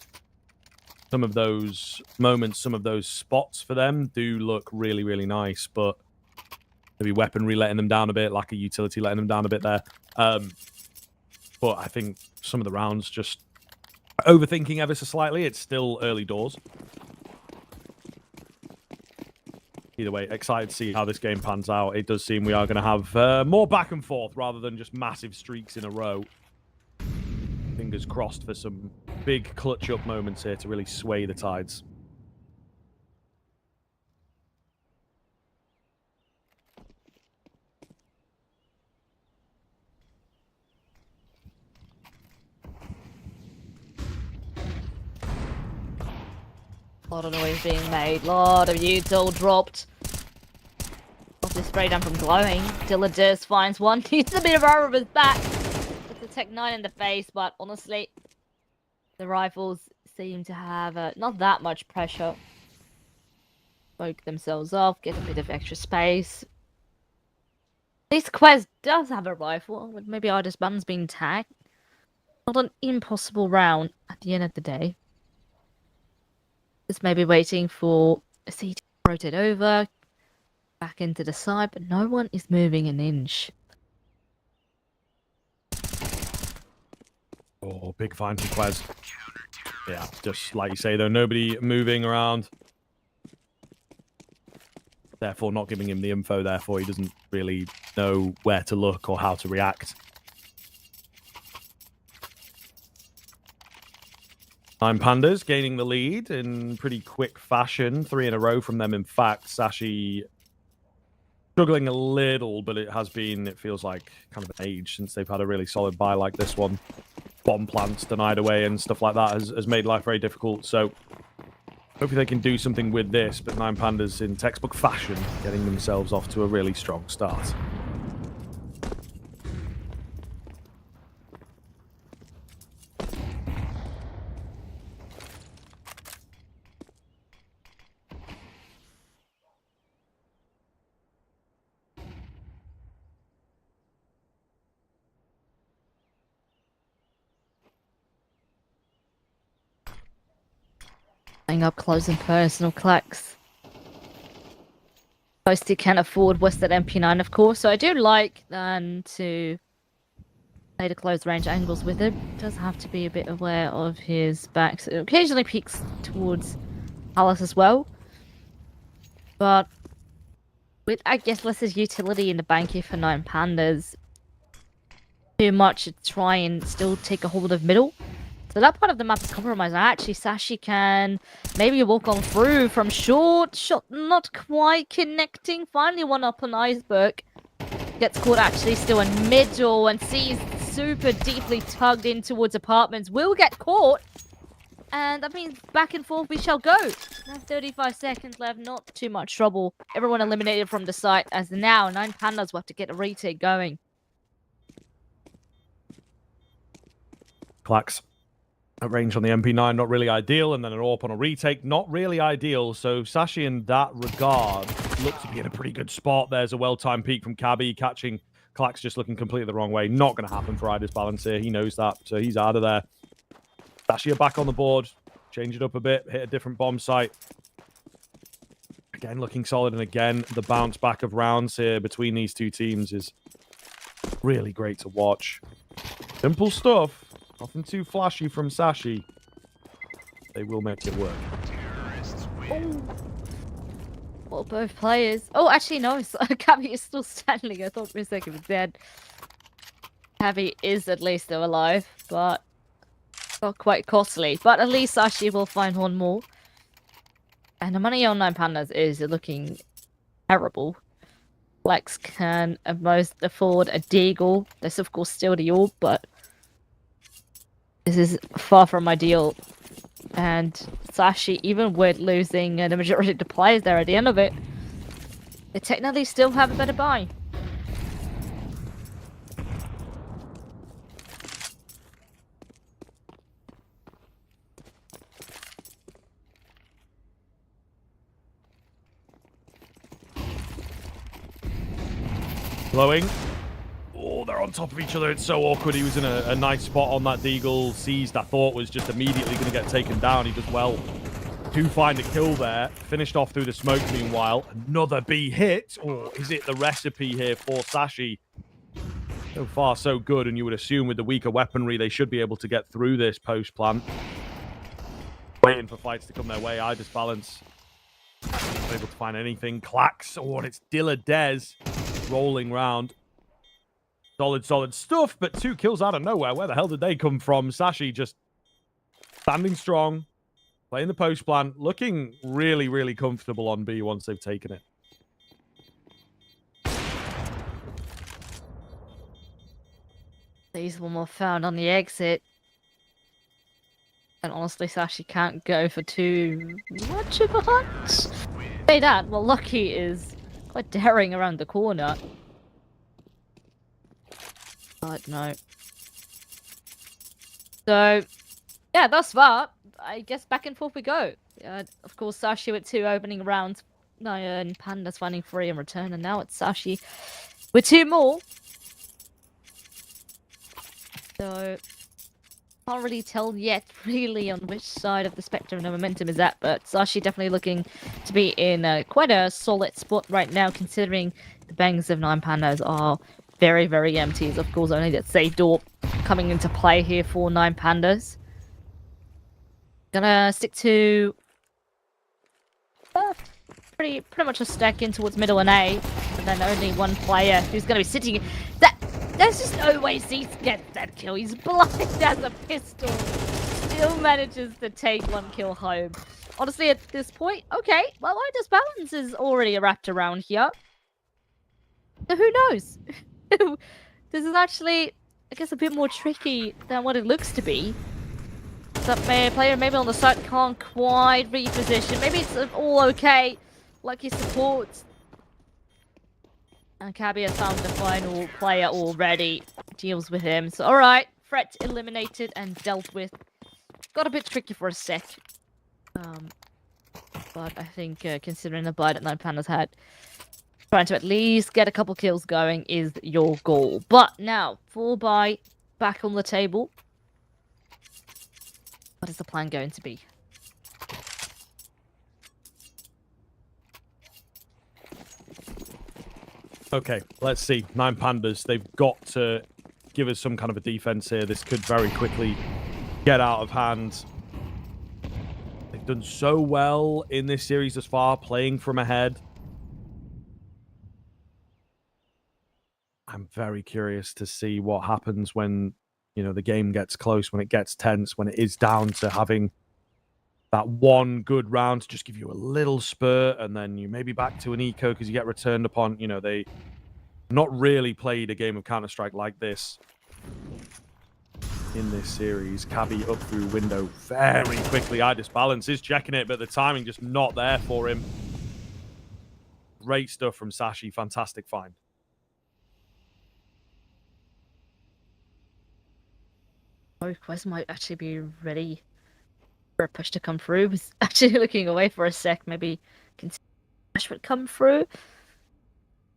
some of those moments, some of those spots for them do look really, really nice, but maybe weaponry letting them down a bit, lack of utility letting them down a bit there. But I think some of the rounds just overthinking ever so slightly. It's still early doors. Either way, excited to see how this game pans out. It does seem we are going to have more back and forth rather than just massive streaks in a row. Fingers crossed for some big clutch-up moments here to really sway the tides. A lot of noise being made. A lot of util dropped. Off this spray down from glowing. Diladez finds one. Needs a bit of arrow of his back. It's a Tech 9 in the face, but honestly, the rifles seem to have not that much pressure. Poke themselves off, get a bit of extra space. This quest does have a rifle, with maybe Ardis Buttons being tagged. Not an impossible round at the end of the day. Just maybe waiting for a CT to rotate over, back into the side, but no one is moving an inch. Oh, big find for Quez. Yeah, just like you say, though, nobody moving around. Therefore, not giving him the info, therefore he doesn't really know where to look or how to react. Nine Pandas gaining the lead in pretty quick fashion. 3 in a row from them, in fact. Sashi struggling a little, but it has been, it feels like, kind of an age since they've had a really solid buy like this one. Bomb plants denied away and stuff like that has made life very difficult. So hopefully they can do something with this, but Nine Pandas in textbook fashion getting themselves off to a really strong start. Playing up close and personal, Clax. Posty can't afford Western MP9, of course, so I do like to play the close range angles with it. Does have to be a bit aware of his back. So it occasionally peeks towards Alice as well. But with, I guess, less utility in the bank here for Nine Pandas, too much to try and still take a hold of middle. So that part of the map is compromised. Actually, Sashi can maybe walk on through from short. Shot not quite connecting. Finally one up on Iceberg. Gets caught actually still in middle and sees super deeply tugged in towards apartments. Will get caught. And that means back and forth we shall go. Now 35 seconds left. Not too much trouble. Everyone eliminated from the site as now 9 Pandas will have to get a retake going. Clax. At range on the MP9, not really ideal, and then an AWP on a retake, not really ideal. So Sashi, in that regard, looks to be in a pretty good spot. There's a well-timed peek from Cabby, catching Clax just looking completely the wrong way. Not going to happen for Idis Balance here. He knows that, so he's out of there. Sashi are back on the board. Change it up a bit, hit a different bomb site. Again, looking solid, and again, the bounce back of rounds here between these two teams is really great to watch. Simple stuff. Nothing too flashy from Sashi. They will make it work. Oh. Well, both players. Oh, actually, no. Cabby is still standing. I thought for a second he was dead. Cabby is at least still alive, but not quite costly. But at least Sashi will find one more. And the money on 9 Pandas is looking terrible. Flex can at most afford a Deagle. There's, of course, still the AWP, but this is far from ideal. And Sashi, even with losing the majority of the players there at the end of it, they technically still have a better buy. Blowing. Oh, they're on top of each other. It's so awkward. He was in a nice spot on that Deagle. Seized, I thought, was just immediately going to get taken down. He does well to find a kill there. Finished off through the smoke meanwhile. Another B hit. Or is it the recipe here for Sashi? So far, so good. And you would assume with the weaker weaponry, they should be able to get through this post plant. Waiting for fights to come their way. Idis Balance. Not able to find anything. Clax. Oh, and it's Dilla Dez rolling round. Solid stuff, but 2 kills out of nowhere. Where the hell did they come from? Sashi just standing strong, playing the post plan, looking really, really comfortable on B once they've taken it. These one more found on the exit. And honestly, Sashi can't go for too much of a hunt. Say that, well, Lucky is quite daring around the corner. But no. So, yeah, thus far, I guess back and forth we go. Of course, Sashi with 2 opening rounds. 9 Pandas finding 3 in return. And now it's Sashi with 2 more. So, can't really tell yet, really, on which side of the spectrum the momentum is at, but Sashi definitely looking to be in quite a solid spot right now, considering the bangs of 9 Pandas are very, very empty. Of course, only that safe door coming into play here for 9 Pandas. Gonna stick to pretty much a stack in towards middle and A, and then only one player who's gonna be sitting. There's just no way Cease gets that kill. He's blind as a pistol. Still manages to take 1 kill home. Honestly, at this point, okay, well, Ida's balance is already wrapped around here. So who knows? This is actually, I guess, a bit more tricky than what it looks to be. That player maybe on the side can't quite reposition. Maybe it's all okay. Lucky supports. And Cabby has found the final player already. Deals with him. So, alright. Threat eliminated and dealt with. Got a bit tricky for a sec. But I think considering the bite that 9 Pandas had, trying to at least get a couple kills going is your goal. But now, 4 buy back on the table. What is the plan going to be? Okay, let's see. 9 Pandas, they've got to give us some kind of a defense here. This could very quickly get out of hand. They've done so well in this series thus far, playing from ahead. I'm very curious to see what happens when, you know, the game gets close, when it gets tense, when it is down to having that one good round to just give you a little spurt, and then you maybe back to an eco because you get returned upon. You know, they not really played a game of Counter-Strike like this in this series. Cabby up through window very quickly. Idis Balance is checking it, but the timing just not there for him. Great stuff from Sashi. Fantastic find. Quest might actually be ready for a push to come through. Was actually looking away for a sec. Maybe push would come through.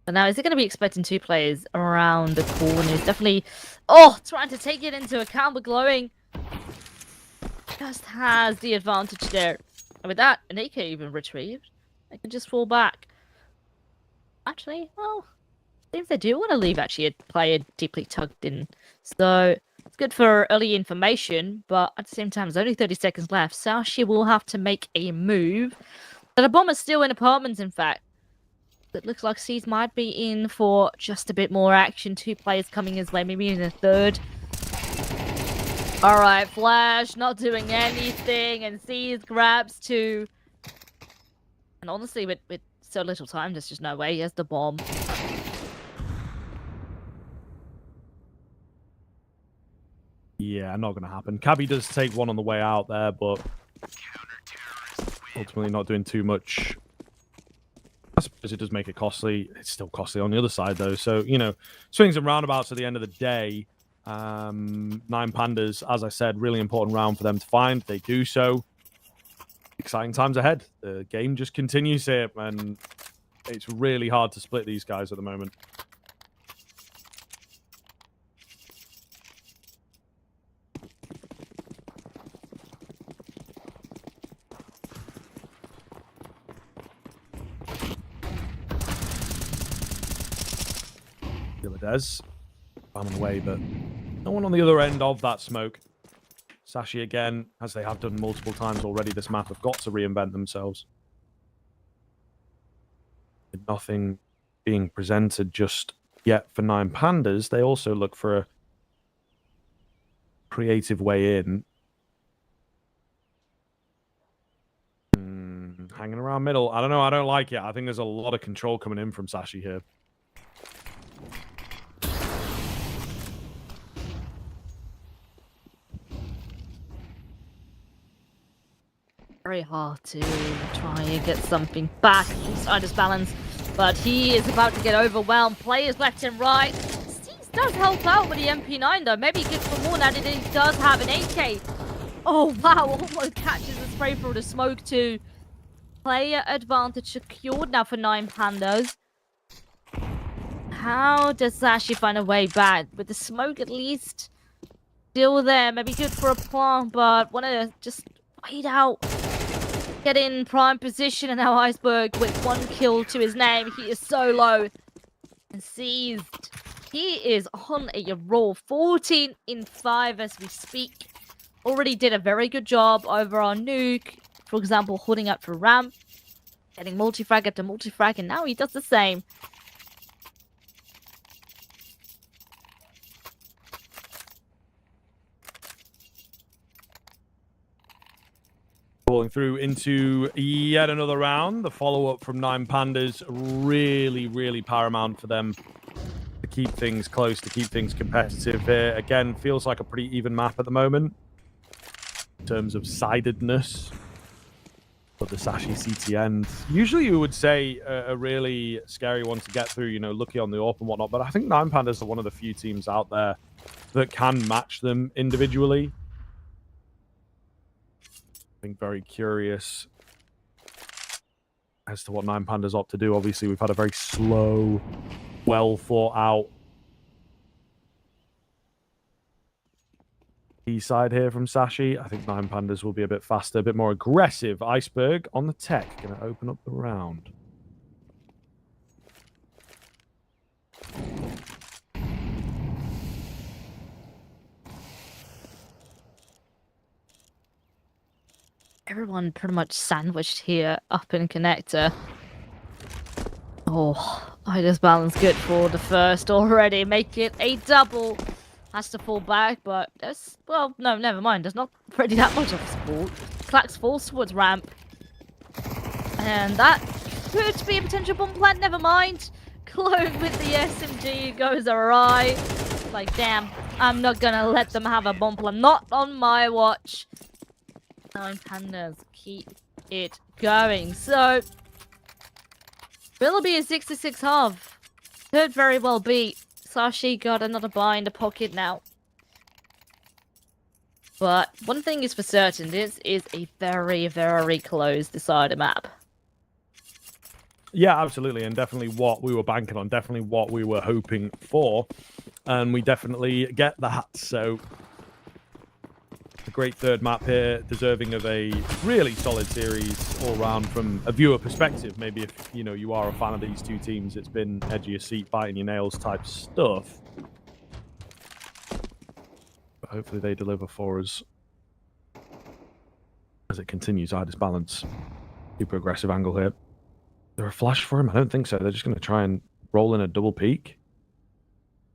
But now, is it going to be expecting 2 players around the corners? Definitely. Oh, trying to take it into account, but Glowing just has the advantage there. And with that, an AK even retrieved. They can just fall back. Actually, well, seems they do want to leave actually a player deeply tugged in. So it's good for early information, but at the same time, there's only 30 seconds left. Sashi will have to make a move. But the bomb is still in apartments, in fact. It looks like C's might be in for just a bit more action. 2 players coming his way, maybe in a third. Alright, Flash not doing anything, and C's grabs 2. And honestly, with so little time, there's just no way. He has the bomb. Yeah, not going to happen. Cabby does take one on the way out there, but ultimately not doing too much. I suppose it does make it costly. It's still costly on the other side, though. So, you know, swings and roundabouts at the end of the day. 9 Pandas, as I said, really important round for them to find. They do so. Exciting times ahead. The game just continues here, and it's really hard to split these guys at the moment. Des. I'm on the way, but no one on the other end of that smoke. Sashi again, as they have done multiple times already this map, have got to reinvent themselves. With nothing being presented just yet for 9 Pandas, they also look for a creative way in. Hanging around middle. I don't know. I don't like it. I think there's a lot of control coming in from Sashi here. Very hard to try and get something back inside his balance, but he is about to get overwhelmed. Players left and right. Steez does help out with the MP9 though. Maybe he gets for more now that he does have an AK. Oh wow, almost catches the spray through the smoke too. Player advantage secured now for 9 Pandas. How does Sashi find a way back? With the smoke at least still there. Maybe good for a plant, but want to just wait out. Get in prime position, and now Iceberg with 1 kill to his name. He is so low and seized. He is on a roll. 14 in 5 as we speak. Already did a very good job over on Nuke. For example, holding up for ramp. Getting multi-frag after multi-frag, and now he does the same. Falling through into yet another round. The follow-up from 9 Pandas, really, really paramount for them to keep things close, to keep things competitive here. Again, feels like a pretty even map at the moment in terms of sidedness. But the Sashi CTN, usually you would say a really scary one to get through, you know, lucky on the AWP and whatnot. But I think 9 Pandas are one of the few teams out there that can match them individually. I think very curious as to what 9 Pandas opt to do. Obviously, we've had a very slow, well thought out side here from Sashi. I think 9 Pandas will be a bit faster, a bit more aggressive. Iceberg on the tech, going to open up the round. Everyone pretty much sandwiched here up in connector. Oh, I just balanced good for the first already. Make it a double. Has to fall back, but there's, well, no, never mind. There's not really that much of a support. Clax falls towards ramp. And that could be a potential bomb plant. Never mind. Clone with the SMG goes awry. Like, damn, I'm not gonna let them have a bomb plant. Not on my watch. 9 Pandas keep it going. So, will it be a 6-6 half? Could very well be. Sashi got another buy in the pocket now. But one thing is for certain, this is a very, very close decider map. Yeah, absolutely, and definitely what we were banking on, definitely what we were hoping for, and we definitely get that. So, a great third map here, deserving of a really solid series all round from a viewer perspective. Maybe if, you know, you are a fan of these two teams, it's been edge of your seat, biting your nails type stuff. But hopefully they deliver for us as it continues. I just balance. Super aggressive angle here. Is there a flash for him? I don't think so. They're just going to try and roll in a double peek.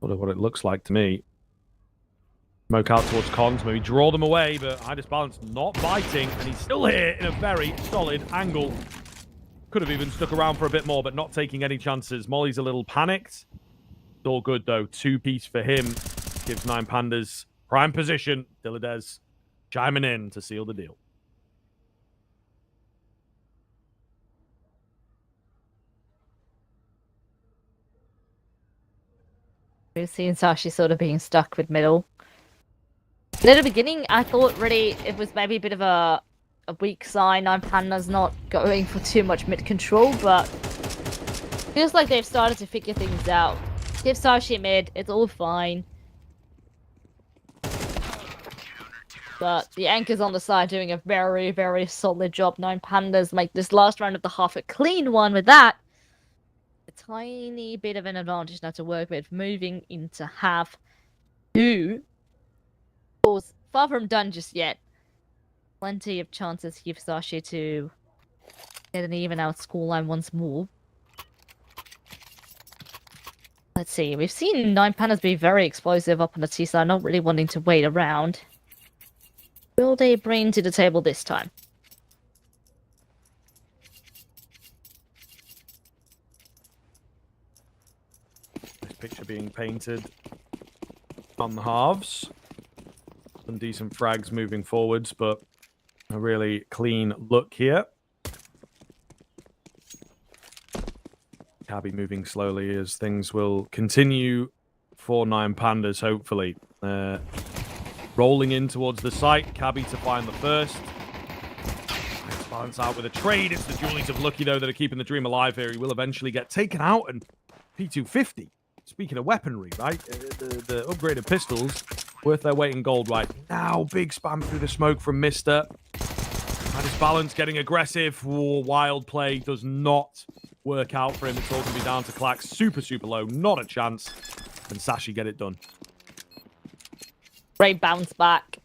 Sort of what it looks like to me. Smoke out towards Cons, maybe draw them away, but I just balance not biting, and he's still here in a very solid angle. Could have even stuck around for a bit more, but not taking any chances. Molly's a little panicked. It's all good, though. 2-piece for him. Gives 9 Pandas prime position. Dilladez chiming in to seal the deal. We've seen Sashi sort of being stuck with middle. At the beginning, I thought really it was maybe a bit of a weak sign. 9 Pandas not going for too much mid control, but feels like they've started to figure things out. Give Sashi mid, it's all fine. But the anchors on the side doing a very, very solid job. 9 Pandas make this last round of the half a clean one with that. A tiny bit of an advantage now to work with, moving into half 2. Of course, far from done just yet. Plenty of chances here for Sashi to get an even out scoreline once more. Let's see, we've seen 9 Pandas be very explosive up on the T side, not really wanting to wait around. Will they bring to the table this time? This picture being painted on the halves. Some decent frags moving forwards, but a really clean look here. Cabby moving slowly as things will continue for 9 Pandas, hopefully. Rolling in towards the site. Cabby to find the first. Nice balance out with a trade. It's the Julies of Lucky, though, that are keeping the dream alive here. He will eventually get taken out, and P250 speaking of weaponry, right? The upgraded pistols, worth their weight in gold right now. Big spam through the smoke from Mister. And his balance getting aggressive. Ooh, wild play does not work out for him. It's all going to be down to Clax. Super, super low. Not a chance. And Sashi get it done. Great bounce back.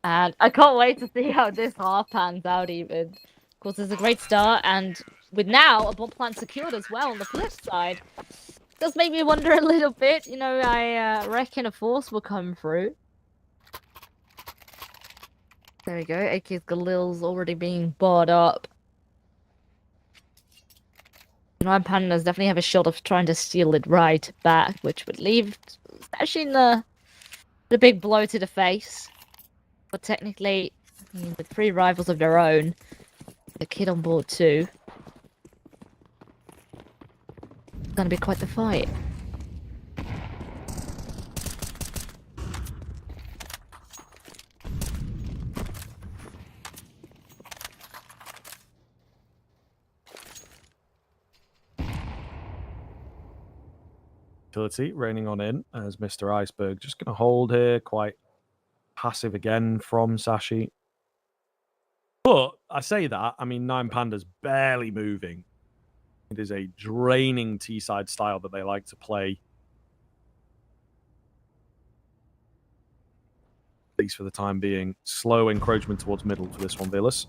And I can't wait to see how this half pans out even. Of course, it's a great start. And with now a bomb plant secured as well on the flip side. Does make me wonder a little bit. You know, I reckon a force will come through. There we go. AK's Galil's already being barred up. Nine Pandas definitely have a shot of trying to steal it right back, which would leave actually in the big blow to the face. But technically, I mean, with 3 rivals of their own, the kid on board too. It's gonna be quite the fight. Utility raining on in as Mr. Iceberg just going to hold here. Quite passive again from Sashi. But I say that, I mean, Nine Pandas barely moving. It is a draining T-side style that they like to play. At least for the time being. Slow encroachment towards middle for this one, Villas.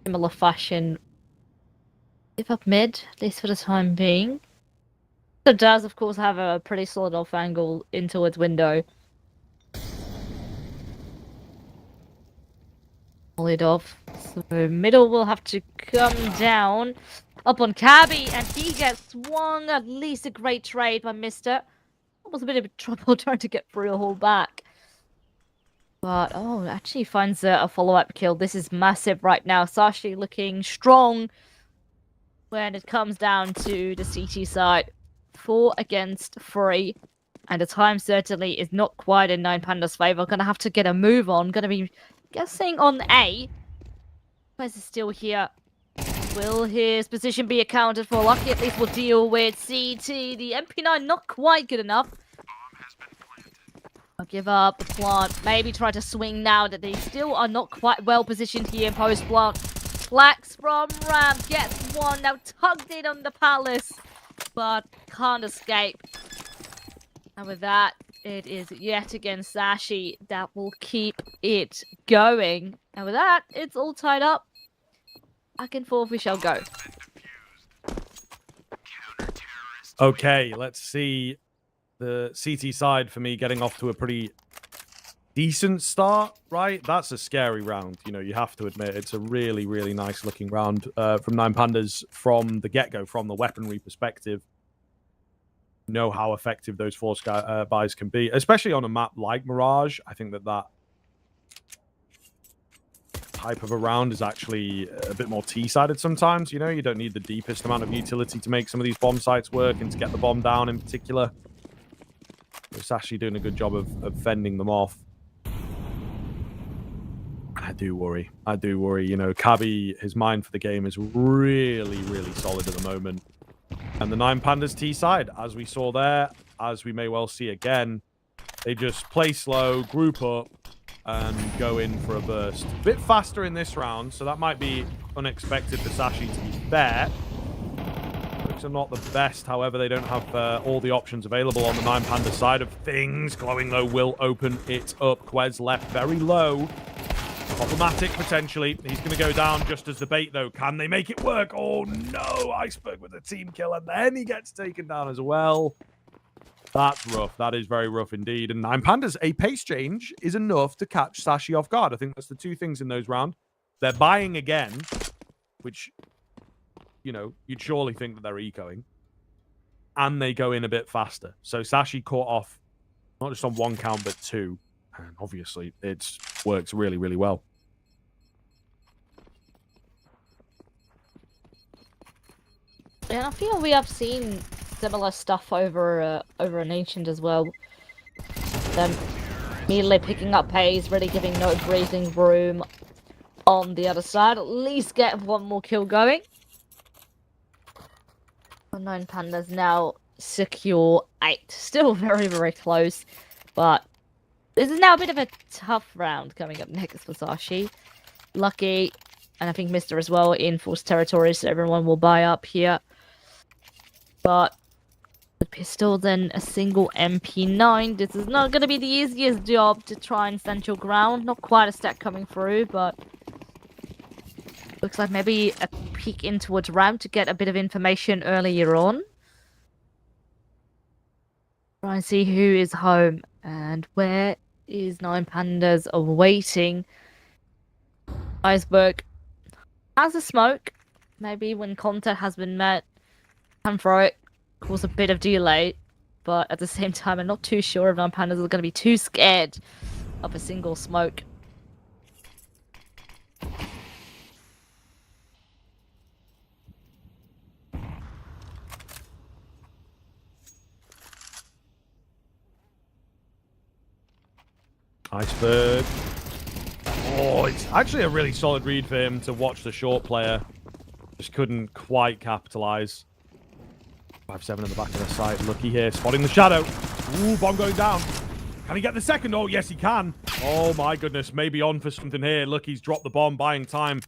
Similar fashion. Give up mid, at least for the time being. So does, of course, have a pretty solid off angle in towards window. Hold off. So middle will have to come down. Up on Cabby, and he gets swung. At least a great trade by Mister. Was a bit of trouble trying to get through a hole back. But, oh, actually finds a follow-up kill. This is massive right now. Sashi looking strong when it comes down to the CT side. 4 against 3. And the time certainly is not quite in Nine Panda's favor. Gonna have to get a move on. Gonna be guessing on A. Quez is still here. Will his position be accounted for? Lucky at least will deal with CT. The MP9 not quite good enough. I'll give up the plant. Maybe try to swing now that they still are not quite well positioned here in post plant. Flax from ramp gets one. Now tugged in on the palace. But can't escape. And with that, it is yet again Sashi that will keep it going. And with that, it's all tied up. Back and forth we shall go. Okay, let's see the CT side for me getting off to a pretty decent start, right? That's a scary round. You know, you have to admit it's a really, really nice looking round from Nine Pandas from the get-go, from the weaponry perspective. Know how effective those force buys can be, especially on a map like Mirage. I think that type of a round is actually a bit more T-sided sometimes. You know, you don't need the deepest amount of utility to make some of these bomb sites work and to get the bomb down in particular. It's actually doing a good job of fending them off. I do worry. You know, Cabby, his mind for the game is really, really solid at the moment. And the Nine Pandas T side, as we saw there, as we may well see again, they just play slow, group up, and go in for a burst. A bit faster in this round, so that might be unexpected for Sashi, to be fair. Looks are not the best, however, they don't have all the options available on the Nine Panda side of things. Glowing though will open it up. Quez left very low. Problematic, potentially. He's going to go down just as the bait, though. Can they make it work? Oh, no. Iceberg with a team kill, and then he gets taken down as well. That's rough. That is very rough indeed. And Nine Pandas, a pace change is enough to catch Sashi off guard. I think that's the two things in those rounds. They're buying again, which, you know, you'd surely think that they're ecoing. And they go in a bit faster. So Sashi caught off not just on one count, but 2. And obviously, it works really, really well. And I feel we have seen similar stuff over an Ancient as well. Them immediately picking up pace, really giving no breathing room on the other side. At least get one more kill going. 9 Pandas now secure 8. Still very, very close. But this is now a bit of a tough round coming up next for Sashi. Lucky, and I think Mr. as well, in forced territory, so everyone will buy up here. But a pistol, then a single MP9. This is not going to be the easiest job to try and stand your ground. Not quite a stack coming through, but looks like maybe a peek in towards ramp to get a bit of information earlier on. Try and see who is home and where is 9 Pandas awaiting. Iceberg has a smoke. Maybe when contact has been met, can throw it, cause a bit of delay. But at the same time, I'm not too sure if 9 Pandas are going to be too scared of a single smoke. Iceberg. Oh, it's actually a really solid read for him to watch the short player. Just couldn't quite capitalize. 5-7 in the back of the side. Lucky here, spotting the shadow. Ooh, bomb going down. Can he get the second? Oh, yes, he can. Oh, my goodness. Maybe on for something here. Lucky's dropped the bomb, buying time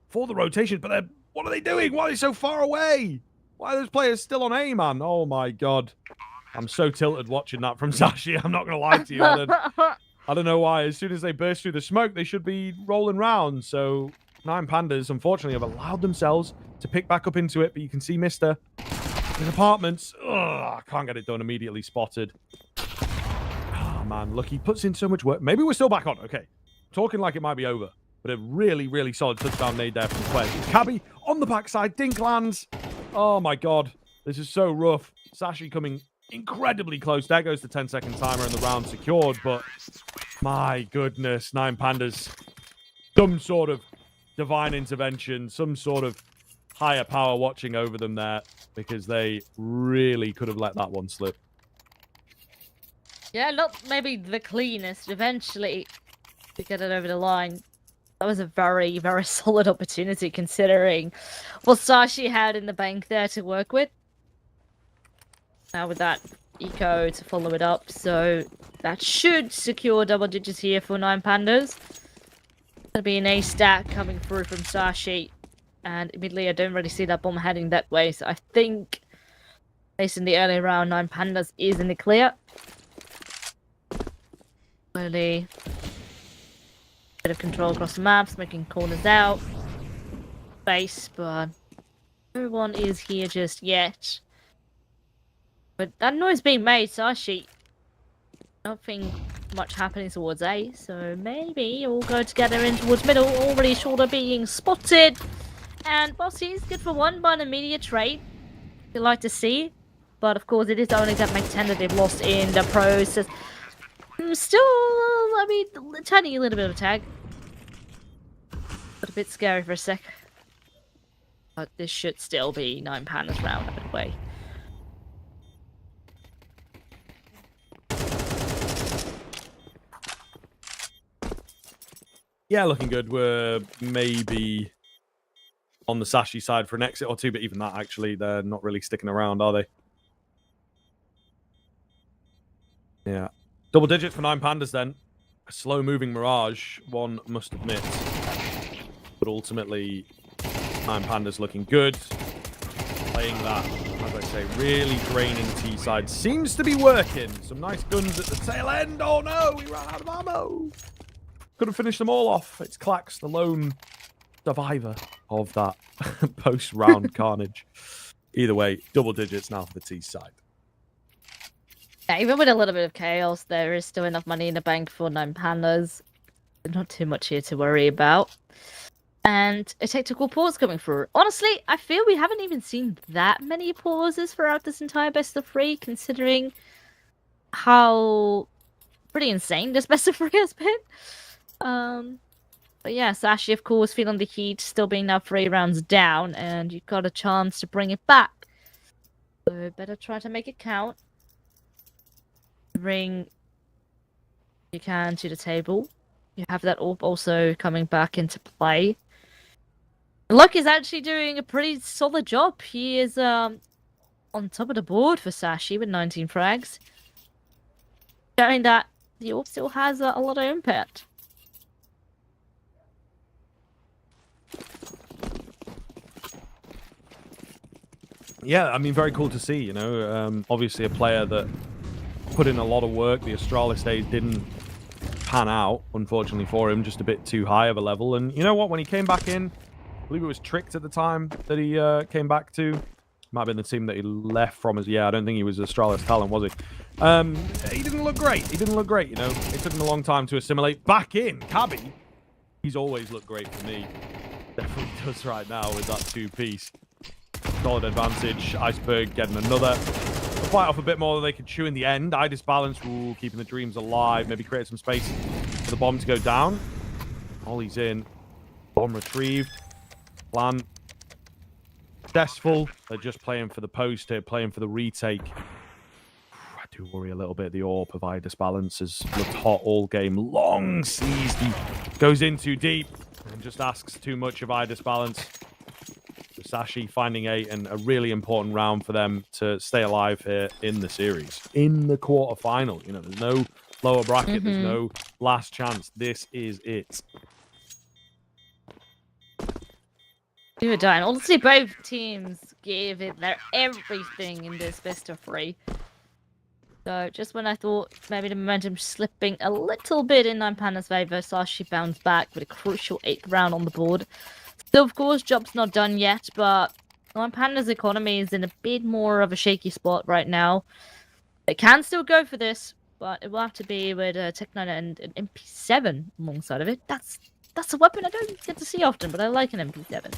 for the rotation. But what are they doing? Why are they so far away? Why are those players still on A, man? Oh, my God. I'm so tilted watching that from Sashi. I'm not going to lie to you. I don't know why. As soon as they burst through the smoke, they should be rolling round. So 9 Pandas, unfortunately, have allowed themselves to pick back up into it. But you can see Mr. His apartments. Ugh, I can't get it done. Immediately spotted. Oh, man. Look, he puts in so much work. Maybe we're still back on. Okay. Talking like it might be over. But a really, really solid touchdown nade there from Quez. Cabby on the backside. Dink lands. Oh, my God. This is so rough. Sashi coming incredibly close. There goes the 10-second timer and the round secured. But my goodness, 9 Pandas. Some sort of divine intervention. Some sort of higher power watching over them there, because they really could have let that one slip. Yeah, not maybe the cleanest eventually to get it over the line. That was a very, very solid opportunity considering what Sashi had in the bank there to work with. Now with that eco to follow it up, so that should secure double digits here for 9 Pandas. Gonna be an A stack coming through from Sashi. And immediately, I don't really see that bomb heading that way. So I think, based in the early round, 9 Pandas is in the clear. Slowly, bit of control across the maps, making corners out. Base, but no one is here just yet. But that noise being made, Sashi, nothing much happening towards A. So maybe we'll go together in towards middle. Already shoulder being spotted. And Bossy's good for one by an immediate trade. You'd like to see. But of course, it is only that make 10 that they've lost in the process. Still, I mean, turning a little bit of a tag. But a bit scary for a sec. But this should still be 9 Pandas round up and away. Yeah, looking good. We're maybe on the Sashi side for an exit or two, but even that, actually, they're not really sticking around, are they? Yeah. Double digits for 9 Pandas, then. A slow-moving Mirage, one must admit. But ultimately, 9 Pandas looking good. Playing that, as I say, really draining T side. Seems to be working. Some nice guns at the tail end. Oh, no! We ran out of ammo! Could have finished them all off. It's Clax, the lone survivor of that post-round carnage. Either way, double digits now for the T side. Yeah, even with a little bit of chaos, there is still enough money in the bank for 9 Pandas. Not too much here to worry about. And a tactical pause coming through. Honestly, I feel we haven't even seen that many pauses throughout this entire best of 3, considering how pretty insane this best of 3 has been. But yeah, Sashi, of course, feeling the heat, still being now 3 rounds down, and you've got a chance to bring it back. So better try to make it count. Bring you can to the table. You have that orb also coming back into play. Luck is actually doing a pretty solid job. He is on top of the board for Sashi with 19 frags. Showing that the orb still has a lot of impact. Yeah, I mean, very cool to see, you know. Obviously a player that put in a lot of work. The Astralis days didn't pan out, unfortunately for him, just a bit too high of a level. And you know what? When he came back in, I believe it was Tricked at the time that he came back to. Might have been the team that he left from. Yeah, I don't think he was Astralis talent, was he? He didn't look great. He didn't look great, you know. It took him a long time to assimilate. Back in, Cabby. He's always looked great for me. Definitely does right now with that two-piece. Solid advantage. Iceberg getting another. They'll fight off a bit more than they could chew in the end. Idis balance, ooh, keeping the dreams alive. Maybe create some space for the bomb to go down. Ollie's in. Bomb retrieved. Plan. Successful. They're just playing for the post here, playing for the retake. I do worry a little bit. The AWP of Idis balance has looked hot all game long. Sees he goes in too deep and just asks too much of Idis balance. Sashi finding a really important round for them to stay alive here in the series. In the quarterfinal. You know, there's no lower bracket. There's no last chance. This is it. Do or die. And honestly, both teams gave it their everything in this best of 3. So just when I thought maybe the momentum slipping a little bit in Nine Panda's favor, Sashi bounced back with a crucial 8th round on the board. Still, of course, job's not done yet, but Nine Panda's economy is in a bit more of a shaky spot right now. They can still go for this, but it will have to be with Tech9 and an MP7 alongside of it. That's a weapon I don't get to see often, but I like an MP7.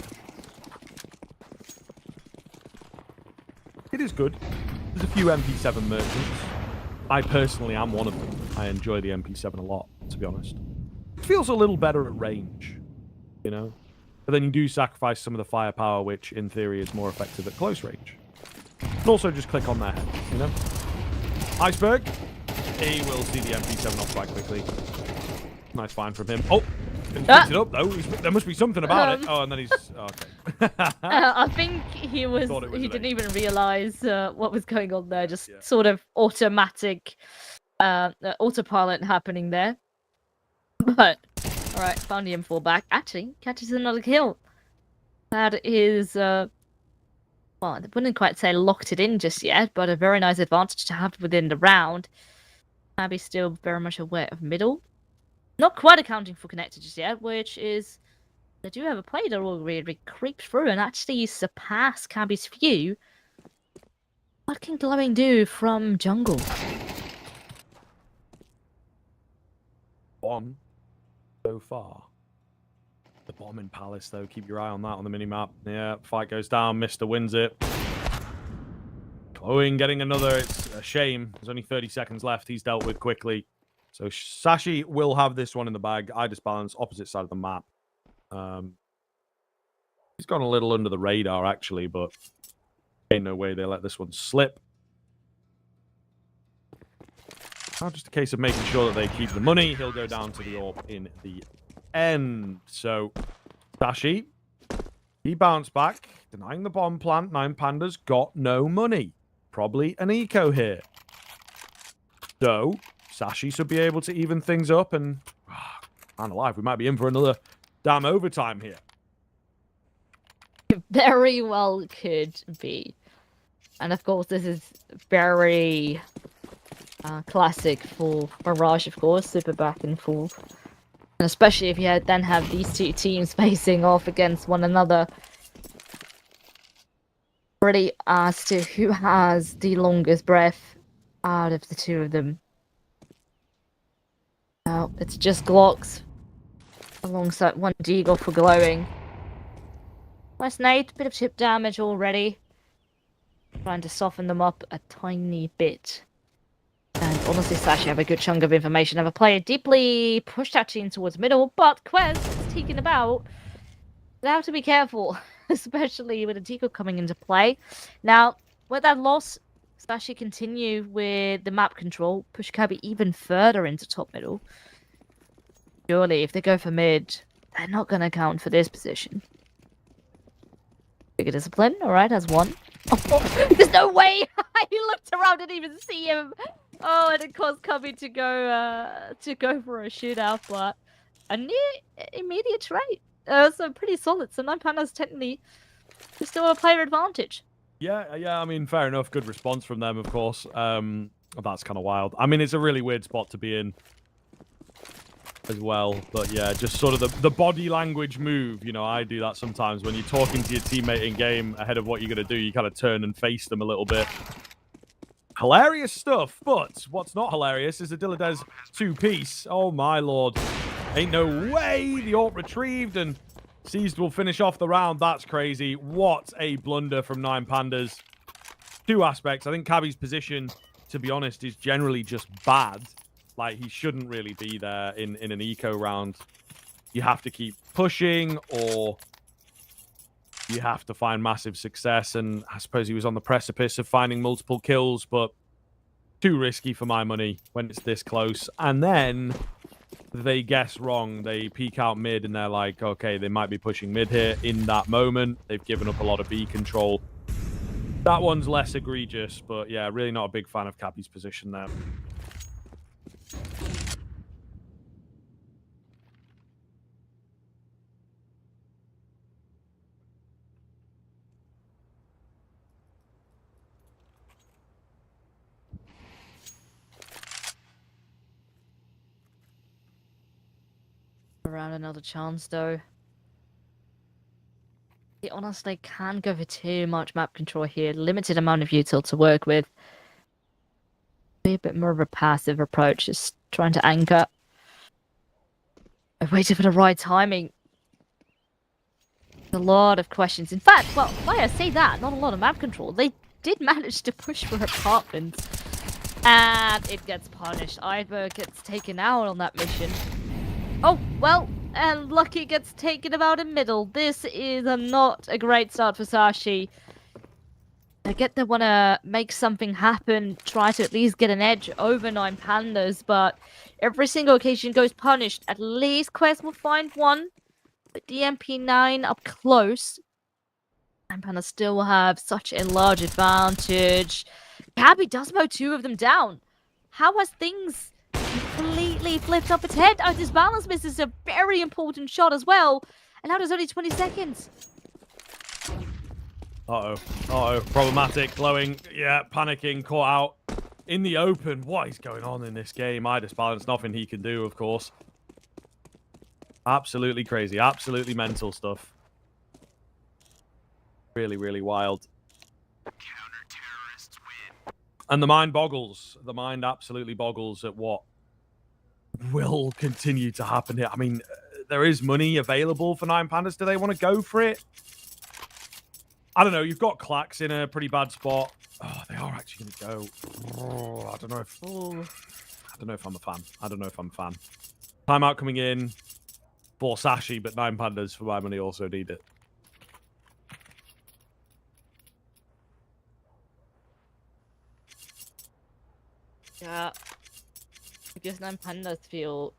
It is good. There's a few MP7 merchants. I personally am one of them. I enjoy the MP7 a lot, to be honest. It feels a little better at range, you know? But then you do sacrifice some of the firepower, which in theory is more effective at close range. And also just click on their head, you know? Iceberg. He will see the MP7 off quite quickly. Nice find from him. Oh! He picked it up, though. There must be something about it. Oh, and then he's... Oh, okay. I think he didn't even realize what was going on there. Just sort of automatic autopilot happening there. But, alright, found the M4 back. Actually, catches another kill. That is, well, I wouldn't quite say locked it in just yet, but a very nice advantage to have within the round. Abby's still very much aware of middle. Not quite accounting for connected just yet, which is... They do have a play that will really creep through and actually surpass Cabby's view. What can Glowing do from jungle? Bomb. So far. The bomb in Palace, though. Keep your eye on that on the minimap. Yeah, fight goes down. Mister wins it. Glowing getting another. It's a shame. There's only 30 seconds left. He's dealt with quickly. So Sashi will have this one in the bag. Idis balance, opposite side of the map. He's gone a little under the radar, actually, but ain't no way they let this one slip. Now just a case of making sure that they keep the money. He'll go down to the AWP in the end. So Sashi, he bounced back, denying the bomb plant. Nine Pandas got no money. Probably an eco here. So Sashi should be able to even things up, and man alive, we might be in for another damn overtime here. Very well could be. And of course, this is very classic for Mirage, of course, super back and forth. And especially if you then have these two teams facing off against one another. Really as to who has the longest breath out of the two of them. Now, it's just Glocks alongside one Deagle for Glowing. Nice nade, bit of chip damage already. Trying to soften them up a tiny bit. And honestly, Sashi have a good chunk of information. Have a player deeply pushed out in towards middle, but Quest is taking about. They have to be careful, especially with a Deagle coming into play. Now, with that loss, Sashi continue with the map control, push Kirby even further into top middle. Surely, if they go for mid, they're not going to account for this position. Bigger discipline, alright, has one. Oh, there's no way! He looked around, didn't even see him. Oh, and it caused Cubby to go for a shootout, but a near immediate trade. So pretty solid. So 9 Pandas technically still a player advantage. Yeah, I mean, fair enough. Good response from them, of course. That's kind of wild. I mean, it's a really weird spot to be in as well. But yeah, just sort of the body language move. You know, I do that sometimes when you're talking to your teammate in game ahead of what you're going to do. You kind of turn and face them a little bit. Hilarious stuff, but what's not hilarious is the Dilladez 2-piece. Oh my lord. Ain't no way the ult retrieved and Seized will finish off the round. That's crazy. What a blunder from 9 Pandas. Two aspects. I think Cabby's position, to be honest, is generally just bad. Like, he shouldn't really be there in an eco round. You have to keep pushing, or you have to find massive success. And I suppose he was on the precipice of finding multiple kills, but too risky for my money when it's this close. And then they guess wrong. They peek out mid, and they're like, okay, they might be pushing mid here. In that moment, they've given up a lot of B control. That one's less egregious, but yeah, really not a big fan of Cappy's position there. Around another chance though. They honestly can go for too much map control here. Limited amount of util to work with. Be a bit more of a passive approach, just trying to anchor. I waited for the right timing. A lot of questions. In fact, well, why I say that, not a lot of map control. They did manage to push for apartments. And it gets punished. Iber gets taken out on that mission. Oh, well, and Lucky gets taken about in middle. This is not a great start for Sashi. I get they want to make something happen, try to at least get an edge over 9 Pandas, but every single occasion goes punished. At least Quest will find one. But DMP9 up close. 9 Pandas still have such a large advantage. Gabby does mow 2 of them down. How has things completely flipped up its head? Oh, this balance miss is a very important shot as well. And now there's only 20 seconds. Uh-oh. Problematic. Glowing. Yeah, panicking. Caught out in the open. What is going on in this game? Idis balance. Nothing he can do, of course. Absolutely crazy. Absolutely mental stuff. Really, really wild. Counter-terrorists win. And the mind boggles. The mind absolutely boggles at what will continue to happen here. I mean, there is money available for 9 Pandas. Do they want to go for it? I don't know. You've got Clax in a pretty bad spot. Oh, they are actually going to go. Oh, I don't know if I'm a fan. I don't know if I'm a fan. Timeout coming in for Sashi, but 9 Pandas for my money also need it. Yeah. I guess 9 Pandas feel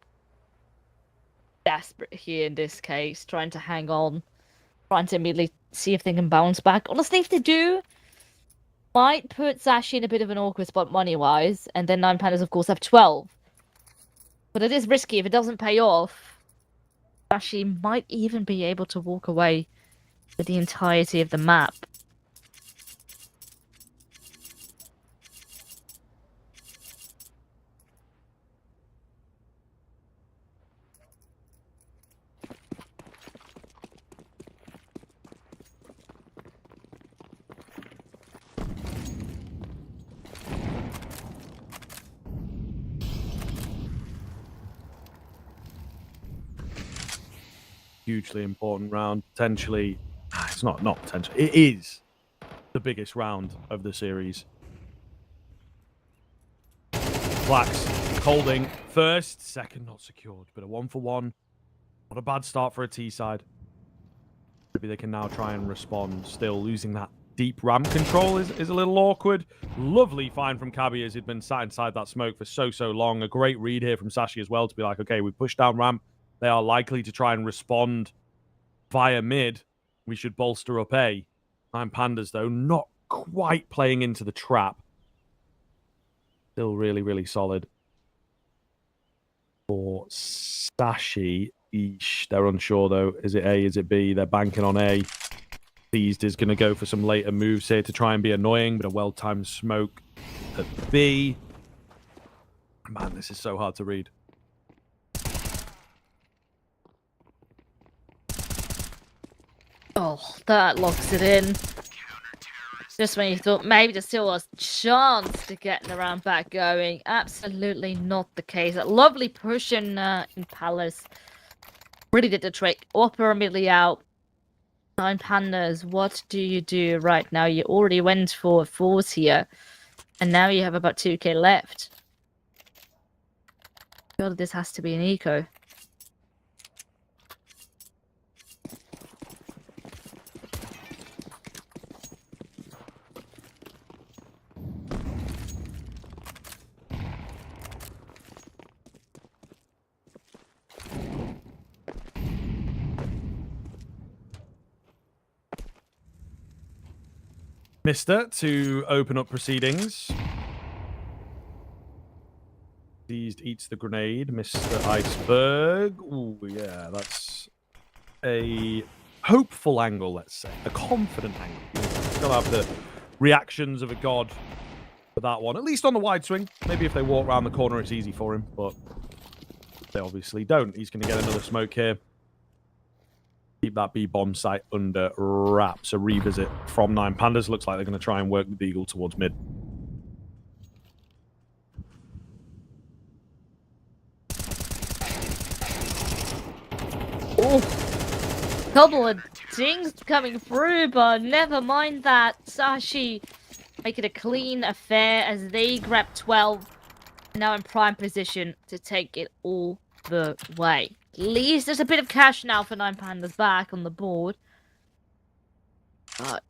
desperate here in this case, trying to hang on, trying to immediately see if they can bounce back. Honestly, if they do, might put Sashi in a bit of an awkward spot money-wise, and then 9 Pandas, of course, have 12. But it is risky. If it doesn't pay off, Sashi might even be able to walk away with the entirety of the map. Hugely important round. Potentially, it's not potential. It is the biggest round of the series. Clax holding first, second not secured, but a 1-for-1. Not a bad start for a T side. Maybe they can now try and respond. Still losing that deep ramp control is a little awkward. Lovely find from Cabby as he'd been sat inside that smoke for so long. A great read here from Sashi as well to be like, okay, we pushed down ramp. They are likely to try and respond via mid. We should bolster up A. Nine Pandas, though, not quite playing into the trap. Still really, really solid. For Sashi, eesh, they're unsure, though. Is it A? Is it B? They're banking on A. Seized is going to go for some later moves here to try and be annoying, but a well-timed smoke at B. Man, this is so hard to read. Oh, that locks it in. Just when you thought maybe there still was a chance to get the round back going. Absolutely not the case. A lovely push in Palace. Really did the trick. Opera immediately out. Nine Pandas, what do you do right now? You already went for 40 here. And now you have about 2k left. God, this has to be an eco. Mister to open up proceedings. Seized eats the grenade. Mr. Iceberg. Ooh, yeah, that's a hopeful angle, let's say. A confident angle. Still have the reactions of a god for that one. At least on the wide swing. Maybe if they walk around the corner, it's easy for him, but they obviously don't. He's going to get another smoke here. Keep that B-bomb site under wraps. A revisit from Nine Pandas. Looks like they're going to try and work the Beagle towards mid. Oh, couple of dings coming through, but never mind that. Sashi make it a clean affair as they grab 12. Now in prime position to take it all the way. At least there's a bit of cash now for Nine Pandas back on the board. But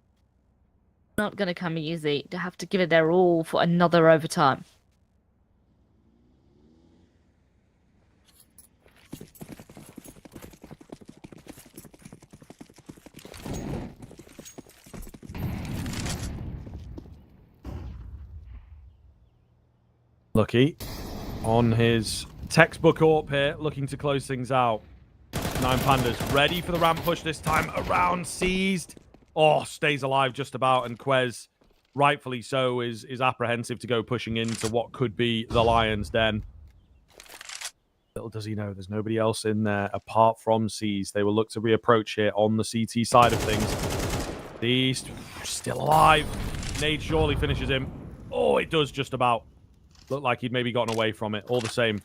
not going to come easy. They have to give it their all for another overtime. Lucky on his textbook AWP here, looking to close things out. Nine Pandas ready for the ramp push this time around. Seized. Oh, stays alive just about. And Quez, rightfully so, is apprehensive to go pushing into what could be the Lion's Den. Little does he know, there's nobody else in there apart from Seized. They will look to reapproach here on the CT side of things. Seized, still alive. Nade surely finishes him. Oh, it does just about. Looked like he'd maybe gotten away from it. All the same.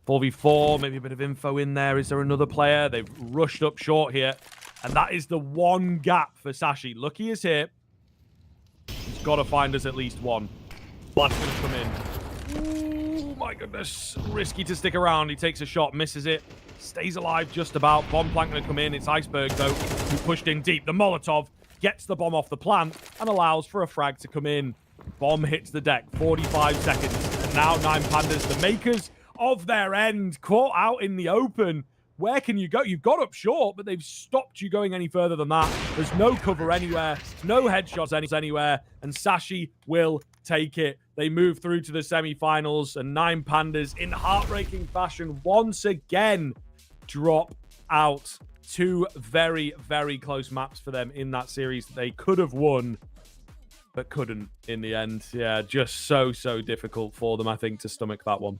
4v4, maybe a bit of info in there. Is there another player? They've rushed up short here. And that is the one gap for Sashi. Lucky is here. He's got to find us at least one. Blast going to come in. Oh my goodness. Risky to stick around. He takes a shot, misses it. Stays alive just about. Bomb plant going to come in. It's Iceberg, though, who pushed in deep. The Molotov gets the bomb off the plant and allows for a frag to come in. Bomb hits the deck. 45 seconds. And now Nine Pandas, the makers of their end, caught out in the open. Where can you go? You've got up short, but they've stopped you going any further than that. There's no cover anywhere, no headshots anywhere, and Sashi will take it. They move through to the semi-finals, and Nine Pandas, in heartbreaking fashion, once again drop out. Two very, very close maps for them in that series that they could have won, but couldn't in the end. Yeah, just so difficult for them, I think, to stomach that one.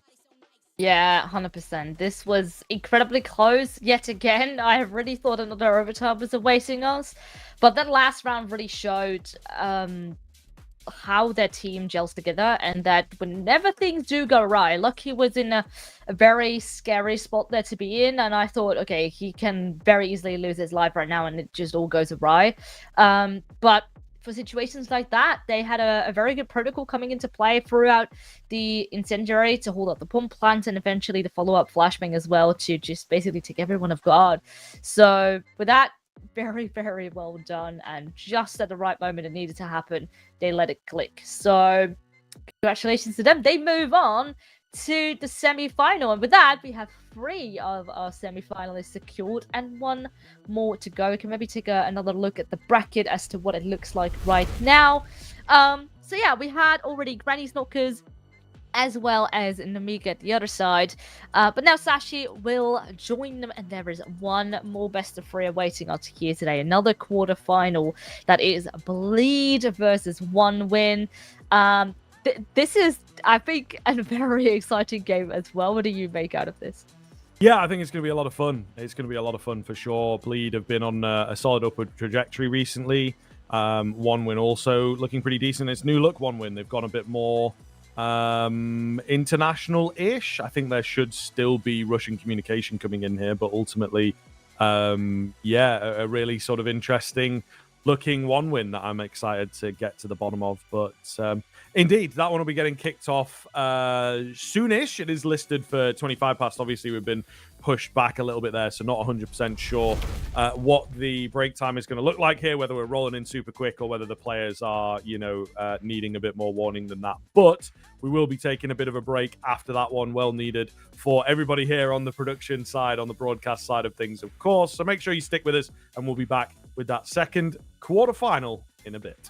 Yeah, 100%. This was incredibly close yet again. I really thought another overtime was awaiting us. But that last round really showed how their team gels together, and that whenever things do go right, Lucky was in a very scary spot there to be in, and I thought, okay, he can very easily lose his life right now and it just all goes awry. But for situations like that, they had a very good protocol coming into play throughout the incendiary to hold up the pump plant and eventually the follow-up flashbang as well to just basically take everyone off guard. So with that, very, very well done. And just at the right moment it needed to happen, they let it click. So congratulations to them. They move on to the semi-final. And with that, we have 3 of our semi-finalists secured and 1 more to go. We can maybe take another look at the bracket as to what it looks like right now. So yeah, we had already Granny's Knockers as well as Namiga at the other side. But now Sashi will join them, and there is 1 more best of 3 awaiting us here today. Another quarterfinal that is Bleed versus 1 Win. This is, I think, a very exciting game as well. What do you make out of this? Yeah, I think it's going to be a lot of fun. It's going to be a lot of fun for sure. Bleed have been on a solid upward trajectory recently. 1 Win also looking pretty decent. It's new look 1 Win. They've gone a bit more international-ish. I think there should still be Russian communication coming in here, but ultimately, a really sort of interesting looking 1 Win that I'm excited to get to the bottom of. But indeed, that one will be getting kicked off soonish. It is listed for 25 past. Obviously, we've been pushed back a little bit there, so not 100% sure what the break time is going to look like here, whether we're rolling in super quick or whether the players are, needing a bit more warning than that. But we will be taking a bit of a break after that one, well needed for everybody here on the production side, on the broadcast side of things, of course. So make sure you stick with us, and we'll be back with that second quarterfinal in a bit.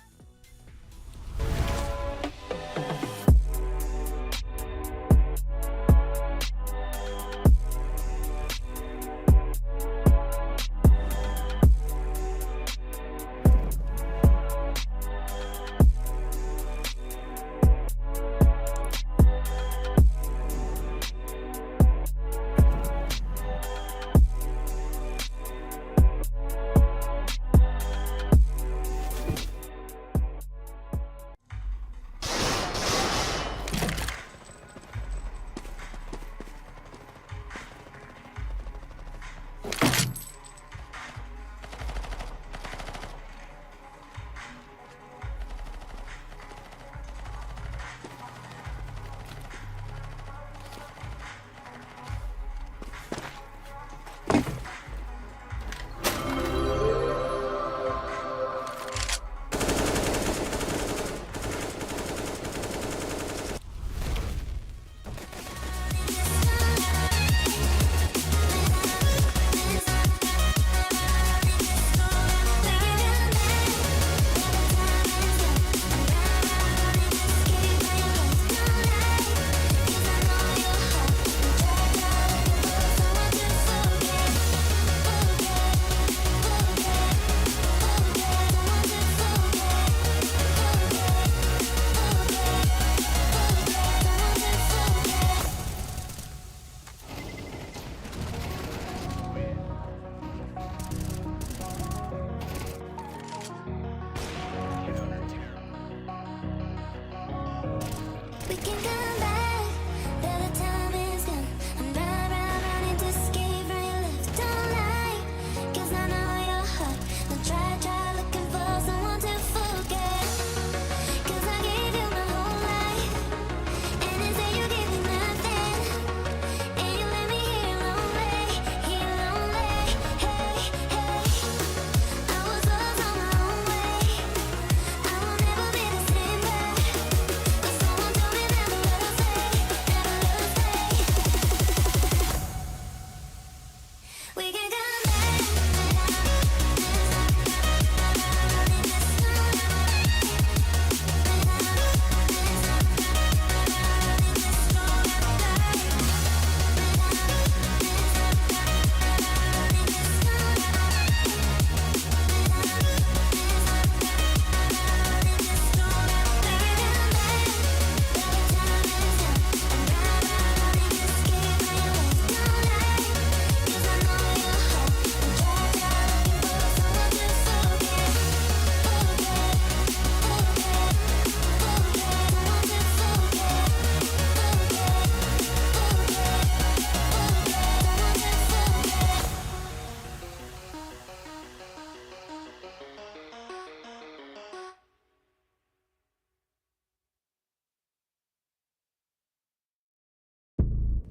We can come back, but the time is gone. I'm running to escape from your left. Don't lie, 'cause I know your heart. Don't try looking for someone to forget. 'Cause I gave you my whole life, and they say you gave me nothing. And you let me here lonely. Hey, hey. I was lost on my own way. I will never be the same back. But someone told me never love stay. We can come back.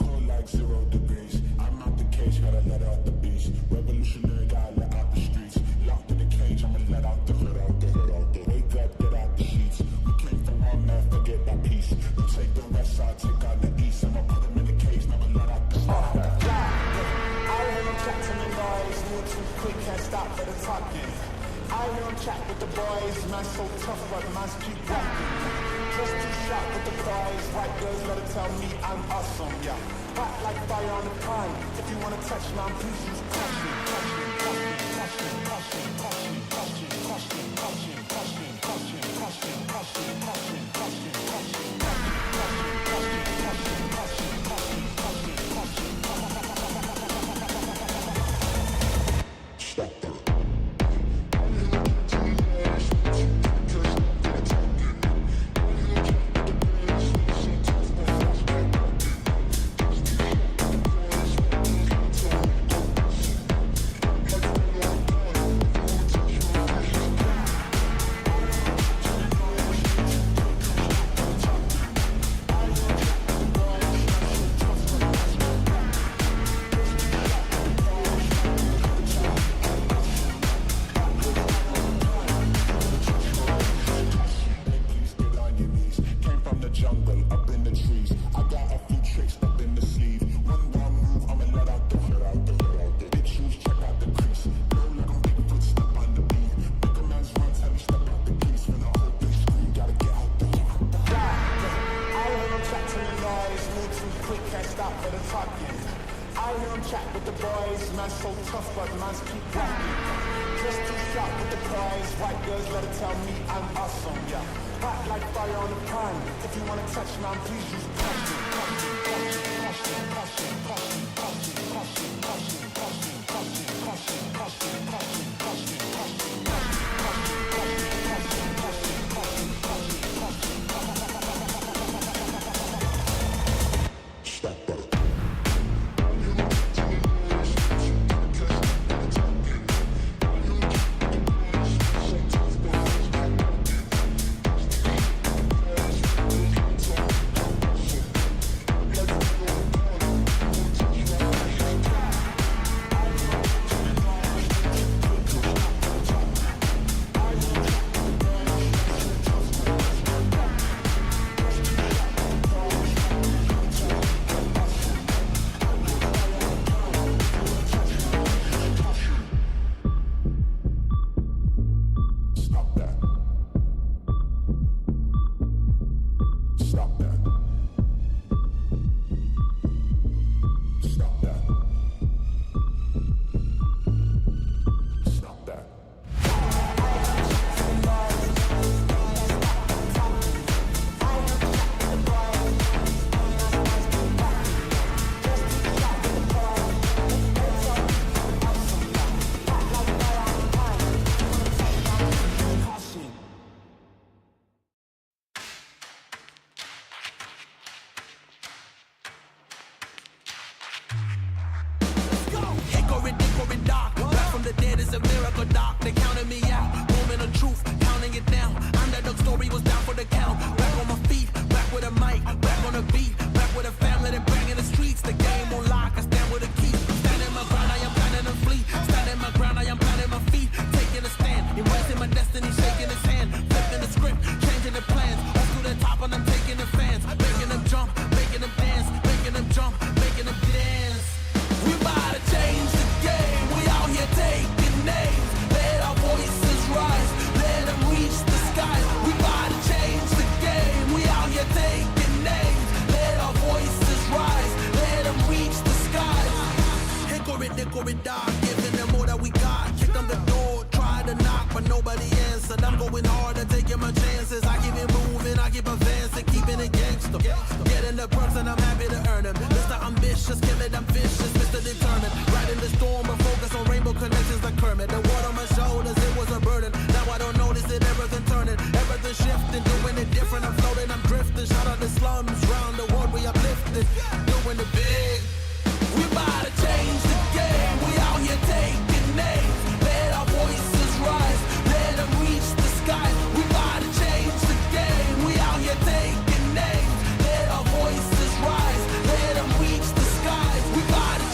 Cold like 0 degrees. I'm out the cage, gotta let out the beast. Revolutionary, gotta let out the streets. Locked in the cage, I'ma let out the hood out the hood out the wake up, get out the sheets. We came from one man, forget that peace. We take the west side, take out the east. I'm a boys, man so tough, but man's keep walking. Just too sharp with the boys, white girls gotta tell me I'm awesome, yeah. Hot like fire on the pine. If you wanna touch me, please use caution, caution, caution, caution, caution, caution, caution, caution, caution, caution, caution, caution, caution, caution, caution, caution.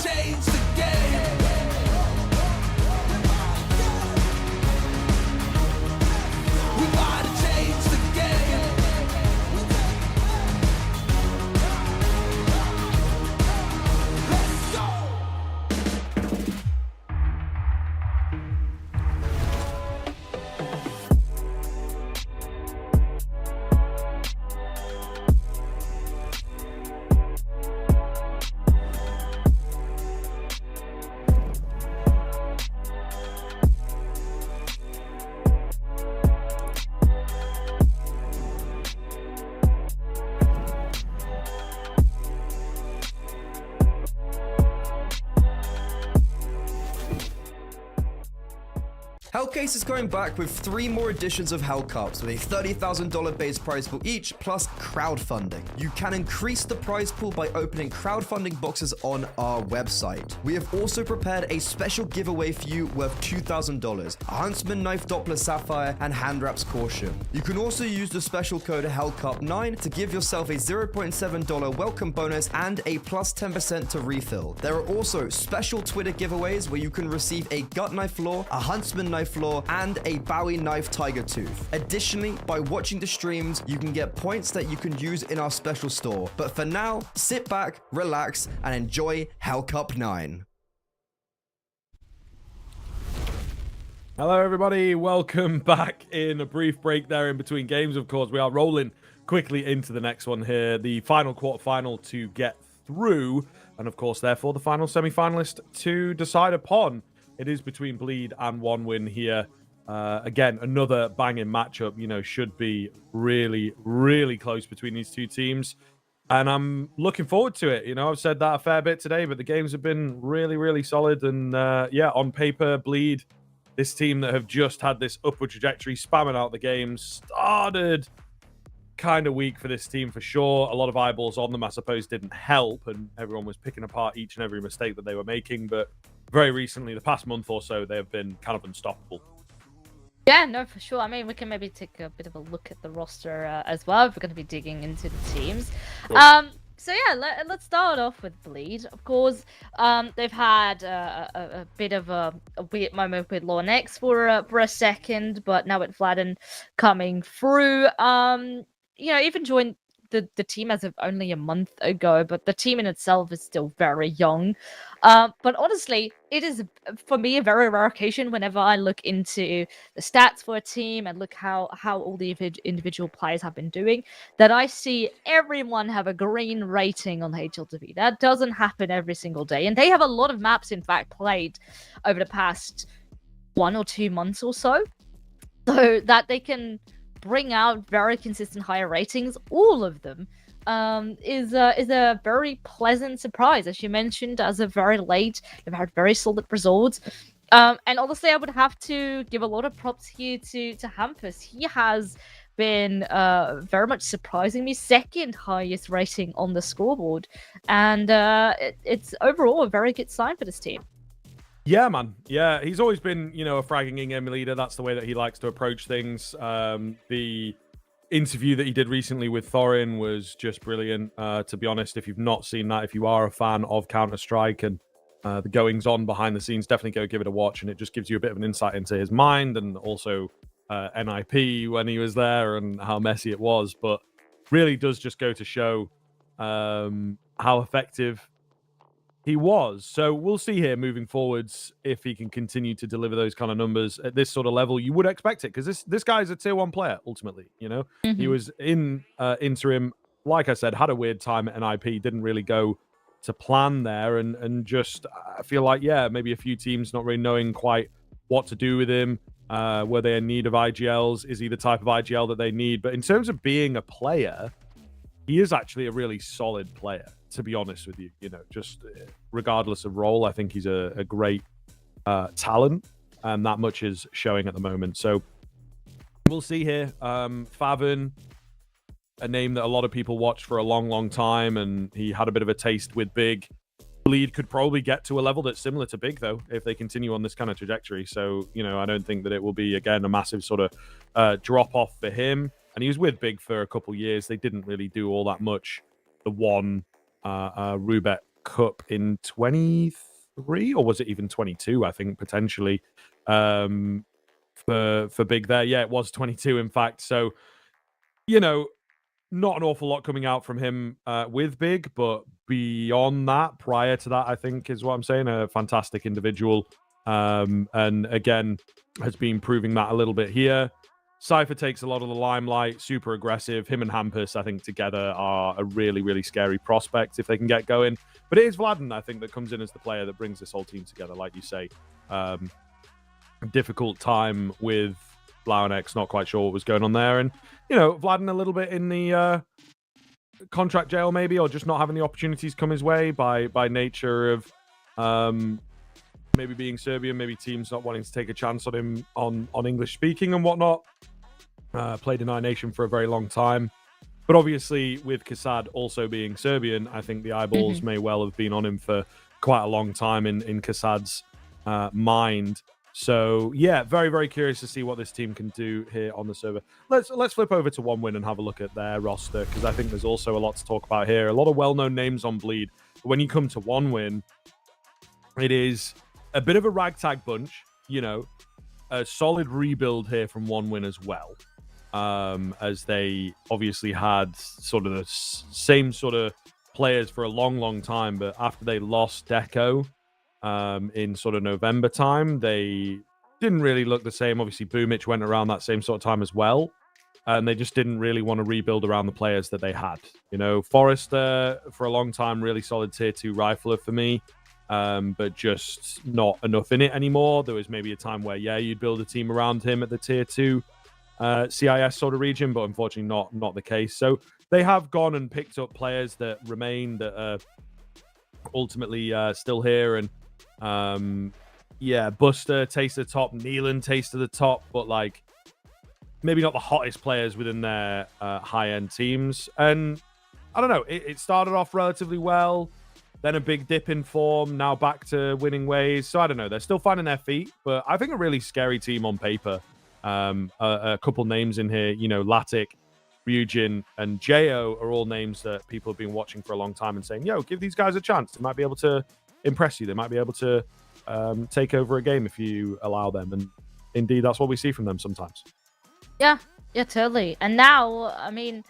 Change the game. Hellcase is going back with 3 more editions of Hellcups with a $30,000 base prize pool each, plus crowdfunding. You can increase the prize pool by opening crowdfunding boxes on our website. We have also prepared a special giveaway for you worth $2,000, a Huntsman Knife Doppler Sapphire, and Hand Wraps Caution. You can also use the special code HELLCUP9 to give yourself a $0.7 welcome bonus and a plus 10% to refill. There are also special Twitter giveaways where you can receive a gut knife lore, a Huntsman knife lore, and a Bowie knife tiger tooth. Additionally, by watching the streams, you can get points that you can use in our special store. But for now, sit back, relax, and enjoy Hellcup 9. Hello, everybody. Welcome back. In a brief break there in between games, of course, we are rolling quickly into the next one here. The final quarterfinal to get through, and of course, therefore, the final semi-finalist to decide upon. It is between Bleed and One Win here. Again, another banging matchup, you know, should be really, really close between these two teams. And I'm looking forward to it. You know, I've said that a fair bit today, but the games have been really, really solid. And yeah, on paper, Bleed, this team that have just had this upward trajectory, spamming out the games, started kind of weak for this team for sure. A lot of eyeballs on them, I suppose, didn't help, and everyone was picking apart each and every mistake that they were making. But very recently, the past month or so, they have been kind of unstoppable. Yeah, no, for sure. I mean, we can maybe take a bit of a look at the roster as well if we're going to be digging into the teams. Sure. So yeah, let's start off with Bleed. Of course, they've had a bit of a weird moment with Lorne X for a second, but now with Vladden coming through, you know, even joined the team as of only a month ago, but the team in itself is still very young. But honestly, it is, for me, a very rare occasion whenever I look into the stats for a team and look how all the individual players have been doing, that I see everyone have a green rating on HLTV. That doesn't happen every single day. And they have a lot of maps, in fact, played over the past 1 or 2 months or so that they can bring out very consistent higher ratings, all of them, is a very pleasant surprise. As you mentioned, as of very late, they've had very solid results. And honestly, I would have to give a lot of props here to Hampus. He has been very much surprising me, second highest rating on the scoreboard. And it's overall a very good sign for this team. Yeah, man. Yeah, he's always been, you know, a fragging in-game leader. That's the way that he likes to approach things. The interview that he did recently with Thorin was just brilliant. To be honest, if you've not seen that, if you are a fan of Counter-Strike and the goings-on behind the scenes, definitely go give it a watch. And it just gives you a bit of an insight into his mind and also NIP when he was there and how messy it was. But really does just go to show how effective he was. So we'll see here moving forwards if he can continue to deliver those kind of numbers at this sort of level. You would expect it because this guy's a tier 1 player ultimately. You know, he was in interim, like I said, had a weird time at NIP, didn't really go to plan there, and just I feel like maybe a few teams not really knowing quite what to do with him. Were they in need of IGLs? Is he the type of IGL that they need? But in terms of being a player, he is actually a really solid player, to be honest with you. You know, just regardless of role, I think he's a great talent, and that much is showing at the moment. So we'll see here. Favon, a name that a lot of people watched for a long, long time, and he had a bit of a taste with Big. Bleed could probably get to a level that's similar to Big, though, if they continue on this kind of trajectory. So, you know, I don't think that it will be, again, a massive sort of drop-off for him. And he was with Big for a couple years. They didn't really do all that much. The one Rubet Cup in 23, or was it even 22, I think, potentially, for Big there. Yeah, it was 22, in fact. So, you know, not an awful lot coming out from him with Big, but beyond that, prior to that, I think is what I'm saying, a fantastic individual. And again, has been proving that a little bit here. Cypher takes a lot of the limelight, super aggressive. Him and Hampus, I think, together are a really, really scary prospect if they can get going. But it is Vladden, I think, that comes in as the player that brings this whole team together, like you say. Difficult time with Blaunex, not quite sure what was going on there. And, you know, Vladden a little bit in the contract jail, maybe, or just not having the opportunities come his way by nature of maybe being Serbian, maybe teams not wanting to take a chance on him on English speaking and whatnot. Played in our nation for a very long time. But obviously, with Kasad also being Serbian, I think the eyeballs may well have been on him for quite a long time in Kasad's mind. So yeah, very, very curious to see what this team can do here on the server. Let's flip over to One Win and have a look at their roster, because I think there's also a lot to talk about here. A lot of well-known names on Bleed. But when you come to One Win, it is a bit of a ragtag bunch, you know, a solid rebuild here from One Win as well. As they obviously had sort of the same sort of players for a long, long time, but after they lost Deco in sort of November time, they didn't really look the same. Obviously, Boomic went around that same sort of time as well, and they just didn't really want to rebuild around the players that they had. You know, Forrester, for a long time, really solid tier 2 rifler for me, but just not enough in it anymore. There was maybe a time where, yeah, you'd build a team around him at the tier 2 CIS sort of region, but unfortunately not the case. So they have gone and picked up players that remain, that are ultimately still here. And yeah, Buster, Taste of the Top, Neelan, Taste of the Top, but like maybe not the hottest players within their high-end teams. And I don't know, it started off relatively well, then a big dip in form, now back to winning ways. So I don't know, they're still finding their feet, but I think a really scary team on paper. A couple names in here, you know, Latic, Ryujin, and Jo are all names that people have been watching for a long time and saying, yo, give these guys a chance. They might be able to impress you. They might be able to take over a game if you allow them. And indeed, that's what we see from them sometimes. Yeah, totally. And now, I mean,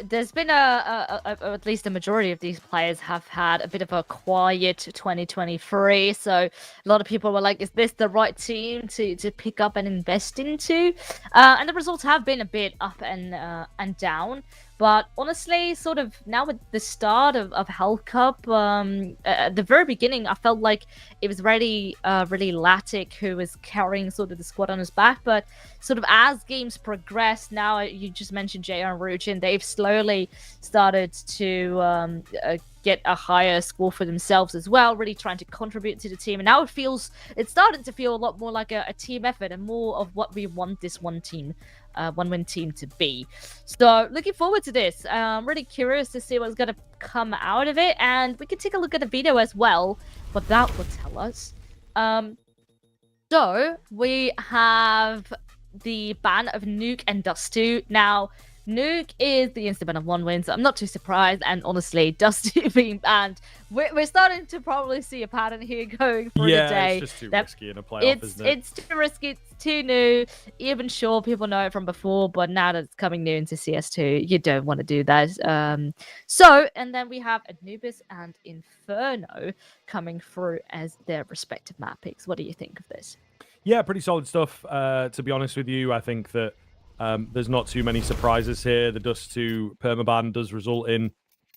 there's been at least a majority of these players have had a bit of a quiet 2023. So a lot of people were like, is this the right team to pick up and invest into? And the results have been a bit up and down. But honestly, sort of now with the start of Hellcup, at the very beginning, I felt like it was really Latic who was carrying sort of the squad on his back. But sort of as games progress, now you just mentioned Jo and Ryujin, they've slowly started to get a higher score for themselves as well, really trying to contribute to the team. And now it's starting to feel a lot more like a team effort and more of what we want this one win team to be. So looking forward to this. I'm really curious to see what's going to come out of it, and we can take a look at the video as well, what that will tell us. So we have the ban of Nuke and Dust2. Now, Nuke is the instant ban of One Win, so I'm not too surprised. And honestly, Dust2 being banned, we're starting to probably see a pattern here going through the day. It's just too risky in a playoff, isn't it? It's too risky, it's too new. Even sure, people know it from before, but now that it's coming new into CS2, you don't want to do that. And then we have Anubis and Inferno coming through as their respective map picks. What do you think of this? Yeah, pretty solid stuff. To be honest with you, I think that there's not too many surprises here. The Dust2 permaban does result in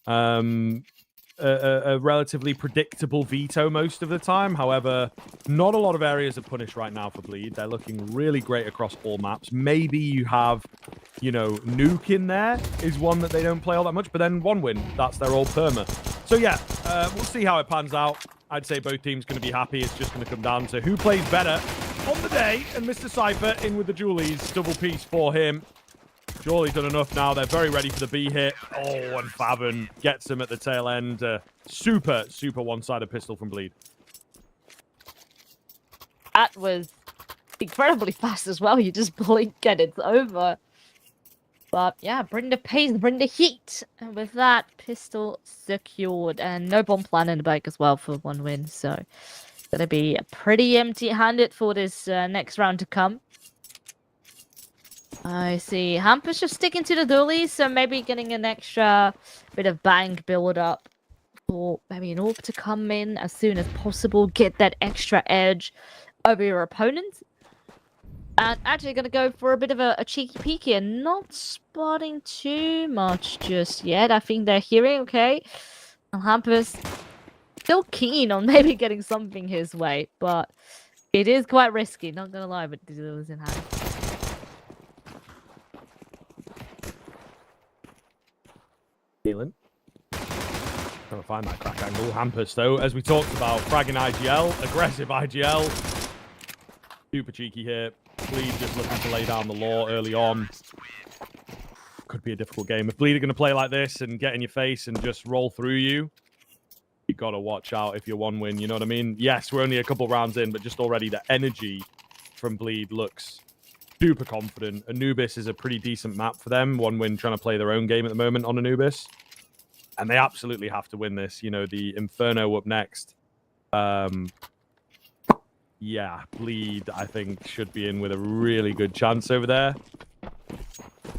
a relatively predictable veto most of the time. However, not a lot of areas are punished right now for Bleed. They're looking really great across all maps. Maybe you have, you know, Nuke in there is one that they don't play all that much, but then One Win, that's their old perma. So yeah, we'll see how it pans out. I'd say both teams going to be happy. It's just going to come down to who plays better on the day, and Mr. Cypher in with the Julies. Double piece for him. Jawley's done enough now. They're very ready for the B hit. Oh, and Faven gets him at the tail end. Super one-sided pistol from Bleed. That was incredibly fast as well. You just blink and it's over. But yeah, bring the pace, bring the heat. And with that, pistol secured. And no bomb plan in the back as well for One Win. So gonna be pretty empty-handed for this next round to come. I see Hampus just sticking to the dualies, so maybe getting an extra bit of bank build up for maybe an AWP to come in as soon as possible, get that extra edge over your opponent. And actually gonna go for a bit of a cheeky peek here, not spotting too much just yet. I think they're hearing okay. And Hampus still keen on maybe getting something his way, but it is quite risky, not gonna lie, but the dualies in hand. Neelan. Trying to find that crack angle. Hampus, though, as we talked about, fragging IGL, aggressive IGL. Super cheeky here. Bleed just looking to lay down the law early on. Could be a difficult game. If Bleed are going to play like this and get in your face and just roll through you, you got to watch out if you're 1-win, you know what I mean? Yes, we're only a couple rounds in, but just already the energy from Bleed looks super confident. Anubis is a pretty decent map for them. 1-win trying to play their own game at the moment on Anubis. And they absolutely have to win this. You know, the Inferno up next. Yeah, Bleed, I think, should be in with a really good chance over there.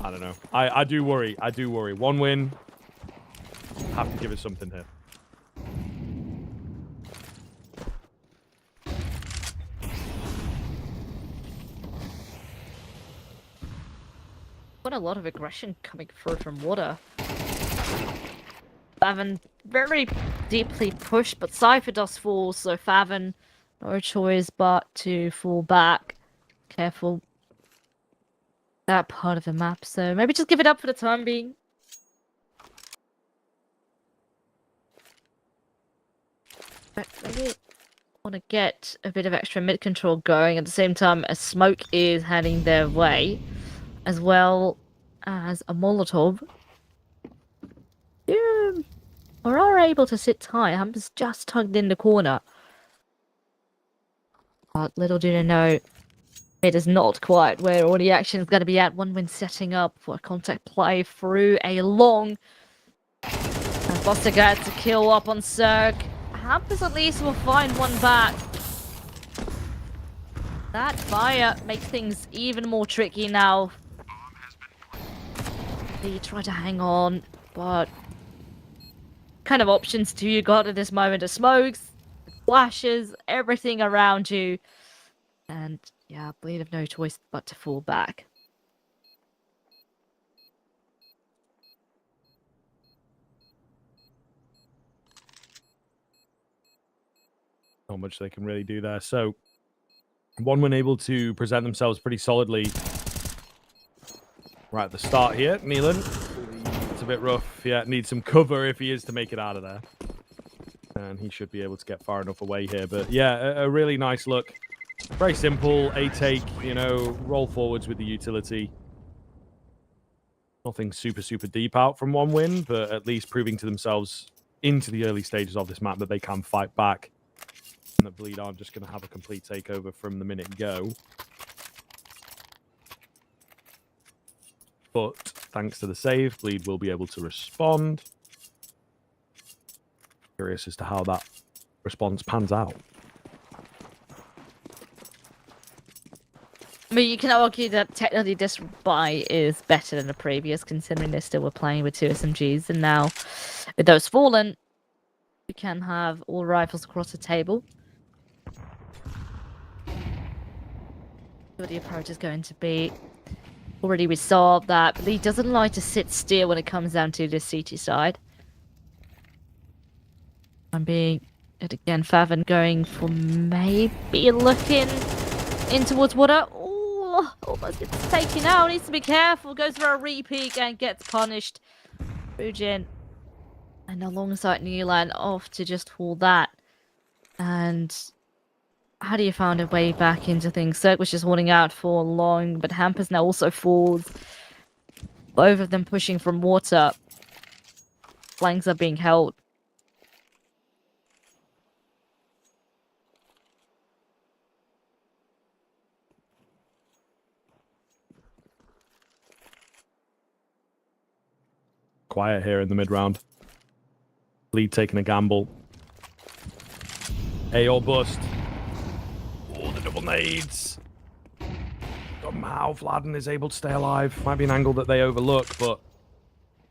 I don't know. I do worry. I do worry. 1-win. Have to give it something here. Got a lot of aggression coming through from water. Faven very deeply pushed, but Cypher does fall, so Faven no choice but to fall back. Careful. That part of the map, so maybe just give it up for the time being. But maybe want to get a bit of extra mid control going at the same time as smoke is heading their way, as well as a Molotov. Yeah, or are able to sit tight. I'm just tugged in the corner. But little do they know, it is not quite where all the action is going to be at. 1-win setting up for a contact play through a long. And Foster gets a kill up on Cirque. Hampus at least will find one back. That fire makes things even more tricky now. They try to hang on, but kind of options do you got at this moment? The smokes, flashes, everything around you. And yeah, Bleed have no choice but to fall back. Not much they can really do there. So 1-win able to present themselves pretty solidly right at the start here. Neelan, it's a bit rough. Yeah, needs some cover if he is to make it out of there. And he should be able to get far enough away here. But yeah, a really nice look. Very simple. A take, you know, roll forwards with the utility. Nothing super, super deep out from 1-win, but at least proving to themselves into the early stages of this map that they can fight back. And that Bleed aren't just going to have a complete takeover from the minute go. But thanks to the save, Bleed will be able to respond. Curious as to how that response pans out. I mean, you can argue that technically this buy is better than the previous, considering they still were playing with 2 SMGs, and now with those fallen, we can have all rifles across the table. What the approach is going to be. Already we saw that Lee doesn't like to sit still when it comes down to the CT side. I'm being, and again, Faven going for maybe looking in towards water. Oh, almost gets taken out. Needs to be careful. Goes for a repeat and gets punished. Fujin. And alongside Neelan off to just haul that. And how do you find a way back into things? Cirque was just holding out for long, but Hampus now also falls. Both of them pushing from water. Flanks are being held. Quiet here in the mid round. Bleed taking a gamble. A or bust. Oh, the double nades. Somehow Vladden is able to stay alive. Might be an angle that they overlook, but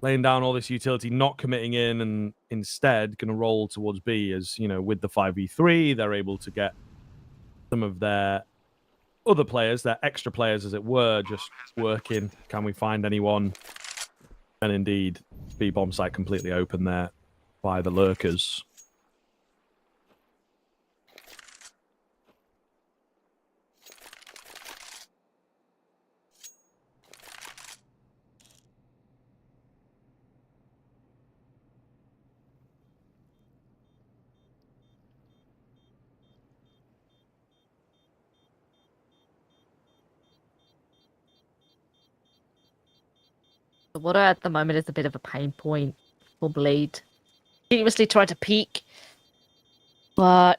laying down all this utility, not committing in, and instead going to roll towards B as, you know, with the 5v3, they're able to get some of their other players, their extra players, as it were, just working. Can we find anyone? And indeed, B bomb site completely open there by the lurkers. The water at the moment is a bit of a pain point for Bleed. Continuously try to peek, but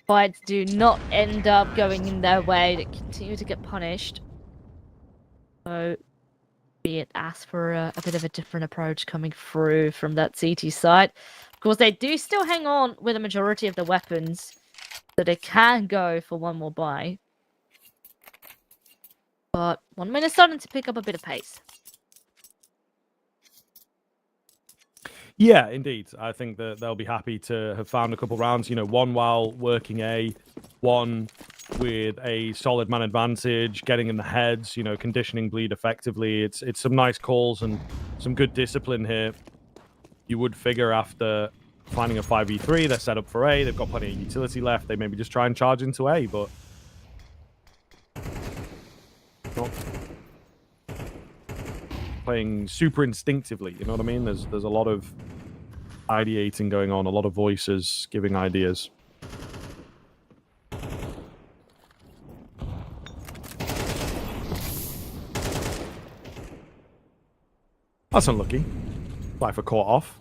fights do not end up going in their way. They continue to get punished. So, be it asked for a bit of a different approach coming through from that CT side. Of course, they do still hang on with a majority of the weapons, so they can go for one more buy. But 1min is starting to pick up a bit of pace. Yeah, indeed. I think that they'll be happy to have found a couple rounds. You know, one while working A, one with a solid man advantage, getting in the heads. You know, conditioning Bleed effectively. It's some nice calls and some good discipline here. You would figure after finding a 5v3, they're set up for A. They've got plenty of utility left. They maybe just try and charge into A, but not playing super instinctively. You know what I mean? There's a lot of ideating going on, a lot of voices giving ideas. That's unlucky. Fly for caught off.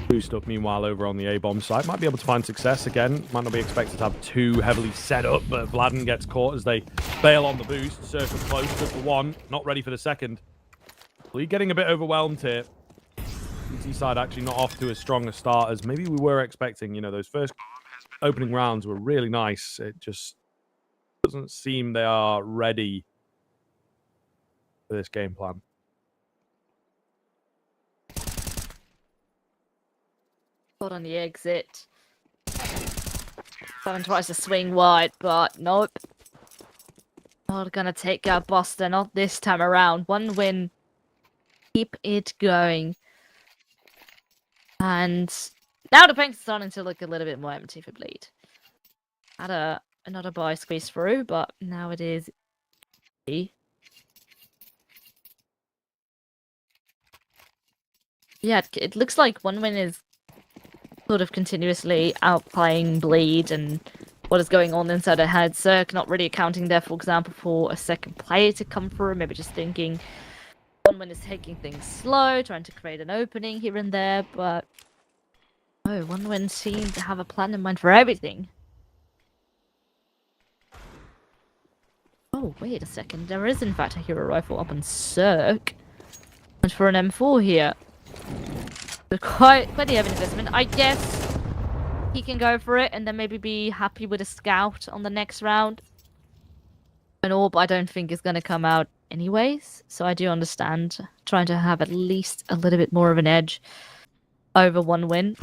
Boost up meanwhile over on the A-bomb side. Might be able to find success again. Might not be expected to have too heavily set up, but Vladden gets caught as they bail on the boost. Circle close, good for one. Not ready for the second. Bleed getting a bit overwhelmed here. CT side actually not off to as strong a start as maybe we were expecting. You know, those first opening rounds were really nice. It just doesn't seem they are ready for this game plan. Got on the exit. Someone tries to swing wide, but nope. Not gonna take out Buster, not this time around. 1win. Keep it going. And now the bank's starting to look a little bit more empty for Bleed. Had another buy squeeze through, but now it is E. Yeah, it looks like 1win is sort of continuously outplaying Bleed and what is going on inside their head. Cirque not really accounting there, for example, for a second player to come through. Maybe just thinking 1win is taking things slow, trying to create an opening here and there, but oh, 1win seemed to have a plan in mind for everything. Oh, wait a second. There is, in fact, a hero rifle up on Cirque. And for an M4 here. So quite the heavy investment. I guess he can go for it and then maybe be happy with a scout on the next round. An orb I don't think is going to come out anyways. So I do understand trying to have at least a little bit more of an edge over 1win.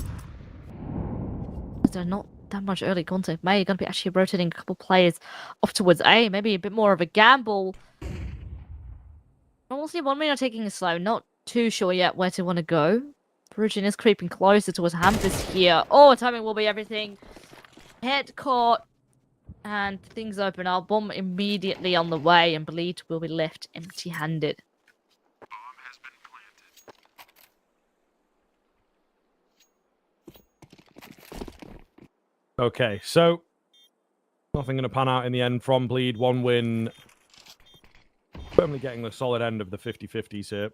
There's not that much early contact. Maybe you're going to be actually rotating a couple players off towards A. Maybe a bit more of a gamble. Honestly, 1win are taking it slow. Not too sure yet where to want to go. Perugian is creeping closer towards Hampus here. Oh, timing will be everything. Head caught. And things open up. Bomb immediately on the way. And Bleed will be left empty-handed. Okay, so nothing going to pan out in the end from Bleed. 1win. Firmly getting the solid end of the 50-50s here.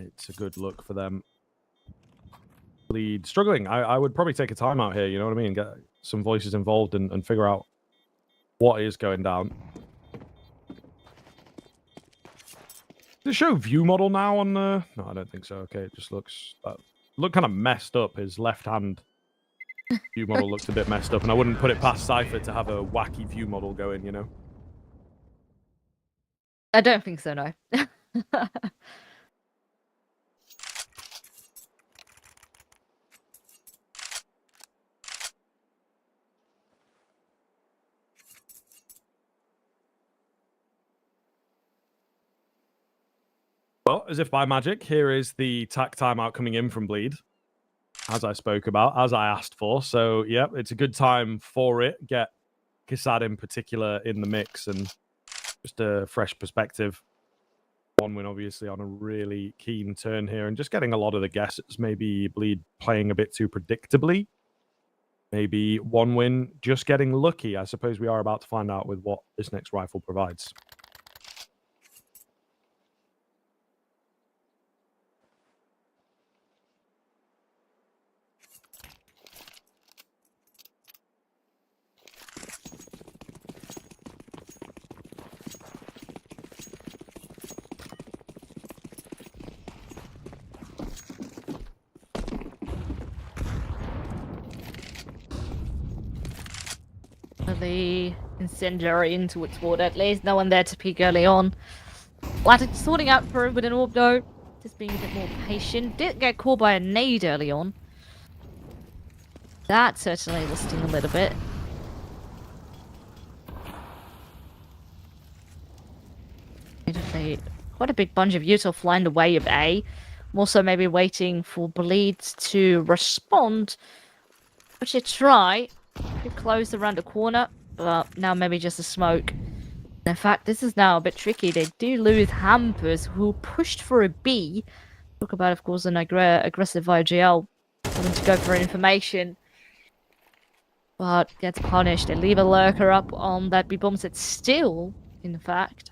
It's a good look for them. Bleed struggling. I would probably take a timeout here, you know what I mean? Get some voices involved and figure out what is going down. Does it show view model now on the... No, I don't think so. Okay, it just looks... look kind of messed up. His left hand view model looks a bit messed up, and I wouldn't put it past Cypher to have a wacky view model going, you know? I don't think so, no. Well, as if by magic, here is the tack timeout coming in from Bleed, as I spoke about, as I asked for. So, yeah, it's a good time for it. Get Kassad in particular in the mix and just a fresh perspective. 1win, obviously, on a really keen turn here and just getting a lot of the guesses. Maybe Bleed playing a bit too predictably. maybe one win, just getting lucky. I suppose we are about to find out with what this next rifle provides. The incendiary into its water. At least no one there to peek early on. Latic sorting out for him with an orb though. Just being a bit more patient. Did get caught by a nade early on. That certainly will sting a little bit. Quite a big bunch of Utah flying the way of A. I'm also maybe waiting for Bleeds to respond. Which they try. Too close around the corner, but now maybe just a smoke. In fact, this is now a bit tricky. They do lose Hampers, who pushed for a B. Talk about, of course, an aggressive IGL. Wanting to go for information. But gets punished. They leave a lurker up on that B bomb set still, in fact.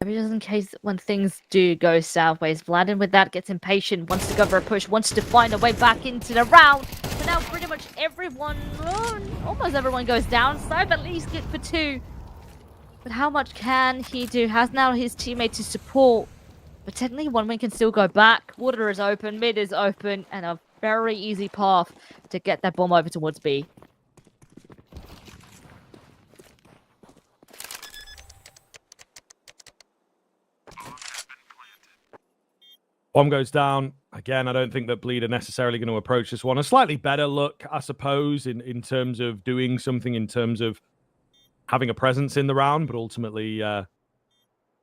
Maybe just in case when things do go sideways. Vladin with that gets impatient, wants to go for a push, wants to find a way back into the round. But now pretty much everyone, almost everyone goes down. Cyber at least get for 2. But how much can he do? Has now his teammate to support. But technically one win can still go back. Water is open, mid is open, and a very easy path to get that bomb over towards B. Bomb goes down. Again, I don't think that Bleed are necessarily going to approach this one. A slightly better look, I suppose, in terms of doing something, in terms of having a presence in the round, but ultimately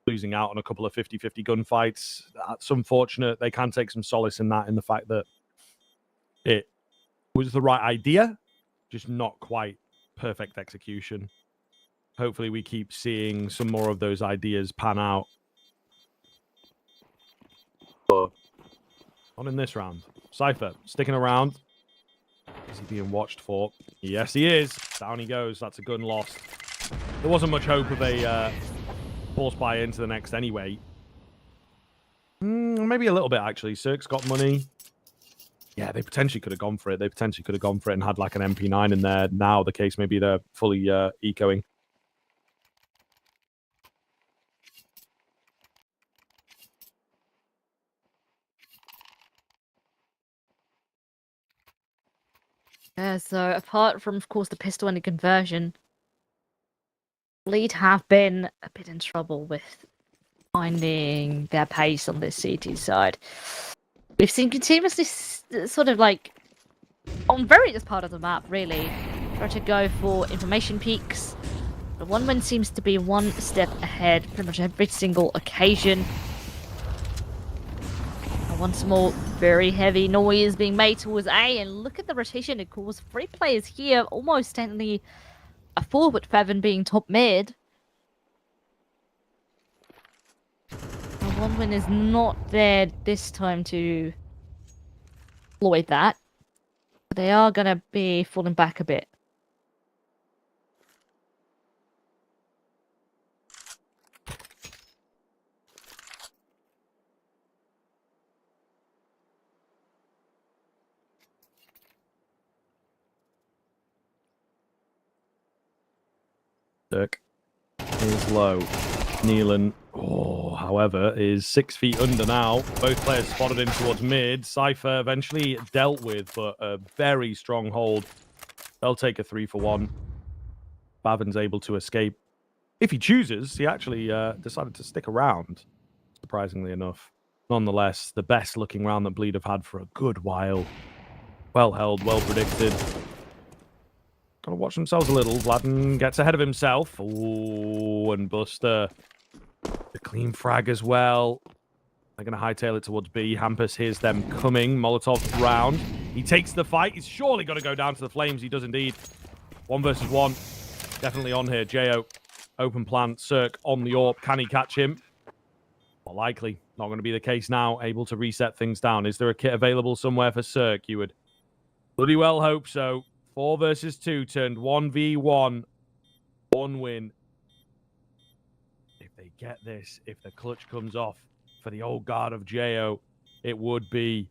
losing out on a couple of 50-50 gunfights. That's unfortunate. They can take some solace in that, in the fact that it was the right idea, just not quite perfect execution. Hopefully we keep seeing some more of those ideas pan out. But not in this round. Cypher sticking around. Is he being watched for? Yes, he is. Down he goes. That's a gun lost. There wasn't much hope of a force buy into the next anyway. Maybe a little bit, actually. Cirque's got money. Yeah, they potentially could have gone for it. They potentially could have gone for it and had like an MP9 in there. Now the case maybe they're fully ecoing. Yeah, so apart from, of course, the pistol and the conversion, Bleed have been a bit in trouble with finding their pace on this CT side. We've seen continuously sort of like, on various part of the map, really, try to go for information peaks. But one win seems to be one step ahead pretty much every single occasion. Once more, very heavy noise being made towards A, and look at the rotation it caused. 3 players here, almost technically a 4, with Fevin being top mid. And one win is not there this time to exploit that. But they are going to be falling back a bit. Dirk is low. Nealon, however, is 6 feet under now. Both players spotted in towards mid. Cypher eventually dealt with, but a very strong hold. They'll take a 3-for-1. Bavin's able to escape. If he chooses, he actually decided to stick around, surprisingly enough. Nonetheless, the best looking round that Bleed have had for a good while. Well held, well predicted. Gotta watch themselves a little. Vladden gets ahead of himself. Oh, and Buster. The clean frag as well. They're going to hightail it towards B. Hampus hears them coming. Molotov round. He takes the fight. He's surely got to go down to the flames. He does indeed. 1 versus 1. Definitely on here. Jo, open plant. Cirque on the AWP. Can he catch him? Not likely. Not going to be the case now. Able to reset things down. Is there a kit available somewhere for Cirque, you would? Bloody well hope so. 4 versus 2 turned 1v1. 1 win. If they get this, if the clutch comes off for the old guard of Jo, it would be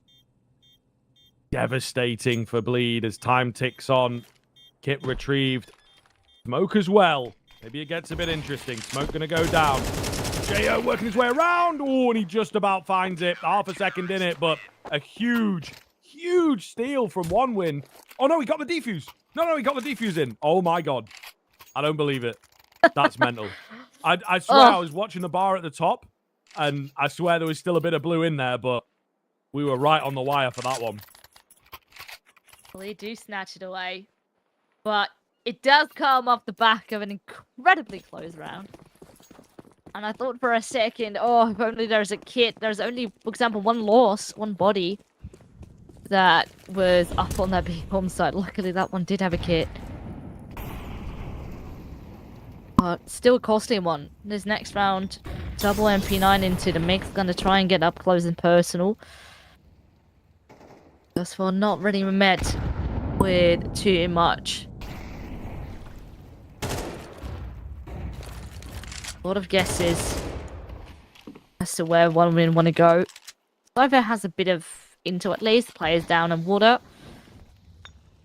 devastating for Bleed as time ticks on. Kit retrieved. Smoke as well. Maybe it gets a bit interesting. Smoke going to go down. Jo working his way around. Oh, and he just about finds it. Half a second in it, but a huge steal from 1win. Oh, no, he got the defuse. No, he got the defuse in. Oh, my God. I don't believe it. That's mental. I swear I was watching the bar at the top, and I swear there was still a bit of blue in there, but we were right on the wire for that one. Well, they do snatch it away. But it does come off the back of an incredibly close round. And I thought for a second, oh, if only there's a kit. There's only, for example, one loss, one body that was up on that big bomb site. Luckily, that one did have a kit. But still costing one. This next round, double MP9 into the mix. Gonna try and get up close and personal. Thus far, not really met with too much. A lot of guesses as to where 1win want to go. Clover has a bit of intel at least. Players down in water.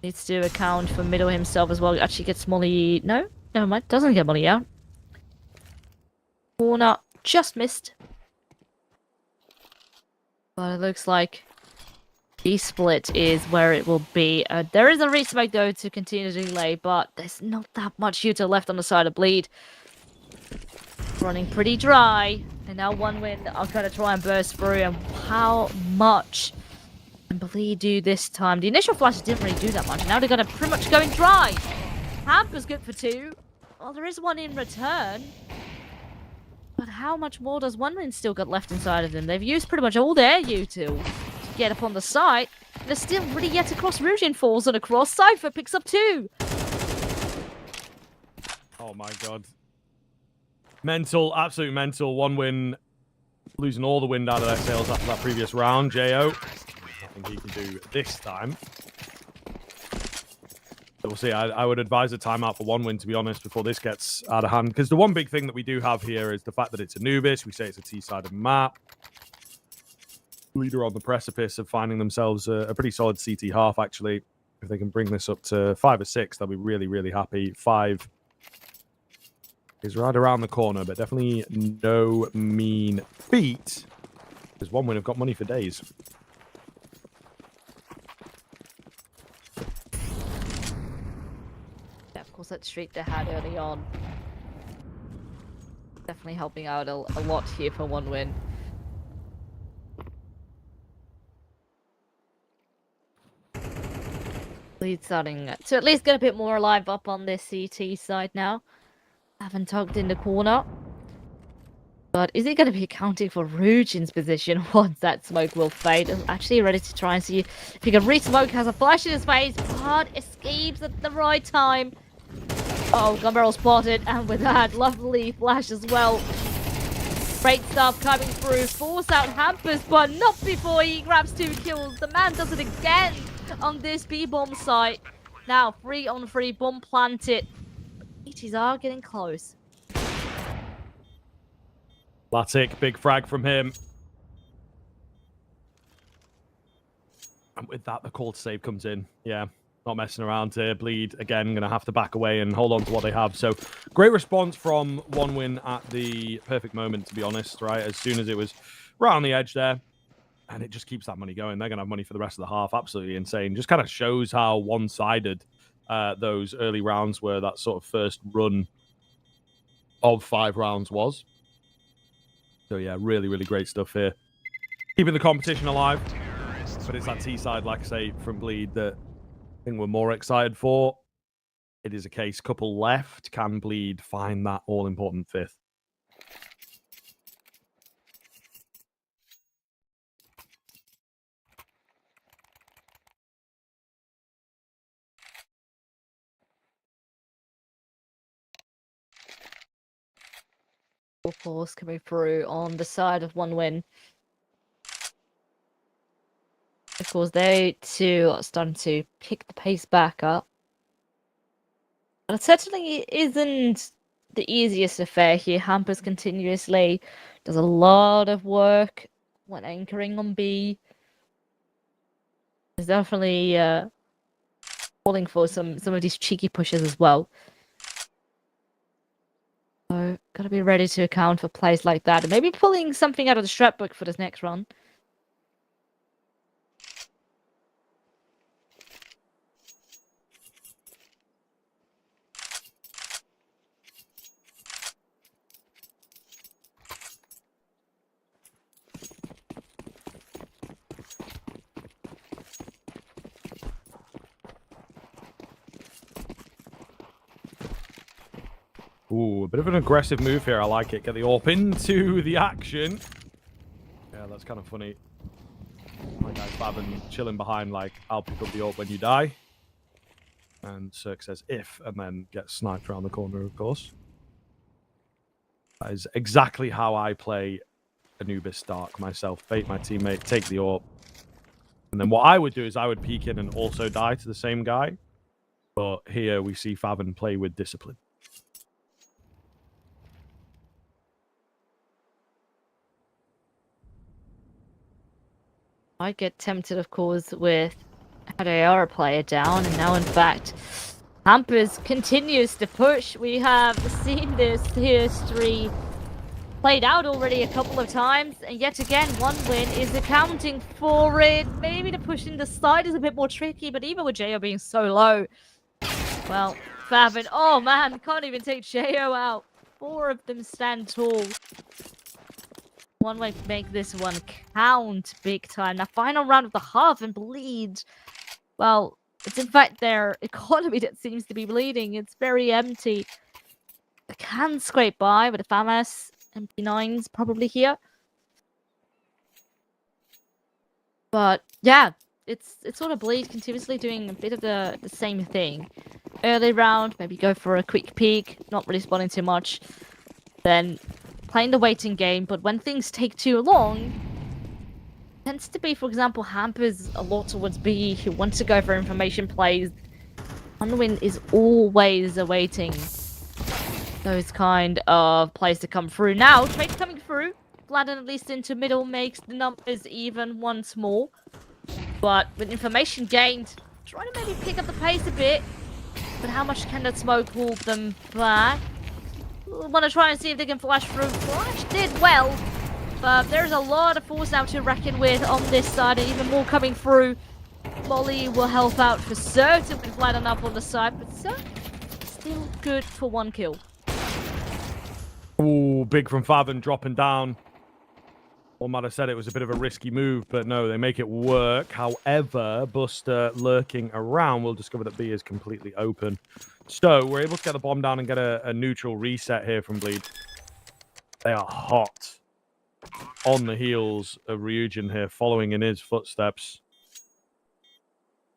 Needs to account for middle himself as well. Actually gets Molly. No, never mind. Doesn't get Molly out. Corner just missed. But it looks like the split is where it will be. There is a resmoke though to continue to delay, but there's not that much util left on the side of Bleed. Running pretty dry, and now 1win are going to try and burst through. And how much can Bleed do this time? The initial flash didn't really do that much. Now they're going to pretty much go in dry. Hamper's good for 2. Well, there is one in return. But how much more does 1win still got left inside of them? They've used pretty much all their util to get up on the site. They're still really yet to cross. Rujin falls on across. Cypher picks up 2. Oh my God. Mental, absolute mental. 1win, losing all the wind out of their sails after that previous round. Jo, I think he can do this time. So we'll see. I would advise a timeout for 1win, to be honest, before this gets out of hand. Because the one big thing that we do have here is the fact that it's Anubis. We say it's a T-sided map. Leader on the precipice of finding themselves a pretty solid CT half, actually. If they can bring this up to 5 or 6, they'll be really, really happy. 5 is right around the corner, but definitely no mean feat. Because 1win have got money for days. Yeah, of course, that streak they had early on. Definitely helping out a lot here for 1win. Lead starting to at least get a bit more alive up on this CT side now. Haven't tugged in the corner. But is he going to be accounting for Rujin's position once that smoke will fade? Actually ready to try and see if he can re-smoke. Has a flash in his face, but escapes at the right time. Oh, gun barrel spotted, and with that, lovely flash as well. Great stuff coming through. Force out Hampers, but not before he grabs 2 kills. The man does it again on this B-bomb site. Now, 3-on-3 bomb planted. ETs are getting close. Latic, big frag from him. And with that, the call to save comes in. Yeah, not messing around here. Bleed, again, going to have to back away and hold on to what they have. So, great response from 1win at the perfect moment, to be honest, right? As soon as it was right on the edge there. And it just keeps that money going. They're going to have money for the rest of the half. Absolutely insane. Just kind of shows how one-sided those early rounds were. That sort of first run of 5 rounds was. So yeah, really, really great stuff here. Keeping the competition alive. But it's that T-side, like I say, from Bleed that I think we're more excited for. It is a case, couple left. Can Bleed find that all-important 5th? Of course, coming through on the side of 1win. Of course, they too are starting to pick the pace back up. But it certainly isn't the easiest affair here. Hampers continuously does a lot of work when anchoring on B. He's definitely calling for some of these cheeky pushes as well. So, gotta be ready to account for plays like that. And maybe pulling something out of the strat book for this next run. Ooh, a bit of an aggressive move here. I like it. Get the AWP into the action. Yeah, that's kind of funny. My guy's Faven chilling behind like, I'll pick up the AWP when you die. And Cirque says, if, and then gets sniped around the corner, of course. That is exactly how I play Anubis Dark myself. Bait my teammate, take the AWP. And then what I would do is I would peek in and also die to the same guy. But here we see Faven play with discipline. I get tempted, of course, with had a player down, and now, in fact, Hampers continues to push. We have seen this history played out already a couple of times, and yet again, one win is accounting for it. Maybe the push in the side is a bit more tricky, but even with Jo being so low, well, Faven, oh man, can't even take Jo out. 4 of them stand tall. One way to make this one count big time. Now, final round of the half and bleed. Well, it's in fact their economy that seems to be bleeding. It's very empty. They can scrape by with the FAMAS MP9s probably here. But yeah, it's sort of bleed continuously doing a bit of the same thing. Early round, maybe go for a quick peek, not really spotting too much. Then playing the waiting game, but when things take too long, tends to be, for example, Hampers a lot towards B, who wants to go for information plays. Unwin is always awaiting those kind of plays to come through. Now, trade coming through. Gladden at least into middle makes the numbers even once more. But with information gained, trying to maybe pick up the pace a bit. But how much can that smoke hold them back? Want to try and see if they can flash through. Flash did well, but there's a lot of force now to reckon with on this side, and even more coming through. Molly will help out for certain with Gladden up on the side, but still good for 1 kill. Ooh, big from Faven dropping down. One might have said it was a bit of a risky move, but no, they make it work. However, Buster lurking around will discover that B is completely open. So we're able to get the bomb down and get a neutral reset here from Bleed. They are hot on the heels of Ryujin here, following in his footsteps.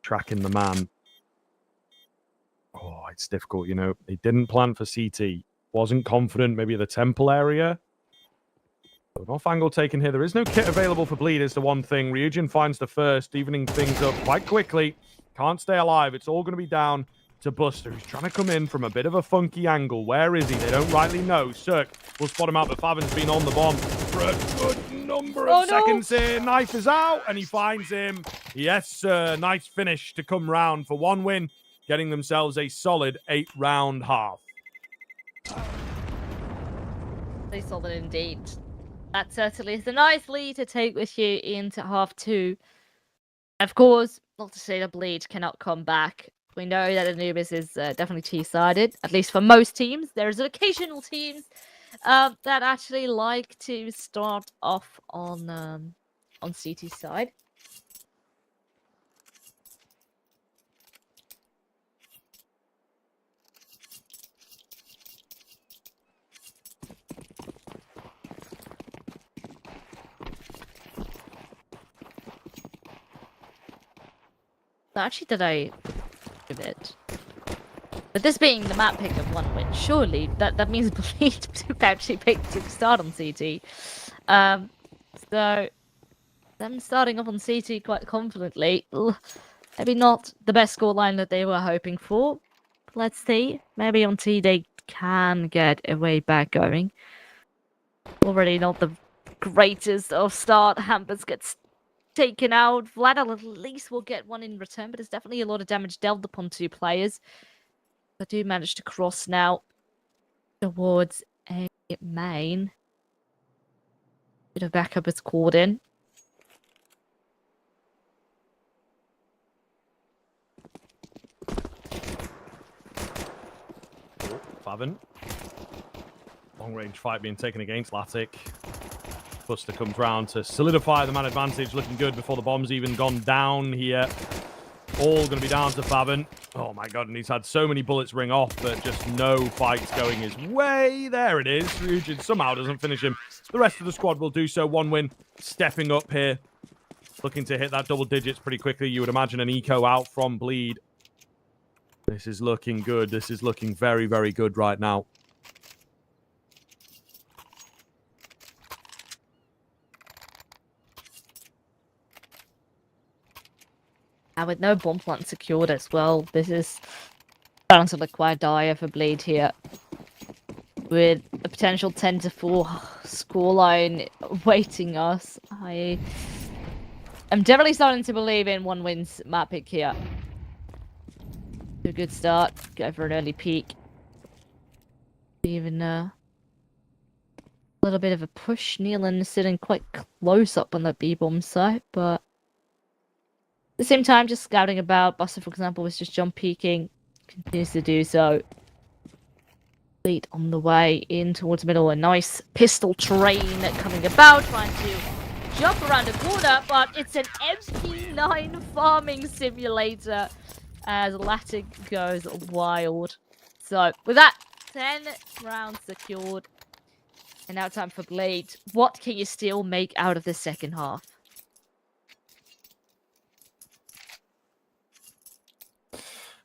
Tracking the man. Oh, it's difficult, you know. He didn't plan for CT. Wasn't confident, maybe the temple area. So off angle taken here. There is no kit available for Bleed is the one thing. Ryujin finds the first, evening things up quite quickly. Can't stay alive. It's all going to be down to Buster, who's trying to come in from a bit of a funky angle. Where is he? They don't rightly know. Cirque will spot him out, but Faven's been on the bomb for a good number of seconds here. Knife is out, and he finds him. Yes, sir. Nice finish to come round for 1 win, getting themselves a solid 8-round half. They solid indeed. That certainly is a nice lead to take with you into half 2. Of course, not to say the Bleed cannot come back. We know that Anubis is definitely T-sided, at least for most teams. There's occasional teams that actually like to start off on CT side. Actually, did I give it? But this being the map pick of 1 win, surely that means Bleed actually picked to start on CT. So them starting off on C2 quite confidently. Maybe not the best scoreline that they were hoping for. Let's see. Maybe on T they can get a way back going. Already not the greatest of start. Hampers gets taken out. Vladal at least will get one in return, but it's definitely a lot of damage dealt upon 2 players. But do manage to cross now towards a main. Bit of backup is called in. Favin. Long range fight being taken against Latic. Buster comes round to solidify the man advantage. Looking good before the bomb's even gone down here. All going to be down to Favin. Oh my god, and he's had so many bullets ring off, but just no fights going his way. There it is. Ryujin somehow doesn't finish him. The rest of the squad will do so. 1 win. Stepping up here. Looking to hit that double digits pretty quickly. You would imagine an eco out from Bleed. This is looking good. This is looking very, very good right now. And with no bomb plant secured as well, this is starting to look quite dire for Bleed here. With a potential 10-4 scoreline awaiting us, I am definitely starting to believe in 1 win's map pick here. A good start. Go for an early peak. Even a little bit of a push. Nealon sitting quite close up on the B-bomb site, but at the same time, just scouting about. Buster, for example, was just jump peeking. Continues to do so. Fleet on the way in towards the middle. A nice pistol train coming about, trying to jump around a corner, but it's an MP9 farming simulator as Latic goes wild. So, with that, 10 rounds secured. And now time for Blade. What can you still make out of the second half?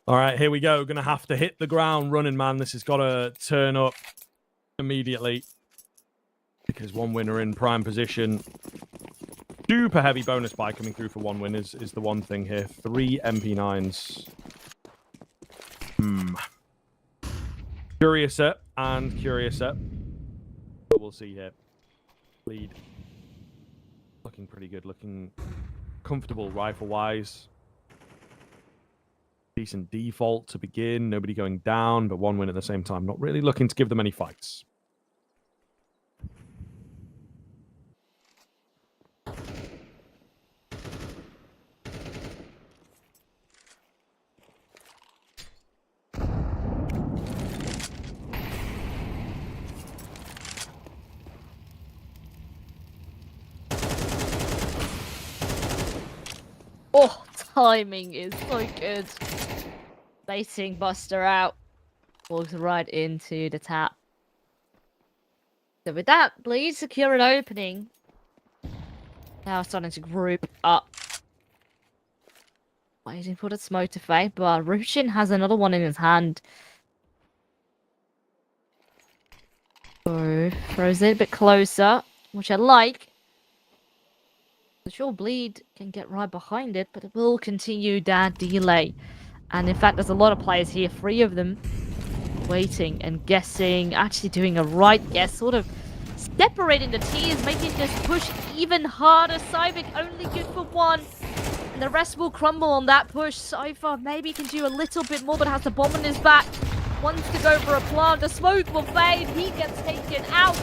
All right, here we go. Going to have to hit the ground running, man. This has got to turn up immediately. Because 1 winner in prime position. Super heavy bonus buy coming through for 1 win is the one thing here. 3 MP9s. Curiouser and Curiouser. But we'll see here. Lead. Looking pretty good. Looking comfortable rifle-wise. Decent default to begin. Nobody going down, but 1 win at the same time. Not really looking to give them any fights. Oh, timing is so good. Baiting Buster out. Walks right into the tap. So with that, Bleed secure an opening. Now starting to group up. Waiting for the smoke to fade, but Rushin has another one in his hand. So, throws it a bit closer, which I like. Sure, Bleed can get right behind it, but it will continue that delay. And in fact, there's a lot of players here, 3 of them, waiting and guessing, actually doing a right guess, sort of separating the tiers, making this push even harder. Cyvic only good for 1, and the rest will crumble on that push. Cypher maybe can do a little bit more, but has the bomb on his back. Wants to go for a plant. The smoke will fade. He gets taken out.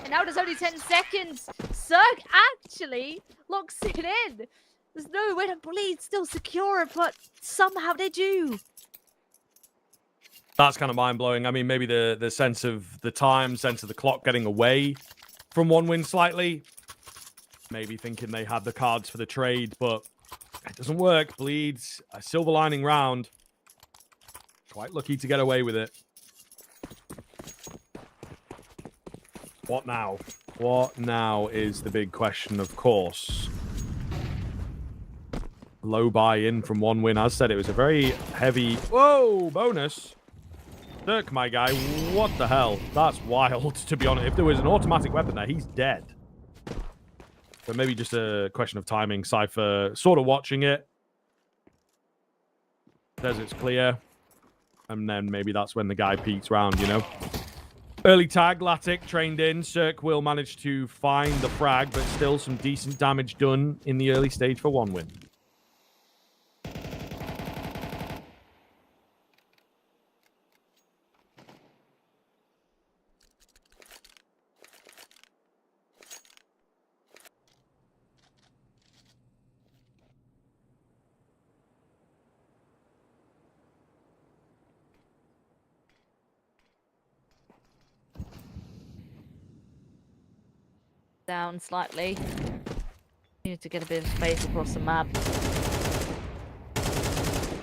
And now there's only 10 seconds. Zerg actually locks it in. There's no way to Bleed still secure it, but somehow they do. That's kind of mind-blowing. I mean, maybe the sense of the time, sense of the clock getting away from 1 win slightly. Maybe thinking they had the cards for the trade, but it doesn't work. Bleeds a silver lining round. Quite lucky to get away with it. What now? What now is the big question, of course. Low buy-in from 1 win. As said, it was a very heavy... Whoa! Bonus! Dirk, my guy. What the hell? That's wild, to be honest. If there was an automatic weapon there, he's dead. But maybe just a question of timing. Cypher sort of watching it. Says it's clear. And then maybe that's when the guy peeks round, you know? Early tag, Latic trained in. Cirque will manage to find the frag, but still some decent damage done in the early stage for 1 win. Down slightly. Need to get a bit of space across the map.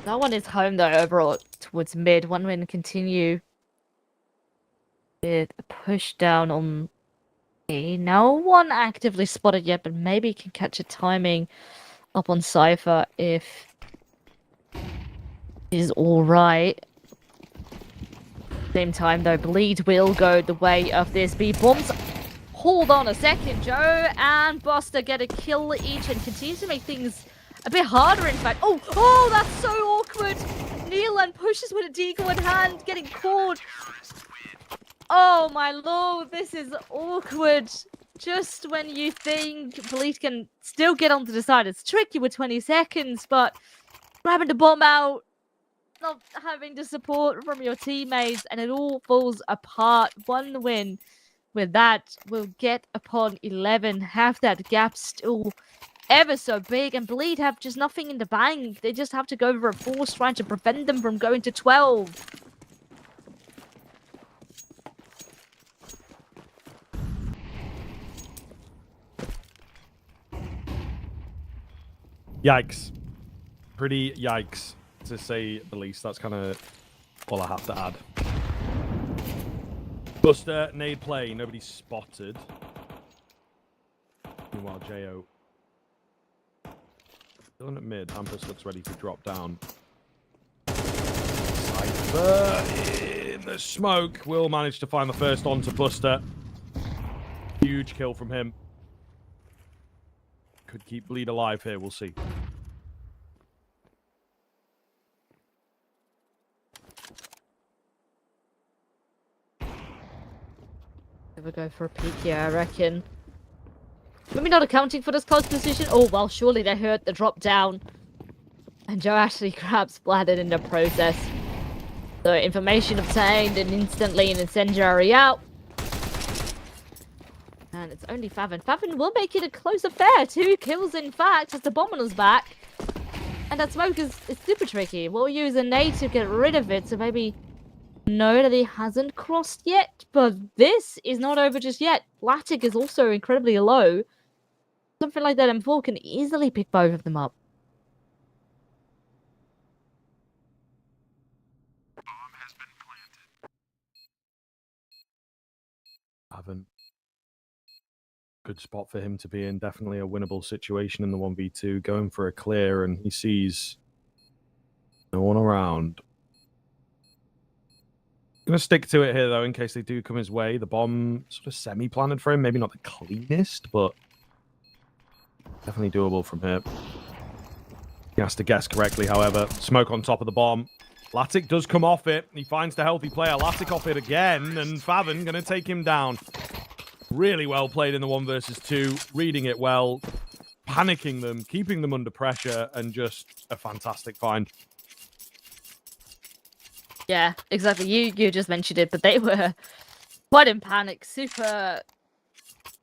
That one is home though, overall towards mid. 1 win continue with a push down on A. No one actively spotted yet, but maybe can catch a timing up on Cypher if is alright. Same time though, Bleed will go the way of this. B bombs. Hold on a second, Joe and Buster get a kill each and continue to make things a bit harder, in fact. Oh, that's so awkward. Neelan pushes with a decoy in hand, getting caught. Oh my lord, this is awkward. Just when you think Police can still get onto the side, it's tricky with 20 seconds, but grabbing the bomb out, not having the support from your teammates, and it all falls apart. 1 win with that will get upon 11. Have that gap still ever so big, and Bleed have just nothing in the bank. They just have to go for a force trying to prevent them from going to 12. Yikes. Pretty yikes, to say the least. That's kind of all I have to add. Buster, nade play. Nobody spotted. Meanwhile, Jo still in at mid. Hampus looks ready to drop down. Cypher in the smoke. Will manage to find the first onto Buster. Huge kill from him. Could keep Bleed alive here. We'll see. Never go for a peek here, I reckon. Maybe not accounting for this close position. Oh, well, surely they heard the drop down. And Joe actually grabs Bladden in the process. So information obtained and instantly an incendiary out. And it's only Favin. Favin will make it a close affair. 2 kills, in fact, as the Bomber's back. And that smoke is super tricky. We'll use a nade to get rid of it, so maybe know that he hasn't crossed yet. But this is not over just yet. Latic is also incredibly low. Something like that M4 can easily pick both of them up. Haven't. Good spot for him to be in. Definitely a winnable situation in the 1v2. Going for a clear, and he sees no one around. Gonna stick to it here, though, in case they do come his way. The bomb sort of semi-planted for him. Maybe not the cleanest, but definitely doable from here. He has to guess correctly, however. Smoke on top of the bomb. Latic does come off it. He finds the healthy player. Latic off it again, and Favin gonna take him down. Really well played in the 1 versus 2, reading it well, panicking them, keeping them under pressure, and just a fantastic find. Yeah, exactly. You just mentioned it, but they were quite in panic. Super,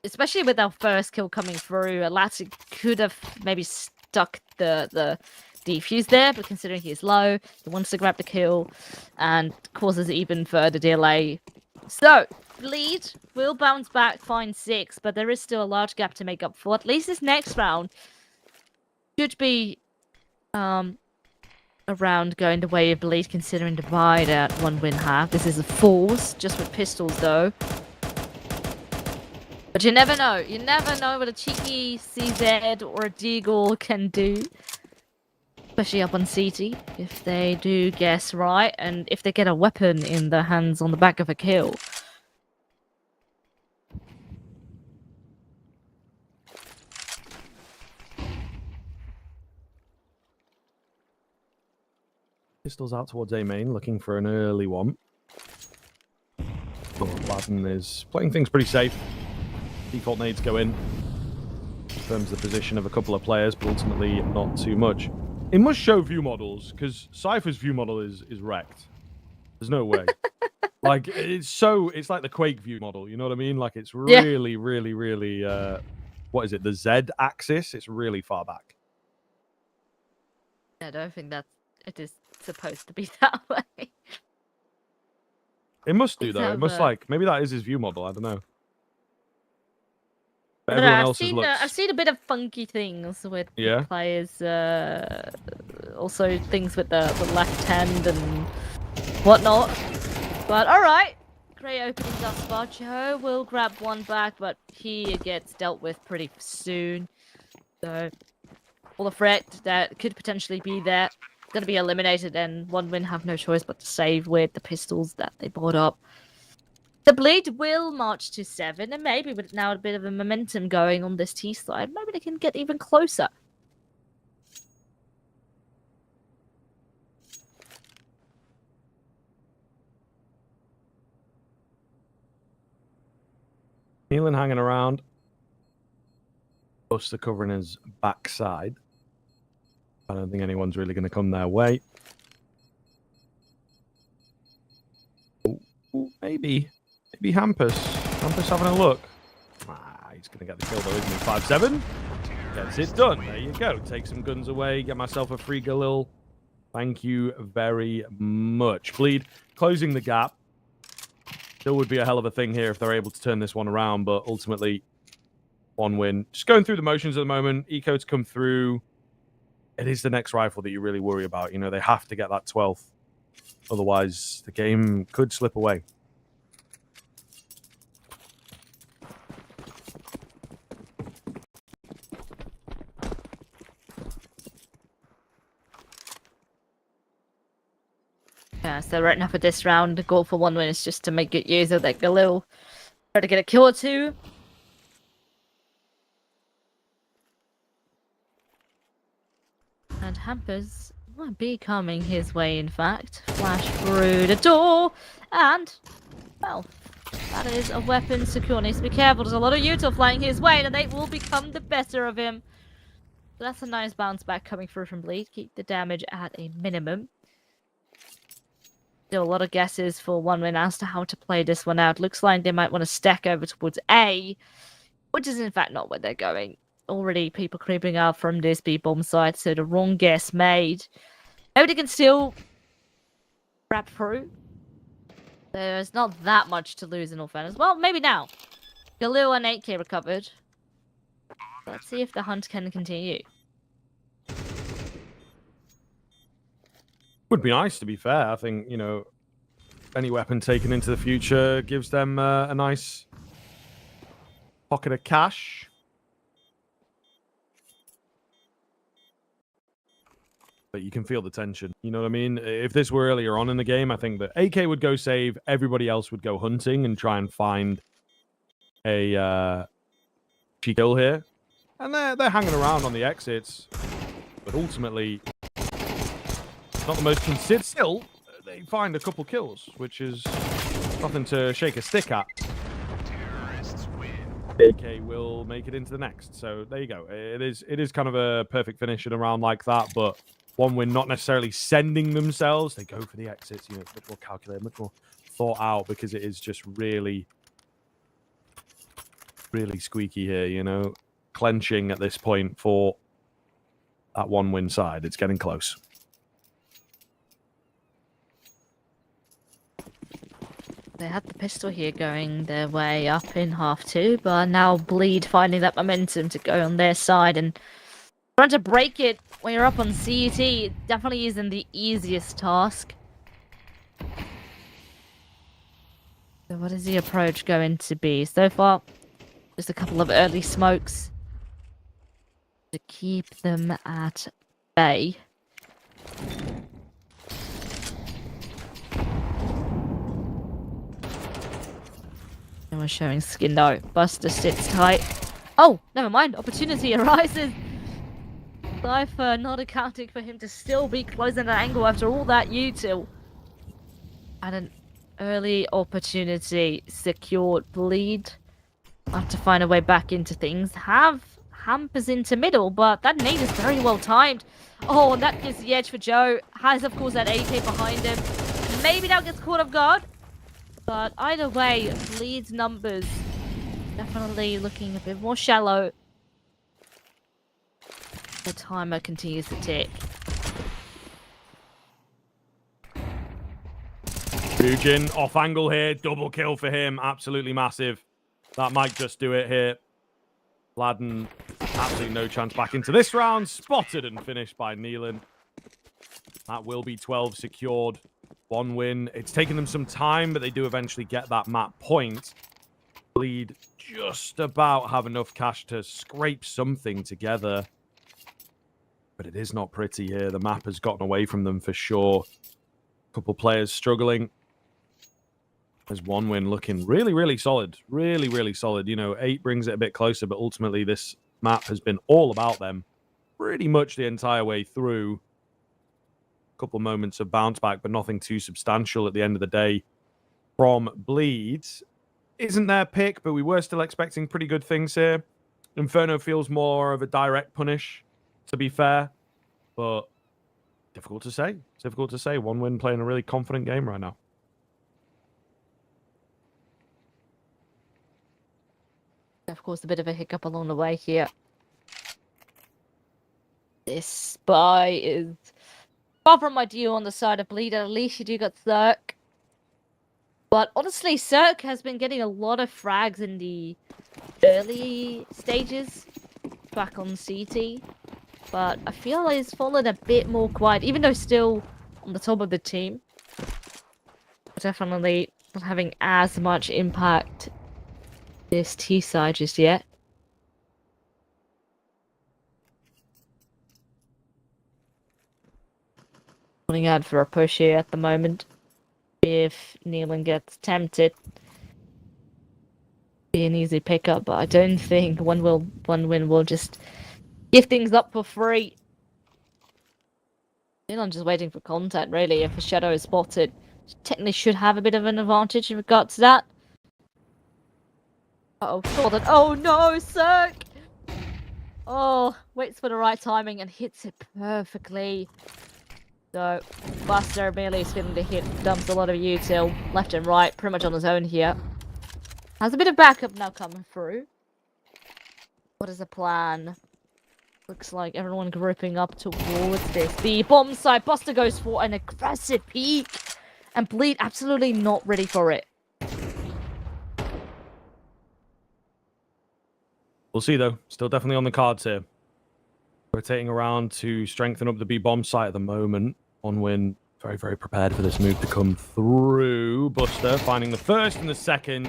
especially with our first kill coming through. Latic could have maybe stuck the defuse there, but considering he's low, he wants to grab the kill and causes even further delay. So, Bleed will bounce back, find 6, but there is still a large gap to make up for. At least this next round should be around going the way of Bleed, considering the divide at 1 win half. This is a force, just with pistols though. But you never know. You never know what a cheeky CZ or a Deagle can do. Especially up on CT, if they do guess right, and if they get a weapon in their hands on the back of a kill. Pistols out towards A main, looking for an early one. Baden is playing things pretty safe. Default nades go in. Confirms the position of a couple of players, but ultimately not too much. It must show view models, because Cypher's view model is wrecked. There's no way. Like, it's like the Quake view model, you know what I mean? Like, it's really, really, really, what is it, the Z axis? It's really far back. I don't think it is supposed to be that way. It must do, though. It must, like, maybe that is his view model, I don't know. But I don't know, everyone else's looks... I've seen a bit of funky things with players, also things with the left hand and whatnot. But alright, great opening thus far. Joe will grab one back, but he gets dealt with pretty soon. So, all the threat that could potentially be there, going to be eliminated, and One Win have no choice but to save with the pistols that they bought up. The Bleed will march to 7, and maybe with now a bit of a momentum going on this T side, maybe they can get even closer. Nealon hanging around. Buster covering his backside. I don't think anyone's really going to come their way. Ooh, maybe. Maybe Hampus. Hampus having a look. He's going to get the kill though, isn't he? 5-7. Gets it done. There you go. Take some guns away. Get myself a free Galil. Thank you very much. Bleed closing the gap. Still would be a hell of a thing here if they're able to turn this one around, but ultimately, One Win. Just going through the motions at the moment. Eco to come through. It is the next rifle that you really worry about. You know, they have to get that 12th. Otherwise, the game could slip away. Yeah, so right now for this round, the goal for One Win is just to make good use of that Galil. Try to get a kill or two. And Hampers might be coming his way, in fact. Flash through the door. And, well, that is a weapon secure. Needs to be careful. There's a lot of util flying his way, and they will become the better of him. So that's a nice bounce back coming through from Bleed. Keep the damage at a minimum. Still a lot of guesses for One Win as to how to play this one out. Looks like they might want to stack over towards A, which is in fact not where they're going. Already people creeping out from this B bomb site, so the wrong guess made. Maybe they can still wrap through. There's not that much to lose in all fairness. Well, maybe now. Galil and 8k recovered. Let's see if the hunt can continue. Would be nice, to be fair. I think, you know, any weapon taken into the future gives them a nice pocket of cash. But you can feel the tension. You know what I mean? If this were earlier on in the game, I think that AK would go save, everybody else would go hunting and try and find a kill here. And they're hanging around on the exits. But ultimately, not the most considered. Still, they find a couple kills, which is nothing to shake a stick at. AK will make it into the next. So there you go. It is kind of a perfect finish in a round like that, but One Win not necessarily sending themselves. They go for the exits, you know, much more calculated, much more thought out, because it is just really, really squeaky here, you know. Clenching at this point for that One Win side. It's getting close. They had the pistol here going their way up in half 2, but now Bleed finding that momentum to go on their side and trying to break it when you're up on CET definitely isn't the easiest task. So what is the approach going to be? So far, just a couple of early smokes to keep them at bay. And we're showing skin though. Buster sits tight. Oh, never mind. Opportunity arises. Cypher not accounting for him to still be closing that angle after all that util. And an early opportunity secured. Bleed. Have to find a way back into things. Have hampers into middle, but that nade is very well timed. Oh, and that gives the edge for Joe. Has, of course, that AK behind him. Maybe now gets caught off guard. But either way, Bleed's numbers definitely looking a bit more shallow. The timer continues to tick. Fujin off angle here. Double kill for him. Absolutely massive. That might just do it here. Laden, absolutely no chance back into this round. Spotted and finished by Neelan. That will be 12 secured. 1 win. It's taken them some time, but they do eventually get that map point. Bleed just about have enough cash to scrape something together. But it is not pretty here. The map has gotten away from them for sure. A couple players struggling. There's 1 win looking really, really solid. Really, really solid. You know, 8 brings it a bit closer, but ultimately this map has been all about them pretty much the entire way through. A couple moments of bounce back, but nothing too substantial at the end of the day from Bleed. Isn't their pick, but we were still expecting pretty good things here. Inferno feels more of a direct punish, to be fair, but difficult to say. It's difficult to say. 1 win playing a really confident game right now. Of course, a bit of a hiccup along the way here. This spy is far from ideal on the side of Bleed. At least you do got Cirque. But honestly, Cirque has been getting a lot of frags in the early stages back on CT. But I feel like he's fallen a bit more quiet, even though still on the top of the team. Definitely not having as much impact this T side just yet. Running out for a push here at the moment. If Neelan gets tempted, be an easy pickup, but I don't think one win will just give things up for free. Neelan just waiting for contact really. If a shadow is spotted, technically should have a bit of an advantage in regards to that. Uh-oh, thought that. Oh no, Cirque! Oh, waits for the right timing and hits it perfectly. So, Buster merely is feeling the hit, dumps a lot of util left and right, pretty much on his own here. Has a bit of backup now coming through. What is the plan? Looks like everyone grouping up towards this. The bomb side, Buster goes for an aggressive peek. And Bleed absolutely not ready for it. We'll see, though. Still definitely on the cards here. Rotating around to strengthen up the B-bomb site at the moment. 1 win. Very, very prepared for this move to come through. Buster finding the first and the second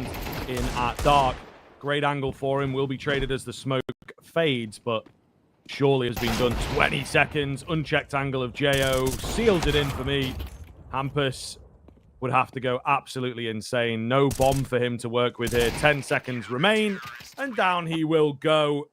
in at dark. Great angle for him. Will be traded as the smoke fades, but surely has been done. 20 seconds. Unchecked angle of Jo. Seals it in for me. Hampus would have to go absolutely insane. No bomb for him to work with here. 10 seconds remain, and down he will go.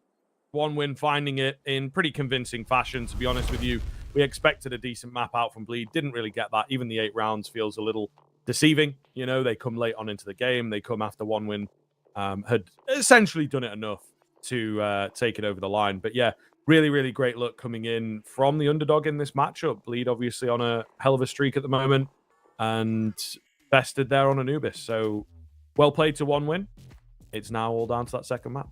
1 win finding it in pretty convincing fashion, to be honest with you. We expected a decent map out from Bleed. Didn't really get that. Even the 8 rounds feels a little deceiving. You know, they come late on into the game. They come after 1 win. Had essentially done it enough to take it over the line. But yeah, really, really great luck coming in from the underdog in this matchup. Bleed obviously on a hell of a streak at the moment. And bested there on Anubis. So well played to 1 win. It's now all down to that second map.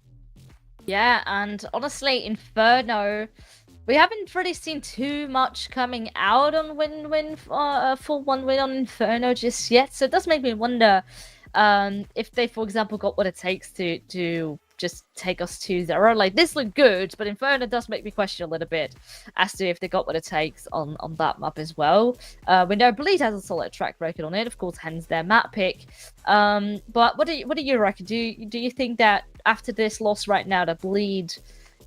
Yeah, and honestly, Inferno, we haven't really seen too much coming out on full 1 win on Inferno just yet. So it does make me wonder if they, for example, got what it takes to just take us 2-0. Like, this looked good, but Inferno does make me question a little bit as to if they got what it takes on that map as well. We know Bleed has a solid track record on it, of course, hence their map pick. But what do you reckon? Do you think that after this loss right now, that Bleed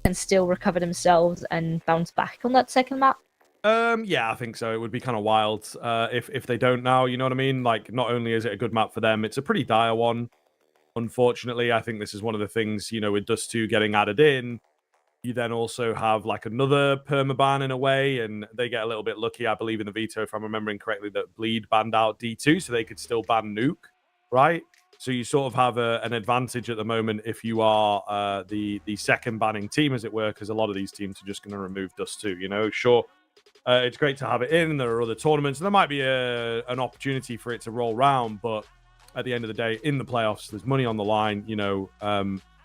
can still recover themselves and bounce back on that second map? Yeah, I think so. It would be kind of wild if they don't now, you know what I mean? Like, not only is it a good map for them, it's a pretty dire one. Unfortunately, I think this is one of the things, you know, with Dust 2 getting added in, You then also have like another permaban in a way, and they get a little bit lucky, I believe, in the veto, if I'm remembering correctly, that Bleed banned out D2, so they could still ban Nuke, right? So you sort of have an advantage at the moment if you are the second banning team, as it were, because a lot of these teams are just going to remove Dust 2, you know? Sure, it's great to have it in. There are other tournaments, and there might be an opportunity for it to roll round, but at the end of the day, in the playoffs, there's money on the line, you know,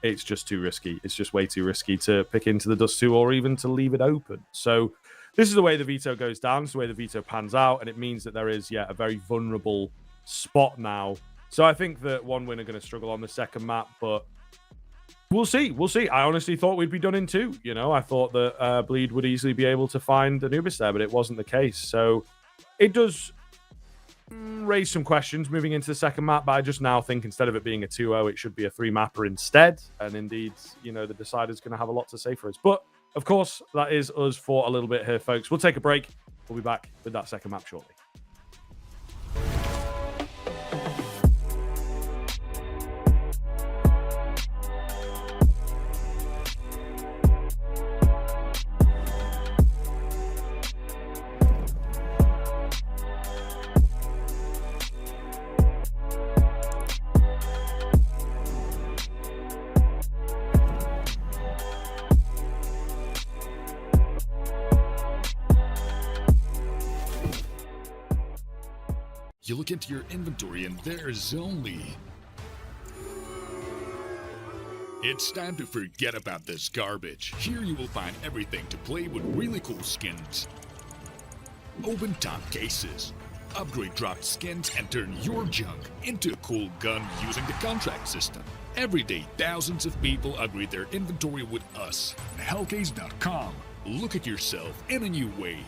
it's just too risky. It's just way too risky to pick into the Dust 2 or even to leave it open. So this is the way the veto goes down. It's the way the veto pans out, and it means that there is, a very vulnerable spot now. So I think that OneWin are going to struggle on the second map, but we'll see. We'll see. I honestly thought we'd be done in 2. You know, I thought that Bleed would easily be able to find Anubis there, but it wasn't the case. So it does raise some questions moving into the second map, but I just now think instead of it being a 2-0, it should be a 3-mapper instead. And indeed, you know, the decider's going to have a lot to say for us. But of course, that is us for a little bit here, folks. We'll take a break. We'll be back with that second map shortly. You look into your inventory and there's only... It's time to forget about this garbage. Here you will find everything to play with really cool skins. Open top cases. Upgrade dropped skins and turn your junk into a cool gun using the contract system. Every day, thousands of people upgrade their inventory with us. Hellcase.com. Look at yourself in a new way.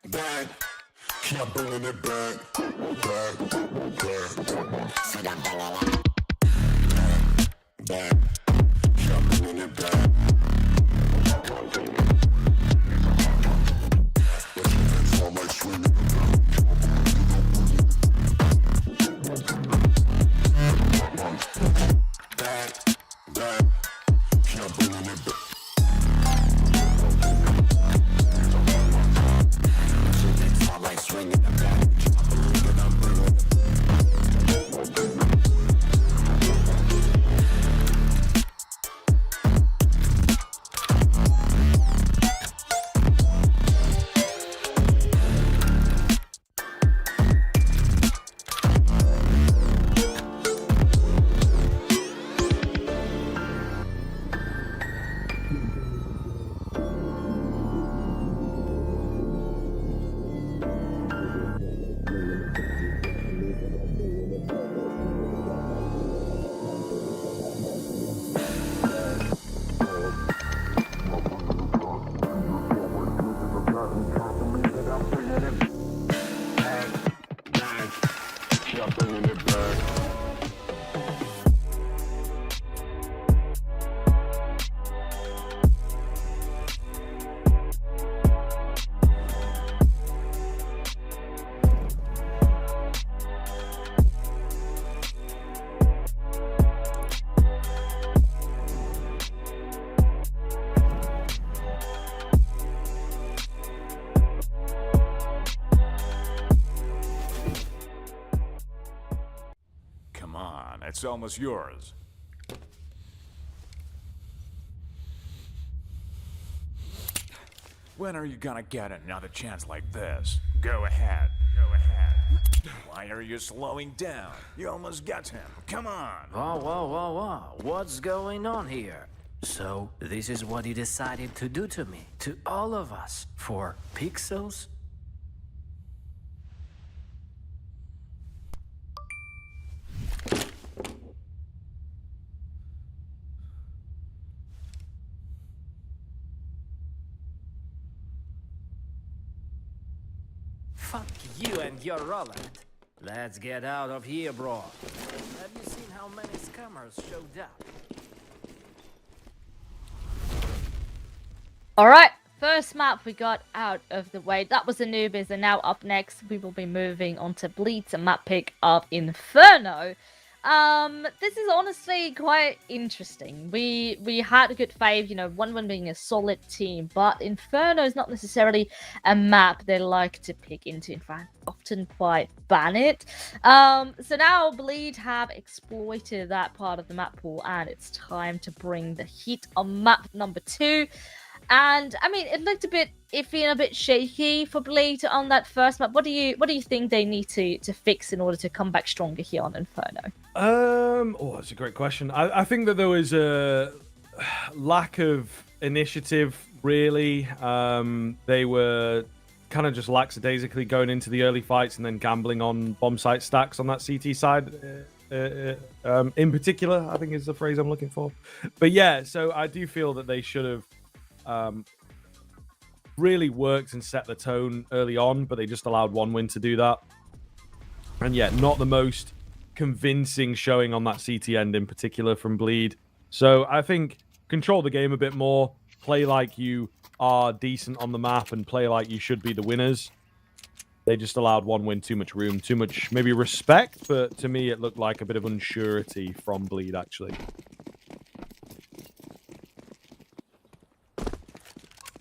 back. Keep bringing it back, back, back, back. Keep bringing it back. It's all like swinging. Back, back. Keep bringing it back. Come on, it's almost yours. When are you gonna get another chance like this? Go ahead. Go ahead. Why are you slowing down? You almost got him. Come on. Whoa, whoa, whoa, whoa. What's going on here? So, this is what you decided to do to me, to all of us, for pixels? Fuck you and your Roland. Let's get out of here, bro. Have you seen how many scammers showed up? Alright, first map we got out of the way. That was the newbies, and now up next we will be moving on to Bleed's map pick of Inferno. This is honestly quite interesting. We had a good fave, you know, 1-1 being a solid team, but Inferno is not necessarily a map they like to pick into. In fact, often quite ban it. So now Bleed have exploited that part of the map pool, and it's time to bring the heat on map number 2. And I mean, it looked a bit iffy and a bit shaky for Bleed on that first map. What do you think they need to fix in order to come back stronger here on Inferno? Oh, that's a great question. I think that there was a lack of initiative, really. They were kind of just lackadaisically going into the early fights and then gambling on bomb site stacks on that CT side. In particular, I think is the phrase I'm looking for. But yeah, so I do feel that they should have really worked and set the tone early on, but they just allowed one win to do that. And yeah, not the most convincing showing on that CT end in particular from Bleed. So I think control the game a bit more, play like you are decent on the map, and play like you should be the winners. They just allowed one win, too much room, too much maybe respect, but to me it looked like a bit of unsurety from Bleed, actually.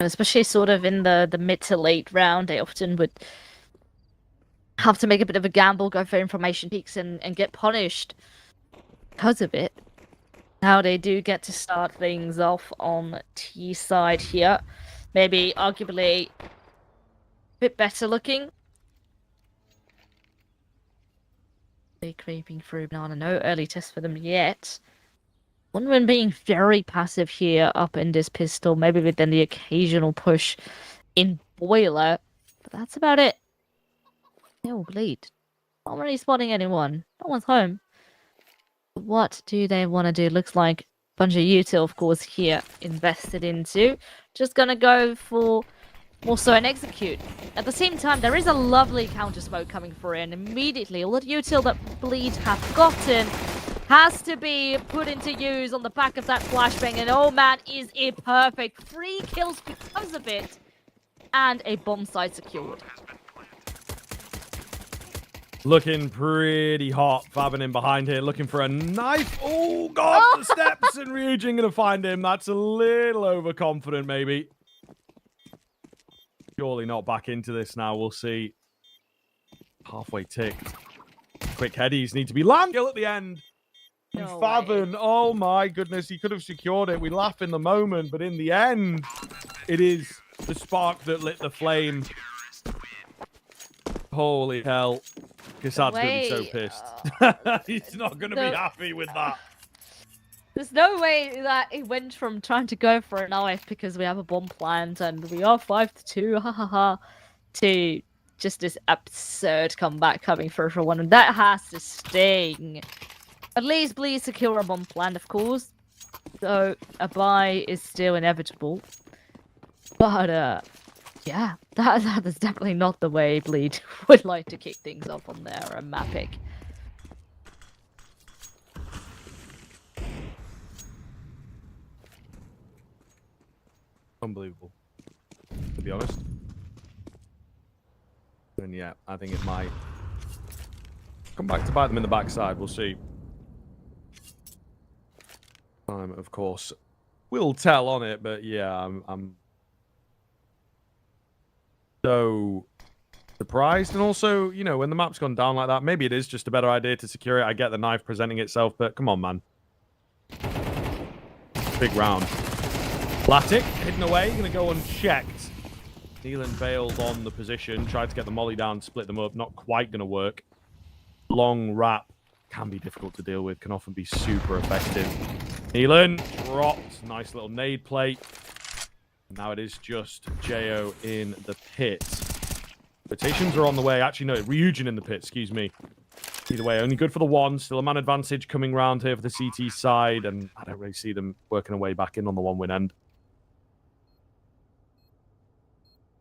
Especially sort of in the mid to late round, they often would have to make a bit of a gamble, go for information peaks, and get punished because of it. Now they do get to start things off on T side here. Maybe arguably a bit better looking. They're creeping through Banana. No early test for them yet. One being very passive here up in this pistol, maybe within the occasional push in Boiler. But that's about it. They'll Bleed. Not really spotting anyone. No one's home. What do they want to do? Looks like a bunch of util, of course, here invested into. Just gonna go for also an execute. At the same time, there is a lovely counter smoke coming through, and immediately all the util that Bleed have gotten has to be put into use on the back of that flashbang, and oh man, is it perfect. 3 kills because of it, and a bomb site secured. Looking pretty hot. Fabbing in behind here, looking for a knife. Oh, God, the steps, and Ryujin going to find him. That's a little overconfident, maybe. Surely not back into this now. We'll see. Halfway ticked. Quick headies need to be landed. Kill at the end. And No Favin, oh my goodness, he could have secured it. We laugh in the moment, but in the end, it is the spark that lit the flame. Holy hell. Kassad's going to be so pissed. He's not going to be happy with that. There's no way that it went from trying to go for a knife because we have a bomb plant and we are 5-2, ha ha ha, to just this absurd comeback coming through for one. And that has to sting. At least please secure a bomb plant, of course. So a buy is still inevitable. But yeah, that is definitely not the way Bleed would like to kick things off on their map pick. Unbelievable, to be honest. And yeah, I think it might come back to bite them in the backside. We'll see. Time, of course, will tell on it, but yeah, I'm so surprised. And also, you know, when the map's gone down like that, maybe it is just a better idea to secure it. I get the knife presenting itself, but come on, man. Big round. Latic, hidden away, going to go unchecked. Nealon bailed on the position, tried to get the molly down, split them up. Not quite going to work. Long wrap can be difficult to deal with, can often be super effective. Nealon dropped. Nice little nade plate. Now it is just Jo in the pit. Rotations are on the way. Actually, no, Ryujin in the pit, excuse me. Either way, only good for the one. Still a man advantage coming round here for the CT side, and I don't really see them working their way back in on the one-win end.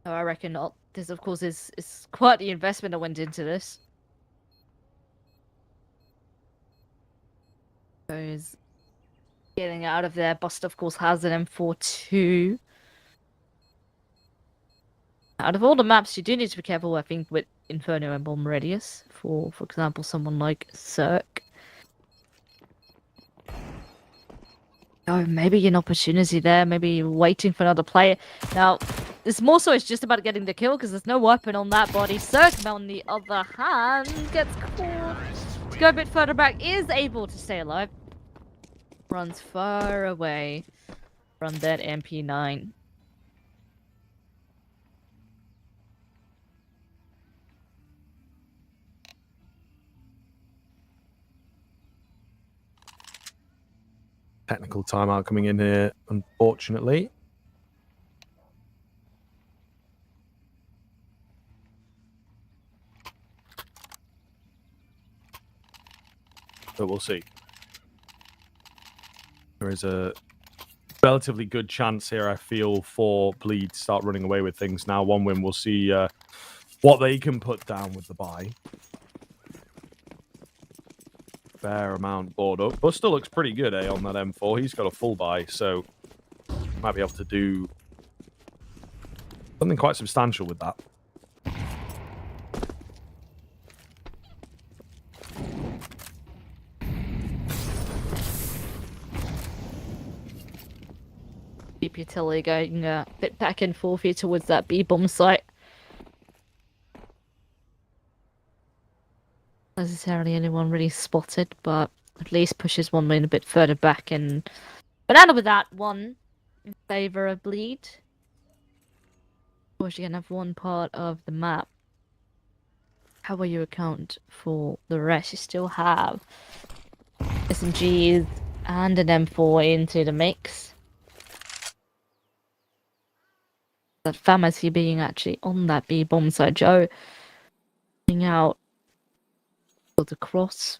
No, I reckon not. This, of course, is quite the investment that went into this. Goes getting out of there. Bust, of course, has an M4-2. Out of all the maps, you do need to be careful, I think, with Inferno and Bomb Radius. For example, someone like Cirque. Oh, maybe an opportunity there. Maybe waiting for another player. Now, this more so is just about getting the kill because there's no weapon on that body. Cirque, on the other hand, gets caught. To go a bit further back, is able to stay alive. Runs far away from that MP9. Technical timeout coming in here, unfortunately. But we'll see. There is a relatively good chance here, I feel, for Bleed to start running away with things now. One win, we'll see what they can put down with the bye. Fair amount board up. Buster looks pretty good, on that M4. He's got a full buy, so might be able to do something quite substantial with that. Keep utility going a bit back and forth here towards that B-bomb site. Not necessarily anyone really spotted, but at least pushes one lane a bit further back. And banana with that one in favor of Bleed. Of course, you're gonna have one part of the map. How will you account for the rest? You still have SMGs and an M4 into the mix. That pharmacy being actually on that B bomb side, Jo out the cross,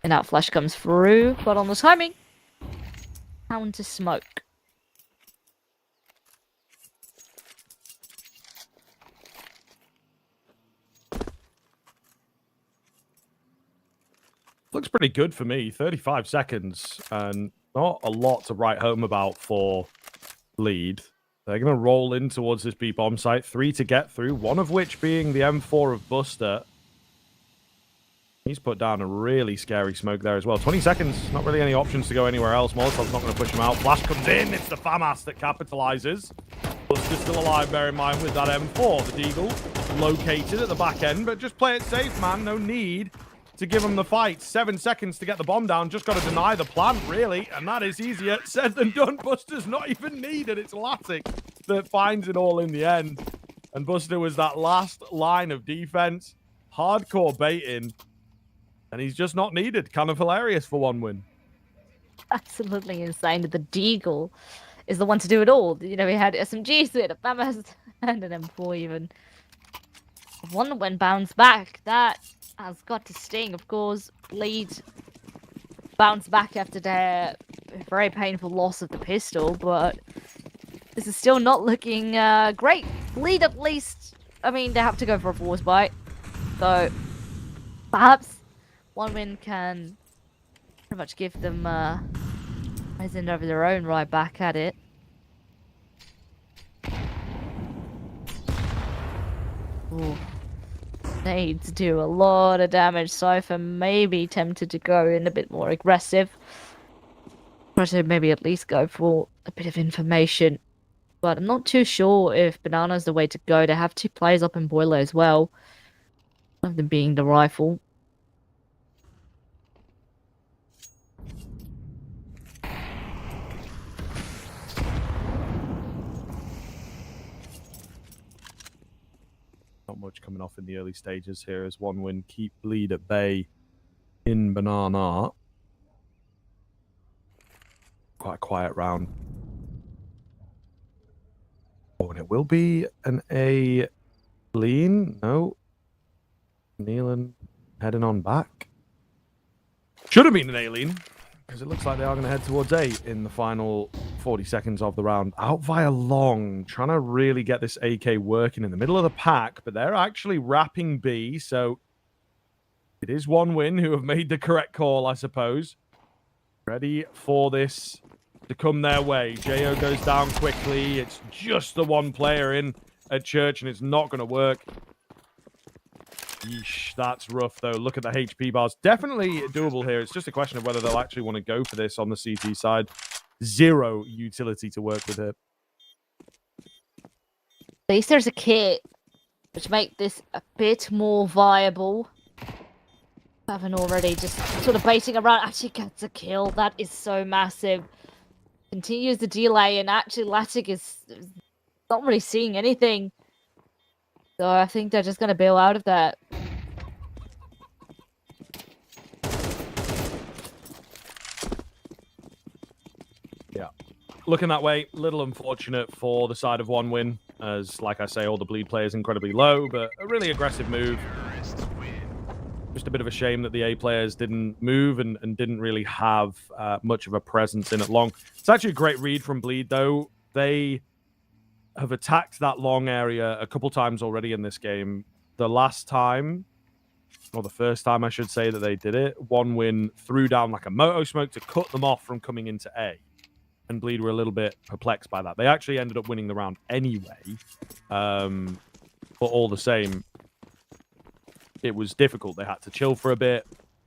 and that flash comes through, but on the timing, counter smoke. Looks pretty good for me. 35 seconds and not a lot to write home about for lead. They're going to roll in towards this B-bomb site. 3 to get through, one of which being the M4 of Buster. He's put down a really scary smoke there as well. 20 seconds, not really any options to go anywhere else. Molotov's not going to push him out. Flash comes in, it's the FAMAS that capitalizes. Buster's still alive, bear in mind, with that M4. The Deagle located at the back end, but just play it safe, man. No need to give him the fight. 7 seconds to get the bomb down. Just got to deny the plant, really. And that is easier said than done. Buster's not even needed. It's Latic that finds it all in the end. And Buster was that last line of defense. Hardcore baiting. And he's just not needed. Kind of hilarious for one win. Absolutely insane that the Deagle is the one to do it all. You know, he had SMGs, we had a FAMAS, and an M4 even. One win bounce back. That has got to sting, of course. Lead bounce back after their very painful loss of the pistol, but this is still not looking great. Lead at least, I mean, they have to go for a force bite. So perhaps one win can pretty much give them rising over their own right back at it. Ooh. Needs to do a lot of damage. Cypher may be tempted to go in a bit more aggressive. Try to maybe at least go for a bit of information. But I'm not too sure if Banana's the way to go. They have 2 players up in Boiler as well. One of them being the rifle. Not much coming off in the early stages here as one win keep lead at bay in Banana. Quite a quiet round. Oh, and it will be an A lean. No. Nealon heading on back. Should have been an A lean, because it looks like they are going to head towards A in the final 40 seconds of the round. Out via long, trying to really get this AK working in the middle of the pack, but they're actually wrapping B, so it is one win who have made the correct call, I suppose. Ready for this to come their way. Jo goes down quickly. It's just the one player in at Church, and it's not going to work. Yeesh, that's rough, though. Look at the HP bars. Definitely doable here. It's just a question of whether they'll actually want to go for this on the CT side. 0 utility to work with here. At least there's a kit, which make this a bit more viable. Haven't already just sort of baiting around. Actually gets a kill. That is so massive. Continues the delay, and actually Latic is not really seeing anything. So I think they're just going to bail out of that. Yeah. Looking that way, little unfortunate for the side of one win, as, like I say, all the bleed players incredibly low, but a really aggressive move. Just a bit of a shame that the A players didn't move and didn't really have much of a presence in it long. It's actually a great read from Bleed, though. They have attacked that long area a couple times already in this game. The last time, or the first time I should say, that they did it, one win threw down like a moto smoke to cut them off from coming into A. And Bleed were a little bit perplexed by that. They actually ended up winning the round anyway. But all the same, it was difficult. They had to chill for a bit.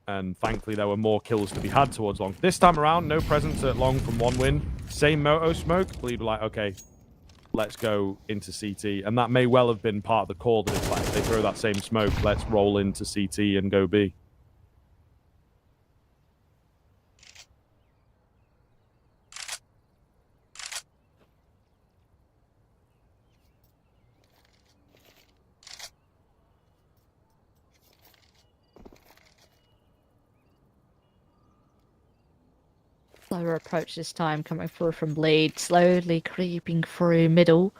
And thankfully, there were more kills to be had towards long. This time around, no presence at long from one win. Same moto smoke. Bleed were like, okay, let's go into CT. And that may well have been part of the call that it's like, if they throw that same smoke, let's roll into CT and go B. Slower approach this time, coming through from Bleed, slowly creeping through middle.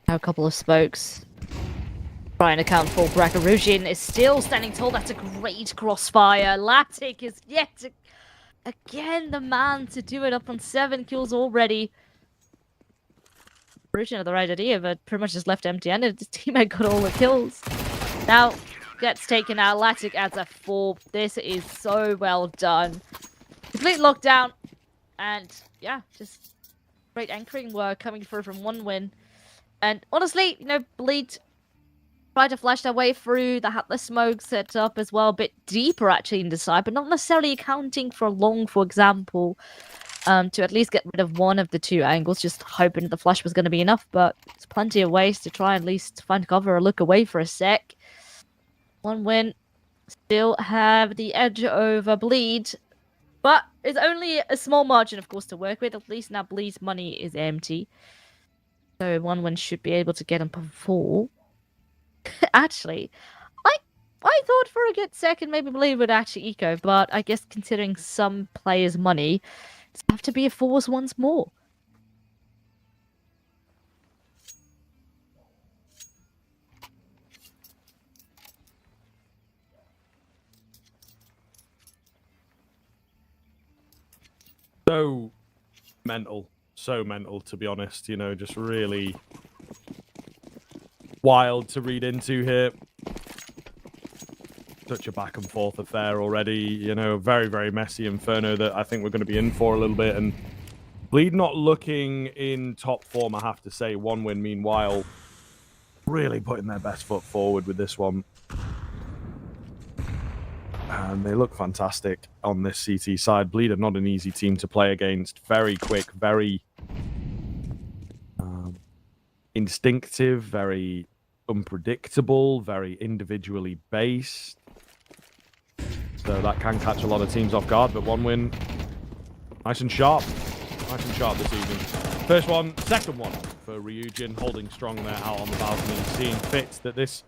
Now a couple of spokes. Trying to count for Brakarujin is still standing tall. That's a great crossfire. Latic is yet again the man to do it, up on 7 kills already. Rujin had the right idea, but pretty much just left empty-handed. His teammate got all the kills. Now, gets taken out. Latic adds a 4. This is so well done. Complete lockdown. And yeah, just great anchoring work coming through from one win. And honestly, you know, Bleed tried to flash their way through. They had the smoke set up as well, a bit deeper actually in the side, but not necessarily accounting for long, for example, to at least get rid of one of the two angles, just hoping the flash was going to be enough, but there's plenty of ways to try at least find cover or look away for a sec. One win, still have the edge over Bleed, but it's only a small margin, of course, to work with. At least now Bleed's money is empty. So one win should be able to get him per 4. Actually, I thought for a good second maybe Bleed would actually eco, but I guess considering some players' money, it's have to be a force once more. So mental, to be honest. You know, just really wild to read into here. Such a back and forth affair already. You know, very, very messy Inferno that I think we're going to be in for a little bit. And Bleed not looking in top form, I have to say. One win, meanwhile, really putting their best foot forward with this one. And they look fantastic on this CT side. Bleed are not an easy team to play against. Very quick, very instinctive, very unpredictable, very individually based. So that can catch a lot of teams off guard, but one win, nice and sharp. Nice and sharp this evening. First one, second one for Ryujin, holding strong there out on the balcony, seeing fit that this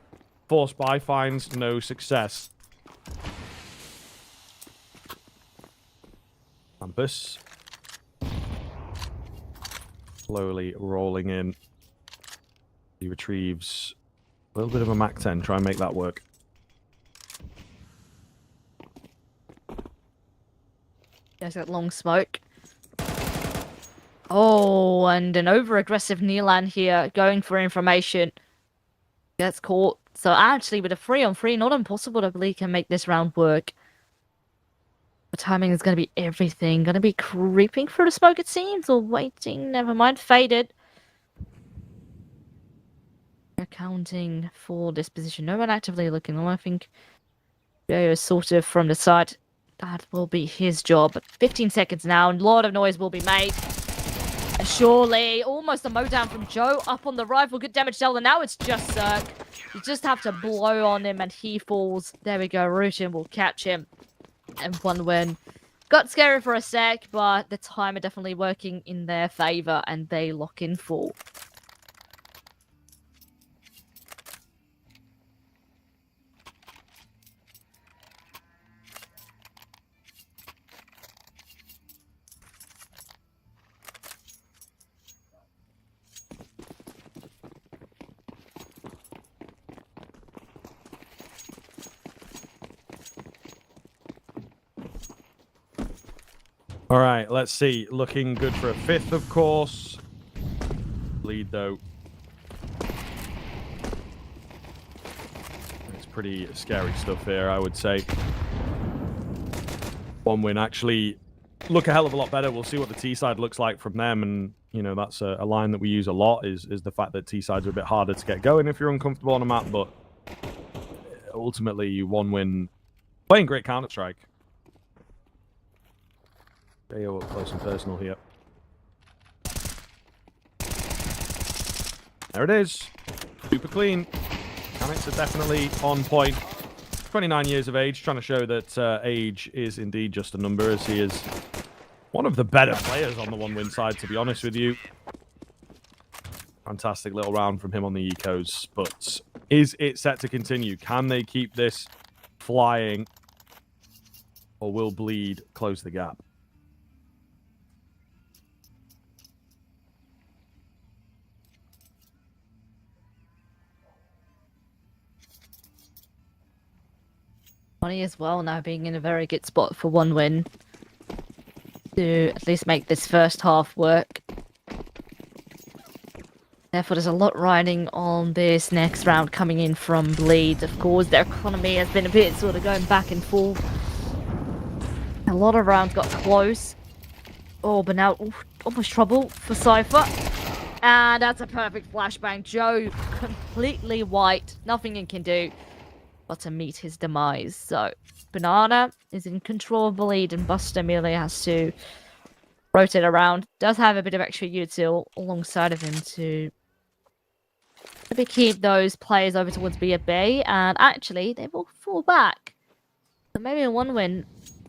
force buy finds no success. Campus. Slowly rolling in. He retrieves a little bit of a Mac 10, try and make that work. There's that long smoke. Oh, and an over-aggressive Neelan here, going for information. Gets caught. So actually, with a 3-on-3, not impossible to believe can make this round work. The timing is going to be everything. Going to be creeping through the smoke, it seems, or waiting. Never mind, faded. Accounting for this position. No one actively looking. I think Joe is sort of from the side. That will be his job. But 15 seconds now, and a lot of noise will be made. And surely, almost a mowdown from Joe up on the rifle. Good damage dealt, and now it's just Cirque. You just have to blow on him, and he falls. There we go. Rutin will catch him. And one win. Got scary for a sec, but the timer definitely working in their favor, and they lock in full. All right, let's see. Looking good for a 5th, of course. Lead, though. It's pretty scary stuff here, I would say. One win actually look a hell of a lot better. We'll see what the T side looks like from them. And, you know, that's a line that we use a lot is the fact that T sides are a bit harder to get going if you're uncomfortable on a map. But ultimately, you one win playing great Counter-Strike. Go up close and personal here. There it is. Super clean. Mechanics are definitely on point. 29 years of age, trying to show that age is indeed just a number, as he is one of the better players on the one-win side, to be honest with you. Fantastic little round from him on the ecos, but is it set to continue? Can they keep this flying, or will Bleed close the gap? Money as well now being in a very good spot for one win to at least make this first half work. Therefore, there's a lot riding on this next round coming in from Bleed. Of course, their economy has been a bit sort of going back and forth. A lot of rounds got close. Oh, but now almost trouble for Cypher. And that's a perfect flashbang. Joe completely white. Nothing he can do but to meet his demise. So, Banana is in control of the lead, and Buster merely has to rotate around. Does have a bit of extra util alongside of him to maybe keep those players over towards B of B, and actually, they will fall back. So maybe a 1-win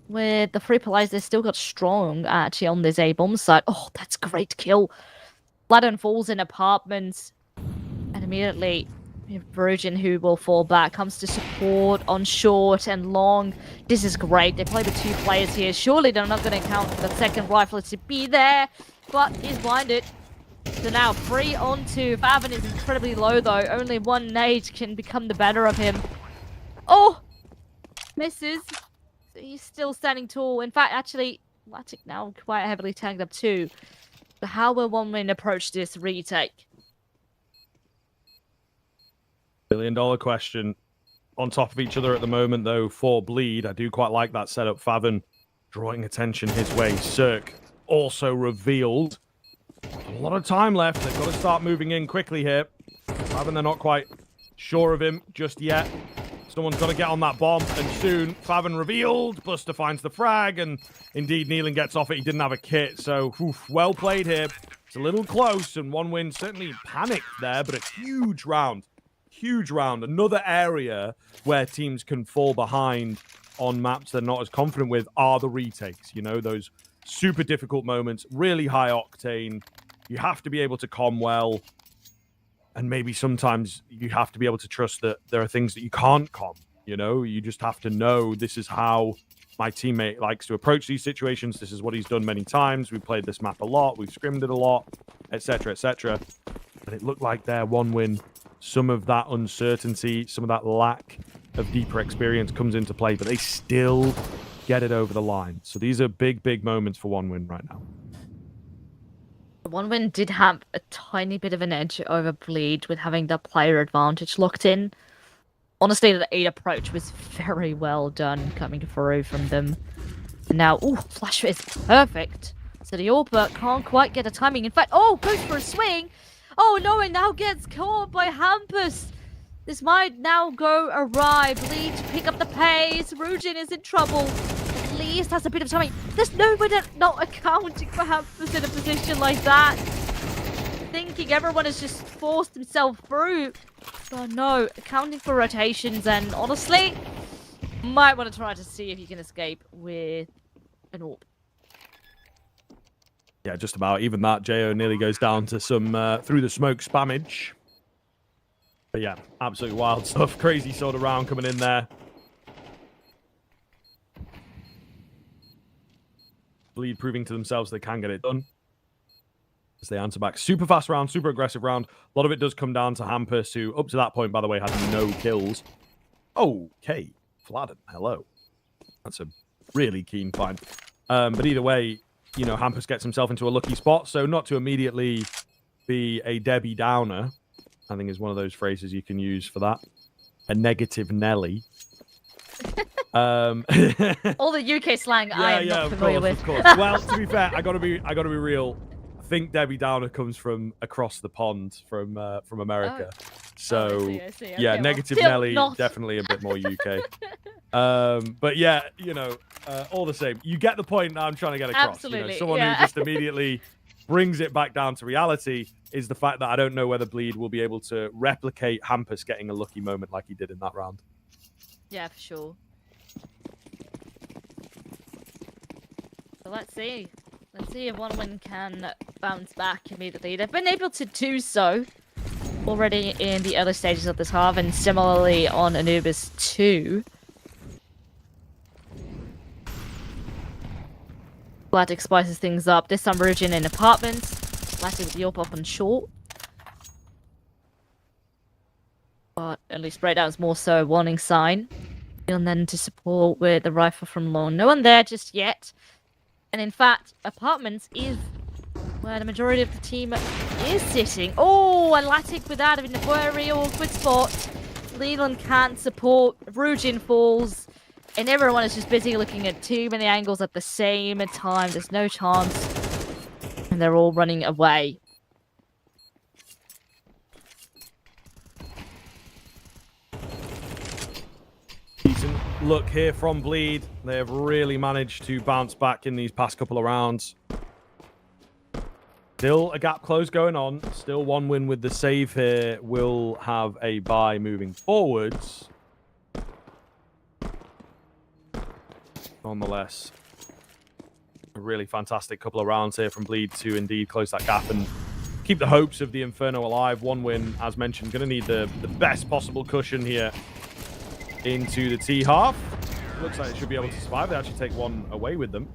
with the three players. They still got strong actually on this A-bomb side. Oh, that's a great kill. Flatten falls in apartments, and immediately Virgin, who will fall back, comes to support on short and long. This is great. They play with two players here. Surely they're not going to count the second rifle to be there, but he's blinded. So now 3 on 2. Favin is incredibly low though. Only one nade can become the better of him. Oh! Misses. So he's still standing tall. In fact, actually, Latic now quite heavily tagged up too. So how will 1-win approach this retake? Billion-dollar question. On top of each other at the moment, though, for Bleed. I do quite like that setup. Favin drawing attention his way. Cirque also revealed. A lot of time left. They've got to start moving in quickly here. Favin, they're not quite sure of him just yet. Someone's got to get on that bomb, and soon Favin revealed. Buster finds the frag, and indeed Nealon gets off it. He didn't have a kit, so well played here. It's a little close, and 1-win certainly panicked there, but a huge round. Huge round. Another area where teams can fall behind on maps they're not as confident with are the retakes. You know, those super difficult moments, really high octane. You have to be able to comm well. And maybe sometimes you have to be able to trust that there are things that you can't comm. You know, you just have to know this is how my teammate likes to approach these situations. This is what he's done many times. We've played this map a lot. We've scrimmed it a lot, etc., etc. And it looked like their 1-win, some of that uncertainty, some of that lack of deeper experience comes into play, but they still get it over the line. So these are big, big moments for 1-win right now. 1-win did have a tiny bit of an edge over Bleed with having the player advantage locked in. Honestly, the 8 approach was very well done coming through from them. Now, flash is perfect. So the AWP can't quite get the timing. In fact, goes for a swing. Oh no, and now gets caught by Hampus. This might now go awry. Bleed to pick up the pace. Rujin is in trouble. At least has a bit of timing. There's nobody not accounting for Hampus in a position like that. Thinking everyone has just forced himself through. But no, accounting for rotations, and honestly, might want to try to see if you can escape with an AWP. Yeah, just about. Even that, Jo nearly goes down to some through the smoke spammage. But yeah, absolutely wild stuff. Crazy sort of round coming in there. Bleed proving to themselves they can get it done. As they answer back. Super fast round, super aggressive round. A lot of it does come down to Hampus, who up to that point, by the way, had no kills. Okay, Fladden, hello. That's a really keen find. But either way, you know, Hampus gets himself into a lucky spot, so not to immediately be a Debbie Downer, I think is one of those phrases you can use for that. A negative Nelly. All the UK slang I am not familiar with. Of course. Well, to be fair, I gotta be real. I think Debbie Downer comes from across the pond from America. So I see. yeah, Okay, negative well, Nelly, not. definitely a bit more UK. But yeah, you know, all the same, you get the point that I'm trying to get across. Absolutely, you know, someone yeah. who just immediately brings it back down to reality is the fact that I don't know whether Bleed will be able to replicate Hampus getting a lucky moment like he did in that round. Yeah, for sure. So let's see. Let's see if 1-win can bounce back immediately. They've been able to do so already in the early stages of this half, and similarly on Anubis 2. Blatic spices things up. This time Rujin in apartments. Blatic with the AWP up on short. But at least breakdown's more so a warning sign. And then to support with the rifle from long. No one there just yet. And in fact, apartments is where the majority of the team is sitting. Oh, and Latic with that in a very awkward spot. Leland can't support. Rujin falls. And everyone is just busy looking at too many angles at the same time. There's no chance. And they're all running away. Decent look here from Bleed. They have really managed to bounce back in these past couple of rounds. Still a gap close going on. Still 1 win with the save here. Will have a bye moving forwards. Nonetheless, a really fantastic couple of rounds here from Bleed to indeed close that gap and keep the hopes of the Inferno alive. 1 win, as mentioned. Going to need the best possible cushion here into the T half. Looks like it should be able to survive. They actually take 1 away with them.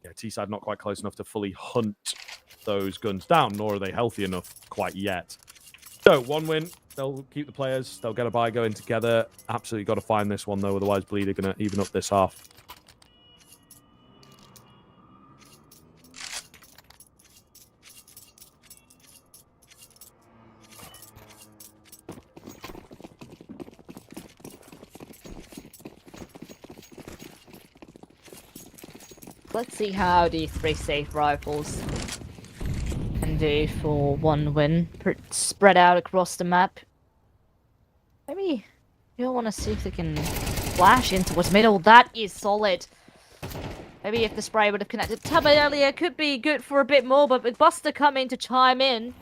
Yeah, T-side not quite close enough to fully hunt those guns down, nor are they healthy enough quite yet. So, 1 win. They'll keep the players. They'll get a bye going together. Absolutely got to find this one, though. Otherwise, Bleed are going to even up this half. Let's see how these 3 safe rifles can do for 1 win. Spread out across the map. Maybe you'll want to see if they can flash in towards middle. That is solid. Maybe if the spray would have connected a bit earlier, could be good for a bit more. But with Buster coming to chime in,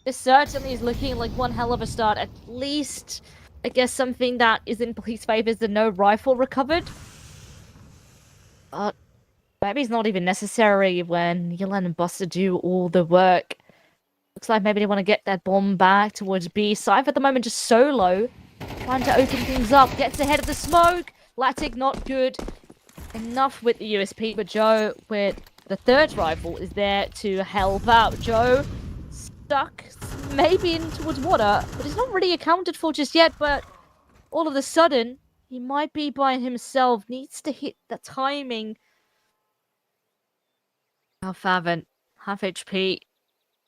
this certainly is looking like one hell of a start. At least, I guess something that is in Bleed's favor is the no rifle recovered. But maybe it's not even necessary when Yelan and Buster do all the work. Looks like maybe they want to get that bomb back towards B. Cypher at the moment just solo. Trying to open things up. Gets ahead of the smoke. Latic not good. Enough with the USP. But Joe with the 3rd rifle is there to help out. Joe stuck maybe in towards water. But it's not really accounted for just yet. But all of a sudden, he might be by himself. Needs to hit the timing. Now Favant, half HP,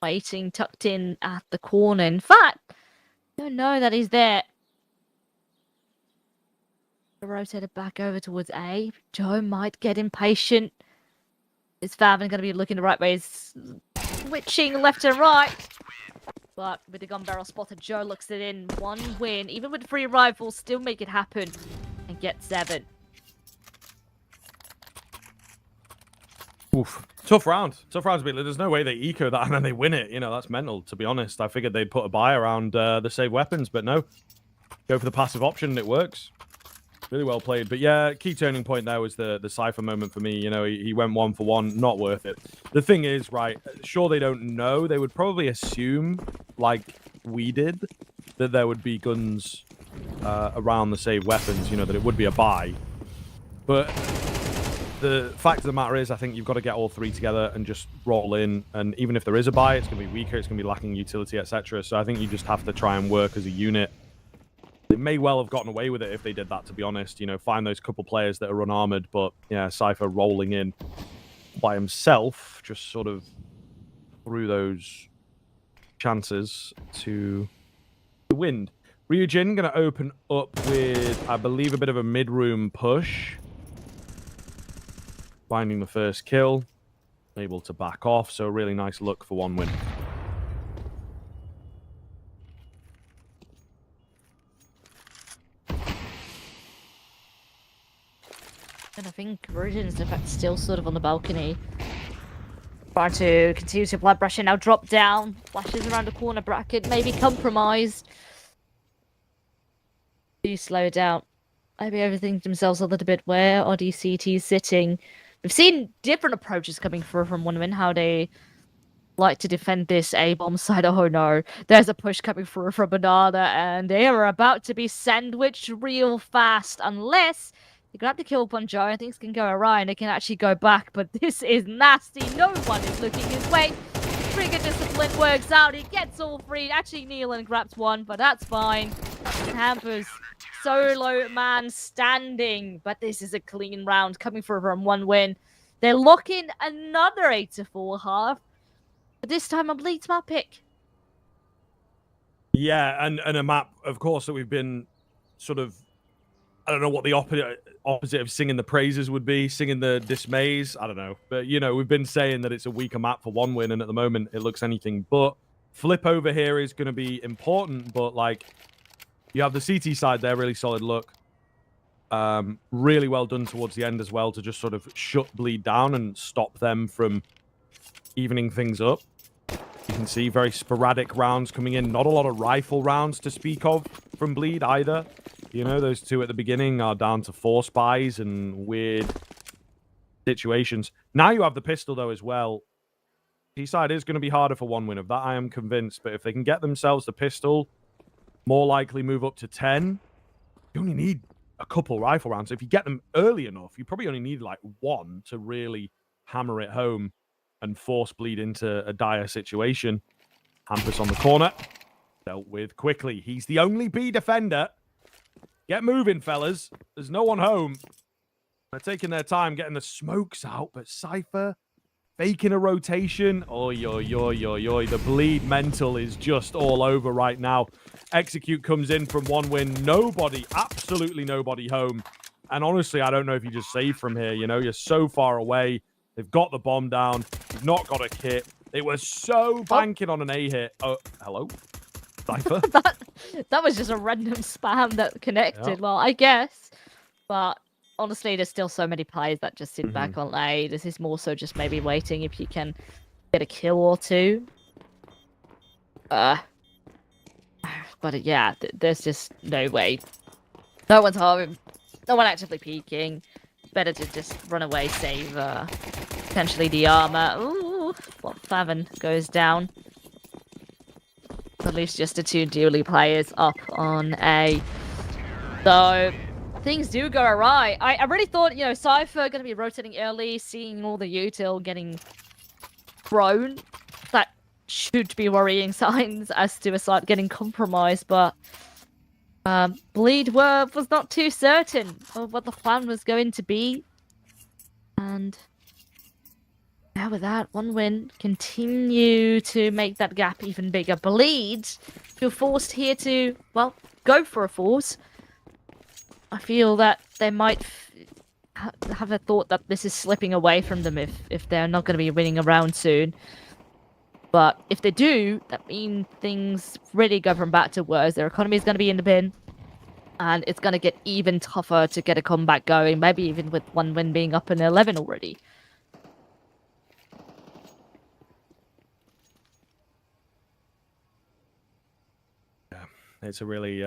waiting, tucked in at the corner. In fact, don't know that he's there. Rotated back over towards A. Joe might get impatient. Is Favant going to be looking the right way? He's switching left and right. But with the gun barrel spotted, Joe looks it in. 1 win. Even with 3 rifles, still make it happen and get 7. Oof. Tough round. Tough round to beat. There's no way they eco that and then they win it. You know, that's mental, to be honest. I figured they'd put a buy around the save weapons, but no. Go for the passive option and it works. Really well played. But yeah, key turning point there was the Cypher moment for me. You know, he went 1 for 1. Not worth it. The thing is, right, sure they don't know. They would probably assume, like we did, that there would be guns around the save weapons, you know, that it would be a buy. But the fact of the matter is, I think you've got to get all 3 together and just roll in. And even if there is a buy, it's going to be weaker, it's going to be lacking utility, etc. So I think you just have to try and work as a unit. They may well have gotten away with it if they did that, to be honest. You know, find those couple players that are unarmored. But yeah, Cypher rolling in by himself just sort of threw those chances to the wind. Ryujin going to open up with, I believe, a bit of a mid-room push. Finding the first kill. Able to back off, so a really nice look for 1 win. And I think Ryujin is in fact still sort of on the balcony. Trying to continue to blood brush and now drop down. Flashes around the corner bracket, maybe compromised. Do slow down. Maybe overthink themselves a little bit. Where are DCTs sitting? We've seen different approaches coming through from 1 win, how they like to defend this A-bomb side. Oh no, there's a push coming through from Banana, and they are about to be sandwiched real fast, unless they grab the kill upon Joe, and things can go awry, and they can actually go back, but this is nasty. No one is looking his way. Trigger discipline works out, he gets all 3. Actually, Nealon grabs 1, but that's fine. Hampers solo man standing, but this is a clean round coming for from 1 win. They lock in another 8-4 half. But this time on Bleed's my pick. Yeah, and a map, of course, that we've been sort of, I don't know what the opposite of singing the praises would be, singing the dismays. I don't know. But, you know, we've been saying that it's a weaker map for 1win, and at the moment it looks anything but. Flip over here is going to be important, but, like, you have the CT side there, really solid look. Really well done towards the end as well to just sort of shut Bleed down and stop them from evening things up. You can see very sporadic rounds coming in. Not a lot of rifle rounds to speak of from Bleed either. You know, those two at the beginning are down to 4 spies and weird situations. Now you have the pistol, though, as well. T-side is going to be harder for 1win. Of that, I am convinced. But if they can get themselves the pistol, more likely move up to 10. You only need a couple rifle rounds. So if you get them early enough, you probably only need, like, 1 to really hammer it home and force Bleed into a dire situation. Hampus on the corner. Dealt with quickly. He's the only B defender. Get moving, fellas. There's no one home. They're taking their time getting the smokes out, but Cypher faking a rotation. Oy, oy, oy, oy, oy. The Bleed mental is just all over right now. Execute comes in from 1win. Nobody, absolutely nobody home. And honestly, I don't know if you just save from here. You know, you're so far away. They've got the bomb down. You've not got a kit. They were so banking on an A hit. Oh, hello? Cypher? That was just a random spam that connected. Well, I guess. But honestly, there's still so many players that just sit back on A. This is more so just maybe waiting if you can get a kill or two. But yeah, there's just no way. No one's home. No one actively peeking. Better to just run away, save potentially the armor. Ooh, well, Favin goes down. At least just the 2 dually players up on A. So things do go awry. I really thought, you know, Cypher going to be rotating early, seeing all the util getting thrown. That should be worrying signs as to a site getting compromised, but Bleed was not too certain of what the plan was going to be. And now with that, 1win continue to make that gap even bigger. Bleed feel forced here to, well, go for a force. I feel that they might have a thought that this is slipping away from them if they're not going to be winning a round soon. But if they do, that means things really go from bad to worse. Their economy is going to be in the bin. And it's going to get even tougher to get a comeback going. Maybe even with 1win being up in 11 already. Yeah, it's a really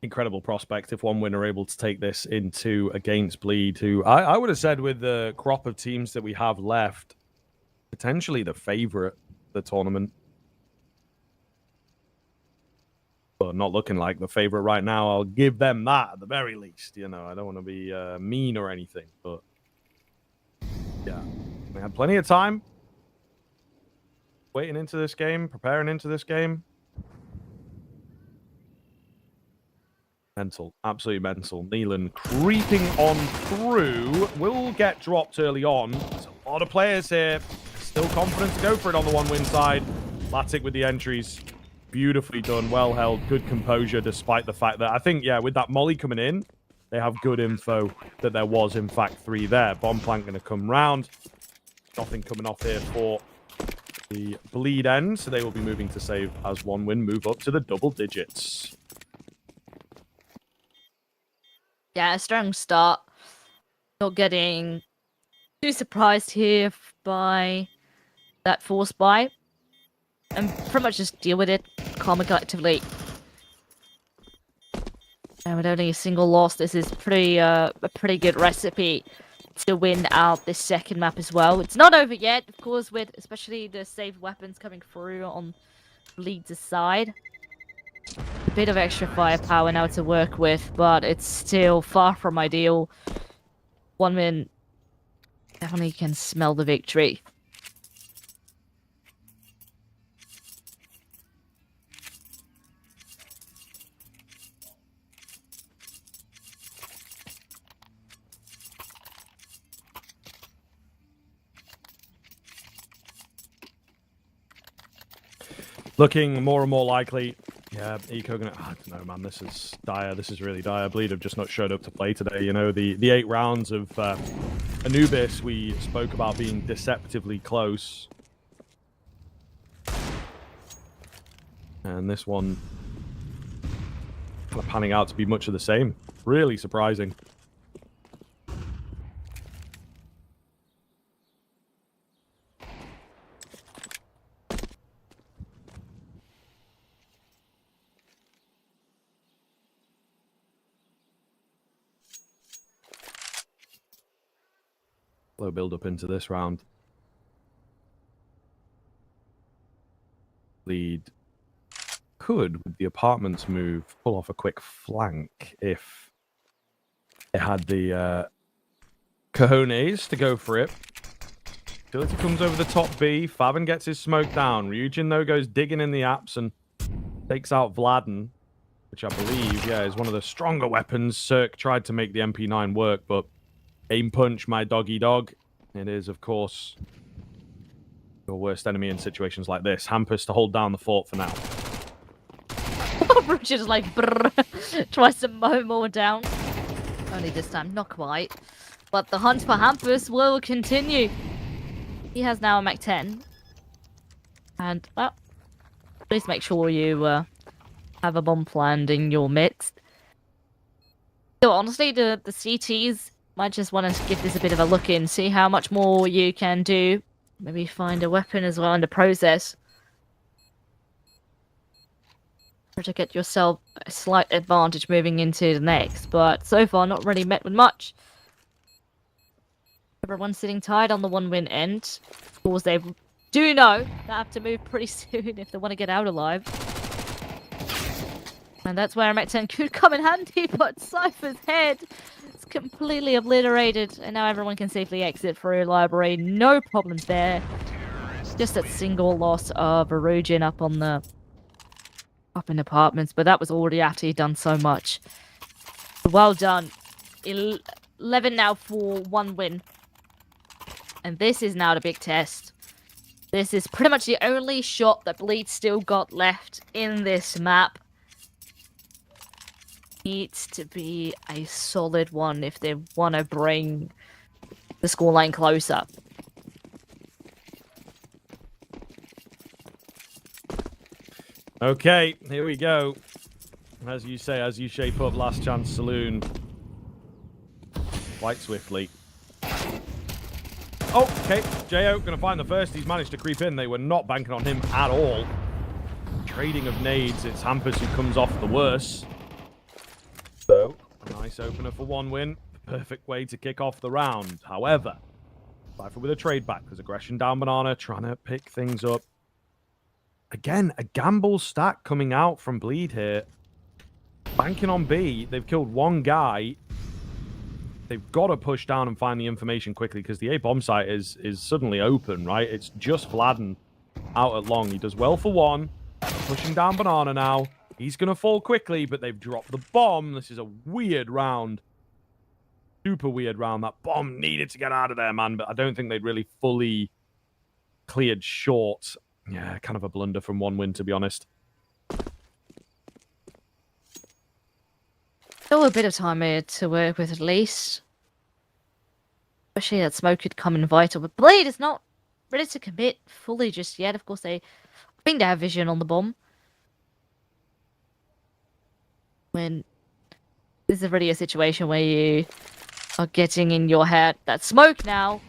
incredible prospect if 1win are able to take this into against Bleed, who I would have said with the crop of teams that we have left, potentially the favorite of the tournament. But not looking like the favorite right now. I'll give them that at the very least. You know, I don't want to be mean or anything, but yeah, we had plenty of time waiting into this game, preparing into this game. Mental, absolutely mental. Neelan creeping on through. Will get dropped early on. There's a lot of players here. Still confident to go for it on the 1win side. Latic with the entries. Beautifully done, well held, good composure, despite the fact that I think, yeah, with that molly coming in, they have good info that there was, in fact, 3 there. Bomb plant going to come round. Nothing coming off here for the Bleed end, so they will be moving to save as 1win, move up to the double digits. Yeah, a strong start. Not getting too surprised here by that force buy. And pretty much just deal with it calm and collectively. And with only a single loss, this is a pretty good recipe to win out this second map as well. It's not over yet, of course, with especially the saved weapons coming through on Bleed's side. A bit of extra firepower now to work with, but it's still far from ideal. 1win definitely can smell the victory. Looking more and more likely. Yeah, Eco gonna. I don't know, man. This is dire. This is really dire. Bleed have just not showed up to play today. You know, the 8 rounds of Anubis we spoke about being deceptively close. And this one kind of panning out to be much of the same. Really surprising. Low build up into this round. Lead could, with the apartments move, pull off a quick flank if it had the cojones to go for it. Utility comes over the top B. Fabian gets his smoke down. Ryujin, though, goes digging in the apps and takes out Vladden, which I believe, yeah, is one of the stronger weapons. Cirque tried to make the MP9 work, but aim punch, my doggy dog. It is, of course, your worst enemy in situations like this. Hampus to hold down the fort for now. Richard's like, brrr, tries to mow more down. Only this time, not quite. But the hunt for Hampus will continue. He has now a Mach 10. And, well, please make sure you have a bomb planned in your midst. So honestly, the CTs might just want to give this a bit of a look in, see how much more you can do. Maybe find a weapon as well in the process. Or to get yourself a slight advantage moving into the next. But so far, not really met with much. Everyone's sitting tight on the 1-win end. Of course, they do know they have to move pretty soon if they want to get out alive. And that's where a Mach 10 could come in handy, but Cypher's head is completely obliterated. And now everyone can safely exit through library. No problems there. Just that single loss of Ryujin up in apartments, but that was already after he'd done so much. Well done. 11 now for 1 win. And this is now the big test. This is pretty much the only shot that Bleed still got left in this map. Needs to be a solid one if they want to bring the scoreline closer. Okay, here we go. As you say, as you shape up Last Chance Saloon. Quite swiftly. Oh, okay. Jo going to find the first. He's managed to creep in. They were not banking on him at all. Trading of nades. It's Hampus who comes off the worst. So, a nice opener for 1 win. Perfect way to kick off the round. However, Cypher with a trade back. There's aggression down Banana, trying to pick things up. Again, a gamble stack coming out from Bleed here. Banking on B. They've killed 1 guy. They've got to push down and find the information quickly because the A bomb site is suddenly open, right? It's just Vladden out at long. He does well for 1. Pushing down Banana now. He's going to fall quickly, but they've dropped the bomb. This is a weird round. Super weird round. That bomb needed to get out of there, man, but I don't think they'd really fully cleared short. Yeah, kind of a blunder from 1 win, to be honest. Still a bit of time here to work with at least. Especially that smoke could come in vital. But Blade is not ready to commit fully just yet. Of course, I think they have vision on the bomb. When this is really a situation where you are getting in your head that smoke now.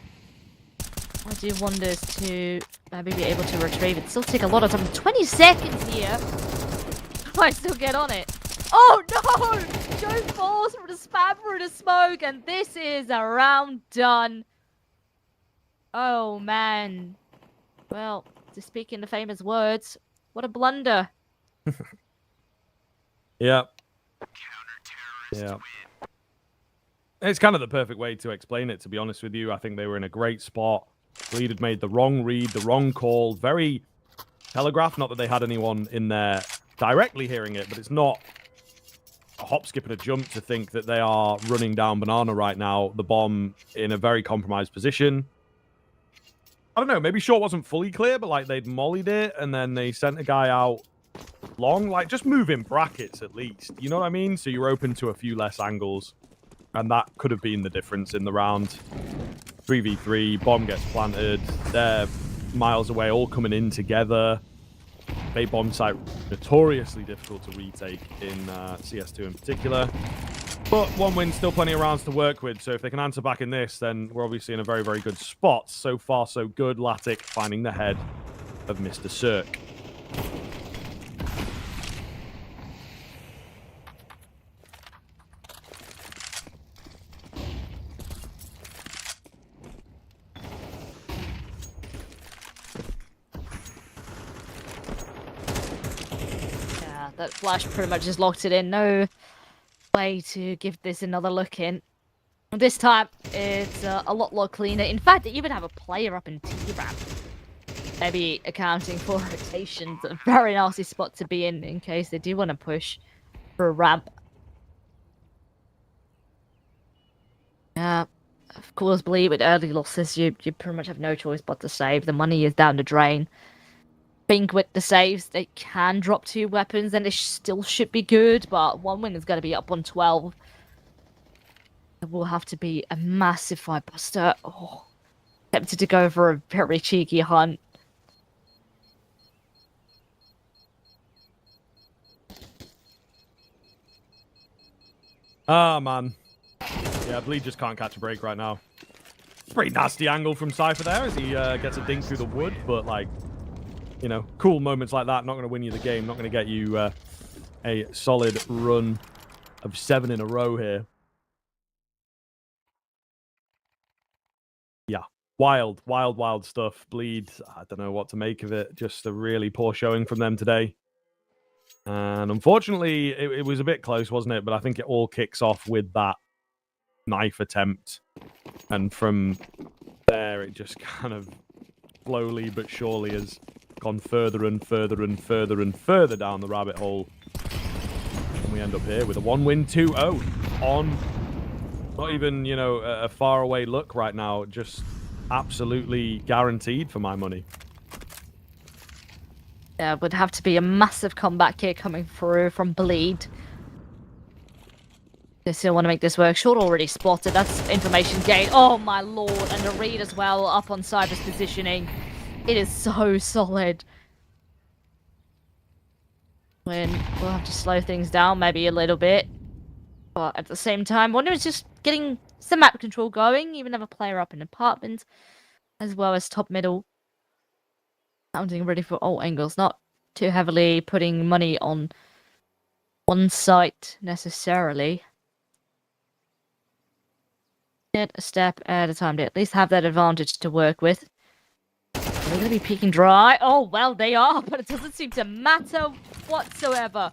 I do wonder as to maybe be able to retrieve it. Still take a lot of time. 20 seconds here. I still get on it. Oh no! Joe falls from the spam through the smoke, and this is a round done. Oh man. Well, to speak in the famous words, what a blunder. Yeah. Yeah. It's kind of the perfect way to explain it, to be honest with you. I think they were in a great spot. Bleed had made the wrong read, the wrong call. Very telegraphed. Not that they had anyone in there directly hearing it, but it's not a hop, skip, and a jump to think that they are running down Banana right now. The bomb in a very compromised position. I don't know, maybe short wasn't fully clear, but like they'd mollied it and then they sent a guy out long. Like just move in brackets at least. You know what I mean? So you're open to a few less angles. And that could have been the difference in the round. 3v3, bomb gets planted. They're miles away, all coming in together. Bay bomb site notoriously difficult to retake in CS2 in particular. But one win, still plenty of rounds to work with. So if they can answer back in this, then we're obviously in a very, very good spot. So far, so good. Latic finding the head of Mr. Cirque. Yeah, that flash pretty much just locked it in. No way to give this another look in. This time, it's a lot cleaner. In fact, they even have a player up in T-ramp. Maybe accounting for rotations. A very nasty spot to be in case they do want to push for a ramp. Yeah, of course, Bleed, with early losses, you pretty much have no choice but to save. The money is down the drain. Think with the saves, they can drop 2 weapons, and it still should be good, but one win is going to be up on 12. It will have to be a massive 5-buster. Oh, tempted to go for a very cheeky hunt. Ah, man. Yeah, Bleed just can't catch a break right now. Pretty nasty angle from Cypher there as he gets a dink through the wood, but like, you know, cool moments like that, not going to win you the game, not going to get you a solid run of 7 in a row here. Yeah, wild stuff. Bleed, I don't know what to make of it. Just a really poor showing from them today. And unfortunately, it was a bit close, wasn't it? But I think it all kicks off with that knife attempt. And from there, it just kind of slowly but surely has gone further and further and further and further down the rabbit hole. And we end up here with a 1-win 2-0 on not even, you know, a faraway look right now. Just absolutely guaranteed for my money. Yeah, would have to be a massive comeback here coming through from Bleed. They still want to make this work. Short already spotted. That's information gained. Oh my lord. And the read as well up on Cyber's positioning. It is so solid. When we'll have to slow things down maybe a little bit. But at the same time, Wonder is just getting some map control going. Even have a player up in apartment. As well as top middle. Sounding ready for all angles. Not too heavily putting money on one site necessarily. Get a step at a time to at least have that advantage to work with. They're going to be peeking dry. Oh, well, they are, but it doesn't seem to matter whatsoever.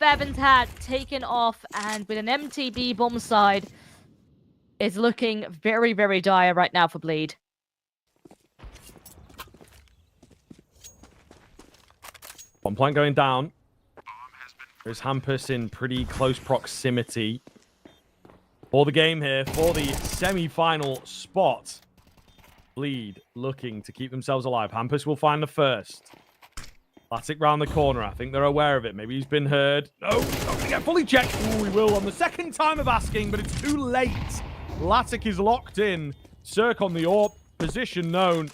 Fevins had taken off, and with an MTB bomb side, it's looking very, very dire right now for Bleed. One point going down. There's Hampus in pretty close proximity for the game here, for the semi-final spot. Bleed looking to keep themselves alive. Hampus will find the first. Latic round the corner. I think they're aware of it. Maybe he's been heard. No, he's not going to get fully checked. Ooh, he will on the second time of asking, but it's too late. Latic is locked in. Cirque on the AWP. Position known.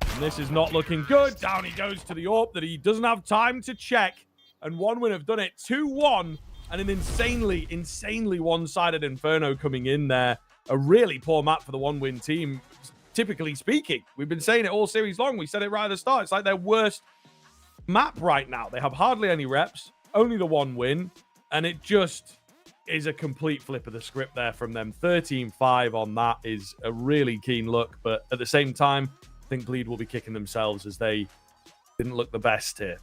And this is not looking good. Down he goes to the AWP that he doesn't have time to check. And one win have done it. 2-1. And an insanely one-sided Inferno coming in there. A really poor map for the 1-win team, typically speaking. We've been saying it all series long. We said it right at the start. It's like their worst map right now. They have hardly any reps, only the 1 win. And it just is a complete flip of the script there from them. 13-5 on that is a really keen look. But at the same time, I think Bleed will be kicking themselves as they didn't look the best here.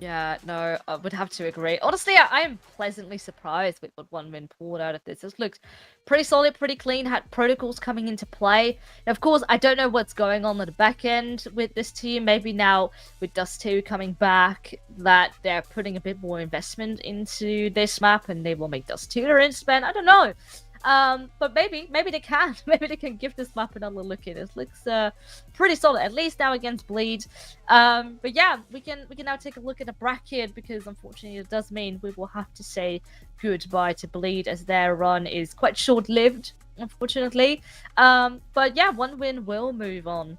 Yeah, no, I would have to agree. Honestly, I am pleasantly surprised with what 1-win pulled out of this. This looks pretty solid, pretty clean, had protocols coming into play. Now, of course, I don't know what's going on at the back end with this team. Maybe now with Dust 2 coming back, that they're putting a bit more investment into this map and they will make Dust 2 their in spend. I don't know. But maybe they can. Maybe they can give this map another look at it. It looks pretty solid, at least now against Bleed. But yeah, we can now take a look at the bracket, because unfortunately it does mean we will have to say goodbye to Bleed, as their run is quite short-lived, unfortunately. But yeah, one win will move on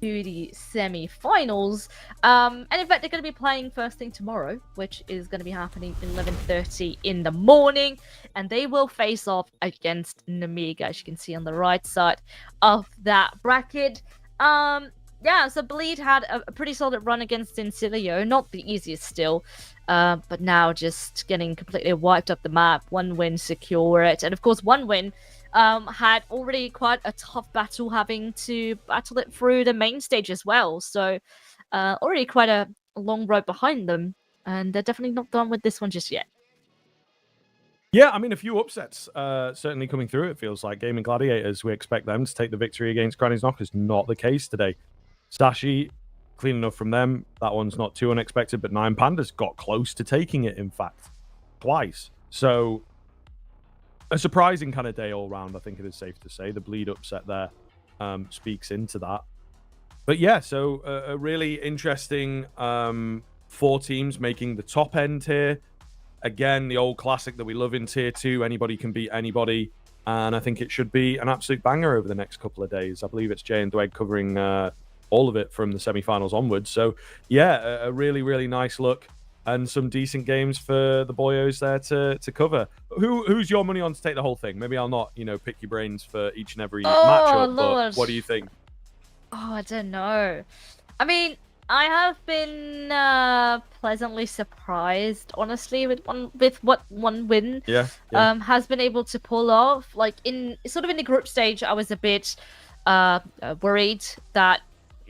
to the semi-finals. And in fact, they're going to be playing first thing tomorrow, which is going to be happening 11:30 in the morning, and they will face off against Namiga, as you can see on the right side of that bracket. Yeah, so Bleed had a pretty solid run against Incilio, not the easiest still, but now just getting completely wiped up the map. One win secure it, and of course one win had already quite a tough battle, having to battle it through the main stage as well. So already quite a long road behind them, and they're definitely not done with this one just yet. Yeah, I mean, a few upsets certainly coming through, it feels like. Gaming Gladiators, we expect them to take the victory against Granny's Knockers. Not the case today. Sashi, clean enough from them. That one's not too unexpected, but Nine Pandas got close to taking it, in fact, twice. So a surprising kind of day all round, I think it is safe to say. The Bleed upset there speaks into that. But yeah, so a really interesting 4 teams making the top end here. Again, the old classic that we love in Tier 2. Anybody can beat anybody. And I think it should be an absolute banger over the next couple of days. I believe it's Jay and Dweg covering all of it from the semi-finals onwards. So yeah, a really, really nice look. And some decent games for the boyos there to cover. Who's your money on to take the whole thing? Maybe I'll not, pick your brains for each and every matchup, but what do you think? Oh, I don't know. I mean, I have been pleasantly surprised, honestly, with what one win has been able to pull off. Like in the group stage, I was a bit worried that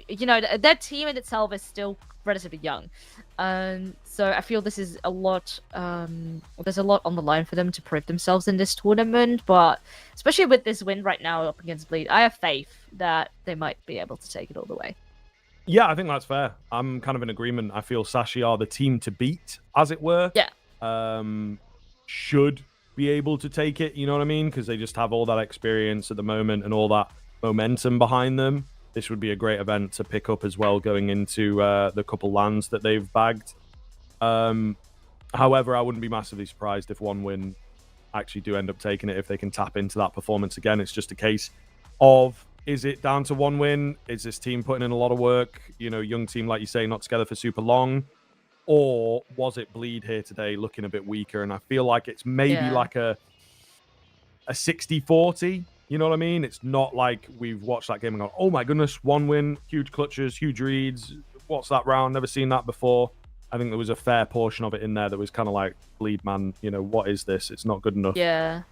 their team in itself is still relatively young. So I feel this is a lot. There's a lot on the line for them to prove themselves in this tournament. But especially with this win right now up against Bleed, I have faith that they might be able to take it all the way. Yeah, I think that's fair. I'm kind of in agreement. I feel Sashi are the team to beat, as it were. Yeah. Should be able to take it, you know what I mean? Because they just have all that experience at the moment and all that momentum behind them. This would be a great event to pick up as well, going into the couple lands that they've bagged. However, I wouldn't be massively surprised if one win actually do end up taking it, if they can tap into that performance again. It's just a case of, is it down to one win? Is this team putting in a lot of work? Young team, like you say, not together for super long. Or was it Bleed here today looking a bit weaker? And I feel like it's maybe like a 60-40. You know what I mean? It's not like we've watched that game and gone, oh my goodness, one win, huge clutches, huge reads. What's that round? Never seen that before. I think there was a fair portion of it in there that was kind of like, Bleed, man, what is this? It's not good enough. Yeah.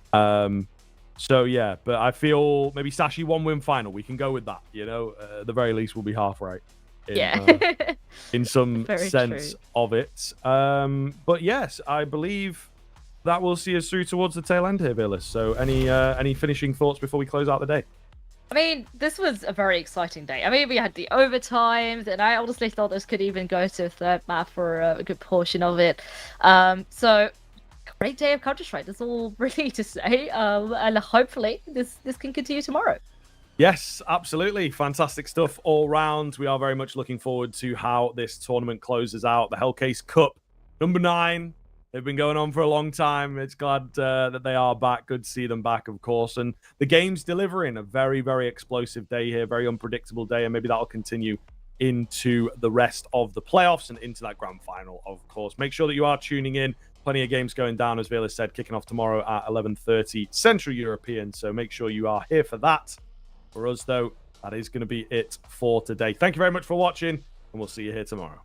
So yeah, but I feel maybe Sashi 1-win final. We can go with that. At the very least, we'll be half right. In some sense of it. But yes, I believe that will see us through towards the tail end here, Villas. So any finishing thoughts before we close out the day? I mean, this was a very exciting day. I mean, we had the overtimes, and I honestly thought this could even go to a third map for a good portion of it. So great day of Counter-Strike. That's all really to say. And hopefully this can continue tomorrow. Yes, absolutely. Fantastic stuff all round. We are very much looking forward to how this tournament closes out. The Hellcase Cup, number 9. They've been going on for a long time. It's glad that they are back. Good to see them back, of course. And the game's delivering a very, very explosive day here. Very unpredictable day. And maybe that'll continue into the rest of the playoffs and into that grand final, of course. Make sure that you are tuning in. Plenty of games going down, as Vela said, kicking off tomorrow at 11:30 Central European. So make sure you are here for that. For us, though, that is going to be it for today. Thank you very much for watching, and we'll see you here tomorrow.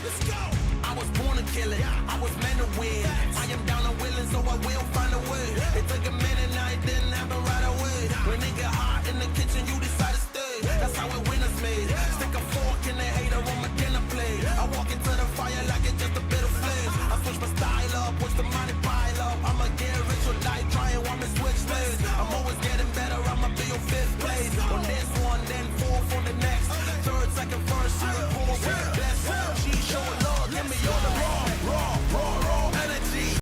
Let's go. I was born to kill it. I was meant to win. I am down and willing, so I will find a way. It took a minute, now it didn't happen right away. When it get hot in the kitchen, you decide to stay. That's how it winners made. Stick a fork in the hater on my dinner plate. I walk into